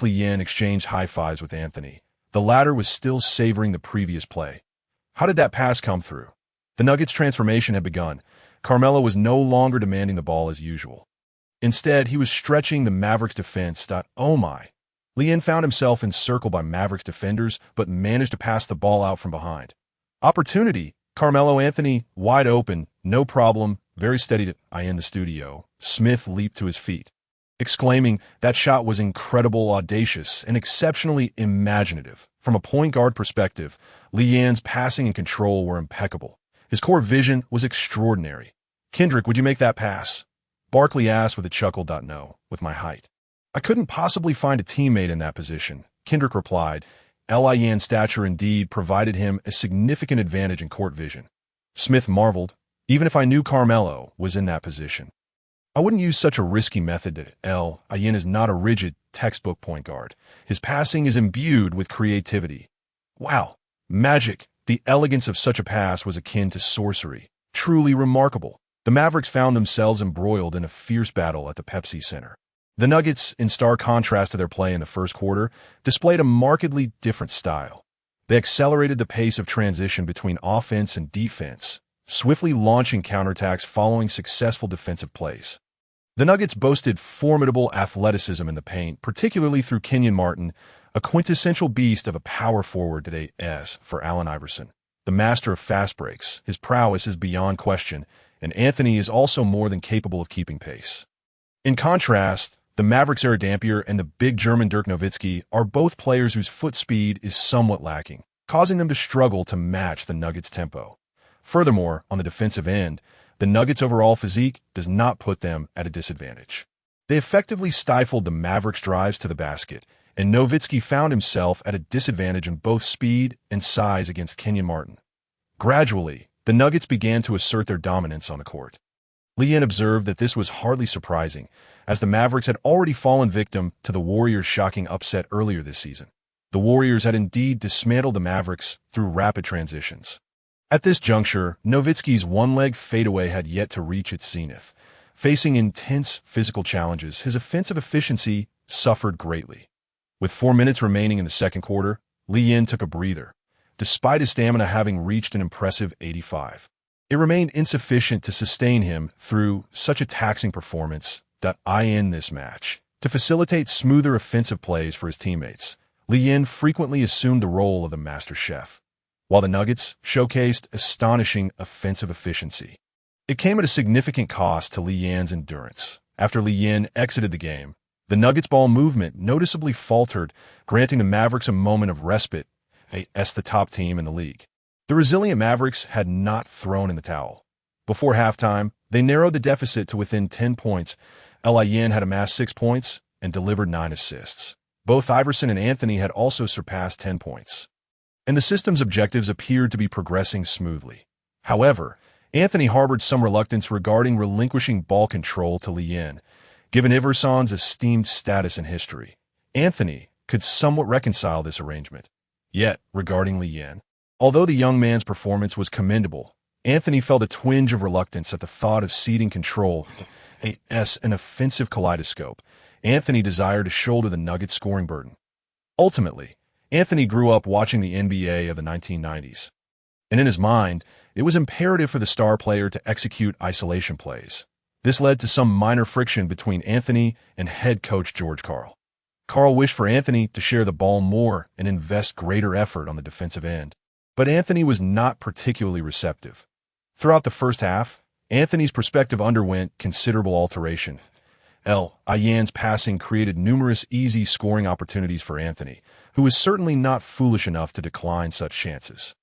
Lee Yin exchanged high fives with Anthony. The latter was still savoring the previous play. How did that pass come through? The Nuggets' transformation had begun. Carmelo was no longer demanding the ball as usual. Instead, he was stretching the Mavericks' defense. Oh my! Lee Yin found himself encircled by Mavericks defenders, but managed to pass the ball out from behind. Opportunity! Carmelo Anthony, wide open, no problem, very steady. In the studio, Smith leaped to his feet, exclaiming, "That shot was incredible, audacious, and exceptionally imaginative." From a point guard perspective, Lee Yin's passing and control were impeccable. His core vision was extraordinary. "Kendrick, would you make that pass?" Barkley asked with a chuckle. "No, with my height. I couldn't possibly find a teammate in that position," Kendrick replied. Lee Yin's stature indeed provided him a significant advantage in court vision. Smith marveled, "Even if I knew Carmelo was in that position, I wouldn't use such a risky method." Lee Yin is not a rigid, textbook point guard. His passing is imbued with creativity. Wow! Magic! The elegance of such a pass was akin to sorcery. Truly remarkable. The Mavericks found themselves embroiled in a fierce battle at the Pepsi Center. The Nuggets, in stark contrast to their play in the first quarter, displayed a markedly different style. They accelerated the pace of transition between offense and defense, swiftly launching counterattacks following successful defensive plays. The Nuggets boasted formidable athleticism in the paint, particularly through Kenyon Martin, a quintessential beast of a power forward today. As for Allen Iverson, the master of fast breaks, his prowess is beyond question, and Anthony is also more than capable of keeping pace. In contrast, the Mavericks' Eric Dampier and the big German Dirk Nowitzki are both players whose foot speed is somewhat lacking, causing them to struggle to match the Nuggets' tempo. Furthermore, on the defensive end, the Nuggets' overall physique does not put them at a disadvantage. They effectively stifled the Mavericks' drives to the basket, and Nowitzki found himself at a disadvantage in both speed and size against Kenyon Martin. Gradually, the Nuggets began to assert their dominance on the court. Lee Yin observed that this was hardly surprising, as the Mavericks had already fallen victim to the Warriors' shocking upset earlier this season. The Warriors had indeed dismantled the Mavericks through rapid transitions. At this juncture, Nowitzki's one-leg fadeaway had yet to reach its zenith. Facing intense physical challenges, his offensive efficiency suffered greatly. With 4 minutes remaining in the second quarter, Li Yin took a breather, despite his stamina having reached an impressive 85. It remained insufficient to sustain him through such a taxing performance. In this match, to facilitate smoother offensive plays for his teammates, Li Yin frequently assumed the role of the master chef, while the Nuggets showcased astonishing offensive efficiency. It came at a significant cost to Li Yin's endurance. After Li Yin exited the game, the Nuggets' ball movement noticeably faltered, granting the Mavericks a moment of respite as the top team in the league. The resilient Mavericks had not thrown in the towel. Before halftime, they narrowed the deficit to within 10 points. Li Yin had amassed 6 points and delivered 9 assists. Both Iverson and Anthony had also surpassed 10 points, and the system's objectives appeared to be progressing smoothly. However, Anthony harbored some reluctance regarding relinquishing ball control to Li Yin. Given Iverson's esteemed status in history, Anthony could somewhat reconcile this arrangement. Yet, regarding Li Yin, although the young man's performance was commendable, Anthony felt a twinge of reluctance at the thought of ceding control an offensive kaleidoscope. Anthony desired to shoulder the Nuggets' scoring burden. Ultimately, Anthony grew up watching the NBA of the 1990s, and in his mind, it was imperative for the star player to execute isolation plays. This led to some minor friction between Anthony and head coach George Karl. Karl wished for Anthony to share the ball more and invest greater effort on the defensive end, but Anthony was not particularly receptive. Throughout the first half, Anthony's perspective underwent considerable alteration. Li Yin's passing created numerous easy scoring opportunities for Anthony, who was certainly not foolish enough to decline such chances.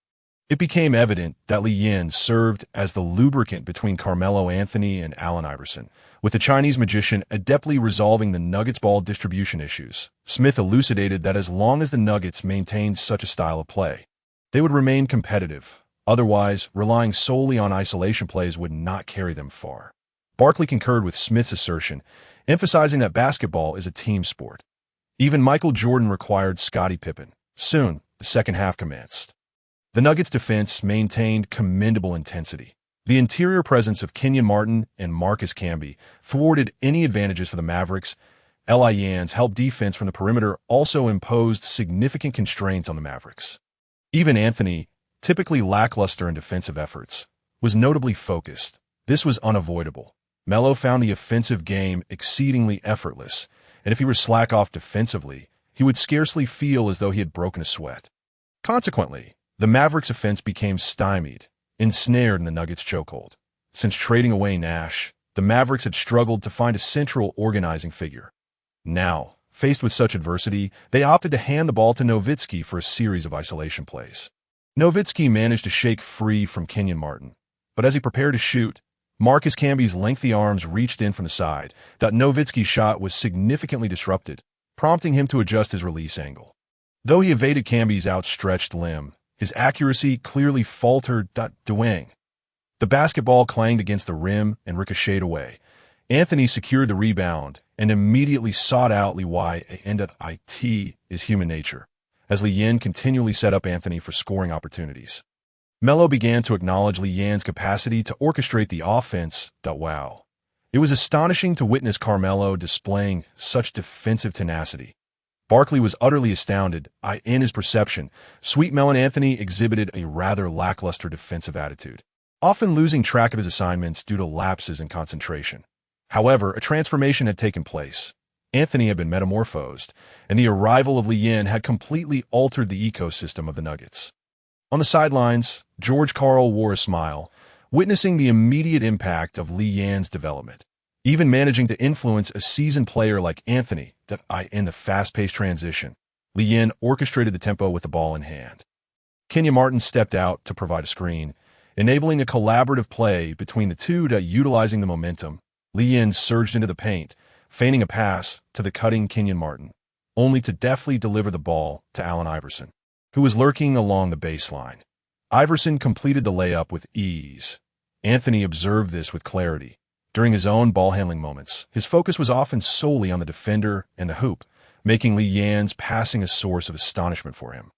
It became evident that Li Yin served as the lubricant between Carmelo Anthony and Allen Iverson, with the Chinese magician adeptly resolving the Nuggets' ball distribution issues. Smith elucidated that as long as the Nuggets maintained such a style of play, they would remain competitive. Otherwise, relying solely on isolation plays would not carry them far. Barkley concurred with Smith's assertion, emphasizing that basketball is a team sport. Even Michael Jordan required Scottie Pippen. Soon, the second half commenced. The Nuggets' defense maintained commendable intensity. The interior presence of Kenyon Martin and Marcus Camby thwarted any advantages for the Mavericks. Li Yin's help defense from the perimeter also imposed significant constraints on the Mavericks. Even Anthony, typically lackluster in defensive efforts, was notably focused. This was unavoidable. Melo found the offensive game exceedingly effortless, and if he were slack off defensively, he would scarcely feel as though he had broken a sweat. Consequently, the Mavericks' offense became stymied, ensnared in the Nuggets' chokehold. Since trading away Nash, the Mavericks had struggled to find a central organizing figure. Now, faced with such adversity, they opted to hand the ball to Nowitzki for a series of isolation plays. Nowitzki managed to shake free from Kenyon Martin, but as he prepared to shoot, Marcus Camby's lengthy arms reached in from the side. Nowitzki's shot was significantly disrupted, prompting him to adjust his release angle. Though he evaded Camby's outstretched limb, his accuracy clearly faltered. The basketball clanged against the rim and ricocheted away. Anthony secured the rebound and immediately sought out Li Yin. It is human nature, as Li Yin continually set up Anthony for scoring opportunities. Melo began to acknowledge Li Yin's capacity to orchestrate the offense. Wow. It was astonishing to witness Carmelo displaying such defensive tenacity. Barkley was utterly astounded in his perception. Sweet Melon Anthony exhibited a rather lackluster defensive attitude, often losing track of his assignments due to lapses in concentration. However, a transformation had taken place. Anthony had been metamorphosed, and the arrival of Li Yin had completely altered the ecosystem of the Nuggets. On the sidelines, George Karl wore a smile, witnessing the immediate impact of Li Yin's development. Even managing to influence a seasoned player like Anthony in the fast-paced transition, Li Yin orchestrated the tempo with the ball in hand. Kenyon Martin stepped out to provide a screen, enabling a collaborative play between the two. Utilizing the momentum, Li Yin surged into the paint, feigning a pass to the cutting Kenyon Martin, only to deftly deliver the ball to Allen Iverson, who was lurking along the baseline. Iverson completed the layup with ease. Anthony observed this with clarity. During his own ball-handling moments, his focus was often solely on the defender and the hoop, making Li Yin's passing a source of astonishment for him.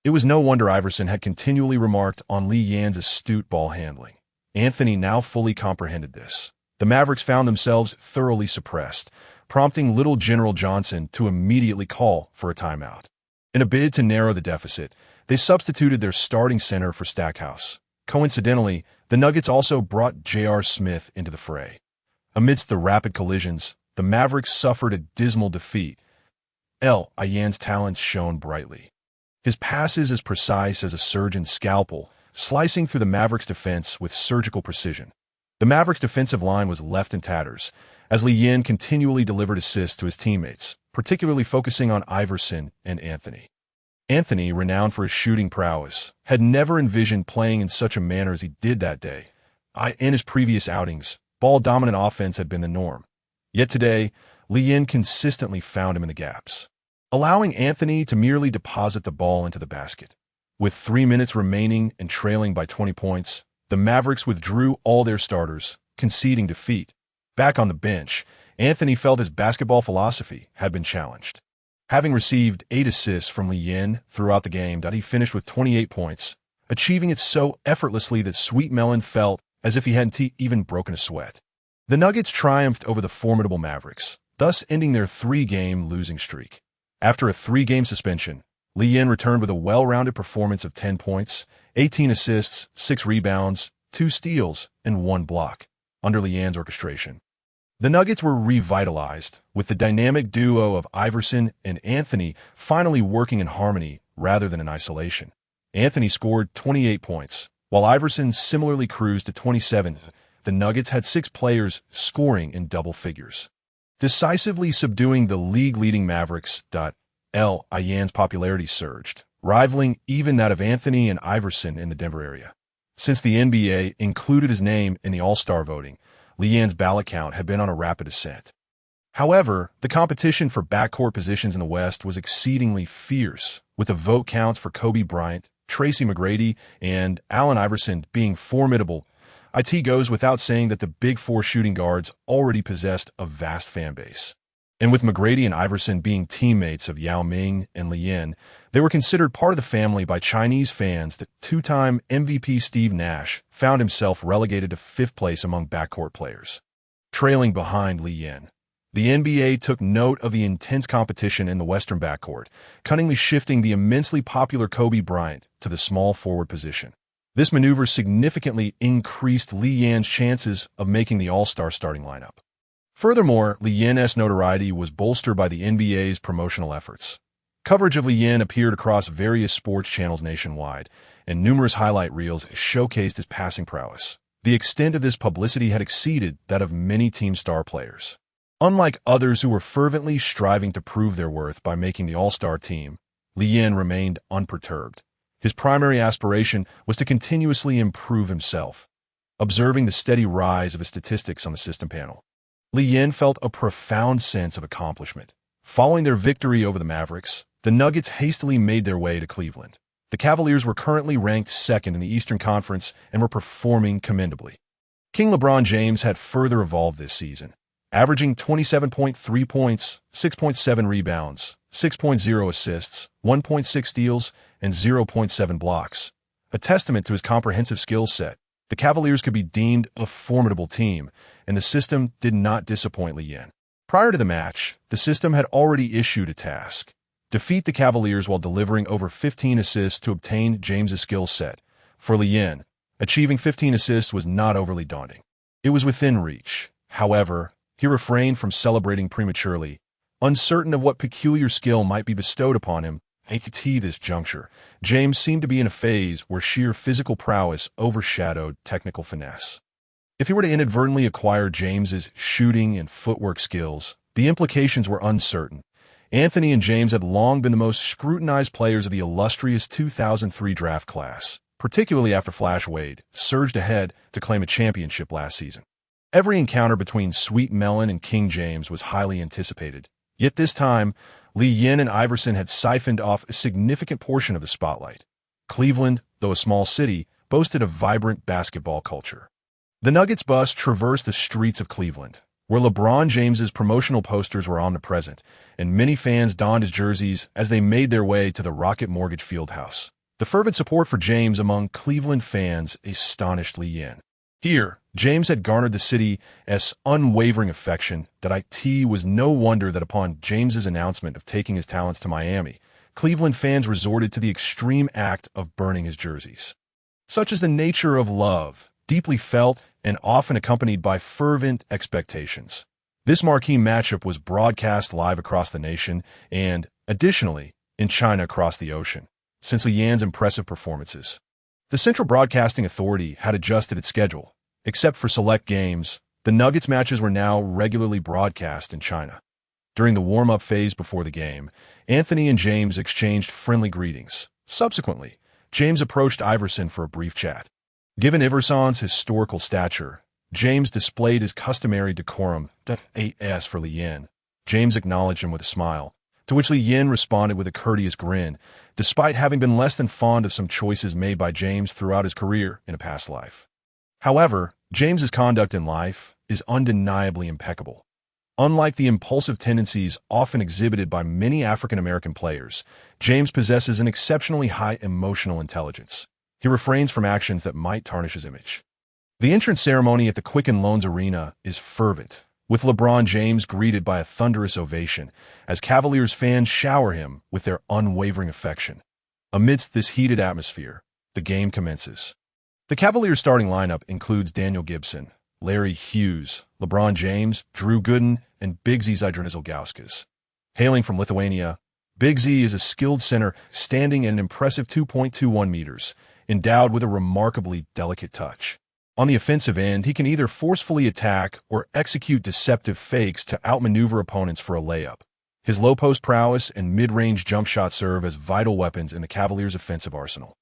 It was no wonder Iverson had continually remarked on Li Yan's astute ball handling. Anthony now fully comprehended this. The Mavericks found themselves thoroughly suppressed, prompting little General Johnson to immediately call for a timeout. In a bid to narrow the deficit, they substituted their starting center for Stackhouse. Coincidentally, the Nuggets also brought J.R. Smith into the fray. Amidst the rapid collisions, the Mavericks suffered a dismal defeat. Iverson's talents shone brightly. His passes as precise as a surgeon's scalpel, slicing through the Mavericks' defense with surgical precision. The Mavericks' defensive line was left in tatters, as Li Yan continually delivered assists to his teammates, particularly focusing on Iverson and Anthony. Anthony, renowned for his shooting prowess, had never envisioned playing in such a manner as he did that day. In his previous outings, ball-dominant offense had been the norm. Yet today, Li Yan consistently found him in the gaps, allowing Anthony to merely deposit the ball into the basket. With 3 minutes remaining and trailing by 20 points, the Mavericks withdrew all their starters, conceding defeat. Back on the bench, Anthony felt his basketball philosophy had been challenged. Having received 8 assists from Li Yan throughout the game, he finished with 28 points, achieving it so effortlessly that Sweet Melon felt as if he hadn't even broken a sweat. The Nuggets triumphed over the formidable Mavericks, thus ending their 3-game losing streak. After a 3-game suspension, Li Yan returned with a well-rounded performance of 10 points, 18 assists, 6 rebounds, 2 steals, and 1 block, under Li Yan's orchestration. The Nuggets were revitalized, with the dynamic duo of Iverson and Anthony finally working in harmony rather than in isolation. Anthony scored 28 points, while Iverson similarly cruised to 27. The Nuggets had 6 players scoring in double figures, decisively subduing the league-leading Mavericks. Iverson's popularity surged, rivaling even that of Anthony and Iverson in the Denver area. Since the NBA included his name in the All-Star voting, Li Yan's ballot count had been on a rapid ascent. However, the competition for backcourt positions in the West was exceedingly fierce, with the vote counts for Kobe Bryant, Tracy McGrady, and Allen Iverson being formidable. It goes without saying that the Big Four shooting guards already possessed a vast fan base. And with McGrady and Iverson being teammates of Yao Ming and Li Yan, they were considered part of the family by Chinese fans. That 2-time MVP Steve Nash found himself relegated to 5th place among backcourt players, trailing behind Li Yan. The NBA took note of the intense competition in the Western backcourt, cunningly shifting the immensely popular Kobe Bryant to the small forward position. This maneuver significantly increased Li Yan's chances of making the All-Star starting lineup. Furthermore, Li Yan's notoriety was bolstered by the NBA's promotional efforts. Coverage of Li Yan appeared across various sports channels nationwide, and numerous highlight reels showcased his passing prowess. The extent of this publicity had exceeded that of many team star players. Unlike others who were fervently striving to prove their worth by making the All-Star team, Li Yan remained unperturbed. His primary aspiration was to continuously improve himself. Observing the steady rise of his statistics on the system panel, Li Yan felt a profound sense of accomplishment. Following their victory over the Mavericks, the Nuggets hastily made their way to Cleveland. The Cavaliers were currently ranked 2nd in the Eastern Conference and were performing commendably. King LeBron James had further evolved this season, averaging 27.3 points, 6.7 rebounds, 6.0 assists, 1.6 steals, and 0.7 blocks. A testament to his comprehensive skill set, the Cavaliers could be deemed a formidable team, and the system did not disappoint Li Yan. Prior to the match, the system had already issued a task: defeat the Cavaliers while delivering over 15 assists to obtain James's skill set. For Li Yan, achieving 15 assists was not overly daunting. It was within reach. However, he refrained from celebrating prematurely, uncertain of what peculiar skill might be bestowed upon him. At this juncture, James seemed to be in a phase where sheer physical prowess overshadowed technical finesse. If he were to inadvertently acquire James's shooting and footwork skills, the implications were uncertain. Anthony and James had long been the most scrutinized players of the illustrious 2003 draft class, particularly after Flash Wade surged ahead to claim a championship last season. Every encounter between Sweet Melon and King James was highly anticipated. Yet this time, Li Yan and Iverson had siphoned off a significant portion of the spotlight. Cleveland, though a small city, boasted a vibrant basketball culture. The Nuggets bus traversed the streets of Cleveland, where LeBron James's promotional posters were omnipresent, and many fans donned his jerseys as they made their way to the Rocket Mortgage Fieldhouse. The fervent support for James among Cleveland fans astonished Lee Yin. Here, James had garnered the city's unwavering affection. It was no wonder that upon James's announcement of taking his talents to Miami, Cleveland fans resorted to the extreme act of burning his jerseys. Such is the nature of love, deeply felt and often accompanied by fervent expectations. This marquee matchup was broadcast live across the nation and, additionally, in China across the ocean. Since Lee Yin's impressive performances, the Central Broadcasting Authority had adjusted its schedule. Except for select games, the Nuggets matches were now regularly broadcast in China. During the warm-up phase before the game, Anthony and James exchanged friendly greetings. Subsequently, James approached Iverson for a brief chat. Given Iverson's historical stature, James displayed his customary decorum for Lee Yin. James acknowledged him with a smile, to which Lee Yin responded with a courteous grin, despite having been less than fond of some choices made by James throughout his career in a past life. However, James's conduct in life is undeniably impeccable. Unlike the impulsive tendencies often exhibited by many African-American players, James possesses an exceptionally high emotional intelligence. He refrains from actions that might tarnish his image. The entrance ceremony at the Quicken Loans Arena is fervent, with LeBron James greeted by a thunderous ovation as Cavaliers fans shower him with their unwavering affection. Amidst this heated atmosphere, the game commences. The Cavaliers' starting lineup includes Daniel Gibson, Larry Hughes, LeBron James, Drew Gooden, and Big Z Ilgauskas. Hailing from Lithuania, Big Z is a skilled center standing at an impressive 2.21 meters, endowed with a remarkably delicate touch. On the offensive end, he can either forcefully attack or execute deceptive fakes to outmaneuver opponents for a layup. His low-post prowess and mid-range jump shot serve as vital weapons in the Cavaliers' offensive arsenal.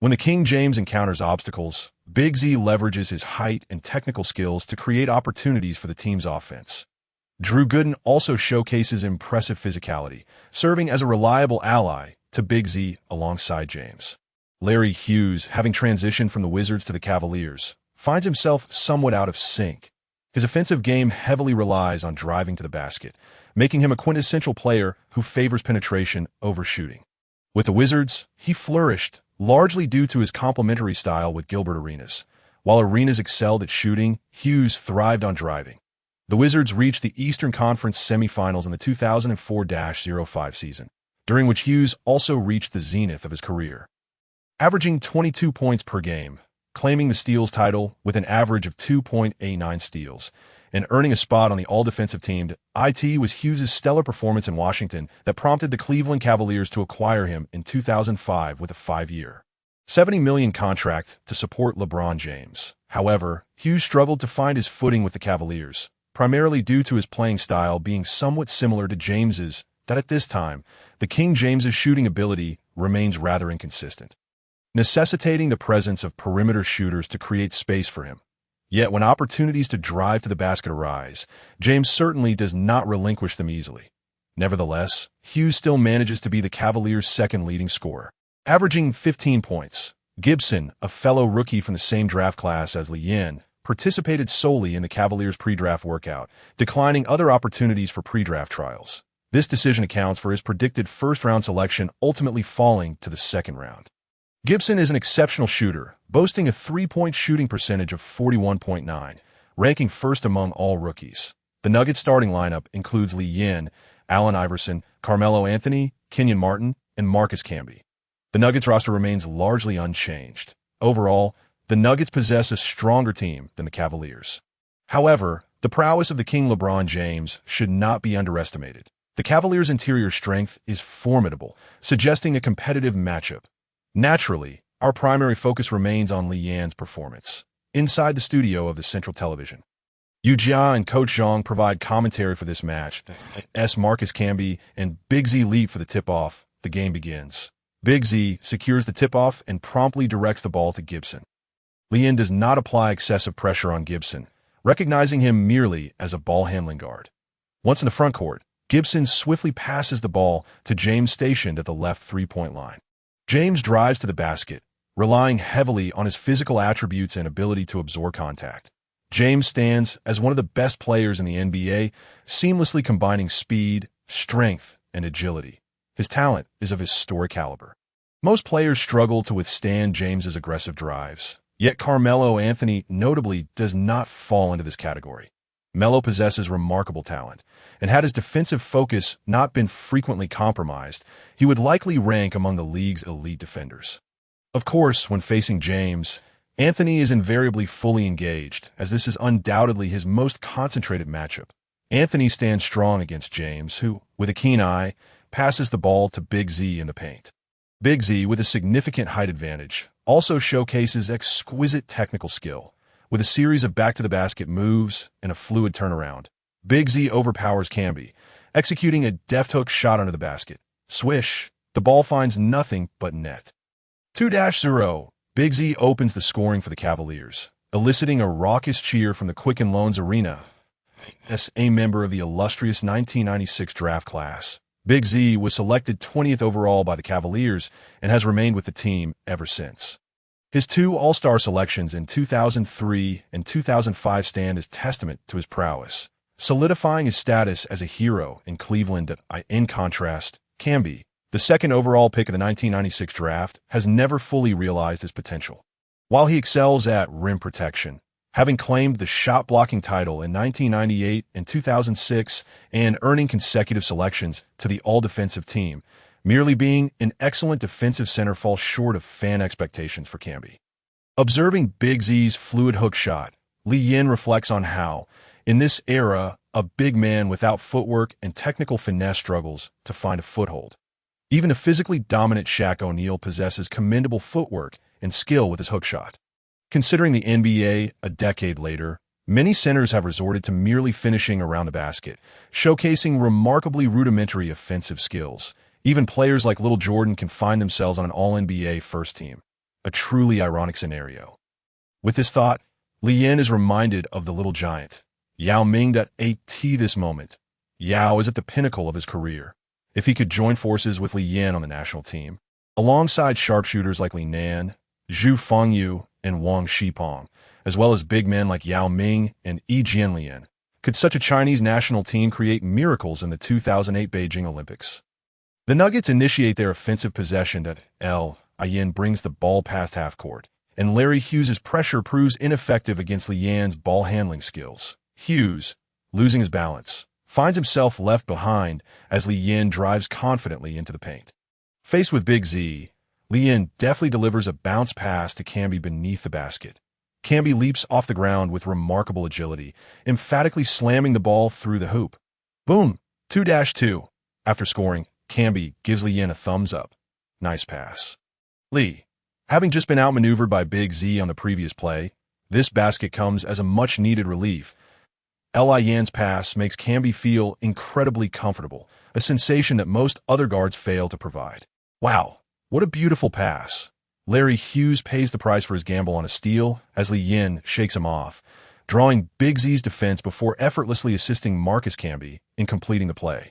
When the King James encounters obstacles, Big Z leverages his height and technical skills to create opportunities for the team's offense. Drew Gooden also showcases impressive physicality, serving as a reliable ally to Big Z alongside James. Larry Hughes, having transitioned from the Wizards to the Cavaliers, finds himself somewhat out of sync. His offensive game heavily relies on driving to the basket, making him a quintessential player who favors penetration over shooting. With the Wizards, he flourished, largely due to his complementary style with Gilbert Arenas. While Arenas excelled at shooting, Hughes thrived on driving. The Wizards reached the Eastern Conference semifinals in the 2004-05 season, during which Hughes also reached the zenith of his career, averaging 22 points per game, claiming the steals title with an average of 2.89 steals, and earning a spot on the all-defensive team. It was Hughes' stellar performance in Washington that prompted the Cleveland Cavaliers to acquire him in 2005 with a 5-year, $70 million contract to support LeBron James. However, Hughes struggled to find his footing with the Cavaliers, primarily due to his playing style being somewhat similar to James's. At this time, the King James's shooting ability remains rather inconsistent, necessitating the presence of perimeter shooters to create space for him. Yet when opportunities to drive to the basket arise, James certainly does not relinquish them easily. Nevertheless, Hughes still manages to be the Cavaliers' second leading scorer, averaging 15 points. Gibson, a fellow rookie from the same draft class as Lee Yin, participated solely in the Cavaliers' pre-draft workout, declining other opportunities for pre-draft trials. This decision accounts for his predicted first-round selection ultimately falling to the second round. Gibson is an exceptional shooter, boasting a three-point shooting percentage of 41.9, ranking first among all rookies. The Nuggets starting lineup includes Lee Yin, Allen Iverson, Carmelo Anthony, Kenyon Martin, and Marcus Camby. The Nuggets roster remains largely unchanged. Overall, the Nuggets possess a stronger team than the Cavaliers. However, the prowess of the King LeBron James should not be underestimated. The Cavaliers' interior strength is formidable, suggesting a competitive matchup. Naturally, our primary focus remains on Lee Yin's performance. Inside the studio of the Central Television, Yu Jia and Coach Zhang provide commentary for this match. Marcus Camby and Big Z leap for the tip-off. The game begins. Big Z secures the tip-off and promptly directs the ball to Gibson. Lee Yin does not apply excessive pressure on Gibson, recognizing him merely as a ball-handling guard. Once in the front court, Gibson swiftly passes the ball to James stationed at the left three-point line. James drives to the basket, relying heavily on his physical attributes and ability to absorb contact. James stands as one of the best players in the NBA, seamlessly combining speed, strength, and agility. His talent is of historic caliber. Most players struggle to withstand James's aggressive drives, yet Carmelo Anthony notably does not fall into this category. Melo possesses remarkable talent, and had his defensive focus not been frequently compromised, he would likely rank among the league's elite defenders. Of course, when facing James, Anthony is invariably fully engaged, as this is undoubtedly his most concentrated matchup. Anthony stands strong against James, who, with a keen eye, passes the ball to Big Z in the paint. Big Z, with a significant height advantage, also showcases exquisite technical skill, with a series of back-to-the-basket moves and a fluid turnaround. Big Z overpowers Camby, executing a deft hook shot under the basket. Swish, the ball finds nothing but net. 2-0, Big Z opens the scoring for the Cavaliers, eliciting a raucous cheer from the Quicken Loans Arena. As a member of the illustrious 1996 draft class, Big Z was selected 20th overall by the Cavaliers and has remained with the team ever since. His two All-Star selections in 2003 and 2005 stand as testament to his prowess, solidifying his status as a hero in Cleveland. In contrast, Camby, the second overall pick of the 1996 draft, has never fully realized his potential. While he excels at rim protection, having claimed the shot-blocking title in 1998 and 2006 and earning consecutive selections to the All-Defensive Team, merely being an excellent defensive center falls short of fan expectations for Camby. Observing Big Z's fluid hook shot, Lee Yin reflects on how, in this era, a big man without footwork and technical finesse struggles to find a foothold. Even a physically dominant Shaq O'Neal possesses commendable footwork and skill with his hook shot. Considering the NBA a decade later, many centers have resorted to merely finishing around the basket, showcasing remarkably rudimentary offensive skills. Even players like Little Jordan can find themselves on an All-NBA first team. A truly ironic scenario. With this thought, Lee Yin is reminded of the Little Giant, Yao Ming. At this moment, Yao is at the pinnacle of his career. If he could join forces with Lee Yin on the national team, alongside sharpshooters like Li Nan, Zhu Fengyu, and Wang Shipeng, as well as big men like Yao Ming and Yi Jianlian, could such a Chinese national team create miracles in the 2008 Beijing Olympics? The Nuggets initiate their offensive possession at Yin brings the ball past half court, and Larry Hughes' pressure proves ineffective against Li Yan's ball handling skills. Hughes, losing his balance, finds himself left behind as Li Yin drives confidently into the paint. Faced with Big Z, Li Yin deftly delivers a bounce pass to Camby beneath the basket. Camby leaps off the ground with remarkable agility, emphatically slamming the ball through the hoop. Boom! 2-2. After scoring, Camby gives Li Yin a thumbs up. Nice pass. Lee, having just been outmaneuvered by Big Z on the previous play, this basket comes as a much-needed relief. Li Yan's pass makes Camby feel incredibly comfortable, a sensation that most other guards fail to provide. Wow, what a beautiful pass. Larry Hughes pays the price for his gamble on a steal as Lee Yin shakes him off, drawing Big Z's defense before effortlessly assisting Marcus Camby in completing the play.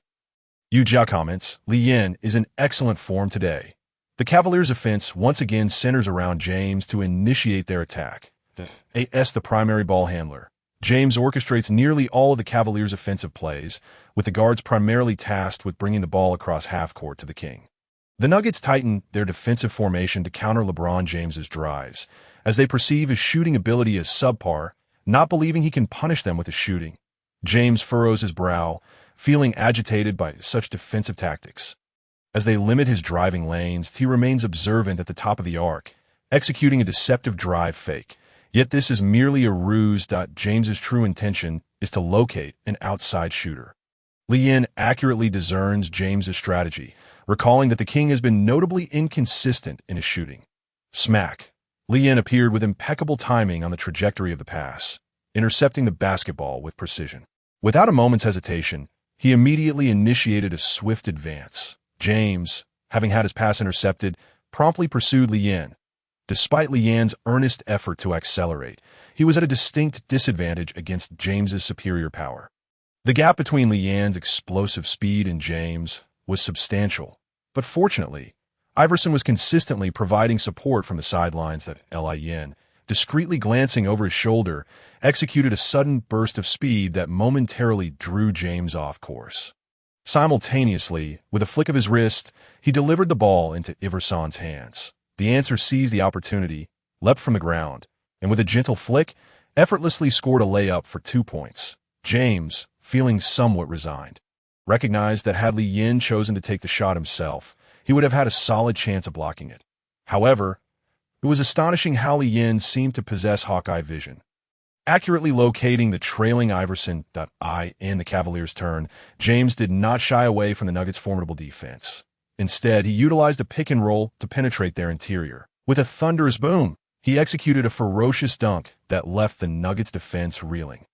Yu Jia comments, Lee Yin is in excellent form today. The Cavaliers' offense once again centers around James to initiate their attack. The primary ball handler. James orchestrates nearly all of the Cavaliers' offensive plays, with the guards primarily tasked with bringing the ball across half court to the king. The Nuggets tighten their defensive formation to counter LeBron James's drives, as they perceive his shooting ability as subpar, not believing he can punish them with his shooting. James furrows his brow, feeling agitated by such defensive tactics. As they limit his driving lanes, he remains observant at the top of the arc, executing a deceptive drive fake. Yet this is merely a ruse. James's true intention is to locate an outside shooter. Lee Yin accurately discerns James's strategy, recalling that the king has been notably inconsistent in his shooting. Smack. Lee Yin appeared with impeccable timing on the trajectory of the pass, intercepting the basketball with precision. Without a moment's hesitation, he immediately initiated a swift advance. James, having had his pass intercepted, promptly pursued Lee Yin. Despite Lee Yin's earnest effort to accelerate, he was at a distinct disadvantage against James's superior power. The gap between Lee Yin's explosive speed and James was substantial, but fortunately, Iverson was consistently providing support from the sidelines that Yin, discreetly glancing over his shoulder, executed a sudden burst of speed that momentarily drew James off course. Simultaneously, with a flick of his wrist, he delivered the ball into Iverson's hands. The answer seized the opportunity, leapt from the ground, and with a gentle flick, effortlessly scored a layup for 2 points. James, feeling somewhat resigned, recognized that had Li Yin chosen to take the shot himself, he would have had a solid chance of blocking it. However, it was astonishing how Li Yin seemed to possess Hawkeye vision. Accurately locating the trailing Iverson in the Cavaliers' turn, James did not shy away from the Nuggets' formidable defense. Instead, he utilized a pick and roll to penetrate their interior. With a thunderous boom, he executed a ferocious dunk that left the Nuggets' defense reeling.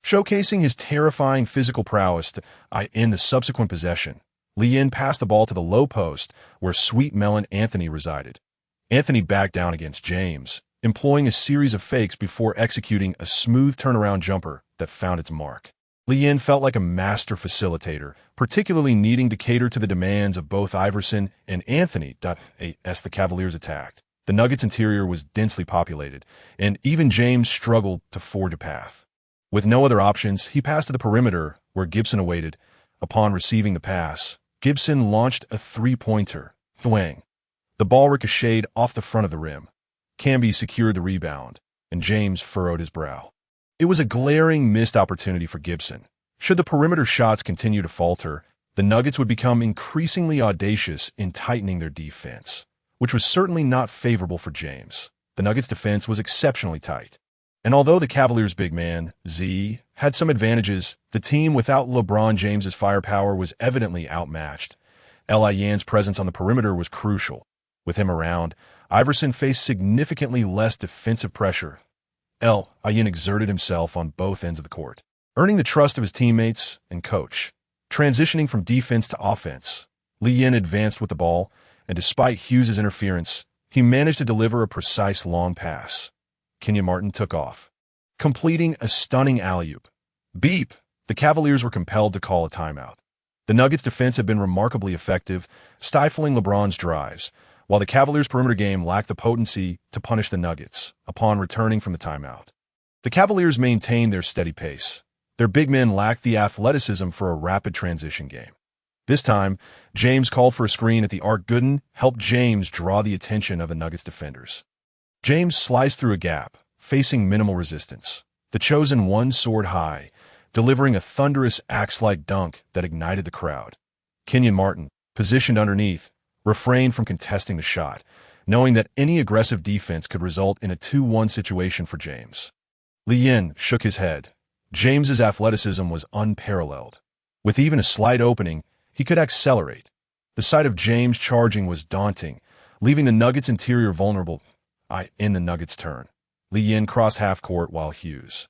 Showcasing his terrifying physical prowess in the subsequent possession, Li Yin passed the ball to the low post where Sweet Melon Anthony resided. Anthony backed down against James, employing a series of fakes before executing a smooth turnaround jumper that found its mark. Li Yin felt like a master facilitator, particularly needing to cater to the demands of both Iverson and Anthony as the Cavaliers attacked. The Nuggets' interior was densely populated, and even James struggled to forge a path. With no other options, he passed to the perimeter where Gibson awaited. Upon receiving the pass, Gibson launched a three-pointer. Thwang. The ball ricocheted off the front of the rim. Camby secured the rebound, and James furrowed his brow. It was a glaring missed opportunity for Gibson. Should the perimeter shots continue to falter, the Nuggets would become increasingly audacious in tightening their defense, which was certainly not favorable for James. The Nuggets' defense was exceptionally tight. And although the Cavaliers' big man, Z, had some advantages, the team without LeBron James's firepower was evidently outmatched. Li Yin's presence on the perimeter was crucial. With him around, Iverson faced significantly less defensive pressure. Li Yin exerted himself on both ends of the court, earning the trust of his teammates and coach. Transitioning from defense to offense, Li Yin advanced with the ball, and despite Hughes' interference, he managed to deliver a precise long pass. Kenyon Martin took off, completing a stunning alley-oop. Beep! The Cavaliers were compelled to call a timeout. The Nuggets' defense had been remarkably effective, stifling LeBron's drives, while the Cavaliers' perimeter game lacked the potency to punish the Nuggets upon returning from the timeout. The Cavaliers maintained their steady pace. Their big men lacked the athleticism for a rapid transition game. This time, James called for a screen at the arc. Gooden helped James draw the attention of the Nuggets defenders. James sliced through a gap, facing minimal resistance. The chosen one soared high, delivering a thunderous axe-like dunk that ignited the crowd. Kenyon Martin, positioned underneath, refrained from contesting the shot, knowing that any aggressive defense could result in a 2-1 situation for James. Li Yin shook his head. James's athleticism was unparalleled. With even a slight opening, he could accelerate. The sight of James charging was daunting, leaving the Nuggets' interior vulnerable. In the Nuggets' turn, Li Yin crossed half-court while Hughes,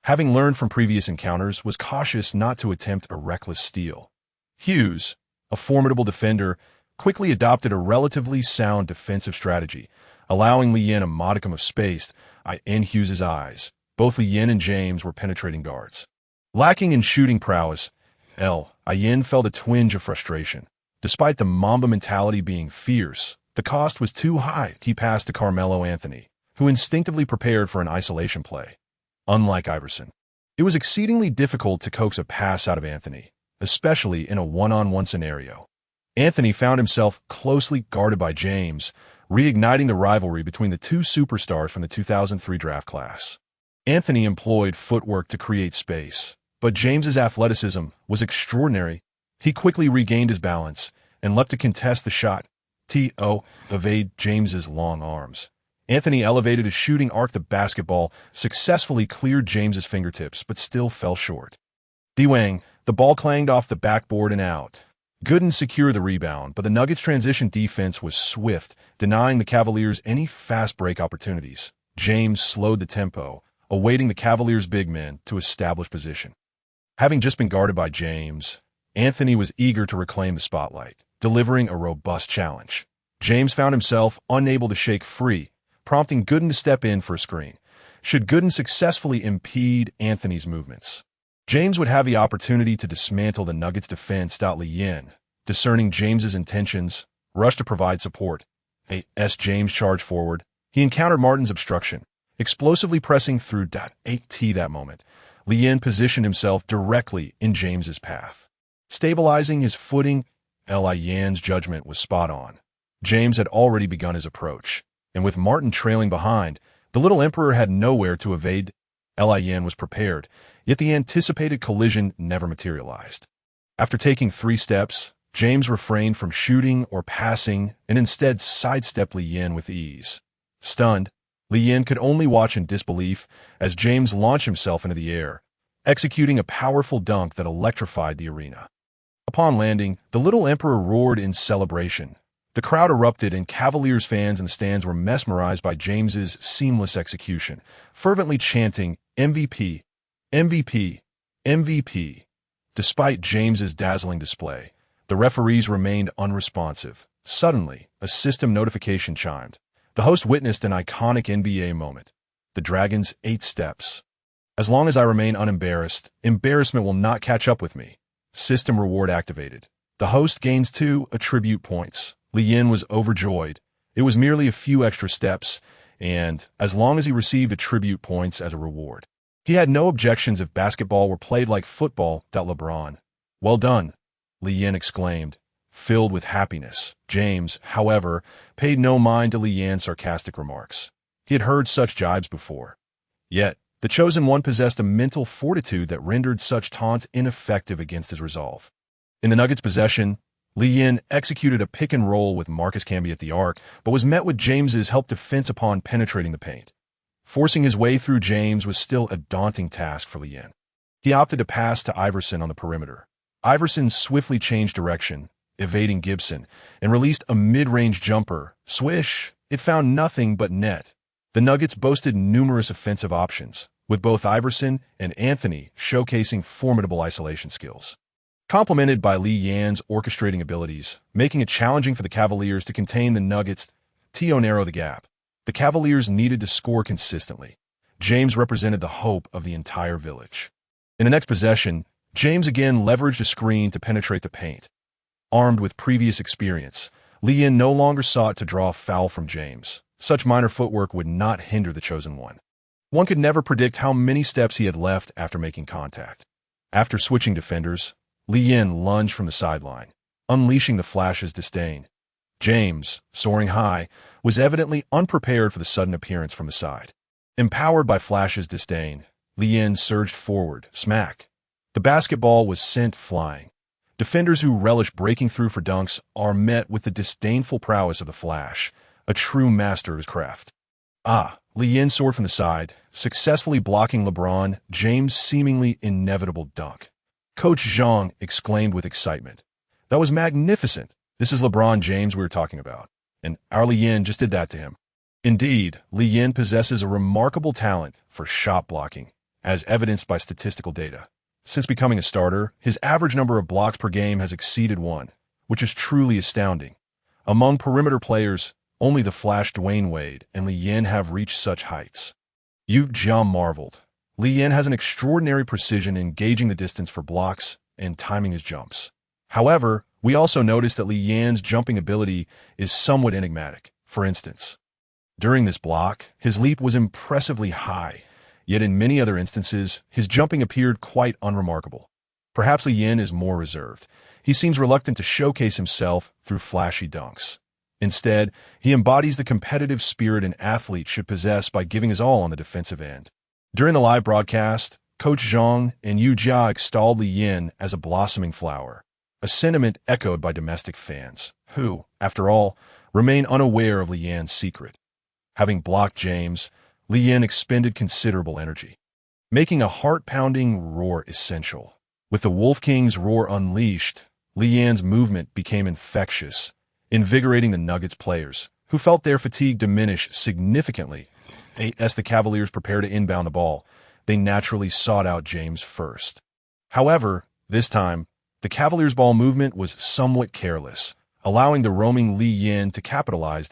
having learned from previous encounters, was cautious not to attempt a reckless steal. Hughes, a formidable defender, quickly adopted a relatively sound defensive strategy, allowing Li Yin a modicum of space in Hughes' eyes. Both Li Yin and James were penetrating guards. Lacking in shooting prowess, Li Yin felt a twinge of frustration. Despite the Mamba mentality being fierce, the cost was too high. He passed to Carmelo Anthony, who instinctively prepared for an isolation play. Unlike Iverson, it was exceedingly difficult to coax a pass out of Anthony, especially in a one-on-one scenario. Anthony found himself closely guarded by James, reigniting the rivalry between the two superstars from the 2003 draft class. Anthony employed footwork to create space, but James's athleticism was extraordinary. He quickly regained his balance and leapt to contest the shot. Evade James's long arms. Anthony elevated his shooting arc. The basketball successfully cleared James's fingertips, but still fell short. Dwang, the ball clanged off the backboard and out. Gooden secured the rebound, but the Nuggets' transition defense was swift, denying the Cavaliers any fast break opportunities. James slowed the tempo, awaiting the Cavaliers' big men to establish position. Having just been guarded by James, Anthony was eager to reclaim the spotlight, delivering a robust challenge. James found himself unable to shake free, prompting Gooden to step in for a screen. Should Gooden successfully impede Anthony's movements, James would have the opportunity to dismantle the Nuggets' defense. Li Yin, discerning James's intentions, rushed to provide support. As James charged forward, he encountered Martin's obstruction, Explosively pressing through .8t that moment, Lee Yin positioned himself directly in James's path. Stabilizing his footing, Li Yan's judgment was spot on. James had already begun his approach, and with Martin trailing behind, the little emperor had nowhere to evade. Li Yan was prepared, yet the anticipated collision never materialized. After taking 3 steps, James refrained from shooting or passing and instead sidestepped Lee Yin with ease. Stunned, Lee Yin could only watch in disbelief as James launched himself into the air, executing a powerful dunk that electrified the arena. Upon landing, the little emperor roared in celebration. The crowd erupted and Cavaliers fans in the stands were mesmerized by James's seamless execution, fervently chanting, "MVP, MVP, MVP." Despite James's dazzling display, the referees remained unresponsive. Suddenly, a system notification chimed. The host witnessed an iconic NBA moment. The Dragons' 8 steps. As long as I remain unembarrassed, embarrassment will not catch up with me. System reward activated. The host gains 2 attribute points. Lee Yin was overjoyed. It was merely a few extra steps, and as long as he received attribute points as a reward, he had no objections if basketball were played like football. LeBron. Well done, Lee Yin exclaimed, filled with happiness. James, however, paid no mind to Lee Yin's sarcastic remarks. He had heard such jibes before. Yet, the chosen one possessed a mental fortitude that rendered such taunts ineffective against his resolve. In the Nuggets' possession, Lee Yin executed a pick and roll with Marcus Camby at the arc, but was met with James's help defense upon penetrating the paint. Forcing his way through James was still a daunting task for Lee Yin. He opted to pass to Iverson on the perimeter. Iverson swiftly changed direction, evading Gibson, and released a mid-range jumper. Swish! It found nothing but net. The Nuggets boasted numerous offensive options, with both Iverson and Anthony showcasing formidable isolation skills. Complemented by Lee Yan's orchestrating abilities, making it challenging for the Cavaliers to contain the Nuggets to narrow the gap. The Cavaliers needed to score consistently. James represented the hope of the entire village. In the next possession, James again leveraged a screen to penetrate the paint. Armed with previous experience, Lee Yin no longer sought to draw a foul from James. Such minor footwork would not hinder the chosen one. One could never predict how many steps he had left after making contact. After switching defenders, Lee Yin lunged from the sideline, unleashing the Flash's disdain. James, soaring high, was evidently unprepared for the sudden appearance from the side. Empowered by Flash's disdain, Lee Yin surged forward, smack. The basketball was sent flying. Defenders who relish breaking through for dunks are met with the disdainful prowess of the Flash, a true master of his craft. Lee Yin soared from the side, successfully blocking LeBron James' seemingly inevitable dunk. Coach Zhang exclaimed with excitement. That was magnificent. This is LeBron James we were talking about, and our Lee Yin just did that to him. Indeed, Lee Yin possesses a remarkable talent for shot blocking, as evidenced by statistical data. Since becoming a starter, his average number of blocks per game has exceeded 1, which is truly astounding. Among perimeter players, only the Flash Dwayne Wade and Lee Yin have reached such heights. Yu Jiang marveled. Lee Yin has an extraordinary precision in gauging the distance for blocks and timing his jumps. However, we also notice that Lee Yin's jumping ability is somewhat enigmatic. For instance, during this block, his leap was impressively high, yet in many other instances, his jumping appeared quite unremarkable. Perhaps Lee Yin is more reserved. He seems reluctant to showcase himself through flashy dunks. Instead, he embodies the competitive spirit an athlete should possess by giving his all on the defensive end. During the live broadcast, Coach Zhang and Yu Jia extolled Lee Yin as a blossoming flower, a sentiment echoed by domestic fans, who, after all, remain unaware of Lee Yin's secret. Having blocked James, Lee Yin expended considerable energy, making a heart-pounding roar essential. With the Wolf King's roar unleashed, Lee Yin's movement became infectious, invigorating the Nuggets players, who felt their fatigue diminish significantly. As the Cavaliers prepared to inbound the ball, they naturally sought out James first. However, this time, the Cavaliers' ball movement was somewhat careless, allowing the roaming Lee Yin to capitalize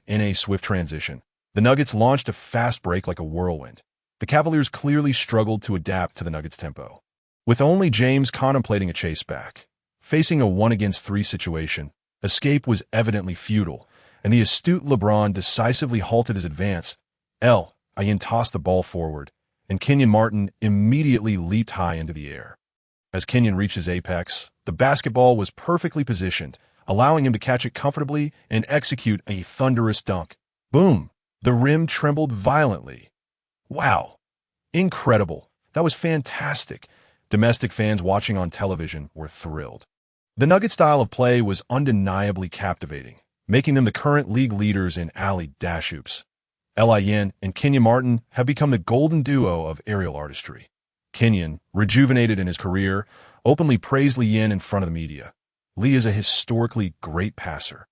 in a swift transition. The Nuggets launched a fast break like a whirlwind. The Cavaliers clearly struggled to adapt to the Nuggets' tempo. With only James contemplating a chase back, facing a 1-against-3 situation, escape was evidently futile, and the astute LeBron decisively halted his advance. Yin tossed the ball forward, and Kenyon Martin immediately leaped high into the air. As Kenyon reached his apex, the basketball was perfectly positioned, allowing him to catch it comfortably and execute a thunderous dunk. Boom! The rim trembled violently. Wow! Incredible! That was fantastic. Domestic fans watching on television were thrilled. The Nugget style of play was undeniably captivating, making them the current league leaders in alley dash-hoops. Yin and Kenyon Martin have become the golden duo of aerial artistry. Kenyon, rejuvenated in his career, openly praised Yin in front of the media. Lee is a historically great passer.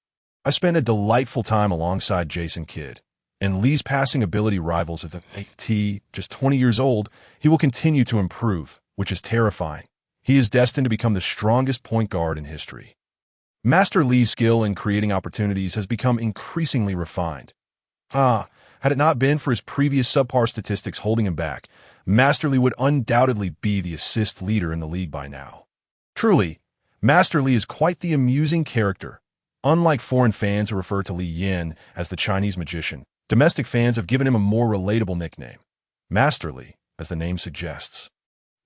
I spent a delightful time alongside Jason Kidd, and Lee's passing ability rivals at the AT, just 20 years old. He will continue to improve, which is terrifying. He is destined to become the strongest point guard in history. Master Lee's skill in creating opportunities has become increasingly refined. Had it not been for his previous subpar statistics holding him back, Master Lee would undoubtedly be the assist leader in the league by now. Truly, Master Lee is quite the amusing character. Unlike foreign fans who refer to Yin as the Chinese magician, domestic fans have given him a more relatable nickname. Master Lee, as the name suggests,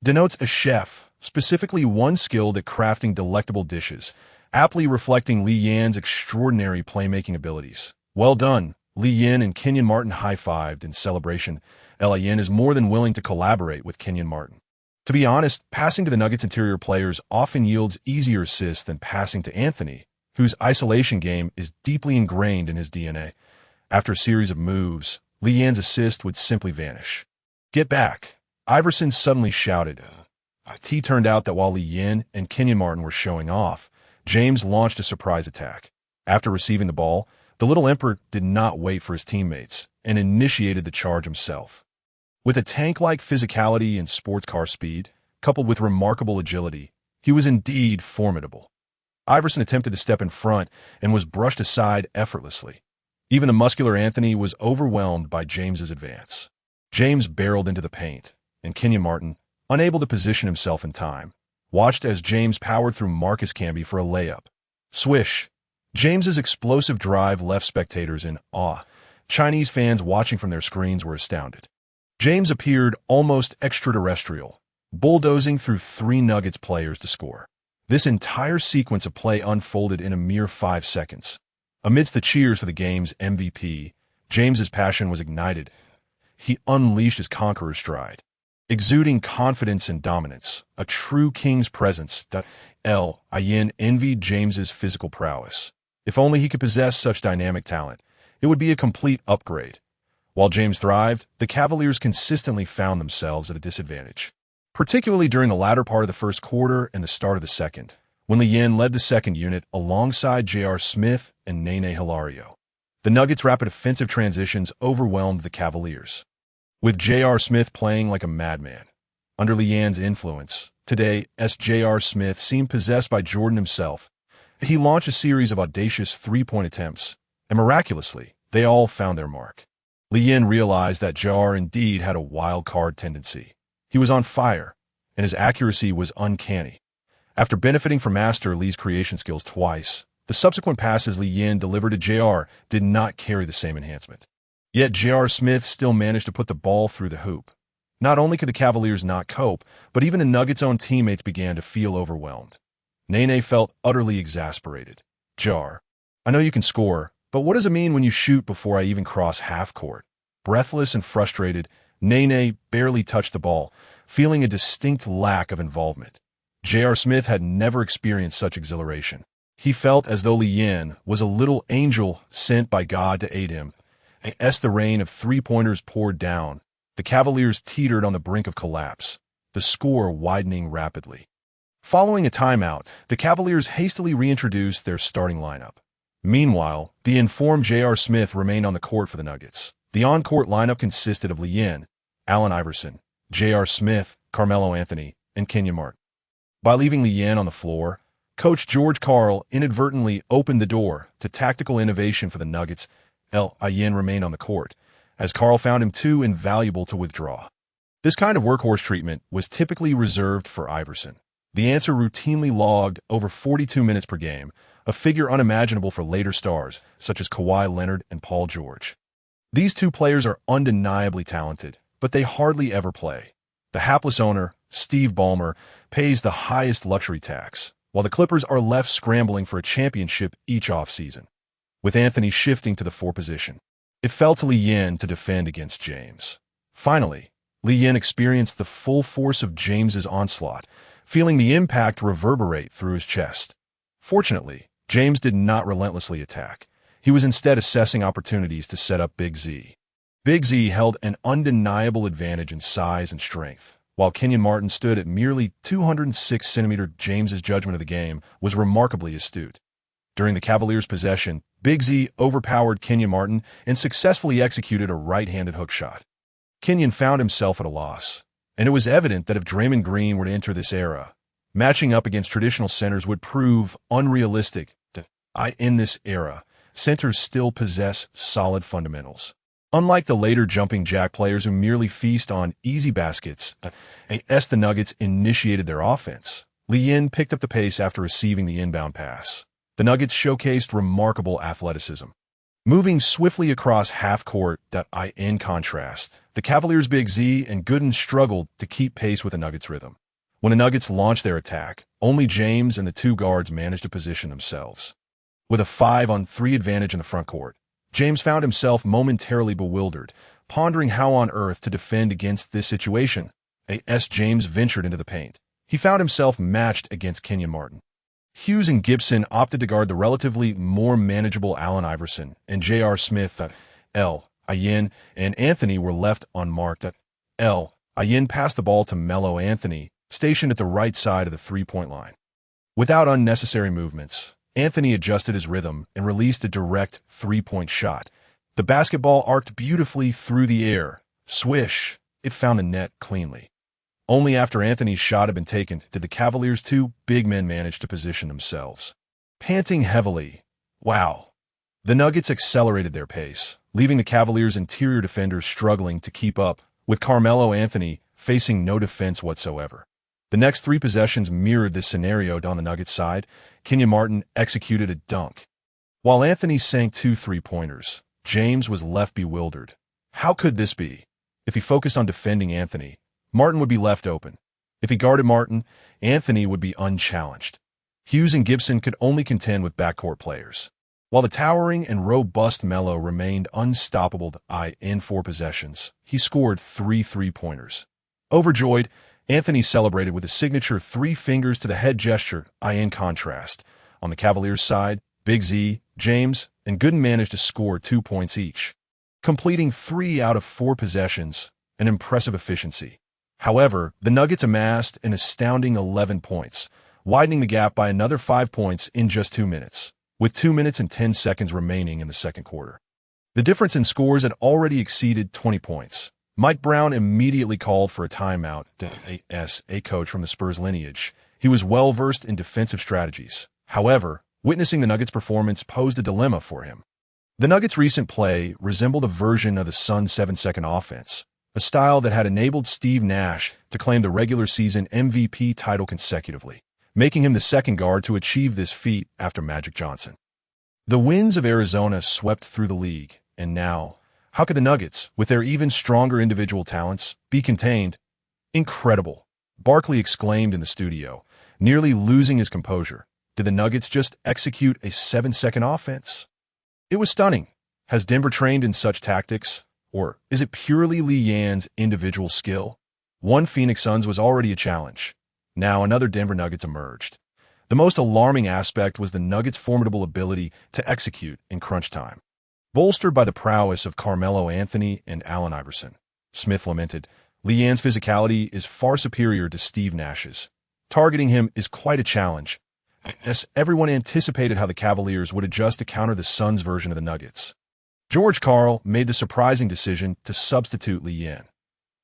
denotes a chef, specifically one skilled at crafting delectable dishes, aptly reflecting Yin's extraordinary playmaking abilities. Well done, Yin and Kenyon Martin high-fived in celebration. Yin is more than willing to collaborate with Kenyon Martin. To be honest, passing to the Nuggets' interior players often yields easier assists than passing to Anthony, whose isolation game is deeply ingrained in his DNA. After a series of moves, Yin's assist would simply vanish. "Get back!" Iverson suddenly shouted. It turned out that while Yin and Kenyon Martin were showing off, James launched a surprise attack. After receiving the ball, the Little Emperor did not wait for his teammates and initiated the charge himself. With a tank-like physicality and sports car speed, coupled with remarkable agility, he was indeed formidable. Iverson attempted to step in front and was brushed aside effortlessly. Even the muscular Anthony was overwhelmed by James's advance. James barreled into the paint, and Kenyon Martin, unable to position himself in time, watched as James powered through Marcus Camby for a layup. Swish! James's explosive drive left spectators in awe. Chinese fans watching from their screens were astounded. James appeared almost extraterrestrial, bulldozing through 3 Nuggets players to score. This entire sequence of play unfolded in a mere 5 seconds. Amidst the cheers for the game's MVP, James's passion was ignited. He unleashed his conqueror's stride, exuding confidence and dominance, a true king's presence. Yin envied James's physical prowess. If only he could possess such dynamic talent, it would be a complete upgrade. While James thrived, the Cavaliers consistently found themselves at a disadvantage, particularly during the latter part of the first quarter and the start of the second, when Yin led the second unit alongside J.R. Smith and Nene Hilario. The Nuggets' rapid offensive transitions overwhelmed the Cavaliers, with J.R. Smith playing like a madman. Under Yin's influence, today, J.R. Smith seemed possessed by Jordan himself. He launched a series of audacious three-point attempts, and miraculously, they all found their mark. Yin realized that J.R. indeed had a wild card tendency. He was on fire, and his accuracy was uncanny. After benefiting from Master Lee's creation skills twice, the subsequent passes Yin delivered to J.R. did not carry the same enhancement. Yet J.R. Smith still managed to put the ball through the hoop. Not only could the Cavaliers not cope, but even the Nuggets' own teammates began to feel overwhelmed. Nene felt utterly exasperated. "J.R., I know you can score, but what does it mean when you shoot before I even cross half court?" Breathless and frustrated, Nene barely touched the ball, feeling a distinct lack of involvement. J.R. Smith had never experienced such exhilaration. He felt as though Yin was a little angel sent by God to aid him. As the rain of three-pointers poured down, the Cavaliers teetered on the brink of collapse, the score widening rapidly. Following a timeout, the Cavaliers hastily reintroduced their starting lineup. Meanwhile, the informed J.R. Smith remained on the court for the Nuggets. The on-court lineup consisted of Yin, Allen Iverson, J.R. Smith, Carmelo Anthony, and Kenyon Martin. By leaving Yin on the floor, Coach George Karl inadvertently opened the door to tactical innovation for the Nuggets. Yin remained on the court, as Karl found him too invaluable to withdraw. This kind of workhorse treatment was typically reserved for Iverson. The answer routinely logged over 42 minutes per game, a figure unimaginable for later stars such as Kawhi Leonard and Paul George. These two players are undeniably talented, but they hardly ever play. The hapless owner, Steve Ballmer, pays the highest luxury tax, while the Clippers are left scrambling for a championship each offseason. With Anthony shifting to the 4 position, it fell to Lee Yin to defend against James. Finally, Lee Yin experienced the full force of James's onslaught, feeling the impact reverberate through his chest. Fortunately, James did not relentlessly attack. He was instead assessing opportunities to set up Big Z. Big Z held an undeniable advantage in size and strength, while Kenyon Martin stood at merely 206 centimeters. James's judgment of the game was remarkably astute. During the Cavaliers' possession, Big Z overpowered Kenyon Martin and successfully executed a right-handed hook shot. Kenyon found himself at a loss, and it was evident that if Draymond Green were to enter this era, matching up against traditional centers would prove unrealistic. In this era, centers still possess solid fundamentals. Unlike the later jumping jack players who merely feast on easy baskets, the Nuggets initiated their offense. Lee Yin picked up the pace after receiving the inbound pass. The Nuggets showcased remarkable athleticism, moving swiftly across half-court. In contrast, the Cavaliers' Big Z and Gooden struggled to keep pace with the Nuggets' rhythm. When the Nuggets launched their attack, only James and the 2 guards managed to position themselves. With a 5-on-3 advantage in the front court, James found himself momentarily bewildered, pondering how on earth to defend against this situation. As James ventured into the paint, he found himself matched against Kenyon Martin. Hughes and Gibson opted to guard the relatively more manageable Allen Iverson, and J.R. Smith, Yin, and Anthony were left unmarked. Yin passed the ball to Carmelo Anthony, stationed at the right side of the three-point line. Without unnecessary movements, Anthony adjusted his rhythm and released a direct three-point shot. The basketball arced beautifully through the air. Swish! It found the net cleanly. Only after Anthony's shot had been taken did the Cavaliers' 2 big men manage to position themselves. Panting heavily, the Nuggets accelerated their pace, leaving the Cavaliers' interior defenders struggling to keep up, with Carmelo Anthony facing no defense whatsoever. The next 3 possessions mirrored this scenario. On the Nuggets side, Kenyon Martin executed a dunk. While Anthony sank 2 three-pointers, James was left bewildered. How could this be? If he focused on defending Anthony, Martin would be left open. If he guarded Martin, Anthony would be unchallenged. Hughes and Gibson could only contend with backcourt players, while the towering and robust Melo remained unstoppable. In 4 possessions, he scored 3 three-pointers. Overjoyed, Anthony celebrated with a signature 3 fingers to the head gesture. In contrast, on the Cavaliers' side, Big Z, James, and Gooden managed to score 2 points each, completing 3 out of 4 possessions, an impressive efficiency. However, the Nuggets amassed an astounding 11 points, widening the gap by another 5 points in just 2 minutes, with 2 minutes and 10 seconds remaining in the second quarter. The difference in scores had already exceeded 20 points. Mike Brown immediately called for a timeout. A coach from the Spurs lineage, he was well-versed in defensive strategies. However, witnessing the Nuggets' performance posed a dilemma for him. The Nuggets' recent play resembled a version of the Suns' 7-second offense, a style that had enabled Steve Nash to claim the regular season MVP title consecutively, making him the second guard to achieve this feat after Magic Johnson. The winds of Arizona swept through the league, and now, how could the Nuggets, with their even stronger individual talents, be contained? Incredible, Barkley exclaimed in the studio, nearly losing his composure. Did the Nuggets just execute a 7-second offense? It was stunning. Has Denver trained in such tactics? Or is it purely Lee Yin's individual skill? One Phoenix Suns was already a challenge. Now another Denver Nuggets emerged. The most alarming aspect was the Nuggets' formidable ability to execute in crunch time. Bolstered by the prowess of Carmelo Anthony and Allen Iverson, Smith lamented, Lee Yin's physicality is far superior to Steve Nash's. Targeting him is quite a challenge. As everyone anticipated how the Cavaliers would adjust to counter the Suns' version of the Nuggets, George Karl made the surprising decision to substitute Lee Yin.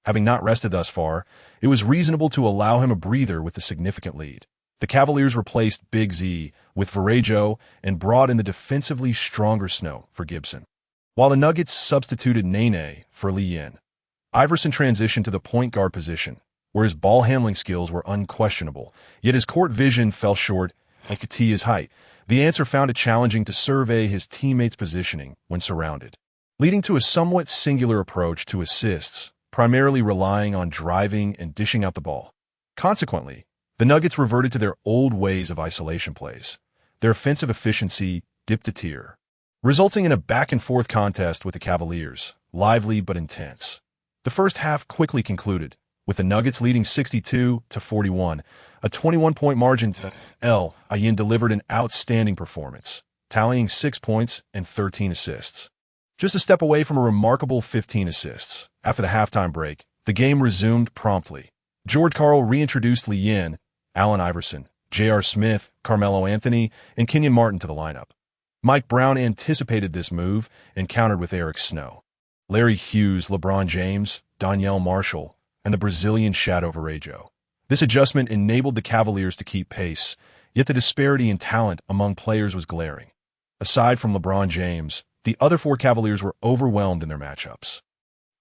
Having not rested thus far, it was reasonable to allow him a breather with the significant lead. The Cavaliers replaced Big Z with Varejao and brought in the defensively stronger Snow for Gibson, while the Nuggets substituted Nene for Lee Yin. Iverson transitioned to the point guard position, where his ball handling skills were unquestionable, yet his court vision fell short at his height. The answer found it challenging to survey his teammates' positioning when surrounded. leading to a somewhat singular approach to assists, primarily relying on driving and dishing out the ball. Consequently, the Nuggets reverted to their old ways of isolation plays. Their offensive efficiency dipped a tier, resulting in a back-and-forth contest with the Cavaliers, lively but intense. The first half quickly concluded, with the Nuggets leading 62-41, a 21-point margin. Allen Iverson delivered an outstanding performance, tallying 6 points and 13 assists. Just a step away from a remarkable 15 assists. After the halftime break, the game resumed promptly. George Karl reintroduced Allen Iverson, J.R. Smith, Carmelo Anthony, and Kenyon Martin to the lineup. Mike Brown anticipated this move and countered with Eric Snow, Larry Hughes, LeBron James, Donyell Marshall, and the Brazilian Shadow Varejao. This adjustment enabled the Cavaliers to keep pace, yet the disparity in talent among players was glaring. Aside from LeBron James, the other four Cavaliers were overwhelmed in their matchups.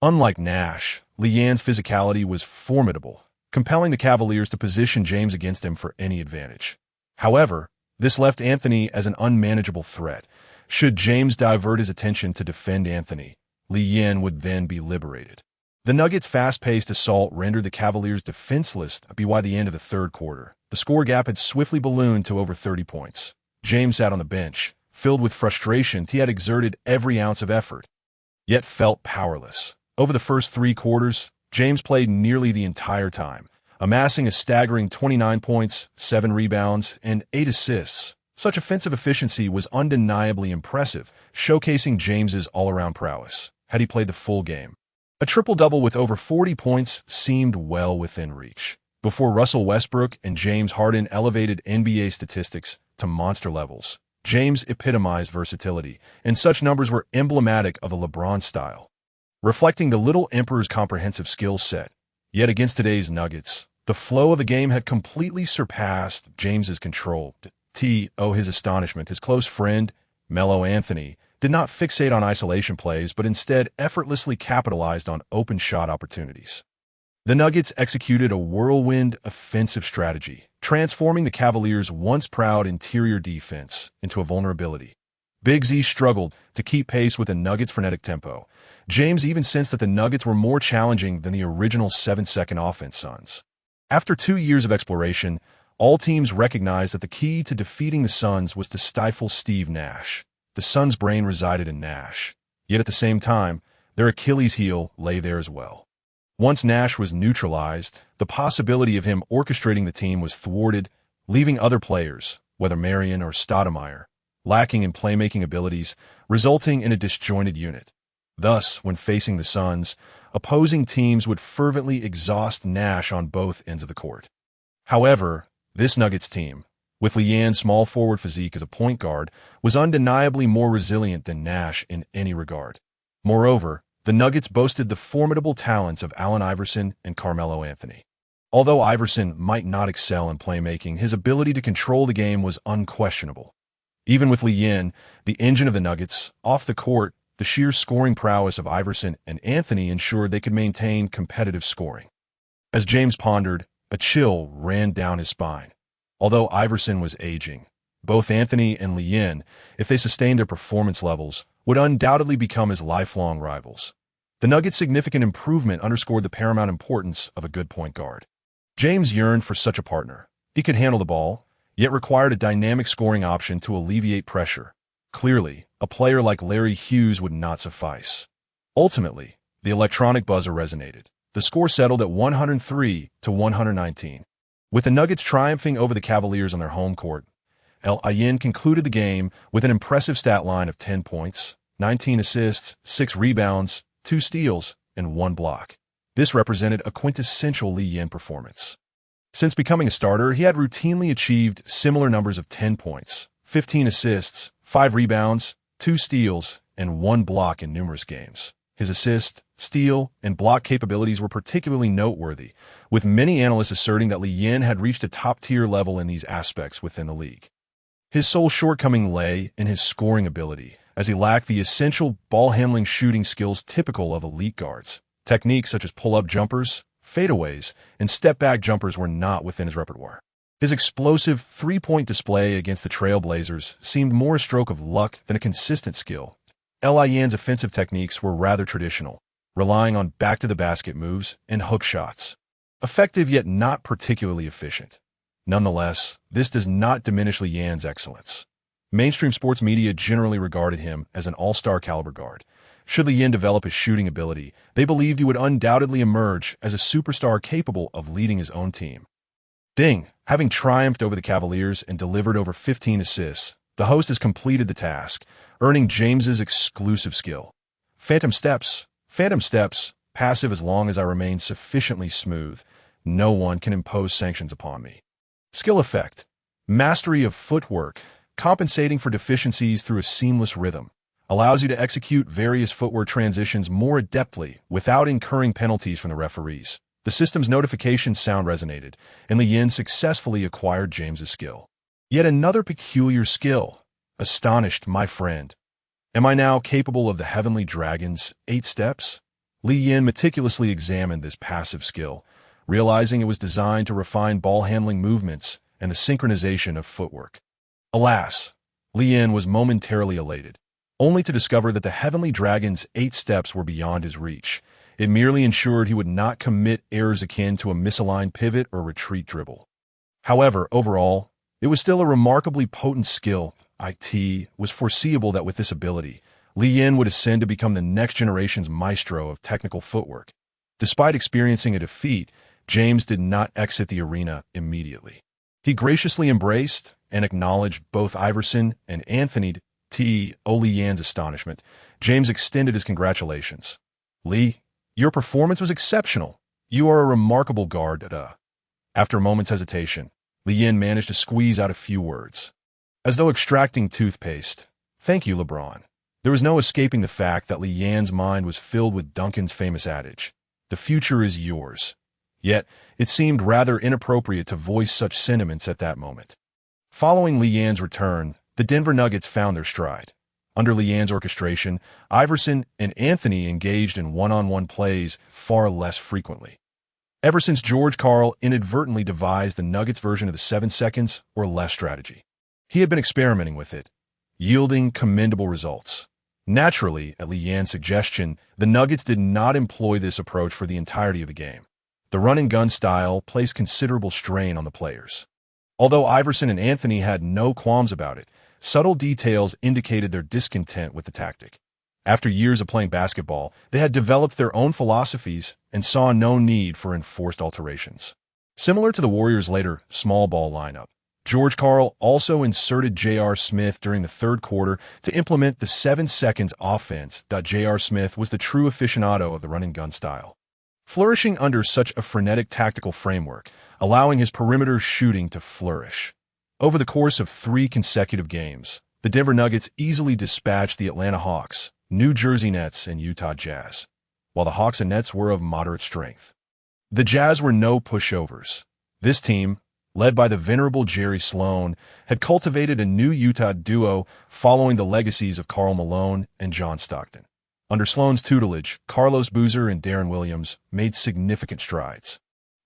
Unlike Nash, Leand's physicality was formidable, compelling the Cavaliers to position James against him for any advantage. However, this left Anthony as an unmanageable threat. Should James divert his attention to defend Anthony, Leand would then be liberated. The Nuggets' fast-paced assault rendered the Cavaliers defenseless by the end of the third quarter. The score gap had swiftly ballooned to over 30 points. James sat on the bench, filled with frustration. He had exerted every ounce of effort, yet felt powerless. Over the first 3 quarters, James played nearly the entire time, amassing a staggering 29 points, 7 rebounds, and 8 assists. Such offensive efficiency was undeniably impressive, showcasing James's all-around prowess. Had he played the full game, a triple-double with over 40 points seemed well within reach. Before Russell Westbrook and James Harden elevated NBA statistics to monster levels, James epitomized versatility, and such numbers were emblematic of a LeBron style, reflecting the Little Emperor's comprehensive skill set. Yet against today's Nuggets, the flow of the game had completely surpassed James's control. To his astonishment, his close friend, Carmelo Anthony, did not fixate on isolation plays but instead effortlessly capitalized on open shot opportunities. The Nuggets executed a whirlwind offensive strategy, transforming the Cavaliers' once proud interior defense into a vulnerability. Big Z struggled to keep pace with the Nuggets' frenetic tempo. James even sensed that the Nuggets were more challenging than the original 7-second offense Suns. After 2 years of exploration, all teams recognized that the key to defeating the Suns was to stifle Steve Nash. The Suns' brain resided in Nash, yet at the same time, their Achilles heel lay there as well. Once Nash was neutralized, the possibility of him orchestrating the team was thwarted, leaving other players, whether Marion or Stoudemire, lacking in playmaking abilities, resulting in a disjointed unit. Thus, when facing the Suns, opposing teams would fervently exhaust Nash on both ends of the court. However, this Nuggets team, with Leand's small forward physique as a point guard, was undeniably more resilient than Nash in any regard. Moreover, the Nuggets boasted the formidable talents of Allen Iverson and Carmelo Anthony. Although Iverson might not excel in playmaking, his ability to control the game was unquestionable. Even with Leand, the engine of the Nuggets, off the court, the sheer scoring prowess of Iverson and Anthony ensured they could maintain competitive scoring. As James pondered, a chill ran down his spine. Although Iverson was aging, both Anthony and Leand, if they sustained their performance levels, would undoubtedly become his lifelong rivals. The Nuggets' significant improvement underscored the paramount importance of a good point guard. James yearned for such a partner. He could handle the ball, yet required a dynamic scoring option to alleviate pressure. Clearly, a player like Larry Hughes would not suffice. Ultimately, the electronic buzzer resonated. The score settled at 103-119. With the Nuggets triumphing over the Cavaliers on their home court, Allen Iverson concluded the game with an impressive stat line of 10 points, 19 assists, 6 rebounds, 2 steals, and 1 block. This represented a quintessential Leand performance. Since becoming a starter, he had routinely achieved similar numbers of 10 points, 15 assists, 5 rebounds, 2 steals, and 1 block in numerous games. His assist, steal, and block capabilities were particularly noteworthy, with many analysts asserting that Leand had reached a top-tier level in these aspects within the league. His sole shortcoming lay in his scoring ability, as he lacked the essential ball-handling shooting skills typical of elite guards. Techniques such as pull-up jumpers, fadeaways, and step-back jumpers were not within his repertoire. His explosive three-point display against the Trail Blazers seemed more a stroke of luck than a consistent skill. Lian's offensive techniques were rather traditional, relying on back-to-the-basket moves and hook shots. Effective yet not particularly efficient. Nonetheless, this does not diminish Lian's excellence. Mainstream sports media generally regarded him as an all-star caliber guard. Should Lian develop his shooting ability, they believed he would undoubtedly emerge as a superstar capable of leading his own team. Ding! Having triumphed over the Cavaliers and delivered over 15 assists, the host has completed the task, earning James's exclusive skill. Phantom steps, passive as long as I remain sufficiently smooth. No one can impose sanctions upon me. Skill effect, mastery of footwork, compensating for deficiencies through a seamless rhythm, allows you to execute various footwork transitions more adeptly without incurring penalties from the referees. The system's notification sound resonated, and Lian successfully acquired James's skill. Yet another peculiar skill. Astonished, my friend. Am I now capable of the Heavenly Dragon's 8 steps? Lian meticulously examined this passive skill, realizing it was designed to refine ball-handling movements and the synchronization of footwork. Alas, Lian was momentarily elated, only to discover that the Heavenly Dragon's 8 steps were beyond his reach. It merely ensured he would not commit errors akin to a misaligned pivot or retreat dribble. However, overall, it was still a remarkably potent skill. It was foreseeable that with this ability, Lian would ascend to become the next generation's maestro of technical footwork. Despite experiencing a defeat, James did not exit the arena immediately. He graciously embraced and acknowledged both Iverson and Anthony. To Lian's astonishment, James extended his congratulations. "Lee, your performance was exceptional. You are a remarkable guard." After a moment's hesitation, Lian managed to squeeze out a few words. As though extracting toothpaste, "Thank you, LeBron." There was no escaping the fact that Lian's mind was filled with Duncan's famous adage, "The future is yours." Yet, it seemed rather inappropriate to voice such sentiments at that moment. Following Lian's return, the Denver Nuggets found their stride. Under Lian's orchestration, Iverson and Anthony engaged in one-on-one plays far less frequently. Ever since George Karl inadvertently devised the Nuggets version of the 7 seconds or less strategy, he had been experimenting with it, yielding commendable results. Naturally, at Lian's suggestion, the Nuggets did not employ this approach for the entirety of the game. The run-and-gun style placed considerable strain on the players. Although Iverson and Anthony had no qualms about it, subtle details indicated their discontent with the tactic. After years of playing basketball, they had developed their own philosophies and saw no need for enforced alterations. Similar to the Warriors' later small ball lineup, George Karl also inserted J.R. Smith during the third quarter to implement the 7 seconds offense. J.R. Smith was the true aficionado of the run-and-gun style, flourishing under such a frenetic tactical framework, allowing his perimeter shooting to flourish. Over the course of 3 consecutive games, the Denver Nuggets easily dispatched the Atlanta Hawks, New Jersey Nets, and Utah Jazz, while the Hawks and Nets were of moderate strength. The Jazz were no pushovers. This team, led by the venerable Jerry Sloan, had cultivated a new Utah duo following the legacies of Karl Malone and John Stockton. Under Sloan's tutelage, Carlos Boozer and Darren Williams made significant strides.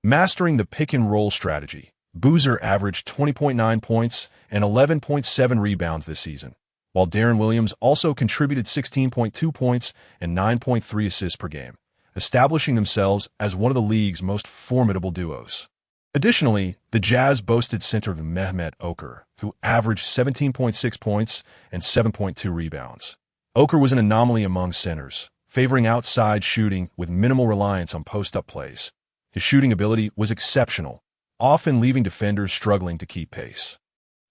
Mastering the pick-and-roll strategy, Boozer averaged 20.9 points and 11.7 rebounds this season, while Darren Williams also contributed 16.2 points and 9.3 assists per game, establishing themselves as one of the league's most formidable duos. Additionally, the Jazz boasted center Mehmet Okur, who averaged 17.6 points and 7.2 rebounds. Okur was an anomaly among centers, favoring outside shooting with minimal reliance on post-up plays. His shooting ability was exceptional, often leaving defenders struggling to keep pace.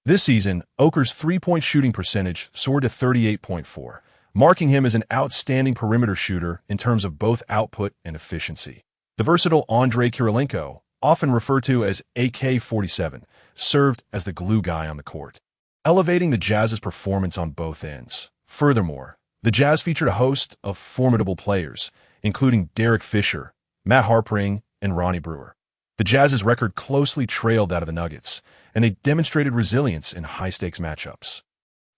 This season, Okur's three-point shooting percentage soared to 38.4, marking him as an outstanding perimeter shooter in terms of both output and efficiency. The versatile Andrei Kirilenko, often referred to as AK-47, served as the glue guy on the court, elevating the Jazz's performance on both ends. Furthermore, the Jazz featured a host of formidable players, including Derek Fisher, Matt Harpring, and Ronnie Brewer. The Jazz's record closely trailed that of the Nuggets, and they demonstrated resilience in high-stakes matchups.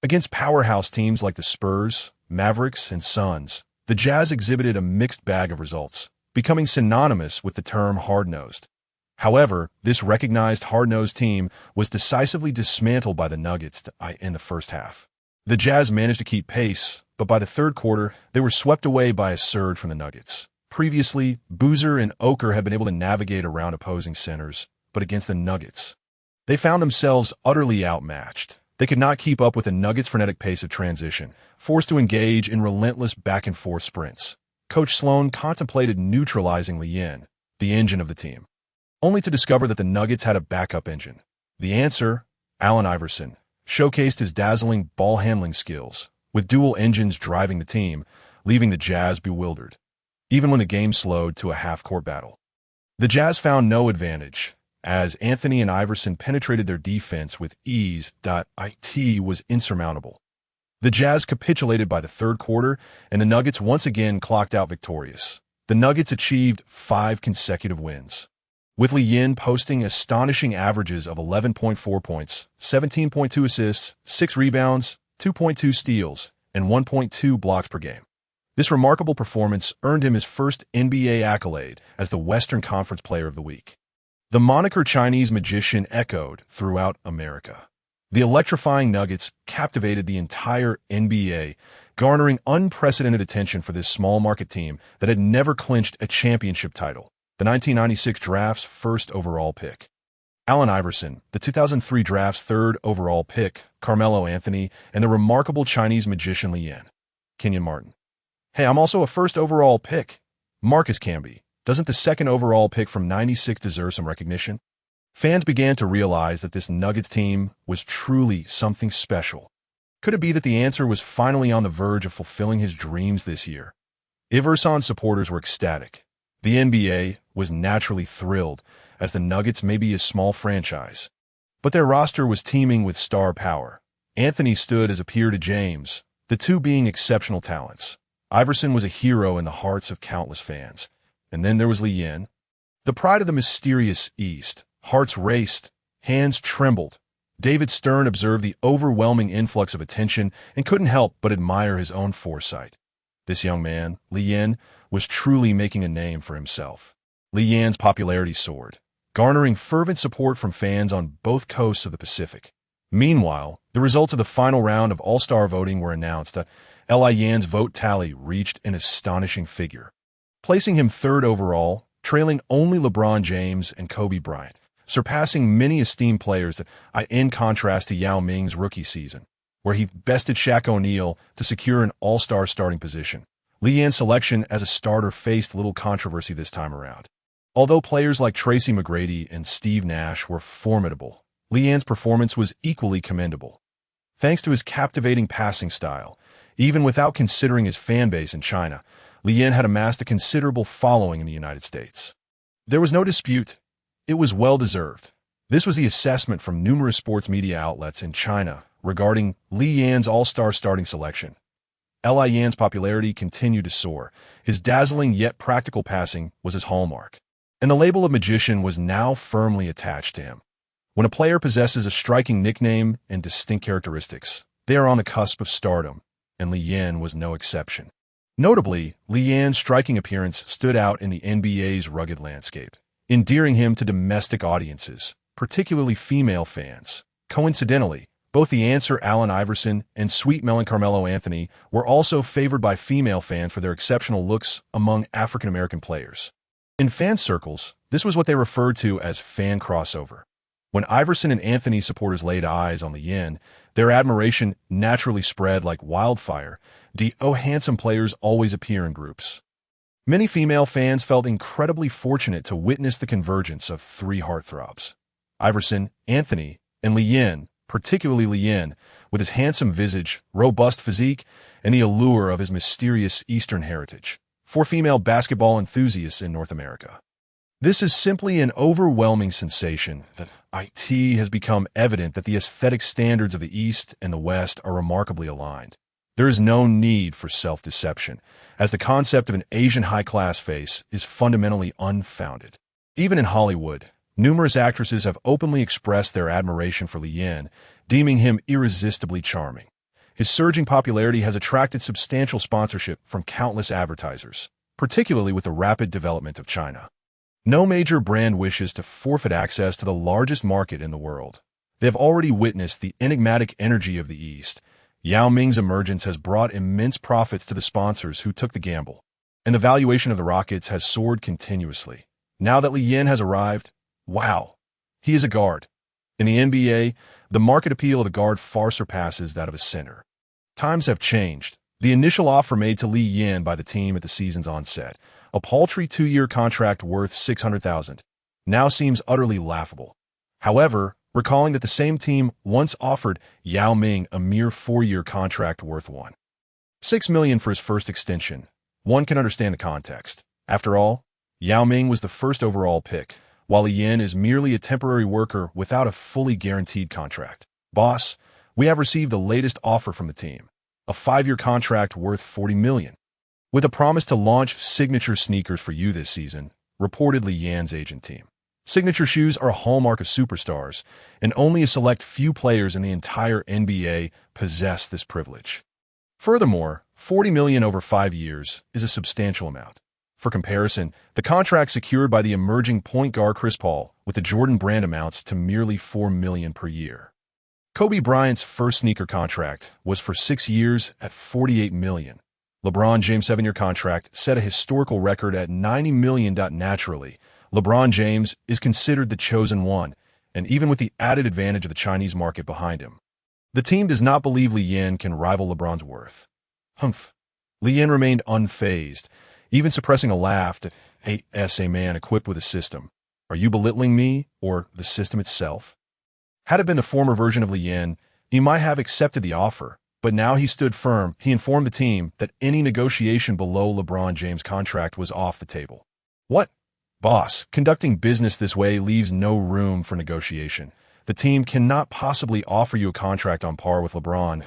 Against powerhouse teams like the Spurs, Mavericks, and Suns, the Jazz exhibited a mixed bag of results, becoming synonymous with the term hard-nosed. However, this recognized hard-nosed team was decisively dismantled by the Nuggets in the first half. The Jazz managed to keep pace, but by the third quarter, they were swept away by a surge from the Nuggets. Previously, Boozer and Oker had been able to navigate around opposing centers, but against the Nuggets, they found themselves utterly outmatched. They could not keep up with the Nuggets' frenetic pace of transition, forced to engage in relentless back-and-forth sprints. Coach Sloan contemplated neutralizing Lien, the engine of the team, only to discover that the Nuggets had a backup engine. The answer, Allen Iverson, showcased his dazzling ball-handling skills, with dual engines driving the team, leaving the Jazz bewildered, even when the game slowed to a half-court battle. The Jazz found no advantage, as Anthony and Iverson penetrated their defense with ease. It was insurmountable. The Jazz capitulated by the third quarter, and the Nuggets once again clocked out victorious. The Nuggets achieved 5 consecutive wins, with Lien posting astonishing averages of 11.4 points, 17.2 assists, 6 rebounds, 2.2 steals, and 1.2 blocks per game. This remarkable performance earned him his first NBA accolade as the Western Conference Player of the Week. The moniker Chinese magician echoed throughout America. The electrifying Nuggets captivated the entire NBA, garnering unprecedented attention for this small-market team that had never clinched a championship title. The 1996 draft's first overall pick, Allen Iverson, the 2003 draft's third overall pick, Carmelo Anthony, and the remarkable Chinese magician Lien, Kenyon Martin. Hey, I'm also a first overall pick, Marcus Camby. Doesn't the second overall pick from '96 deserve some recognition? Fans began to realize that this Nuggets team was truly something special. Could it be that the answer was finally on the verge of fulfilling his dreams this year? Iverson supporters were ecstatic. The NBA was naturally thrilled, as the Nuggets may be a small franchise, but their roster was teeming with star power. Anthony stood as a peer to James, the two being exceptional talents. Iverson was a hero in the hearts of countless fans. And then there was Lien, the pride of the mysterious East. Hearts raced, hands trembled. David Stern observed the overwhelming influx of attention and couldn't help but admire his own foresight. This young man, Lien, was truly making a name for himself. Lien's popularity soared, garnering fervent support from fans on both coasts of the Pacific. Meanwhile, the results of the final round of All-Star voting were announced. Lien's vote tally reached an astonishing figure, placing him third overall, trailing only LeBron James and Kobe Bryant, surpassing many esteemed players in contrast to Yao Ming's rookie season, where he bested Shaq O'Neal to secure an all-star starting position. Lien's selection as a starter faced little controversy this time around. Although players like Tracy McGrady and Steve Nash were formidable, Lien's performance was equally commendable. Thanks to his captivating passing style, even without considering his fan base in China, Lien had amassed a considerable following in the United States. There was no dispute. It was well-deserved. This was the assessment from numerous sports media outlets in China regarding Lien's all-star starting selection. Lien's popularity continued to soar. His dazzling yet practical passing was his hallmark, and the label of magician was now firmly attached to him. When a player possesses a striking nickname and distinct characteristics, they are on the cusp of stardom, and Lien was no exception. Notably, Lien's striking appearance stood out in the NBA's rugged landscape, endearing him to domestic audiences, particularly female fans. Coincidentally, both the answer Allen Iverson and sweet-melon Carmelo Anthony were also favored by female fans for their exceptional looks among African-American players. In fan circles, this was what they referred to as fan crossover. When Iverson and Anthony supporters laid eyes on Lien, their admiration naturally spread like wildfire. Handsome players always appear in groups. Many female fans felt incredibly fortunate to witness the convergence of 3 heartthrobs: Iverson, Anthony, and Lien, particularly Lien, with his handsome visage, robust physique, and the allure of his mysterious Eastern heritage, for female basketball enthusiasts in North America. This is simply an overwhelming sensation that it has become evident that the aesthetic standards of the East and the West are remarkably aligned. There is no need for self-deception, as the concept of an Asian high-class face is fundamentally unfounded. Even in Hollywood, numerous actresses have openly expressed their admiration for Lien, deeming him irresistibly charming. His surging popularity has attracted substantial sponsorship from countless advertisers, particularly with the rapid development of China. No major brand wishes to forfeit access to the largest market in the world. They have already witnessed the enigmatic energy of the East, Yao Ming's emergence has brought immense profits to the sponsors who took the gamble, and the valuation of the Rockets has soared continuously. Now that Li Yin has arrived, wow, he is a guard. In the NBA, the market appeal of a guard far surpasses that of a center. Times have changed. The initial offer made to Li Yin by the team at the season's onset, a paltry 2-year contract worth $600,000, now seems utterly laughable. However, recalling that the same team once offered Yao Ming a mere 4-year contract worth $1.6 million for his first extension, one can understand the context. After all, Yao Ming was the first overall pick, while Li Yin is merely a temporary worker without a fully guaranteed contract. Boss, we have received the latest offer from the team, a 5-year contract worth $40 million, with a promise to launch signature sneakers for you this season, reported Li Yin's agent team. Signature shoes are a hallmark of superstars, and only a select few players in the entire NBA possess this privilege. Furthermore, $40 million over 5 years is a substantial amount. For comparison, the contract secured by the emerging point guard Chris Paul with the Jordan brand amounts to merely $4 million per year. Kobe Bryant's first sneaker contract was for 6 years at $48 million. LeBron James' 7-year contract set a historical record at $90 million. Naturally, LeBron James is considered the chosen one, and even with the added advantage of the Chinese market behind him, the team does not believe Li Yin can rival LeBron's worth. Humph. Li Yin remained unfazed, even suppressing a laugh at a man equipped with a system. Are you belittling me or the system itself? Had it been the former version of Li Yin, he might have accepted the offer, but now he stood firm. He informed the team that any negotiation below LeBron James' contract was off the table. What? Boss, conducting business this way leaves no room for negotiation. The team cannot possibly offer you a contract on par with LeBron.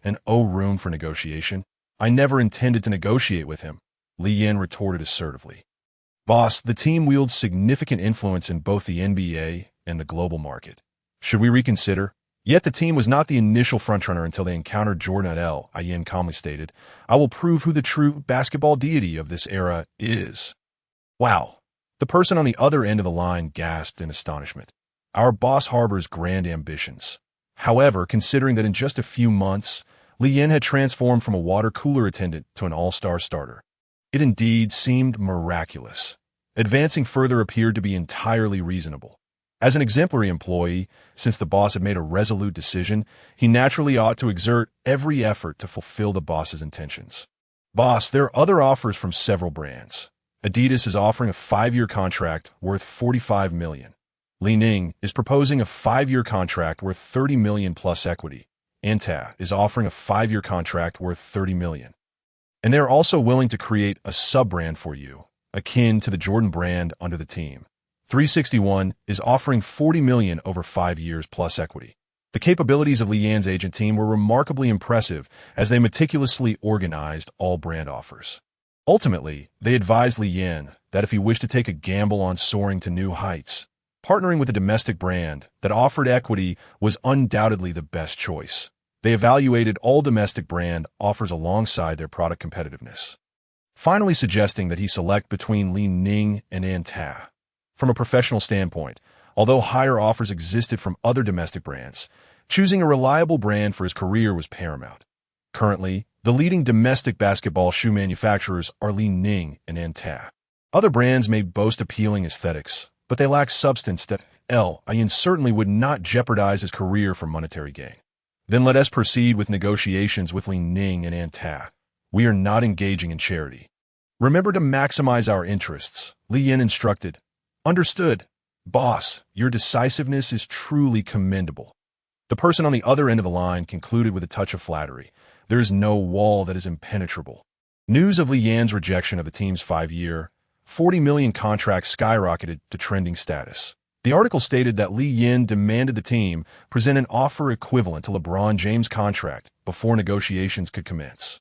And oh, room for negotiation? I never intended to negotiate with him, Li Yin retorted assertively. Boss, the team wields significant influence in both the NBA and the global market. Should we reconsider? Yet the team was not the initial frontrunner until they encountered Jordan at Li Yin calmly stated, I will prove who the true basketball deity of this era is. Wow. The person on the other end of the line gasped in astonishment. Our boss harbors grand ambitions. However, considering that in just a few months, Li Yin had transformed from a water cooler attendant to an all-star starter, it indeed seemed miraculous. Advancing further appeared to be entirely reasonable. As an exemplary employee, since the boss had made a resolute decision, he naturally ought to exert every effort to fulfill the boss's intentions. Boss, there are other offers from several brands. Adidas is offering a 5-year contract worth $45 million. Li Ning is proposing a 5-year contract worth $30 million plus equity. Anta is offering a 5-year contract worth $30 million. And they are also willing to create a sub-brand for you, akin to the Jordan brand under the team. 361 is offering $40 million over 5 years plus equity. The capabilities of Li Yin's agent team were remarkably impressive as they meticulously organized all brand offers. Ultimately, they advised Li Yin that if he wished to take a gamble on soaring to new heights, partnering with a domestic brand that offered equity was undoubtedly the best choice. They evaluated all domestic brand offers alongside their product competitiveness, finally suggesting that he select between Li Ning and Anta. From a professional standpoint, although higher offers existed from other domestic brands, choosing a reliable brand for his career was paramount. Currently, the leading domestic basketball shoe manufacturers are Li Ning and Anta. Other brands may boast appealing aesthetics, but they lack substance that Li Yin certainly would not jeopardize his career for monetary gain. Then let us proceed with negotiations with Li Ning and Anta. We are not engaging in charity. Remember to maximize our interests, Li Yin instructed. Understood. Boss, your decisiveness is truly commendable. The person on the other end of the line concluded with a touch of flattery. There is no wall that is impenetrable. News of Li Yin's rejection of the team's 5-year, $40 million contract skyrocketed to trending status. The article stated that Li Yin demanded the team present an offer equivalent to LeBron James' contract before negotiations could commence.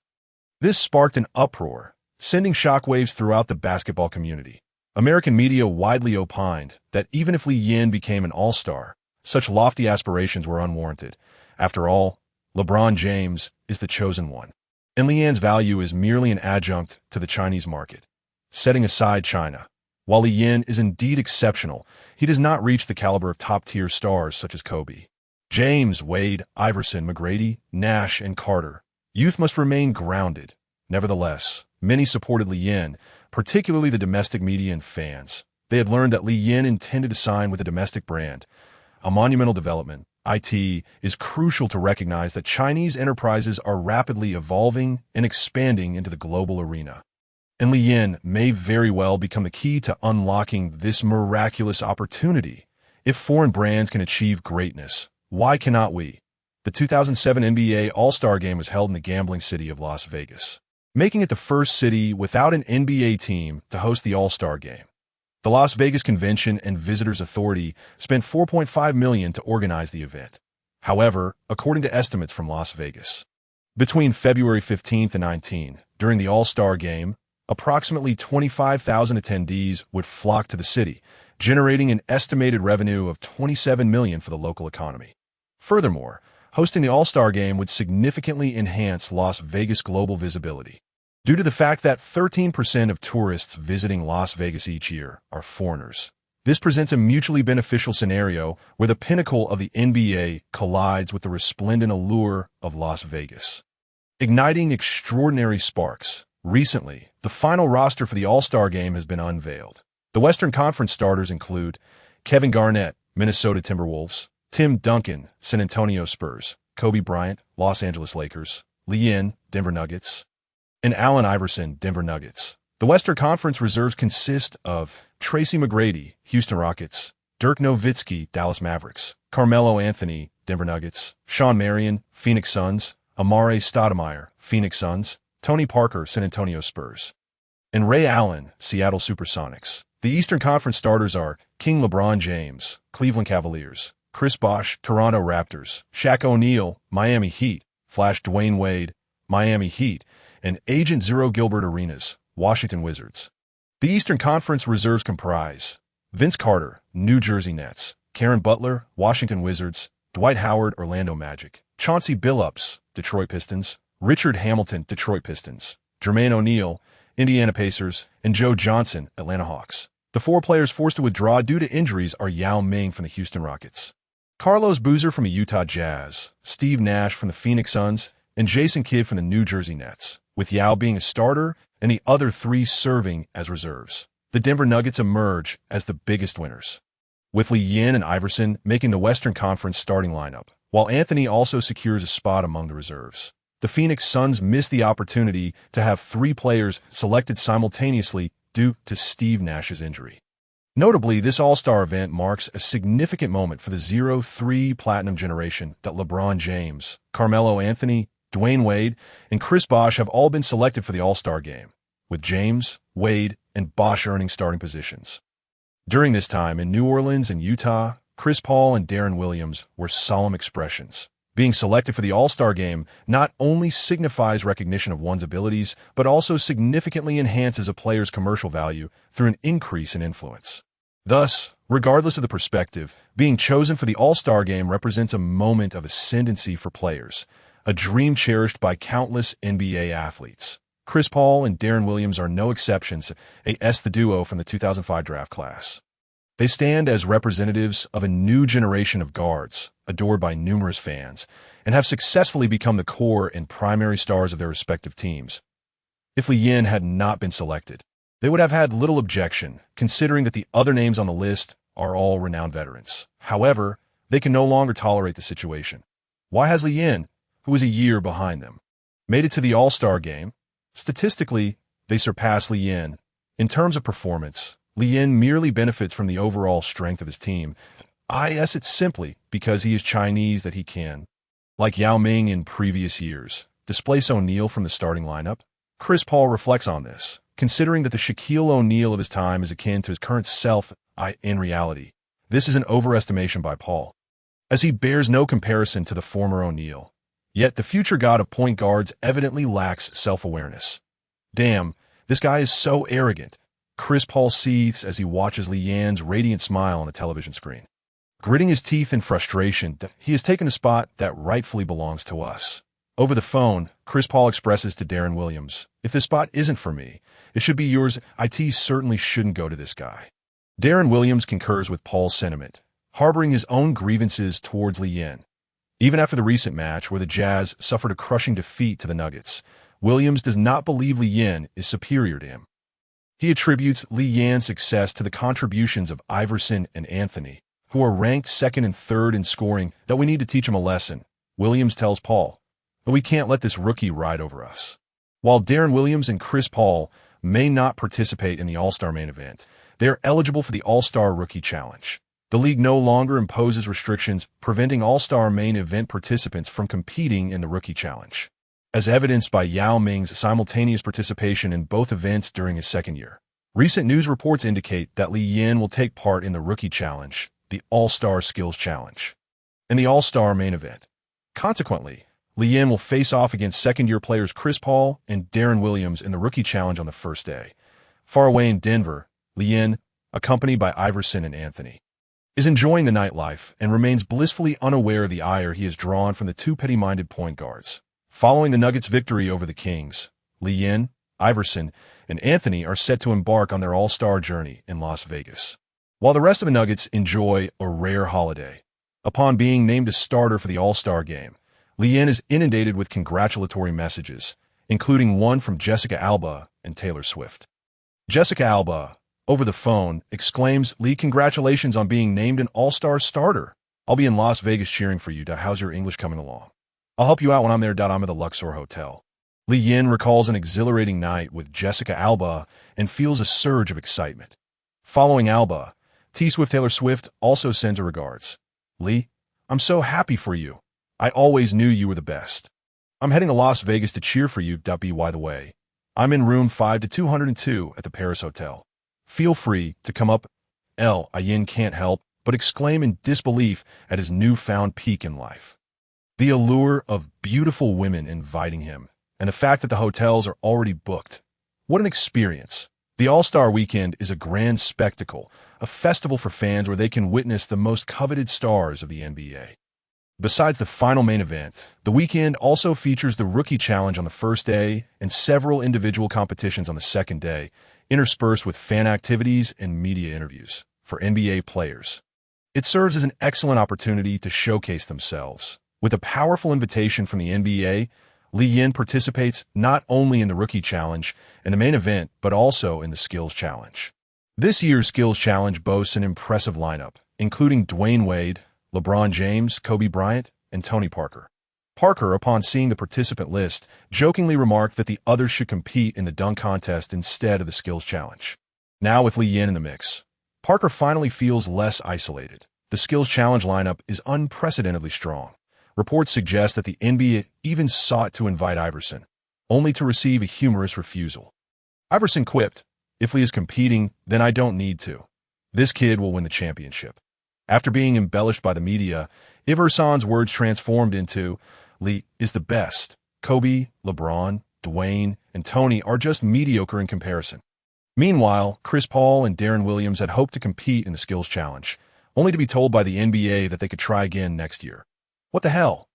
This sparked an uproar, sending shockwaves throughout the basketball community. American media widely opined that even if Li Yin became an all-star, such lofty aspirations were unwarranted. After all, LeBron James is the chosen one, and Li Yin's value is merely an adjunct to the Chinese market. Setting aside China, while Li Yin is indeed exceptional, he does not reach the caliber of top-tier stars such as Kobe. James, Wade, Iverson, McGrady, Nash, and Carter. Youth must remain grounded. Nevertheless, many supported Li Yin, particularly the domestic media and fans. They had learned that Li Yin intended to sign with a domestic brand. A monumental development. It is crucial to recognize that Chinese enterprises are rapidly evolving and expanding into the global arena. And Li Yin may very well become the key to unlocking this miraculous opportunity. If foreign brands can achieve greatness, why cannot we? The 2007 NBA All-Star Game was held in the gambling city of Las Vegas, making it the first city without an NBA team to host the All-Star Game. The Las Vegas Convention and Visitors Authority spent $4.5 million to organize the event. However, according to estimates from Las Vegas, between February 15th and 19th, during the All-Star Game, approximately 25,000 attendees would flock to the city, generating an estimated revenue of $27 million for the local economy. Furthermore, hosting the All-Star Game would significantly enhance Las Vegas' global visibility. Due to the fact that 13% of tourists visiting Las Vegas each year are foreigners, this presents a mutually beneficial scenario where the pinnacle of the NBA collides with the resplendent allure of Las Vegas, igniting extraordinary sparks. Recently, the final roster for the All-Star Game has been unveiled. The Western Conference starters include Kevin Garnett, Minnesota Timberwolves; Tim Duncan, San Antonio Spurs; Kobe Bryant, Los Angeles Lakers; Li Yin, Denver Nuggets; and Allen Iverson, Denver Nuggets. The Western Conference reserves consist of Tracy McGrady, Houston Rockets; Dirk Nowitzki, Dallas Mavericks; Carmelo Anthony, Denver Nuggets; Sean Marion, Phoenix Suns; Amare Stoudemire, Phoenix Suns; Tony Parker, San Antonio Spurs; and Ray Allen, Seattle Supersonics. The Eastern Conference starters are King LeBron James, Cleveland Cavaliers; Chris Bosh, Toronto Raptors; Shaq O'Neal, Miami Heat; Flash Dwayne Wade, Miami Heat; and Agent Zero Gilbert Arenas, Washington Wizards. The Eastern Conference reserves comprise Vince Carter, New Jersey Nets; Karen Butler, Washington Wizards; Dwight Howard, Orlando Magic; Chauncey Billups, Detroit Pistons; Richard Hamilton, Detroit Pistons; Jermaine O'Neal, Indiana Pacers; and Joe Johnson, Atlanta Hawks. The four players forced to withdraw due to injuries are Yao Ming from the Houston Rockets, Carlos Boozer from the Utah Jazz, Steve Nash from the Phoenix Suns, and Jason Kidd from the New Jersey Nets, with Yao being a starter and the other three serving as reserves. The Denver Nuggets emerge as the biggest winners, with Li Yin and Iverson making the Western Conference starting lineup, while Anthony also secures a spot among the reserves. The Phoenix Suns missed the opportunity to have three players selected simultaneously due to Steve Nash's injury. Notably, this All-Star event marks a significant moment for the 0-3 Platinum generation that LeBron James, Carmelo Anthony, Dwayne Wade, and Chris Bosh have all been selected for the All-Star Game, with James, Wade, and Bosh earning starting positions. During this time in New Orleans and Utah, Chris Paul and Deron Williams were solemn expressions. Being selected for the All-Star Game not only signifies recognition of one's abilities, but also significantly enhances a player's commercial value through an increase in influence. Thus, regardless of the perspective, being chosen for the All-Star Game represents a moment of ascendancy for players, a dream cherished by countless NBA athletes. Chris Paul and Deron Williams are no exceptions, the duo from the 2005 draft class. They stand as representatives of a new generation of guards, adored by numerous fans, and have successfully become the core and primary stars of their respective teams. If Li Yin had not been selected, they would have had little objection, considering that the other names on the list are all renowned veterans. However, they can no longer tolerate the situation. Why has Li Yin, who is a year behind them, made it to the All-Star Game? Statistically, they surpass Li Yin. In terms of performance, Li Yin merely benefits from the overall strength of his team. It's simply because he is Chinese that he can, like Yao Ming in previous years, displace O'Neal from the starting lineup. Chris Paul reflects on this, considering that the Shaquille O'Neal of his time is akin to his current self. In reality, this is an overestimation by Paul, as he bears no comparison to the former O'Neal. Yet the future god of point guards evidently lacks self-awareness. Damn, this guy is so arrogant. Chris Paul seethes as he watches Li Yin's radiant smile on the television screen. Gritting his teeth in frustration, he has taken a spot that rightfully belongs to us. Over the phone, Chris Paul expresses to Deron Williams, "If this spot isn't for me, it should be yours. It certainly shouldn't go to this guy." Deron Williams concurs with Paul's sentiment, harboring his own grievances towards Li Yin. Even after the recent match where the Jazz suffered a crushing defeat to the Nuggets, Williams does not believe Li Yan is superior to him. He attributes Li Yan's success to the contributions of Iverson and Anthony, who are ranked second and third in scoring, that we need to teach him a lesson. Williams tells Paul, but we can't let this rookie ride over us. While Deron Williams and Chris Paul may not participate in the All-Star main event, they are eligible for the All-Star Rookie Challenge. The league no longer imposes restrictions preventing All-Star main event participants from competing in the Rookie Challenge, as evidenced by Yao Ming's simultaneous participation in both events during his second year. Recent news reports indicate that Li Yan will take part in the Rookie Challenge, the All-Star Skills Challenge, and the All-Star main event. Consequently, Li Yan will face off against second-year players Chris Paul and Deron Williams in the Rookie Challenge on the first day. Far away in Denver, Li Yan, accompanied by Iverson and Anthony, is enjoying the nightlife and remains blissfully unaware of the ire he has drawn from the two petty-minded point guards. Following the Nuggets' victory over the Kings, Li Yan, Iverson, and Anthony are set to embark on their all-star journey in Las Vegas, while the rest of the Nuggets enjoy a rare holiday. Upon being named a starter for the All-Star game, Li Yan is inundated with congratulatory messages, including one from Jessica Alba and Taylor Swift. Jessica Alba, over the phone, exclaims, "Lee, congratulations on being named an All-Star starter. I'll be in Las Vegas cheering for you. How's your English coming along? I'll help you out when I'm there. I'm at the Luxor Hotel." Li Yan recalls an exhilarating night with Jessica Alba and feels a surge of excitement. Following Alba, T-Swift Taylor Swift also sends her regards. "Lee, I'm so happy for you. I always knew you were the best. I'm heading to Las Vegas to cheer for you. By the way, I'm in room 5-202 at the Paris Hotel. Feel free to come up." Yin can't help but exclaim in disbelief at his newfound peak in life. The allure of beautiful women inviting him, and the fact that the hotels are already booked. What an experience. The All-Star Weekend is a grand spectacle, a festival for fans where they can witness the most coveted stars of the NBA. Besides the final main event, the weekend also features the Rookie Challenge on the first day and several individual competitions on the second day, interspersed with fan activities and media interviews for NBA players. It serves as an excellent opportunity to showcase themselves. With a powerful invitation from the NBA, Li Yan participates not only in the Rookie Challenge and the main event, but also in the Skills Challenge. This year's Skills Challenge boasts an impressive lineup, including Dwayne Wade, LeBron James, Kobe Bryant, and Tony Parker. Parker, upon seeing the participant list, jokingly remarked that the others should compete in the dunk contest instead of the Skills Challenge. Now with Li Yan in the mix, Parker finally feels less isolated. The Skills Challenge lineup is unprecedentedly strong. Reports suggest that the NBA even sought to invite Iverson, only to receive a humorous refusal. Iverson quipped, "If Lee is competing, then I don't need to. This kid will win the championship." After being embellished by the media, Iverson's words transformed into, "Lee is the best. Kobe, LeBron, Dwayne, and Tony are just mediocre in comparison." Meanwhile, Chris Paul and Deron Williams had hoped to compete in the Skills Challenge, only to be told by the NBA that they could try again next year. What the hell?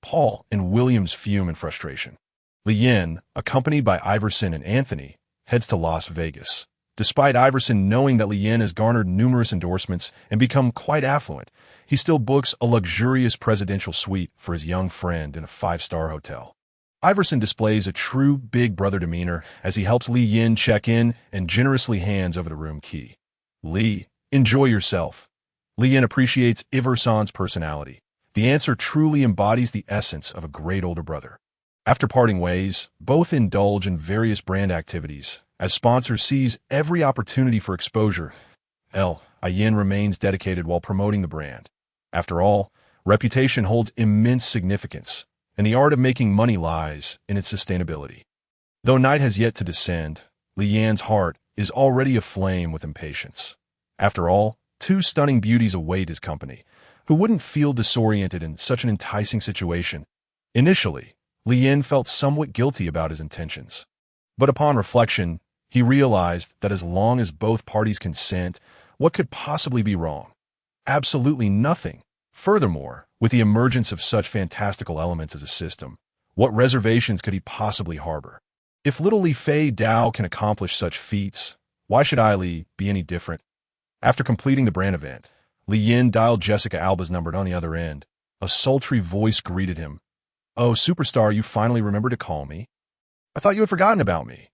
Paul and Williams fume in frustration. Li Yan, accompanied by Iverson and Anthony, heads to Las Vegas. Despite Iverson knowing that Li Yan has garnered numerous endorsements and become quite affluent, he still books a luxurious presidential suite for his young friend in a 5-star hotel. Iverson displays a true big brother demeanor as he helps Li Yan check in and generously hands over the room key. "Lee, enjoy yourself." Li Yan appreciates Iverson's personality. The answer truly embodies the essence of a great older brother. After parting ways, both indulge in various brand activities, as sponsors seize every opportunity for exposure. Yin remains dedicated while promoting the brand. After all, reputation holds immense significance, and the art of making money lies in its sustainability. Though night has yet to descend, Li Yan's heart is already aflame with impatience. After all, two stunning beauties await his company. Who wouldn't feel disoriented in such an enticing situation? Initially, Li Yan felt somewhat guilty about his intentions. But upon reflection, he realized that as long as both parties consent, what could possibly be wrong? Absolutely nothing. Furthermore, with the emergence of such fantastical elements as a system, what reservations could he possibly harbor? If little Li Fei Dao can accomplish such feats, why should Li be any different? After completing the brand event, Li Yan dialed Jessica Alba's number on the other end. A sultry voice greeted him. "Oh, superstar, you finally remembered to call me? I thought you had forgotten about me."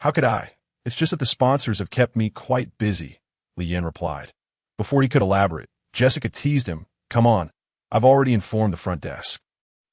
"How could I? It's just that the sponsors have kept me quite busy," Li Yin replied. Before he could elaborate, Jessica teased him. "Come on, I've already informed the front desk.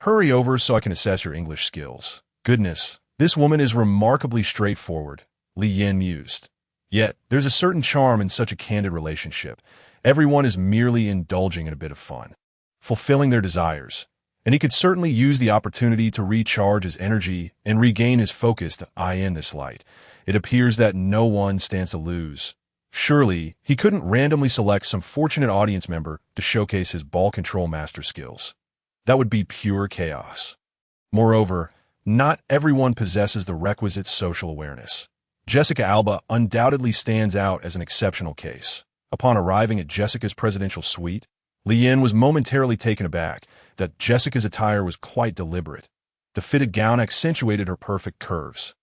Hurry over so I can assess your English skills." Goodness, this woman is remarkably straightforward, Li Yin mused. Yet, there's a certain charm in such a candid relationship. Everyone is merely indulging in a bit of fun, fulfilling their desires, and he could certainly use the opportunity to recharge his energy and regain his focus to eye in this light. It appears that no one stands to lose. Surely, he couldn't randomly select some fortunate audience member to showcase his ball control master skills. That would be pure chaos. Moreover, not everyone possesses the requisite social awareness. Jessica Alba undoubtedly stands out as an exceptional case. Upon arriving at Jessica's presidential suite, Li Yin was momentarily taken aback that Jessica's attire was quite deliberate. The fitted gown accentuated her perfect curves,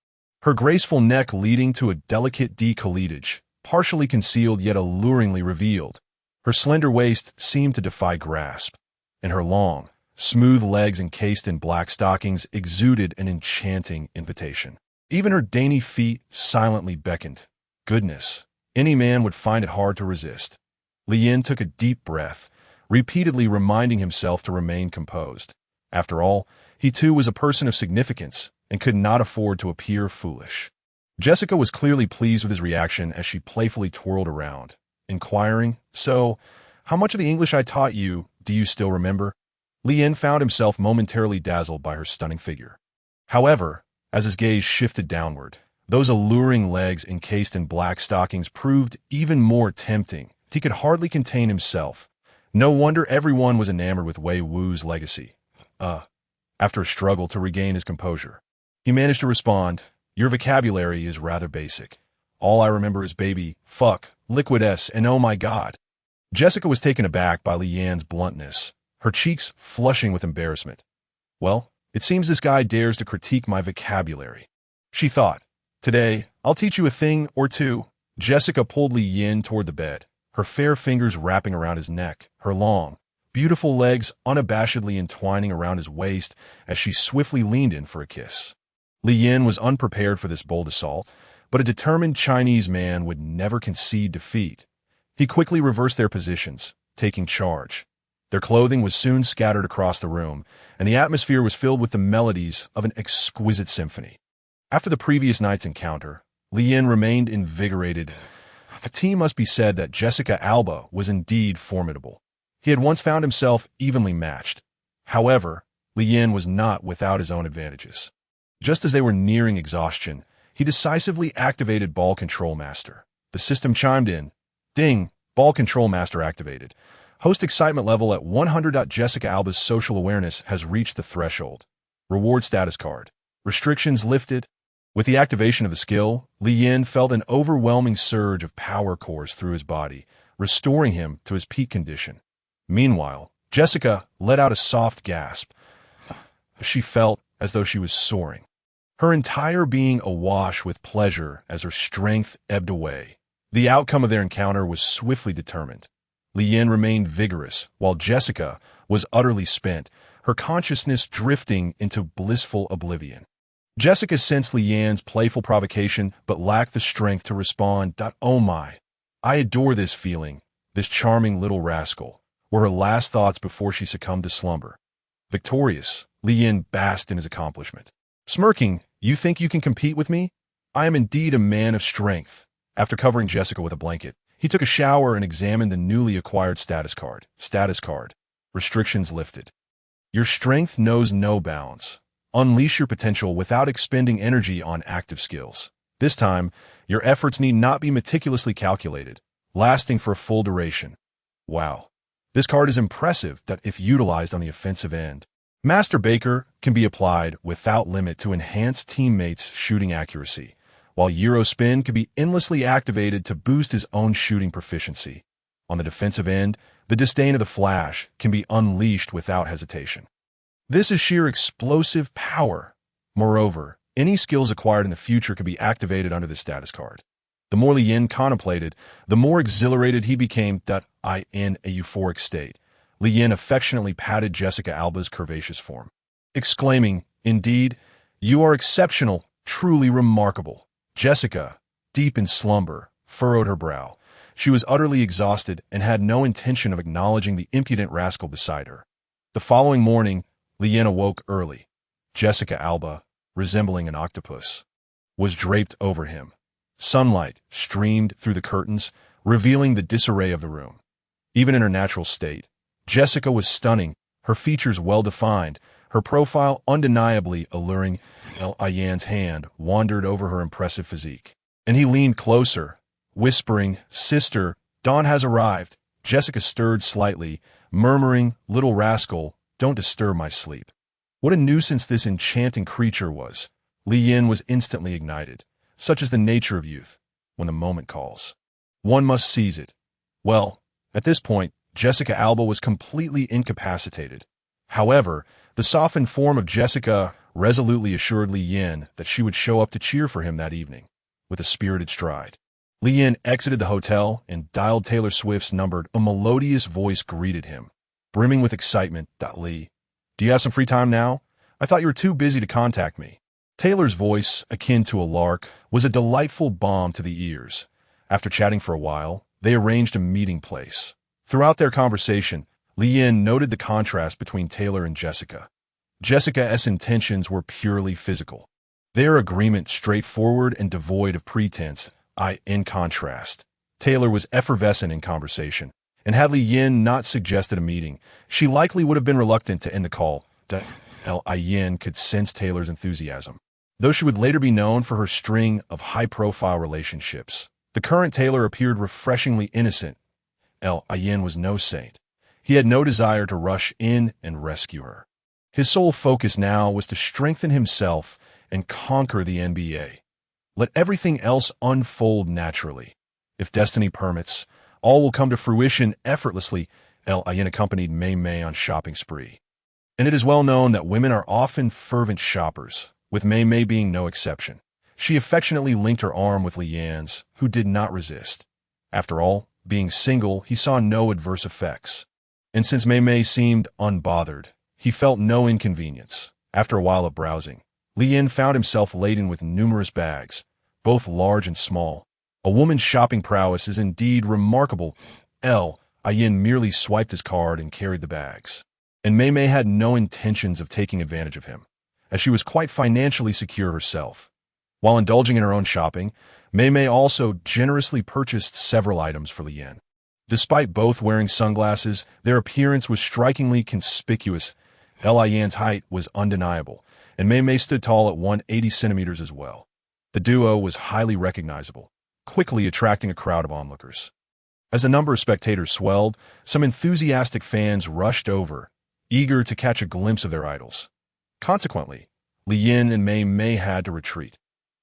her graceful neck leading to a delicate décolletage, partially concealed yet alluringly revealed. Her slender waist seemed to defy grasp, and her long, smooth legs encased in black stockings exuded an enchanting invitation. Even her dainty feet silently beckoned. Goodness, any man would find it hard to resist. Li Yin took a deep breath, repeatedly reminding himself to remain composed. After all, he too was a person of significance and could not afford to appear foolish. Jessica was clearly pleased with his reaction as she playfully twirled around, inquiring, "So, how much of the English I taught you do you still remember?" Li Yin found himself momentarily dazzled by her stunning figure. However, as his gaze shifted downward, those alluring legs encased in black stockings proved even more tempting. He could hardly contain himself. No wonder everyone was enamored with Wei Wu's legacy. After a struggle to regain his composure, he managed to respond, "Your vocabulary is rather basic. All I remember is baby, fuck, liquid S, and oh my god." Jessica was taken aback by Li Yin's bluntness, her cheeks flushing with embarrassment. "Well, it seems this guy dares to critique my vocabulary," she thought. "Today, I'll teach you a thing or two." Jessica pulled Li Yin toward the bed, her fair fingers wrapping around his neck, her long, beautiful legs unabashedly entwining around his waist as she swiftly leaned in for a kiss. Li Yin was unprepared for this bold assault, but a determined Chinese man would never concede defeat. He quickly reversed their positions, taking charge. Their clothing was soon scattered across the room, and the atmosphere was filled with the melodies of an exquisite symphony. After the previous night's encounter, Li Yin remained invigorated. It must be said that Jessica Alba was indeed formidable. He had once found himself evenly matched. However, Li Yin was not without his own advantages. Just as they were nearing exhaustion, he decisively activated Ball Control Master. The system chimed in. "Ding, Ball Control Master activated. Host excitement level at 100. Jessica Alba's social awareness has reached the threshold. Reward status card. Restrictions lifted." With the activation of the skill, Li Yin felt an overwhelming surge of power course through his body, restoring him to his peak condition. Meanwhile, Jessica let out a soft gasp. She felt as though she was soaring, her entire being awash with pleasure as her strength ebbed away. The outcome of their encounter was swiftly determined. Li Yin remained vigorous, while Jessica was utterly spent, her consciousness drifting into blissful oblivion. Jessica sensed Li Yin's playful provocation, but lacked the strength to respond. "Oh my, I adore this feeling, this charming little rascal," were her last thoughts before she succumbed to slumber. Victorious, Li Yin basked in his accomplishment. Smirking, "You think you can compete with me? I am indeed a man of strength." After covering Jessica with a blanket, he took a shower and examined the newly acquired status card. Status card. Restrictions lifted. Your strength knows no bounds. Unleash your potential without expending energy on active skills. This time, your efforts need not be meticulously calculated, lasting for a full duration. Wow. This card is impressive that if utilized on the offensive end. Master Baker can be applied without limit to enhance teammates' shooting accuracy, while Euro Spin can be endlessly activated to boost his own shooting proficiency. On the defensive end, the disdain of the Flash can be unleashed without hesitation. This is sheer explosive power. Moreover, any skills acquired in the future could be activated under the status card. The more Li Yin contemplated, the more exhilarated he became. In a euphoric state. Li Yin affectionately patted Jessica Alba's curvaceous form, exclaiming, "Indeed, you are exceptional, truly remarkable." Jessica, deep in slumber, furrowed her brow. She was utterly exhausted and had no intention of acknowledging the impudent rascal beside her. The following morning, Li Yin awoke early. Jessica Alba, resembling an octopus, was draped over him. Sunlight streamed through the curtains, revealing the disarray of the room. Even in her natural state, Jessica was stunning, her features well-defined, her profile undeniably alluring. Yan's hand wandered over her impressive physique, and he leaned closer, whispering, "Sister, dawn has arrived." Jessica stirred slightly, murmuring, "Little rascal, don't disturb my sleep." What a nuisance this enchanting creature was. Li Yin was instantly ignited. Such is the nature of youth. When the moment calls, one must seize it. Well, at this point, Jessica Alba was completely incapacitated. However, the softened form of Jessica resolutely assured Li Yin that she would show up to cheer for him that evening. With a spirited stride, Li Yin exited the hotel and dialed Taylor Swift's number. A melodious voice greeted him, brimming with excitement. "Li, do you have some free time now? I thought you were too busy to contact me." Taylor's voice, akin to a lark, was a delightful balm to the ears. After chatting for a while, they arranged a meeting place. Throughout their conversation, Li Yin noted the contrast between Taylor and Jessica. Jessica's intentions were purely physical. Their agreement straightforward and devoid of pretense. In contrast, Taylor was effervescent in conversation, and had Li Yin not suggested a meeting, she likely would have been reluctant to end the call. Li Yin could sense Taylor's enthusiasm. Though she would later be known for her string of high-profile relationships, the current Taylor appeared refreshingly innocent. Li Yin was no saint. He had no desire to rush in and rescue her. His sole focus now was to strengthen himself and conquer the NBA. Let everything else unfold naturally. If destiny permits, all will come to fruition effortlessly. Li Yin accompanied Mei on shopping spree. And it is well known that women are often fervent shoppers, with Mei being no exception. She affectionately linked her arm with Li Yin's, who did not resist. After all, being single, he saw no adverse effects. And since Mei seemed unbothered, he felt no inconvenience. After a while of browsing, Li Yin found himself laden with numerous bags, both large and small. A woman's shopping prowess is indeed remarkable. Li Yin merely swiped his card and carried the bags. And Mei had no intentions of taking advantage of him, as she was quite financially secure herself. While indulging in her own shopping, Mei also generously purchased several items for Li Yin. Despite both wearing sunglasses, their appearance was strikingly conspicuous. Li Yin's height was undeniable, and Mei stood tall at 180 centimeters as well. The duo was highly recognizable, quickly attracting a crowd of onlookers. As the number of spectators swelled, some enthusiastic fans rushed over, eager to catch a glimpse of their idols. Consequently, Li Yin and Mei had to retreat.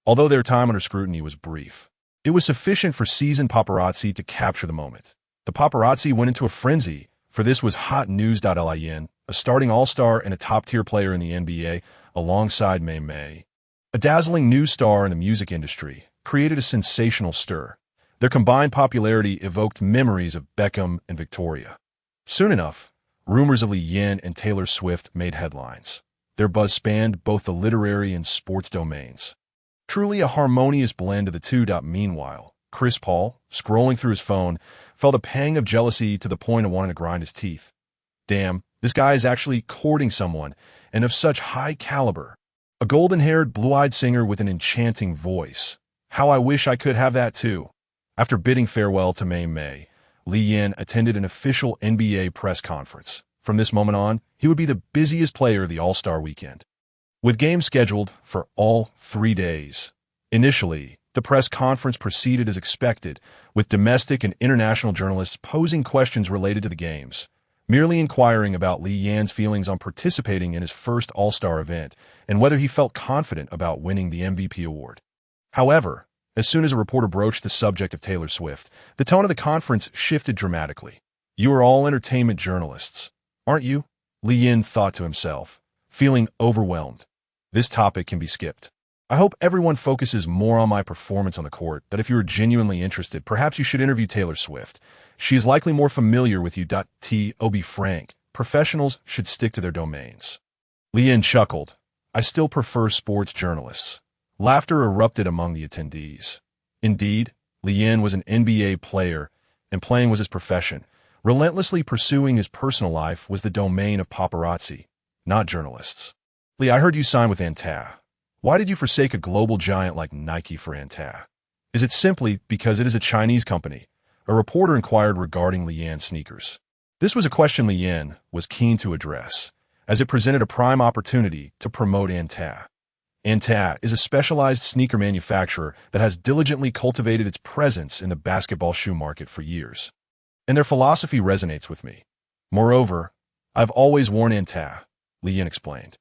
Although their time under scrutiny was brief, it was sufficient for seasoned paparazzi to capture the moment. The paparazzi went into a frenzy, for this was hot news. Li Yin, a starting all-star and a top-tier player in the NBA, alongside Mei, a dazzling new star in the music industry, created a sensational stir. Their combined popularity evoked memories of Beckham and Victoria. Soon enough, rumors of Li Yin and Taylor Swift made headlines. Their buzz spanned both the literary and sports domains. Truly a harmonious blend of the two. Meanwhile, Chris Paul, scrolling through his phone, felt a pang of jealousy to the point of wanting to grind his teeth. Damn, this guy is actually courting someone, and of such high caliber. A golden-haired, blue-eyed singer with an enchanting voice. How I wish I could have that too. After bidding farewell to Mei, Li Yin attended an official NBA press conference. From this moment on, he would be the busiest player of the All-Star weekend, with games scheduled for all 3 days. Initially, the press conference proceeded as expected, with domestic and international journalists posing questions related to the games, merely inquiring about Li Yin's feelings on participating in his first All-Star event and whether he felt confident about winning the MVP award. However, as soon as a reporter broached the subject of Taylor Swift, the tone of the conference shifted dramatically. "You are all entertainment journalists, aren't you?" Li Yin thought to himself, feeling overwhelmed. This topic can be skipped. I hope everyone focuses more on my performance on the court, but if you are genuinely interested, perhaps you should interview Taylor Swift. She is likely more familiar with you. To be frank, professionals should stick to their domains. Lian chuckled. I still prefer sports journalists. Laughter erupted among the attendees. Indeed, Lian was an NBA player, and playing was his profession. Relentlessly pursuing his personal life was the domain of paparazzi, not journalists. Lee, I heard you sign with Anta. Why did you forsake a global giant like Nike for Anta? Is it simply because it is a Chinese company? A reporter inquired regarding Lian's sneakers. This was a question Lian was keen to address, as it presented a prime opportunity to promote Anta. Anta is a specialized sneaker manufacturer that has diligently cultivated its presence in the basketball shoe market for years. And their philosophy resonates with me. Moreover, I've always worn Anta, Lian explained.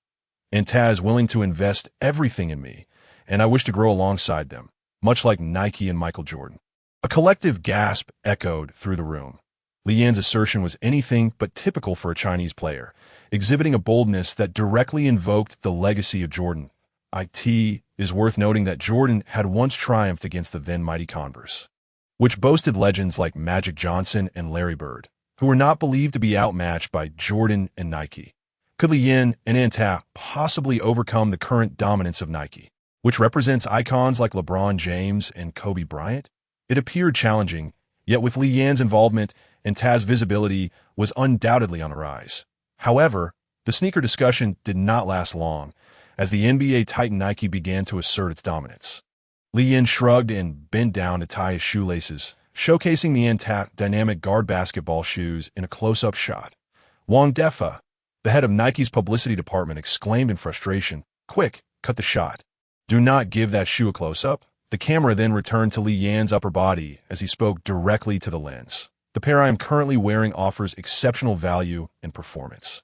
Anta is willing to invest everything in me, and I wish to grow alongside them, much like Nike and Michael Jordan. A collective gasp echoed through the room. Lian's assertion was anything but typical for a Chinese player, exhibiting a boldness that directly invoked the legacy of Jordan. It is worth noting that Jordan had once triumphed against the then-mighty Converse, which boasted legends like Magic Johnson and Larry Bird, who were not believed to be outmatched by Jordan and Nike. Could Lian and Anta possibly overcome the current dominance of Nike, which represents icons like LeBron James and Kobe Bryant? It appeared challenging, yet with Lian's involvement, Anta's visibility was undoubtedly on the rise. However, the sneaker discussion did not last long, as the NBA titan Nike began to assert its dominance. Lian shrugged and bent down to tie his shoelaces, showcasing the Anta dynamic guard basketball shoes in a close-up shot. Wang Defa, the head of Nike's publicity department, exclaimed in frustration, "Quick, cut the shot. Do not give that shoe a close-up." The camera then returned to Lian's upper body as he spoke directly to the lens. The pair I am currently wearing offers exceptional value and performance.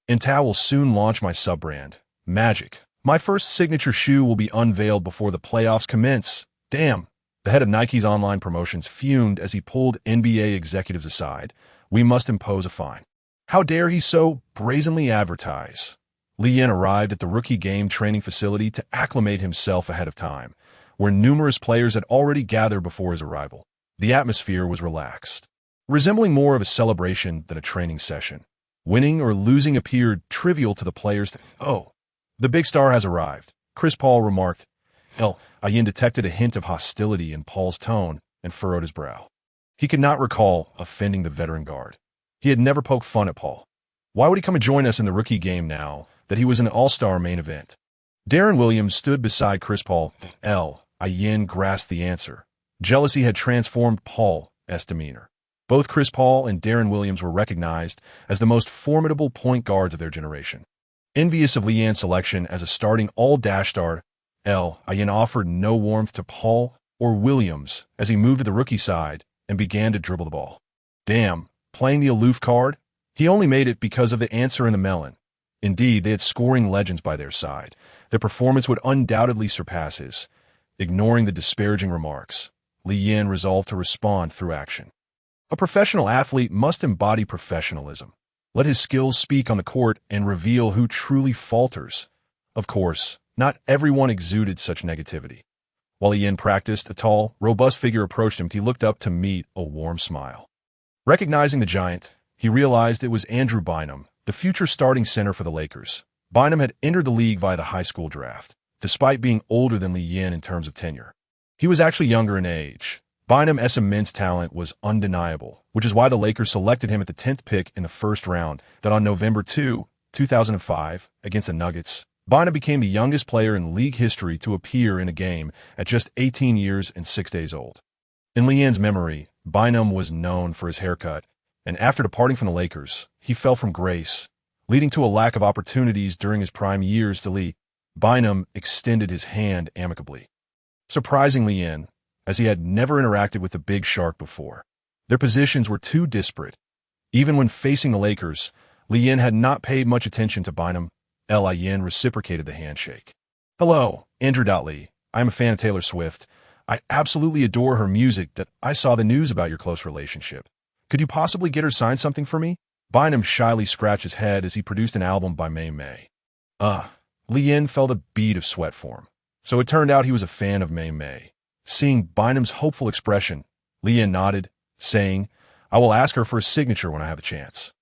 Anta will soon launch my sub-brand, Magic. My first signature shoe will be unveiled before the playoffs commence. Damn. The head of Nike's online promotions fumed as he pulled NBA executives aside. We must impose a fine. How dare he so brazenly advertise? Lian arrived at the rookie game training facility to acclimate himself ahead of time, where numerous players had already gathered before his arrival. The atmosphere was relaxed, resembling more of a celebration than a training session. Winning or losing appeared trivial to the players. Oh, the big star has arrived, Chris Paul remarked. Ian detected a hint of hostility in Paul's tone and furrowed his brow. He could not recall offending the veteran guard. He had never poked fun at Paul. Why would he come and join us in the rookie game now that he was in an all-star main event? Darren Williams stood beside Chris Paul. Ian grasped the answer. Jealousy had transformed Paul's demeanor. Both Chris Paul and Darren Williams were recognized as the most formidable point guards of their generation. Envious of Lian's selection as a starting all-star, Ian offered no warmth to Paul or Williams as he moved to the rookie side and began to dribble the ball. Damn, playing the aloof card? He only made it because of the answer in the melon. Indeed, they had scoring legends by their side. Their performance would undoubtedly surpass his. Ignoring the disparaging remarks, Lian resolved to respond through action. A professional athlete must embody professionalism. Let his skills speak on the court and reveal who truly falters. Of course, not everyone exuded such negativity. While Ian practiced, a tall, robust figure approached him. He looked up to meet a warm smile. Recognizing the giant, he realized it was Andrew Bynum, the future starting center for the Lakers. Bynum had entered the league via the high school draft, despite being older than Lian in terms of tenure. He was actually younger in age. Bynum's immense talent was undeniable, which is why the Lakers selected him at the 10th pick in the first round. That on November 2, 2005, against the Nuggets, Bynum became the youngest player in league history to appear in a game at just 18 years and 6 days old. In Lian's memory, Bynum was known for his haircut, and after departing from the Lakers, he fell from grace, leading to a lack of opportunities during his prime years to lead. Bynum extended his hand amicably. Surprising Lian, as he had never interacted with the Big Shark before. Their positions were too disparate. Even when facing the Lakers, Lian had not paid much attention to Bynum. Lian reciprocated the handshake. Hello, Andrew Lee. I am a fan of Taylor Swift. I absolutely adore her music. That I saw the news about your close relationship. Could you possibly get her sign something for me? Bynum shyly scratched his head as he produced an album by May. Lian felt a bead of sweat form. So it turned out he was a fan of Mei Mei. Seeing Bynum's hopeful expression, Leanne nodded, saying, "I will ask her for a signature when I have a chance.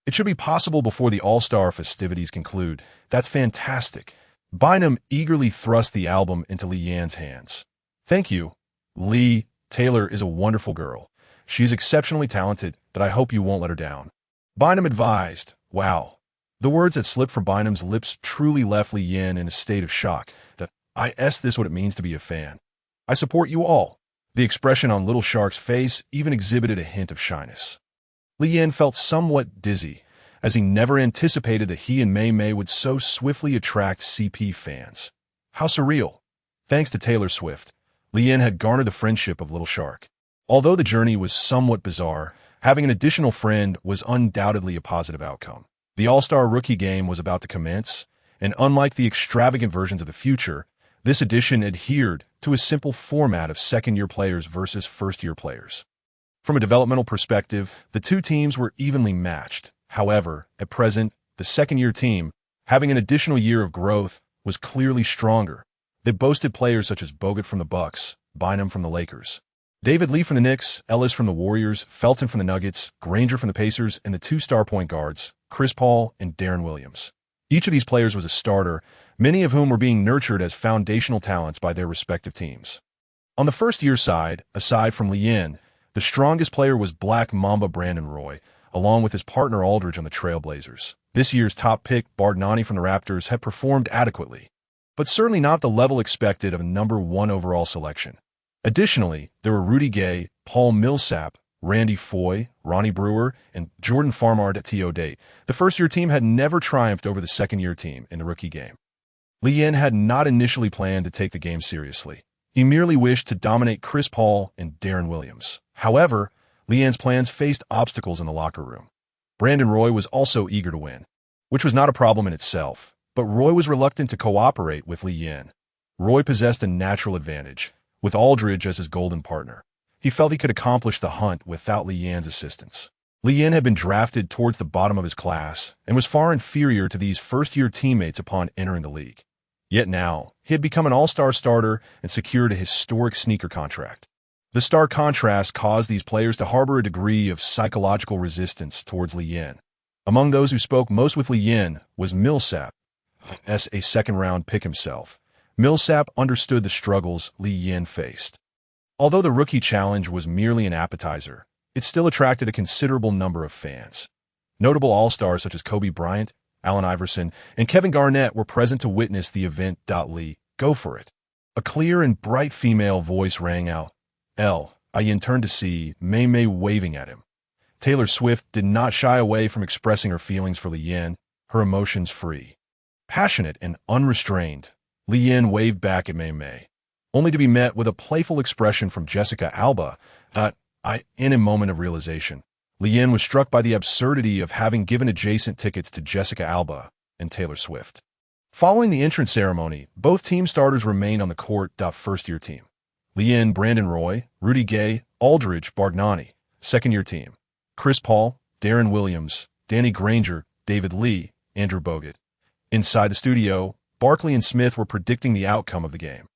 It should be possible before the All-Star festivities conclude." "That's fantastic." Bynum eagerly thrust the album into Leanne's hands. "Thank you, Lee. Taylor is a wonderful girl. She's exceptionally talented, but I hope you won't let her down." Bynum advised. Wow. The words that slipped from Bynum's lips truly left Leanne in a state of shock. This what it means to be a fan. "I support you all." The expression on Little Shark's face even exhibited a hint of shyness. Leanne felt somewhat dizzy, as he never anticipated that he and Mei Mei would so swiftly attract CP fans. How surreal. Thanks to Taylor Swift, Leanne had garnered the friendship of Little Shark. Although the journey was somewhat bizarre, having an additional friend was undoubtedly a positive outcome. The All-Star Rookie Game was about to commence, and unlike the extravagant versions of the future, this edition adhered to a simple format of second-year players versus first-year players. From a developmental perspective, the two teams were evenly matched. However, at present, the second-year team, having an additional year of growth, was clearly stronger. They boasted players such as Bogut from the Bucks, Bynum from the Lakers, David Lee from the Knicks, Ellis from the Warriors, Felton from the Nuggets, Granger from the Pacers, and the two-star point guards, Chris Paul and Deron Williams. Each of these players was a starter, many of whom were being nurtured as foundational talents by their respective teams. On the first-year side, aside from Leanne, the strongest player was Black Mamba Brandon Roy, along with his partner Aldridge on the Trailblazers. This year's top pick, Bargnani from the Raptors, had performed adequately, but certainly not the level expected of a number 1 overall selection. Additionally, there were Rudy Gay, Paul Millsap, Randy Foye, Ronnie Brewer, and Jordan Farmard at TO date. The first-year team had never triumphed over the second-year team in the rookie game. Leanne had not initially planned to take the game seriously. He merely wished to dominate Chris Paul and Deron Williams. However, Leanne's plans faced obstacles in the locker room. Brandon Roy was also eager to win, which was not a problem in itself, but Roy was reluctant to cooperate with Leanne. Roy possessed a natural advantage, with Aldridge as his golden partner. He felt he could accomplish the hunt without Leanne's assistance. Leanne had been drafted towards the bottom of his class and was far inferior to these first-year teammates upon entering the league. Yet now, he had become an all-star starter and secured a historic sneaker contract. The stark contrast caused these players to harbor a degree of psychological resistance towards Leanne. Among those who spoke most with Leanne was Millsap, as a second-round pick himself. Millsap understood the struggles Leanne faced. Although the rookie challenge was merely an appetizer, it still attracted a considerable number of fans. Notable all-stars such as Kobe Bryant, Allen Iverson, and Kevin Garnett were present to witness the event. Lee, go for it. A clear and bright female voice rang out. I turned to see Mei Mei waving at him. Taylor Swift did not shy away from expressing her feelings for Leanne, her emotions free. Passionate and unrestrained, Leanne waved back at Mei Mei, only to be met with a playful expression from Jessica Alba. In a moment of realization, Leanne was struck by the absurdity of having given adjacent tickets to Jessica Alba and Taylor Swift. Following the entrance ceremony, both team starters remained on the court. First-year team: Leanne, Brandon Roy, Rudy Gay, Aldridge, Bargnani. Second-year team: Chris Paul, Deron Williams, Danny Granger, David Lee, Andrew Bogut. Inside the studio, Barkley and Smith were predicting the outcome of the game.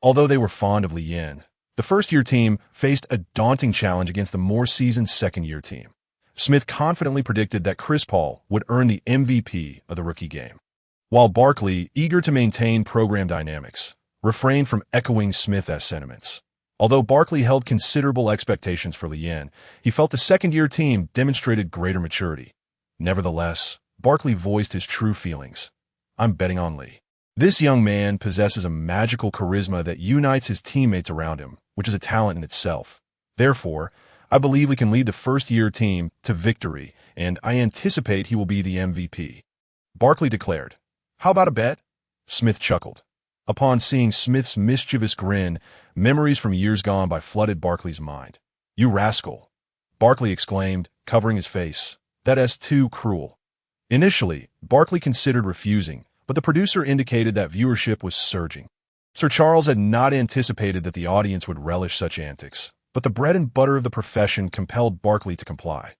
Although they were fond of Leanne, the first-year team faced a daunting challenge against the more seasoned second-year team. Smith confidently predicted that Chris Paul would earn the MVP of the rookie game, while Barkley, eager to maintain program dynamics, refrained from echoing Smith's sentiments. Although Barkley held considerable expectations for Leanne, he felt the second-year team demonstrated greater maturity. Nevertheless, Barkley voiced his true feelings. "I'm betting on Lee. This young man possesses a magical charisma that unites his teammates around him, which is a talent in itself. Therefore, I believe we can lead the first-year team to victory, and I anticipate he will be the MVP." Barkley declared. "How about a bet?" Smith chuckled. Upon seeing Smith's mischievous grin, memories from years gone by flooded Barkley's mind. "You rascal!" Barkley exclaimed, covering his face. "That's too cruel." Initially, Barkley considered refusing, but the producer indicated that viewership was surging. Sir Charles had not anticipated that the audience would relish such antics, but the bread and butter of the profession compelled Barkley to comply.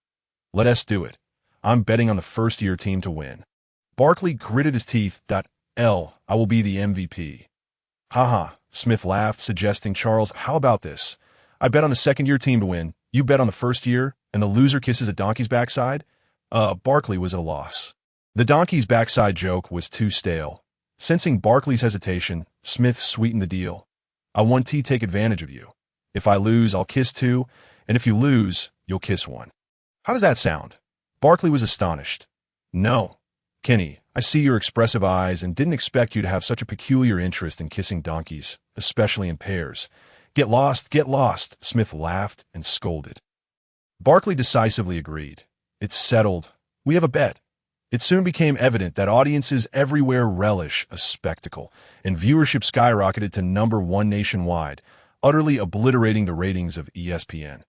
"Let us do it. I'm betting on the first-year team to win." Barkley gritted his teeth. I will be the MVP. Haha, Smith laughed, suggesting, Charles, how about this? I bet on the second-year team to win. You bet on the first year, and the loser kisses a donkey's backside? Barkley was at a loss. The donkey's backside joke was too stale. Sensing Barkley's hesitation, Smith sweetened the deal. I want to take advantage of you. If I lose, I'll kiss two, and if you lose, you'll kiss one. How does that sound? Barkley was astonished. No. Kenny, I see your expressive eyes and didn't expect you to have such a peculiar interest in kissing donkeys, especially in pairs. Get lost, Smith laughed and scolded. Barkley decisively agreed. It's settled. We have a bet. It soon became evident that audiences everywhere relish a spectacle, and viewership skyrocketed to #1 nationwide, utterly obliterating the ratings of ESPN.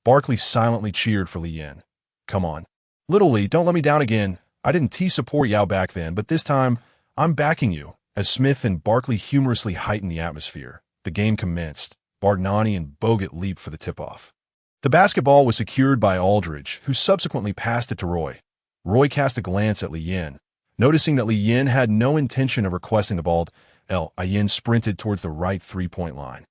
Barkley silently cheered for Li Yin. Come on. Little Lee, don't let me down again. I didn't support Yao back then, but this time, I'm backing you. As Smith and Barkley humorously heightened the atmosphere, the game commenced. Bargnani and Bogut leaped for the tip-off. The basketball was secured by Aldridge, who subsequently passed it to Roy. Roy cast a glance at Li Yin. Noticing that Li Yin had no intention of requesting the ball, Yin sprinted towards the right three-point line.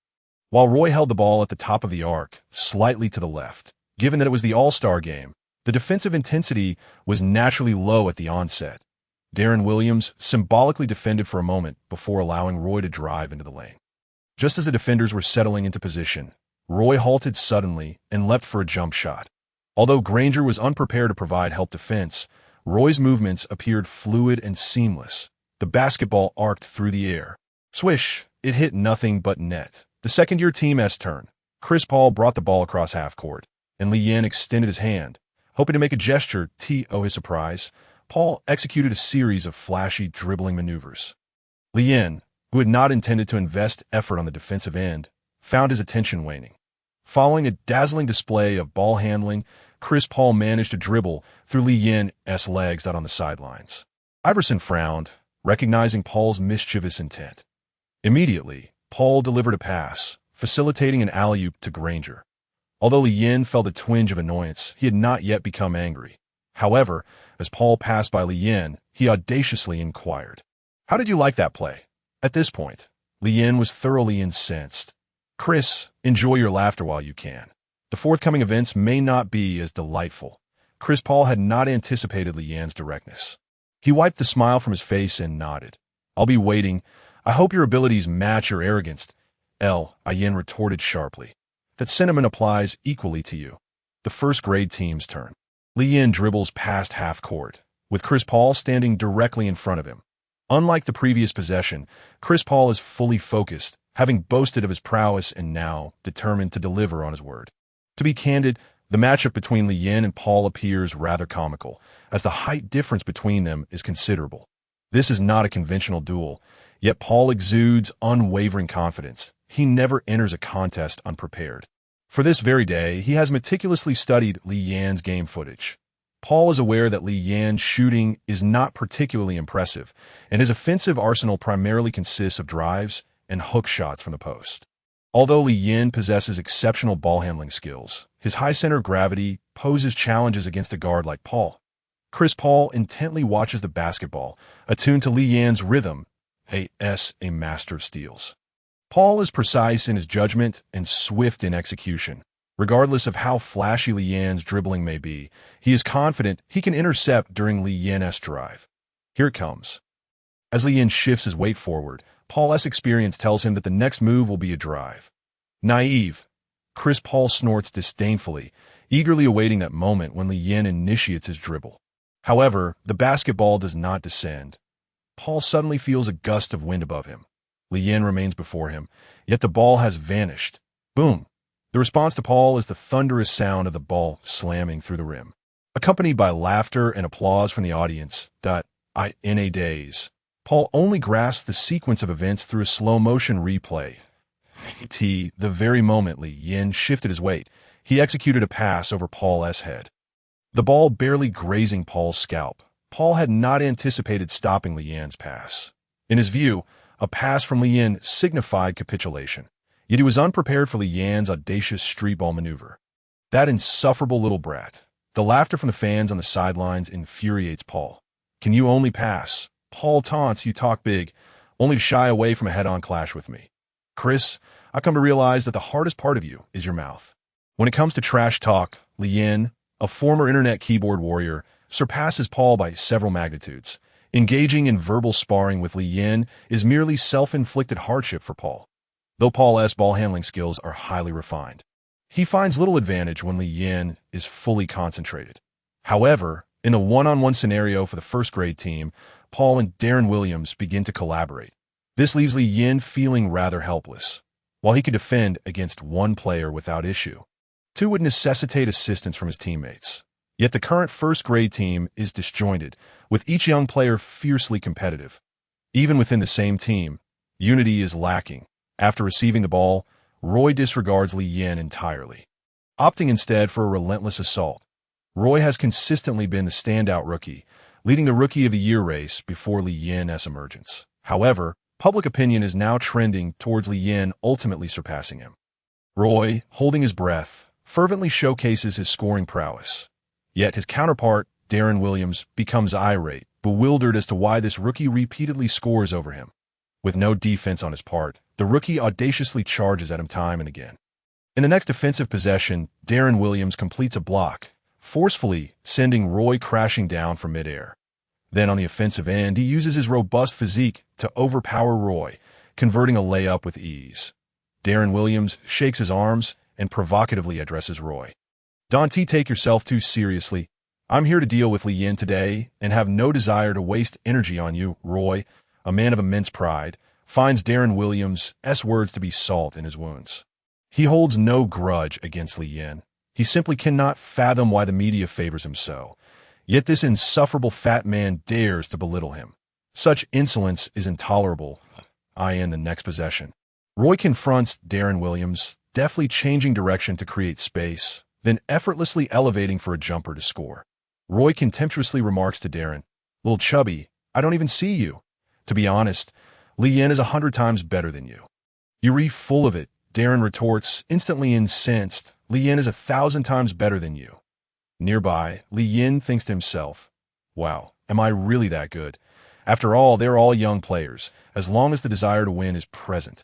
While Roy held the ball at the top of the arc, slightly to the left. Given that it was the All-Star game, the defensive intensity was naturally low at the onset. Darren Williams symbolically defended for a moment before allowing Roy to drive into the lane. Just as the defenders were settling into position, Roy halted suddenly and leapt for a jump shot. Although Granger was unprepared to provide help defense, Roy's movements appeared fluid and seamless. The basketball arced through the air. Swish! It hit nothing but net. The second-year team's turn. Chris Paul brought the ball across half-court, and Li Yin extended his hand. Hoping to make a gesture, to his surprise, Paul executed a series of flashy dribbling maneuvers. Li Yin, who had not intended to invest effort on the defensive end, found his attention waning. Following a dazzling display of ball handling, Chris Paul managed to dribble through Li Yin's legs out on the sidelines. Iverson frowned, recognizing Paul's mischievous intent. Immediately, Paul delivered a pass, facilitating an alley-oop to Granger. Although Li Yin felt a twinge of annoyance, he had not yet become angry. However, as Paul passed by Li Yin, he audaciously inquired, "How did you like that play?" At this point, Li Yin was thoroughly incensed. Chris, enjoy your laughter while you can. The forthcoming events may not be as delightful. Chris Paul had not anticipated Li Yin's directness. He wiped the smile from his face and nodded. I'll be waiting. I hope your abilities match your arrogance. Yin retorted sharply. That sentiment applies equally to you. The first-grade team's turn. Li Yin dribbles past half-court, with Chris Paul standing directly in front of him. Unlike the previous possession, Chris Paul is fully focused, having boasted of his prowess and now determined to deliver on his word. To be candid, the matchup between Li Yin and Paul appears rather comical, as the height difference between them is considerable. This is not a conventional duel, yet Paul exudes unwavering confidence. He never enters a contest unprepared. For this very day, he has meticulously studied Li Yin's game footage. Paul is aware that Li Yin's shooting is not particularly impressive, and his offensive arsenal primarily consists of drives and hook shots from the post. Although Li Yin possesses exceptional ball handling skills, his high center of gravity poses challenges against a guard like Paul. Chris Paul intently watches the basketball, attuned to Li Yin's rhythm, a master of steals. Paul is precise in his judgment and swift in execution. Regardless of how flashy Li Yin's dribbling may be, he is confident he can intercept during Li Yin's drive. Here it comes. As Li Yin shifts his weight forward, Paul's experience tells him that the next move will be a drive. Naive. Chris Paul snorts disdainfully, eagerly awaiting that moment when Li Yin initiates his dribble. However, the basketball does not descend. Paul suddenly feels a gust of wind above him. Li Yin remains before him, yet the ball has vanished. Boom! The response to Paul is the thunderous sound of the ball slamming through the rim, accompanied by laughter and applause from the audience. In a daze, Paul only grasps the sequence of events through a slow-motion replay. The very moment Li Yin shifted his weight, he executed a pass over Paul's head. The ball barely grazing Paul's scalp. Paul had not anticipated stopping Li Yin's pass. In his view, a pass from Li Yin signified capitulation, yet he was unprepared for Li Yin's audacious street ball maneuver. That insufferable little brat. The laughter from the fans on the sidelines infuriates Paul. Can you only pass? Paul taunts, you talk big. only to shy away from a head-on clash with me. Chris, I come to realize that the hardest part of you is your mouth. When it comes to trash talk, Lian, a former internet keyboard warrior, surpasses Paul by several magnitudes. Engaging in verbal sparring with Lian is merely self-inflicted hardship for Paul, though Paul's ball handling skills are highly refined. He finds little advantage when Lian is fully concentrated. However, in a one-on-one scenario for the first-grade team, Paul and Darren Williams begin to collaborate. This leaves Lian feeling rather helpless. While he could defend against one player without issue, two would necessitate assistance from his teammates. Yet the current first-grade team is disjointed, with each young player fiercely competitive. Even within the same team, unity is lacking. After receiving the ball, Roy disregards Lian entirely, opting instead for a relentless assault. Roy has consistently been the standout rookie, leading the Rookie of the Year race before Lian's emergence. However, public opinion is now trending towards Lian ultimately surpassing him. Roy, holding his breath, fervently showcases his scoring prowess. Yet his counterpart, Darren Williams, becomes irate, bewildered as to why this rookie repeatedly scores over him. With no defense on his part, the rookie audaciously charges at him time and again. In the next defensive possession, Darren Williams completes a block, forcefully sending Roy crashing down from midair. Then on the offensive end, he uses his robust physique to overpower Roy, converting a layup with ease. Darren Williams shakes his arms and provocatively addresses Roy. "Don't take yourself too seriously. I'm here to deal with Lian today and have no desire to waste energy on you." Roy, a man of immense pride, finds Darren Williams' words to be salt in his wounds. He holds no grudge against Lian. He simply cannot fathom why the media favors him so. Yet this insufferable fat man dares to belittle him. Such insolence is intolerable. In the next possession, Roy confronts Darren Williams, deftly changing direction to create space, then effortlessly elevating for a jumper to score. Roy contemptuously remarks to Darren, "Little chubby, I don't even see you. To be honest, Lian is 100 times better than you." "You're full of it," Darren retorts, instantly incensed. "Lian is 1,000 times better than you." Nearby, Lian thinks to himself, "Wow, am I really that good? After all, they're all young players, as long as the desire to win is present."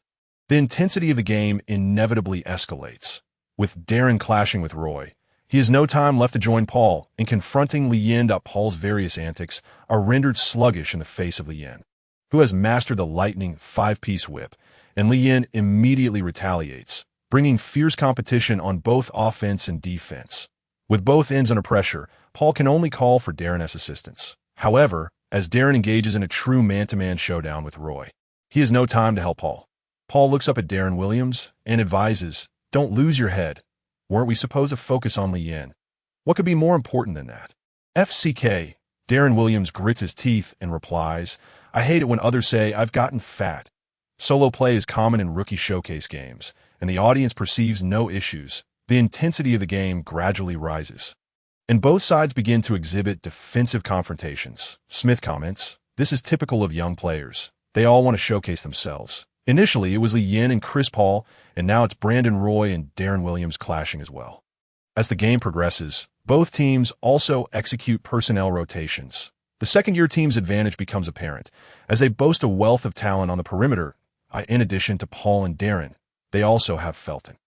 The intensity of the game inevitably escalates. With Darren clashing with Roy, he has no time left to join Paul, and confronting Lian. Paul's various antics are rendered sluggish in the face of Lian, who has mastered the lightning 5-piece whip, and Lian immediately retaliates, bringing fierce competition on both offense and defense. With both ends under pressure, Paul can only call for Darren's assistance. However, as Darren engages in a true man-to-man showdown with Roy, he has no time to help Paul. Paul looks up at Darren Williams and advises, "Don't lose your head. Weren't we supposed to focus on Lian? What could be more important than that?" FCK, Darren Williams grits his teeth and replies, "I hate it when others say I've gotten fat." Solo play is common in rookie showcase games, and the audience perceives no issues. The intensity of the game gradually rises, and both sides begin to exhibit defensive confrontations. Smith comments, "This is typical of young players. They all want to showcase themselves. Initially, it was Lian and Chris Paul, and now it's Brandon Roy and Darren Williams clashing as well." As the game progresses, both teams also execute personnel rotations. The second-year team's advantage becomes apparent, as they boast a wealth of talent on the perimeter. In addition to Paul and Darren, they also have Felton.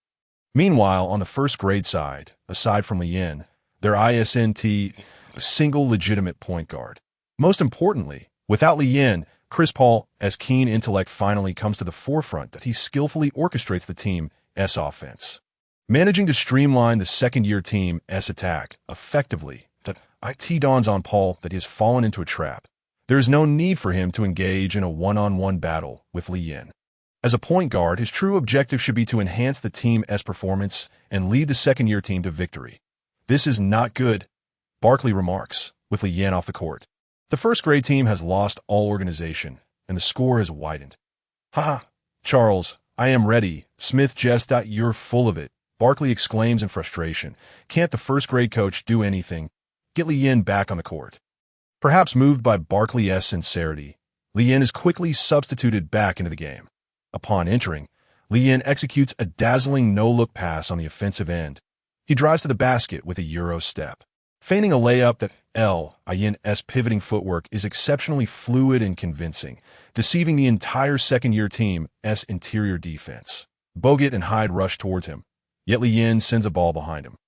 Meanwhile, on the first-grade side, aside from Lian, there isn't a single legitimate point guard. Most importantly, without Lian, Chris Paul's keen intellect finally comes to the forefront that he skillfully orchestrates the team's offense, managing to streamline the second-year team's attack effectively. That it dawns on Paul that he has fallen into a trap. There is no need for him to engage in a one-on-one battle with Lian. As a point guard, his true objective should be to enhance the team's performance and lead the second-year team to victory. "This is not good," Barkley remarks, with Lian off the court. The first-grade team has lost all organization, and the score has widened. "Ha! Charles, I am ready." Smith jests, "You're full of it," Barkley exclaims in frustration. "Can't the first-grade coach do anything? Get Lian back on the court." Perhaps moved by Barkley's sincerity, Lian is quickly substituted back into the game. Upon entering, Lian executes a dazzling no-look pass on the offensive end. He drives to the basket with a Euro step. feigning a layup that L.I.N.'s pivoting footwork is exceptionally fluid and convincing, deceiving the entire second-year team's interior defense. Bogut and Hyde rush towards him, yet Li-Yin sends a ball behind him,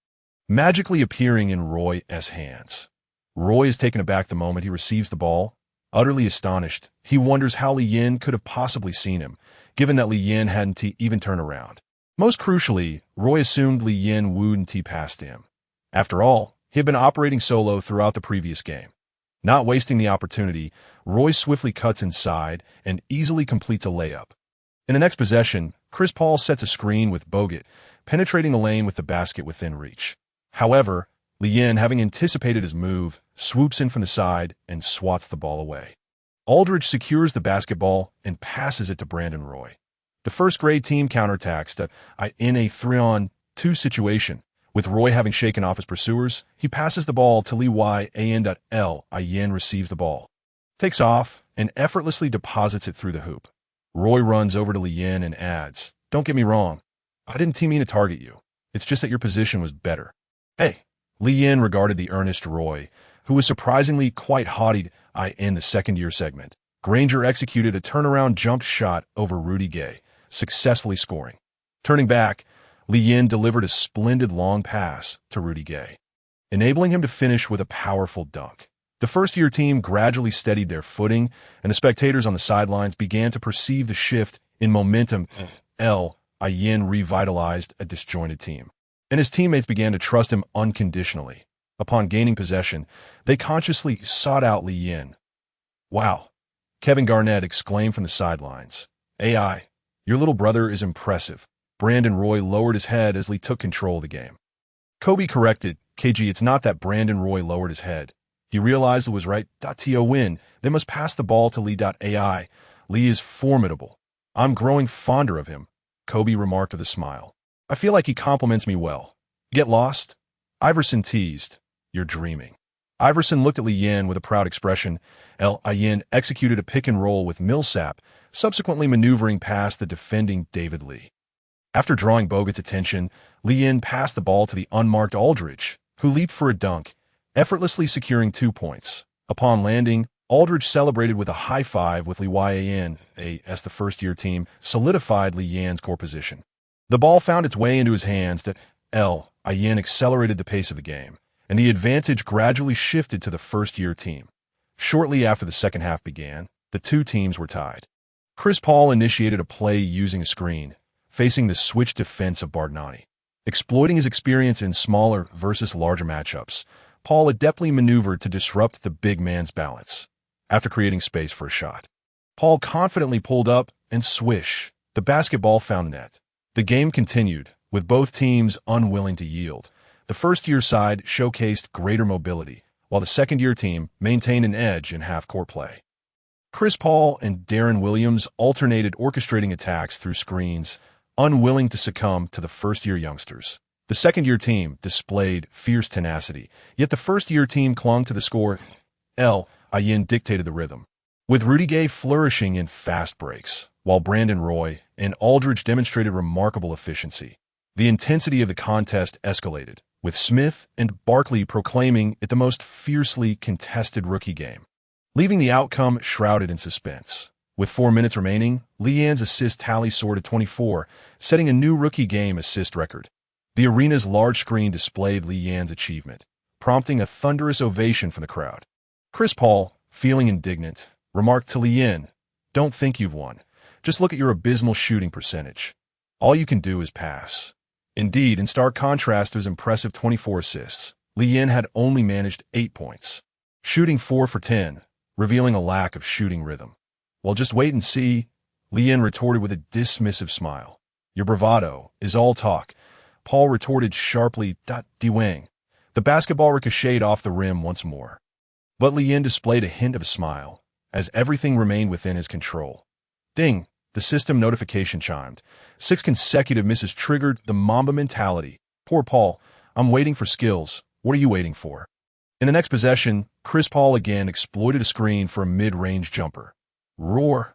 magically appearing in Roy's hands. Roy is taken aback the moment he receives the ball. Utterly astonished, he wonders how Li-Yin could have possibly seen him, given that Li-Yin hadn't even turned around. Most crucially, Roy assumed Li-Yin wouldn't pass to him. After all, he had been operating solo throughout the previous game. Not wasting the opportunity, Roy swiftly cuts inside and easily completes a layup. In the next possession, Chris Paul sets a screen with Bogut, penetrating the lane with the basket within reach. However, Li-Yin, having anticipated his move, swoops in from the side and swats the ball away. Aldridge secures the basketball and passes it to Brandon Roy. The first-grade team counterattacks in a 3-on-2 situation. With Roy having shaken off his pursuers, he passes the ball to Li-Yin. L.I.N. receives the ball, takes off, and effortlessly deposits it through the hoop. Roy runs over to Li-Yin and adds, "Don't get me wrong, I didn't mean to target you. It's just that your position was better." "Hey." Li-Yin regarded the earnest Roy, who was surprisingly quite haughty in the second-year segment. Granger executed a turnaround jump shot over Rudy Gay, successfully scoring. Turning back, Li-Yin delivered a splendid long pass to Rudy Gay, enabling him to finish with a powerful dunk. The first-year team gradually steadied their footing, and the spectators on the sidelines began to perceive the shift in momentum. L.I.N. revitalized a disjointed team, and his teammates began to trust him unconditionally. Upon gaining possession, they consciously sought out Li-Yin. "Wow," Kevin Garnett exclaimed from the sidelines. "AI, your little brother is impressive." Brandon Roy lowered his head as Lee took control of the game. Kobe corrected, "KG, it's not that." Brandon Roy lowered his head. He realized it was right. To win, they must pass the ball to Lee.AI. Lee is formidable. I'm growing fonder of him, Kobe remarked with a smile. "I feel like he compliments me well." "Get lost?" Iverson teased. "You're dreaming." Iverson looked at Li-Yin with a proud expression. Li-Yin executed a pick and roll with Millsap, subsequently maneuvering past the defending David Lee. After drawing Bogut's attention, Li-Yin passed the ball to the unmarked Aldridge, who leaped for a dunk, effortlessly securing 2 points. Upon landing, Aldridge celebrated with a high five with Li-Yin as the first-year team solidified Li-Yin's core position. The ball found its way into his hands that Li-Yin accelerated the pace of the game, and the advantage gradually shifted to the first-year team. Shortly after the second half began, the two teams were tied. Chris Paul initiated a play using a screen, facing the switch defense of Bargnani. Exploiting his experience in smaller versus larger matchups, Paul adeptly maneuvered to disrupt the big man's balance. After creating space for a shot, Paul confidently pulled up and swish. The basketball found net. The game continued, with both teams unwilling to yield. The first-year side showcased greater mobility, while the second-year team maintained an edge in half-court play. Chris Paul and Darren Williams alternated orchestrating attacks through screens, unwilling to succumb to the first-year youngsters. The second-year team displayed fierce tenacity, yet the first-year team clung to the score. L.I.N. dictated the rhythm, with Rudy Gay flourishing in fast breaks, while Brandon Roy and Aldridge demonstrated remarkable efficiency. The intensity of the contest escalated, with Smith and Barkley proclaiming it the most fiercely contested rookie game, leaving the outcome shrouded in suspense. With 4 minutes remaining, Li-Yin's assist tally soared to 24, setting a new rookie game assist record. The arena's large screen displayed Li-Yin's achievement, prompting a thunderous ovation from the crowd. Chris Paul, feeling indignant, remarked to Li-Yin, "Don't think you've won. Just look at your abysmal shooting percentage. All you can do is pass." Indeed, in stark contrast to his impressive 24 assists, Li-Yin had only managed 8 points, shooting 4 for 10, revealing a lack of shooting rhythm. "Well, just wait and see," Li-Yin retorted with a dismissive smile. "Your bravado is all talk," Paul retorted sharply. Dwang. The basketball ricocheted off the rim once more, but Li-Yin displayed a hint of a smile, as everything remained within his control. Ding! The system notification chimed. 6 consecutive misses triggered the Mamba mentality. "Poor Paul, I'm waiting for skills. What are you waiting for?" In the next possession, Chris Paul again exploited a screen for a mid-range jumper. "Roar!"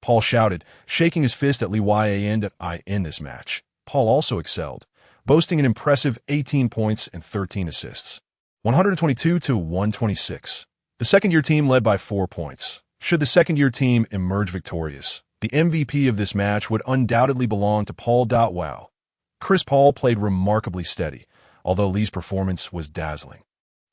Paul shouted, shaking his fist at Li-Yin. In this match, Paul also excelled, boasting an impressive 18 points and 13 assists. 122 to 126. The second-year team led by 4 points. Should the second-year team emerge victorious, the MVP of this match would undoubtedly belong to Paul. Wow. Chris Paul played remarkably steady, although Lee's performance was dazzling.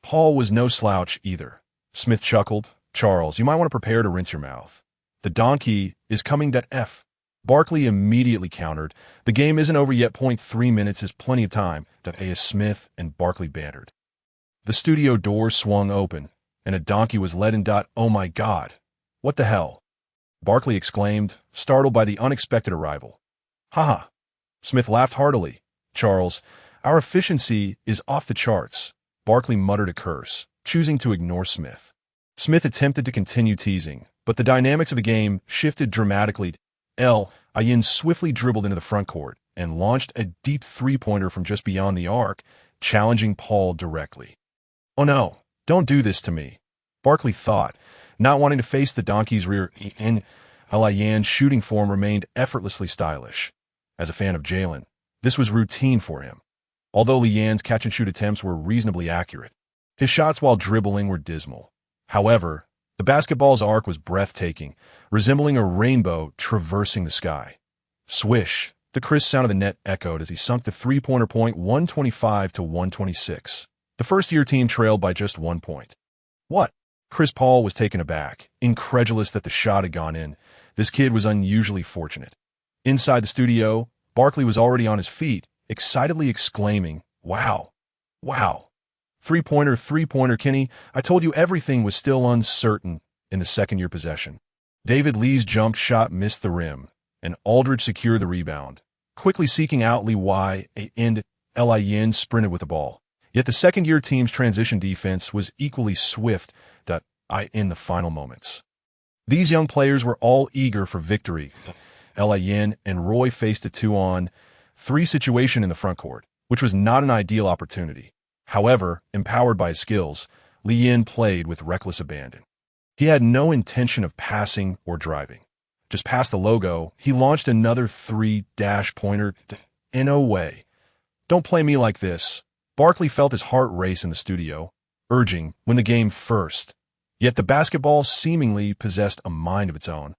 Paul was no slouch either. Smith chuckled. Charles, you might want to prepare to rinse your mouth. The donkey is coming. F. Barkley immediately countered. The game isn't over yet. 3 minutes is plenty of time. As Smith and Barkley bantered. The studio door swung open, and a donkey was led in. Oh my God. What the hell? Barkley exclaimed, startled by the unexpected arrival. Haha. Smith laughed heartily. Charles, our efficiency is off the charts. Barkley muttered a curse, choosing to ignore Smith. Smith attempted to continue teasing, but the dynamics of the game shifted dramatically. Iverson swiftly dribbled into the front court and launched a deep three-pointer from just beyond the arc, challenging Paul directly. Oh no, don't do this to me, Barkley thought, not wanting to face the donkey's rear end. Iverson's shooting form remained effortlessly stylish. As a fan of Jalen, this was routine for him. Although Iverson's catch-and-shoot attempts were reasonably accurate, his shots while dribbling were dismal. However, the basketball's arc was breathtaking, resembling a rainbow traversing the sky. Swish! The crisp sound of the net echoed as he sunk the three-pointer. 125 to 126. The first-year team trailed by just 1 point. What? Chris Paul was taken aback, incredulous that the shot had gone in. This kid was unusually fortunate. Inside the studio, Barkley was already on his feet, excitedly exclaiming, Wow! Wow! Three-pointer, Kenny. I told you everything was still uncertain in the second-year possession. David Lee's jump shot missed the rim, and Aldridge secured the rebound, quickly seeking out Lee and Iverson sprinted with the ball. Yet the second-year team's transition defense was equally swift in the final moments. These young players were all eager for victory. Iverson and Roy faced a 2-on-3 situation in the front court, which was not an ideal opportunity. However, empowered by his skills, Iverson played with reckless abandon. He had no intention of passing or driving. Just past the logo, he launched another three-pointer. No way. Don't play me like this. Barkley felt his heart race in the studio, urging, win the game first. Yet the basketball seemingly possessed a mind of its own.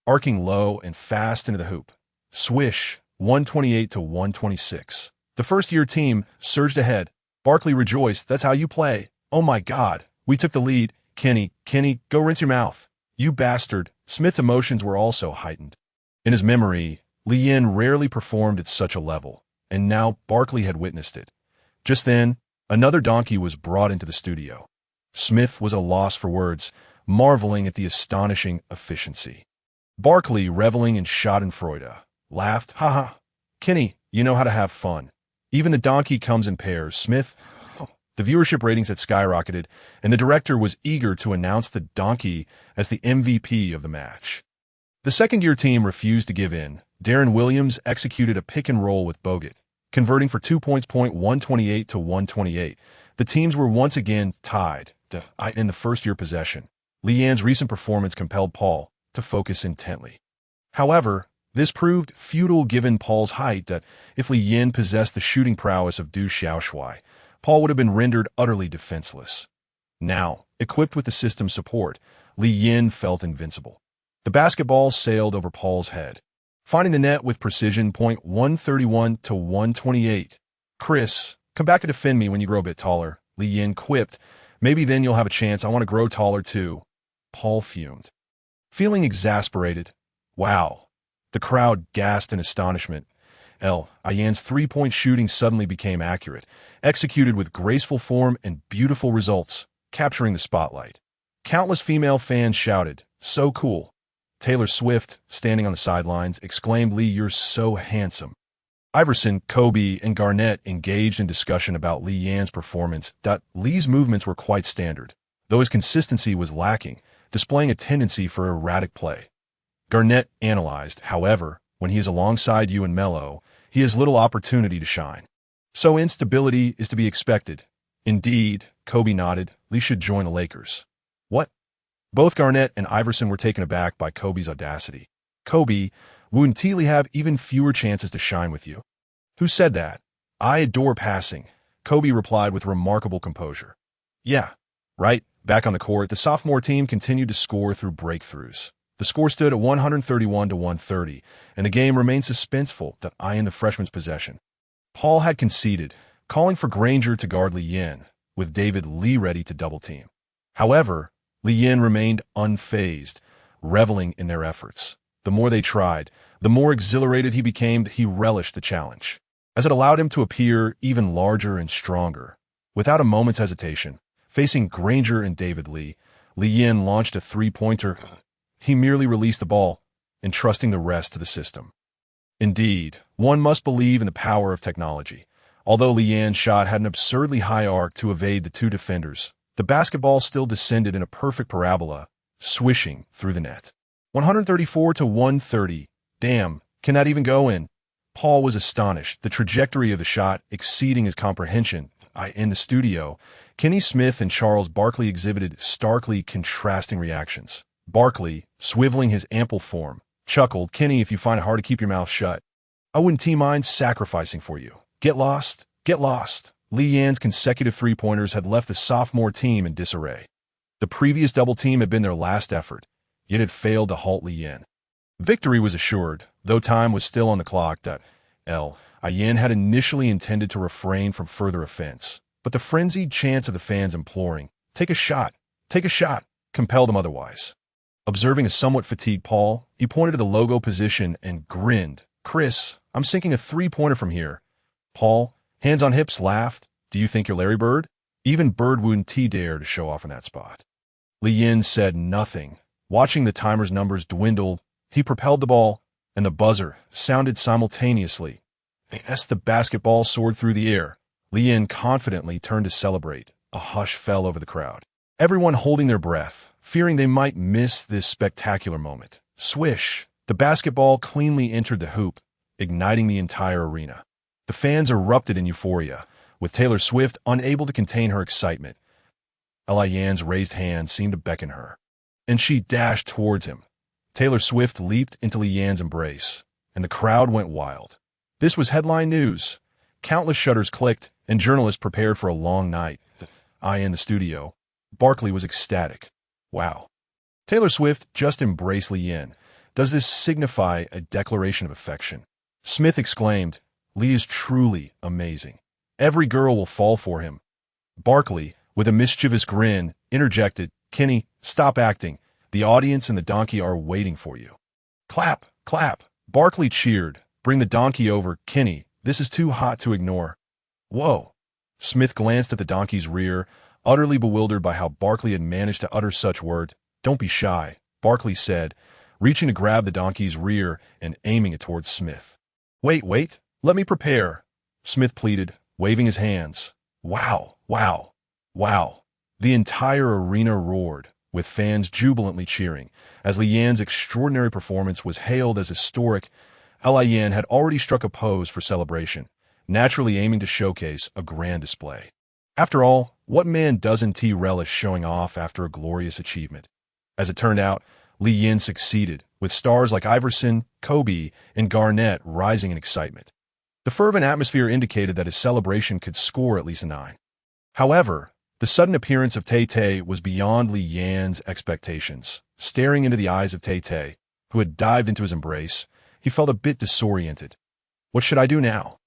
Arcing low and fast into the hoop. Swish, 128 to 126. The first-year team surged ahead. Barkley rejoiced. That's how you play. Oh my God. We took the lead. Kenny, go rinse your mouth. You bastard. Smith's emotions were also heightened. In his memory, Iverson rarely performed at such a level, and now Barkley had witnessed it. Just then, another donkey was brought into the studio. Smith was a loss for words, marveling at the astonishing efficiency. Barkley, reveling in schadenfreude, laughed, Haha. Kenny, you know how to have fun. Even the donkey comes in pairs. Smith. The viewership ratings had skyrocketed, and the director was eager to announce the donkey as the MVP of the match. The second-year team refused to give in. Darren Williams executed a pick-and-roll with Bogut, converting for 2 points. 128 to 128. The teams were once again tied in the first-year possession. Iverson's recent performance compelled Paul to focus intently. However, this proved futile given Paul's height that if Iverson possessed the shooting prowess of Du Xiaoshui, Paul would have been rendered utterly defenseless. Now, equipped with the system's support, Iverson felt invincible. The basketball sailed over Paul's head, finding the net with precision. 131 to 128. Chris, come back to defend me when you grow a bit taller, Iverson quipped. Maybe then you'll have a chance. I want to grow taller too. Paul fumed. Feeling exasperated. Wow. The crowd gasped in astonishment. Iverson's three-point shooting suddenly became accurate, executed with graceful form and beautiful results, capturing the spotlight. Countless female fans shouted, So cool. Taylor Swift, standing on the sidelines, exclaimed, Lee, you're so handsome. Iverson, Kobe, and Garnett engaged in discussion about Iverson's performance. Lee's movements were quite standard, though his consistency was lacking, displaying a tendency for erratic play. Garnett analyzed, however, when he is alongside you and Melo, he has little opportunity to shine. So instability is to be expected. Indeed, Kobe nodded, Lee should join the Lakers. What? Both Garnett and Iverson were taken aback by Kobe's audacity. Kobe, wouldn't Lee have even fewer chances to shine with you? Who said that? I adore passing, Kobe replied with remarkable composure. Yeah, right. Back on the court, the sophomore team continued to score through breakthroughs. The score stood at 131 to 130, and the game remained suspenseful, the eye in the freshman's possession. Paul had conceded, calling for Granger to guard Li Yin, with David Lee ready to double-team. However, Li Yin remained unfazed, reveling in their efforts. The more they tried, the more exhilarated he became. He relished the challenge, as it allowed him to appear even larger and stronger. Without a moment's hesitation, facing Granger and David Lee, Li Yin launched a three-pointer. He merely released the ball, entrusting the rest to the system. Indeed, one must believe in the power of technology. Although Li Yin's shot had an absurdly high arc to evade the two defenders, the basketball still descended in a perfect parabola, swishing through the net. 134 to 130. Damn, can that even go in? Paul was astonished, the trajectory of the shot exceeding his comprehension. In the studio, Kenny Smith and Charles Barkley exhibited starkly contrasting reactions. Barkley, swiveling his ample form, chuckled, "Kenny, if you find it hard to keep your mouth shut, I wouldn't mind sacrificing for you. Get lost, get lost." Li Yin's consecutive three-pointers had left the sophomore team in disarray. The previous double team had been their last effort, yet had failed to halt Li Yin. Victory was assured, though time was still on the clock. Yin had initially intended to refrain from further offense, but the frenzied chants of the fans imploring, take a shot, compelled him otherwise. Observing a somewhat fatigued Paul, he pointed to the logo position and grinned. "Chris, I'm sinking a three-pointer from here." Paul, hands on hips, laughed. "Do you think you're Larry Bird?" Even Bird wouldn't dare to show off in that spot. Li Yin said nothing. Watching the timer's numbers dwindle, he propelled the ball, and the buzzer sounded simultaneously. As the basketball soared through the air, Li Yin confidently turned to celebrate. A hush fell over the crowd, everyone holding their breath, fearing they might miss this spectacular moment. Swish! The basketball cleanly entered the hoop, igniting the entire arena. The fans erupted in euphoria, with Taylor Swift unable to contain her excitement. Yin's raised hand seemed to beckon her, and she dashed towards him. Taylor Swift leaped into Li Yin's embrace, and the crowd went wild. This was headline news. Countless shutters clicked, and journalists prepared for a long night. In the studio, Barkley was ecstatic. "Wow. Taylor Swift just embraced Li Yin. Does this signify a declaration of affection?" Smith exclaimed, "Lee is truly amazing. Every girl will fall for him." Barkley, with a mischievous grin, interjected, "Kenny, stop acting. The audience and the donkey are waiting for you." Clap, clap. Barkley cheered. "Bring the donkey over, Kenny. This is too hot to ignore." "Whoa." Smith glanced at the donkey's rear, utterly bewildered by how Barkley had managed to utter such words. "Don't be shy," Barkley said, reaching to grab the donkey's rear and aiming it towards Smith. Wait, let me prepare," Smith pleaded, waving his hands. "Wow, wow, wow." The entire arena roared, with fans jubilantly cheering, as Li Yin's extraordinary performance was hailed as historic. Yin had already struck a pose for celebration, naturally aiming to showcase a grand display. After all, what man doesn't relish showing off after a glorious achievement? As it turned out, Li Yin succeeded, with stars like Iverson, Kobe, and Garnett rising in excitement. The fervent atmosphere indicated that his celebration could score at least a 9. However, the sudden appearance of Tay-Tay was beyond Li Yin's expectations. Staring into the eyes of Tay-Tay, who had dived into his embrace, he felt a bit disoriented. "What should I do now?"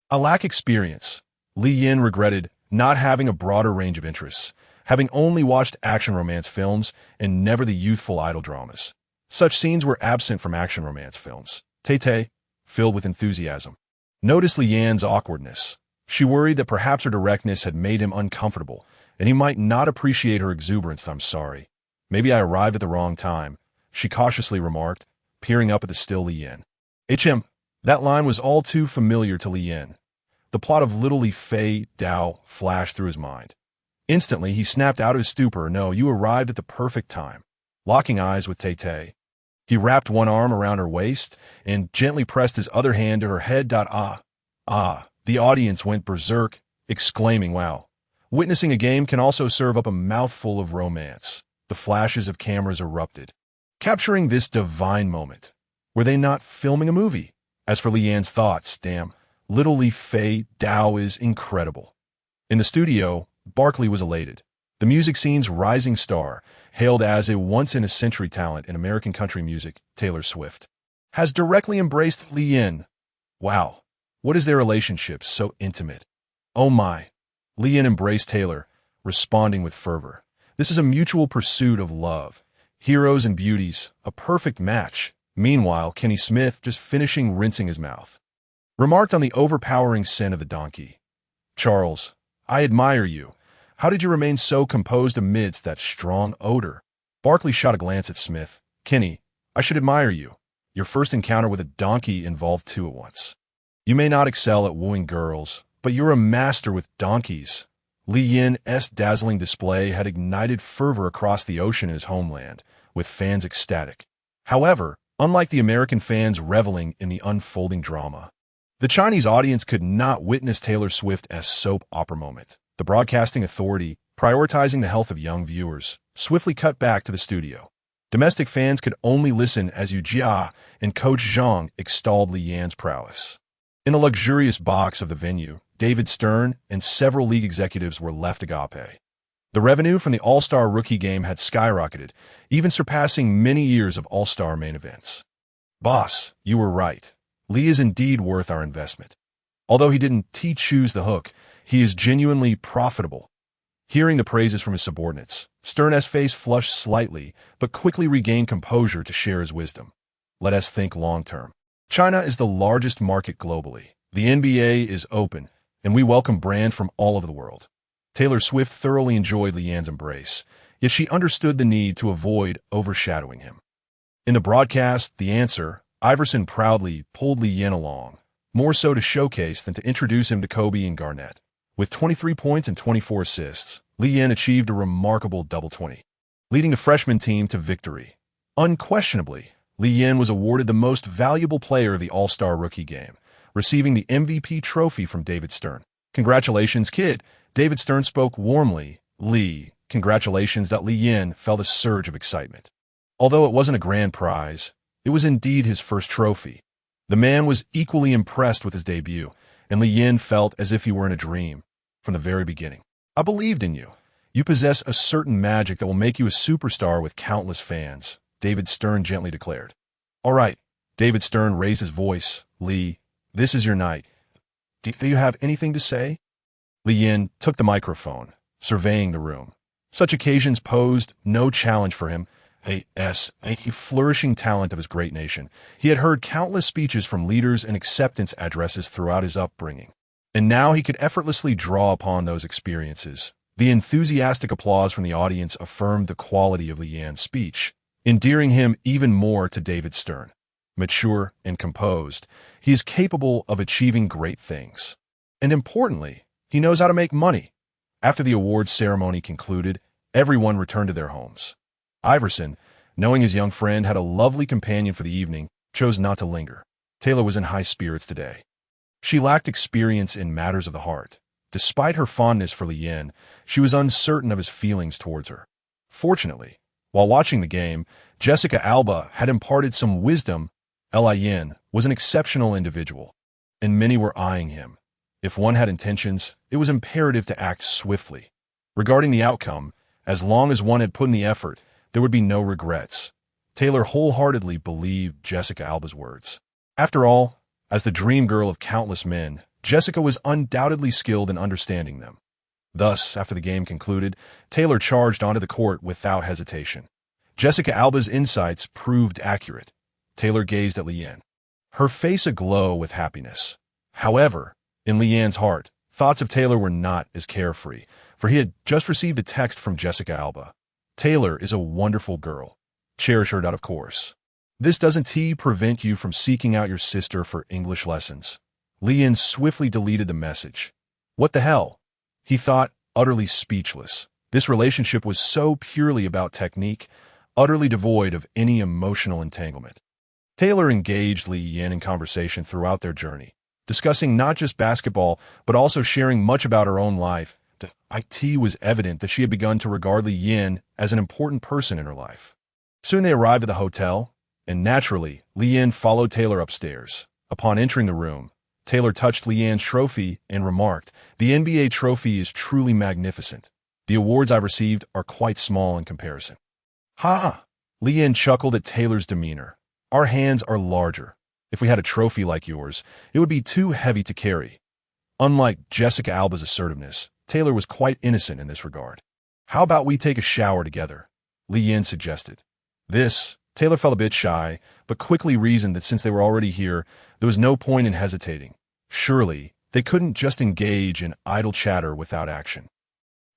"I lack experience." Li Yin regretted not having a broader range of interests, having only watched action romance films and never the youthful idol dramas. Such scenes were absent from action romance films. Tay-Tay, filled with enthusiasm, noticed Li Yin's awkwardness. She worried that perhaps her directness had made him uncomfortable, and he might not appreciate her exuberance. "I'm sorry. Maybe I arrived at the wrong time," she cautiously remarked, peering up at the still Li Yin. That line was all too familiar to Li Yin. The plot of Little Li Fei Dao flashed through his mind. Instantly, he snapped out of his stupor. "No, you arrived at the perfect time." Locking eyes with Tay-Tay, he wrapped one arm around her waist and gently pressed his other hand to her head. The audience went berserk, exclaiming, "Wow." Witnessing a game can also serve up a mouthful of romance. The flashes of cameras erupted, capturing this divine moment. Were they not filming a movie? As for Li Yin's thoughts, "Damn, Little Li Fei Dao is incredible." In the studio, Barkley was elated. The music scene's rising star, hailed as a once-in-a-century talent in American country music, Taylor Swift, has directly embraced Li Yin. Wow, what is their relationship so intimate? Oh my. Li Yin embraced Taylor, responding with fervor. This is a mutual pursuit of love. Heroes and beauties, a perfect match. Meanwhile, Kenny Smith, just finishing rinsing his mouth, remarked on the overpowering scent of the donkey. Charles, I admire you. How did you remain so composed amidst that strong odor? Barkley shot a glance at Smith. Kenny, I should admire you. Your first encounter with a donkey involved two at once. You may not excel at wooing girls, but you're a master with donkeys. Li Yin's dazzling display had ignited fervor across the ocean in his homeland, with fans ecstatic. However, unlike the American fans reveling in the unfolding drama, the Chinese audience could not witness Taylor Swift's soap opera moment. The broadcasting authority, prioritizing the health of young viewers, swiftly cut back to the studio. Domestic fans could only listen as Yu Jia and Coach Zhang extolled Li Yan's prowess. In the luxurious box of the venue, David Stern and several league executives were left agape. The revenue from the All-Star Rookie game had skyrocketed, even surpassing many years of All-Star main events. Boss, you were right. Li is indeed worth our investment. Although he didn't choose the hook, he is genuinely profitable. Hearing the praises from his subordinates, Stern's face flushed slightly, but quickly regained composure to share his wisdom. Let us think long-term. China is the largest market globally. The NBA is open, and we welcome brands from all over the world. Taylor Swift thoroughly enjoyed Li Yan's embrace, yet she understood the need to avoid overshadowing him. In the broadcast, The Answer, Iverson proudly pulled Li Yan along, more so to showcase than to introduce him to Kobe and Garnett. With 23 points and 24 assists, Li Yan achieved a remarkable double-20, leading the freshman team to victory. Unquestionably, Li Yan was awarded the most valuable player of the All-Star Rookie game, receiving the MVP trophy from David Stern. Congratulations, kid. David Stern spoke warmly. Congratulations. Li Yan felt a surge of excitement. Although it wasn't a grand prize, it was indeed his first trophy. The man was equally impressed with his debut, and Li Yan felt as if he were in a dream. From the very beginning, I believed in you. You possess a certain magic that will make you a superstar with countless fans, David Stern gently declared. All right, David Stern raised his voice. Li, this is your night. Do you have anything to say? Li Yan took the microphone, surveying the room. Such occasions posed no challenge for him. A flourishing talent of his great nation. He had heard countless speeches from leaders and acceptance addresses throughout his upbringing, and now he could effortlessly draw upon those experiences. The enthusiastic applause from the audience affirmed the quality of Li Yan's speech, endearing him even more to David Stern. Mature and composed, he is capable of achieving great things. And importantly, he knows how to make money. After the awards ceremony concluded, everyone returned to their homes. Iverson, knowing his young friend had a lovely companion for the evening, chose not to linger. Taylor was in high spirits today. She lacked experience in matters of the heart. Despite her fondness for Li Yan, she was uncertain of his feelings towards her. Fortunately, while watching the game, Jessica Alba had imparted some wisdom. Li Yan was an exceptional individual, and many were eyeing him. If one had intentions, it was imperative to act swiftly. Regarding the outcome, as long as one had put in the effort, there would be no regrets. Taylor wholeheartedly believed Jessica Alba's words. After all, as the dream girl of countless men, Jessica was undoubtedly skilled in understanding them. Thus, after the game concluded, Taylor charged onto the court without hesitation. Jessica Alba's insights proved accurate. Taylor gazed at Li Yan, her face aglow with happiness. However, in Li Yan's heart, thoughts of Taylor were not as carefree, for he had just received a text from Jessica Alba. Taylor is a wonderful girl. Cherish her, of course. This doesn't prevent you from seeking out your sister for English lessons. Li Yan swiftly deleted the message. What the hell? He thought, utterly speechless. This relationship was so purely about technique, utterly devoid of any emotional entanglement. Taylor engaged Li Yan in conversation throughout their journey, discussing not just basketball, but also sharing much about her own life. It was evident that she had begun to regard Li Yan as an important person in her life. Soon they arrived at the hotel, and naturally, Li Yan followed Taylor upstairs. Upon entering the room, Taylor touched Li Yan's trophy and remarked, "The NBA trophy is truly magnificent." The awards I've received are quite small in comparison. Ha! Leanne chuckled at Taylor's demeanor. Our hands are larger. If we had a trophy like yours, it would be too heavy to carry. Unlike Jessica Alba's assertiveness, Taylor was quite innocent in this regard. How about we take a shower together? Leanne suggested. Taylor felt a bit shy, but quickly reasoned that since they were already here, there was no point in hesitating. Surely, they couldn't just engage in idle chatter without action.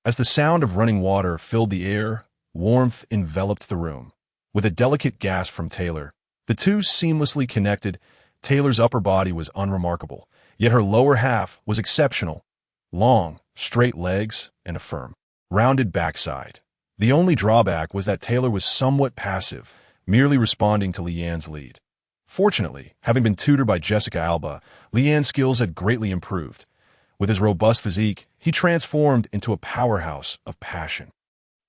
As the sound of running water filled the air, warmth enveloped the room. With a delicate gasp from Taylor, the two seamlessly connected. Taylor's upper body was unremarkable, yet her lower half was exceptional. Long, straight legs and a firm, rounded backside. The only drawback was that Taylor was somewhat passive, merely responding to Leanne's lead. Fortunately, having been tutored by Jessica Alba, Leanne's skills had greatly improved. With his robust physique, he transformed into a powerhouse of passion.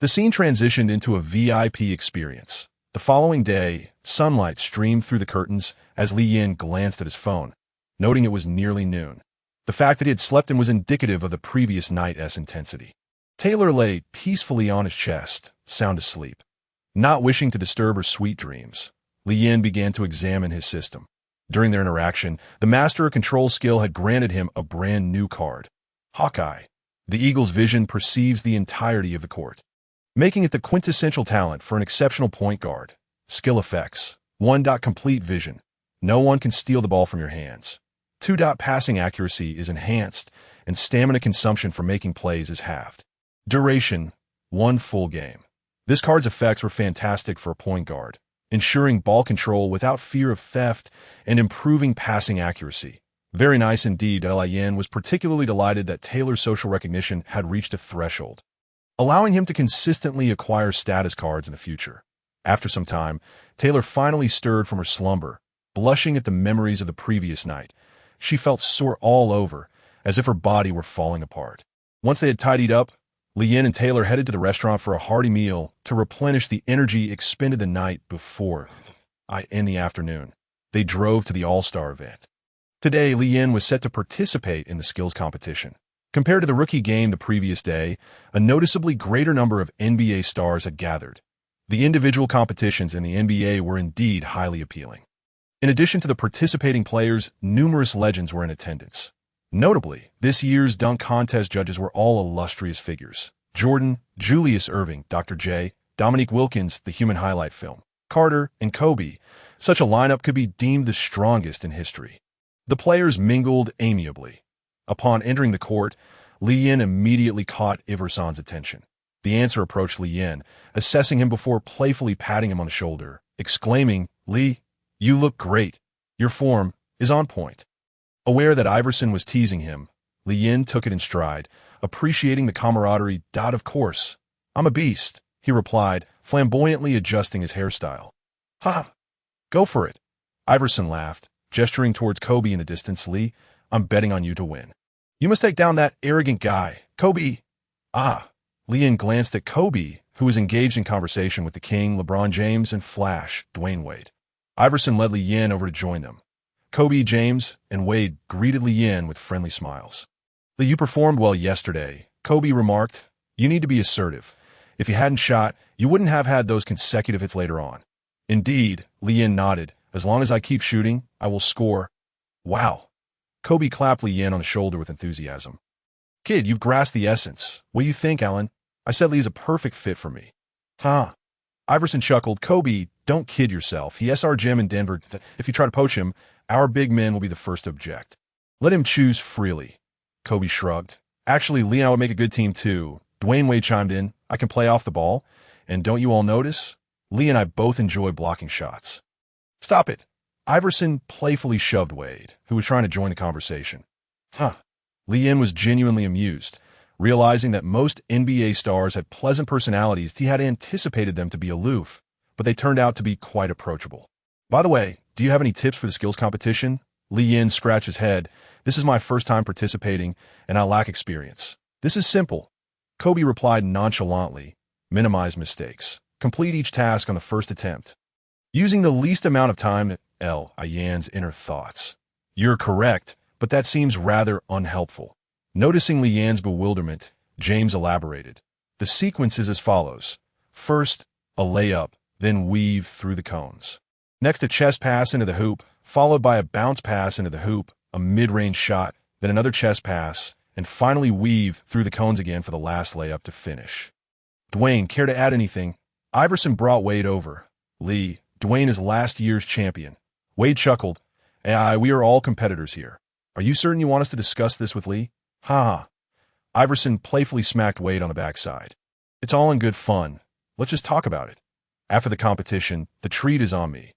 The scene transitioned into a VIP experience. The following day, sunlight streamed through the curtains as Leanne glanced at his phone, noting it was nearly noon. The fact that he had slept in was indicative of the previous night's intensity. Taylor lay peacefully on his chest, sound asleep. Not wishing to disturb her sweet dreams, Leanne began to examine his system. During their interaction, the Master of Control skill had granted him a brand new card. Hawkeye. The Eagle's vision perceives the entirety of the court, making it the quintessential talent for an exceptional point guard. Skill effects. 1. Complete vision. No one can steal the ball from your hands. 2. Passing accuracy is enhanced, and stamina consumption for making plays is halved. Duration. 1 full game. This card's effects were fantastic for a point guard, ensuring ball control without fear of theft and improving passing accuracy. Very nice indeed. Leanne was particularly delighted that Taylor's social recognition had reached a threshold, allowing him to consistently acquire status cards in the future. After some time, Taylor finally stirred from her slumber, blushing at the memories of the previous night. She felt sore all over, as if her body were falling apart. Once they had tidied up, Leanne and Taylor headed to the restaurant for a hearty meal to replenish the energy expended the night before. In the afternoon, they drove to the All-Star event. Today, Leanne was set to participate in the skills competition. Compared to the rookie game the previous day, a noticeably greater number of NBA stars had gathered. The individual competitions in the NBA were indeed highly appealing. In addition to the participating players, numerous legends were in attendance. Notably, this year's dunk contest judges were all illustrious figures. Jordan, Julius Erving, Dr. J, Dominique Wilkins, The Human Highlight Film, Carter, and Kobe. Such a lineup could be deemed the strongest in history. The players mingled amiably. Upon entering the court, Leanne immediately caught Iverson's attention. The answer approached Leanne, assessing him before playfully patting him on the shoulder, exclaiming, "Lee, you look great. Your form is on point." Aware that Iverson was teasing him, Leanne took it in stride, appreciating the camaraderie. "Of course. I'm a beast," he replied, flamboyantly adjusting his hairstyle. "Ha! Go for it." Iverson laughed, gesturing towards Kobe in the distance. "Lee, I'm betting on you to win. You must take down that arrogant guy, Kobe." Leanne glanced at Kobe, who was engaged in conversation with the King, LeBron James, and Flash, Dwayne Wade. Iverson led Leanne over to join them. Kobe, James, and Wade greeted Leanne with friendly smiles. "Lee, you performed well yesterday," Kobe remarked. "You need to be assertive. If you hadn't shot, you wouldn't have had those consecutive hits later on." "Indeed," Leanne nodded. "As long as I keep shooting, I will score." "Wow." Kobe clapped Leanne on the shoulder with enthusiasm. "Kid, you've grasped the essence. What do you think, Allen? I said Lee's a perfect fit for me." Iverson chuckled. "Kobe, don't kid yourself. He SR Jim in Denver. If you try to poach him, our big men will be the first to object. Let him choose freely." Kobe shrugged. "Actually, Lee and I would make a good team too." Dwayne Wade chimed in. "I can play off the ball. And don't you all notice? Lee and I both enjoy blocking shots." "Stop it." Iverson playfully shoved Wade, who was trying to join the conversation. Leanne was genuinely amused. Realizing that most NBA stars had pleasant personalities, he had anticipated them to be aloof, but they turned out to be quite approachable. "By the way, do you have any tips for the skills competition?" Leanne scratched his head. "This is my first time participating, and I lack experience." "This is simple," Kobe replied nonchalantly. "Minimize mistakes. Complete each task on the first attempt, using the least amount of time to Leanne's inner thoughts. "You're correct, but that seems rather unhelpful." Noticing Leanne's bewilderment, James elaborated. The sequence is as follows. First, a layup, then weave through the cones. Next, a chest pass into the hoop, followed by a bounce pass into the hoop, a mid-range shot, then another chest pass, and finally weave through the cones again for the last layup to finish. Dwayne, care to add anything? Iverson brought Wade over. Lee, Dwayne is last year's champion. Wade chuckled. We are all competitors here. Are you certain you want us to discuss this with Lee? Ha ha. Iverson playfully smacked Wade on the backside. It's all in good fun. Let's just talk about it. After the competition, the treat is on me.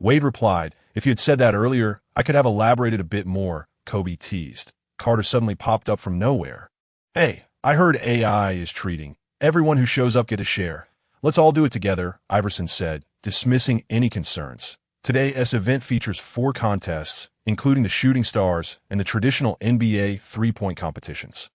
Wade replied, if you had said that earlier, I could have elaborated a bit more, Kobe teased. Carter suddenly popped up from nowhere. Hey, I heard AI is treating. Everyone who shows up get a share. Let's all do it together, Iverson said, dismissing any concerns. Today's event features 4 contests, including the Shooting Stars and the traditional NBA three-point competitions.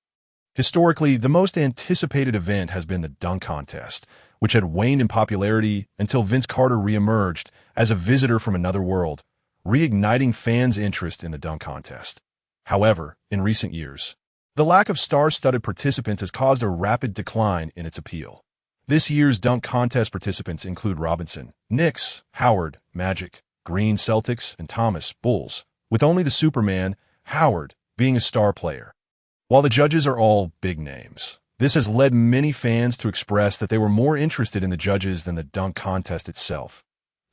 Historically, the most anticipated event has been the dunk contest, which had waned in popularity until Vince Carter re-emerged as a visitor from another world, reigniting fans' interest in the dunk contest. However, in recent years, the lack of star-studded participants has caused a rapid decline in its appeal. This year's dunk contest participants include Robinson, Knicks, Howard, Magic, Green, Celtics, and Thomas, Bulls, with only the Superman, Howard, being a star player. While the judges are all big names, this has led many fans to express that they were more interested in the judges than the dunk contest itself.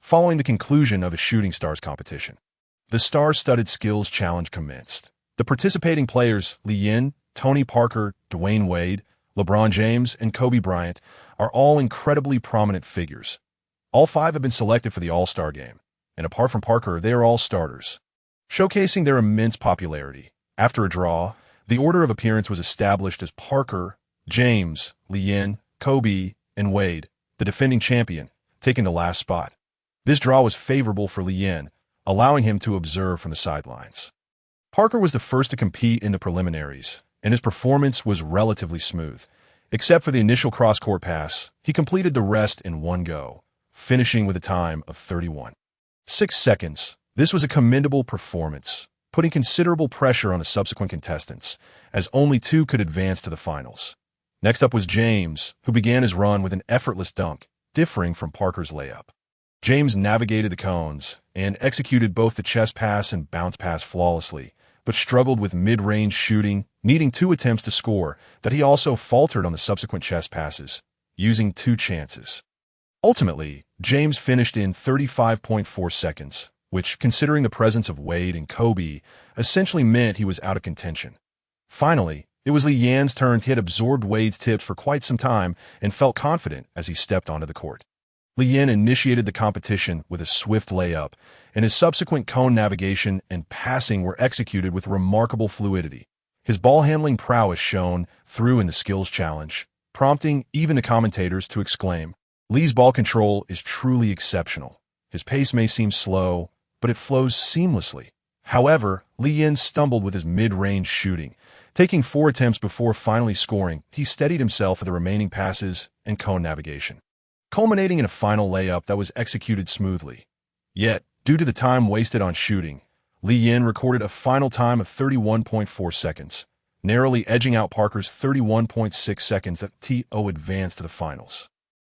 Following the conclusion of a Shooting Stars competition, the star-studded skills challenge commenced. The participating players, Lee Yin, Tony Parker, Dwayne Wade, LeBron James, and Kobe Bryant, are all incredibly prominent figures. All 5 have been selected for the All-Star game, and apart from Parker, they are all starters. Showcasing their immense popularity, after a draw, the order of appearance was established as Parker, James, Lee Yin, Kobe, and Wade, the defending champion, taking the last spot. This draw was favorable for Lee Yin, allowing him to observe from the sidelines. Parker was the first to compete in the preliminaries, and his performance was relatively smooth. Except for the initial cross-court pass, he completed the rest in one go, finishing with a time of 31.6 seconds. This was a commendable performance, putting considerable pressure on the subsequent contestants, as only 2 could advance to the finals. Next up was James, who began his run with an effortless dunk, differing from Parker's layup. James navigated the cones and executed both the chest pass and bounce pass flawlessly, but struggled with mid-range shooting, needing 2 attempts to score, that he also faltered on the subsequent chest passes, using 2 chances. Ultimately, James finished in 35.4 seconds, which, considering the presence of Wade and Kobe, essentially meant he was out of contention. Finally, it was Lee Yan's turn. He had absorbed Wade's tips for quite some time and felt confident as he stepped onto the court. Lee Yan initiated the competition with a swift layup, and his subsequent cone navigation and passing were executed with remarkable fluidity. His ball-handling prowess shone through in the skills challenge, prompting even the commentators to exclaim, Lee's ball control is truly exceptional. His pace may seem slow, but it flows seamlessly. However, Lee Yin stumbled with his mid-range shooting. Taking 4 attempts before finally scoring, he steadied himself for the remaining passes and cone navigation, culminating in a final layup that was executed smoothly. Yet, due to the time wasted on shooting, Lee Yin recorded a final time of 31.4 seconds, narrowly edging out Parker's 31.6 seconds that TO advanced to the finals.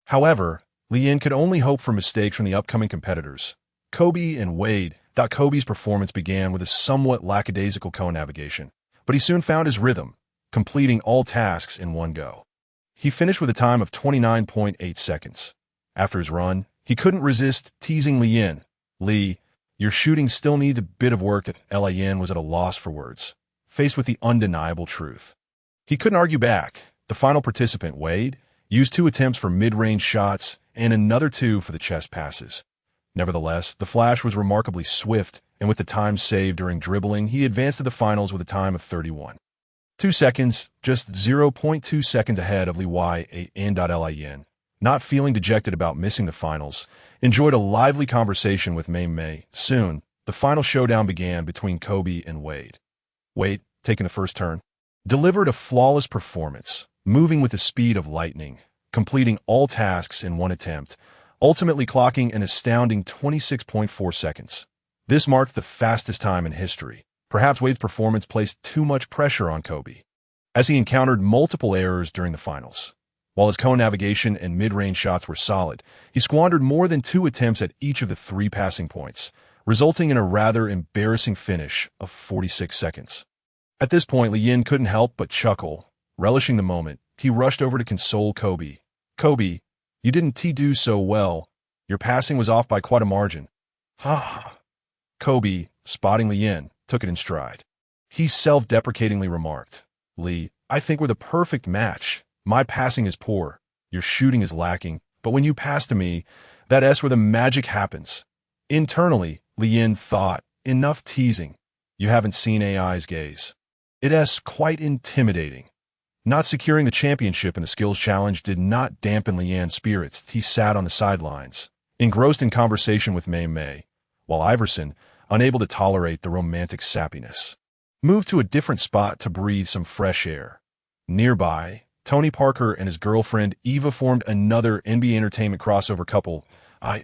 However, Lee Yin could only hope for mistakes from the upcoming competitors, Kobe and Wade. Kobe's performance began with a somewhat lackadaisical cone navigation, but he soon found his rhythm, completing all tasks in one go. He finished with a time of 29.8 seconds. After his run, he couldn't resist teasing Lee Yin. Lee, your shooting still needs a bit of work. Lee Yin was at a loss for words, faced with the undeniable truth. He couldn't argue back. The final participant, Wade, used 2 attempts for mid-range shots and another 2 for the chest passes. Nevertheless, the Flash was remarkably swift, and with the time saved during dribbling, he advanced to the finals with a time of 31.2 seconds, just 0.2 seconds ahead of Lee Yin. Lee Yin, not feeling dejected about missing the finals, enjoyed a lively conversation with May. Soon, the final showdown began between Kobe and Wade. Wade, taking the first turn, delivered a flawless performance, moving with the speed of lightning, completing all tasks in one attempt, ultimately clocking an astounding 26.4 seconds. This marked the fastest time in history. Perhaps Wade's performance placed too much pressure on Kobe, as he encountered multiple errors during the finals. While his cone navigation and mid-range shots were solid, he squandered more than 2 attempts at each of the 3 passing points, resulting in a rather embarrassing finish of 46 seconds. At this point, Li Yin couldn't help but chuckle. Relishing the moment, he rushed over to console Kobe. "Kobe, you didn't do so well. Your passing was off by quite a margin." "Ha ha." Kobe, spotting Li Yin, took it in stride. He self-deprecatingly remarked, "Li, I think we're the perfect match. My passing is poor, your shooting is lacking, but when you pass to me, that's where the magic happens." Internally, Li Yin thought, enough teasing. You haven't seen AI's gaze. It's quite intimidating. Not securing the championship in the skills challenge did not dampen Li Yin's spirits. He sat on the sidelines, engrossed in conversation with Mei, while Iverson, unable to tolerate the romantic sappiness, moved to a different spot to breathe some fresh air. Nearby, Tony Parker and his girlfriend Eva formed another NBA Entertainment crossover couple.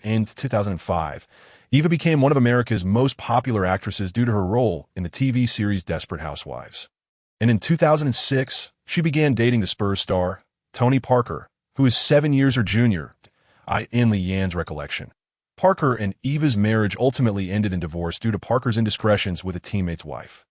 In 2005, Eva became one of America's most popular actresses due to her role in the TV series Desperate Housewives. And in 2006, she began dating the Spurs star, Tony Parker, who is 7 years her junior. In Li Yin's recollection, Parker and Eva's marriage ultimately ended in divorce due to Parker's indiscretions with a teammate's wife.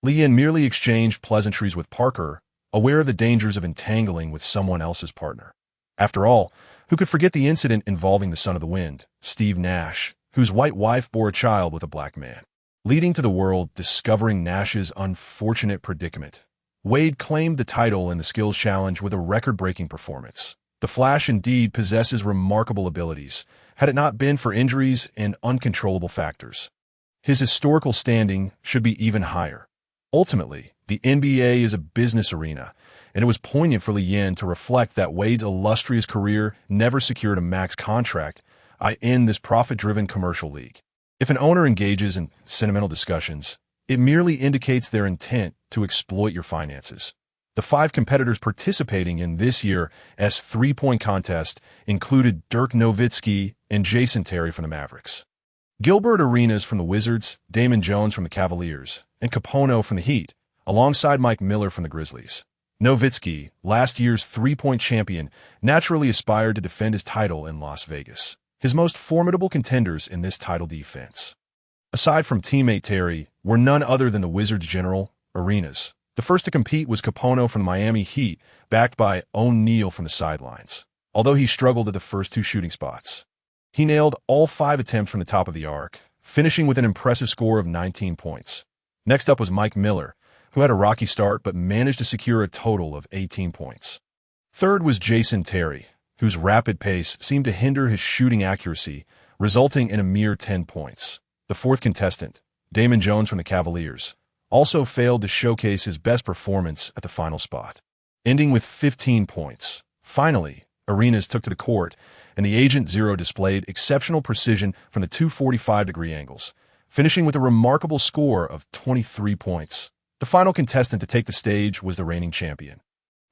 Li Yin merely exchanged pleasantries with Parker, aware of the dangers of entangling with someone else's partner. After all, who could forget the incident involving the son of the wind, Steve Nash, whose white wife bore a child with a black man, leading to the world discovering Nash's unfortunate predicament. Wade claimed the title in the skills challenge with a record-breaking performance. The Flash indeed possesses remarkable abilities, had it not been for injuries and uncontrollable factors. His historical standing should be even higher. Ultimately, the NBA is a business arena, and it was poignant for Li Yin to reflect that Wade's illustrious career never secured a max contract in this profit-driven commercial league. If an owner engages in sentimental discussions, it merely indicates their intent to exploit your finances. The 5 competitors participating in this year's 3-point contest included Dirk Nowitzki and Jason Terry from the Mavericks, Gilbert Arenas from the Wizards, Damon Jones from the Cavaliers, and Capono from the Heat, alongside Mike Miller from the Grizzlies. Nowitzki, last year's 3-point champion, naturally aspired to defend his title in Las Vegas, his most formidable contenders in this title defense. Aside from teammate Terry, were none other than the Wizards' general, Arenas. The first to compete was Capono from the Miami Heat, backed by O'Neal from the sidelines, although he struggled at the first 2 shooting spots. He nailed all 5 attempts from the top of the arc, finishing with an impressive score of 19 points. Next up was Mike Miller, who had a rocky start but managed to secure a total of 18 points. Third was Jason Terry, whose rapid pace seemed to hinder his shooting accuracy, resulting in a mere 10 points. The fourth contestant, Damon Jones from the Cavaliers, also failed to showcase his best performance at the final spot, ending with 15 points. Finally, Arenas took to the court, and the Agent Zero displayed exceptional precision from the 245-degree angles, finishing with a remarkable score of 23 points. The final contestant to take the stage was the reigning champion,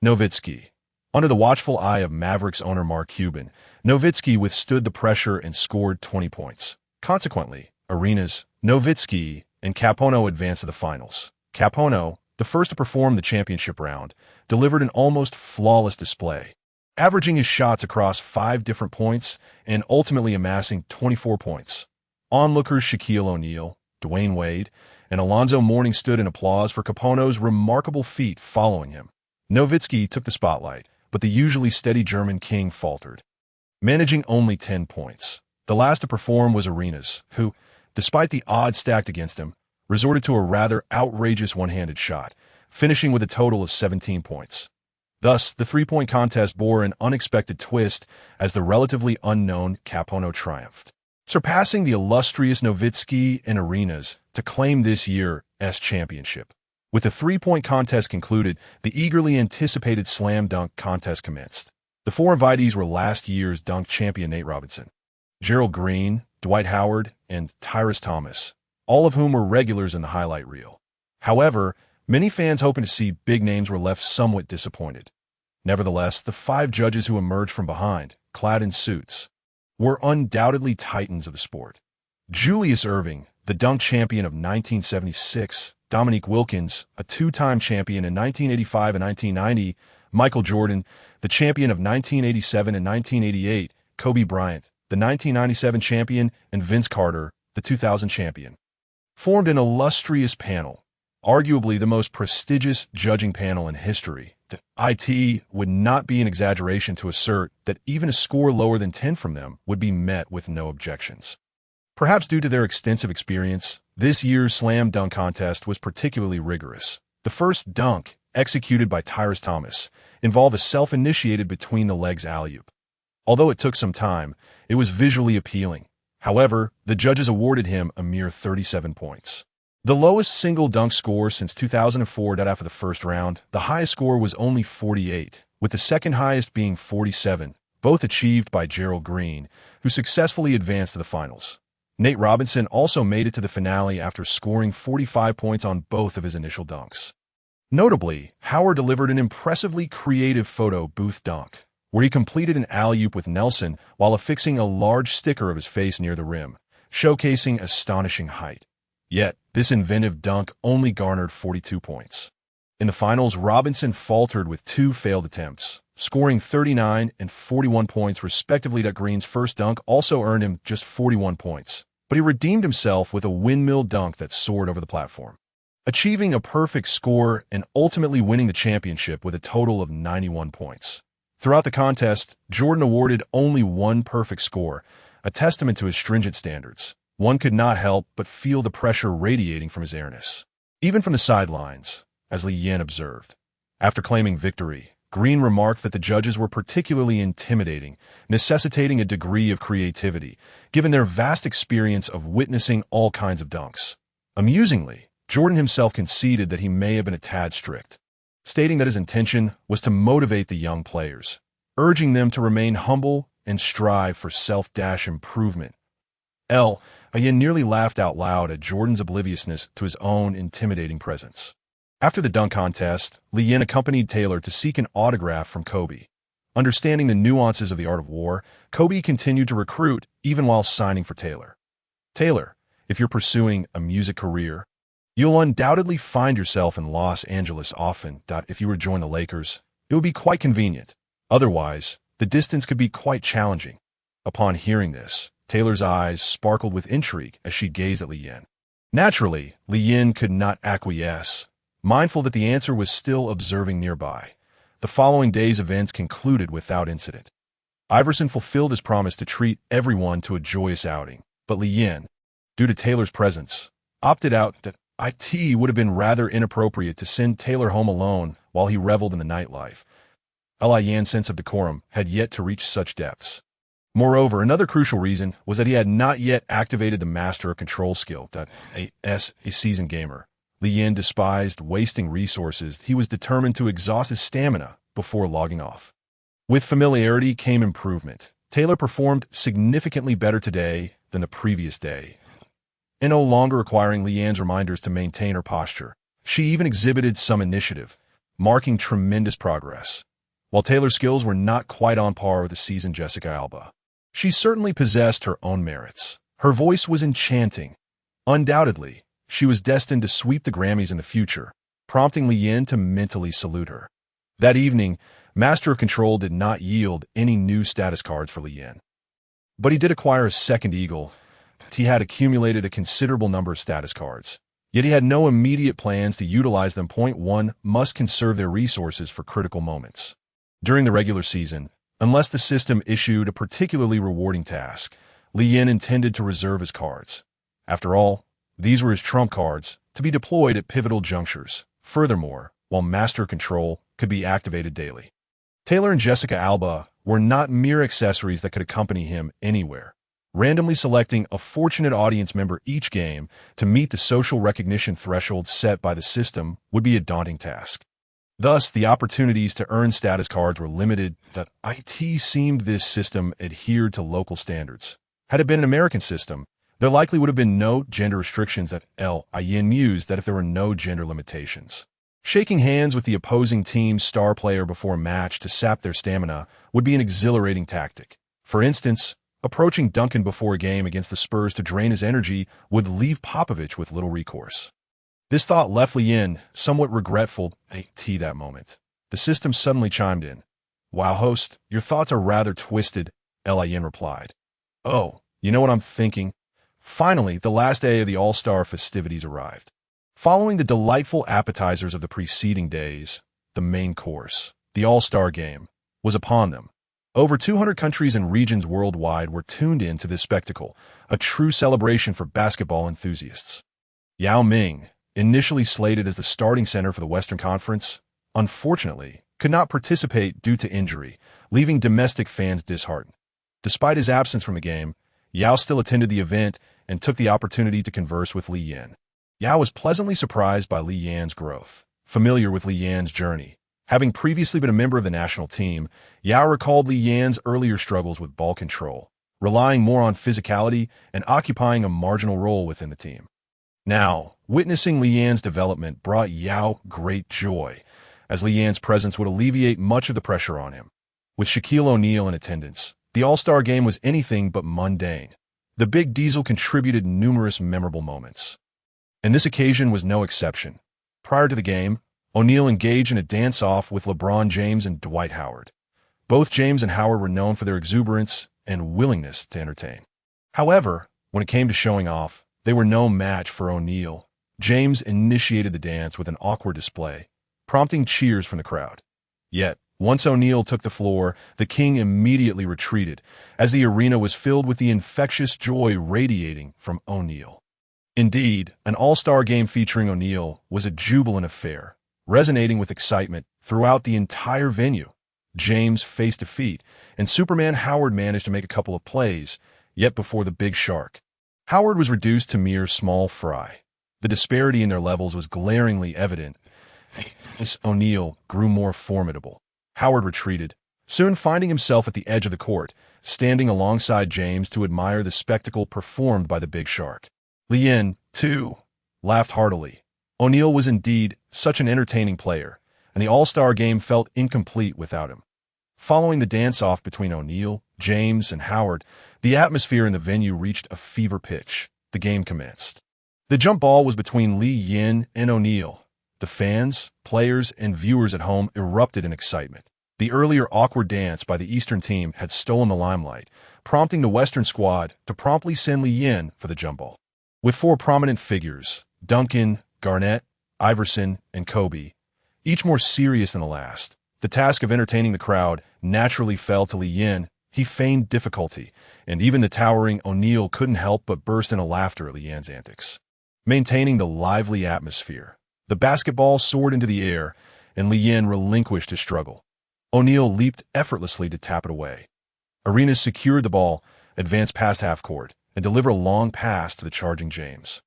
Nowitzki. Under the watchful eye of Mavericks owner Mark Cuban, Nowitzki withstood the pressure and scored 20 points. Consequently, Arenas, Nowitzki, and Capono advanced to the finals. Capono, the first to perform the championship round, delivered an almost flawless display, averaging his shots across 5 different points and ultimately amassing 24 points. Onlookers Shaquille O'Neal, Dwayne Wade, and Alonzo Mourning stood in applause for Capono's remarkable feat following him. Nowitzki took the spotlight, but the usually steady German king faltered, managing only 10 points. The last to perform was Arenas, who, despite the odds stacked against him, resorted to a rather outrageous one-handed shot, finishing with a total of 17 points. Thus, the 3-point contest bore an unexpected twist as the relatively unknown Capono triumphed, surpassing the illustrious Nowitzki and Arenas to claim this year's championship. With the 3-point contest concluded, the eagerly anticipated slam dunk contest commenced. The 4 invitees were last year's dunk champion Nate Robinson, Gerald Green, Dwight Howard, and Tyrus Thomas, all of whom were regulars in the highlight reel. However, many fans hoping to see big names were left somewhat disappointed. Nevertheless, the 5 judges who emerged from behind, clad in suits, were undoubtedly titans of the sport. Julius Erving, the dunk champion of 1976, Dominique Wilkins, a 2-time champion in 1985 and 1990, Michael Jordan, the champion of 1987 and 1988, Kobe Bryant, the 1997 champion, and Vince Carter, the 2000 champion, formed an illustrious panel, arguably the most prestigious judging panel in history. It would not be an exaggeration to assert that even a score lower than 10 from them would be met with no objections. Perhaps due to their extensive experience, this year's slam dunk contest was particularly rigorous. The first dunk, executed by Tyrus Thomas, involved a self-initiated between-the-legs alley-oop. Although it took some time, it was visually appealing. However, the judges awarded him a mere 37 points. The lowest single dunk score since 2004. After the first round, the highest score was only 48, with the second highest being 47, both achieved by Gerald Green, who successfully advanced to the finals. Nate Robinson also made it to the finale after scoring 45 points on both of his initial dunks. Notably, Howard delivered an impressively creative photo booth dunk, where he completed an alley-oop with Nelson while affixing a large sticker of his face near the rim, showcasing astonishing height. Yet, this inventive dunk only garnered 42 points. In the finals, Robinson faltered with 2 failed attempts, scoring 39 and 41 points respectively. Green's first dunk also earned him just 41 points, but he redeemed himself with a windmill dunk that soared over the platform, achieving a perfect score and ultimately winning the championship with a total of 91 points. Throughout the contest, Jordan awarded only 1 perfect score, a testament to his stringent standards. One could not help but feel the pressure radiating from his airness, even from the sidelines, as Li Yin observed. After claiming victory, Green remarked that the judges were particularly intimidating, necessitating a degree of creativity, given their vast experience of witnessing all kinds of dunks. Amusingly, Jordan himself conceded that he may have been a tad strict, stating that his intention was to motivate the young players, urging them to remain humble and strive for self-improvement. Yin nearly laughed out loud at Jordan's obliviousness to his own intimidating presence. After the dunk contest, Li Yin accompanied Taylor to seek an autograph from Kobe. Understanding the nuances of the art of war, Kobe continued to recruit even while signing for Taylor. Taylor, if you're pursuing a music career, you'll undoubtedly find yourself in Los Angeles often. If you were to join the Lakers, it would be quite convenient. Otherwise, the distance could be quite challenging. Upon hearing this, Taylor's eyes sparkled with intrigue as she gazed at Li Yin. Naturally, Li Yin could not acquiesce, mindful that the answer was still observing nearby. The following day's events concluded without incident. Iverson fulfilled his promise to treat everyone to a joyous outing, but Li Yin, due to Taylor's presence, opted out. That it would have been rather inappropriate to send Taylor home alone while he reveled in the nightlife. Li Yin's sense of decorum had yet to reach such depths. Moreover, another crucial reason was that he had not yet activated the Master of Control skill. As a seasoned gamer, Li Yin despised wasting resources. He was determined to exhaust his stamina before logging off. With familiarity came improvement. Taylor performed significantly better today than the previous day, and no longer requiring Li Yin's reminders to maintain her posture. She even exhibited some initiative, marking tremendous progress. While Taylor's skills were not quite on par with the seasoned Jessica Alba, she certainly possessed her own merits. Her voice was enchanting. Undoubtedly, she was destined to sweep the Grammys in the future, prompting Li Yin to mentally salute her. That evening, Master of Control did not yield any new status cards for Li Yin. But he did acquire a second eagle. He had accumulated a considerable number of status cards, yet he had no immediate plans to utilize them. Point 1 must conserve their resources for critical moments. During the regular season, unless the system issued a particularly rewarding task, Li Yin intended to reserve his cards. After all, these were his trump cards, to be deployed at pivotal junctures. Furthermore, while Master Control could be activated daily, Taylor and Jessica Alba were not mere accessories that could accompany him anywhere. Randomly selecting a fortunate audience member each game to meet the social recognition threshold set by the system would be a daunting task. Thus, the opportunities to earn status cards were limited. It seemed this system adhered to local standards. Had it been an American system, there likely would have been no gender restrictions. Yin mused that if there were no gender limitations, shaking hands with the opposing team's star player before a match to sap their stamina would be an exhilarating tactic. For instance, approaching Duncan before a game against the Spurs to drain his energy would leave Popovich with little recourse. This thought left Li Yin somewhat regretful that moment. The system suddenly chimed in. "Wow, host, your thoughts are rather twisted," Lin replied. "Oh, you know what I'm thinking?" Finally, the last day of the All-Star festivities arrived. Following the delightful appetizers of the preceding days, the main course, the All-Star game, was upon them. Over 200 countries and regions worldwide were tuned in to this spectacle, a true celebration for basketball enthusiasts. Yao Ming, initially slated as the starting center for the Western Conference, unfortunately, could not participate due to injury, leaving domestic fans disheartened. Despite his absence from the game, Yao still attended the event and took the opportunity to converse with Li Yan. Yao was pleasantly surprised by Li Yan's growth. Familiar with Li Yan's journey, having previously been a member of the national team, Yao recalled Li Yan's earlier struggles with ball control, relying more on physicality and occupying a marginal role within the team. Now, witnessing Li Yan's development brought Yao great joy, as Li Yan's presence would alleviate much of the pressure on him. With Shaquille O'Neal in attendance, the All-Star game was anything but mundane. The Big Diesel contributed numerous memorable moments, and this occasion was no exception. Prior to the game, O'Neal engaged in a dance-off with LeBron James and Dwight Howard. Both James and Howard were known for their exuberance and willingness to entertain. However, when it came to showing off, they were no match for O'Neal. James initiated the dance with an awkward display, prompting cheers from the crowd. Yet, once O'Neal took the floor, the king immediately retreated, as the arena was filled with the infectious joy radiating from O'Neal. Indeed, an all-star game featuring O'Neal was a jubilant affair, resonating with excitement throughout the entire venue. James faced defeat, and Superman Howard managed to make a couple of plays, yet before the big shark, Howard was reduced to mere small fry. The disparity in their levels was glaringly evident. As O'Neal grew more formidable, Howard retreated, soon finding himself at the edge of the court, standing alongside James to admire the spectacle performed by the big shark. Li Yan, too, laughed heartily. O'Neal was indeed such an entertaining player, and the All-Star game felt incomplete without him. Following the dance-off between O'Neal, James, and Howard, the atmosphere in the venue reached a fever pitch. The game commenced. The jump ball was between Li Yan and O'Neal. The fans, players, and viewers at home erupted in excitement. The earlier awkward dance by the Eastern team had stolen the limelight, prompting the Western squad to promptly send Li Yan for the jump ball. With four prominent figures, Duncan, Garnett, Iverson, and Kobe, each more serious than the last, the task of entertaining the crowd naturally fell to Li Yan. He feigned difficulty, and even the towering O'Neal couldn't help but burst into laughter at Li Yan's antics. Maintaining the lively atmosphere, the basketball soared into the air, and Li Yan relinquished his struggle. O'Neal leaped effortlessly to tap it away. Arenas secured the ball, advanced past half-court, and delivered a long pass to the charging James.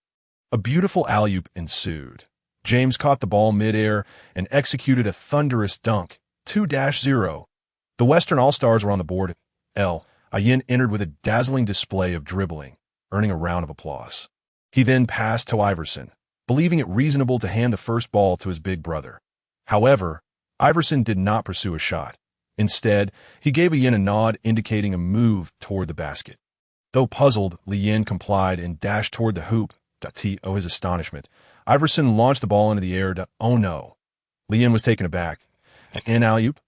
A beautiful alley-oop ensued. James caught the ball mid-air and executed a thunderous dunk, 2-0. The Western All-Stars were on the board. Lin entered with a dazzling display of dribbling, earning a round of applause. He then passed to Iverson, believing it reasonable to hand the first ball to his big brother. However, Iverson did not pursue a shot. Instead, he gave Lin a nod indicating a move toward the basket. Though puzzled, Lin complied and dashed toward the hoop. To his astonishment, Iverson launched the ball into the air. Oh no. Lin was taken aback. An alley-oop?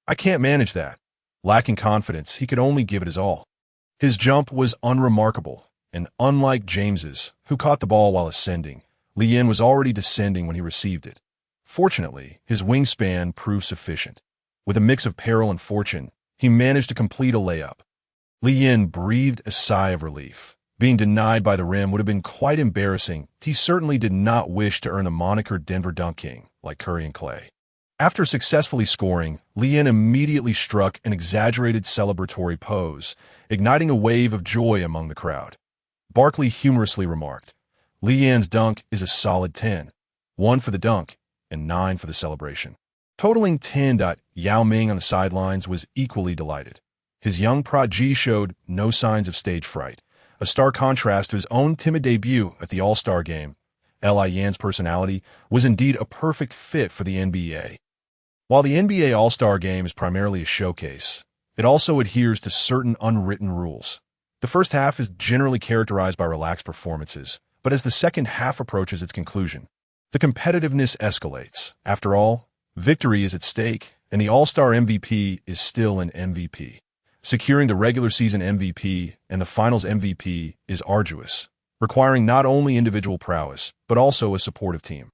I can't manage that. Lacking confidence, he could only give it his all. His jump was unremarkable, and unlike James's, who caught the ball while ascending, Lin was already descending when he received it. Fortunately, his wingspan proved sufficient. With a mix of peril and fortune, he managed to complete a layup. Lin breathed a sigh of relief. Being denied by the rim would have been quite embarrassing. He certainly did not wish to earn the moniker Denver Dunk King, like Curry and Clay. After successfully scoring, Lin immediately struck an exaggerated celebratory pose, igniting a wave of joy among the crowd. Barkley humorously remarked, "Lin's dunk is a solid 10, 1 for the dunk and 9 for the celebration." Totaling 10. Yao Ming on the sidelines was equally delighted. His young prodigy showed no signs of stage fright, a stark contrast to his own timid debut at the All-Star game. Lin's personality was indeed a perfect fit for the NBA. While the NBA All-Star game is primarily a showcase, it also adheres to certain unwritten rules. The first half is generally characterized by relaxed performances, but as the second half approaches its conclusion, the competitiveness escalates. After all, Victory is at stake, and the All-Star MVP is still an MVP. Securing the regular season MVP and the finals MVP is arduous, requiring not only individual prowess, but also a supportive team.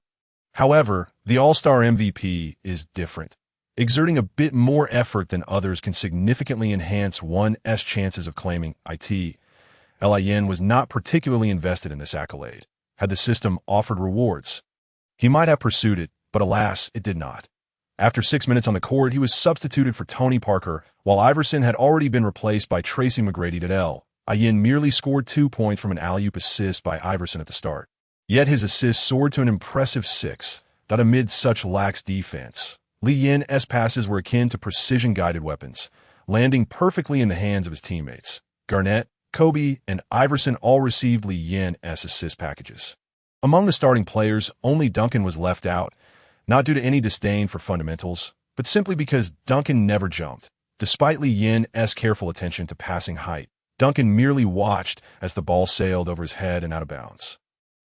However, the All-Star MVP is different. Exerting a bit more effort than others can significantly enhance one's chances of claiming it. Lin was not particularly invested in this accolade. Had the system offered rewards, he might have pursued it, but alas, it did not. After 6 minutes on the court, he was substituted for Tony Parker, while Iverson had already been replaced by Tracy McGrady. Lin merely scored 2 points from an alley-oop assist by Iverson at the start. Yet his assist soared to an impressive 6. That amid such lax defense, Lin's passes were akin to precision-guided weapons, landing perfectly in the hands of his teammates. Garnett, Kobe, and Iverson all received Lin's assist packages. Among the starting players, only Duncan was left out, not due to any disdain for fundamentals, but simply because Duncan never jumped. Despite Lin's careful attention to passing height, Duncan merely watched as the ball sailed over his head and out of bounds.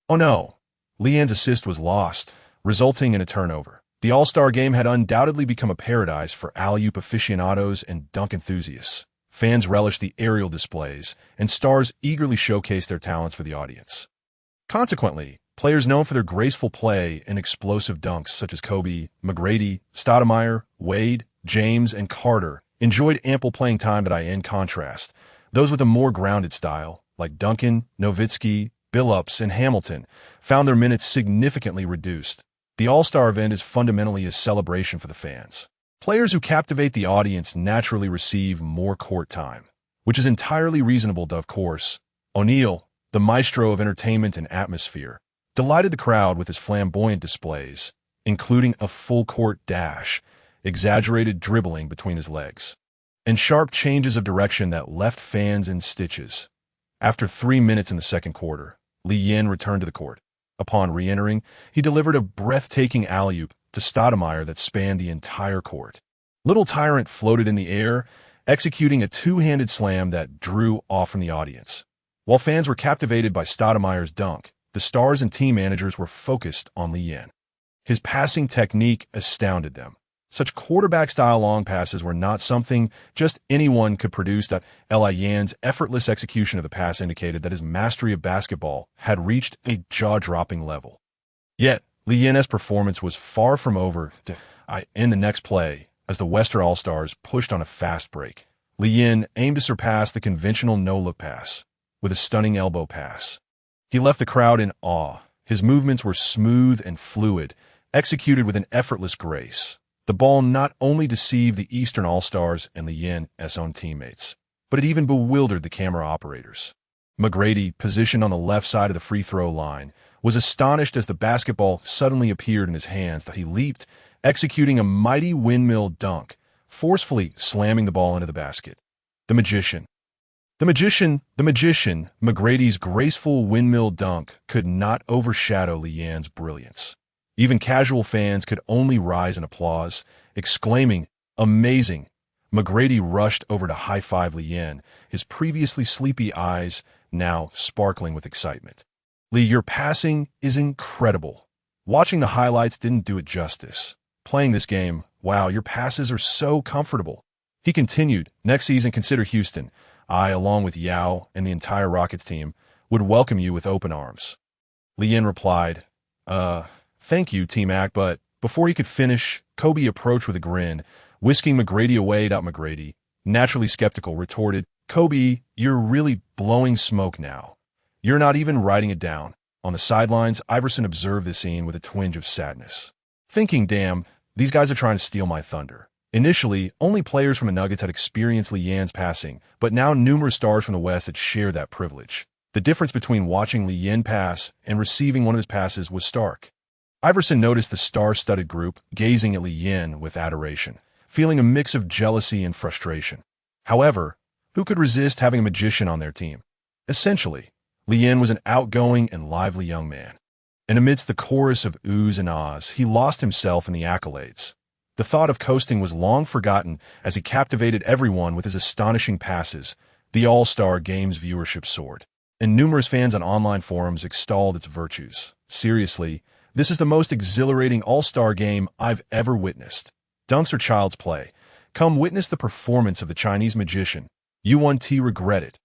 Oh no! Lin's assist was lost, resulting in a turnover. The All-Star game had undoubtedly become a paradise for alley-oop aficionados and dunk enthusiasts. Fans relished the aerial displays, and stars eagerly showcased their talents for the audience. Consequently, players known for their graceful play and explosive dunks such as Kobe, McGrady, Stoudemire, Wade, James, and Carter enjoyed ample playing time. In contrast, those with a more grounded style, like Duncan, Nowitzki, Billups, and Hamilton, found their minutes significantly reduced. The All-Star event is fundamentally a celebration for the fans. Players who captivate the audience naturally receive more court time, which is entirely reasonable, of course. O'Neal, the maestro of entertainment and atmosphere, delighted the crowd with his flamboyant displays, including a full-court dash, exaggerated dribbling between his legs, and sharp changes of direction that left fans in stitches. After 3 minutes in the second quarter, Lin returned to the court. Upon re-entering, he delivered a breathtaking alley-oop to Stoudemire that spanned the entire court. Little Tyrant floated in the air, executing a two-handed slam that drew awe from the audience. While fans were captivated by Stoudemire's dunk, the stars and team managers were focused on Lin. His passing technique astounded them. Such quarterback-style long passes were not something just anyone could produce. Lin's effortless execution of the pass indicated that his mastery of basketball had reached a jaw-dropping level. Yet, Lin's performance was far from over in the next play. As the Western All-Stars pushed on a fast break, Lin aimed to surpass the conventional no-look pass with a stunning elbow pass. He left the crowd in awe. His movements were smooth and fluid, executed with an effortless grace. The ball not only deceived the Eastern All-Stars and Lin's own teammates, but it even bewildered the camera operators. McGrady, positioned on the left side of the free throw line, was astonished as the basketball suddenly appeared in his hands. He leaped, executing a mighty windmill dunk, forcefully slamming the ball into the basket. The magician, McGrady's graceful windmill dunk could not overshadow Lin's brilliance. Even casual fans could only rise in applause, exclaiming, "Amazing!" McGrady rushed over to high-five Lin, his previously sleepy eyes now sparkling with excitement. "Lee, your passing is incredible. Watching the highlights didn't do it justice. Playing this game, wow, your passes are so comfortable." He continued, "Next season, consider Houston. I, along with Yao and the entire Rockets team, would welcome you with open arms." Lin replied, "Thank you, T-Mac," but before he could finish, Kobe approached with a grin, whisking McGrady away. McGrady, naturally skeptical, retorted, "Kobe, you're really blowing smoke now. You're not even writing it down." On the sidelines, Iverson observed the scene with a twinge of sadness, thinking, "Damn, these guys are trying to steal my thunder." Initially, only players from the Nuggets had experienced Lin's passing, but now numerous stars from the West had shared that privilege. The difference between watching Lin pass and receiving one of his passes was stark. Iverson noticed the star-studded group gazing at Lin with adoration, feeling a mix of jealousy and frustration. However, who could resist having a magician on their team? Essentially, Lin was an outgoing and lively young man. And amidst the chorus of oohs and ahs, he lost himself in the accolades. The thought of coasting was long forgotten as he captivated everyone with his astonishing passes. The All-Star Game's viewership soared, and numerous fans on online forums extolled its virtues. Seriously, This is the most exhilarating all-star game I've ever witnessed. Dunks are child's play. Come witness the performance of the Chinese magician. U1T regret it.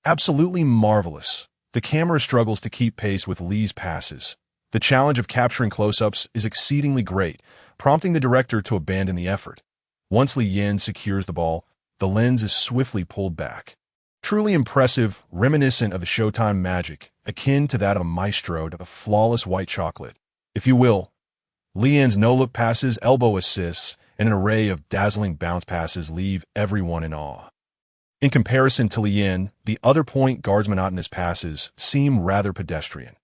Absolutely marvelous. The camera struggles to keep pace with Li's passes. The challenge of capturing close-ups is exceedingly great, prompting the director to abandon the effort. Once Li Yan secures the ball, the lens is swiftly pulled back. Truly impressive, reminiscent of the Showtime magic, akin to that of a maestro to a flawless white chocolate. If you will, Li Yan's no-look passes, elbow assists, and an array of dazzling bounce passes leave everyone in awe. In comparison to Li Yan, the other point guard's monotonous passes seem rather pedestrian.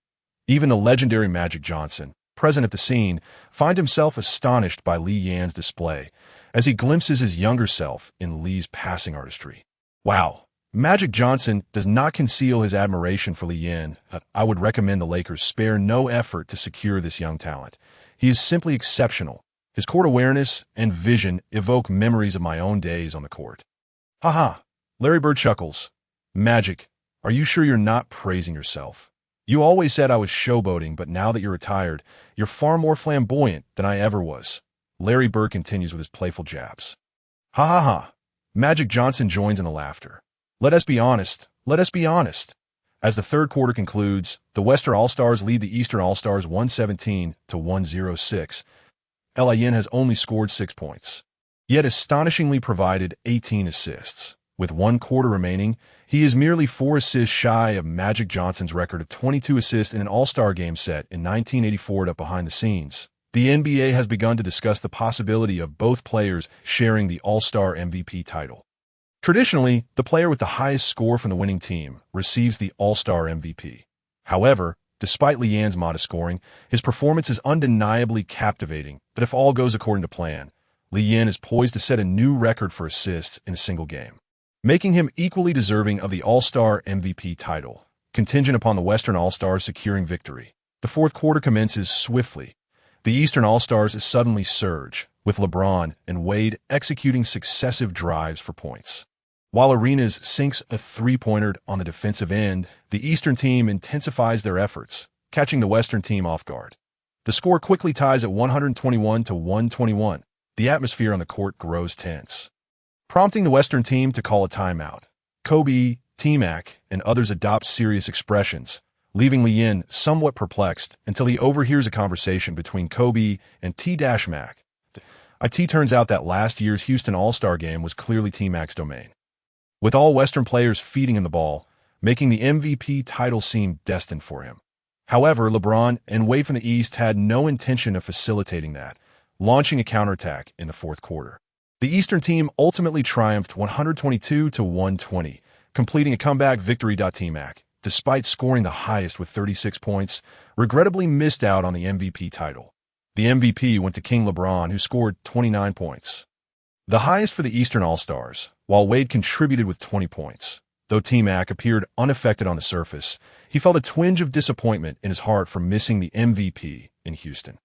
Even the legendary Magic Johnson, present at the scene, finds himself astonished by Li Yan's display as he glimpses his younger self in Li's passing artistry. Wow! Magic Johnson does not conceal his admiration for Li Yan. I would recommend the Lakers spare no effort to secure this young talent. He is simply exceptional. His court awareness and vision evoke memories of my own days on the court. Haha, Larry Bird chuckles. Magic, are you sure you're not praising yourself? You always said I was showboating, but now that you're retired, you're far more flamboyant than I ever was. Larry Bird continues with his playful jabs. Ha ha ha. Magic Johnson joins in the laughter. Let us be honest. Let us be honest. As the third quarter concludes, the Western All-Stars lead the Eastern All-Stars 117-106. Li Yan has only scored 6 points, yet astonishingly provided 18 assists. With 1 quarter remaining, he is merely 4 assists shy of Magic Johnson's record of 22 assists in an All-Star game set in 1984. Up behind the scenes, the NBA has begun to discuss the possibility of both players sharing the All-Star MVP title. Traditionally, the player with the highest score from the winning team receives the All-Star MVP. However, despite Li Yan's modest scoring, his performance is undeniably captivating. But if all goes according to plan, Li Yan is poised to set a new record for assists in a single game, making him equally deserving of the All-Star MVP title, contingent upon the Western All-Stars securing victory. The fourth quarter commences swiftly. The Eastern All-Stars suddenly surge, with LeBron and Wade executing successive drives for points. While Arenas sinks a three-pointer on the defensive end, the Eastern team intensifies their efforts, catching the Western team off guard. The score quickly ties at 121-121. The atmosphere on the court grows tense, prompting the Western team to call a timeout. Kobe, T-Mac, and others adopt serious expressions, leaving Li Yan somewhat perplexed until he overhears a conversation between Kobe and T-Mac. It turns out that last year's Houston All-Star game was clearly T-Mac's domain, with all Western players feeding him the ball, making the MVP title seem destined for him. However, LeBron and Wade from the East had no intention of facilitating that, launching a counterattack in the fourth quarter. The Eastern team ultimately triumphed 122-120, completing a comeback victory. T-Mac, despite scoring the highest with 36 points, regrettably missed out on the MVP title. The MVP went to King LeBron, who scored 29 points, the highest for the Eastern All-Stars, while Wade contributed with 20 points. Though T-Mac appeared unaffected on the surface, he felt a twinge of disappointment in his heart for missing the MVP in Houston.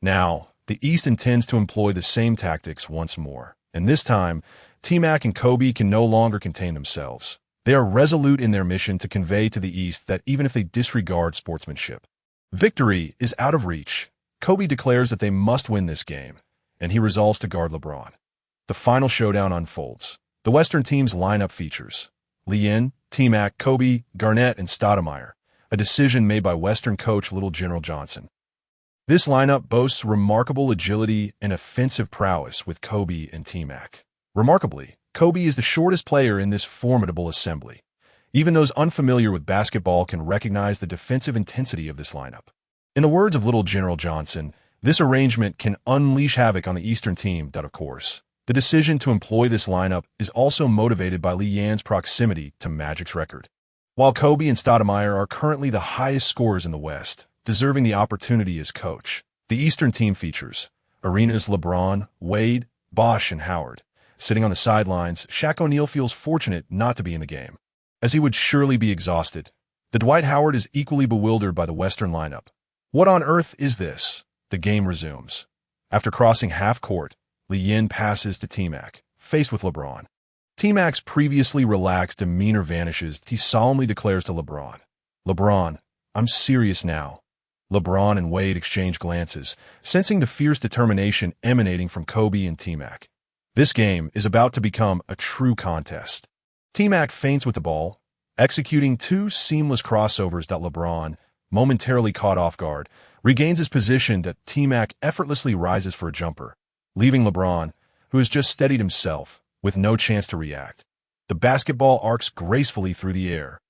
Now, the East intends to employ the same tactics once more, and this time, T-Mac and Kobe can no longer contain themselves. They are resolute in their mission to convey to the East that even if they disregard sportsmanship, victory is out of reach. Kobe declares that they must win this game, and he resolves to guard LeBron. The final showdown unfolds. The Western team's lineup features Li Yan, T-Mac, Kobe, Garnett, and Stoudemire, a decision made by Western coach Little General Johnson. This lineup boasts remarkable agility and offensive prowess with Kobe and T-Mac. Remarkably, Kobe is the shortest player in this formidable assembly. Even those unfamiliar with basketball can recognize the defensive intensity of this lineup. In the words of Little General Johnson, this arrangement can unleash havoc on the Eastern team. Of course, the decision to employ this lineup is also motivated by Li Yan's proximity to Magic's record. While Kobe and Stoudemire are currently the highest scorers in the West, deserving the opportunity as coach, the Eastern team features Arenas, LeBron, Wade, Bosh, and Howard. Sitting on the sidelines, Shaq O'Neal feels fortunate not to be in the game, as he would surely be exhausted. The Dwight Howard is equally bewildered by the Western lineup. What on earth is this? The game resumes. After crossing half court, Li Yan passes to T-Mac, faced with LeBron. T-Mac's previously relaxed demeanor vanishes. He solemnly declares to LeBron, "LeBron, I'm serious now. LeBron and Wade exchange glances, sensing the fierce determination emanating from Kobe and T-Mac. This game is about to become a true contest. T-Mac feints with the ball, executing two seamless crossovers that LeBron, momentarily caught off guard, regains his position that T-Mac effortlessly rises for a jumper, leaving LeBron, who has just steadied himself, with no chance to react. The basketball arcs gracefully through the air.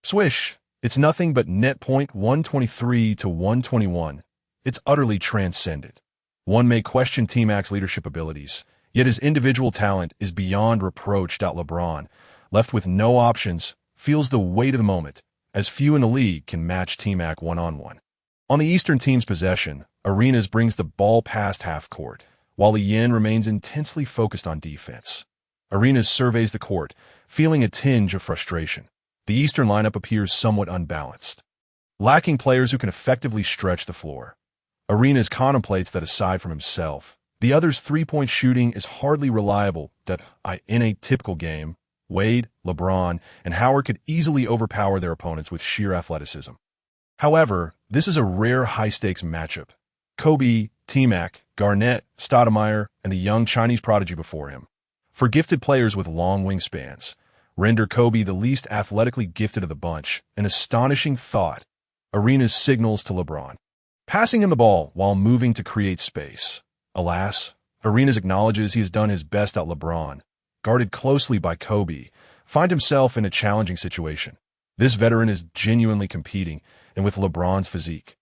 Swish! It's nothing but net point 123 to 121. It's utterly transcendent. One may question T-Mac's leadership abilities, yet his individual talent is beyond reproach. LeBron, left with no options, feels the weight of the moment, as few in the league can match T-Mac one-on-one. On the Eastern team's possession, Arenas brings the ball past half-court, while Li Yin remains intensely focused on defense. Arenas surveys the court, feeling a tinge of frustration. The Eastern lineup appears somewhat unbalanced, lacking players who can effectively stretch the floor. Arenas contemplates that aside from himself, the others' three-point shooting is hardly reliable. In a typical game, Wade, LeBron, and Howard could easily overpower their opponents with sheer athleticism. However, this is a rare high-stakes matchup. Kobe, T-Mac, Garnett, Stoudemire, and the young Chinese prodigy before him, for gifted players with long wingspans, render Kobe the least athletically gifted of the bunch, an astonishing thought. Arenas signals to LeBron, passing him the ball while moving to create space. Alas, Arenas acknowledges he has done his best. LeBron, guarded closely by Kobe, finds himself in a challenging situation. This veteran is genuinely competing, and with LeBron's physique,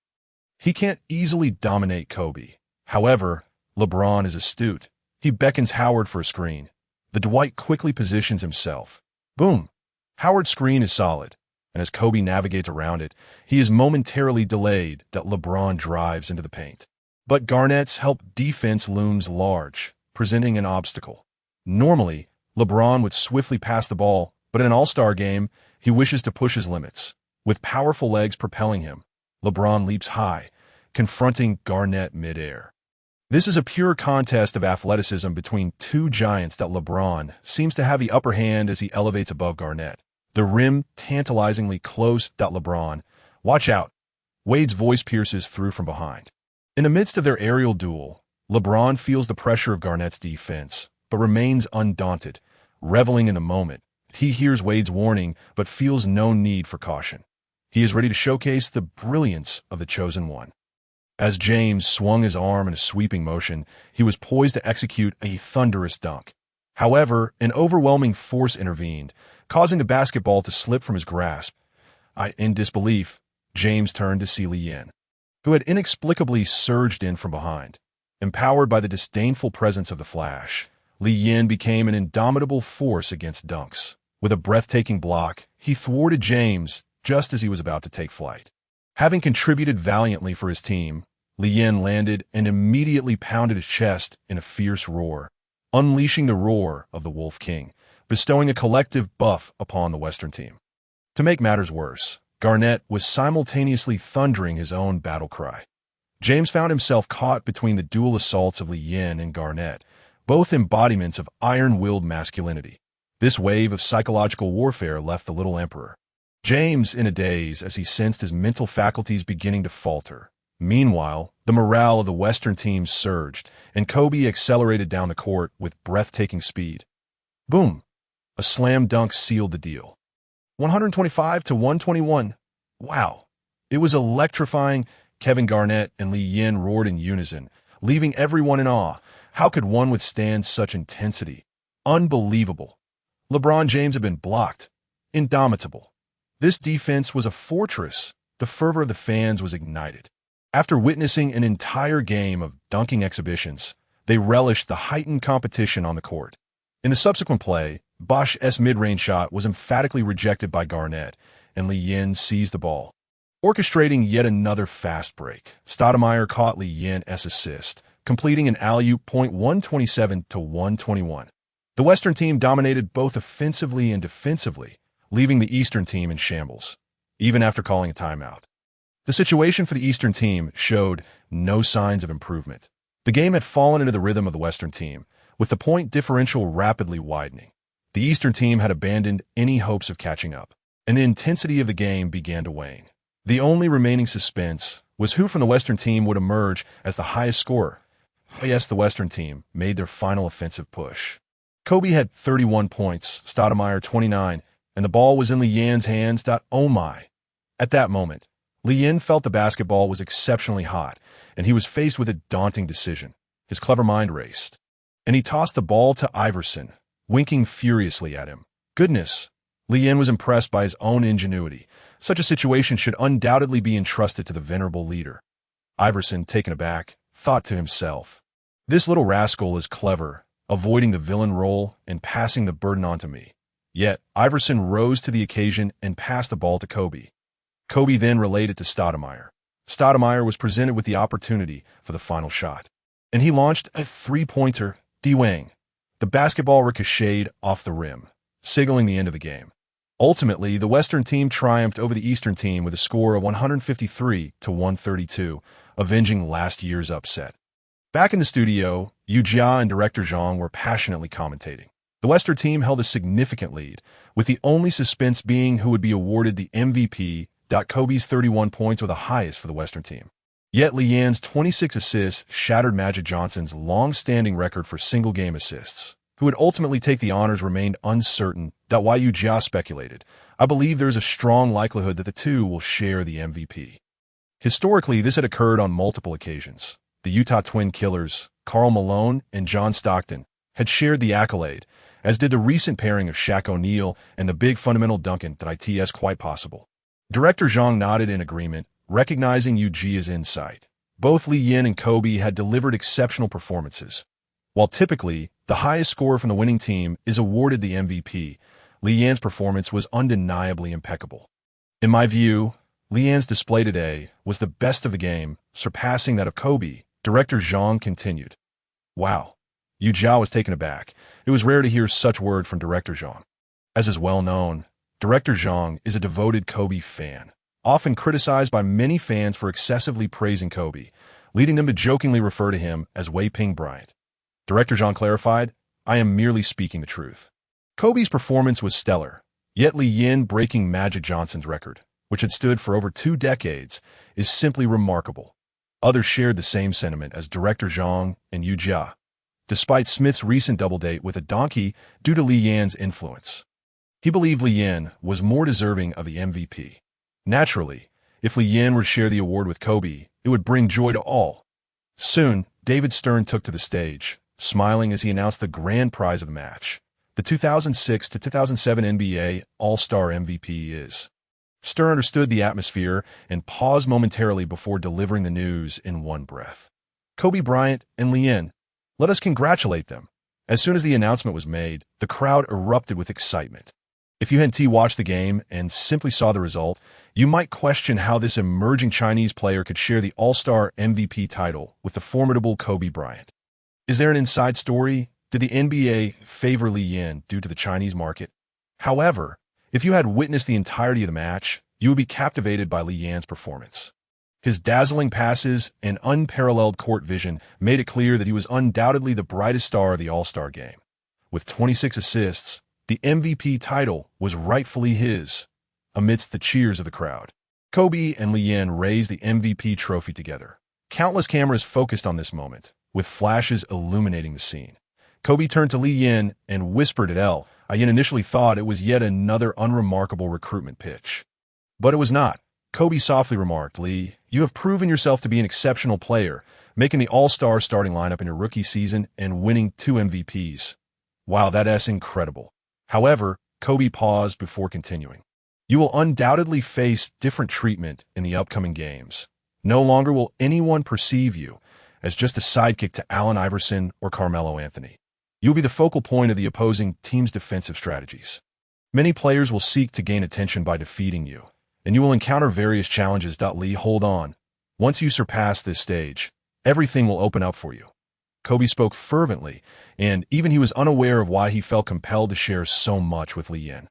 he can't easily dominate Kobe. However, LeBron is astute. He beckons Howard for a screen. The Dwight quickly positions himself. Boom! Howard's screen is solid, and as Kobe navigates around it, he is momentarily delayed. LeBron drives into the paint. But Garnett's help defense looms large, presenting an obstacle. Normally, LeBron would swiftly pass the ball, but in an all-star game, he wishes to push his limits. With powerful legs propelling him, LeBron leaps high, confronting Garnett mid-air. This is a pure contest of athleticism between two giants. LeBron seems to have the upper hand as he elevates above Garnett, the rim tantalizingly close. LeBron, watch out! Wade's voice pierces through from behind. In the midst of their aerial duel, LeBron feels the pressure of Garnett's defense, but remains undaunted, reveling in the moment. He hears Wade's warning, but feels no need for caution. He is ready to showcase the brilliance of the chosen one. As James swung his arm in a sweeping motion, he was poised to execute a thunderous dunk. However, an overwhelming force intervened, causing the basketball to slip from his grasp. In disbelief, James turned to see Li Yin, who had inexplicably surged in from behind. Empowered by the disdainful presence of the Flash, Li Yin became an indomitable force against dunks. With a breathtaking block, he thwarted James just as he was about to take flight. Having contributed valiantly for his team, Li Yin landed and immediately pounded his chest in a fierce roar, unleashing the roar of the Wolf King, bestowing a collective buff upon the Western team. To make matters worse, Garnett was simultaneously thundering his own battle cry. James found himself caught between the dual assaults of Li Yin and Garnett, both embodiments of iron-willed masculinity. This wave of psychological warfare left the little emperor James in a daze as he sensed his mental faculties beginning to falter. Meanwhile, the morale of the Western team surged, and Kobe accelerated down the court with breathtaking speed. Boom! A slam dunk sealed the deal. 125 to 121. Wow! It was electrifying. Kevin Garnett and Li Yin roared in unison, leaving everyone in awe. How could one withstand such intensity? Unbelievable. LeBron James had been blocked. Indomitable. This defense was a fortress. The fervor of the fans was ignited. After witnessing an entire game of dunking exhibitions, they relished the heightened competition on the court. In the subsequent play, Bosch's mid-range shot was emphatically rejected by Garnett, and Li Yin seized the ball. Orchestrating yet another fast break, Stoudemire caught Li Yin's assist, completing an alley-oop point 127 to 121. The Western team dominated both offensively and defensively, leaving the Eastern team in shambles, even after calling a timeout. The situation for the Eastern team showed no signs of improvement. The game had fallen into the rhythm of the Western team, with the point differential rapidly widening. The Eastern team had abandoned any hopes of catching up, and the intensity of the game began to wane. The only remaining suspense was who from the Western team would emerge as the highest scorer. Yes, the Western team made their final offensive push. Kobe had 31 points, Stoudemire 29, and the ball was in Li Yan's hands. Oh my. At that moment, Li Yan felt the basketball was exceptionally hot, and he was faced with a daunting decision. His clever mind raced, and he tossed the ball to Iverson, winking furiously at him. Goodness! Li Yan was impressed by his own ingenuity. Such a situation should undoubtedly be entrusted to the venerable leader. Iverson, taken aback, thought to himself, "This little rascal is clever, avoiding the villain role and passing the burden on to me." Yet, Iverson rose to the occasion and passed the ball to Kobe. Kobe then relayed it to Stoudemire. Stoudemire was presented with the opportunity for the final shot, and he launched a three-pointer, D-Wang. The basketball ricocheted off the rim, signaling the end of the game. Ultimately, the Western team triumphed over the Eastern team with a score of 153-132, avenging last year's upset. Back in the studio, Yu-Jia and director Zhang were passionately commentating. The Western team held a significant lead, with the only suspense being who would be awarded the MVP. Kobe's 31 points were the highest for the Western team. Yet Li Yan's 26 assists shattered Magic Johnson's long-standing record for single-game assists. Who would ultimately take the honors remained uncertain. Why Yu-Jia speculated, "I believe there is a strong likelihood that the two will share the MVP." Historically, this had occurred on multiple occasions. The Utah twin killers, Karl Malone and John Stockton, had shared the accolade, as did the recent pairing of Shaq O'Neal and the big fundamental Duncan. It's quite possible. Director Zhang nodded in agreement, recognizing Yu-Jia's insight. Both Li Yan and Kobe had delivered exceptional performances. While typically, the highest scorer from the winning team is awarded the MVP, Li Yan's performance was undeniably impeccable. In my view, Li Yan's display today was the best of the game, surpassing that of Kobe. Director Zhang continued. Wow. Yu-Jia was taken aback. It was rare to hear such word from Director Zhang. As is well known, Director Zhang is a devoted Kobe fan, often criticized by many fans for excessively praising Kobe, leading them to jokingly refer to him as Wei Ping Bryant. Director Zhang clarified, "I am merely speaking the truth." Kobe's performance was stellar, yet Li Yan breaking Magic Johnson's record, which had stood for over 2 decades, is simply remarkable. Others shared the same sentiment as Director Zhang and Yu-Jia, despite Smith's recent double date with a donkey due to Li Yan's influence. He believed Li Yan was more deserving of the MVP. Naturally, if Li Yan were to share the award with Kobe, it would bring joy to all. Soon, David Stern took to the stage, smiling as he announced the grand prize of the match. The 2006-2007 NBA All-Star MVP is. Stern understood the atmosphere and paused momentarily before delivering the news in one breath. Kobe Bryant and Li Yan. Let us congratulate them. As soon as the announcement was made, the crowd erupted with excitement. If you hadn't watched the game and simply saw the result, you might question how this emerging Chinese player could share the All-Star MVP title with the formidable Kobe Bryant. Is there an inside story? Did the NBA favor Li Yan due to the Chinese market? However, if you had witnessed the entirety of the match, you would be captivated by Li Yan's performance. His dazzling passes and unparalleled court vision made it clear that he was undoubtedly the brightest star of the All-Star game. With 26 assists, the MVP title was rightfully his. Amidst the cheers of the crowd, Kobe and Li Yan raised the MVP trophy together. Countless cameras focused on this moment, with flashes illuminating the scene. Kobe turned to Li Yan and whispered at L. Yan initially thought it was yet another unremarkable recruitment pitch. But it was not. Kobe softly remarked, "Li, you have proven yourself to be an exceptional player, making the All-Star starting lineup in your rookie season and winning 2 MVPs. Wow, that's incredible." However, Kobe paused before continuing. "You will undoubtedly face different treatment in the upcoming games. No longer will anyone perceive you as just a sidekick to Allen Iverson or Carmelo Anthony. You will be the focal point of the opposing team's defensive strategies. Many players will seek to gain attention by defeating you, and you will encounter various challenges. Li, hold on. Once you surpass this stage, everything will open up for you." Kobe spoke fervently, and even he was unaware of why he felt compelled to share so much with Li Yan.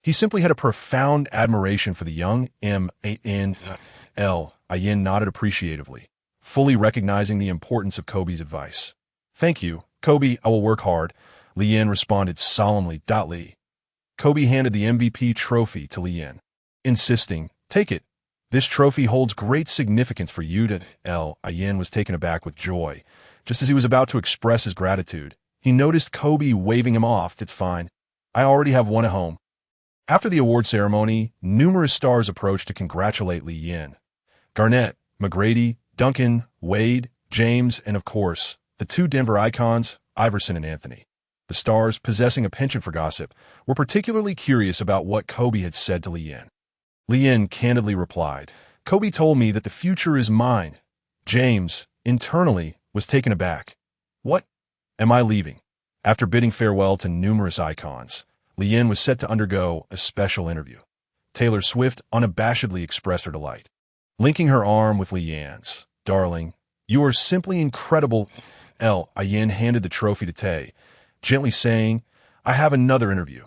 He simply had a profound admiration for the young L. Yan nodded appreciatively, fully recognizing the importance of Kobe's advice. "Thank you, Kobe, I will work hard," Li Yan responded solemnly. Li. Kobe handed the MVP trophy to Li Yan, insisting, "Take it. This trophy holds great significance for you to L. Ian was taken aback with joy. Just as he was about to express his gratitude, he noticed Kobe waving him off. It's fine. I already have one at home. After the award ceremony, numerous stars approached to congratulate Lee Yin. Garnett, McGrady, Duncan, Wade, James, and of course, the two Denver icons, Iverson and Anthony. The stars, possessing a penchant for gossip, were particularly curious about what Kobe had said to Lee Yin. Lee Yin candidly replied, "Kobe told me that the future is mine." James, internally, was taken aback. "What? Am I leaving?" After bidding farewell to numerous icons, Lee Yin was set to undergo a special interview. Taylor Swift unabashedly expressed her delight. Linking her arm with Lee Yin's, "Darling, you are simply incredible." Yin handed the trophy to Tay, gently saying, "I have another interview.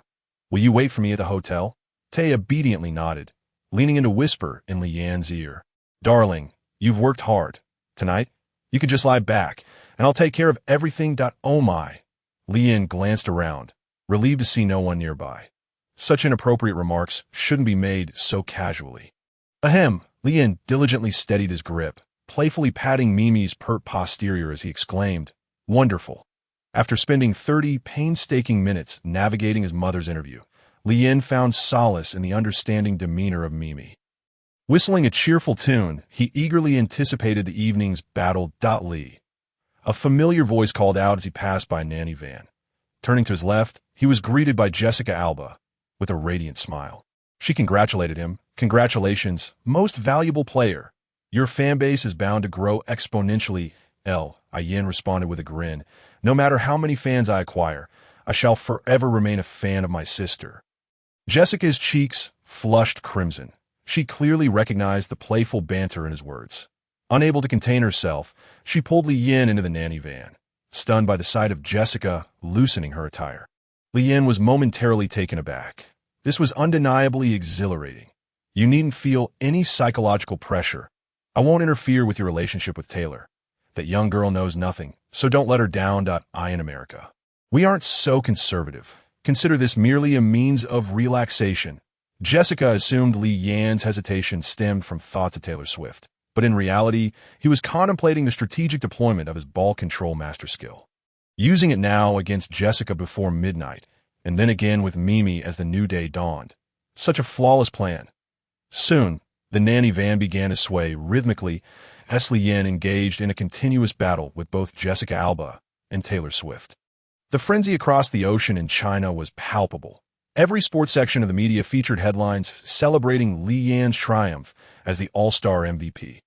Will you wait for me at the hotel?" Tay obediently nodded, leaning in to whisper in Lee Yin's ear, "Darling, you've worked hard. Tonight, you can just lie back, and I'll take care of everything. Oh my." Lee Yin glanced around, relieved to see no one nearby. Such inappropriate remarks shouldn't be made so casually. Ahem, Lee Yin diligently steadied his grip, playfully patting Mimi's pert posterior as he exclaimed, "Wonderful." After spending 30 painstaking minutes navigating his mother's interview, Lee Yin found solace in the understanding demeanor of Mimi. Whistling a cheerful tune, he eagerly anticipated the evening's battle. Lee. A familiar voice called out as he passed by Nanny Van. Turning to his left, he was greeted by Jessica Alba with a radiant smile. She congratulated him. "Congratulations, most valuable player. Your fan base is bound to grow exponentially." Yin responded with a grin. "No matter how many fans I acquire, I shall forever remain a fan of my sister." Jessica's cheeks flushed crimson. She clearly recognized the playful banter in his words. Unable to contain herself, she pulled Lee Yin into the nanny van, stunned by the sight of Jessica loosening her attire. Lee Yin was momentarily taken aback. This was undeniably exhilarating. "You needn't feel any psychological pressure. I won't interfere with your relationship with Taylor. That young girl knows nothing, so don't let her down. In America, we aren't so conservative. Consider this merely a means of relaxation." Jessica assumed Lee Yin's hesitation stemmed from thoughts of Taylor Swift, but in reality, he was contemplating the strategic deployment of his ball control master skill. Using it now against Jessica before midnight, and then again with Mimi as the new day dawned. Such a flawless plan. Soon, the nanny van began to sway rhythmically as Lee Yin engaged in a continuous battle with both Jessica Alba and Taylor Swift. The frenzy across the ocean in China was palpable. Every sports section of the media featured headlines celebrating Lee Yin's triumph as the All-Star MVP.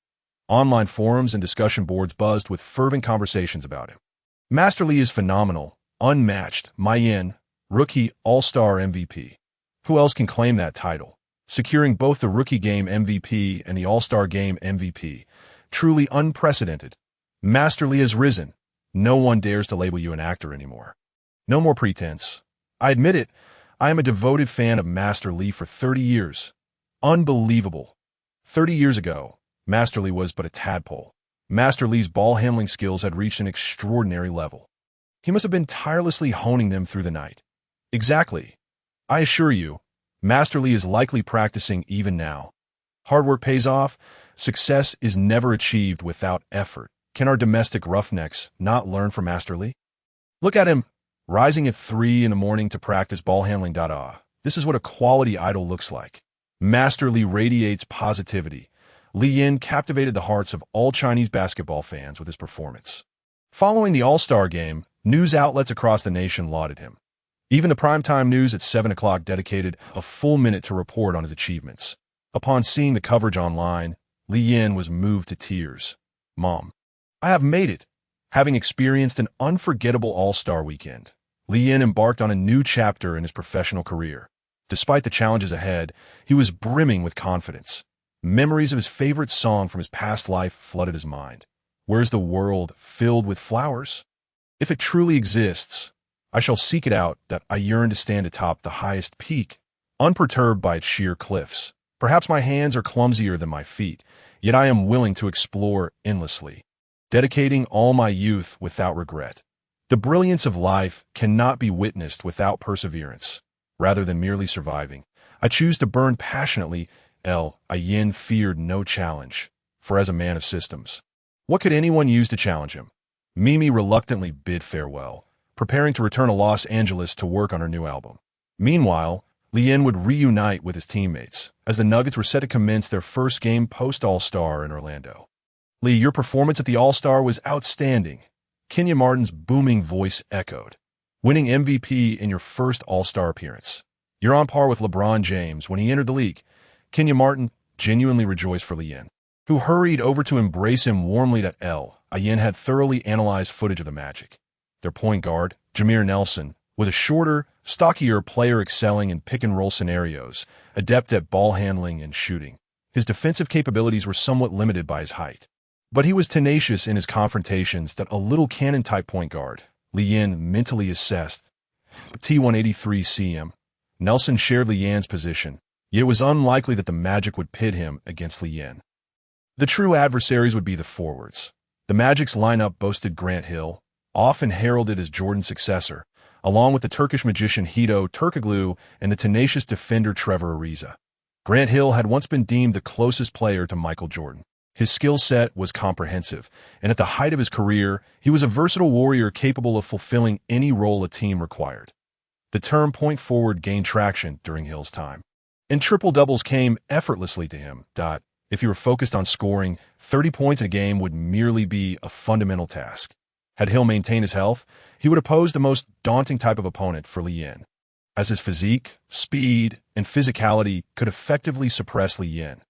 Online forums and discussion boards buzzed with fervent conversations about him. "Master Lee is phenomenal, unmatched, my Yin, rookie All-Star MVP. Who else can claim that title? Securing both the Rookie Game MVP and the All-Star Game MVP. Truly unprecedented. Master Lee has risen. No one dares to label you an actor anymore. No more pretense. I admit it, I am a devoted fan of Master Lee for 30 years. Unbelievable. 30 years ago, Master Lee was but a tadpole. Master Lee's ball handling skills had reached an extraordinary level. He must have been tirelessly honing them through the night. Exactly. I assure you, Master Lee is likely practicing even now. Hard work pays off. Success is never achieved without effort. Can our domestic roughnecks not learn from Master Lee? Look at him, rising at 3 in the morning to practice ball handling. This is what a quality idol looks like. Master Lee radiates positivity. Lee Yin captivated the hearts of all Chinese basketball fans with his performance. Following the All-Star game, news outlets across the nation lauded him. Even the primetime news at 7 o'clock dedicated a full minute to report on his achievements. Upon seeing the coverage online, Lee Yin was moved to tears. "Mom, I have made it." Having experienced an unforgettable All-Star weekend, Lee Yin embarked on a new chapter in his professional career. Despite the challenges ahead, he was brimming with confidence. Memories of his favorite song from his past life flooded his mind. "Where's the world filled with flowers? If it truly exists, I shall seek it out. I yearn to stand atop the highest peak, unperturbed by its sheer cliffs. Perhaps my hands are clumsier than my feet, yet I am willing to explore endlessly, dedicating all my youth without regret. The brilliance of life cannot be witnessed without perseverance. Rather than merely surviving, I choose to burn passionately Iverson feared no challenge, for as a man of systems, what could anyone use to challenge him? Mimi reluctantly bid farewell, preparing to return to Los Angeles to work on her new album. Meanwhile, Iverson would reunite with his teammates, as the Nuggets were set to commence their first game post-All-Star in Orlando. "Lee, your performance at the All-Star was outstanding," Kenyon Martin's booming voice echoed. "Winning MVP in your first All-Star appearance. You're on par with LeBron James when he entered the league." Kenyon Martin genuinely rejoiced for Iverson, who hurried over to embrace him warmly. Iverson had thoroughly analyzed footage of the Magic. Their point guard, Jameer Nelson, was a shorter, stockier player excelling in pick-and-roll scenarios, adept at ball handling and shooting. His defensive capabilities were somewhat limited by his height. But he was tenacious in his confrontations that a little cannon-type point guard, Iverson mentally assessed. T183 cm. Nelson shared Iverson's position, yet it was unlikely that the Magic would pit him against Iverson. The true adversaries would be the forwards. The Magic's lineup boasted Grant Hill, often heralded as Jordan's successor, along with the Turkish magician Hedo Turkoglu and the tenacious defender Trevor Ariza. Grant Hill had once been deemed the closest player to Michael Jordan. His skill set was comprehensive, and at the height of his career, he was a versatile warrior capable of fulfilling any role a team required. The term point forward gained traction during Hill's time, and triple-doubles came effortlessly to him. If he were focused on scoring, 30 points in a game would merely be a fundamental task. Had Hill maintained his health, he would have posed the most daunting type of opponent for Iverson, as his physique, speed, and physicality could effectively suppress Iverson.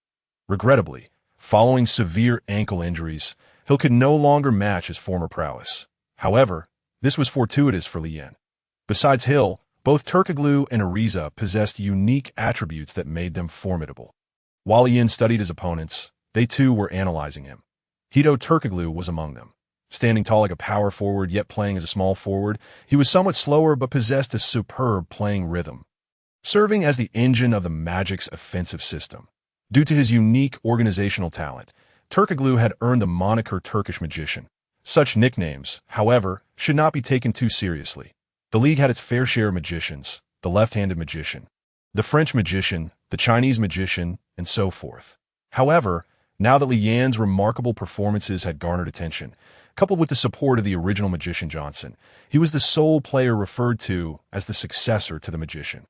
Regrettably, following severe ankle injuries, Hill could no longer match his former prowess. However, this was fortuitous for Iverson. Besides Hill, both Turkoglu and Ariza possessed unique attributes that made them formidable. While Iverson studied his opponents, they too were analyzing him. Hedo Turkoglu was among them. Standing tall like a power forward yet playing as a small forward, he was somewhat slower but possessed a superb playing rhythm, serving as the engine of the Magic's offensive system. Due to his unique organizational talent, Turkoglu had earned the moniker Turkish Magician. Such nicknames, however, should not be taken too seriously. The league had its fair share of magicians, the left-handed magician, the French magician, the Chinese magician, and so forth. However, now that Iverson's remarkable performances had garnered attention, coupled with the support of the original magician Johnson, he was the sole player referred to as the successor to the magician.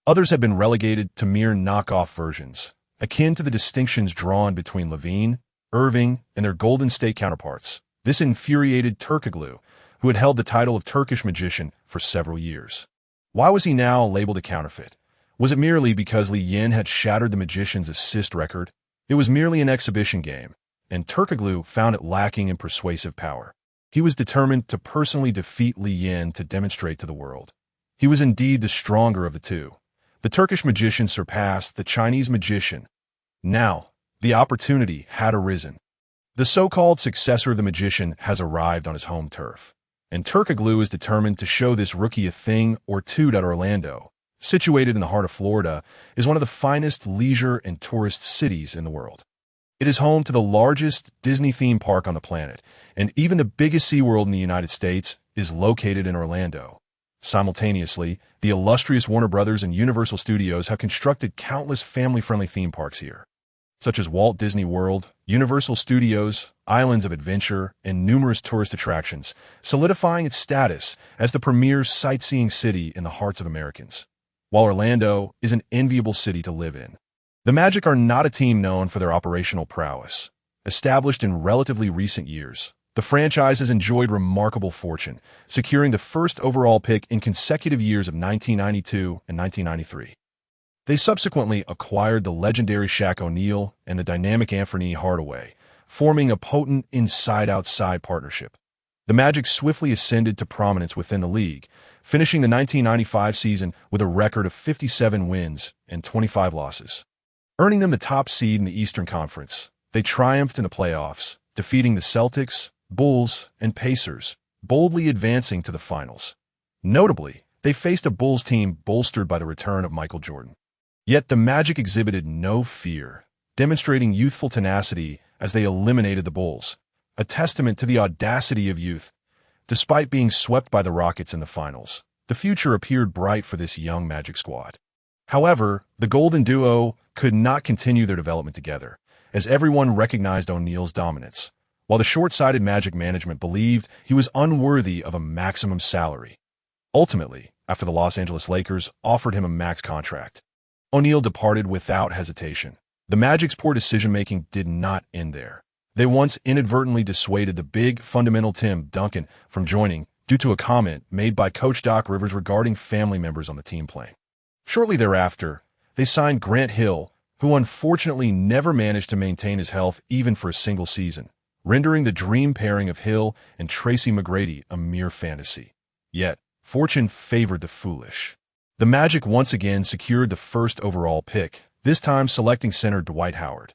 Others had been relegated to mere knockoff versions, akin to the distinctions drawn between Levine, Irving, and their Golden State counterparts. This infuriated Turkoglu, who had held the title of Turkish magician for several years. Why was he now labeled a counterfeit? Was it merely because Iverson had shattered the magician's assist record? It was merely an exhibition game, and Turkoglu found it lacking in persuasive power. He was determined to personally defeat Iverson to demonstrate to the world. He was indeed the stronger of the two. The Turkish magician surpassed the Chinese magician. Now, the opportunity had arisen. The so-called successor of the magician has arrived on his home turf, and Turkoglu is determined to show this rookie a thing or two. Orlando, situated in the heart of Florida, is one of the finest leisure and tourist cities in the world. It is home to the largest Disney theme park on the planet, and even the biggest SeaWorld in the United States is located in Orlando. Simultaneously, the illustrious Warner Brothers and Universal Studios have constructed countless family-friendly theme parks here, such as Walt Disney World, Universal Studios, Islands of Adventure, and numerous tourist attractions, solidifying its status as the premier sightseeing city in the hearts of Americans. While Orlando is an enviable city to live in, the Magic are not a team known for their operational prowess. Established in relatively recent years, the franchise has enjoyed remarkable fortune, securing the first overall pick in consecutive years of 1992 and 1993. They subsequently acquired the legendary Shaq O'Neal and the dynamic Anthony Hardaway, forming a potent inside-outside partnership. The Magic swiftly ascended to prominence within the league, finishing the 1995 season with a record of 57 wins and 25 losses, earning them the top seed in the Eastern Conference. They triumphed in the playoffs, defeating the Celtics, Bulls, and Pacers, boldly advancing to the finals. Notably, they faced a Bulls team bolstered by the return of Michael Jordan. Yet the Magic exhibited no fear, demonstrating youthful tenacity as they eliminated the Bulls, a testament to the audacity of youth. Despite being swept by the Rockets in the finals, the future appeared bright for this young Magic squad. However, the Golden Duo could not continue their development together, as everyone recognized O'Neal's dominance, while the short-sighted Magic management believed he was unworthy of a maximum salary. Ultimately, after the Los Angeles Lakers offered him a max contract, O'Neal departed without hesitation. The Magic's poor decision-making did not end there. They once inadvertently dissuaded the big, fundamental Tim Duncan from joining due to a comment made by Coach Doc Rivers regarding family members on the team playing. Shortly thereafter, they signed Grant Hill, who unfortunately never managed to maintain his health even for a single season, rendering the dream pairing of Hill and Tracy McGrady a mere fantasy. Yet, fortune favored the foolish. The Magic once again secured the first overall pick, this time selecting center Dwight Howard.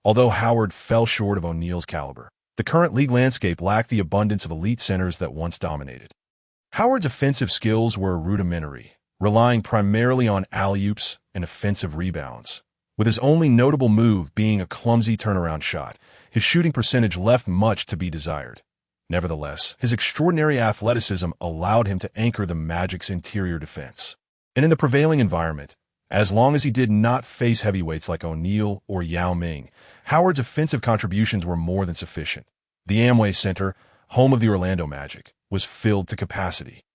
Although Howard fell short of O'Neal's caliber, the current league landscape lacked the abundance of elite centers that once dominated. Howard's offensive skills were rudimentary, relying primarily on alley-oops and offensive rebounds. With his only notable move being a clumsy turnaround shot, his shooting percentage left much to be desired. Nevertheless, his extraordinary athleticism allowed him to anchor the Magic's interior defense. And in the prevailing environment, as long as he did not face heavyweights like O'Neal or Yao Ming, Howard's offensive contributions were more than sufficient. The Amway Center, home of the Orlando Magic, was filled to capacity.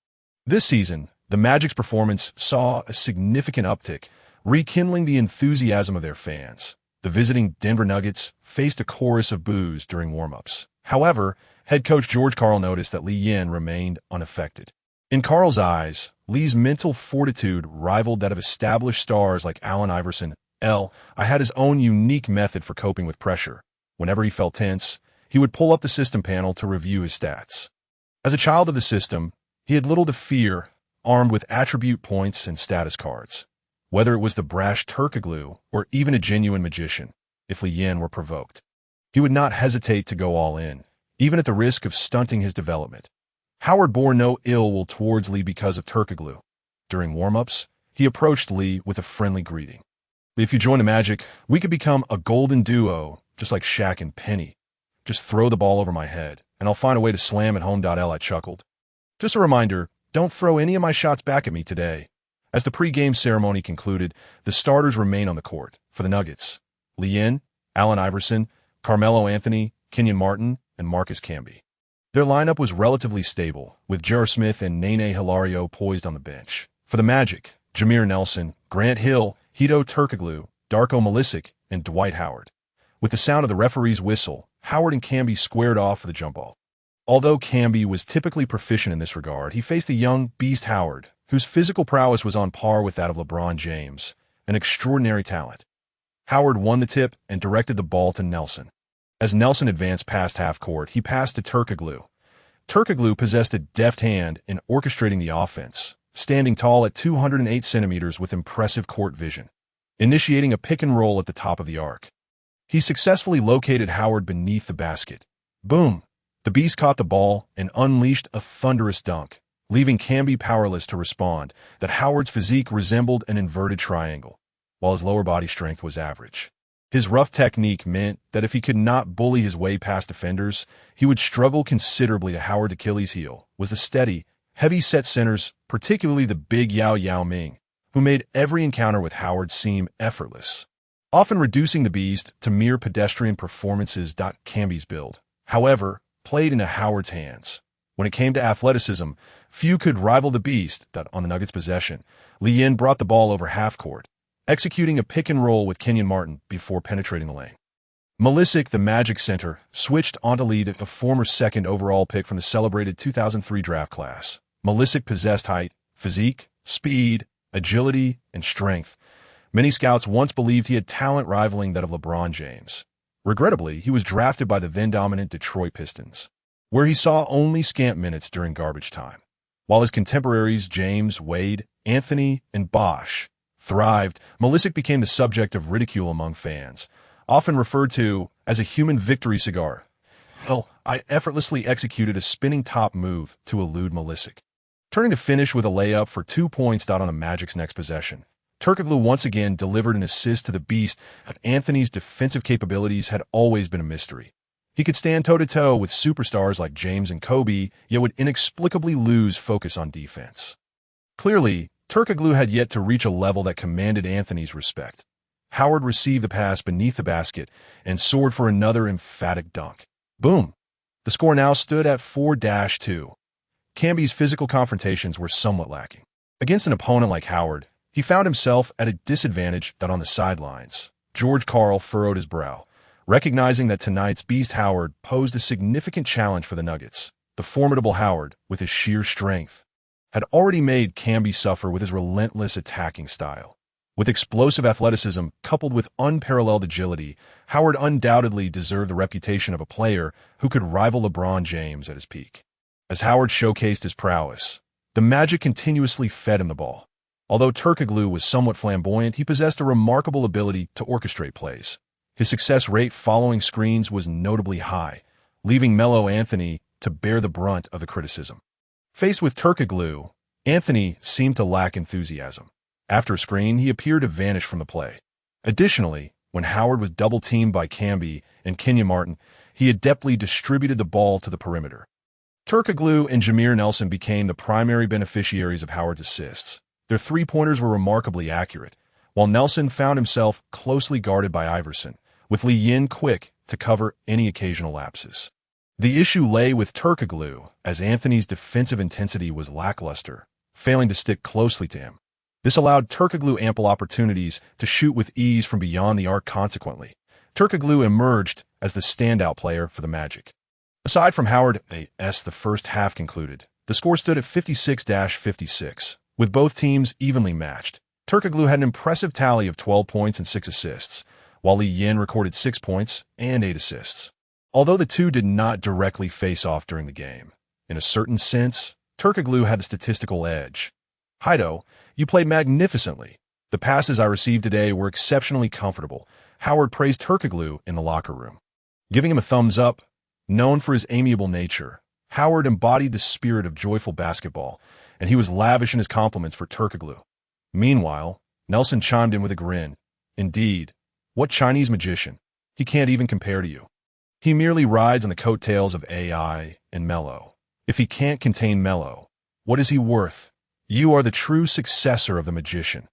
This season, the Magic's performance saw a significant uptick, rekindling the enthusiasm of their fans. The visiting Denver Nuggets faced a chorus of boos during warm-ups. However, head coach George Karl noticed that Lee Yin remained unaffected. In Karl's eyes, Lee's mental fortitude rivaled that of established stars like Allen Iverson. I had his own unique method for coping with pressure. Whenever he felt tense, he would pull up the system panel to review his stats. As a child of the system, he had little to fear, armed with attribute points and status cards. Whether it was the brash Turkoglu or even a genuine magician, if Lee Yin were provoked, he would not hesitate to go all in, even at the risk of stunting his development. Howard bore no ill will towards Lee because of Turkoglu. During warm-ups, he approached Lee with a friendly greeting. "If you join the Magic, we could become a golden duo, just like Shaq and Penny. Just throw the ball over my head, and I'll find a way to slam at home. I chuckled. Just a reminder, don't throw any of my shots back at me today." As the pre-game ceremony concluded, the starters remain on the court. For the Nuggets, Lee Yin, Allen Iverson, Carmelo Anthony, Kenyon Martin, and Marcus Camby. Their lineup was relatively stable, with J.R. Smith and Nene Hilario poised on the bench. For the Magic, Jameer Nelson, Grant Hill, Hedo Turkoglu, Darko Milicic, and Dwight Howard. With the sound of the referee's whistle, Howard and Camby squared off for the jump ball. Although Camby was typically proficient in this regard, he faced the young Beast Howard, whose physical prowess was on par with that of LeBron James, an extraordinary talent. Howard won the tip and directed the ball to Nelson. As Nelson advanced past half-court, he passed to Turkoglu. Turkoglu possessed a deft hand in orchestrating the offense, standing tall at 208 centimeters with impressive court vision, initiating a pick-and-roll at the top of the arc. He successfully located Howard beneath the basket. Boom! The Beast caught the ball and unleashed a thunderous dunk, leaving Camby powerless to respond. That Howard's physique resembled an inverted triangle, while his lower body strength was average. His rough technique meant that if he could not bully his way past defenders, he would struggle considerably. To Howard's Achilles' heel was the steady, heavy-set centers, particularly the big Yao Ming, who made every encounter with Howard seem effortless, often reducing the Beast to mere pedestrian performances. Camby's build, however, played into Howard's hands. When it came to athleticism, few could rival the Beast. On the Nuggets' possession, Lee Yin brought the ball over half-court, executing a pick-and-roll with Kenyon Martin before penetrating the lane. Milicic, the Magic center, switched onto lead, a former second overall pick from the celebrated 2003 draft class. Milicic possessed height, physique, speed, agility, and strength. Many scouts once believed he had talent rivaling that of LeBron James. Regrettably, he was drafted by the then-dominant Detroit Pistons, where he saw only scant minutes during garbage time. While his contemporaries James, Wade, Anthony, and Bosh thrived, Milicic became the subject of ridicule among fans, often referred to as a human victory cigar. I effortlessly executed a spinning top move to elude Milicic, turning to finish with a layup for 2 points. On the Magic's next possession, Turkoglu once again delivered an assist to the Beast. Anthony's defensive capabilities had always been a mystery. He could stand toe-to-toe with superstars like James and Kobe, yet would inexplicably lose focus on defense. Clearly, Turkoglu had yet to reach a level that commanded Anthony's respect. Howard received the pass beneath the basket and soared for another emphatic dunk. Boom! The score now stood at 4-2. Camby's physical confrontations were somewhat lacking. Against an opponent like Howard, he found himself at a disadvantage that on the sidelines. George Karl furrowed his brow, recognizing that tonight's beast Howard posed a significant challenge for the Nuggets. The formidable Howard, with his sheer strength, had already made Camby suffer with his relentless attacking style. With explosive athleticism coupled with unparalleled agility, Howard undoubtedly deserved the reputation of a player who could rival LeBron James at his peak. As Howard showcased his prowess, the Magic continuously fed him the ball. Although Turkoglu was somewhat flamboyant, he possessed a remarkable ability to orchestrate plays. His success rate following screens was notably high, leaving Carmelo Anthony to bear the brunt of the criticism. Faced with Turkoglu, Anthony seemed to lack enthusiasm. After a screen, he appeared to vanish from the play. Additionally, when Howard was double-teamed by Camby and Kenyon Martin, he adeptly distributed the ball to the perimeter. Turkoglu and Jameer Nelson became the primary beneficiaries of Howard's assists. Their three-pointers were remarkably accurate, while Nelson found himself closely guarded by Iverson, with Lee Yin quick to cover any occasional lapses. The issue lay with Turkoglu, as Anthony's defensive intensity was lackluster, failing to stick closely to him. This allowed Turkoglu ample opportunities to shoot with ease from beyond the arc. Consequently, Turkoglu emerged as the standout player for the Magic. Aside from Howard, the first half concluded. The score stood at 56-56, with both teams evenly matched. Turkoglu had an impressive tally of 12 points and 6 assists, while Lee Yin recorded 6 points and 8 assists. Although the two did not directly face off during the game, in a certain sense, Turkoglu had the statistical edge. Hido, you played magnificently. The passes I received today were exceptionally comfortable. Howard praised Turkoglu in the locker room. Giving him a thumbs up, known for his amiable nature, Howard embodied the spirit of joyful basketball, and he was lavish in his compliments for Turkoglu. Meanwhile, Nelson chimed in with a grin. Indeed, what Chinese magician? He can't even compare to you. He merely rides on the coattails of AI and Melo. If he can't contain Melo, what is he worth? You are the true successor of the magician.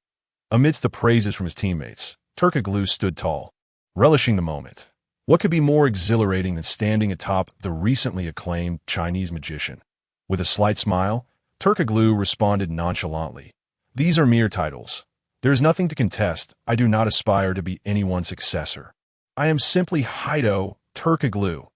Amidst the praises from his teammates, Turkoglu stood tall, relishing the moment. What could be more exhilarating than standing atop the recently acclaimed Chinese magician? With a slight smile, Turkoglu responded nonchalantly. These are mere titles. There is nothing to contest. I do not aspire to be anyone's successor. I am simply Hido Turkoglu.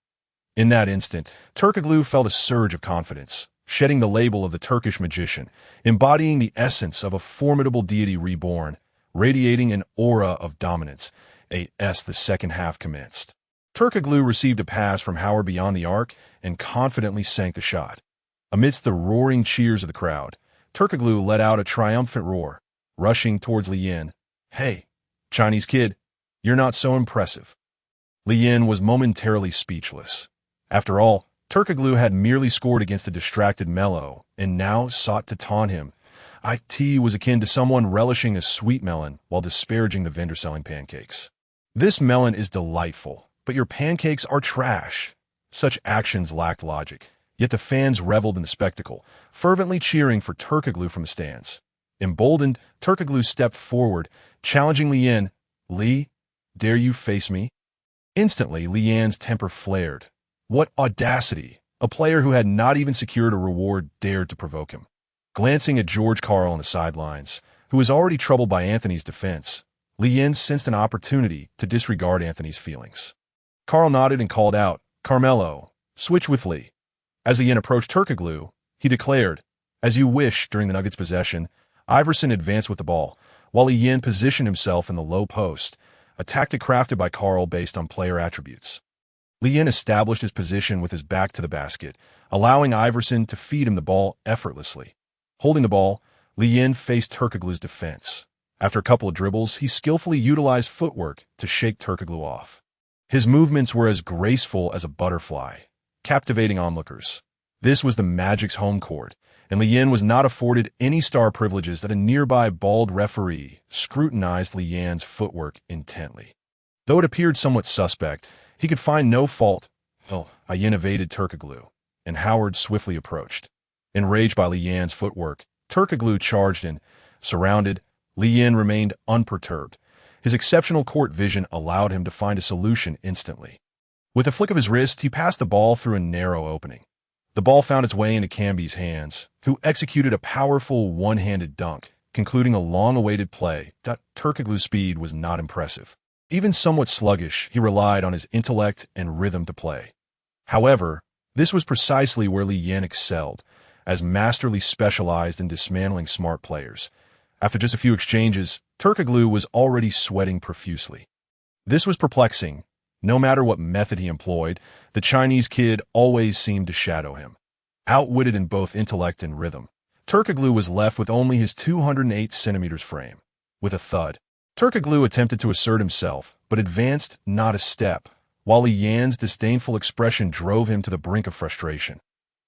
In that instant, Turkoglu felt a surge of confidence, shedding the label of the Turkish magician, embodying the essence of a formidable deity reborn, radiating an aura of dominance. The second half commenced. Turkoglu received a pass from Howard beyond the arc and confidently sank the shot. Amidst the roaring cheers of the crowd, Turkoglu let out a triumphant roar, rushing towards Lee Yin. Hey, Chinese kid, you're not so impressive. Lee Yin was momentarily speechless. After all, Turkoglu had merely scored against a distracted Melo and now sought to taunt him. IT was akin to someone relishing a sweet melon while disparaging the vendor selling pancakes. This melon is delightful, but your pancakes are trash. Such actions lacked logic, yet the fans reveled in the spectacle, fervently cheering for Turkoglu from the stands. Emboldened, Turkoglu stepped forward, challenging Lee Yin. Lee, dare you face me? Instantly, Lee Yin's temper flared. What audacity! A player who had not even secured a reward dared to provoke him. Glancing at George Karl on the sidelines, who was already troubled by Anthony's defense, Lee Yin sensed an opportunity to disregard Anthony's feelings. Karl nodded and called out, Carmelo, switch with Lee. As Lee Yin approached Turkoglu, he declared, as you wish. During the Nuggets' possession, Iverson advanced with the ball, while Lee Yin positioned himself in the low post, a tactic crafted by Karl based on player attributes. Lee Yin established his position with his back to the basket, allowing Iverson to feed him the ball effortlessly. Holding the ball, Lee Yin faced Turkoglu's defense. After a couple of dribbles, he skillfully utilized footwork to shake Turkoglu off. His movements were as graceful as a butterfly, captivating onlookers. This was the Magic's home court, and Lee Yin was not afforded any star privileges that a nearby bald referee scrutinized Lee Yin's footwork intently. Though it appeared somewhat suspect, he could find no fault. Yin evaded Turkoglu, and Howard swiftly approached. Enraged by Lee Yin's footwork, Turkoglu charged in, Surrounded, Li Yin remained unperturbed. His exceptional court vision allowed him to find a solution instantly. With a flick of his wrist, he passed the ball through a narrow opening. The ball found its way into Camby's hands, who executed a powerful one-handed dunk, concluding a long-awaited play. Turkoglu's speed was not impressive. Even somewhat sluggish, he relied on his intellect and rhythm to play. However, this was precisely where Li Yin excelled, as masterly specialized in dismantling smart players. After just a few exchanges, Turkoglu was already sweating profusely. This was perplexing. No matter what method he employed, the Chinese kid always seemed to shadow him. Outwitted in both intellect and rhythm, Turkoglu was left with only his 208 centimeters frame. With a thud, Turkoglu attempted to assert himself, but advanced not a step, while Li Yin's disdainful expression drove him to the brink of frustration.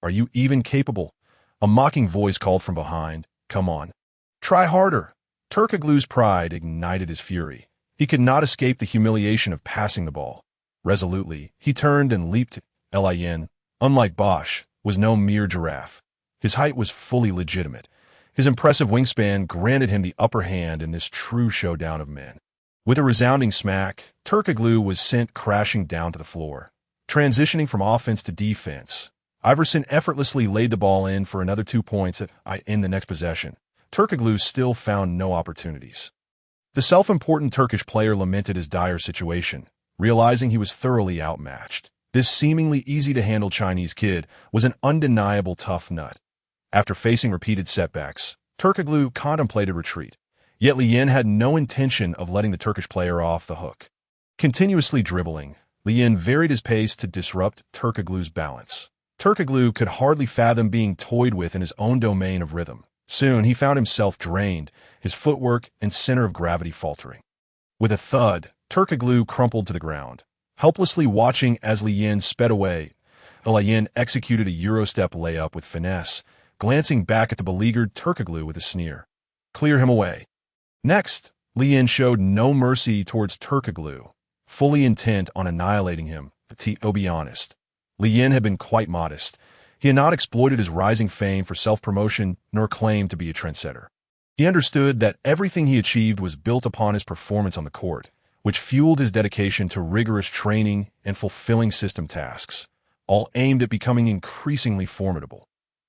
"Are you even capable?" A mocking voice called from behind. "Come on. Try harder." Turkoglu's pride ignited his fury. He could not escape the humiliation of passing the ball. Resolutely, he turned and leaped. Li Yin, unlike Bosch, was no mere giraffe. His height was fully legitimate. His impressive wingspan granted him the upper hand in this true showdown of men. With a resounding smack, Turkoglu was sent crashing down to the floor. Transitioning from offense to defense, Iverson effortlessly laid the ball in for another 2 points in the next possession. Turkoglu still found no opportunities. The self-important Turkish player lamented his dire situation, realizing he was thoroughly outmatched. This seemingly easy-to-handle Chinese kid was an undeniable tough nut. After facing repeated setbacks, Turkoglu contemplated retreat. Yet Li Yin had no intention of letting the Turkish player off the hook. Continuously dribbling, Li Yin varied his pace to disrupt Turkoglu's balance. Turkoglu could hardly fathom being toyed with in his own domain of rhythm. Soon he found himself drained, his footwork and center of gravity faltering. With a thud, Turkoglu crumpled to the ground. Helplessly watching as Li Yin sped away, Li Yin executed a Eurostep layup with finesse, glancing back at the beleaguered Turkoglu with a sneer. "Clear him away." Next, Li Yin showed no mercy towards Turkoglu, fully intent on annihilating him. To be honest, Li Yin had been quite modest. He had not exploited his rising fame for self-promotion nor claimed to be a trendsetter. He understood that everything he achieved was built upon his performance on the court, which fueled his dedication to rigorous training and fulfilling system tasks, all aimed at becoming increasingly formidable.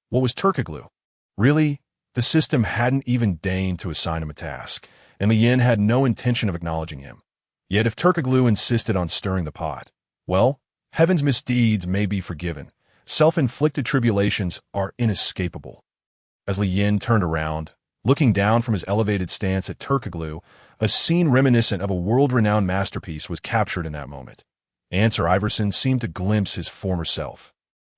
What was Turkoglu? Really, the system hadn't even deigned to assign him a task, and Li Yin had no intention of acknowledging him. Yet if Turkoglu insisted on stirring the pot, well, heaven's misdeeds may be forgiven. Self-inflicted tribulations are inescapable. As Li Yin turned around, looking down from his elevated stance at Turkoglu, a scene reminiscent of a world-renowned masterpiece was captured in that moment. Allen Iverson seemed to glimpse his former self.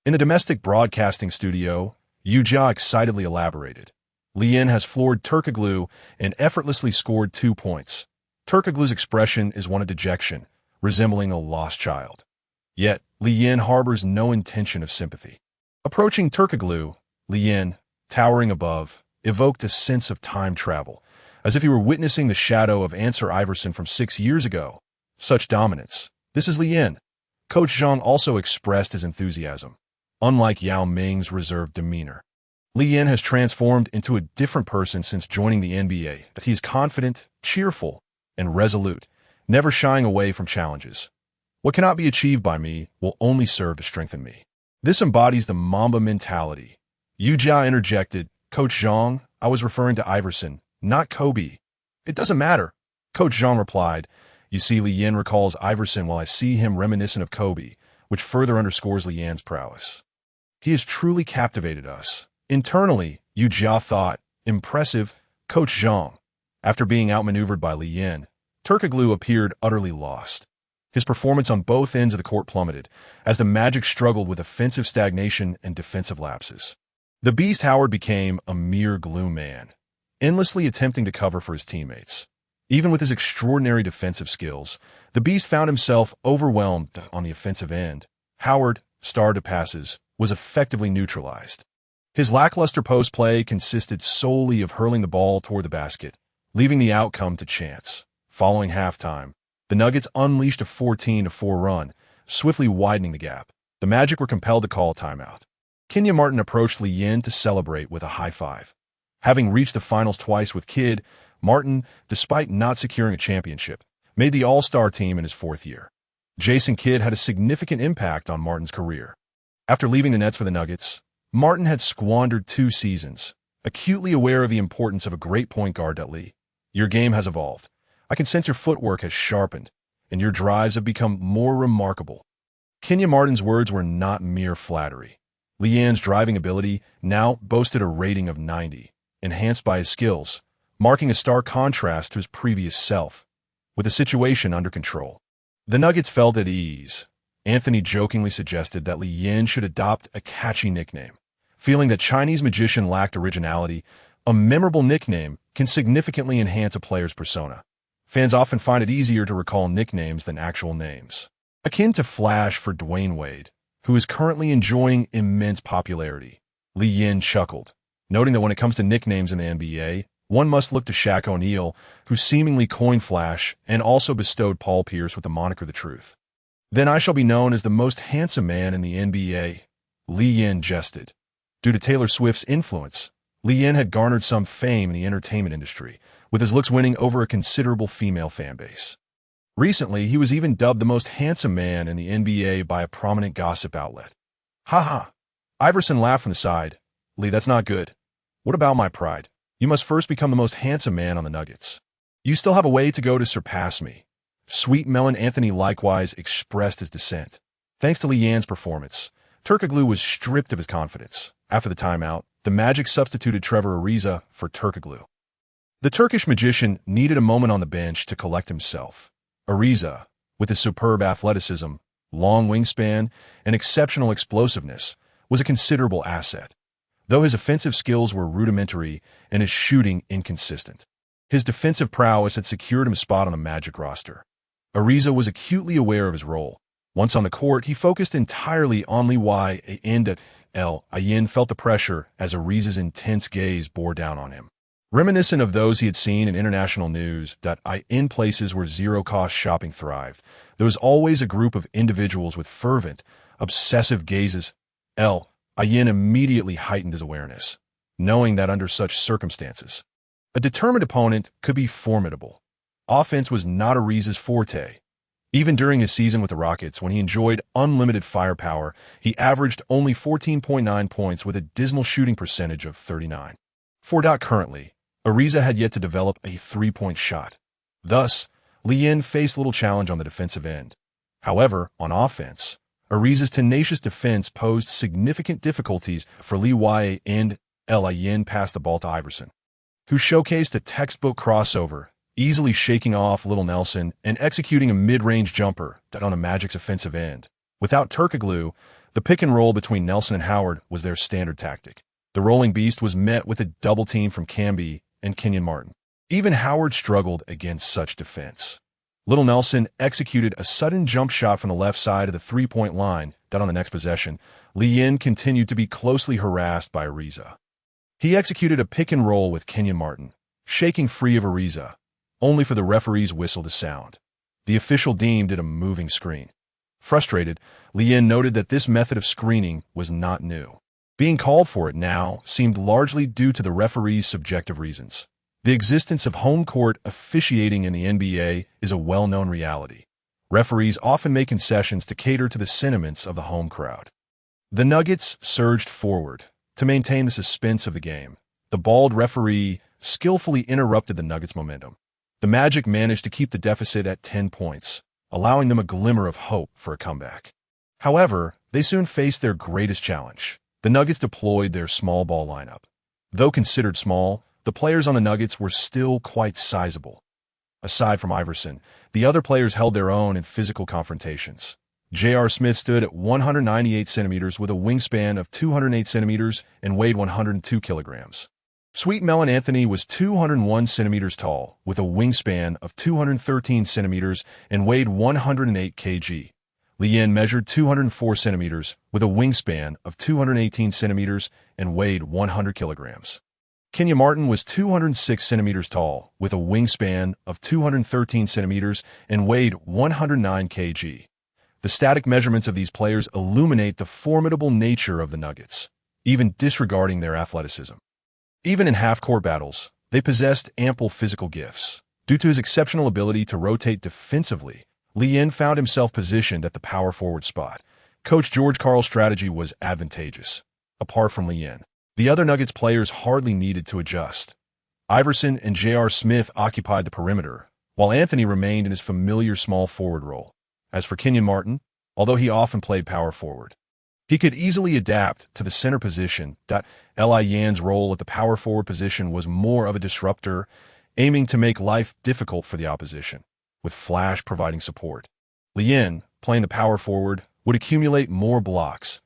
In the domestic broadcasting studio, Yu-Ja excitedly elaborated. Li Yin has floored Turkoglu and effortlessly scored 2 points. Turkoglu's expression is one of dejection, resembling a lost child. Yet, Li Yin harbors no intention of sympathy. Approaching Turkoglu, Li Yin, towering above, evoked a sense of time travel, as if he were witnessing the shadow of Allen Iverson from 6 years ago. Such dominance. This is Li Yin. Coach Zhang also expressed his enthusiasm. Unlike Yao Ming's reserved demeanor, Li Yin has transformed into a different person since joining the NBA. That he is confident, cheerful, and resolute, never shying away from challenges. What cannot be achieved by me will only serve to strengthen me. This embodies the Mamba mentality. Yu-Ja interjected, "Coach Zhang, I was referring to Iverson, not Kobe." "It doesn't matter," Coach Zhang replied. "You see, Li Yin recalls Iverson while I see him reminiscent of Kobe, which further underscores Li Yin's prowess. He has truly captivated us." Internally, Yu-Ja thought, "Impressive, Coach Zhang." After being outmaneuvered by Li Yin, Turkoglu appeared utterly lost. His performance on both ends of the court plummeted, as the Magic struggled with offensive stagnation and defensive lapses. The Beast Howard became a mere glue man, endlessly attempting to cover for his teammates. Even with his extraordinary defensive skills, the Beast found himself overwhelmed on the offensive end. Howard, starred to passes, was effectively neutralized. His lackluster post play consisted solely of hurling the ball toward the basket, leaving the outcome to chance. Following halftime, the Nuggets unleashed a 14-4 run, swiftly widening the gap. The Magic were compelled to call a timeout. Kenyon Martin approached Li Yin to celebrate with a high five. Having reached the finals twice with Kidd, Martin, despite not securing a championship, made the All-Star team in his fourth year. Jason Kidd had a significant impact on Martin's career. After leaving the Nets for the Nuggets, Martin had squandered 2 seasons, acutely aware of the importance of a great point guard. Lee, your game has evolved. I can sense your footwork has sharpened, and your drives have become more remarkable. Kenyon Martin's words were not mere flattery. Lee Yin's driving ability now boasted a rating of 90, enhanced by his skills, marking a stark contrast to his previous self. With the situation under control, the Nuggets felt at ease. Anthony jokingly suggested that Lee Yin should adopt a catchy nickname. Feeling that Chinese magician lacked originality, a memorable nickname can significantly enhance a player's persona. Fans often find it easier to recall nicknames than actual names. Akin to Flash for Dwayne Wade, who is currently enjoying immense popularity. Lee Yin chuckled, noting that when it comes to nicknames in the NBA, one must look to Shaq O'Neal, who seemingly coined Flash and also bestowed Paul Pierce with the moniker The Truth. Then I shall be known as the most handsome man in the NBA, Lee Yin jested. Due to Taylor Swift's influence, Lee Yin had garnered some fame in the entertainment industry, with his looks winning over a considerable female fanbase. Recently, he was even dubbed the most handsome man in the NBA by a prominent gossip outlet. Haha. Iverson laughed from the side. Lee, that's not good. What about my pride? You must first become the most handsome man on the Nuggets. You still have a way to go to surpass me. Sweet Melon Anthony likewise expressed his dissent. Thanks to Lee Yin's performance, Turkoglu was stripped of his confidence. After the timeout, the Magic substituted Trevor Ariza for Turkoglu. The Turkish magician needed a moment on the bench to collect himself. Ariza, with his superb athleticism, long wingspan, and exceptional explosiveness, was a considerable asset, though his offensive skills were rudimentary and his shooting inconsistent. His defensive prowess had secured him a spot on the Magic roster. Ariza was acutely aware of his role. Once on the court, he focused entirely on Lee Yin felt the pressure as Ariza's intense gaze bore down on him. Reminiscent of those he had seen in international news, in places where zero-cost shopping thrived, there was always a group of individuals with fervent, obsessive gazes. Yin immediately heightened his awareness, knowing that under such circumstances, a determined opponent could be formidable. Offense was not Ariza's forte. Even during his season with the Rockets, when he enjoyed unlimited firepower, he averaged only 14.9 points with a dismal shooting percentage of 39. Currently, Ariza had yet to develop a three-point shot. Thus, Lee Yin faced little challenge on the defensive end. However, on offense, Ariza's tenacious defense posed significant difficulties for Lee Yin passed the ball to Iverson, who showcased a textbook crossover, easily shaking off Little Nelson and executing a mid-range jumper on the Magic's offensive end. Without Turkoglu, the pick-and-roll between Nelson and Howard was their standard tactic. The rolling beast was met with a double team from Camby and Kenyon Martin. Even Howard struggled against such defense. Little Nelson executed a sudden jump shot from the left side of the three-point line. On the next possession, Lee Yin continued to be closely harassed by Ariza. He executed a pick-and-roll with Kenyon Martin, shaking free of Ariza, only for the referee's whistle to sound. The official deemed it a moving screen. Frustrated, Lee Yin noted that this method of screening was not new. Being called for it now seemed largely due to the referee's subjective reasons. The existence of home court officiating in the NBA is a well-known reality. Referees often make concessions to cater to the sentiments of the home crowd. The Nuggets surged forward to maintain the suspense of the game. The bald referee skillfully interrupted the Nuggets' momentum. The Magic managed to keep the deficit at 10 points, allowing them a glimmer of hope for a comeback. However, they soon faced their greatest challenge. The Nuggets deployed their small ball lineup. Though considered small, the players on the Nuggets were still quite sizable. Aside from Iverson, the other players held their own in physical confrontations. J.R. Smith stood at 198 centimeters with a wingspan of 208 centimeters and weighed 102 kilograms. Sweet Melon Anthony was 201 centimeters tall with a wingspan of 213 centimeters and weighed 108 kg. Lee Yin measured 204 centimeters with a wingspan of 218 centimeters and weighed 100 kilograms. Kenyon Martin was 206 centimeters tall with a wingspan of 213 centimeters and weighed 109 kg. The static measurements of these players illuminate the formidable nature of the Nuggets, even disregarding their athleticism. Even in half-court battles, they possessed ample physical gifts. Due to his exceptional ability to rotate defensively, Lee Yin found himself positioned at the power forward spot. Coach George Karl's strategy was advantageous. Apart from Lee Yin, the other Nuggets players hardly needed to adjust. Iverson and J.R. Smith occupied the perimeter, while Anthony remained in his familiar small forward role. As for Kenyon Martin, although he often played power forward, he could easily adapt to the center position. Lee Yin's role at the power forward position was more of a disruptor, aiming to make life difficult for the opposition, with Flash providing support. Lee Yin, playing the power forward, would accumulate more blocks.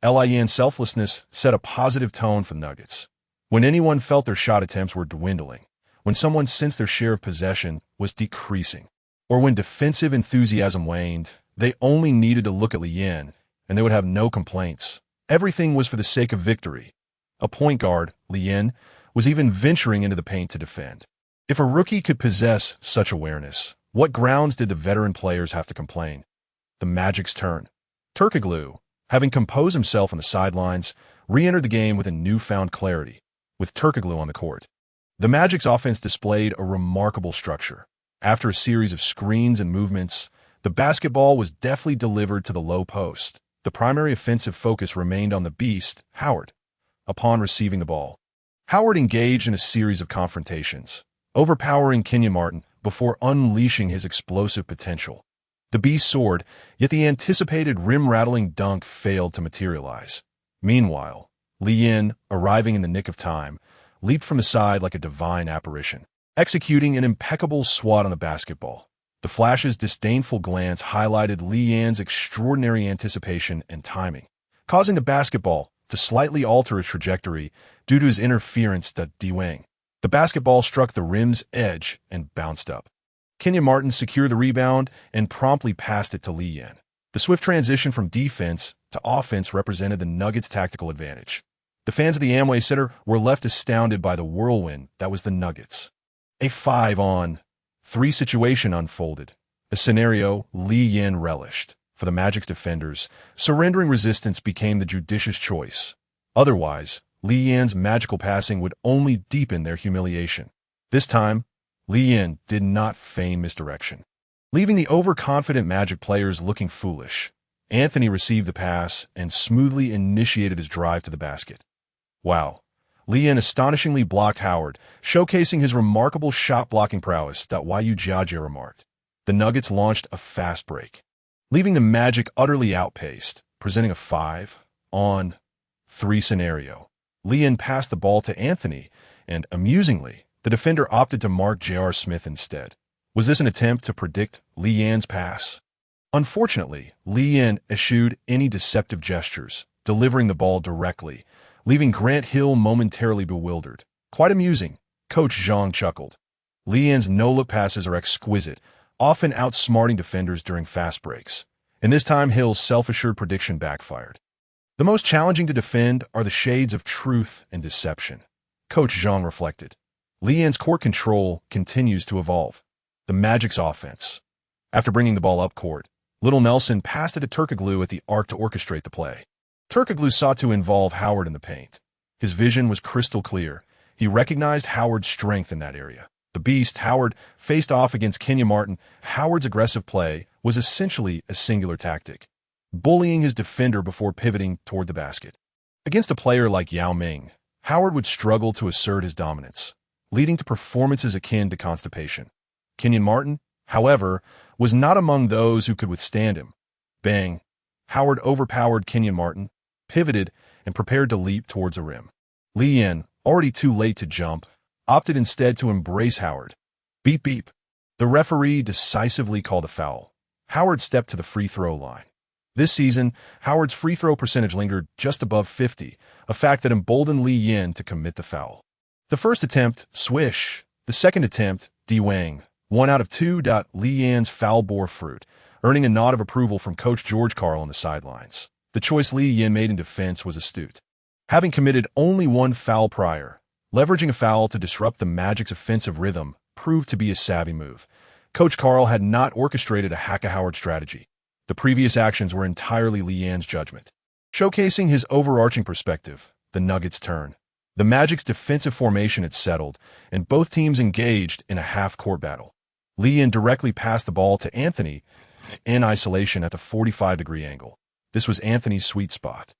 Lee Yin's selflessness set a positive tone for the Nuggets. When anyone felt their shot attempts were dwindling, when someone sensed their share of possession was decreasing, or when defensive enthusiasm waned, they only needed to look at Lee Yin, and they would have no complaints. Everything was for the sake of victory. A point guard, Lee Yin, was even venturing into the paint to defend. If a rookie could possess such awareness, what grounds did the veteran players have to complain? The Magic's turn. Turkoglu, having composed himself on the sidelines, re-entered the game with a newfound clarity, with Turkoglu on the court. The Magic's offense displayed a remarkable structure. After a series of screens and movements, the basketball was deftly delivered to the low post. The primary offensive focus remained on the beast, Howard. Upon receiving the ball, Howard engaged in a series of confrontations, overpowering Kenyon Martin before unleashing his explosive potential. The beast soared, yet the anticipated rim-rattling dunk failed to materialize. Meanwhile, Lee Yin, arriving in the nick of time, leaped from the side like a divine apparition, executing an impeccable swat on the basketball. The Flash's disdainful glance highlighted Lee Yin's extraordinary anticipation and timing, causing the basketball to slightly alter its trajectory due to his interference to D-Wang. The basketball struck the rim's edge and bounced up. Kenyon Martin secured the rebound and promptly passed it to Lee Yin. The swift transition from defense to offense represented the Nuggets' tactical advantage. The fans of the Amway Center were left astounded by the whirlwind that was the Nuggets. A 5-on-3 situation unfolded, a scenario Lee Yin relished. For the Magic's defenders, surrendering resistance became the judicious choice. Otherwise, Lee Yin's magical passing would only deepen their humiliation. This time, Lee Yin did not feign misdirection, leaving the overconfident Magic players looking foolish. Anthony received the pass and smoothly initiated his drive to the basket. Wow. Lee Yin astonishingly blocked Howard, showcasing his remarkable shot-blocking prowess. Yu Jiajie remarked. The Nuggets launched a fast break, leaving the Magic utterly outpaced, presenting a 5-on-3 scenario. Lee Yin passed the ball to Anthony, and, amusingly, the defender opted to mark J.R. Smith instead. Was this an attempt to predict Lee Yin's pass? Unfortunately, Lee Yin eschewed any deceptive gestures, delivering the ball directly, leaving Grant Hill momentarily bewildered. Quite amusing, Coach Zhang chuckled. Lee Yin's no-look passes are exquisite, often outsmarting defenders during fast breaks. And this time, Hill's self-assured prediction backfired. The most challenging to defend are the shades of truth and deception. Coach Zhang reflected. Lee Yin's court control continues to evolve. The Magic's offense. After bringing the ball up court, Little Nelson passed it to Turkoglu at the arc to orchestrate the play. Turkoglu sought to involve Howard in the paint. His vision was crystal clear. He recognized Howard's strength in that area. The beast, Howard, faced off against Kenyon Martin. Howard's aggressive play was essentially a singular tactic, bullying his defender before pivoting toward the basket. Against a player like Yao Ming, Howard would struggle to assert his dominance, leading to performances akin to constipation. Kenyon Martin, however, was not among those who could withstand him. Bang! Howard overpowered Kenyon Martin, pivoted, and prepared to leap towards the rim. Lee Yin, already too late to jump, opted instead to embrace Howard. Beep beep. The referee decisively called a foul. Howard stepped to the free throw line. This season, Howard's free throw percentage lingered just above 50, a fact that emboldened Lee Yin to commit the foul. The first attempt, swish. The second attempt, D-Wang. 1 out of 2. Lee Yin's foul bore fruit, earning a nod of approval from Coach George Karl on the sidelines. The choice Lee Yin made in defense was astute. Having committed only one foul prior, leveraging a foul to disrupt the Magic's offensive rhythm proved to be a savvy move. Coach Karl had not orchestrated a hack-a-Howard strategy. The previous actions were entirely Lee Yin's judgment. Showcasing his overarching perspective, the Nuggets' turn. The Magic's defensive formation had settled, and both teams engaged in a half-court battle. Lee Yin directly passed the ball to Anthony in isolation at the 45-degree angle. This was Anthony's sweet spot.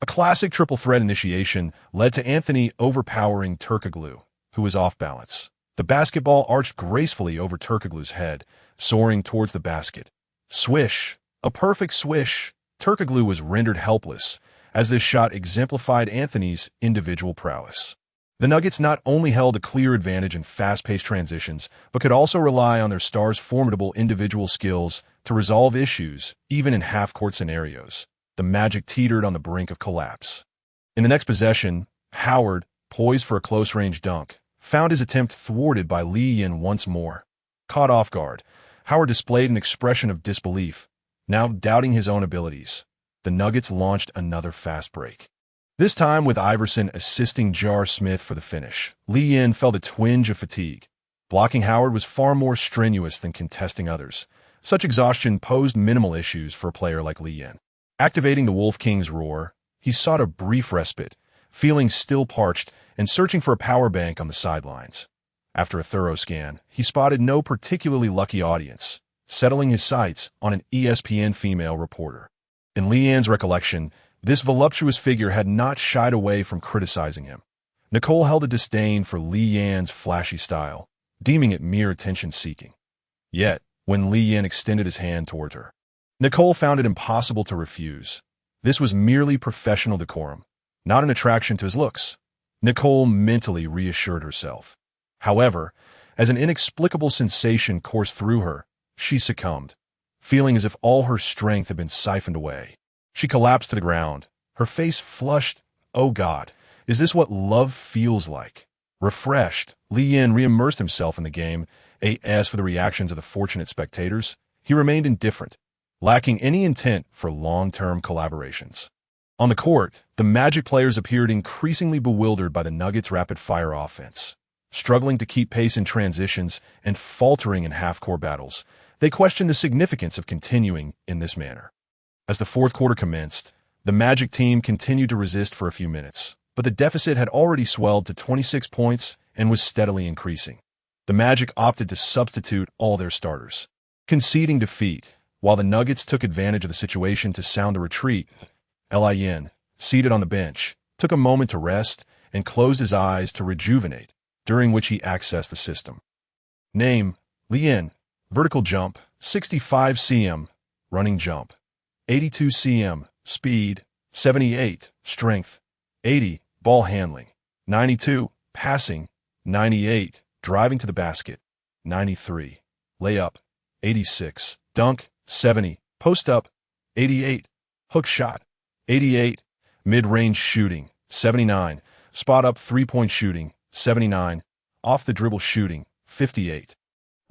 A classic triple threat initiation led to Anthony overpowering Turkoglu, who was off balance. The basketball arched gracefully over Turkoglu's head, soaring towards the basket. Swish! A perfect swish! Turkoglu was rendered helpless, as this shot exemplified Anthony's individual prowess. The Nuggets not only held a clear advantage in fast-paced transitions, but could also rely on their stars' formidable individual skills to resolve issues, even in half-court scenarios. The Magic teetered on the brink of collapse. In the next possession, Howard, poised for a close-range dunk, found his attempt thwarted by Lee Yin once more. Caught off guard, Howard displayed an expression of disbelief, now doubting his own abilities. The Nuggets launched another fast break. This time with Iverson assisting J.R. Smith for the finish. Lee Yin felt a twinge of fatigue. Blocking Howard was far more strenuous than contesting others. Such exhaustion posed minimal issues for a player like Lee Yin. Activating the Wolf King's roar, he sought a brief respite, feeling still parched and searching for a power bank on the sidelines. After a thorough scan, he spotted no particularly lucky audience, settling his sights on an ESPN female reporter. In Lee Yin's recollection, this voluptuous figure had not shied away from criticizing him. Nicole held a disdain for Lee Yin's flashy style, deeming it mere attention-seeking. Yet, when Lee Yin extended his hand toward her, Nicole found it impossible to refuse. This was merely professional decorum, not an attraction to his looks. Nicole mentally reassured herself. However, as an inexplicable sensation coursed through her, she succumbed, feeling as if all her strength had been siphoned away. She collapsed to the ground, her face flushed. Oh God, is this what love feels like? Refreshed, Lee Yin re-immersed himself in the game. As for the reactions of the fortunate spectators, he remained indifferent, lacking any intent for long-term collaborations. On the court, the Magic players appeared increasingly bewildered by the Nuggets' rapid-fire offense. Struggling to keep pace in transitions and faltering in half-court battles, they questioned the significance of continuing in this manner. As the fourth quarter commenced, the Magic team continued to resist for a few minutes, but the deficit had already swelled to 26 points and was steadily increasing. The Magic opted to substitute all their starters, conceding defeat, while the Nuggets took advantage of the situation to sound a retreat. Lee Yin, seated on the bench, took a moment to rest and closed his eyes to rejuvenate, during which he accessed the system. Name: Lee Yin. Vertical jump, 65 cm. Running jump, 82 cm. Speed, 78. Strength, 80. Ball handling, 92. Passing, 98. Driving to the basket, 93. Layup, 86. Dunk, 70. Post-up, 88. Hook shot, 88. Mid-range shooting, 79. Spot-up three-point shooting, 79. Off-the-dribble shooting, 58.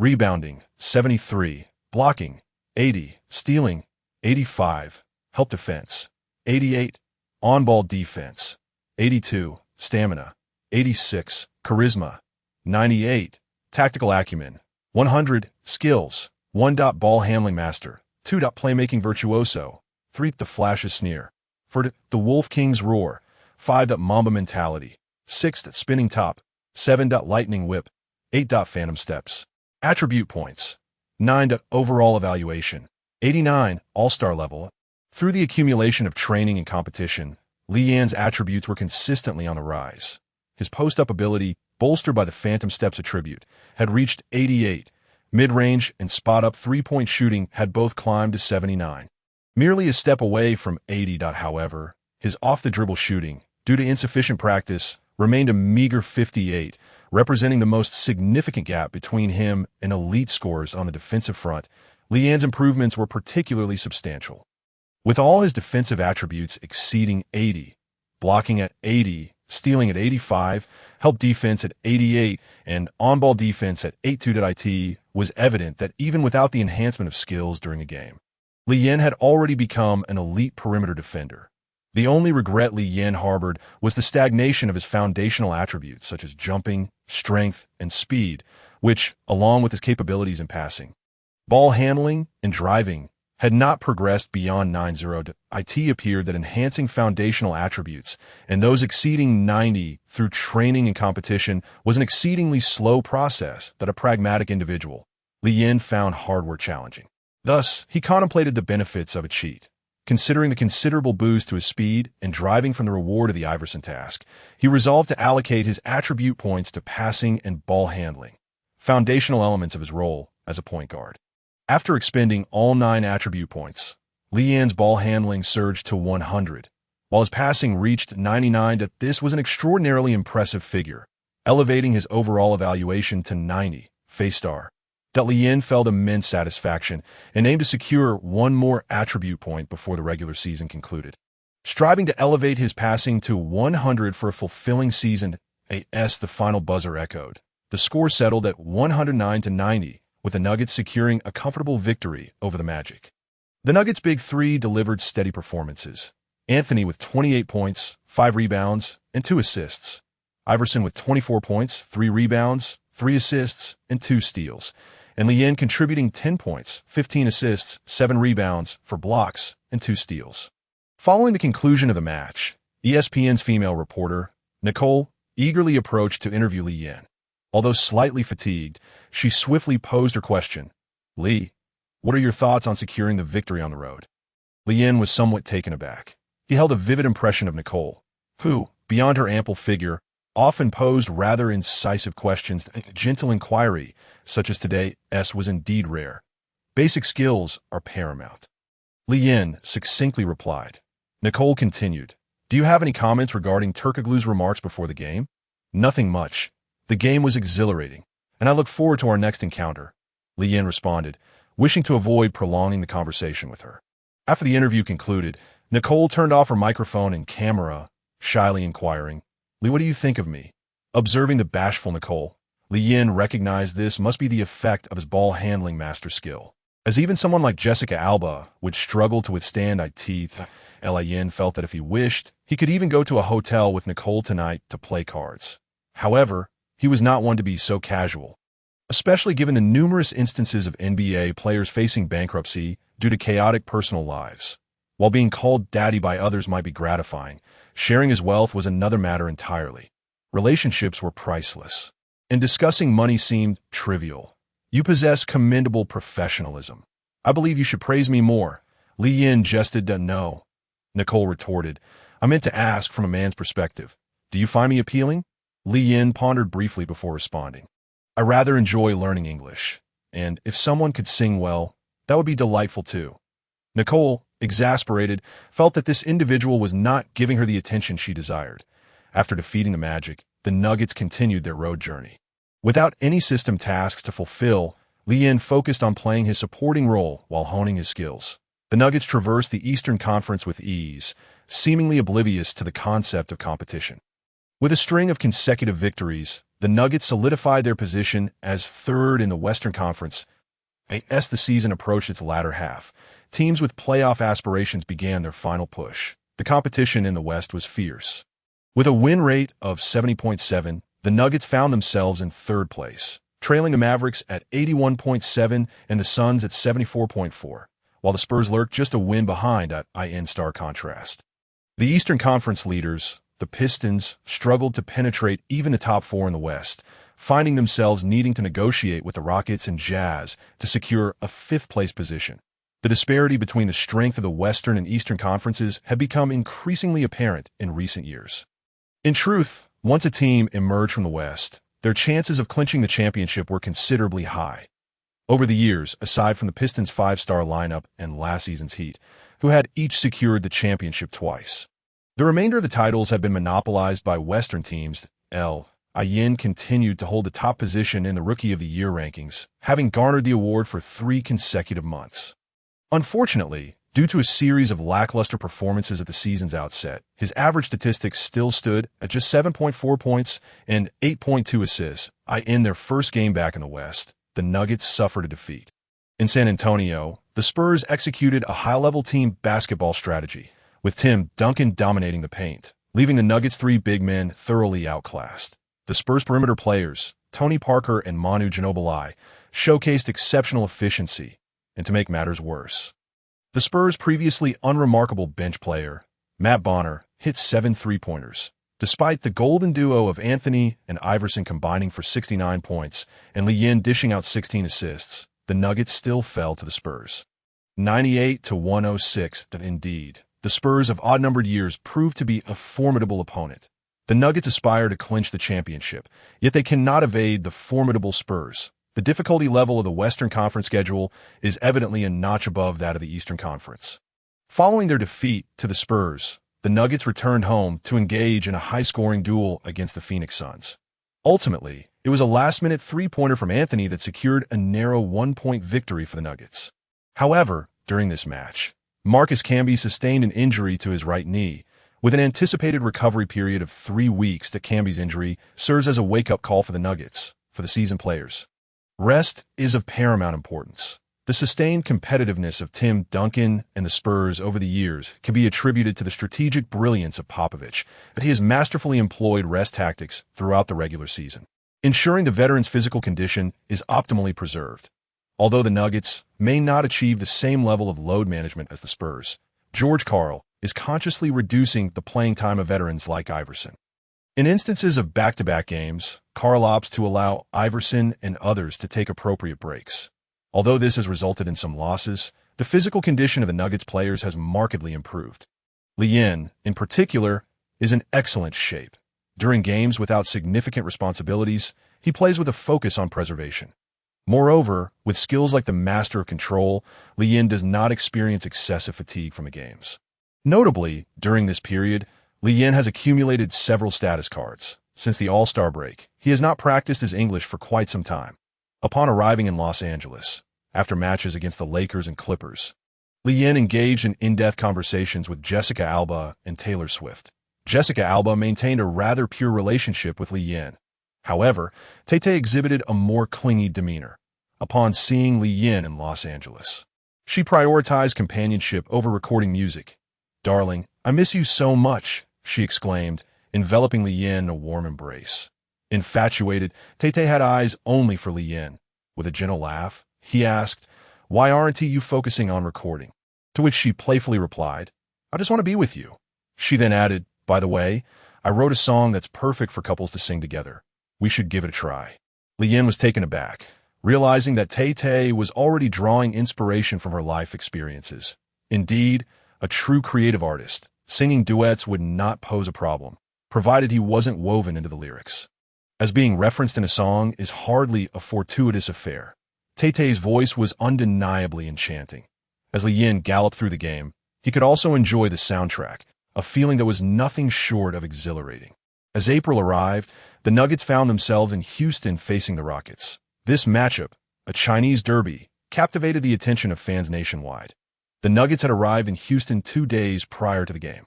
Rebounding, 73. Blocking, 80. Stealing, 85. Help defense, 88. On-ball defense, 82. Stamina, 86. Charisma, 98. Tactical acumen, 100. Skills, 1. Ball handling master, 2. Playmaking virtuoso, 3. The flashes sneer, 4. The Wolf King's roar, 5. Mamba mentality, 6. Spinning top, 7. Lightning whip, 8. Phantom steps. Attribute points, 9. Overall evaluation, 89. All-star level. Through the accumulation of training and competition, Lee Yin's attributes were consistently on the rise. His post-up ability, bolstered by the Phantom Steps attribute, had reached 88. Mid-range and spot-up three-point shooting had both climbed to 79. Merely a step away from 80. However, his off-the-dribble shooting, due to insufficient practice, remained a meager 58, representing the most significant gap between him and elite scorers on the defensive front. Lee Yin's improvements were particularly substantial. With all his defensive attributes exceeding 80, blocking at 80, stealing at 85, help defense at 88, and on-ball defense at 82. It was evident that even without the enhancement of skills during a game, Lee Yin had already become an elite perimeter defender. The only regret Lee Yin harbored was the stagnation of his foundational attributes such as jumping, strength, and speed, which, along with his capabilities in passing, ball handling, and driving, had not progressed beyond 90. It appeared that enhancing foundational attributes and those exceeding 90 through training and competition was an exceedingly slow process that a pragmatic individual, Li Yin, found hardware challenging. Thus, he contemplated the benefits of a cheat. Considering the considerable boost to his speed and driving from the reward of the Iverson task, he resolved to allocate his attribute points to passing and ball handling, foundational elements of his role as a point guard. After expending all 9 attribute points, Li Yin's ball handling surged to 100, while his passing reached 99. This was an extraordinarily impressive figure, elevating his overall evaluation to 90, face star. Li Yin felt immense satisfaction and aimed to secure one more attribute point before the regular season concluded. Striving to elevate his passing to 100 for a fulfilling season, the final buzzer echoed. The score settled at 109-90, with the Nuggets securing a comfortable victory over the Magic. The Nuggets' big three delivered steady performances. Anthony with 28 points, 5 rebounds, and 2 assists. Iverson with 24 points, 3 rebounds, 3 assists, and 2 steals. And Li Yin contributing 10 points, 15 assists, 7 rebounds, 4 blocks, and 2 steals. Following the conclusion of the match, ESPN's female reporter, Nicole, eagerly approached to interview Li Yin. Although slightly fatigued, she swiftly posed her question. Li, what are your thoughts on securing the victory on the road? Li Yin was somewhat taken aback. He held a vivid impression of Nicole, who, beyond her ample figure, often posed rather incisive questions. Gentle inquiry, such as today's, was indeed rare. Basic skills are paramount. Li Yin succinctly replied. Nicole continued, do you have any comments regarding Turkoglu's remarks before the game? Nothing much. The game was exhilarating, and I look forward to our next encounter. Li Yin responded, wishing to avoid prolonging the conversation with her. After the interview concluded, Nicole turned off her microphone and camera, shyly inquiring, Li, what do you think of me? Observing the bashful Nicole, Li Yin recognized this must be the effect of his ball-handling master skill. As even someone like Jessica Alba would struggle to withstand Li Yin felt that if he wished, he could even go to a hotel with Nicole tonight to play cards. However, he was not one to be so casual, especially given the numerous instances of NBA players facing bankruptcy due to chaotic personal lives. While being called daddy by others might be gratifying, sharing his wealth was another matter entirely. Relationships were priceless, and discussing money seemed trivial. You possess commendable professionalism. I believe you should praise me more. Li Yin jested. No. Nicole retorted, I meant to ask from a man's perspective. Do you find me appealing? Li Yin pondered briefly before responding. I rather enjoy learning English, and if someone could sing well, that would be delightful too. Nicole, exasperated, felt that this individual was not giving her the attention she desired. After defeating the Magic, the Nuggets continued their road journey. Without any system tasks to fulfill, Li Yin focused on playing his supporting role while honing his skills. The Nuggets traversed the Eastern Conference with ease, seemingly oblivious to the concept of competition. With a string of consecutive victories, the Nuggets solidified their position as third in the Western Conference. As the season approached its latter half, teams with playoff aspirations began their final push. The competition in the West was fierce. With a win rate of 70.7, the Nuggets found themselves in third place, trailing the Mavericks at 81.7 and the Suns at 74.4, while the Spurs lurked just a win behind in stark contrast. The Eastern Conference leaders, the Pistons, struggled to penetrate even the top 4 in the West, finding themselves needing to negotiate with the Rockets and Jazz to secure a 5th-place position. The disparity between the strength of the Western and Eastern Conferences had become increasingly apparent in recent years. In truth, once a team emerged from the West, their chances of clinching the championship were considerably high. Over the years, aside from the Pistons' 5-star lineup and last season's Heat, who had each secured the championship twice, the remainder of the titles have been monopolized by Western teams. Li Yin continued to hold the top position in the Rookie of the Year rankings, having garnered the award for 3 consecutive months. Unfortunately, due to a series of lackluster performances at the season's outset, his average statistics still stood at just 7.4 points and 8.2 assists. In their first game back in the West, the Nuggets suffered a defeat. In San Antonio, the Spurs executed a high-level team basketball strategy, with Tim Duncan dominating the paint, leaving the Nuggets' 3 big men thoroughly outclassed. The Spurs' perimeter players, Tony Parker and Manu Ginobili, showcased exceptional efficiency, and to make matters worse, The Spurs' previously unremarkable bench player, Matt Bonner, hit 7 three-pointers. Despite the golden duo of Anthony and Iverson combining for 69 points and Lee Yin dishing out 16 assists, the Nuggets still fell to the Spurs. 98-106, indeed. The Spurs of odd-numbered years proved to be a formidable opponent. The Nuggets aspire to clinch the championship, yet they cannot evade the formidable Spurs. The difficulty level of the Western Conference schedule is evidently a notch above that of the Eastern Conference. Following their defeat to the Spurs, the Nuggets returned home to engage in a high-scoring duel against the Phoenix Suns. Ultimately, it was a last-minute three-pointer from Anthony that secured a narrow one-point victory for the Nuggets. However, during this match, Marcus Camby sustained an injury to his right knee. With an anticipated recovery period of 3 weeks, that Camby's injury serves as a wake-up call for the Nuggets, for the seasoned players. Rest is of paramount importance. The sustained competitiveness of Tim Duncan and the Spurs over the years can be attributed to the strategic brilliance of Popovich, but he has masterfully employed rest tactics throughout the regular season, ensuring the veterans' physical condition is optimally preserved. Although the Nuggets may not achieve the same level of load management as the Spurs, George Karl is consciously reducing the playing time of veterans like Iverson. In instances of back-to-back games, Karl opts to allow Iverson and others to take appropriate breaks. Although this has resulted in some losses, the physical condition of the Nuggets players has markedly improved. Lee Yin, in particular, is in excellent shape. During games without significant responsibilities, he plays with a focus on preservation. Moreover, with skills like the Master of Control, Lee Yin does not experience excessive fatigue from the games. Notably, during this period, Lee Yin has accumulated several status cards. Since the All-Star break, he has not practiced his English for quite some time. Upon arriving in Los Angeles, after matches against the Lakers and Clippers, Lee Yin engaged in in-depth conversations with Jessica Alba and Taylor Swift. Jessica Alba maintained a rather pure relationship with Lee Yin. However, Tay-Tay exhibited a more clingy demeanor. Upon seeing Lee Yin in Los Angeles, she prioritized companionship over recording music. "Darling, I miss you so much," she exclaimed, enveloping Lee Yin in a warm embrace. Infatuated, Tay-Tay had eyes only for Lee Yin. With a gentle laugh, he asked, "Why aren't you focusing on recording?" To which she playfully replied, "I just want to be with you." She then added, "By the way, I wrote a song that's perfect for couples to sing together. We should give it a try." Lee Yin was taken aback, realizing that Tay-Tay was already drawing inspiration from her life experiences. Indeed, a true creative artist, singing duets would not pose a problem, provided he wasn't woven into the lyrics. As being referenced in a song is hardly a fortuitous affair. Tay-Tay's voice was undeniably enchanting. As Lee Yin galloped through the game, he could also enjoy the soundtrack, a feeling that was nothing short of exhilarating. As April arrived, the Nuggets found themselves in Houston facing the Rockets. This matchup, a Chinese derby, captivated the attention of fans nationwide. The Nuggets had arrived in Houston 2 days prior to the game.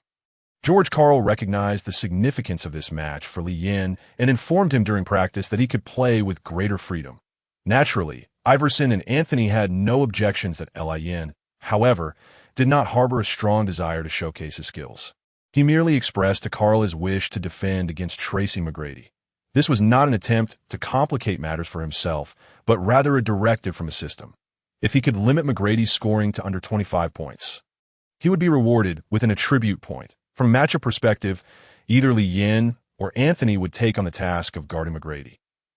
George Karl recognized the significance of this match for Lee Yin and informed him during practice that he could play with greater freedom. Naturally, Iverson and Anthony had no objections that Lee Yin, however, did not harbor a strong desire to showcase his skills. He merely expressed to Karl his wish to defend against Tracy McGrady. This was not an attempt to complicate matters for himself, but rather a directive from the system. If he could limit McGrady's scoring to under 25 points, he would be rewarded with an attribute point. From a matchup perspective, either Lee Yin or Anthony would take on the task of guarding McGrady,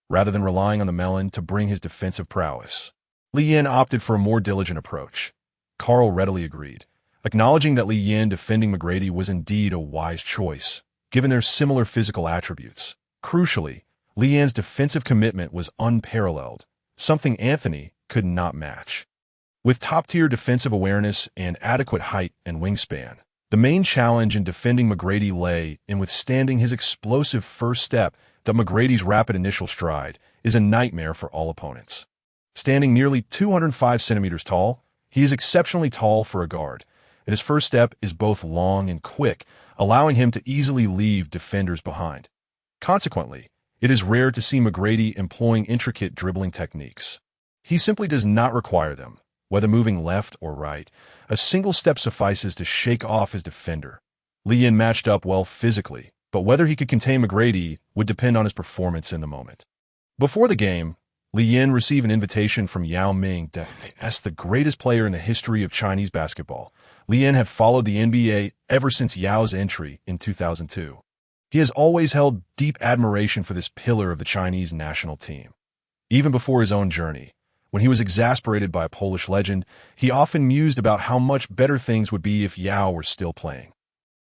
rather than relying on the melon to bring his defensive prowess. Lee Yin opted for a more diligent approach. Karl readily agreed, acknowledging that Lee Yin defending McGrady was indeed a wise choice, given their similar physical attributes. Crucially, Lee Yin's defensive commitment was unparalleled, something Anthony could not match. With top-tier defensive awareness and adequate height and wingspan, the main challenge in defending McGrady lay in withstanding his explosive first step. That McGrady's rapid initial stride is a nightmare for all opponents. Standing nearly 205 centimeters tall, he is exceptionally tall for a guard, and his first step is both long and quick, allowing him to easily leave defenders behind. Consequently, it is rare to see McGrady employing intricate dribbling techniques. He simply does not require them. Whether moving left or right, a single step suffices to shake off his defender. Lee Yin matched up well physically, but whether he could contain McGrady would depend on his performance in the moment. Before the game, Li Yin received an invitation from Yao Ming as the greatest player in the history of Chinese basketball. Li Yin had followed the NBA ever since Yao's entry in 2002. He has always held deep admiration for this pillar of the Chinese national team. Even before his own journey, when he was exasperated by a Polish legend, he often mused about how much better things would be if Yao were still playing.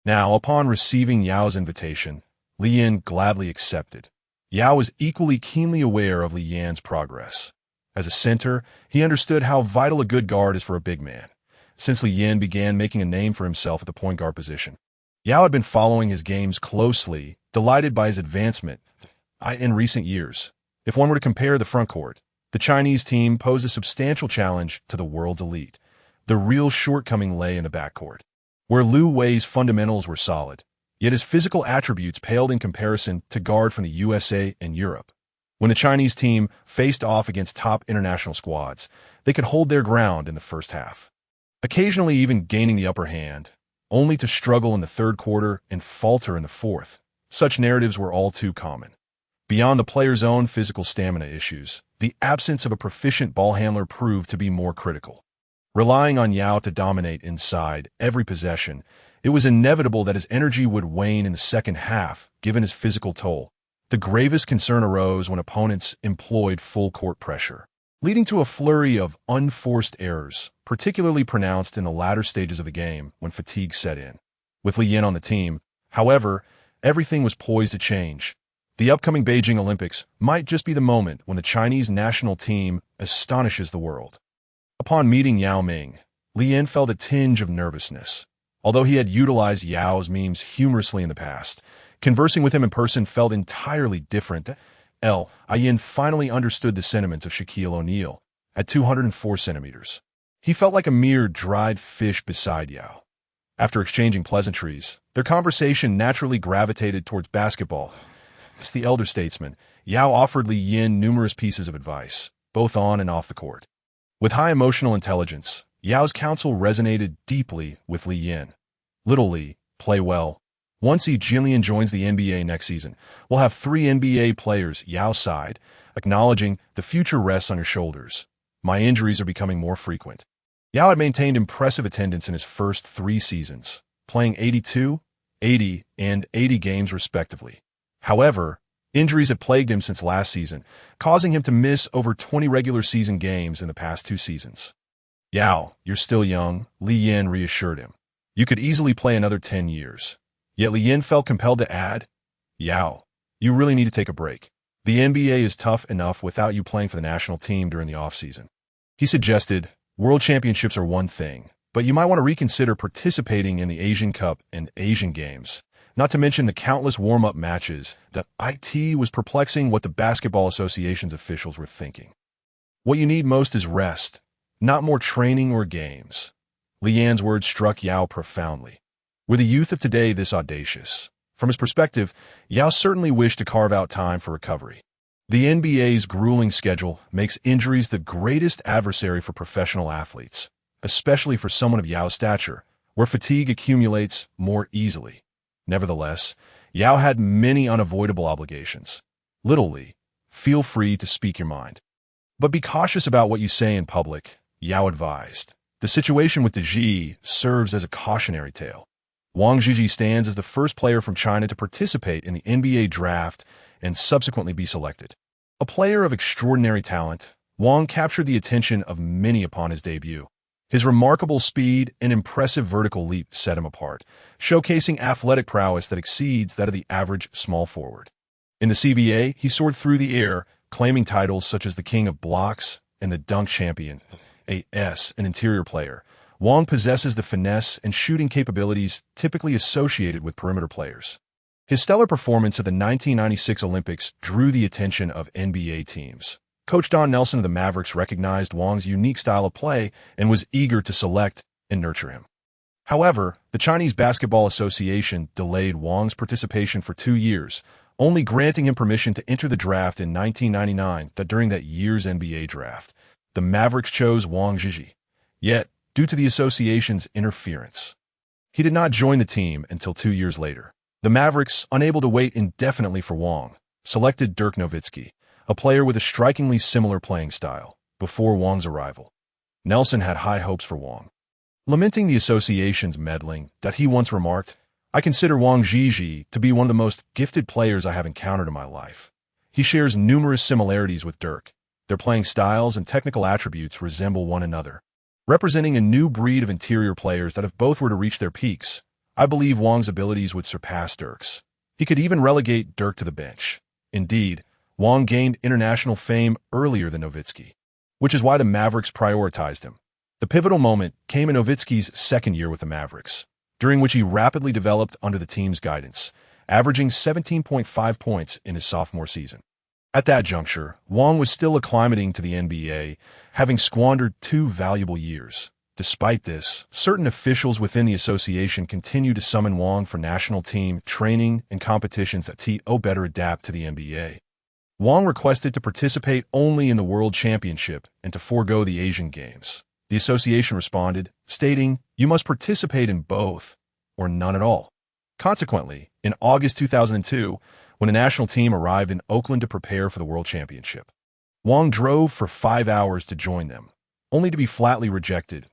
Now, upon receiving Yao's invitation, Li Yin gladly accepted. Yao was equally keenly aware of Li Yan's progress. As a center, he understood how vital a good guard is for a big man. Since Li Yin began making a name for himself at the point guard position, Yao had been following his games closely, delighted by his advancement in recent years. If one were to compare the frontcourt, the Chinese team posed a substantial challenge to the world's elite. The real shortcoming lay in the backcourt, where Liu Wei's fundamentals were solid, yet his physical attributes paled in comparison to guard from the USA and Europe. When the Chinese team faced off against top international squads, they could hold their ground in the first half, occasionally even gaining the upper hand, only to struggle in the third quarter and falter in the fourth. Such narratives were all too common. Beyond the player's own physical stamina issues, the absence of a proficient ball handler proved to be more critical. Relying on Yao to dominate inside every possession, it was inevitable that his energy would wane in the second half, given his physical toll. The gravest concern arose when opponents employed full-court pressure, leading to a flurry of unforced errors, particularly pronounced in the latter stages of the game when fatigue set in. With Li Yin on the team, however, everything was poised to change. The upcoming Beijing Olympics might just be the moment when the Chinese national team astonishes the world. Upon meeting Yao Ming, Li Yin felt a tinge of nervousness. Although he had utilized Yao's memes humorously in the past, conversing with him in person felt entirely different. Yin finally understood the sentiments of Shaquille O'Neal at 204 centimeters. He felt like a mere dried fish beside Yao. After exchanging pleasantries, their conversation naturally gravitated towards basketball. As the elder statesman, Yao offered Li Yin numerous pieces of advice, both on and off the court. With high emotional intelligence, Yao's counsel resonated deeply with Li Yin. Little Li, play well. Once Jillian joins the NBA next season, we'll have 3 NBA players, Yao sighed, acknowledging the future rests on your shoulders. My injuries are becoming more frequent. Yao had maintained impressive attendance in his first 3 seasons, playing 82, 80, and 80 games respectively. However, injuries had plagued him since last season, causing him to miss over 20 regular season games in the past 2 seasons. Yao, you're still young, Li Yin reassured him. You could easily play another 10 years. Yet Li Yin felt compelled to add, Yao, you really need to take a break. The NBA is tough enough without you playing for the national team during the offseason. He suggested, World Championships are one thing, but you might want to reconsider participating in the Asian Cup and Asian Games, not to mention the countless warm-up matches that it was perplexing what the Basketball Association's officials were thinking. What you need most is rest, not more training or games. Li Yan's words struck Yao profoundly. Were the youth of today this audacious? From his perspective, Yao certainly wished to carve out time for recovery. The NBA's grueling schedule makes injuries the greatest adversary for professional athletes, especially for someone of Yao's stature, where fatigue accumulates more easily. Nevertheless, Yao had many unavoidable obligations. Little Li, feel free to speak your mind. But be cautious about what you say in public, Yao advised. The situation with Ji serves as a cautionary tale. Wang Zhizhi stands as the first player from China to participate in the NBA draft and subsequently be selected. A player of extraordinary talent, Wang captured the attention of many upon his debut. His remarkable speed and impressive vertical leap set him apart, showcasing athletic prowess that exceeds that of the average small forward. In the CBA, he soared through the air, claiming titles such as the King of Blocks and the Dunk Champion. An interior player, Wang possesses the finesse and shooting capabilities typically associated with perimeter players. His stellar performance at the 1996 Olympics drew the attention of NBA teams. Coach Don Nelson of the Mavericks recognized Wang's unique style of play and was eager to select and nurture him. However, the Chinese Basketball Association delayed Wang's participation for 2 years, only granting him permission to enter the draft in 1999. During that year's NBA draft, the Mavericks chose Wang Zhizhi. Yet, due to the association's interference, he did not join the team until 2 years later. The Mavericks, unable to wait indefinitely for Wang, selected Dirk Nowitzki, a player with a strikingly similar playing style, before Wang's arrival. Nelson had high hopes for Wang. Lamenting the association's meddling, that he once remarked, "I consider Wang Zhizhi to be one of the most gifted players I have encountered in my life. He shares numerous similarities with Dirk. Their playing styles and technical attributes resemble one another, representing a new breed of interior players that if both were to reach their peaks, I believe Wang's abilities would surpass Dirk's. He could even relegate Dirk to the bench. Indeed, Wang gained international fame earlier than Nowitzki, which is why the Mavericks prioritized him. The pivotal moment came in Nowitzki's second year with the Mavericks, during which he rapidly developed under the team's guidance, averaging 17.5 points in his sophomore season. At that juncture, Wang was still acclimating to the NBA, having squandered 2 valuable years. Despite this, certain officials within the association continued to summon Wang for national team training and competitions that better adapt to the NBA. Wang requested to participate only in the World Championship and to forego the Asian Games. The association responded, stating, "You must participate in both, or none at all." Consequently, in August 2002, when the national team arrived in Oakland to prepare for the World Championship, Wang drove for 5 hours to join them, only to be flatly rejected.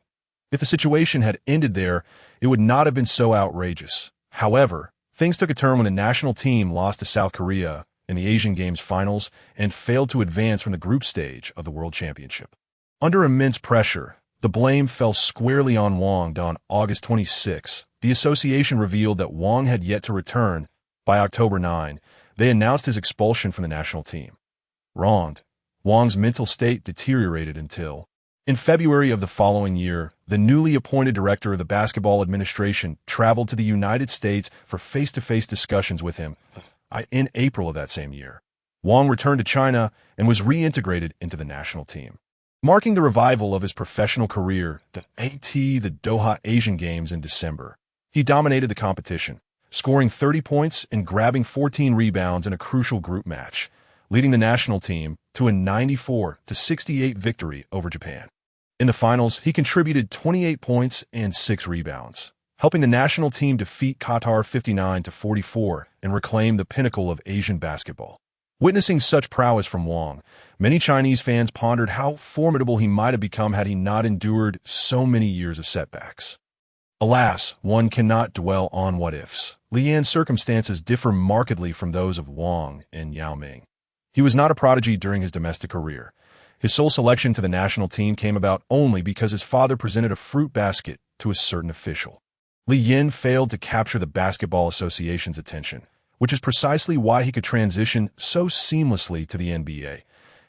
If the situation had ended there, it would not have been so outrageous. However, things took a turn when the national team lost to South Korea in the Asian Games finals and failed to advance from the group stage of the World Championship. Under immense pressure, the blame fell squarely on Wang. On August 26, the association revealed that Wang had yet to return. By October 9, they announced his expulsion from the national team. Wronged, Wang's mental state deteriorated until, in February of the following year, the newly appointed director of the basketball administration traveled to the United States for face-to-face discussions with him. In April of that same year, Wang returned to China and was reintegrated into the national team, marking the revival of his professional career. The Doha Asian Games in December, he dominated the competition, scoring 30 points and grabbing 14 rebounds in a crucial group match, leading the national team to a 94-68 victory over Japan. In the finals, he contributed 28 points and 6 rebounds, helping the national team defeat Qatar 59-44 and reclaim the pinnacle of Asian basketball. Witnessing such prowess from Wang, many Chinese fans pondered how formidable he might have become had he not endured so many years of setbacks. Alas, one cannot dwell on what-ifs. Lian's circumstances differ markedly from those of Wang and Yao Ming. He was not a prodigy during his domestic career. His sole selection to the national team came about only because his father presented a fruit basket to a certain official. Li Yin failed to capture the Basketball Association's attention, which is precisely why he could transition so seamlessly to the NBA.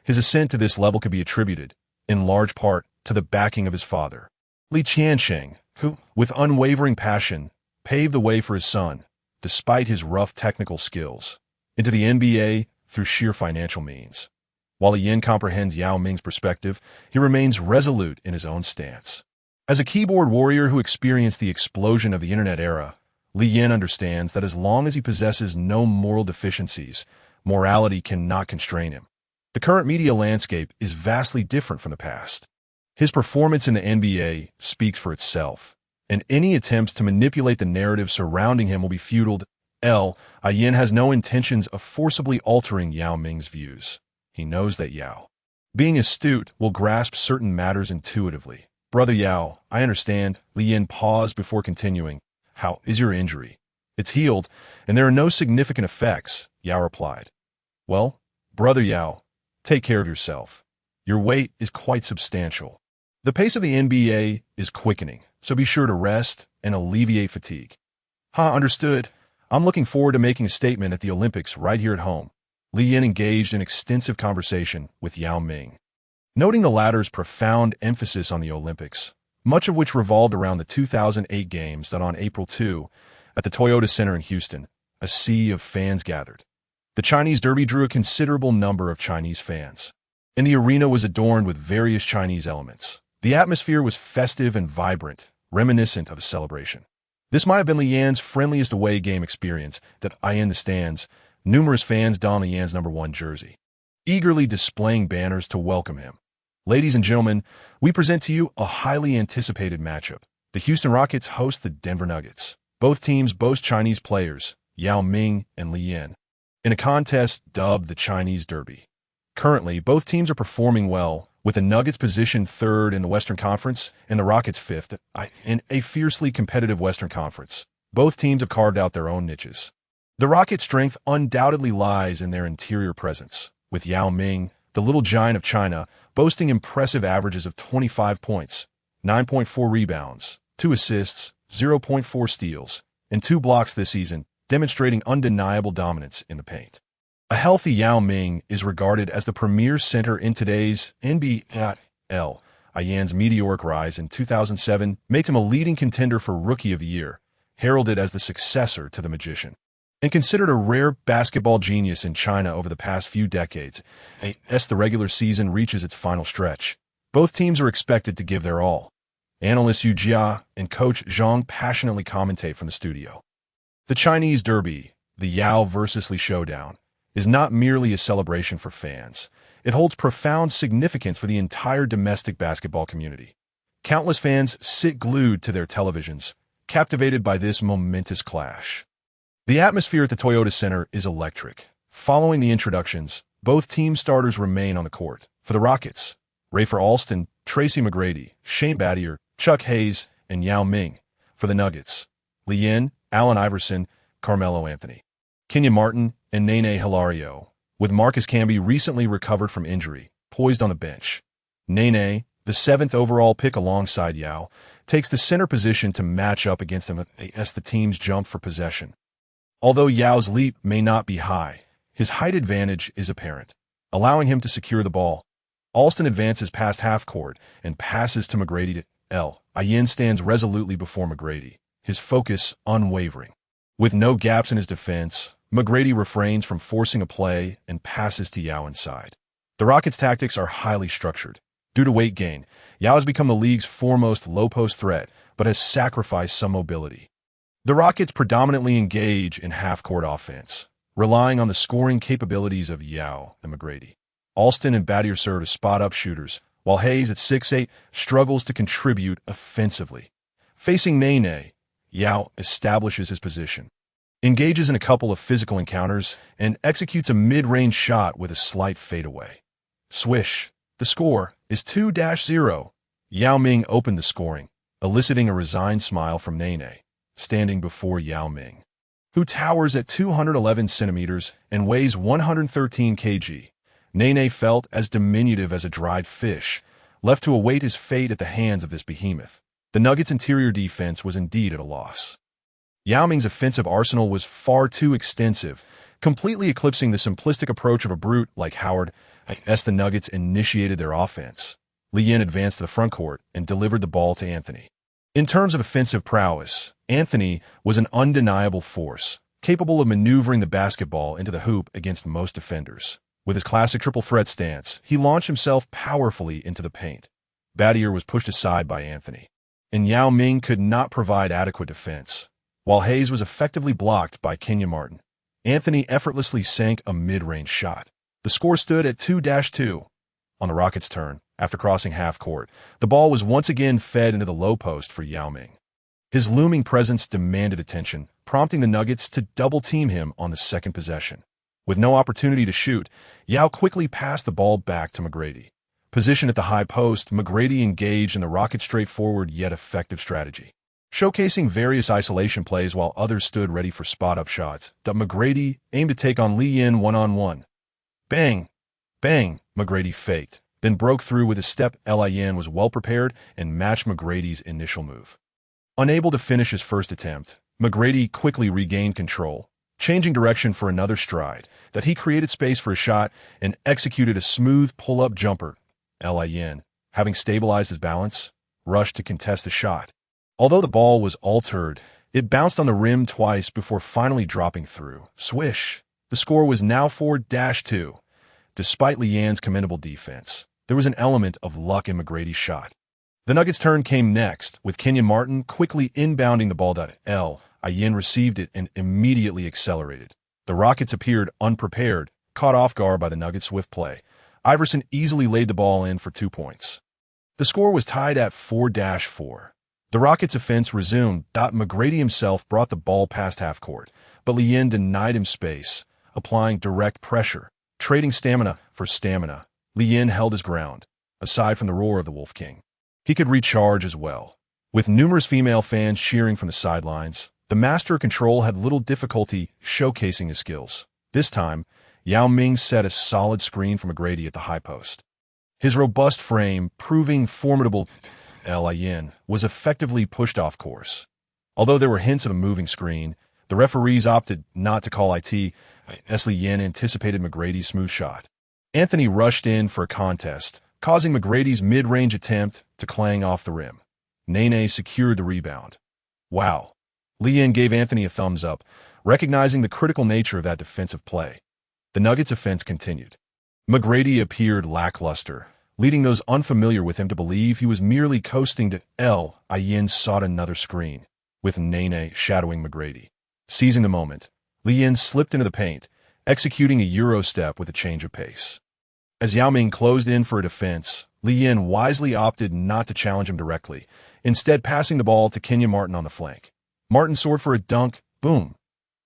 His ascent to this level could be attributed, in large part, to the backing of his father, Li Qiansheng, who, with unwavering passion, paved the way for his son, despite his rough technical skills, into the NBA through sheer financial means. While Li Yin comprehends Yao Ming's perspective, he remains resolute in his own stance. As a keyboard warrior who experienced the explosion of the internet era, Li Yin understands that as long as he possesses no moral deficiencies, morality cannot constrain him. The current media landscape is vastly different from the past. His performance in the NBA speaks for itself, and any attempts to manipulate the narrative surrounding him will be futile. Li Yin has no intentions of forcibly altering Yao Ming's views. He knows that Yao, being astute, will grasp certain matters intuitively. "Brother Yao, I understand." Li Yin paused before continuing. "How is your injury?" "It's healed, and there are no significant effects," Yao replied. "Well, Brother Yao, take care of yourself. Your weight is quite substantial. The pace of the NBA is quickening, so be sure to rest and alleviate fatigue." Understood. I'm looking forward to making a statement at the Olympics right here at home." Li Yin engaged in extensive conversation with Yao Ming, noting the latter's profound emphasis on the Olympics, much of which revolved around the 2008 Games that on April 2, at the Toyota Center in Houston, a sea of fans gathered. The Chinese Derby drew a considerable number of Chinese fans, and the arena was adorned with various Chinese elements. The atmosphere was festive and vibrant, reminiscent of a celebration. This might have been Li Yan's friendliest away game experience that in the stands, numerous fans donned Li Yan's #1 jersey, eagerly displaying banners to welcome him. Ladies and gentlemen, we present to you a highly anticipated matchup. The Houston Rockets host the Denver Nuggets. Both teams boast Chinese players, Yao Ming and Li Yin, in a contest dubbed the Chinese Derby. Currently, both teams are performing well, with the Nuggets positioned third in the Western Conference and the Rockets fifth in a fiercely competitive Western Conference. Both teams have carved out their own niches. The Rockets' strength undoubtedly lies in their interior presence, with Yao Ming, the little giant of China, boasting impressive averages of 25 points, 9.4 rebounds, 2 assists, 0.4 steals, and 2 blocks this season, demonstrating undeniable dominance in the paint. A healthy Yao Ming is regarded as the premier center in today's NBA. Ian's meteoric rise in 2007 makes him a leading contender for Rookie of the Year, heralded as the successor to the Magician. And considered a rare basketball genius in China over the past few decades, as the regular season reaches its final stretch, both teams are expected to give their all. Analyst Yu Jia and coach Zhang passionately commentate from the studio. The Chinese Derby, the Yao versus Li showdown, is not merely a celebration for fans. It holds profound significance for the entire domestic basketball community. Countless fans sit glued to their televisions, captivated by this momentous clash. The atmosphere at the Toyota Center is electric. Following the introductions, both team starters remain on the court. For the Rockets, Rafer Alston, Tracy McGrady, Shane Battier, Chuck Hayes, and Yao Ming. For the Nuggets, Li Yin, Allen Iverson, Carmelo Anthony, Kenyon Martin, and Nene Hilario, with Marcus Camby recently recovered from injury, poised on the bench. Nene, the 7th overall pick alongside Yao, takes the center position to match up against them as the teams jump for possession. Although Yao's leap may not be high, his height advantage is apparent, allowing him to secure the ball. Alston advances past half-court and passes to McGrady to Ian stands resolutely before McGrady, his focus unwavering. With no gaps in his defense, McGrady refrains from forcing a play and passes to Yao inside. The Rockets' tactics are highly structured. Due to weight gain, Yao has become the league's foremost low-post threat, but has sacrificed some mobility. The Rockets predominantly engage in half-court offense, relying on the scoring capabilities of Yao and McGrady. Alston and Battier serve as spot-up shooters, while Hayes at 6'8" struggles to contribute offensively. Facing Nene, Yao establishes his position, engages in a couple of physical encounters, and executes a mid-range shot with a slight fadeaway. Swish. The score is 2-0. Yao Ming opened the scoring, eliciting a resigned smile from Nene, standing before Yao Ming, who towers at 211 centimeters and weighs 113 kg. Nene felt as diminutive as a dried fish, left to await his fate at the hands of this behemoth. The Nuggets' interior defense was indeed at a loss. Yao Ming's offensive arsenal was far too extensive, completely eclipsing the simplistic approach of a brute like Howard. As the Nuggets initiated their offense, Li Yin advanced to the front court and delivered the ball to Anthony. In terms of offensive prowess, Anthony was an undeniable force, capable of maneuvering the basketball into the hoop against most defenders. With his classic triple threat stance, he launched himself powerfully into the paint. Battier was pushed aside by Anthony, and Yao Ming could not provide adequate defense. While Hayes was effectively blocked by Kenyon Martin, Anthony effortlessly sank a mid-range shot. The score stood at 2-2. On the Rockets' turn, after crossing half-court, the ball was once again fed into the low post for Yao Ming. His looming presence demanded attention, prompting the Nuggets to double-team him on the second possession. With no opportunity to shoot, Yao quickly passed the ball back to McGrady. Positioned at the high post, McGrady engaged in the Rockets' straightforward yet effective strategy, showcasing various isolation plays while others stood ready for spot-up shots that McGrady aimed to take on Li Yin one-on-one. Bang! Bang! McGrady faked, then broke through with a step. Li Yin was well prepared and matched McGrady's initial move. Unable to finish his first attempt, McGrady quickly regained control, changing direction for another stride that he created space for a shot and executed a smooth pull-up jumper. Li Yin, having stabilized his balance, rushed to contest the shot. Although the ball was altered, it bounced on the rim twice before finally dropping through. Swish! The score was now 4-2. Despite Li Yan's commendable defense, there was an element of luck in McGrady's shot. The Nuggets' turn came next, with Kenyon Martin quickly inbounding the ball. Li Yin received it and immediately accelerated. The Rockets appeared unprepared, caught off guard by the Nuggets' swift play. Iverson easily laid the ball in for 2 points. The score was tied at 4-4. The Rockets' offense resumed. McGrady himself brought the ball past half-court, but Li Yin denied him space, applying direct pressure, Trading stamina for stamina, Lien held his ground, aside from the roar of the Wolf King. He could recharge as well. With numerous female fans cheering from the sidelines, the master of control had little difficulty showcasing his skills. This time, Yao Ming set a solid screen for McGrady at the high post. His robust frame, proving formidable, Lien was effectively pushed off course. Although there were hints of a moving screen, the referees opted not to call IT, as Lien anticipated McGrady's smooth shot. Anthony rushed in for a contest, causing McGrady's mid-range attempt to clang off the rim. Nene secured the rebound. Wow. Lien gave Anthony a thumbs up, recognizing the critical nature of that defensive play. The Nuggets' offense continued. McGrady appeared lackluster, leading those unfamiliar with him to believe he was merely coasting to Lien sought another screen, with Nene shadowing McGrady. Seizing the moment, Lien slipped into the paint, executing a Euro step with a change of pace. As Yao Ming closed in for a defense, Lien wisely opted not to challenge him directly, instead passing the ball to Kenyon Martin on the flank. Martin soared for a dunk, boom.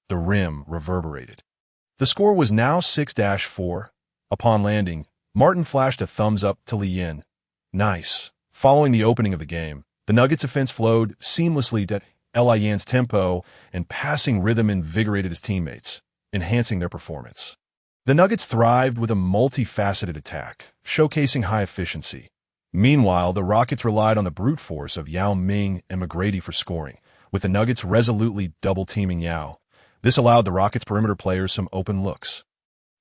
The rim reverberated. The score was now 6-4. Upon landing, Martin flashed a thumbs up to Lien. Nice. Following the opening of the game, the Nuggets' offense flowed seamlessly to Lien's tempo, and passing rhythm invigorated his teammates, enhancing their performance. The Nuggets thrived with a multifaceted attack, showcasing high efficiency. Meanwhile, the Rockets relied on the brute force of Yao Ming and McGrady for scoring, with the Nuggets resolutely double-teaming Yao. This allowed the Rockets' perimeter players some open looks.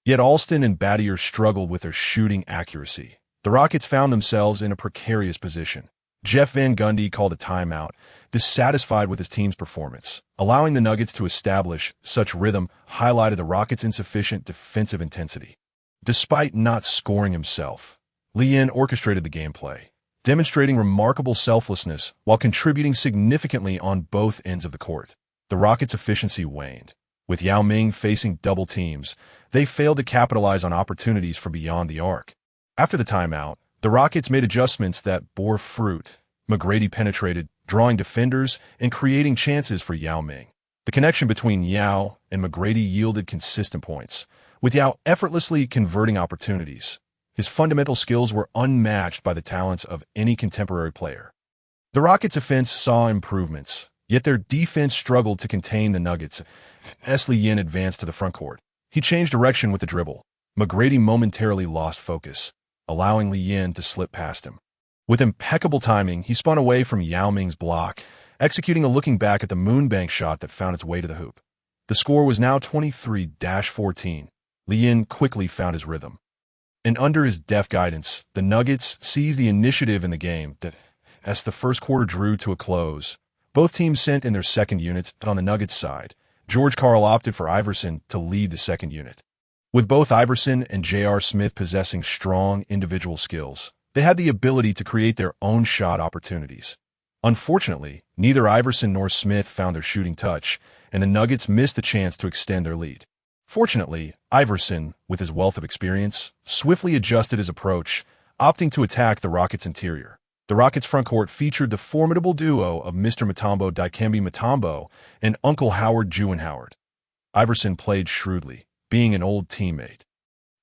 Yet Alston and Battier struggled with their shooting accuracy. The Rockets found themselves in a precarious position. Jeff Van Gundy called a timeout, dissatisfied with his team's performance. Allowing the Nuggets to establish such rhythm highlighted the Rockets' insufficient defensive intensity. Despite not scoring himself, Lien orchestrated the gameplay, demonstrating remarkable selflessness while contributing significantly on both ends of the court. The Rockets' efficiency waned. With Yao Ming facing double teams, they failed to capitalize on opportunities from beyond the arc. After the timeout, the Rockets made adjustments that bore fruit. McGrady penetrated, drawing defenders and creating chances for Yao Ming. The connection between Yao and McGrady yielded consistent points, with Yao effortlessly converting opportunities. His fundamental skills were unmatched by the talents of any contemporary player. The Rockets' offense saw improvements, yet their defense struggled to contain the Nuggets. Lien advanced to the front court. He changed direction with the dribble. McGrady momentarily lost focus, allowing Lien to slip past him. With impeccable timing, he spun away from Yao Ming's block, executing a looking back at the moonbank shot that found its way to the hoop. The score was now 23-14. Lien quickly found his rhythm. And under his deft guidance, the Nuggets seized the initiative in the game that, as the first quarter drew to a close, both teams sent in their second units. On the Nuggets side, George Karl opted for Iverson to lead the second unit. With both Iverson and J.R. Smith possessing strong individual skills, they had the ability to create their own shot opportunities. Unfortunately, neither Iverson nor Smith found their shooting touch, and the Nuggets missed the chance to extend their lead. Fortunately, Iverson, with his wealth of experience, swiftly adjusted his approach, opting to attack the Rockets' interior. The Rockets' front court featured the formidable duo of Mr. Mutombo Dikembe Mutombo and Uncle Howard Howard. Iverson played shrewdly, being an old teammate.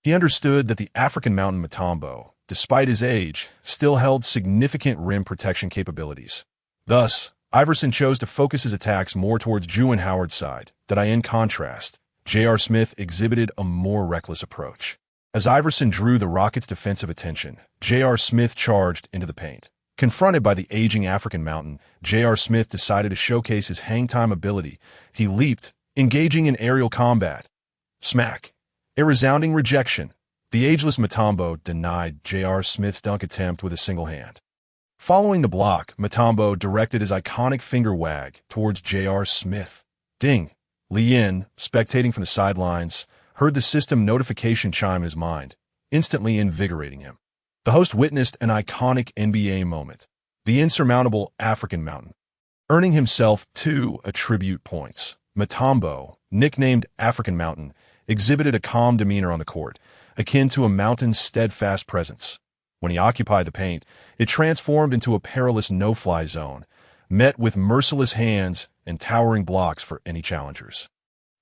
He understood that the African Mountain Mutombo, despite his age, still held significant rim protection capabilities. Thus, Iverson chose to focus his attacks more towards Howard's side, that in contrast, J.R. Smith exhibited a more reckless approach. As Iverson drew the Rockets' defensive attention, J.R. Smith charged into the paint. Confronted by the aging African Mountain, J.R. Smith decided to showcase his hang-time ability. He leaped, engaging in aerial combat. Smack. A resounding rejection. The ageless Mutombo denied J.R. Smith's dunk attempt with a single hand. Following the block, Mutombo directed his iconic finger wag towards J.R. Smith. Ding. Lien, spectating from the sidelines, heard the system notification chime in his mind, instantly invigorating him. The host witnessed an iconic NBA moment, the insurmountable African Mountain. Earning himself 2 attribute points, Mutombo, nicknamed African Mountain, exhibited a calm demeanor on the court, akin to a mountain's steadfast presence. When he occupied the paint, it transformed into a perilous no-fly zone, met with merciless hands and towering blocks for any challengers.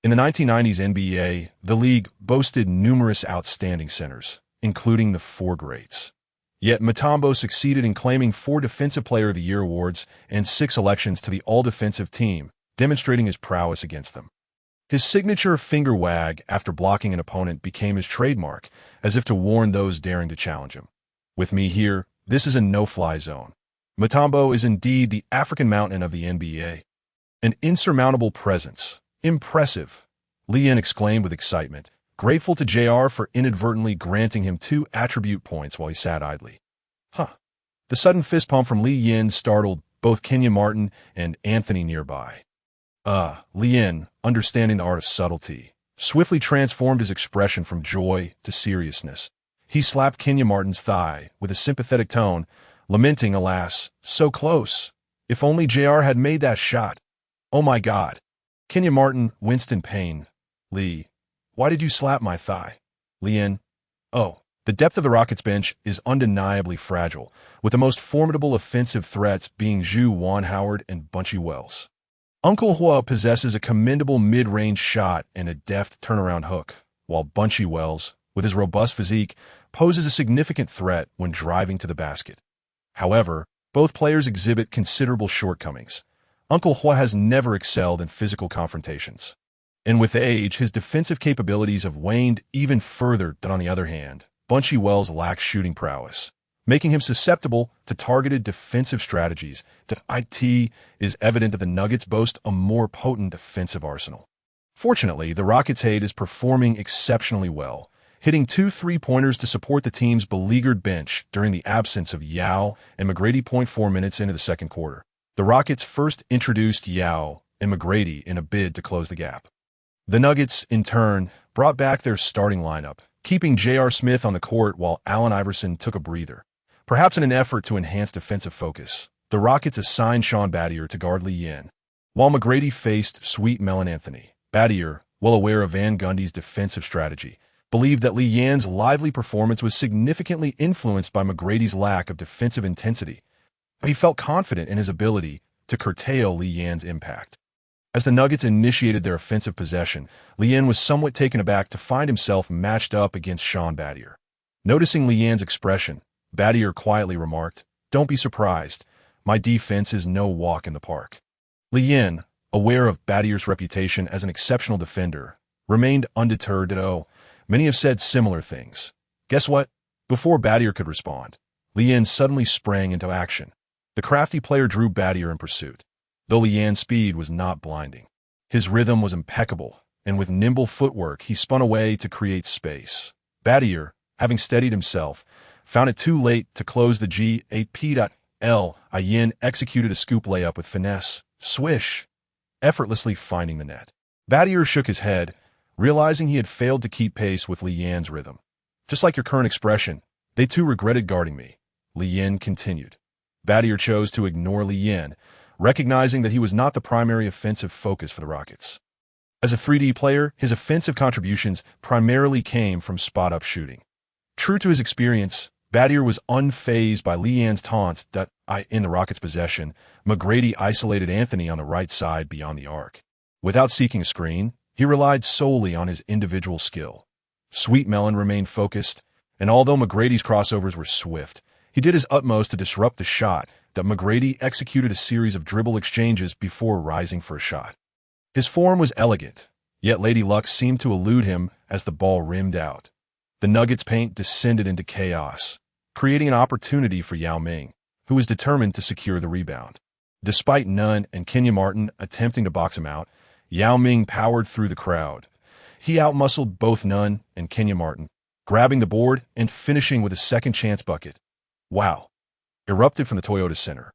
In the 1990s NBA, the league boasted numerous outstanding centers, including the four greats. Yet Mutombo succeeded in claiming 4 Defensive Player of the Year awards and 6 elections to the All-Defensive Team, demonstrating his prowess against them. His signature finger wag after blocking an opponent became his trademark, as if to warn those daring to challenge him. With me here, this is a no-fly zone. Mutombo is indeed the African mountain of the NBA. An insurmountable presence. Impressive, Lee Yin exclaimed with excitement, grateful to J.R. for inadvertently granting him 2 attribute points while he sat idly. The sudden fist pump from Lee Yin startled both Kenyon Martin and Anthony nearby. Lee Yin, understanding the art of subtlety, swiftly transformed his expression from joy to seriousness. He slapped Kenyon Martin's thigh with a sympathetic tone, lamenting, alas, so close. If only J.R. had made that shot. Oh my God. Kenyon Martin winced in pain. Lee, why did you slap my thigh? Lee Yin, oh, the depth of the Rockets bench is undeniably fragile, with the most formidable offensive threats being Zhu Juan Howard and Bunchy Wells. Uncle Hua possesses a commendable mid-range shot and a deft turnaround hook, while Bunchy Wells, with his robust physique, poses a significant threat when driving to the basket. However, both players exhibit considerable shortcomings. Uncle Hua has never excelled in physical confrontations. And with age, his defensive capabilities have waned even further, but on the other hand, Bunchy Wells lacks shooting prowess, making him susceptible to targeted defensive strategies. It is evident that the Nuggets boast a more potent defensive arsenal. Fortunately, the Rockets' aid is performing exceptionally well, hitting 2 3-pointers to support the team's beleaguered bench during the absence of Yao and McGrady. 4 minutes into the second quarter, the Rockets first introduced Yao and McGrady in a bid to close the gap. The Nuggets, in turn, brought back their starting lineup, keeping J.R. Smith on the court while Allen Iverson took a breather. Perhaps in an effort to enhance defensive focus, the Rockets assigned Sean Battier to guard Lee Yin, while McGrady faced Sweet Melon Anthony. Battier, well aware of Van Gundy's defensive strategy, believed that Lee Yin's lively performance was significantly influenced by McGrady's lack of defensive intensity. He felt confident in his ability to curtail Lee Yin's impact. As the Nuggets initiated their offensive possession, Lee Yin was somewhat taken aback to find himself matched up against Sean Battier. Noticing Lee Yin's expression, Battier quietly remarked, "Don't be surprised. My defense is no walk in the park." Lee Yin, aware of Battier's reputation as an exceptional defender, remained undeterred. Many have said similar things. Guess what? Before Battier could respond, Lee Yin suddenly sprang into action. The crafty player drew Battier in pursuit. Though Lee Yin's speed was not blinding, his rhythm was impeccable, and with nimble footwork he spun away to create space. Battier, having steadied himself, found it too late to close the G8P. Yin executed a scoop layup with finesse, swish, effortlessly finding the net. Battier shook his head, realizing he had failed to keep pace with Lee Yin's rhythm. "Just like your current expression, they too regretted guarding me," Lee Yin continued. Battier chose to ignore Lee Yin, recognizing that he was not the primary offensive focus for the Rockets. As a 3D player, his offensive contributions primarily came from spot-up shooting. True to his experience, Battier was unfazed by Lee Yin's taunts. In the Rockets' possession, McGrady isolated Anthony on the right side beyond the arc. Without seeking a screen, he relied solely on his individual skill. Sweet Melon remained focused, and although McGrady's crossovers were swift, he did his utmost to disrupt the shot. McGrady executed a series of dribble exchanges before rising for a shot. His form was elegant, yet Lady Luck seemed to elude him as the ball rimmed out. The Nuggets' paint descended into chaos, creating an opportunity for Yao Ming, who was determined to secure the rebound. Despite Nunn and Kenyon Martin attempting to box him out, Yao Ming powered through the crowd. He outmuscled both Nunn and Kenyon Martin, grabbing the board and finishing with a second-chance bucket. "Wow!" erupted from the Toyota Center,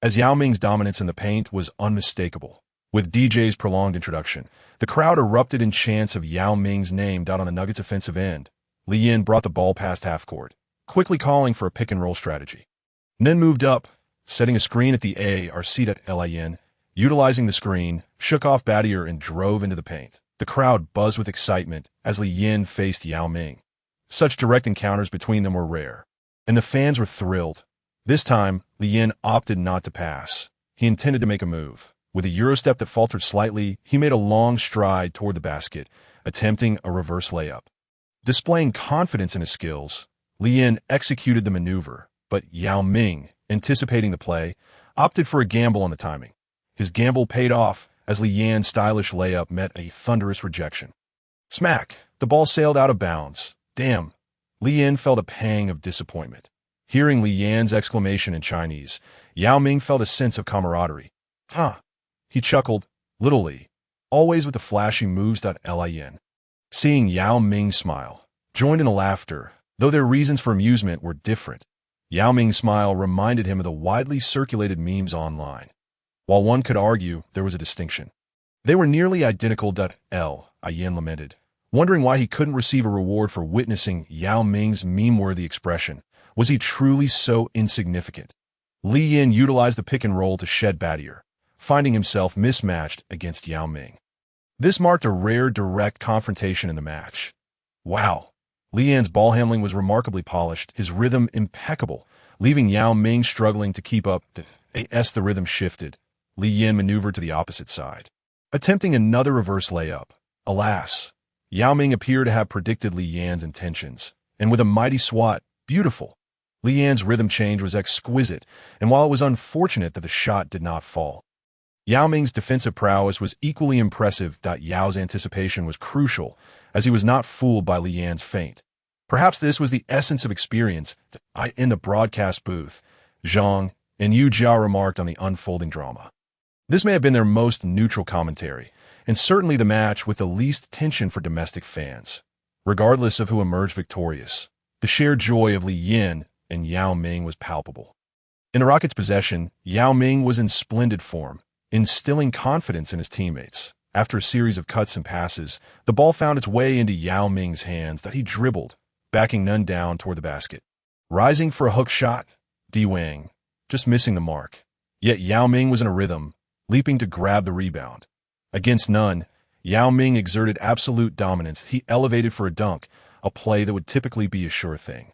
as Yao Ming's dominance in the paint was unmistakable. With DJ's prolonged introduction, the crowd erupted in chants of Yao Ming's name. On the Nuggets' offensive end, Lee Yin brought the ball past half-court, quickly calling for a pick-and-roll strategy. Nen moved up, setting a screen at the ARC. Yin, utilizing the screen, shook off Battier and drove into the paint. The crowd buzzed with excitement as Lee Yin faced Yao Ming. Such direct encounters between them were rare, and the fans were thrilled. This time, Lee Yin opted not to pass. He intended to make a move. With a Eurostep that faltered slightly, he made a long stride toward the basket, attempting a reverse layup. Displaying confidence in his skills, Li Yin executed the maneuver, but Yao Ming, anticipating the play, opted for a gamble on the timing. His gamble paid off as Li Yan's stylish layup met a thunderous rejection. Smack! The ball sailed out of bounds. Damn! Li Yin felt a pang of disappointment. Hearing Li Yan's exclamation in Chinese, Yao Ming felt a sense of camaraderie. Huh! He chuckled, little Li, always with the flashy moves. Lin. Seeing Yao Ming smile, joined in the laughter, though their reasons for amusement were different. Yao Ming's smile reminded him of the widely circulated memes online. While one could argue there was a distinction, they were nearly identical. Lin lamented, wondering why he couldn't receive a reward for witnessing Yao Ming's meme-worthy expression. Was he truly so insignificant? Li Yin utilized the pick and roll to shed barrier, finding himself mismatched against Yao Ming. This marked a rare direct confrontation in the match. Wow! Li Yin's ball handling was remarkably polished, his rhythm impeccable, leaving Yao Ming struggling to keep up. As the rhythm shifted, Li Yin maneuvered to the opposite side, attempting another reverse layup. Alas, Yao Ming appeared to have predicted Li Yan's intentions, and with a mighty swat, beautiful. Li Yan's rhythm change was exquisite, and while it was unfortunate that the shot did not fall, Yao Ming's defensive prowess was equally impressive. Yao's anticipation was crucial, as he was not fooled by Li Yan's feint. Perhaps this was the essence of experience. In the broadcast booth, Zhang and J.R remarked on the unfolding drama. This may have been their most neutral commentary, and certainly the match with the least tension for domestic fans. Regardless of who emerged victorious, the shared joy of Li Yin and Yao Ming was palpable. In the Rockets' possession, Yao Ming was in splendid form, instilling confidence in his teammates. After a series of cuts and passes, the ball found its way into Yao Ming's hands that he dribbled, backing none down toward the basket. Rising for a hook shot, D-Wang, just missing the mark. Yet Yao Ming was in a rhythm, leaping to grab the rebound. Against none, Yao Ming exerted absolute dominance. He elevated for a dunk, a play that would typically be a sure thing.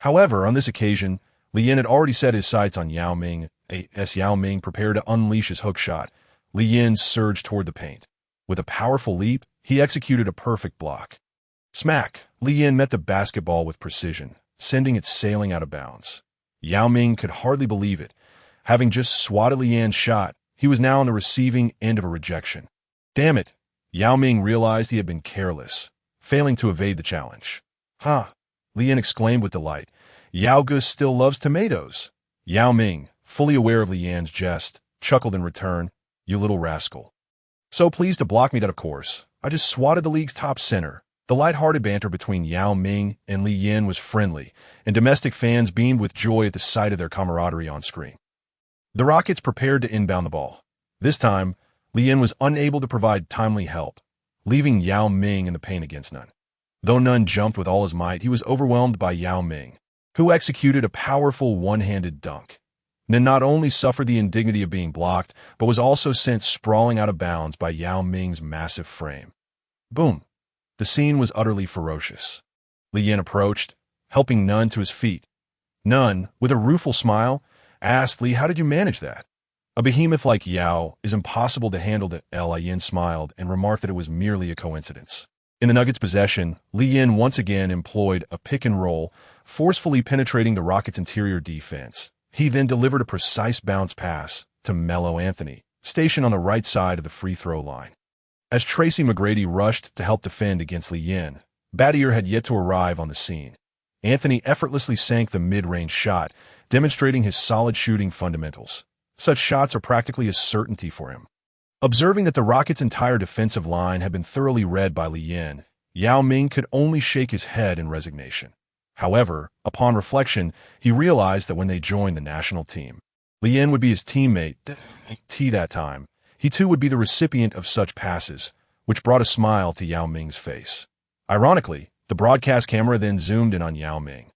However, on this occasion, Li Yin had already set his sights on Yao Ming. As Yao Ming prepared to unleash his hook shot, Li Yin surged toward the paint. With a powerful leap, he executed a perfect block. Smack! Li Yin met the basketball with precision, sending it sailing out of bounds. Yao Ming could hardly believe it. Having just swatted Li Yan's shot, he was now on the receiving end of a rejection. Damn it! Yao Ming realized he had been careless, failing to evade the challenge. Huh! Li Yin exclaimed with delight. Yao Gus still loves tomatoes. Yao Ming, fully aware of Li Yan's jest, chuckled in return. You little rascal. So pleased to block me that, of course. I just swatted the league's top center. The light-hearted banter between Yao Ming and Li Yin was friendly, and domestic fans beamed with joy at the sight of their camaraderie on screen. The Rockets prepared to inbound the ball. This time, Li Yin was unable to provide timely help, leaving Yao Ming in the paint against none. Though none jumped with all his might, he was overwhelmed by Yao Ming, who executed a powerful one-handed dunk. Nen not only suffered the indignity of being blocked, but was also sent sprawling out of bounds by Yao Ming's massive frame. Boom! The scene was utterly ferocious. Li Yin approached, helping Nunn to his feet. Nunn, with a rueful smile, asked Li, how did you manage that? A behemoth like Yao is impossible to handle. Li Yin smiled and remarked that it was merely a coincidence. In the Nuggets' possession, Li Yin once again employed a pick and roll, forcefully penetrating the Rockets' interior defense. He then delivered a precise bounce pass to Carmelo Anthony, stationed on the right side of the free throw line. As Tracy McGrady rushed to help defend against Li Yin, Battier had yet to arrive on the scene. Anthony effortlessly sank the mid-range shot, demonstrating his solid shooting fundamentals. Such shots are practically a certainty for him. Observing that the Rockets' entire defensive line had been thoroughly read by Li Yin, Yao Ming could only shake his head in resignation. However, upon reflection, he realized that when they joined the national team, Li Yin would be his teammate. That time, he too would be the recipient of such passes, which brought a smile to Yao Ming's face. Ironically, the broadcast camera then zoomed in on Yao Ming,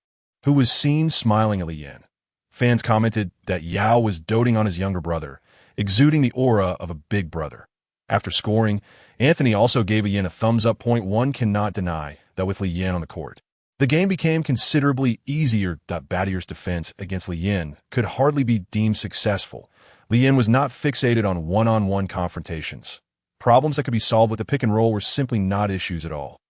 who was seen smiling at Li Yin. Fans commented that Yao was doting on his younger brother, exuding the aura of a big brother. After scoring, Anthony also gave Li Yin a thumbs-up. One cannot deny that with Li Yin on the court, the game became considerably easier. Battier's defense against Li Yin could hardly be deemed successful, Lee Yin was not fixated on one-on-one confrontations. Problems that could be solved with the pick and roll were simply not issues at all.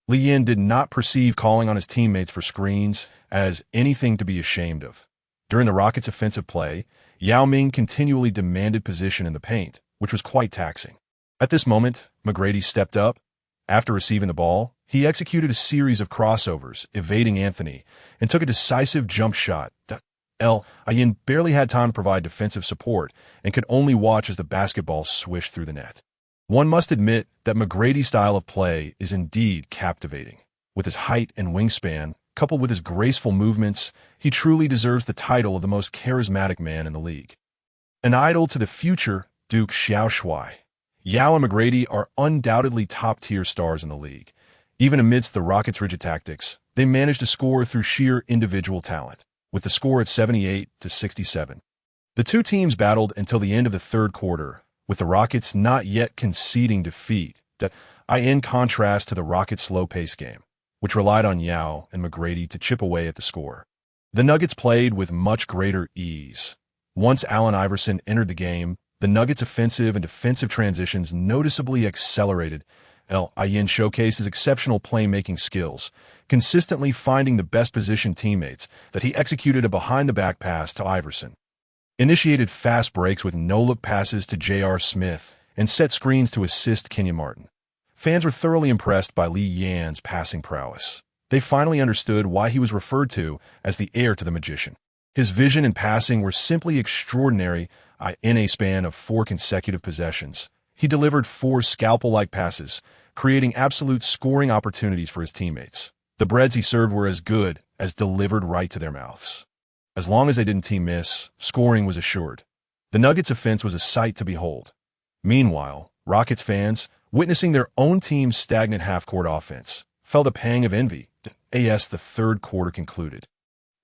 Lee Yin did not perceive calling on his teammates for screens as anything to be ashamed of. During the Rockets' offensive play, Yao Ming continually demanded position in the paint, which was quite taxing. At this moment, McGrady stepped up. After receiving the ball, he executed a series of crossovers, evading Anthony, and took a decisive jump shot. Yin barely had time to provide defensive support and could only watch as the basketball swished through the net. One must admit that McGrady's style of play is indeed captivating. With his height and wingspan, coupled with his graceful movements, he truly deserves the title of the most charismatic man in the league. An idol to the future, Duke Xiaoshui. Yao and McGrady are undoubtedly top-tier stars in the league. Even amidst the Rockets' rigid tactics, they managed to score through sheer individual talent, with the score at 78-67. The two teams battled until the end of the third quarter, with the Rockets not yet conceding defeat, in contrast to the Rockets' slow-paced game, which relied on Yao and McGrady to chip away at the score. The Nuggets played with much greater ease. Once Allen Iverson entered the game, the Nuggets' offensive and defensive transitions noticeably accelerated. Yin showcased his exceptional playmaking skills, consistently finding the best-positioned teammates that he executed a behind-the-back pass to Iverson, initiated fast breaks with no-look passes to J.R. Smith, and set screens to assist Kenyon Martin. Fans were thoroughly impressed by Lee Yin's passing prowess. They finally understood why he was referred to as the heir to the magician. His vision and passing were simply extraordinary. In a span of 4 consecutive possessions, he delivered 4 scalpel-like passes, creating absolute scoring opportunities for his teammates. The breads he served were as good as delivered right to their mouths. As long as they didn't team miss, scoring was assured. The Nuggets' offense was a sight to behold. Meanwhile, Rockets fans, witnessing their own team's stagnant half-court offense, felt a pang of envy as the third quarter concluded.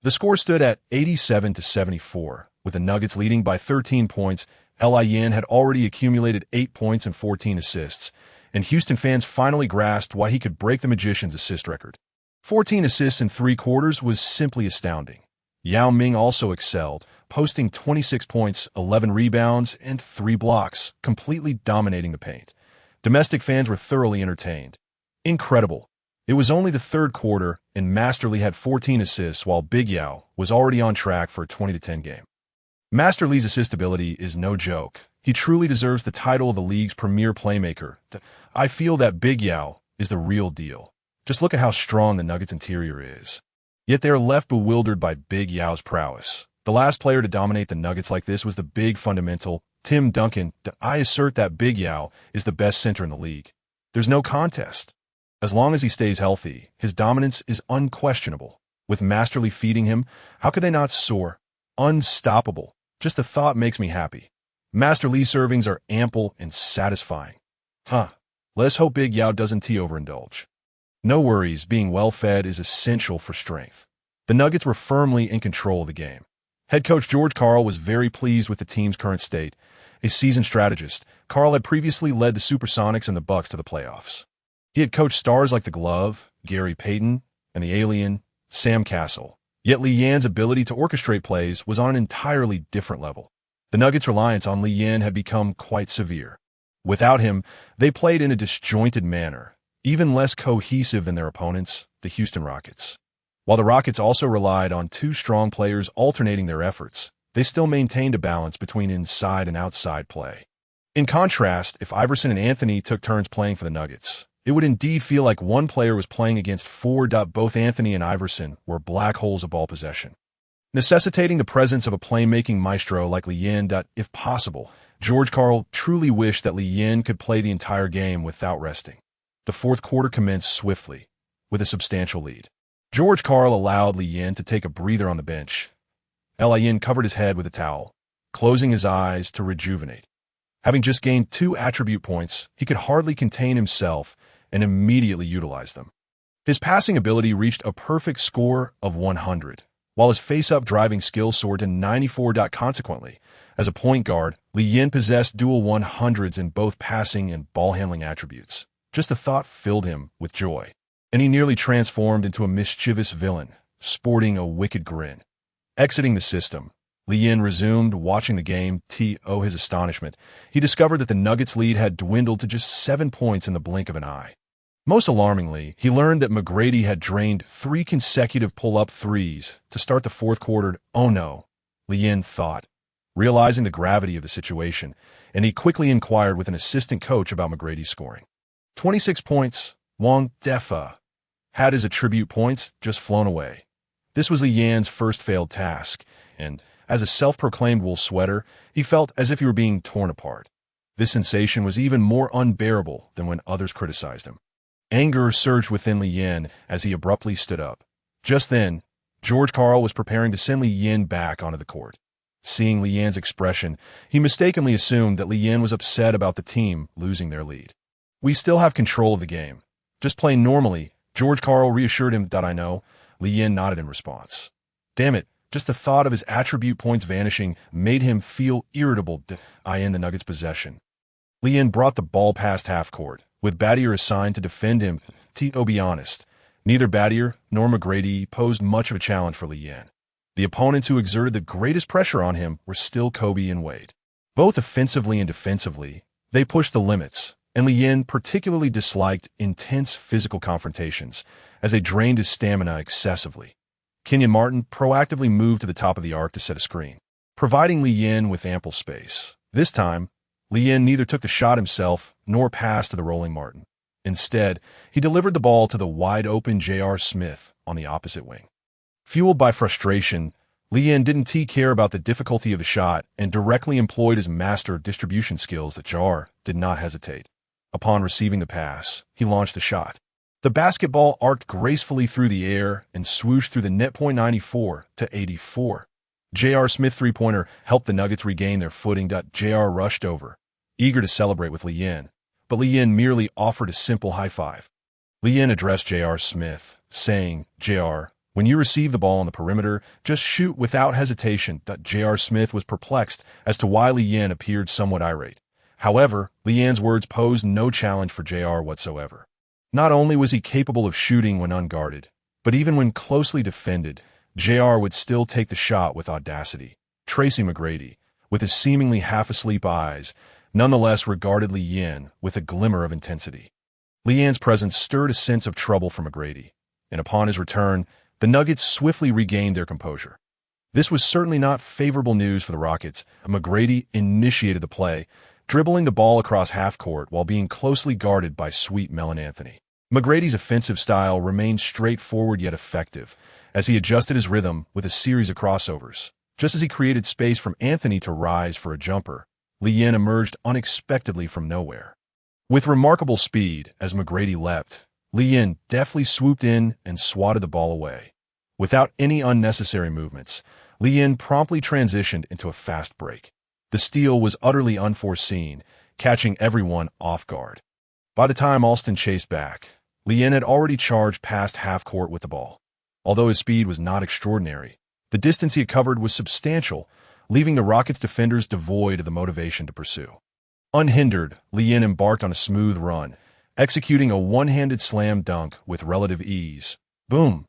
The score stood at 87-74, with the Nuggets leading by 13 points. Yin had already accumulated 8 points and 14 assists, and Houston fans finally grasped why he could break the Magician's assist record. 14 assists in 3 quarters was simply astounding. Yao Ming also excelled, posting 26 points, 11 rebounds, and 3 blocks, completely dominating the paint. Domestic fans were thoroughly entertained. Incredible. It was only the third quarter, and Master Lee had 14 assists while Big Yao was already on track for a 20-10 game. Master Lee's assist ability is no joke. He truly deserves the title of the league's premier playmaker. I feel that Big Yao is the real deal. Just look at how strong the Nuggets interior is. Yet they are left bewildered by Big Yao's prowess. The last player to dominate the Nuggets like this was the big fundamental, Tim Duncan. I assert that Big Yao is the best center in the league. There's no contest. As long as he stays healthy, his dominance is unquestionable. With Master Lee feeding him, how could they not soar? Unstoppable. Just the thought makes me happy. Master Lee's servings are ample and satisfying. Let's hope Big Yao doesn't overindulge. No worries, being well-fed is essential for strength. The Nuggets were firmly in control of the game. Head coach George Karl was very pleased with the team's current state. A seasoned strategist, Karl had previously led the Supersonics and the Bucks to the playoffs. He had coached stars like the Glove, Gary Payton, and the Alien, Sam Cassell. Yet Lee Yin's ability to orchestrate plays was on an entirely different level. The Nuggets' reliance on Lee Yin had become quite severe. Without him, they played in a disjointed manner, even less cohesive than their opponents, the Houston Rockets. While the Rockets also relied on 2 strong players alternating their efforts, they still maintained a balance between inside and outside play. In contrast, if Iverson and Anthony took turns playing for the Nuggets, it would indeed feel like one player was playing against 4. Both Anthony and Iverson were black holes of ball possession, necessitating the presence of a playmaking maestro like Lee Yin. If possible, George Karl truly wished that Lee Yin could play the entire game without resting. The fourth quarter commenced swiftly, with a substantial lead. George Karl allowed Lee Yin to take a breather on the bench. Yin covered his head with a towel, closing his eyes to rejuvenate. Having just gained 2 attribute points, he could hardly contain himself and immediately utilized them. His passing ability reached a perfect score of 100, while his face-up driving skill soared to 94. Consequently, as a point guard, Lee Yin possessed dual 100s in both passing and ball-handling attributes. Just the thought filled him with joy, and he nearly transformed into a mischievous villain, sporting a wicked grin. Exiting the system, Li Yin resumed watching the game. To his astonishment, he discovered that the Nuggets' lead had dwindled to just 7 points in the blink of an eye. Most alarmingly, he learned that McGrady had drained 3 consecutive pull-up threes to start the fourth quarter. Oh no, Li Yin thought, realizing the gravity of the situation, and he quickly inquired with an assistant coach about McGrady's scoring. 26 points, Wang Defa. Had his attribute points just flown away? This was Li Yan's first failed task, and as a self-proclaimed wool sweater, he felt as if he were being torn apart. This sensation was even more unbearable than when others criticized him. Anger surged within Li Yan as he abruptly stood up. Just then, George Karl was preparing to send Li Yan back onto the court. Seeing Li Yan's expression, he mistakenly assumed that Li Yan was upset about the team losing their lead. "We still have control of the game. Just play normally," George Karl reassured him. "I know." Li Yan nodded in response. Damn it, just the thought of his attribute points vanishing made him feel irritable. In the Nuggets' possession, Li Yan brought the ball past half court, with Battier assigned to defend him. To be honest, neither Battier nor McGrady posed much of a challenge for Li Yan. The opponents who exerted the greatest pressure on him were still Kobe and Wade. Both offensively and defensively, they pushed the limits, and Li Yan particularly disliked intense physical confrontations as they drained his stamina excessively. Kenyon Martin proactively moved to the top of the arc to set a screen, providing Li Yan with ample space. This time, Li Yan neither took the shot himself nor passed to the rolling Martin. Instead, he delivered the ball to the wide-open J.R. Smith on the opposite wing. Fueled by frustration, Li Yan didn't care about the difficulty of the shot and directly employed his master distribution skills that J.R. did not hesitate. Upon receiving the pass, he launched the shot. The basketball arced gracefully through the air and swooshed through the net point 94-84. J.R. Smith three-pointer helped the Nuggets regain their footing. J.R. rushed over, eager to celebrate with Li Yan, but Li Yan merely offered a simple high five. Li Yan addressed J.R. Smith, saying, "J.R., when you receive the ball on the perimeter, just shoot without hesitation." J.R. Smith was perplexed as to why Li Yan appeared somewhat irate. However, Li Yan's words posed no challenge for J.R. whatsoever. Not only was he capable of shooting when unguarded, but even when closely defended, J.R. would still take the shot with audacity. Tracy McGrady, with his seemingly half-asleep eyes, nonetheless regarded Li Yan with a glimmer of intensity. Li Yan's presence stirred a sense of trouble for McGrady, and upon his return, the Nuggets swiftly regained their composure. This was certainly not favorable news for the Rockets. McGrady initiated the play, dribbling the ball across half-court while being closely guarded by sweet Melon Anthony. McGrady's offensive style remained straightforward yet effective, as he adjusted his rhythm with a series of crossovers. Just as he created space from Anthony to rise for a jumper, Li Yan emerged unexpectedly from nowhere. With remarkable speed, as McGrady leapt, Li Yan deftly swooped in and swatted the ball away. Without any unnecessary movements, Li Yan promptly transitioned into a fast break. The steal was utterly unforeseen, catching everyone off guard. By the time Alston chased back, Li Yan had already charged past half-court with the ball. Although his speed was not extraordinary, the distance he had covered was substantial, leaving the Rockets' defenders devoid of the motivation to pursue. Unhindered, Li Yan embarked on a smooth run, executing a one-handed slam dunk with relative ease. Boom!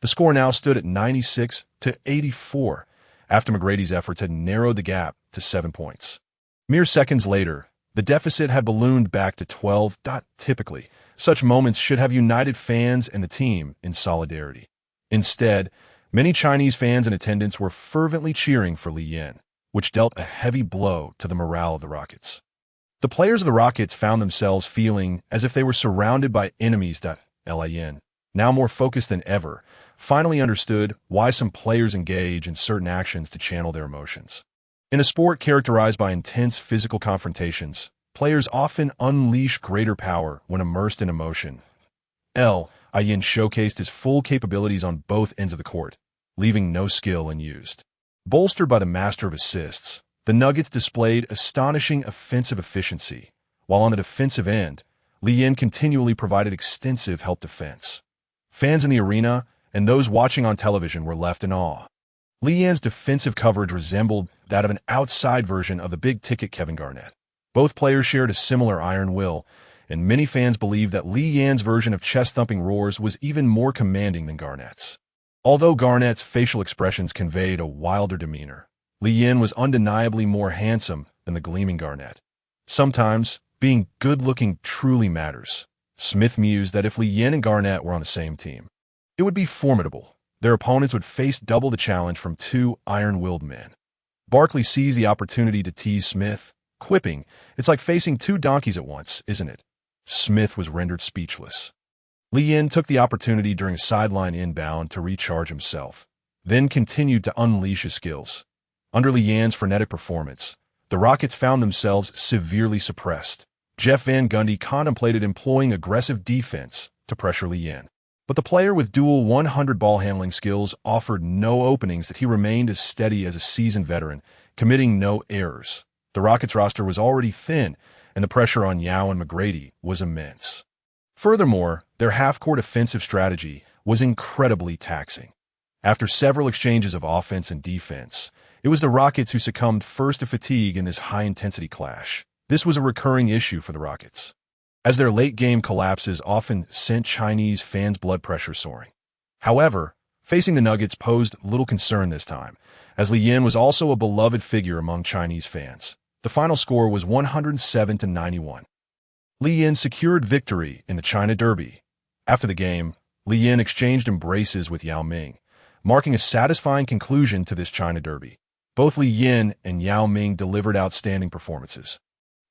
The score now stood at 96-84, after McGrady's efforts had narrowed the gap to 7 points. Mere seconds later, the deficit had ballooned back to 12. Typically, such moments should have united fans and the team in solidarity. Instead, many Chinese fans in attendance were fervently cheering for Li Yan, which dealt a heavy blow to the morale of the Rockets. The players of the Rockets found themselves feeling as if they were surrounded by enemies. Li Yan, now more focused than ever, finally understood why some players engage in certain actions to channel their emotions. In a sport characterized by intense physical confrontations, players often unleash greater power when immersed in emotion. Li Yan showcased his full capabilities on both ends of the court, leaving no skill unused. Bolstered by the master of assists, the Nuggets displayed astonishing offensive efficiency, while on the defensive end, Li Yan continually provided extensive help defense. Fans in the arena and those watching on television were left in awe. Li Yan's defensive coverage resembled that of an outside version of the big-ticket Kevin Garnett. Both players shared a similar iron will, and many fans believed that Li Yan's version of chest-thumping roars was even more commanding than Garnett's. Although Garnett's facial expressions conveyed a wilder demeanor, Li Yin was undeniably more handsome than the gleaming Garnett. Sometimes, being good-looking truly matters. Smith mused that if Li Yin and Garnett were on the same team, it would be formidable. Their opponents would face double the challenge from two iron-willed men. Barkley seized the opportunity to tease Smith, quipping, "It's like facing two donkeys at once, isn't it?" Smith was rendered speechless. Li Yin took the opportunity during a sideline inbound to recharge himself, then continued to unleash his skills. Under Li Yin's frenetic performance, the Rockets found themselves severely suppressed. Jeff Van Gundy contemplated employing aggressive defense to pressure Li Yin, but the player with dual 100 ball-handling skills offered no openings that he remained as steady as a seasoned veteran, committing no errors. The Rockets roster was already thin, and the pressure on Yao and McGrady was immense. Furthermore, their half-court offensive strategy was incredibly taxing. After several exchanges of offense and defense, it was the Rockets who succumbed first to fatigue in this high-intensity clash. This was a recurring issue for the Rockets, as their late-game collapses often sent Chinese fans' blood pressure soaring. However, facing the Nuggets posed little concern this time, as Li Yin was also a beloved figure among Chinese fans. The final score was 107-91. Li Yin secured victory in the China Derby. After the game, Li Yin exchanged embraces with Yao Ming, marking a satisfying conclusion to this China Derby. Both Li Yin and Yao Ming delivered outstanding performances,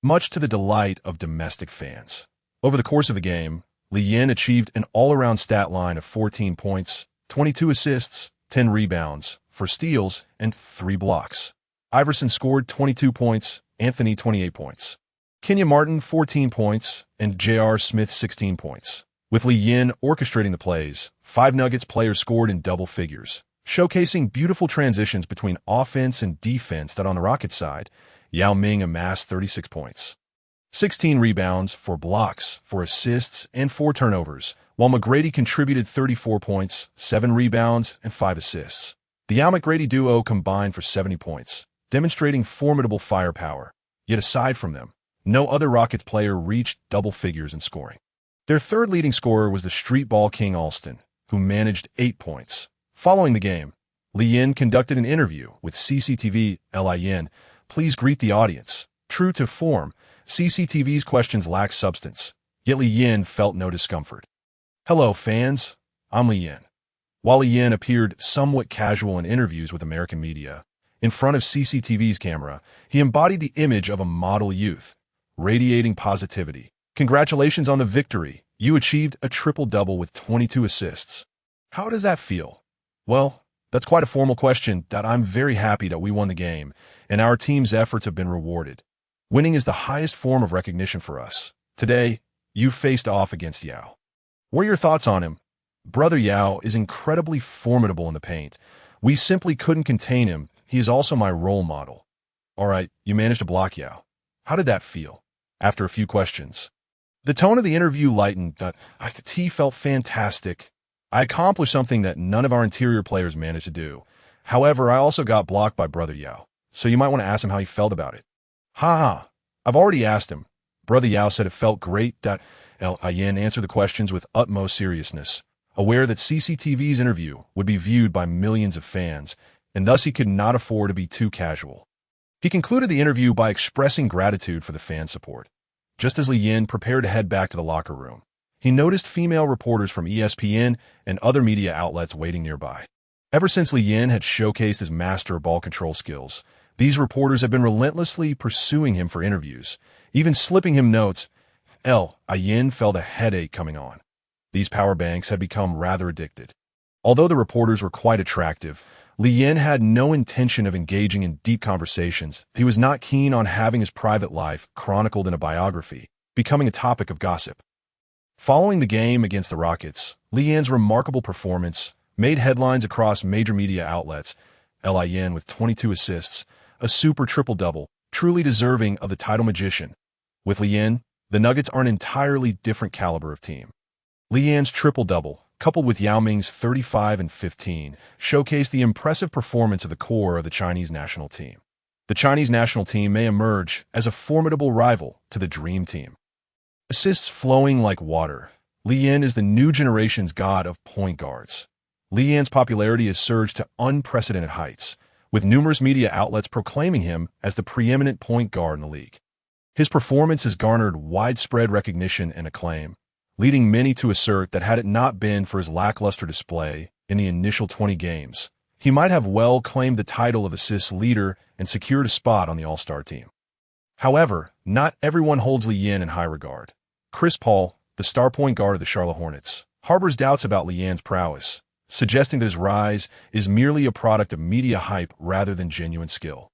much to the delight of domestic fans. Over the course of the game, Li Yin achieved an all-around stat line of 14 points, 22 assists, 10 rebounds, 4 steals, and 3 blocks. Iverson scored 22 points, Anthony 28 points. Kenya Martin 14 points, and J.R. Smith 16 points. With Li Yin orchestrating the plays, 5 Nuggets players scored in double figures, showcasing beautiful transitions between offense and defense that on the Rockets side, Yao Ming amassed 36 points, 16 rebounds, 4 blocks, 4 assists, and 4 turnovers, while McGrady contributed 34 points, 7 rebounds, and 5 assists. The Yao-McGrady duo combined for 70 points, demonstrating formidable firepower. Yet aside from them, no other Rockets player reached double figures in scoring. Their third leading scorer was the street ball king Alston, who managed 8 points. Following the game, Li Yin conducted an interview with CCTV. Lin, "Please greet the audience." True to form, CCTV's questions lacked substance, yet Li Yin felt no discomfort. "Hello, fans. I'm Li Yin." While Li Yin appeared somewhat casual in interviews with American media, in front of CCTV's camera, he embodied the image of a model youth, radiating positivity. "Congratulations on the victory. You achieved a triple-double with 22 assists. How does that feel?" "Well, that's quite a formal question. I'm very happy that we won the game, and our team's efforts have been rewarded. Winning is the highest form of recognition for us. Today, you faced off against Yao. What are your thoughts on him?" "Brother Yao is incredibly formidable in the paint. We simply couldn't contain him. He is also my role model." "All right, you managed to block Yao. How did that feel?" After a few questions, the tone of the interview lightened. "He felt fantastic. I accomplished something that none of our interior players managed to do. However, I also got blocked by Brother Yao, so you might want to ask him how he felt about it." "Ha! I've already asked him." Brother Yao said it felt great. Yin answered the questions with utmost seriousness, aware that CCTV's interview would be viewed by millions of fans, and thus he could not afford to be too casual. He concluded the interview by expressing gratitude for the fan support. Just as Li Yin prepared to head back to the locker room, he noticed female reporters from ESPN and other media outlets waiting nearby. Ever since Li Yin had showcased his master ball control skills, these reporters have been relentlessly pursuing him for interviews, even slipping him notes. Yin felt a headache coming on. These power banks had become rather addicted. Although the reporters were quite attractive, Li Yin had no intention of engaging in deep conversations. He was not keen on having his private life chronicled in a biography, becoming a topic of gossip. Following the game against the Rockets, Li Yin's remarkable performance made headlines across major media outlets. Yin with 22 assists, a super triple-double, truly deserving of the title magician. With Li Yin, the Nuggets are an entirely different caliber of team. Li Yin's triple-double, coupled with Yao Ming's 35 and 15, showcased the impressive performance of the core of the Chinese national team. The Chinese national team may emerge as a formidable rival to the Dream Team. Assists flowing like water, Li Yin is the new generation's god of point guards. Li Yin's popularity has surged to unprecedented heights, with numerous media outlets proclaiming him as the preeminent point guard in the league. His performance has garnered widespread recognition and acclaim, leading many to assert that had it not been for his lackluster display in the initial 20 games, he might have well claimed the title of assists leader and secured a spot on the All-Star team. However, not everyone holds Lee Yin in high regard. Chris Paul, the star point guard of the Charlotte Hornets, harbors doubts about Lee Yin's prowess, suggesting that his rise is merely a product of media hype rather than genuine skill.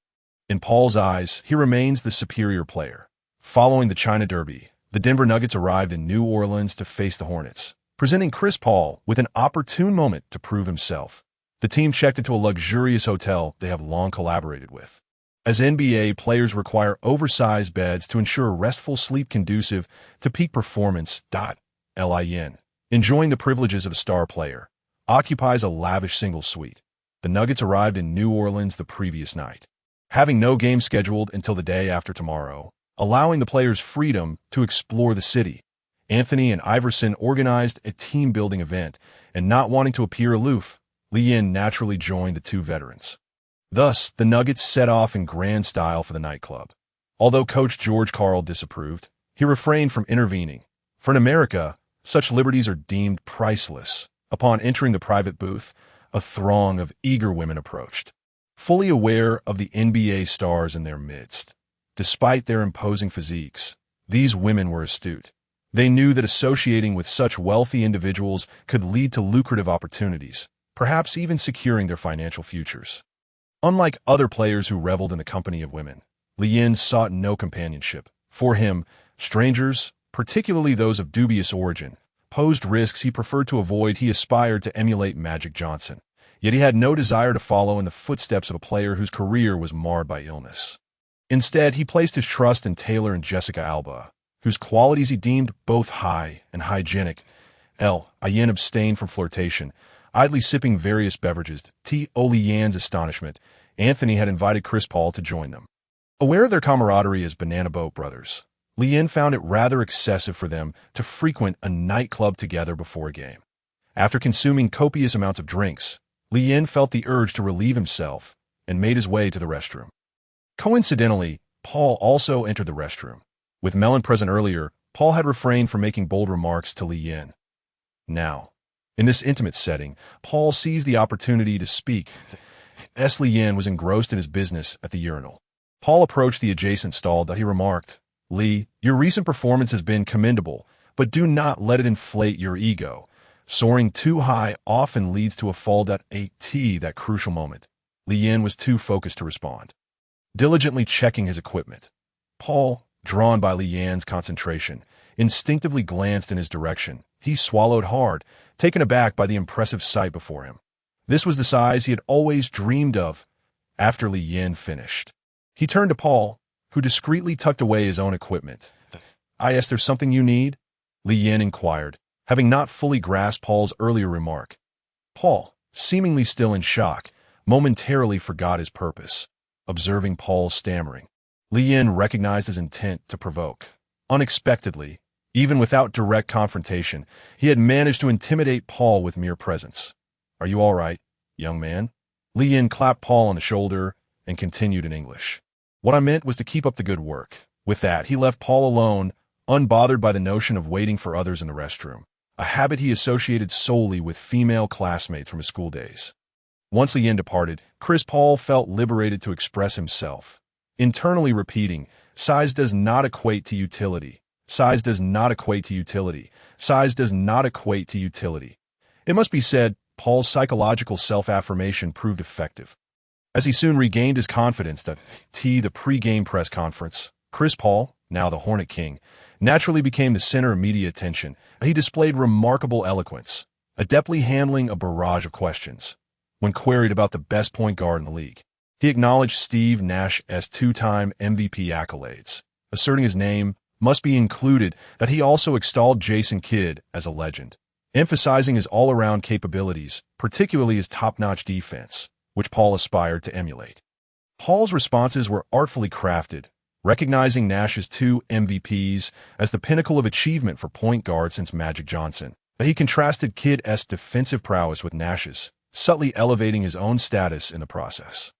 In Paul's eyes, he remains the superior player. Following the China Derby, the Denver Nuggets arrived in New Orleans to face the Hornets, presenting Chris Paul with an opportune moment to prove himself. The team checked into a luxurious hotel they have long collaborated with. As NBA players require oversized beds to ensure restful sleep conducive to peak performance, Lin, enjoying the privileges of a star player, occupies a lavish single suite. The Nuggets arrived in New Orleans the previous night, having no game scheduled until the day after tomorrow, allowing the players freedom to explore the city. Anthony and Iverson organized a team-building event, and not wanting to appear aloof, Lee Yin naturally joined the two veterans. Thus, the Nuggets set off in grand style for the nightclub. Although coach George Karl disapproved, he refrained from intervening. For in America, such liberties are deemed priceless. Upon entering the private booth, a throng of eager women approached, fully aware of the NBA stars in their midst. Despite their imposing physiques, these women were astute. They knew that associating with such wealthy individuals could lead to lucrative opportunities, perhaps even securing their financial futures. Unlike other players who reveled in the company of women, Lee Yin sought no companionship. For him, strangers, particularly those of dubious origin, posed risks he preferred to avoid. He aspired to emulate Magic Johnson, yet he had no desire to follow in the footsteps of a player whose career was marred by illness. Instead, he placed his trust in Taylor and Jessica Alba, whose qualities he deemed both high and hygienic. Yin abstained from flirtation, idly sipping various beverages. To Lee Yin's astonishment, Anthony had invited Chris Paul to join them. Aware of their camaraderie as Banana Boat brothers, Lee Yin found it rather excessive for them to frequent a nightclub together before a game. After consuming copious amounts of drinks, Lee Yin felt the urge to relieve himself and made his way to the restroom. Coincidentally, Paul also entered the restroom. With Mellon present earlier, Paul had refrained from making bold remarks to Lee Yin. Now, in this intimate setting, Paul seized the opportunity to speak. Lee Yin was engrossed in his business at the urinal. Paul approached the adjacent stall. He remarked, "Lee, your recent performance has been commendable, but do not let it inflate your ego. Soaring too high often leads to a fall. That crucial moment." Lee Yin was too focused to respond, diligently checking his equipment. Paul, drawn by Lee Yin's concentration, instinctively glanced in his direction. He swallowed hard, taken aback by the impressive sight before him. This was the size he had always dreamed of. After Lee Yin finished, he turned to Paul, who discreetly tucked away his own equipment. "There's something you need?" Lee Yin inquired, having not fully grasped Paul's earlier remark. Paul, seemingly still in shock, momentarily forgot his purpose. Observing Paul's stammering, Lee Yin recognized his intent to provoke. Unexpectedly, even without direct confrontation, he had managed to intimidate Paul with mere presence. "Are you all right, young man?" Lee Yin clapped Paul on the shoulder and continued in English. "What I meant was to keep up the good work." With that, he left Paul alone, unbothered by the notion of waiting for others in the restroom, a habit he associated solely with female classmates from his school days. Once Lee Yin departed, Chris Paul felt liberated to express himself, internally repeating, "Size does not equate to utility. Size does not equate to utility. Size does not equate to utility." It must be said, Paul's psychological self-affirmation proved effective. As he soon regained his confidence at the pre-game press conference, Chris Paul, now the Hornet King, naturally became the center of media attention. He displayed remarkable eloquence, adeptly handling a barrage of questions. When queried about the best point guard in the league, he acknowledged Steve Nash's two-time MVP accolades, asserting his name must be included. That he also extolled Jason Kidd as a legend, emphasizing his all-around capabilities, particularly his top-notch defense, which Paul aspired to emulate. Paul's responses were artfully crafted, recognizing Nash's two MVPs as the pinnacle of achievement for point guard since Magic Johnson. But he contrasted Kidd's defensive prowess with Nash's, subtly elevating his own status in the process.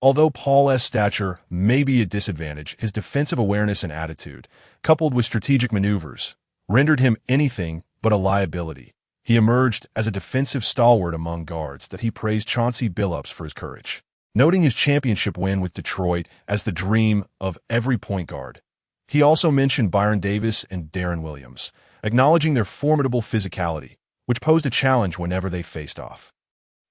Although Paul's stature may be a disadvantage, his defensive awareness and attitude, coupled with strategic maneuvers, rendered him anything but a liability. He emerged as a defensive stalwart among guards that he praised Chauncey Billups for his courage, noting his championship win with Detroit as the dream of every point guard. He also mentioned Byron Davis and Deron Williams, acknowledging their formidable physicality, which posed a challenge whenever they faced off.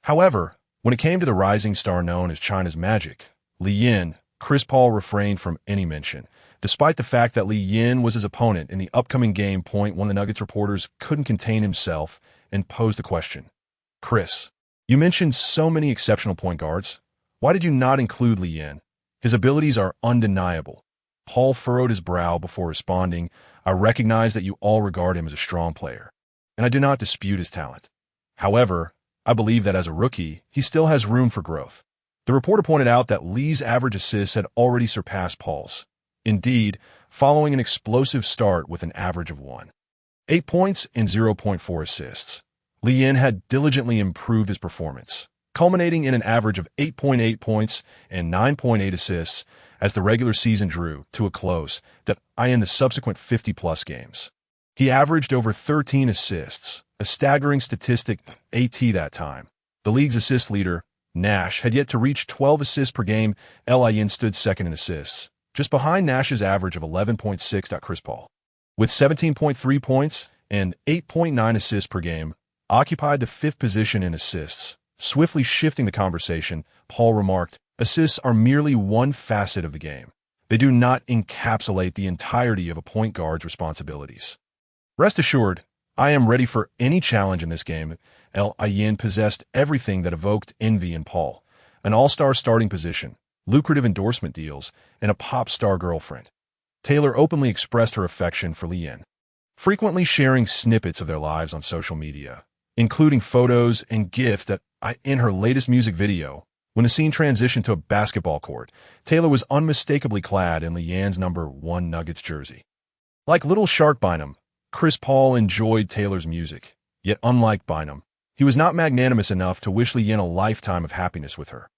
However, when it came to the rising star known as China's Magic, Li Yin, Chris Paul refrained from any mention, despite the fact that Li Yin was his opponent in the upcoming game. One of the Nuggets reporters couldn't contain himself and posed the question. Chris, you mentioned so many exceptional point guards. Why did you not include Li Yin? His abilities are undeniable. Paul furrowed his brow before responding, I recognize that you all regard him as a strong player, and I do not dispute his talent. However, I believe that as a rookie, he still has room for growth. The reporter pointed out that Lee's average assists had already surpassed Paul's. Indeed, following an explosive start with an average of 1.8 points and 0.4 assists, Li Yin had diligently improved his performance, culminating in an average of 8.8 points and 9.8 assists as the regular season drew to a close that in the subsequent 50-plus games. He averaged over 13 assists, a staggering statistic that time. The league's assist leader, Nash, had yet to reach 12 assists per game. Yin stood second in assists, just behind Nash's average of 11.6. Chris Paul, with 17.3 points and 8.9 assists per game, occupied the fifth position in assists. Swiftly shifting the conversation, Paul remarked, assists are merely one facet of the game. They do not encapsulate the entirety of a point guard's responsibilities. Rest assured, I am ready for any challenge in this game. Yin possessed everything that evoked envy in Paul: an all-star starting position, lucrative endorsement deals, and a pop star girlfriend. Taylor openly expressed her affection for Li Yin, frequently sharing snippets of their lives on social media, including photos and GIFs that in her latest music video. When the scene transitioned to a basketball court, Taylor was unmistakably clad in Li Yin's number 1 Nuggets jersey. Like Little Shark Bynum, Chris Paul enjoyed Taylor's music, yet unlike Bynum, he was not magnanimous enough to wish Li Yin a lifetime of happiness with her.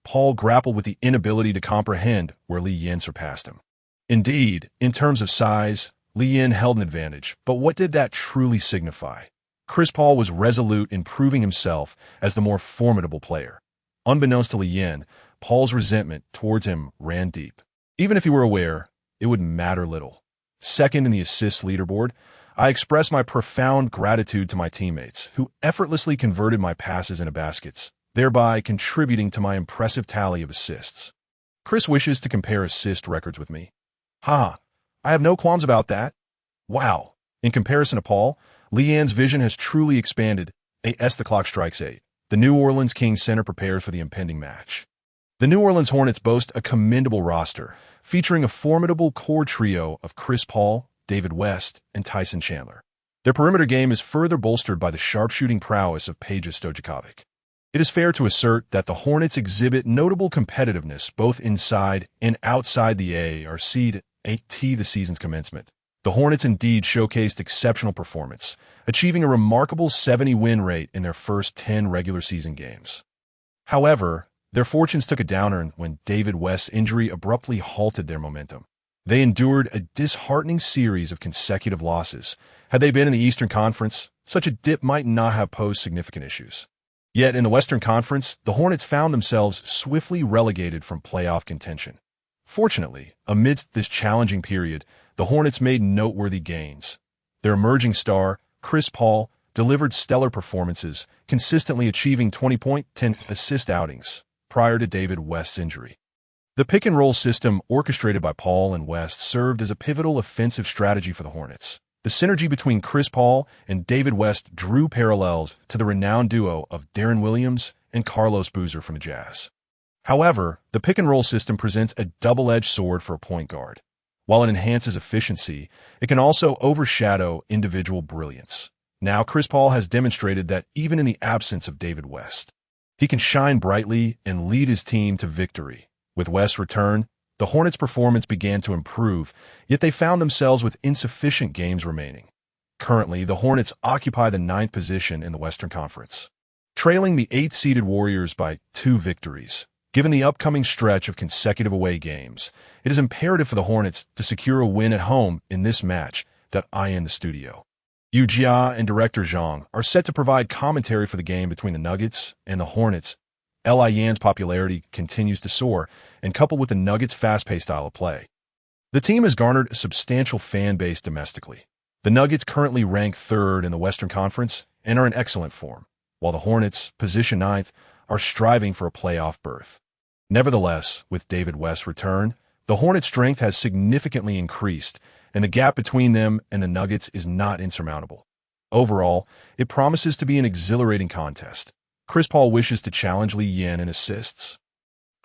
Paul grappled with the inability to comprehend where Li Yin surpassed him. Indeed, in terms of size, Li Yin held an advantage, but what did that truly signify? Chris Paul was resolute in proving himself as the more formidable player. Unbeknownst to Li Yin, Paul's resentment towards him ran deep. Even if he were aware, it would matter little. Second in the assists leaderboard, I expressed my profound gratitude to my teammates, who effortlessly converted my passes into baskets, thereby contributing to my impressive tally of assists. Chris wishes to compare assist records with me. I have no qualms about that. Wow. In comparison to Paul, Li Yin's vision has truly expanded. As the clock strikes 8, the New Orleans Kings center prepares for the impending match. The New Orleans Hornets boast a commendable roster, featuring a formidable core trio of Chris Paul, David West, and Tyson Chandler. Their perimeter game is further bolstered by the sharpshooting prowess of Peja Stojakovic. It is fair to assert that the Hornets exhibit notable competitiveness both inside and outside the ARC the season's commencement. The Hornets indeed showcased exceptional performance, achieving a remarkable 70-win rate in their first 10 regular season games. However, their fortunes took a downturn when David West's injury abruptly halted their momentum. They endured a disheartening series of consecutive losses. Had they been in the Eastern Conference, such a dip might not have posed significant issues. Yet in the Western Conference, the Hornets found themselves swiftly relegated from playoff contention. Fortunately, amidst this challenging period, the Hornets made noteworthy gains. Their emerging star, Chris Paul, delivered stellar performances, consistently achieving 20-point, 10-assist outings prior to David West's injury. The pick-and-roll system orchestrated by Paul and West served as a pivotal offensive strategy for the Hornets. The synergy between Chris Paul and David West drew parallels to the renowned duo of Deron Williams and Carlos Boozer from the Jazz. However, the pick-and-roll system presents a double-edged sword for a point guard. While it enhances efficiency, it can also overshadow individual brilliance. Now, Chris Paul has demonstrated that even in the absence of David West, he can shine brightly and lead his team to victory. With West's return, the Hornets' performance began to improve, yet they found themselves with insufficient games remaining. Currently, the Hornets occupy the 9th position in the Western Conference, trailing the 8th-seeded Warriors by 2 victories. Given the upcoming stretch of consecutive away games, it is imperative for the Hornets to secure a win at home in this match that I in the studio. Yu Jia and director Zhang are set to provide commentary for the game between the Nuggets and the Hornets. Yan's popularity continues to soar, and coupled with the Nuggets' fast-paced style of play, the team has garnered a substantial fan base domestically. The Nuggets currently rank third in the Western Conference and are in excellent form, while the Hornets, position ninth, are striving for a playoff berth. Nevertheless, with David West's return, the Hornets' strength has significantly increased, and the gap between them and the Nuggets is not insurmountable. Overall, it promises to be an exhilarating contest. Chris Paul wishes to challenge Li Yin in assists.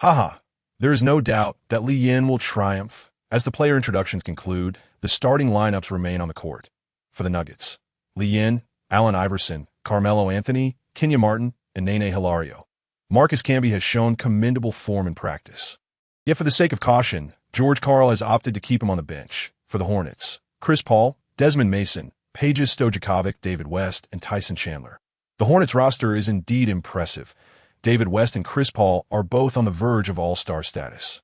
There is no doubt that Li Yin will triumph. As the player introductions conclude, the starting lineups remain on the court. For the Nuggets, Li Yin, Allen Iverson, Carmelo Anthony, Kenya Martin, and Nene Hilario. Marcus Camby has shown commendable form in practice. Yet for the sake of caution, George Karl has opted to keep him on the bench. For the Hornets, Chris Paul, Desmond Mason, Peja Stojakovic, David West, and Tyson Chandler. The Hornets roster is indeed impressive. David West and Chris Paul are both on the verge of all-star status.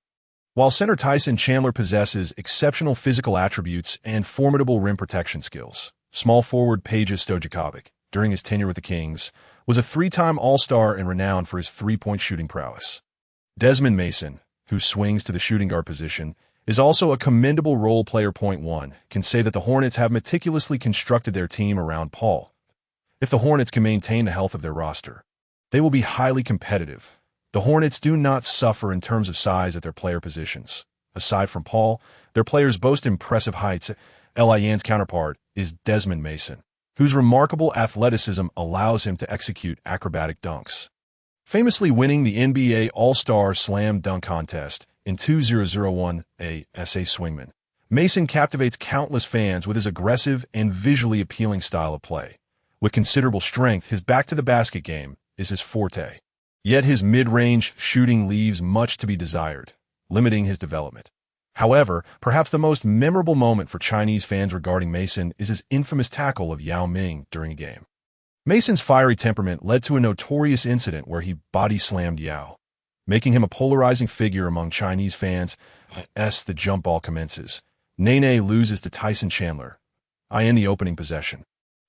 While center Tyson Chandler possesses exceptional physical attributes and formidable rim protection skills, small forward Peja Stojakovic, during his tenure with the Kings, was a three-time All-Star and renowned for his three-point shooting prowess. Desmond Mason, who swings to the shooting guard position, is also a commendable role player. Point one can say that the Hornets have meticulously constructed their team around Paul. If the Hornets can maintain the health of their roster, they will be highly competitive. The Hornets do not suffer in terms of size at their player positions. Aside from Paul, their players boast impressive heights. Yan's counterpart is Desmond Mason, whose remarkable athleticism allows him to execute acrobatic dunks. Famously winning the NBA All-Star Slam Dunk Contest in 2001 as a swingman, Mason captivates countless fans with his aggressive and visually appealing style of play. With considerable strength, his back-to-the-basket game is his forte. Yet his mid-range shooting leaves much to be desired, limiting his development. However, perhaps the most memorable moment for Chinese fans regarding Mason is his infamous tackle of Yao Ming during a game. Mason's fiery temperament led to a notorious incident where he body-slammed Yao, making him a polarizing figure among Chinese fans. As the jump ball commences, Nene loses to Tyson Chandler. In the opening possession,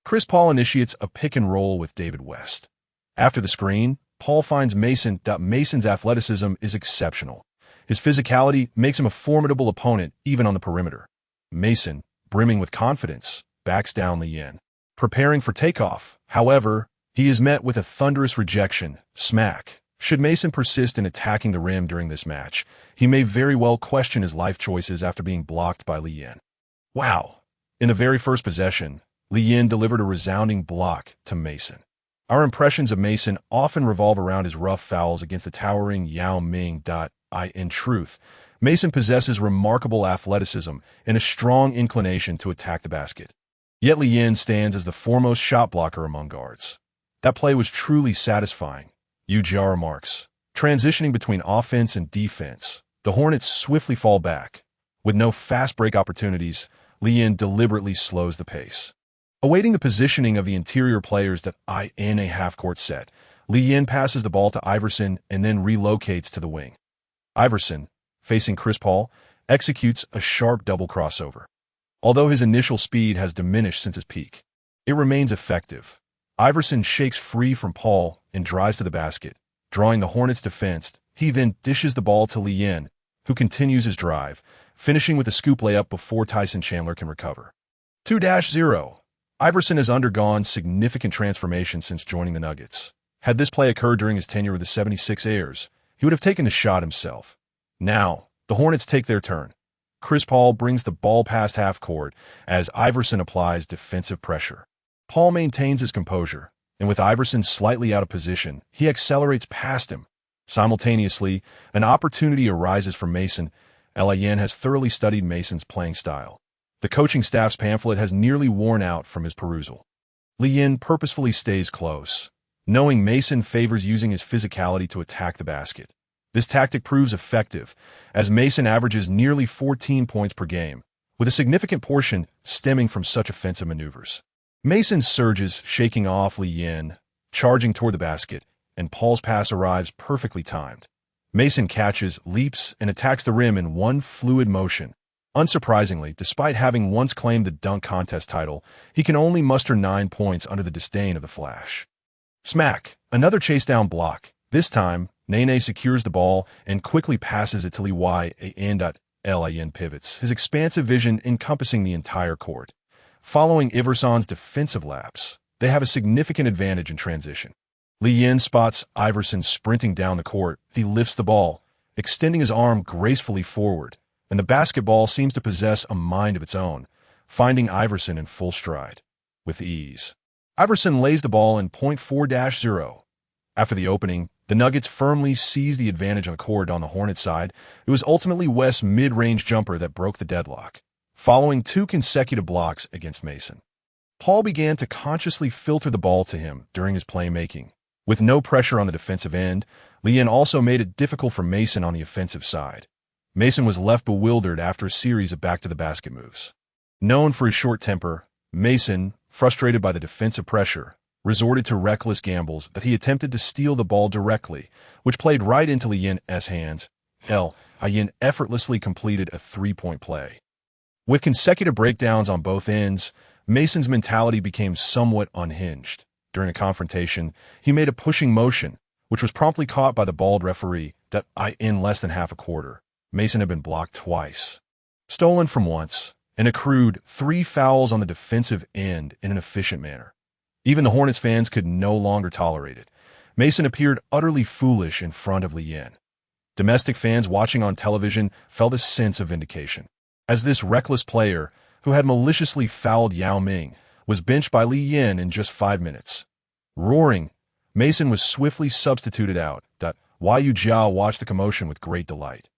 Chris Paul initiates a pick-and-roll with David West. After the screen, Paul finds Mason. Mason's athleticism is exceptional. His physicality makes him a formidable opponent even on the perimeter. Mason, brimming with confidence, backs down Li Yin, preparing for takeoff. However, he is met with a thunderous rejection. Smack. Should Mason persist in attacking the rim during this match, he may very well question his life choices after being blocked by Li Yin. Wow! In the very first possession, Li Yin delivered a resounding block to Mason. Our impressions of Mason often revolve around his rough fouls against the towering Yao Ming. In truth, Mason possesses remarkable athleticism and a strong inclination to attack the basket. Yet Li Yin stands as the foremost shot blocker among guards. That play was truly satisfying. Yu Jia remarks, transitioning between offense and defense, the Hornets swiftly fall back. With no fast break opportunities, Li Yin deliberately slows the pace. Awaiting the positioning of the interior players in a half-court set, Li Yin passes the ball to Iverson and then relocates to the wing. Iverson, facing Chris Paul, executes a sharp double crossover. Although his initial speed has diminished since his peak, it remains effective. Iverson shakes free from Paul and drives to the basket, drawing the Hornets' defense. He then dishes the ball to Li Yin, who continues his drive, finishing with a scoop layup before Tyson Chandler can recover. 2-0. Iverson has undergone significant transformation since joining the Nuggets. Had this play occurred during his tenure with the 76ers, he would have taken the shot himself. Now, the Hornets take their turn. Chris Paul brings the ball past half court as Iverson applies defensive pressure. Paul maintains his composure, and with Iverson slightly out of position, he accelerates past him. Simultaneously, an opportunity arises for Mason. Yin has thoroughly studied Mason's playing style. The coaching staff's pamphlet has nearly worn out from his perusal. Li Yin purposefully stays close, knowing Mason favors using his physicality to attack the basket. This tactic proves effective, as Mason averages nearly 14 points per game, with a significant portion stemming from such offensive maneuvers. Mason surges, shaking off Li Yin, charging toward the basket, and Paul's pass arrives perfectly timed. Mason catches, leaps, and attacks the rim in one fluid motion. Unsurprisingly, despite having once claimed the dunk contest title, he can only muster 9 points under the disdain of the Flash. Smack! Another chase-down block. This time, Nene secures the ball and quickly passes it to Lin pivots, his expansive vision encompassing the entire court. Following Iverson's defensive lapse, they have a significant advantage in transition. Lin spots Iverson sprinting down the court. He lifts the ball, extending his arm gracefully forward, and the basketball seems to possess a mind of its own, finding Iverson in full stride. With ease, Iverson lays the ball in .4-0. After the opening, the Nuggets firmly seized the advantage on the court on the Hornets side. It was ultimately West's mid-range jumper that broke the deadlock, following 2 consecutive blocks against Mason. Paul began to consciously filter the ball to him during his playmaking. With no pressure on the defensive end, Lin also made it difficult for Mason on the offensive side. Mason was left bewildered after a series of back-to-the-basket moves. Known for his short temper, Mason, frustrated by the defensive pressure, resorted to reckless gambles that he attempted to steal the ball directly, which played right into Lin's hands. Lin effortlessly completed a 3-point play. With consecutive breakdowns on both ends, Mason's mentality became somewhat unhinged. During a confrontation, he made a pushing motion, which was promptly caught by the bald referee. In less than half a quarter, Mason had been blocked twice, stolen from once, and accrued 3 fouls on the defensive end in an efficient manner. Even the Hornets fans could no longer tolerate it. Mason appeared utterly foolish in front of Lin. Domestic fans watching on television felt a sense of vindication, as this reckless player, who had maliciously fouled Yao Ming, was benched by Lin in just 5 minutes. Roaring, Mason was swiftly substituted out. Yu Jiao watched the commotion with great delight.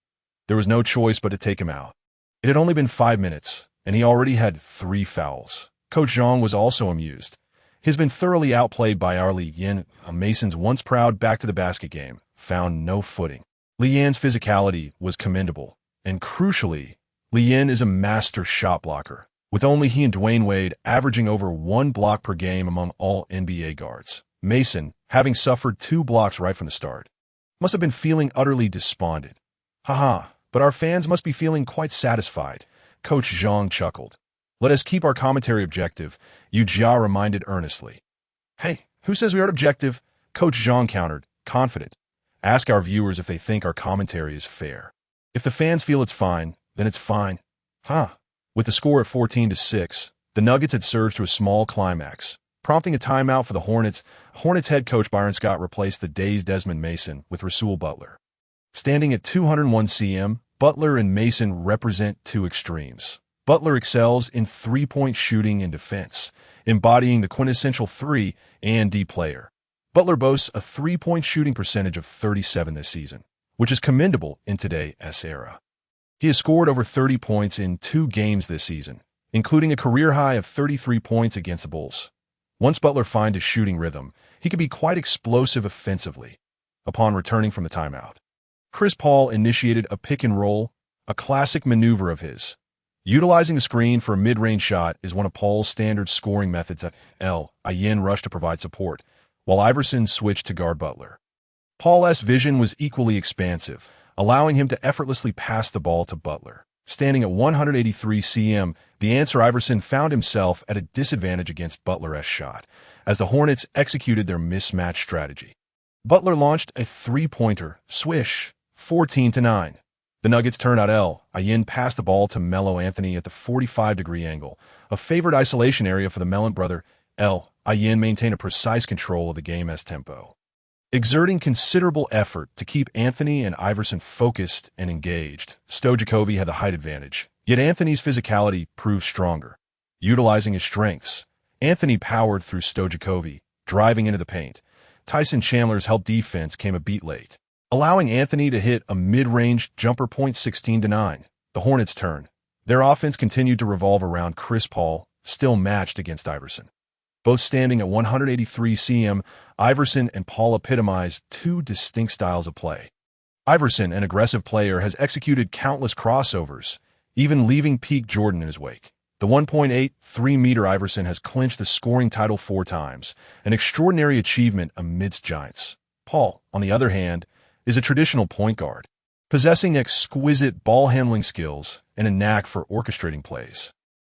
There was no choice but to take him out. It had only been 5 minutes, and he already had 3 fouls. Coach Zhang was also amused. He's been thoroughly outplayed by our Lin. Mason's once proud back-to-the-basket game found no footing. Lin's physicality was commendable, and crucially, Lin is a master shot blocker, with only he and Dwayne Wade averaging over 1 block per game among all NBA guards. Mason, having suffered 2 blocks right from the start, must have been feeling utterly despondent. But our fans must be feeling quite satisfied. Coach Zhang chuckled. Let us keep our commentary objective, Yu Jia reminded earnestly. Hey, who says we aren't objective? Coach Zhang countered, confident. Ask our viewers if they think our commentary is fair. If the fans feel it's fine, then it's fine. With the score at 14-6, the Nuggets had surged to a small climax, prompting a timeout for the Hornets. Hornets head coach Byron Scott replaced the dazed Desmond Mason with Rasul Butler. Standing at 201 cm, Butler and Mason represent 2 extremes. Butler excels in 3-point shooting and defense, embodying the quintessential 3-and-D player. Butler boasts a 3-point shooting percentage of 37 this season, which is commendable in today's era. He has scored over 30 points in 2 games this season, including a career high of 33 points against the Bulls. Once Butler finds his shooting rhythm, he can be quite explosive offensively. Upon returning from the timeout, Chris Paul initiated a pick and roll, a classic maneuver of his. Utilizing the screen for a mid-range shot is one of Paul's standard scoring methods. Lin rushed to provide support, while Iverson switched to guard Butler. Paul's vision was equally expansive, allowing him to effortlessly pass the ball to Butler. Standing at 183 cm, the answer Iverson found himself at a disadvantage against Butler's shot, as the Hornets executed their mismatch strategy. Butler launched a 3-pointer, swish, 14-9. The Nuggets turned out Lin passed the ball to Carmelo Anthony at the 45-degree angle, a favored isolation area for the Mellon brother. Lin maintained a precise control of the game's tempo, exerting considerable effort to keep Anthony and Iverson focused and engaged. Stojakovic had the height advantage, yet Anthony's physicality proved stronger. Utilizing his strengths, Anthony powered through Stojakovic, driving into the paint. Tyson Chandler's help defense came a beat late, allowing Anthony to hit a mid-range jumper. 16-9. The Hornets' turn. Their offense continued to revolve around Chris Paul, still matched against Iverson. Both standing at 183 cm, Iverson and Paul epitomize 2 distinct styles of play. Iverson, an aggressive player, has executed countless crossovers, even leaving peak Jordan in his wake. The 1.83-meter Iverson has clinched the scoring title 4 times, an extraordinary achievement amidst giants. Paul, on the other hand, is a traditional point guard, possessing exquisite ball-handling skills and a knack for orchestrating plays.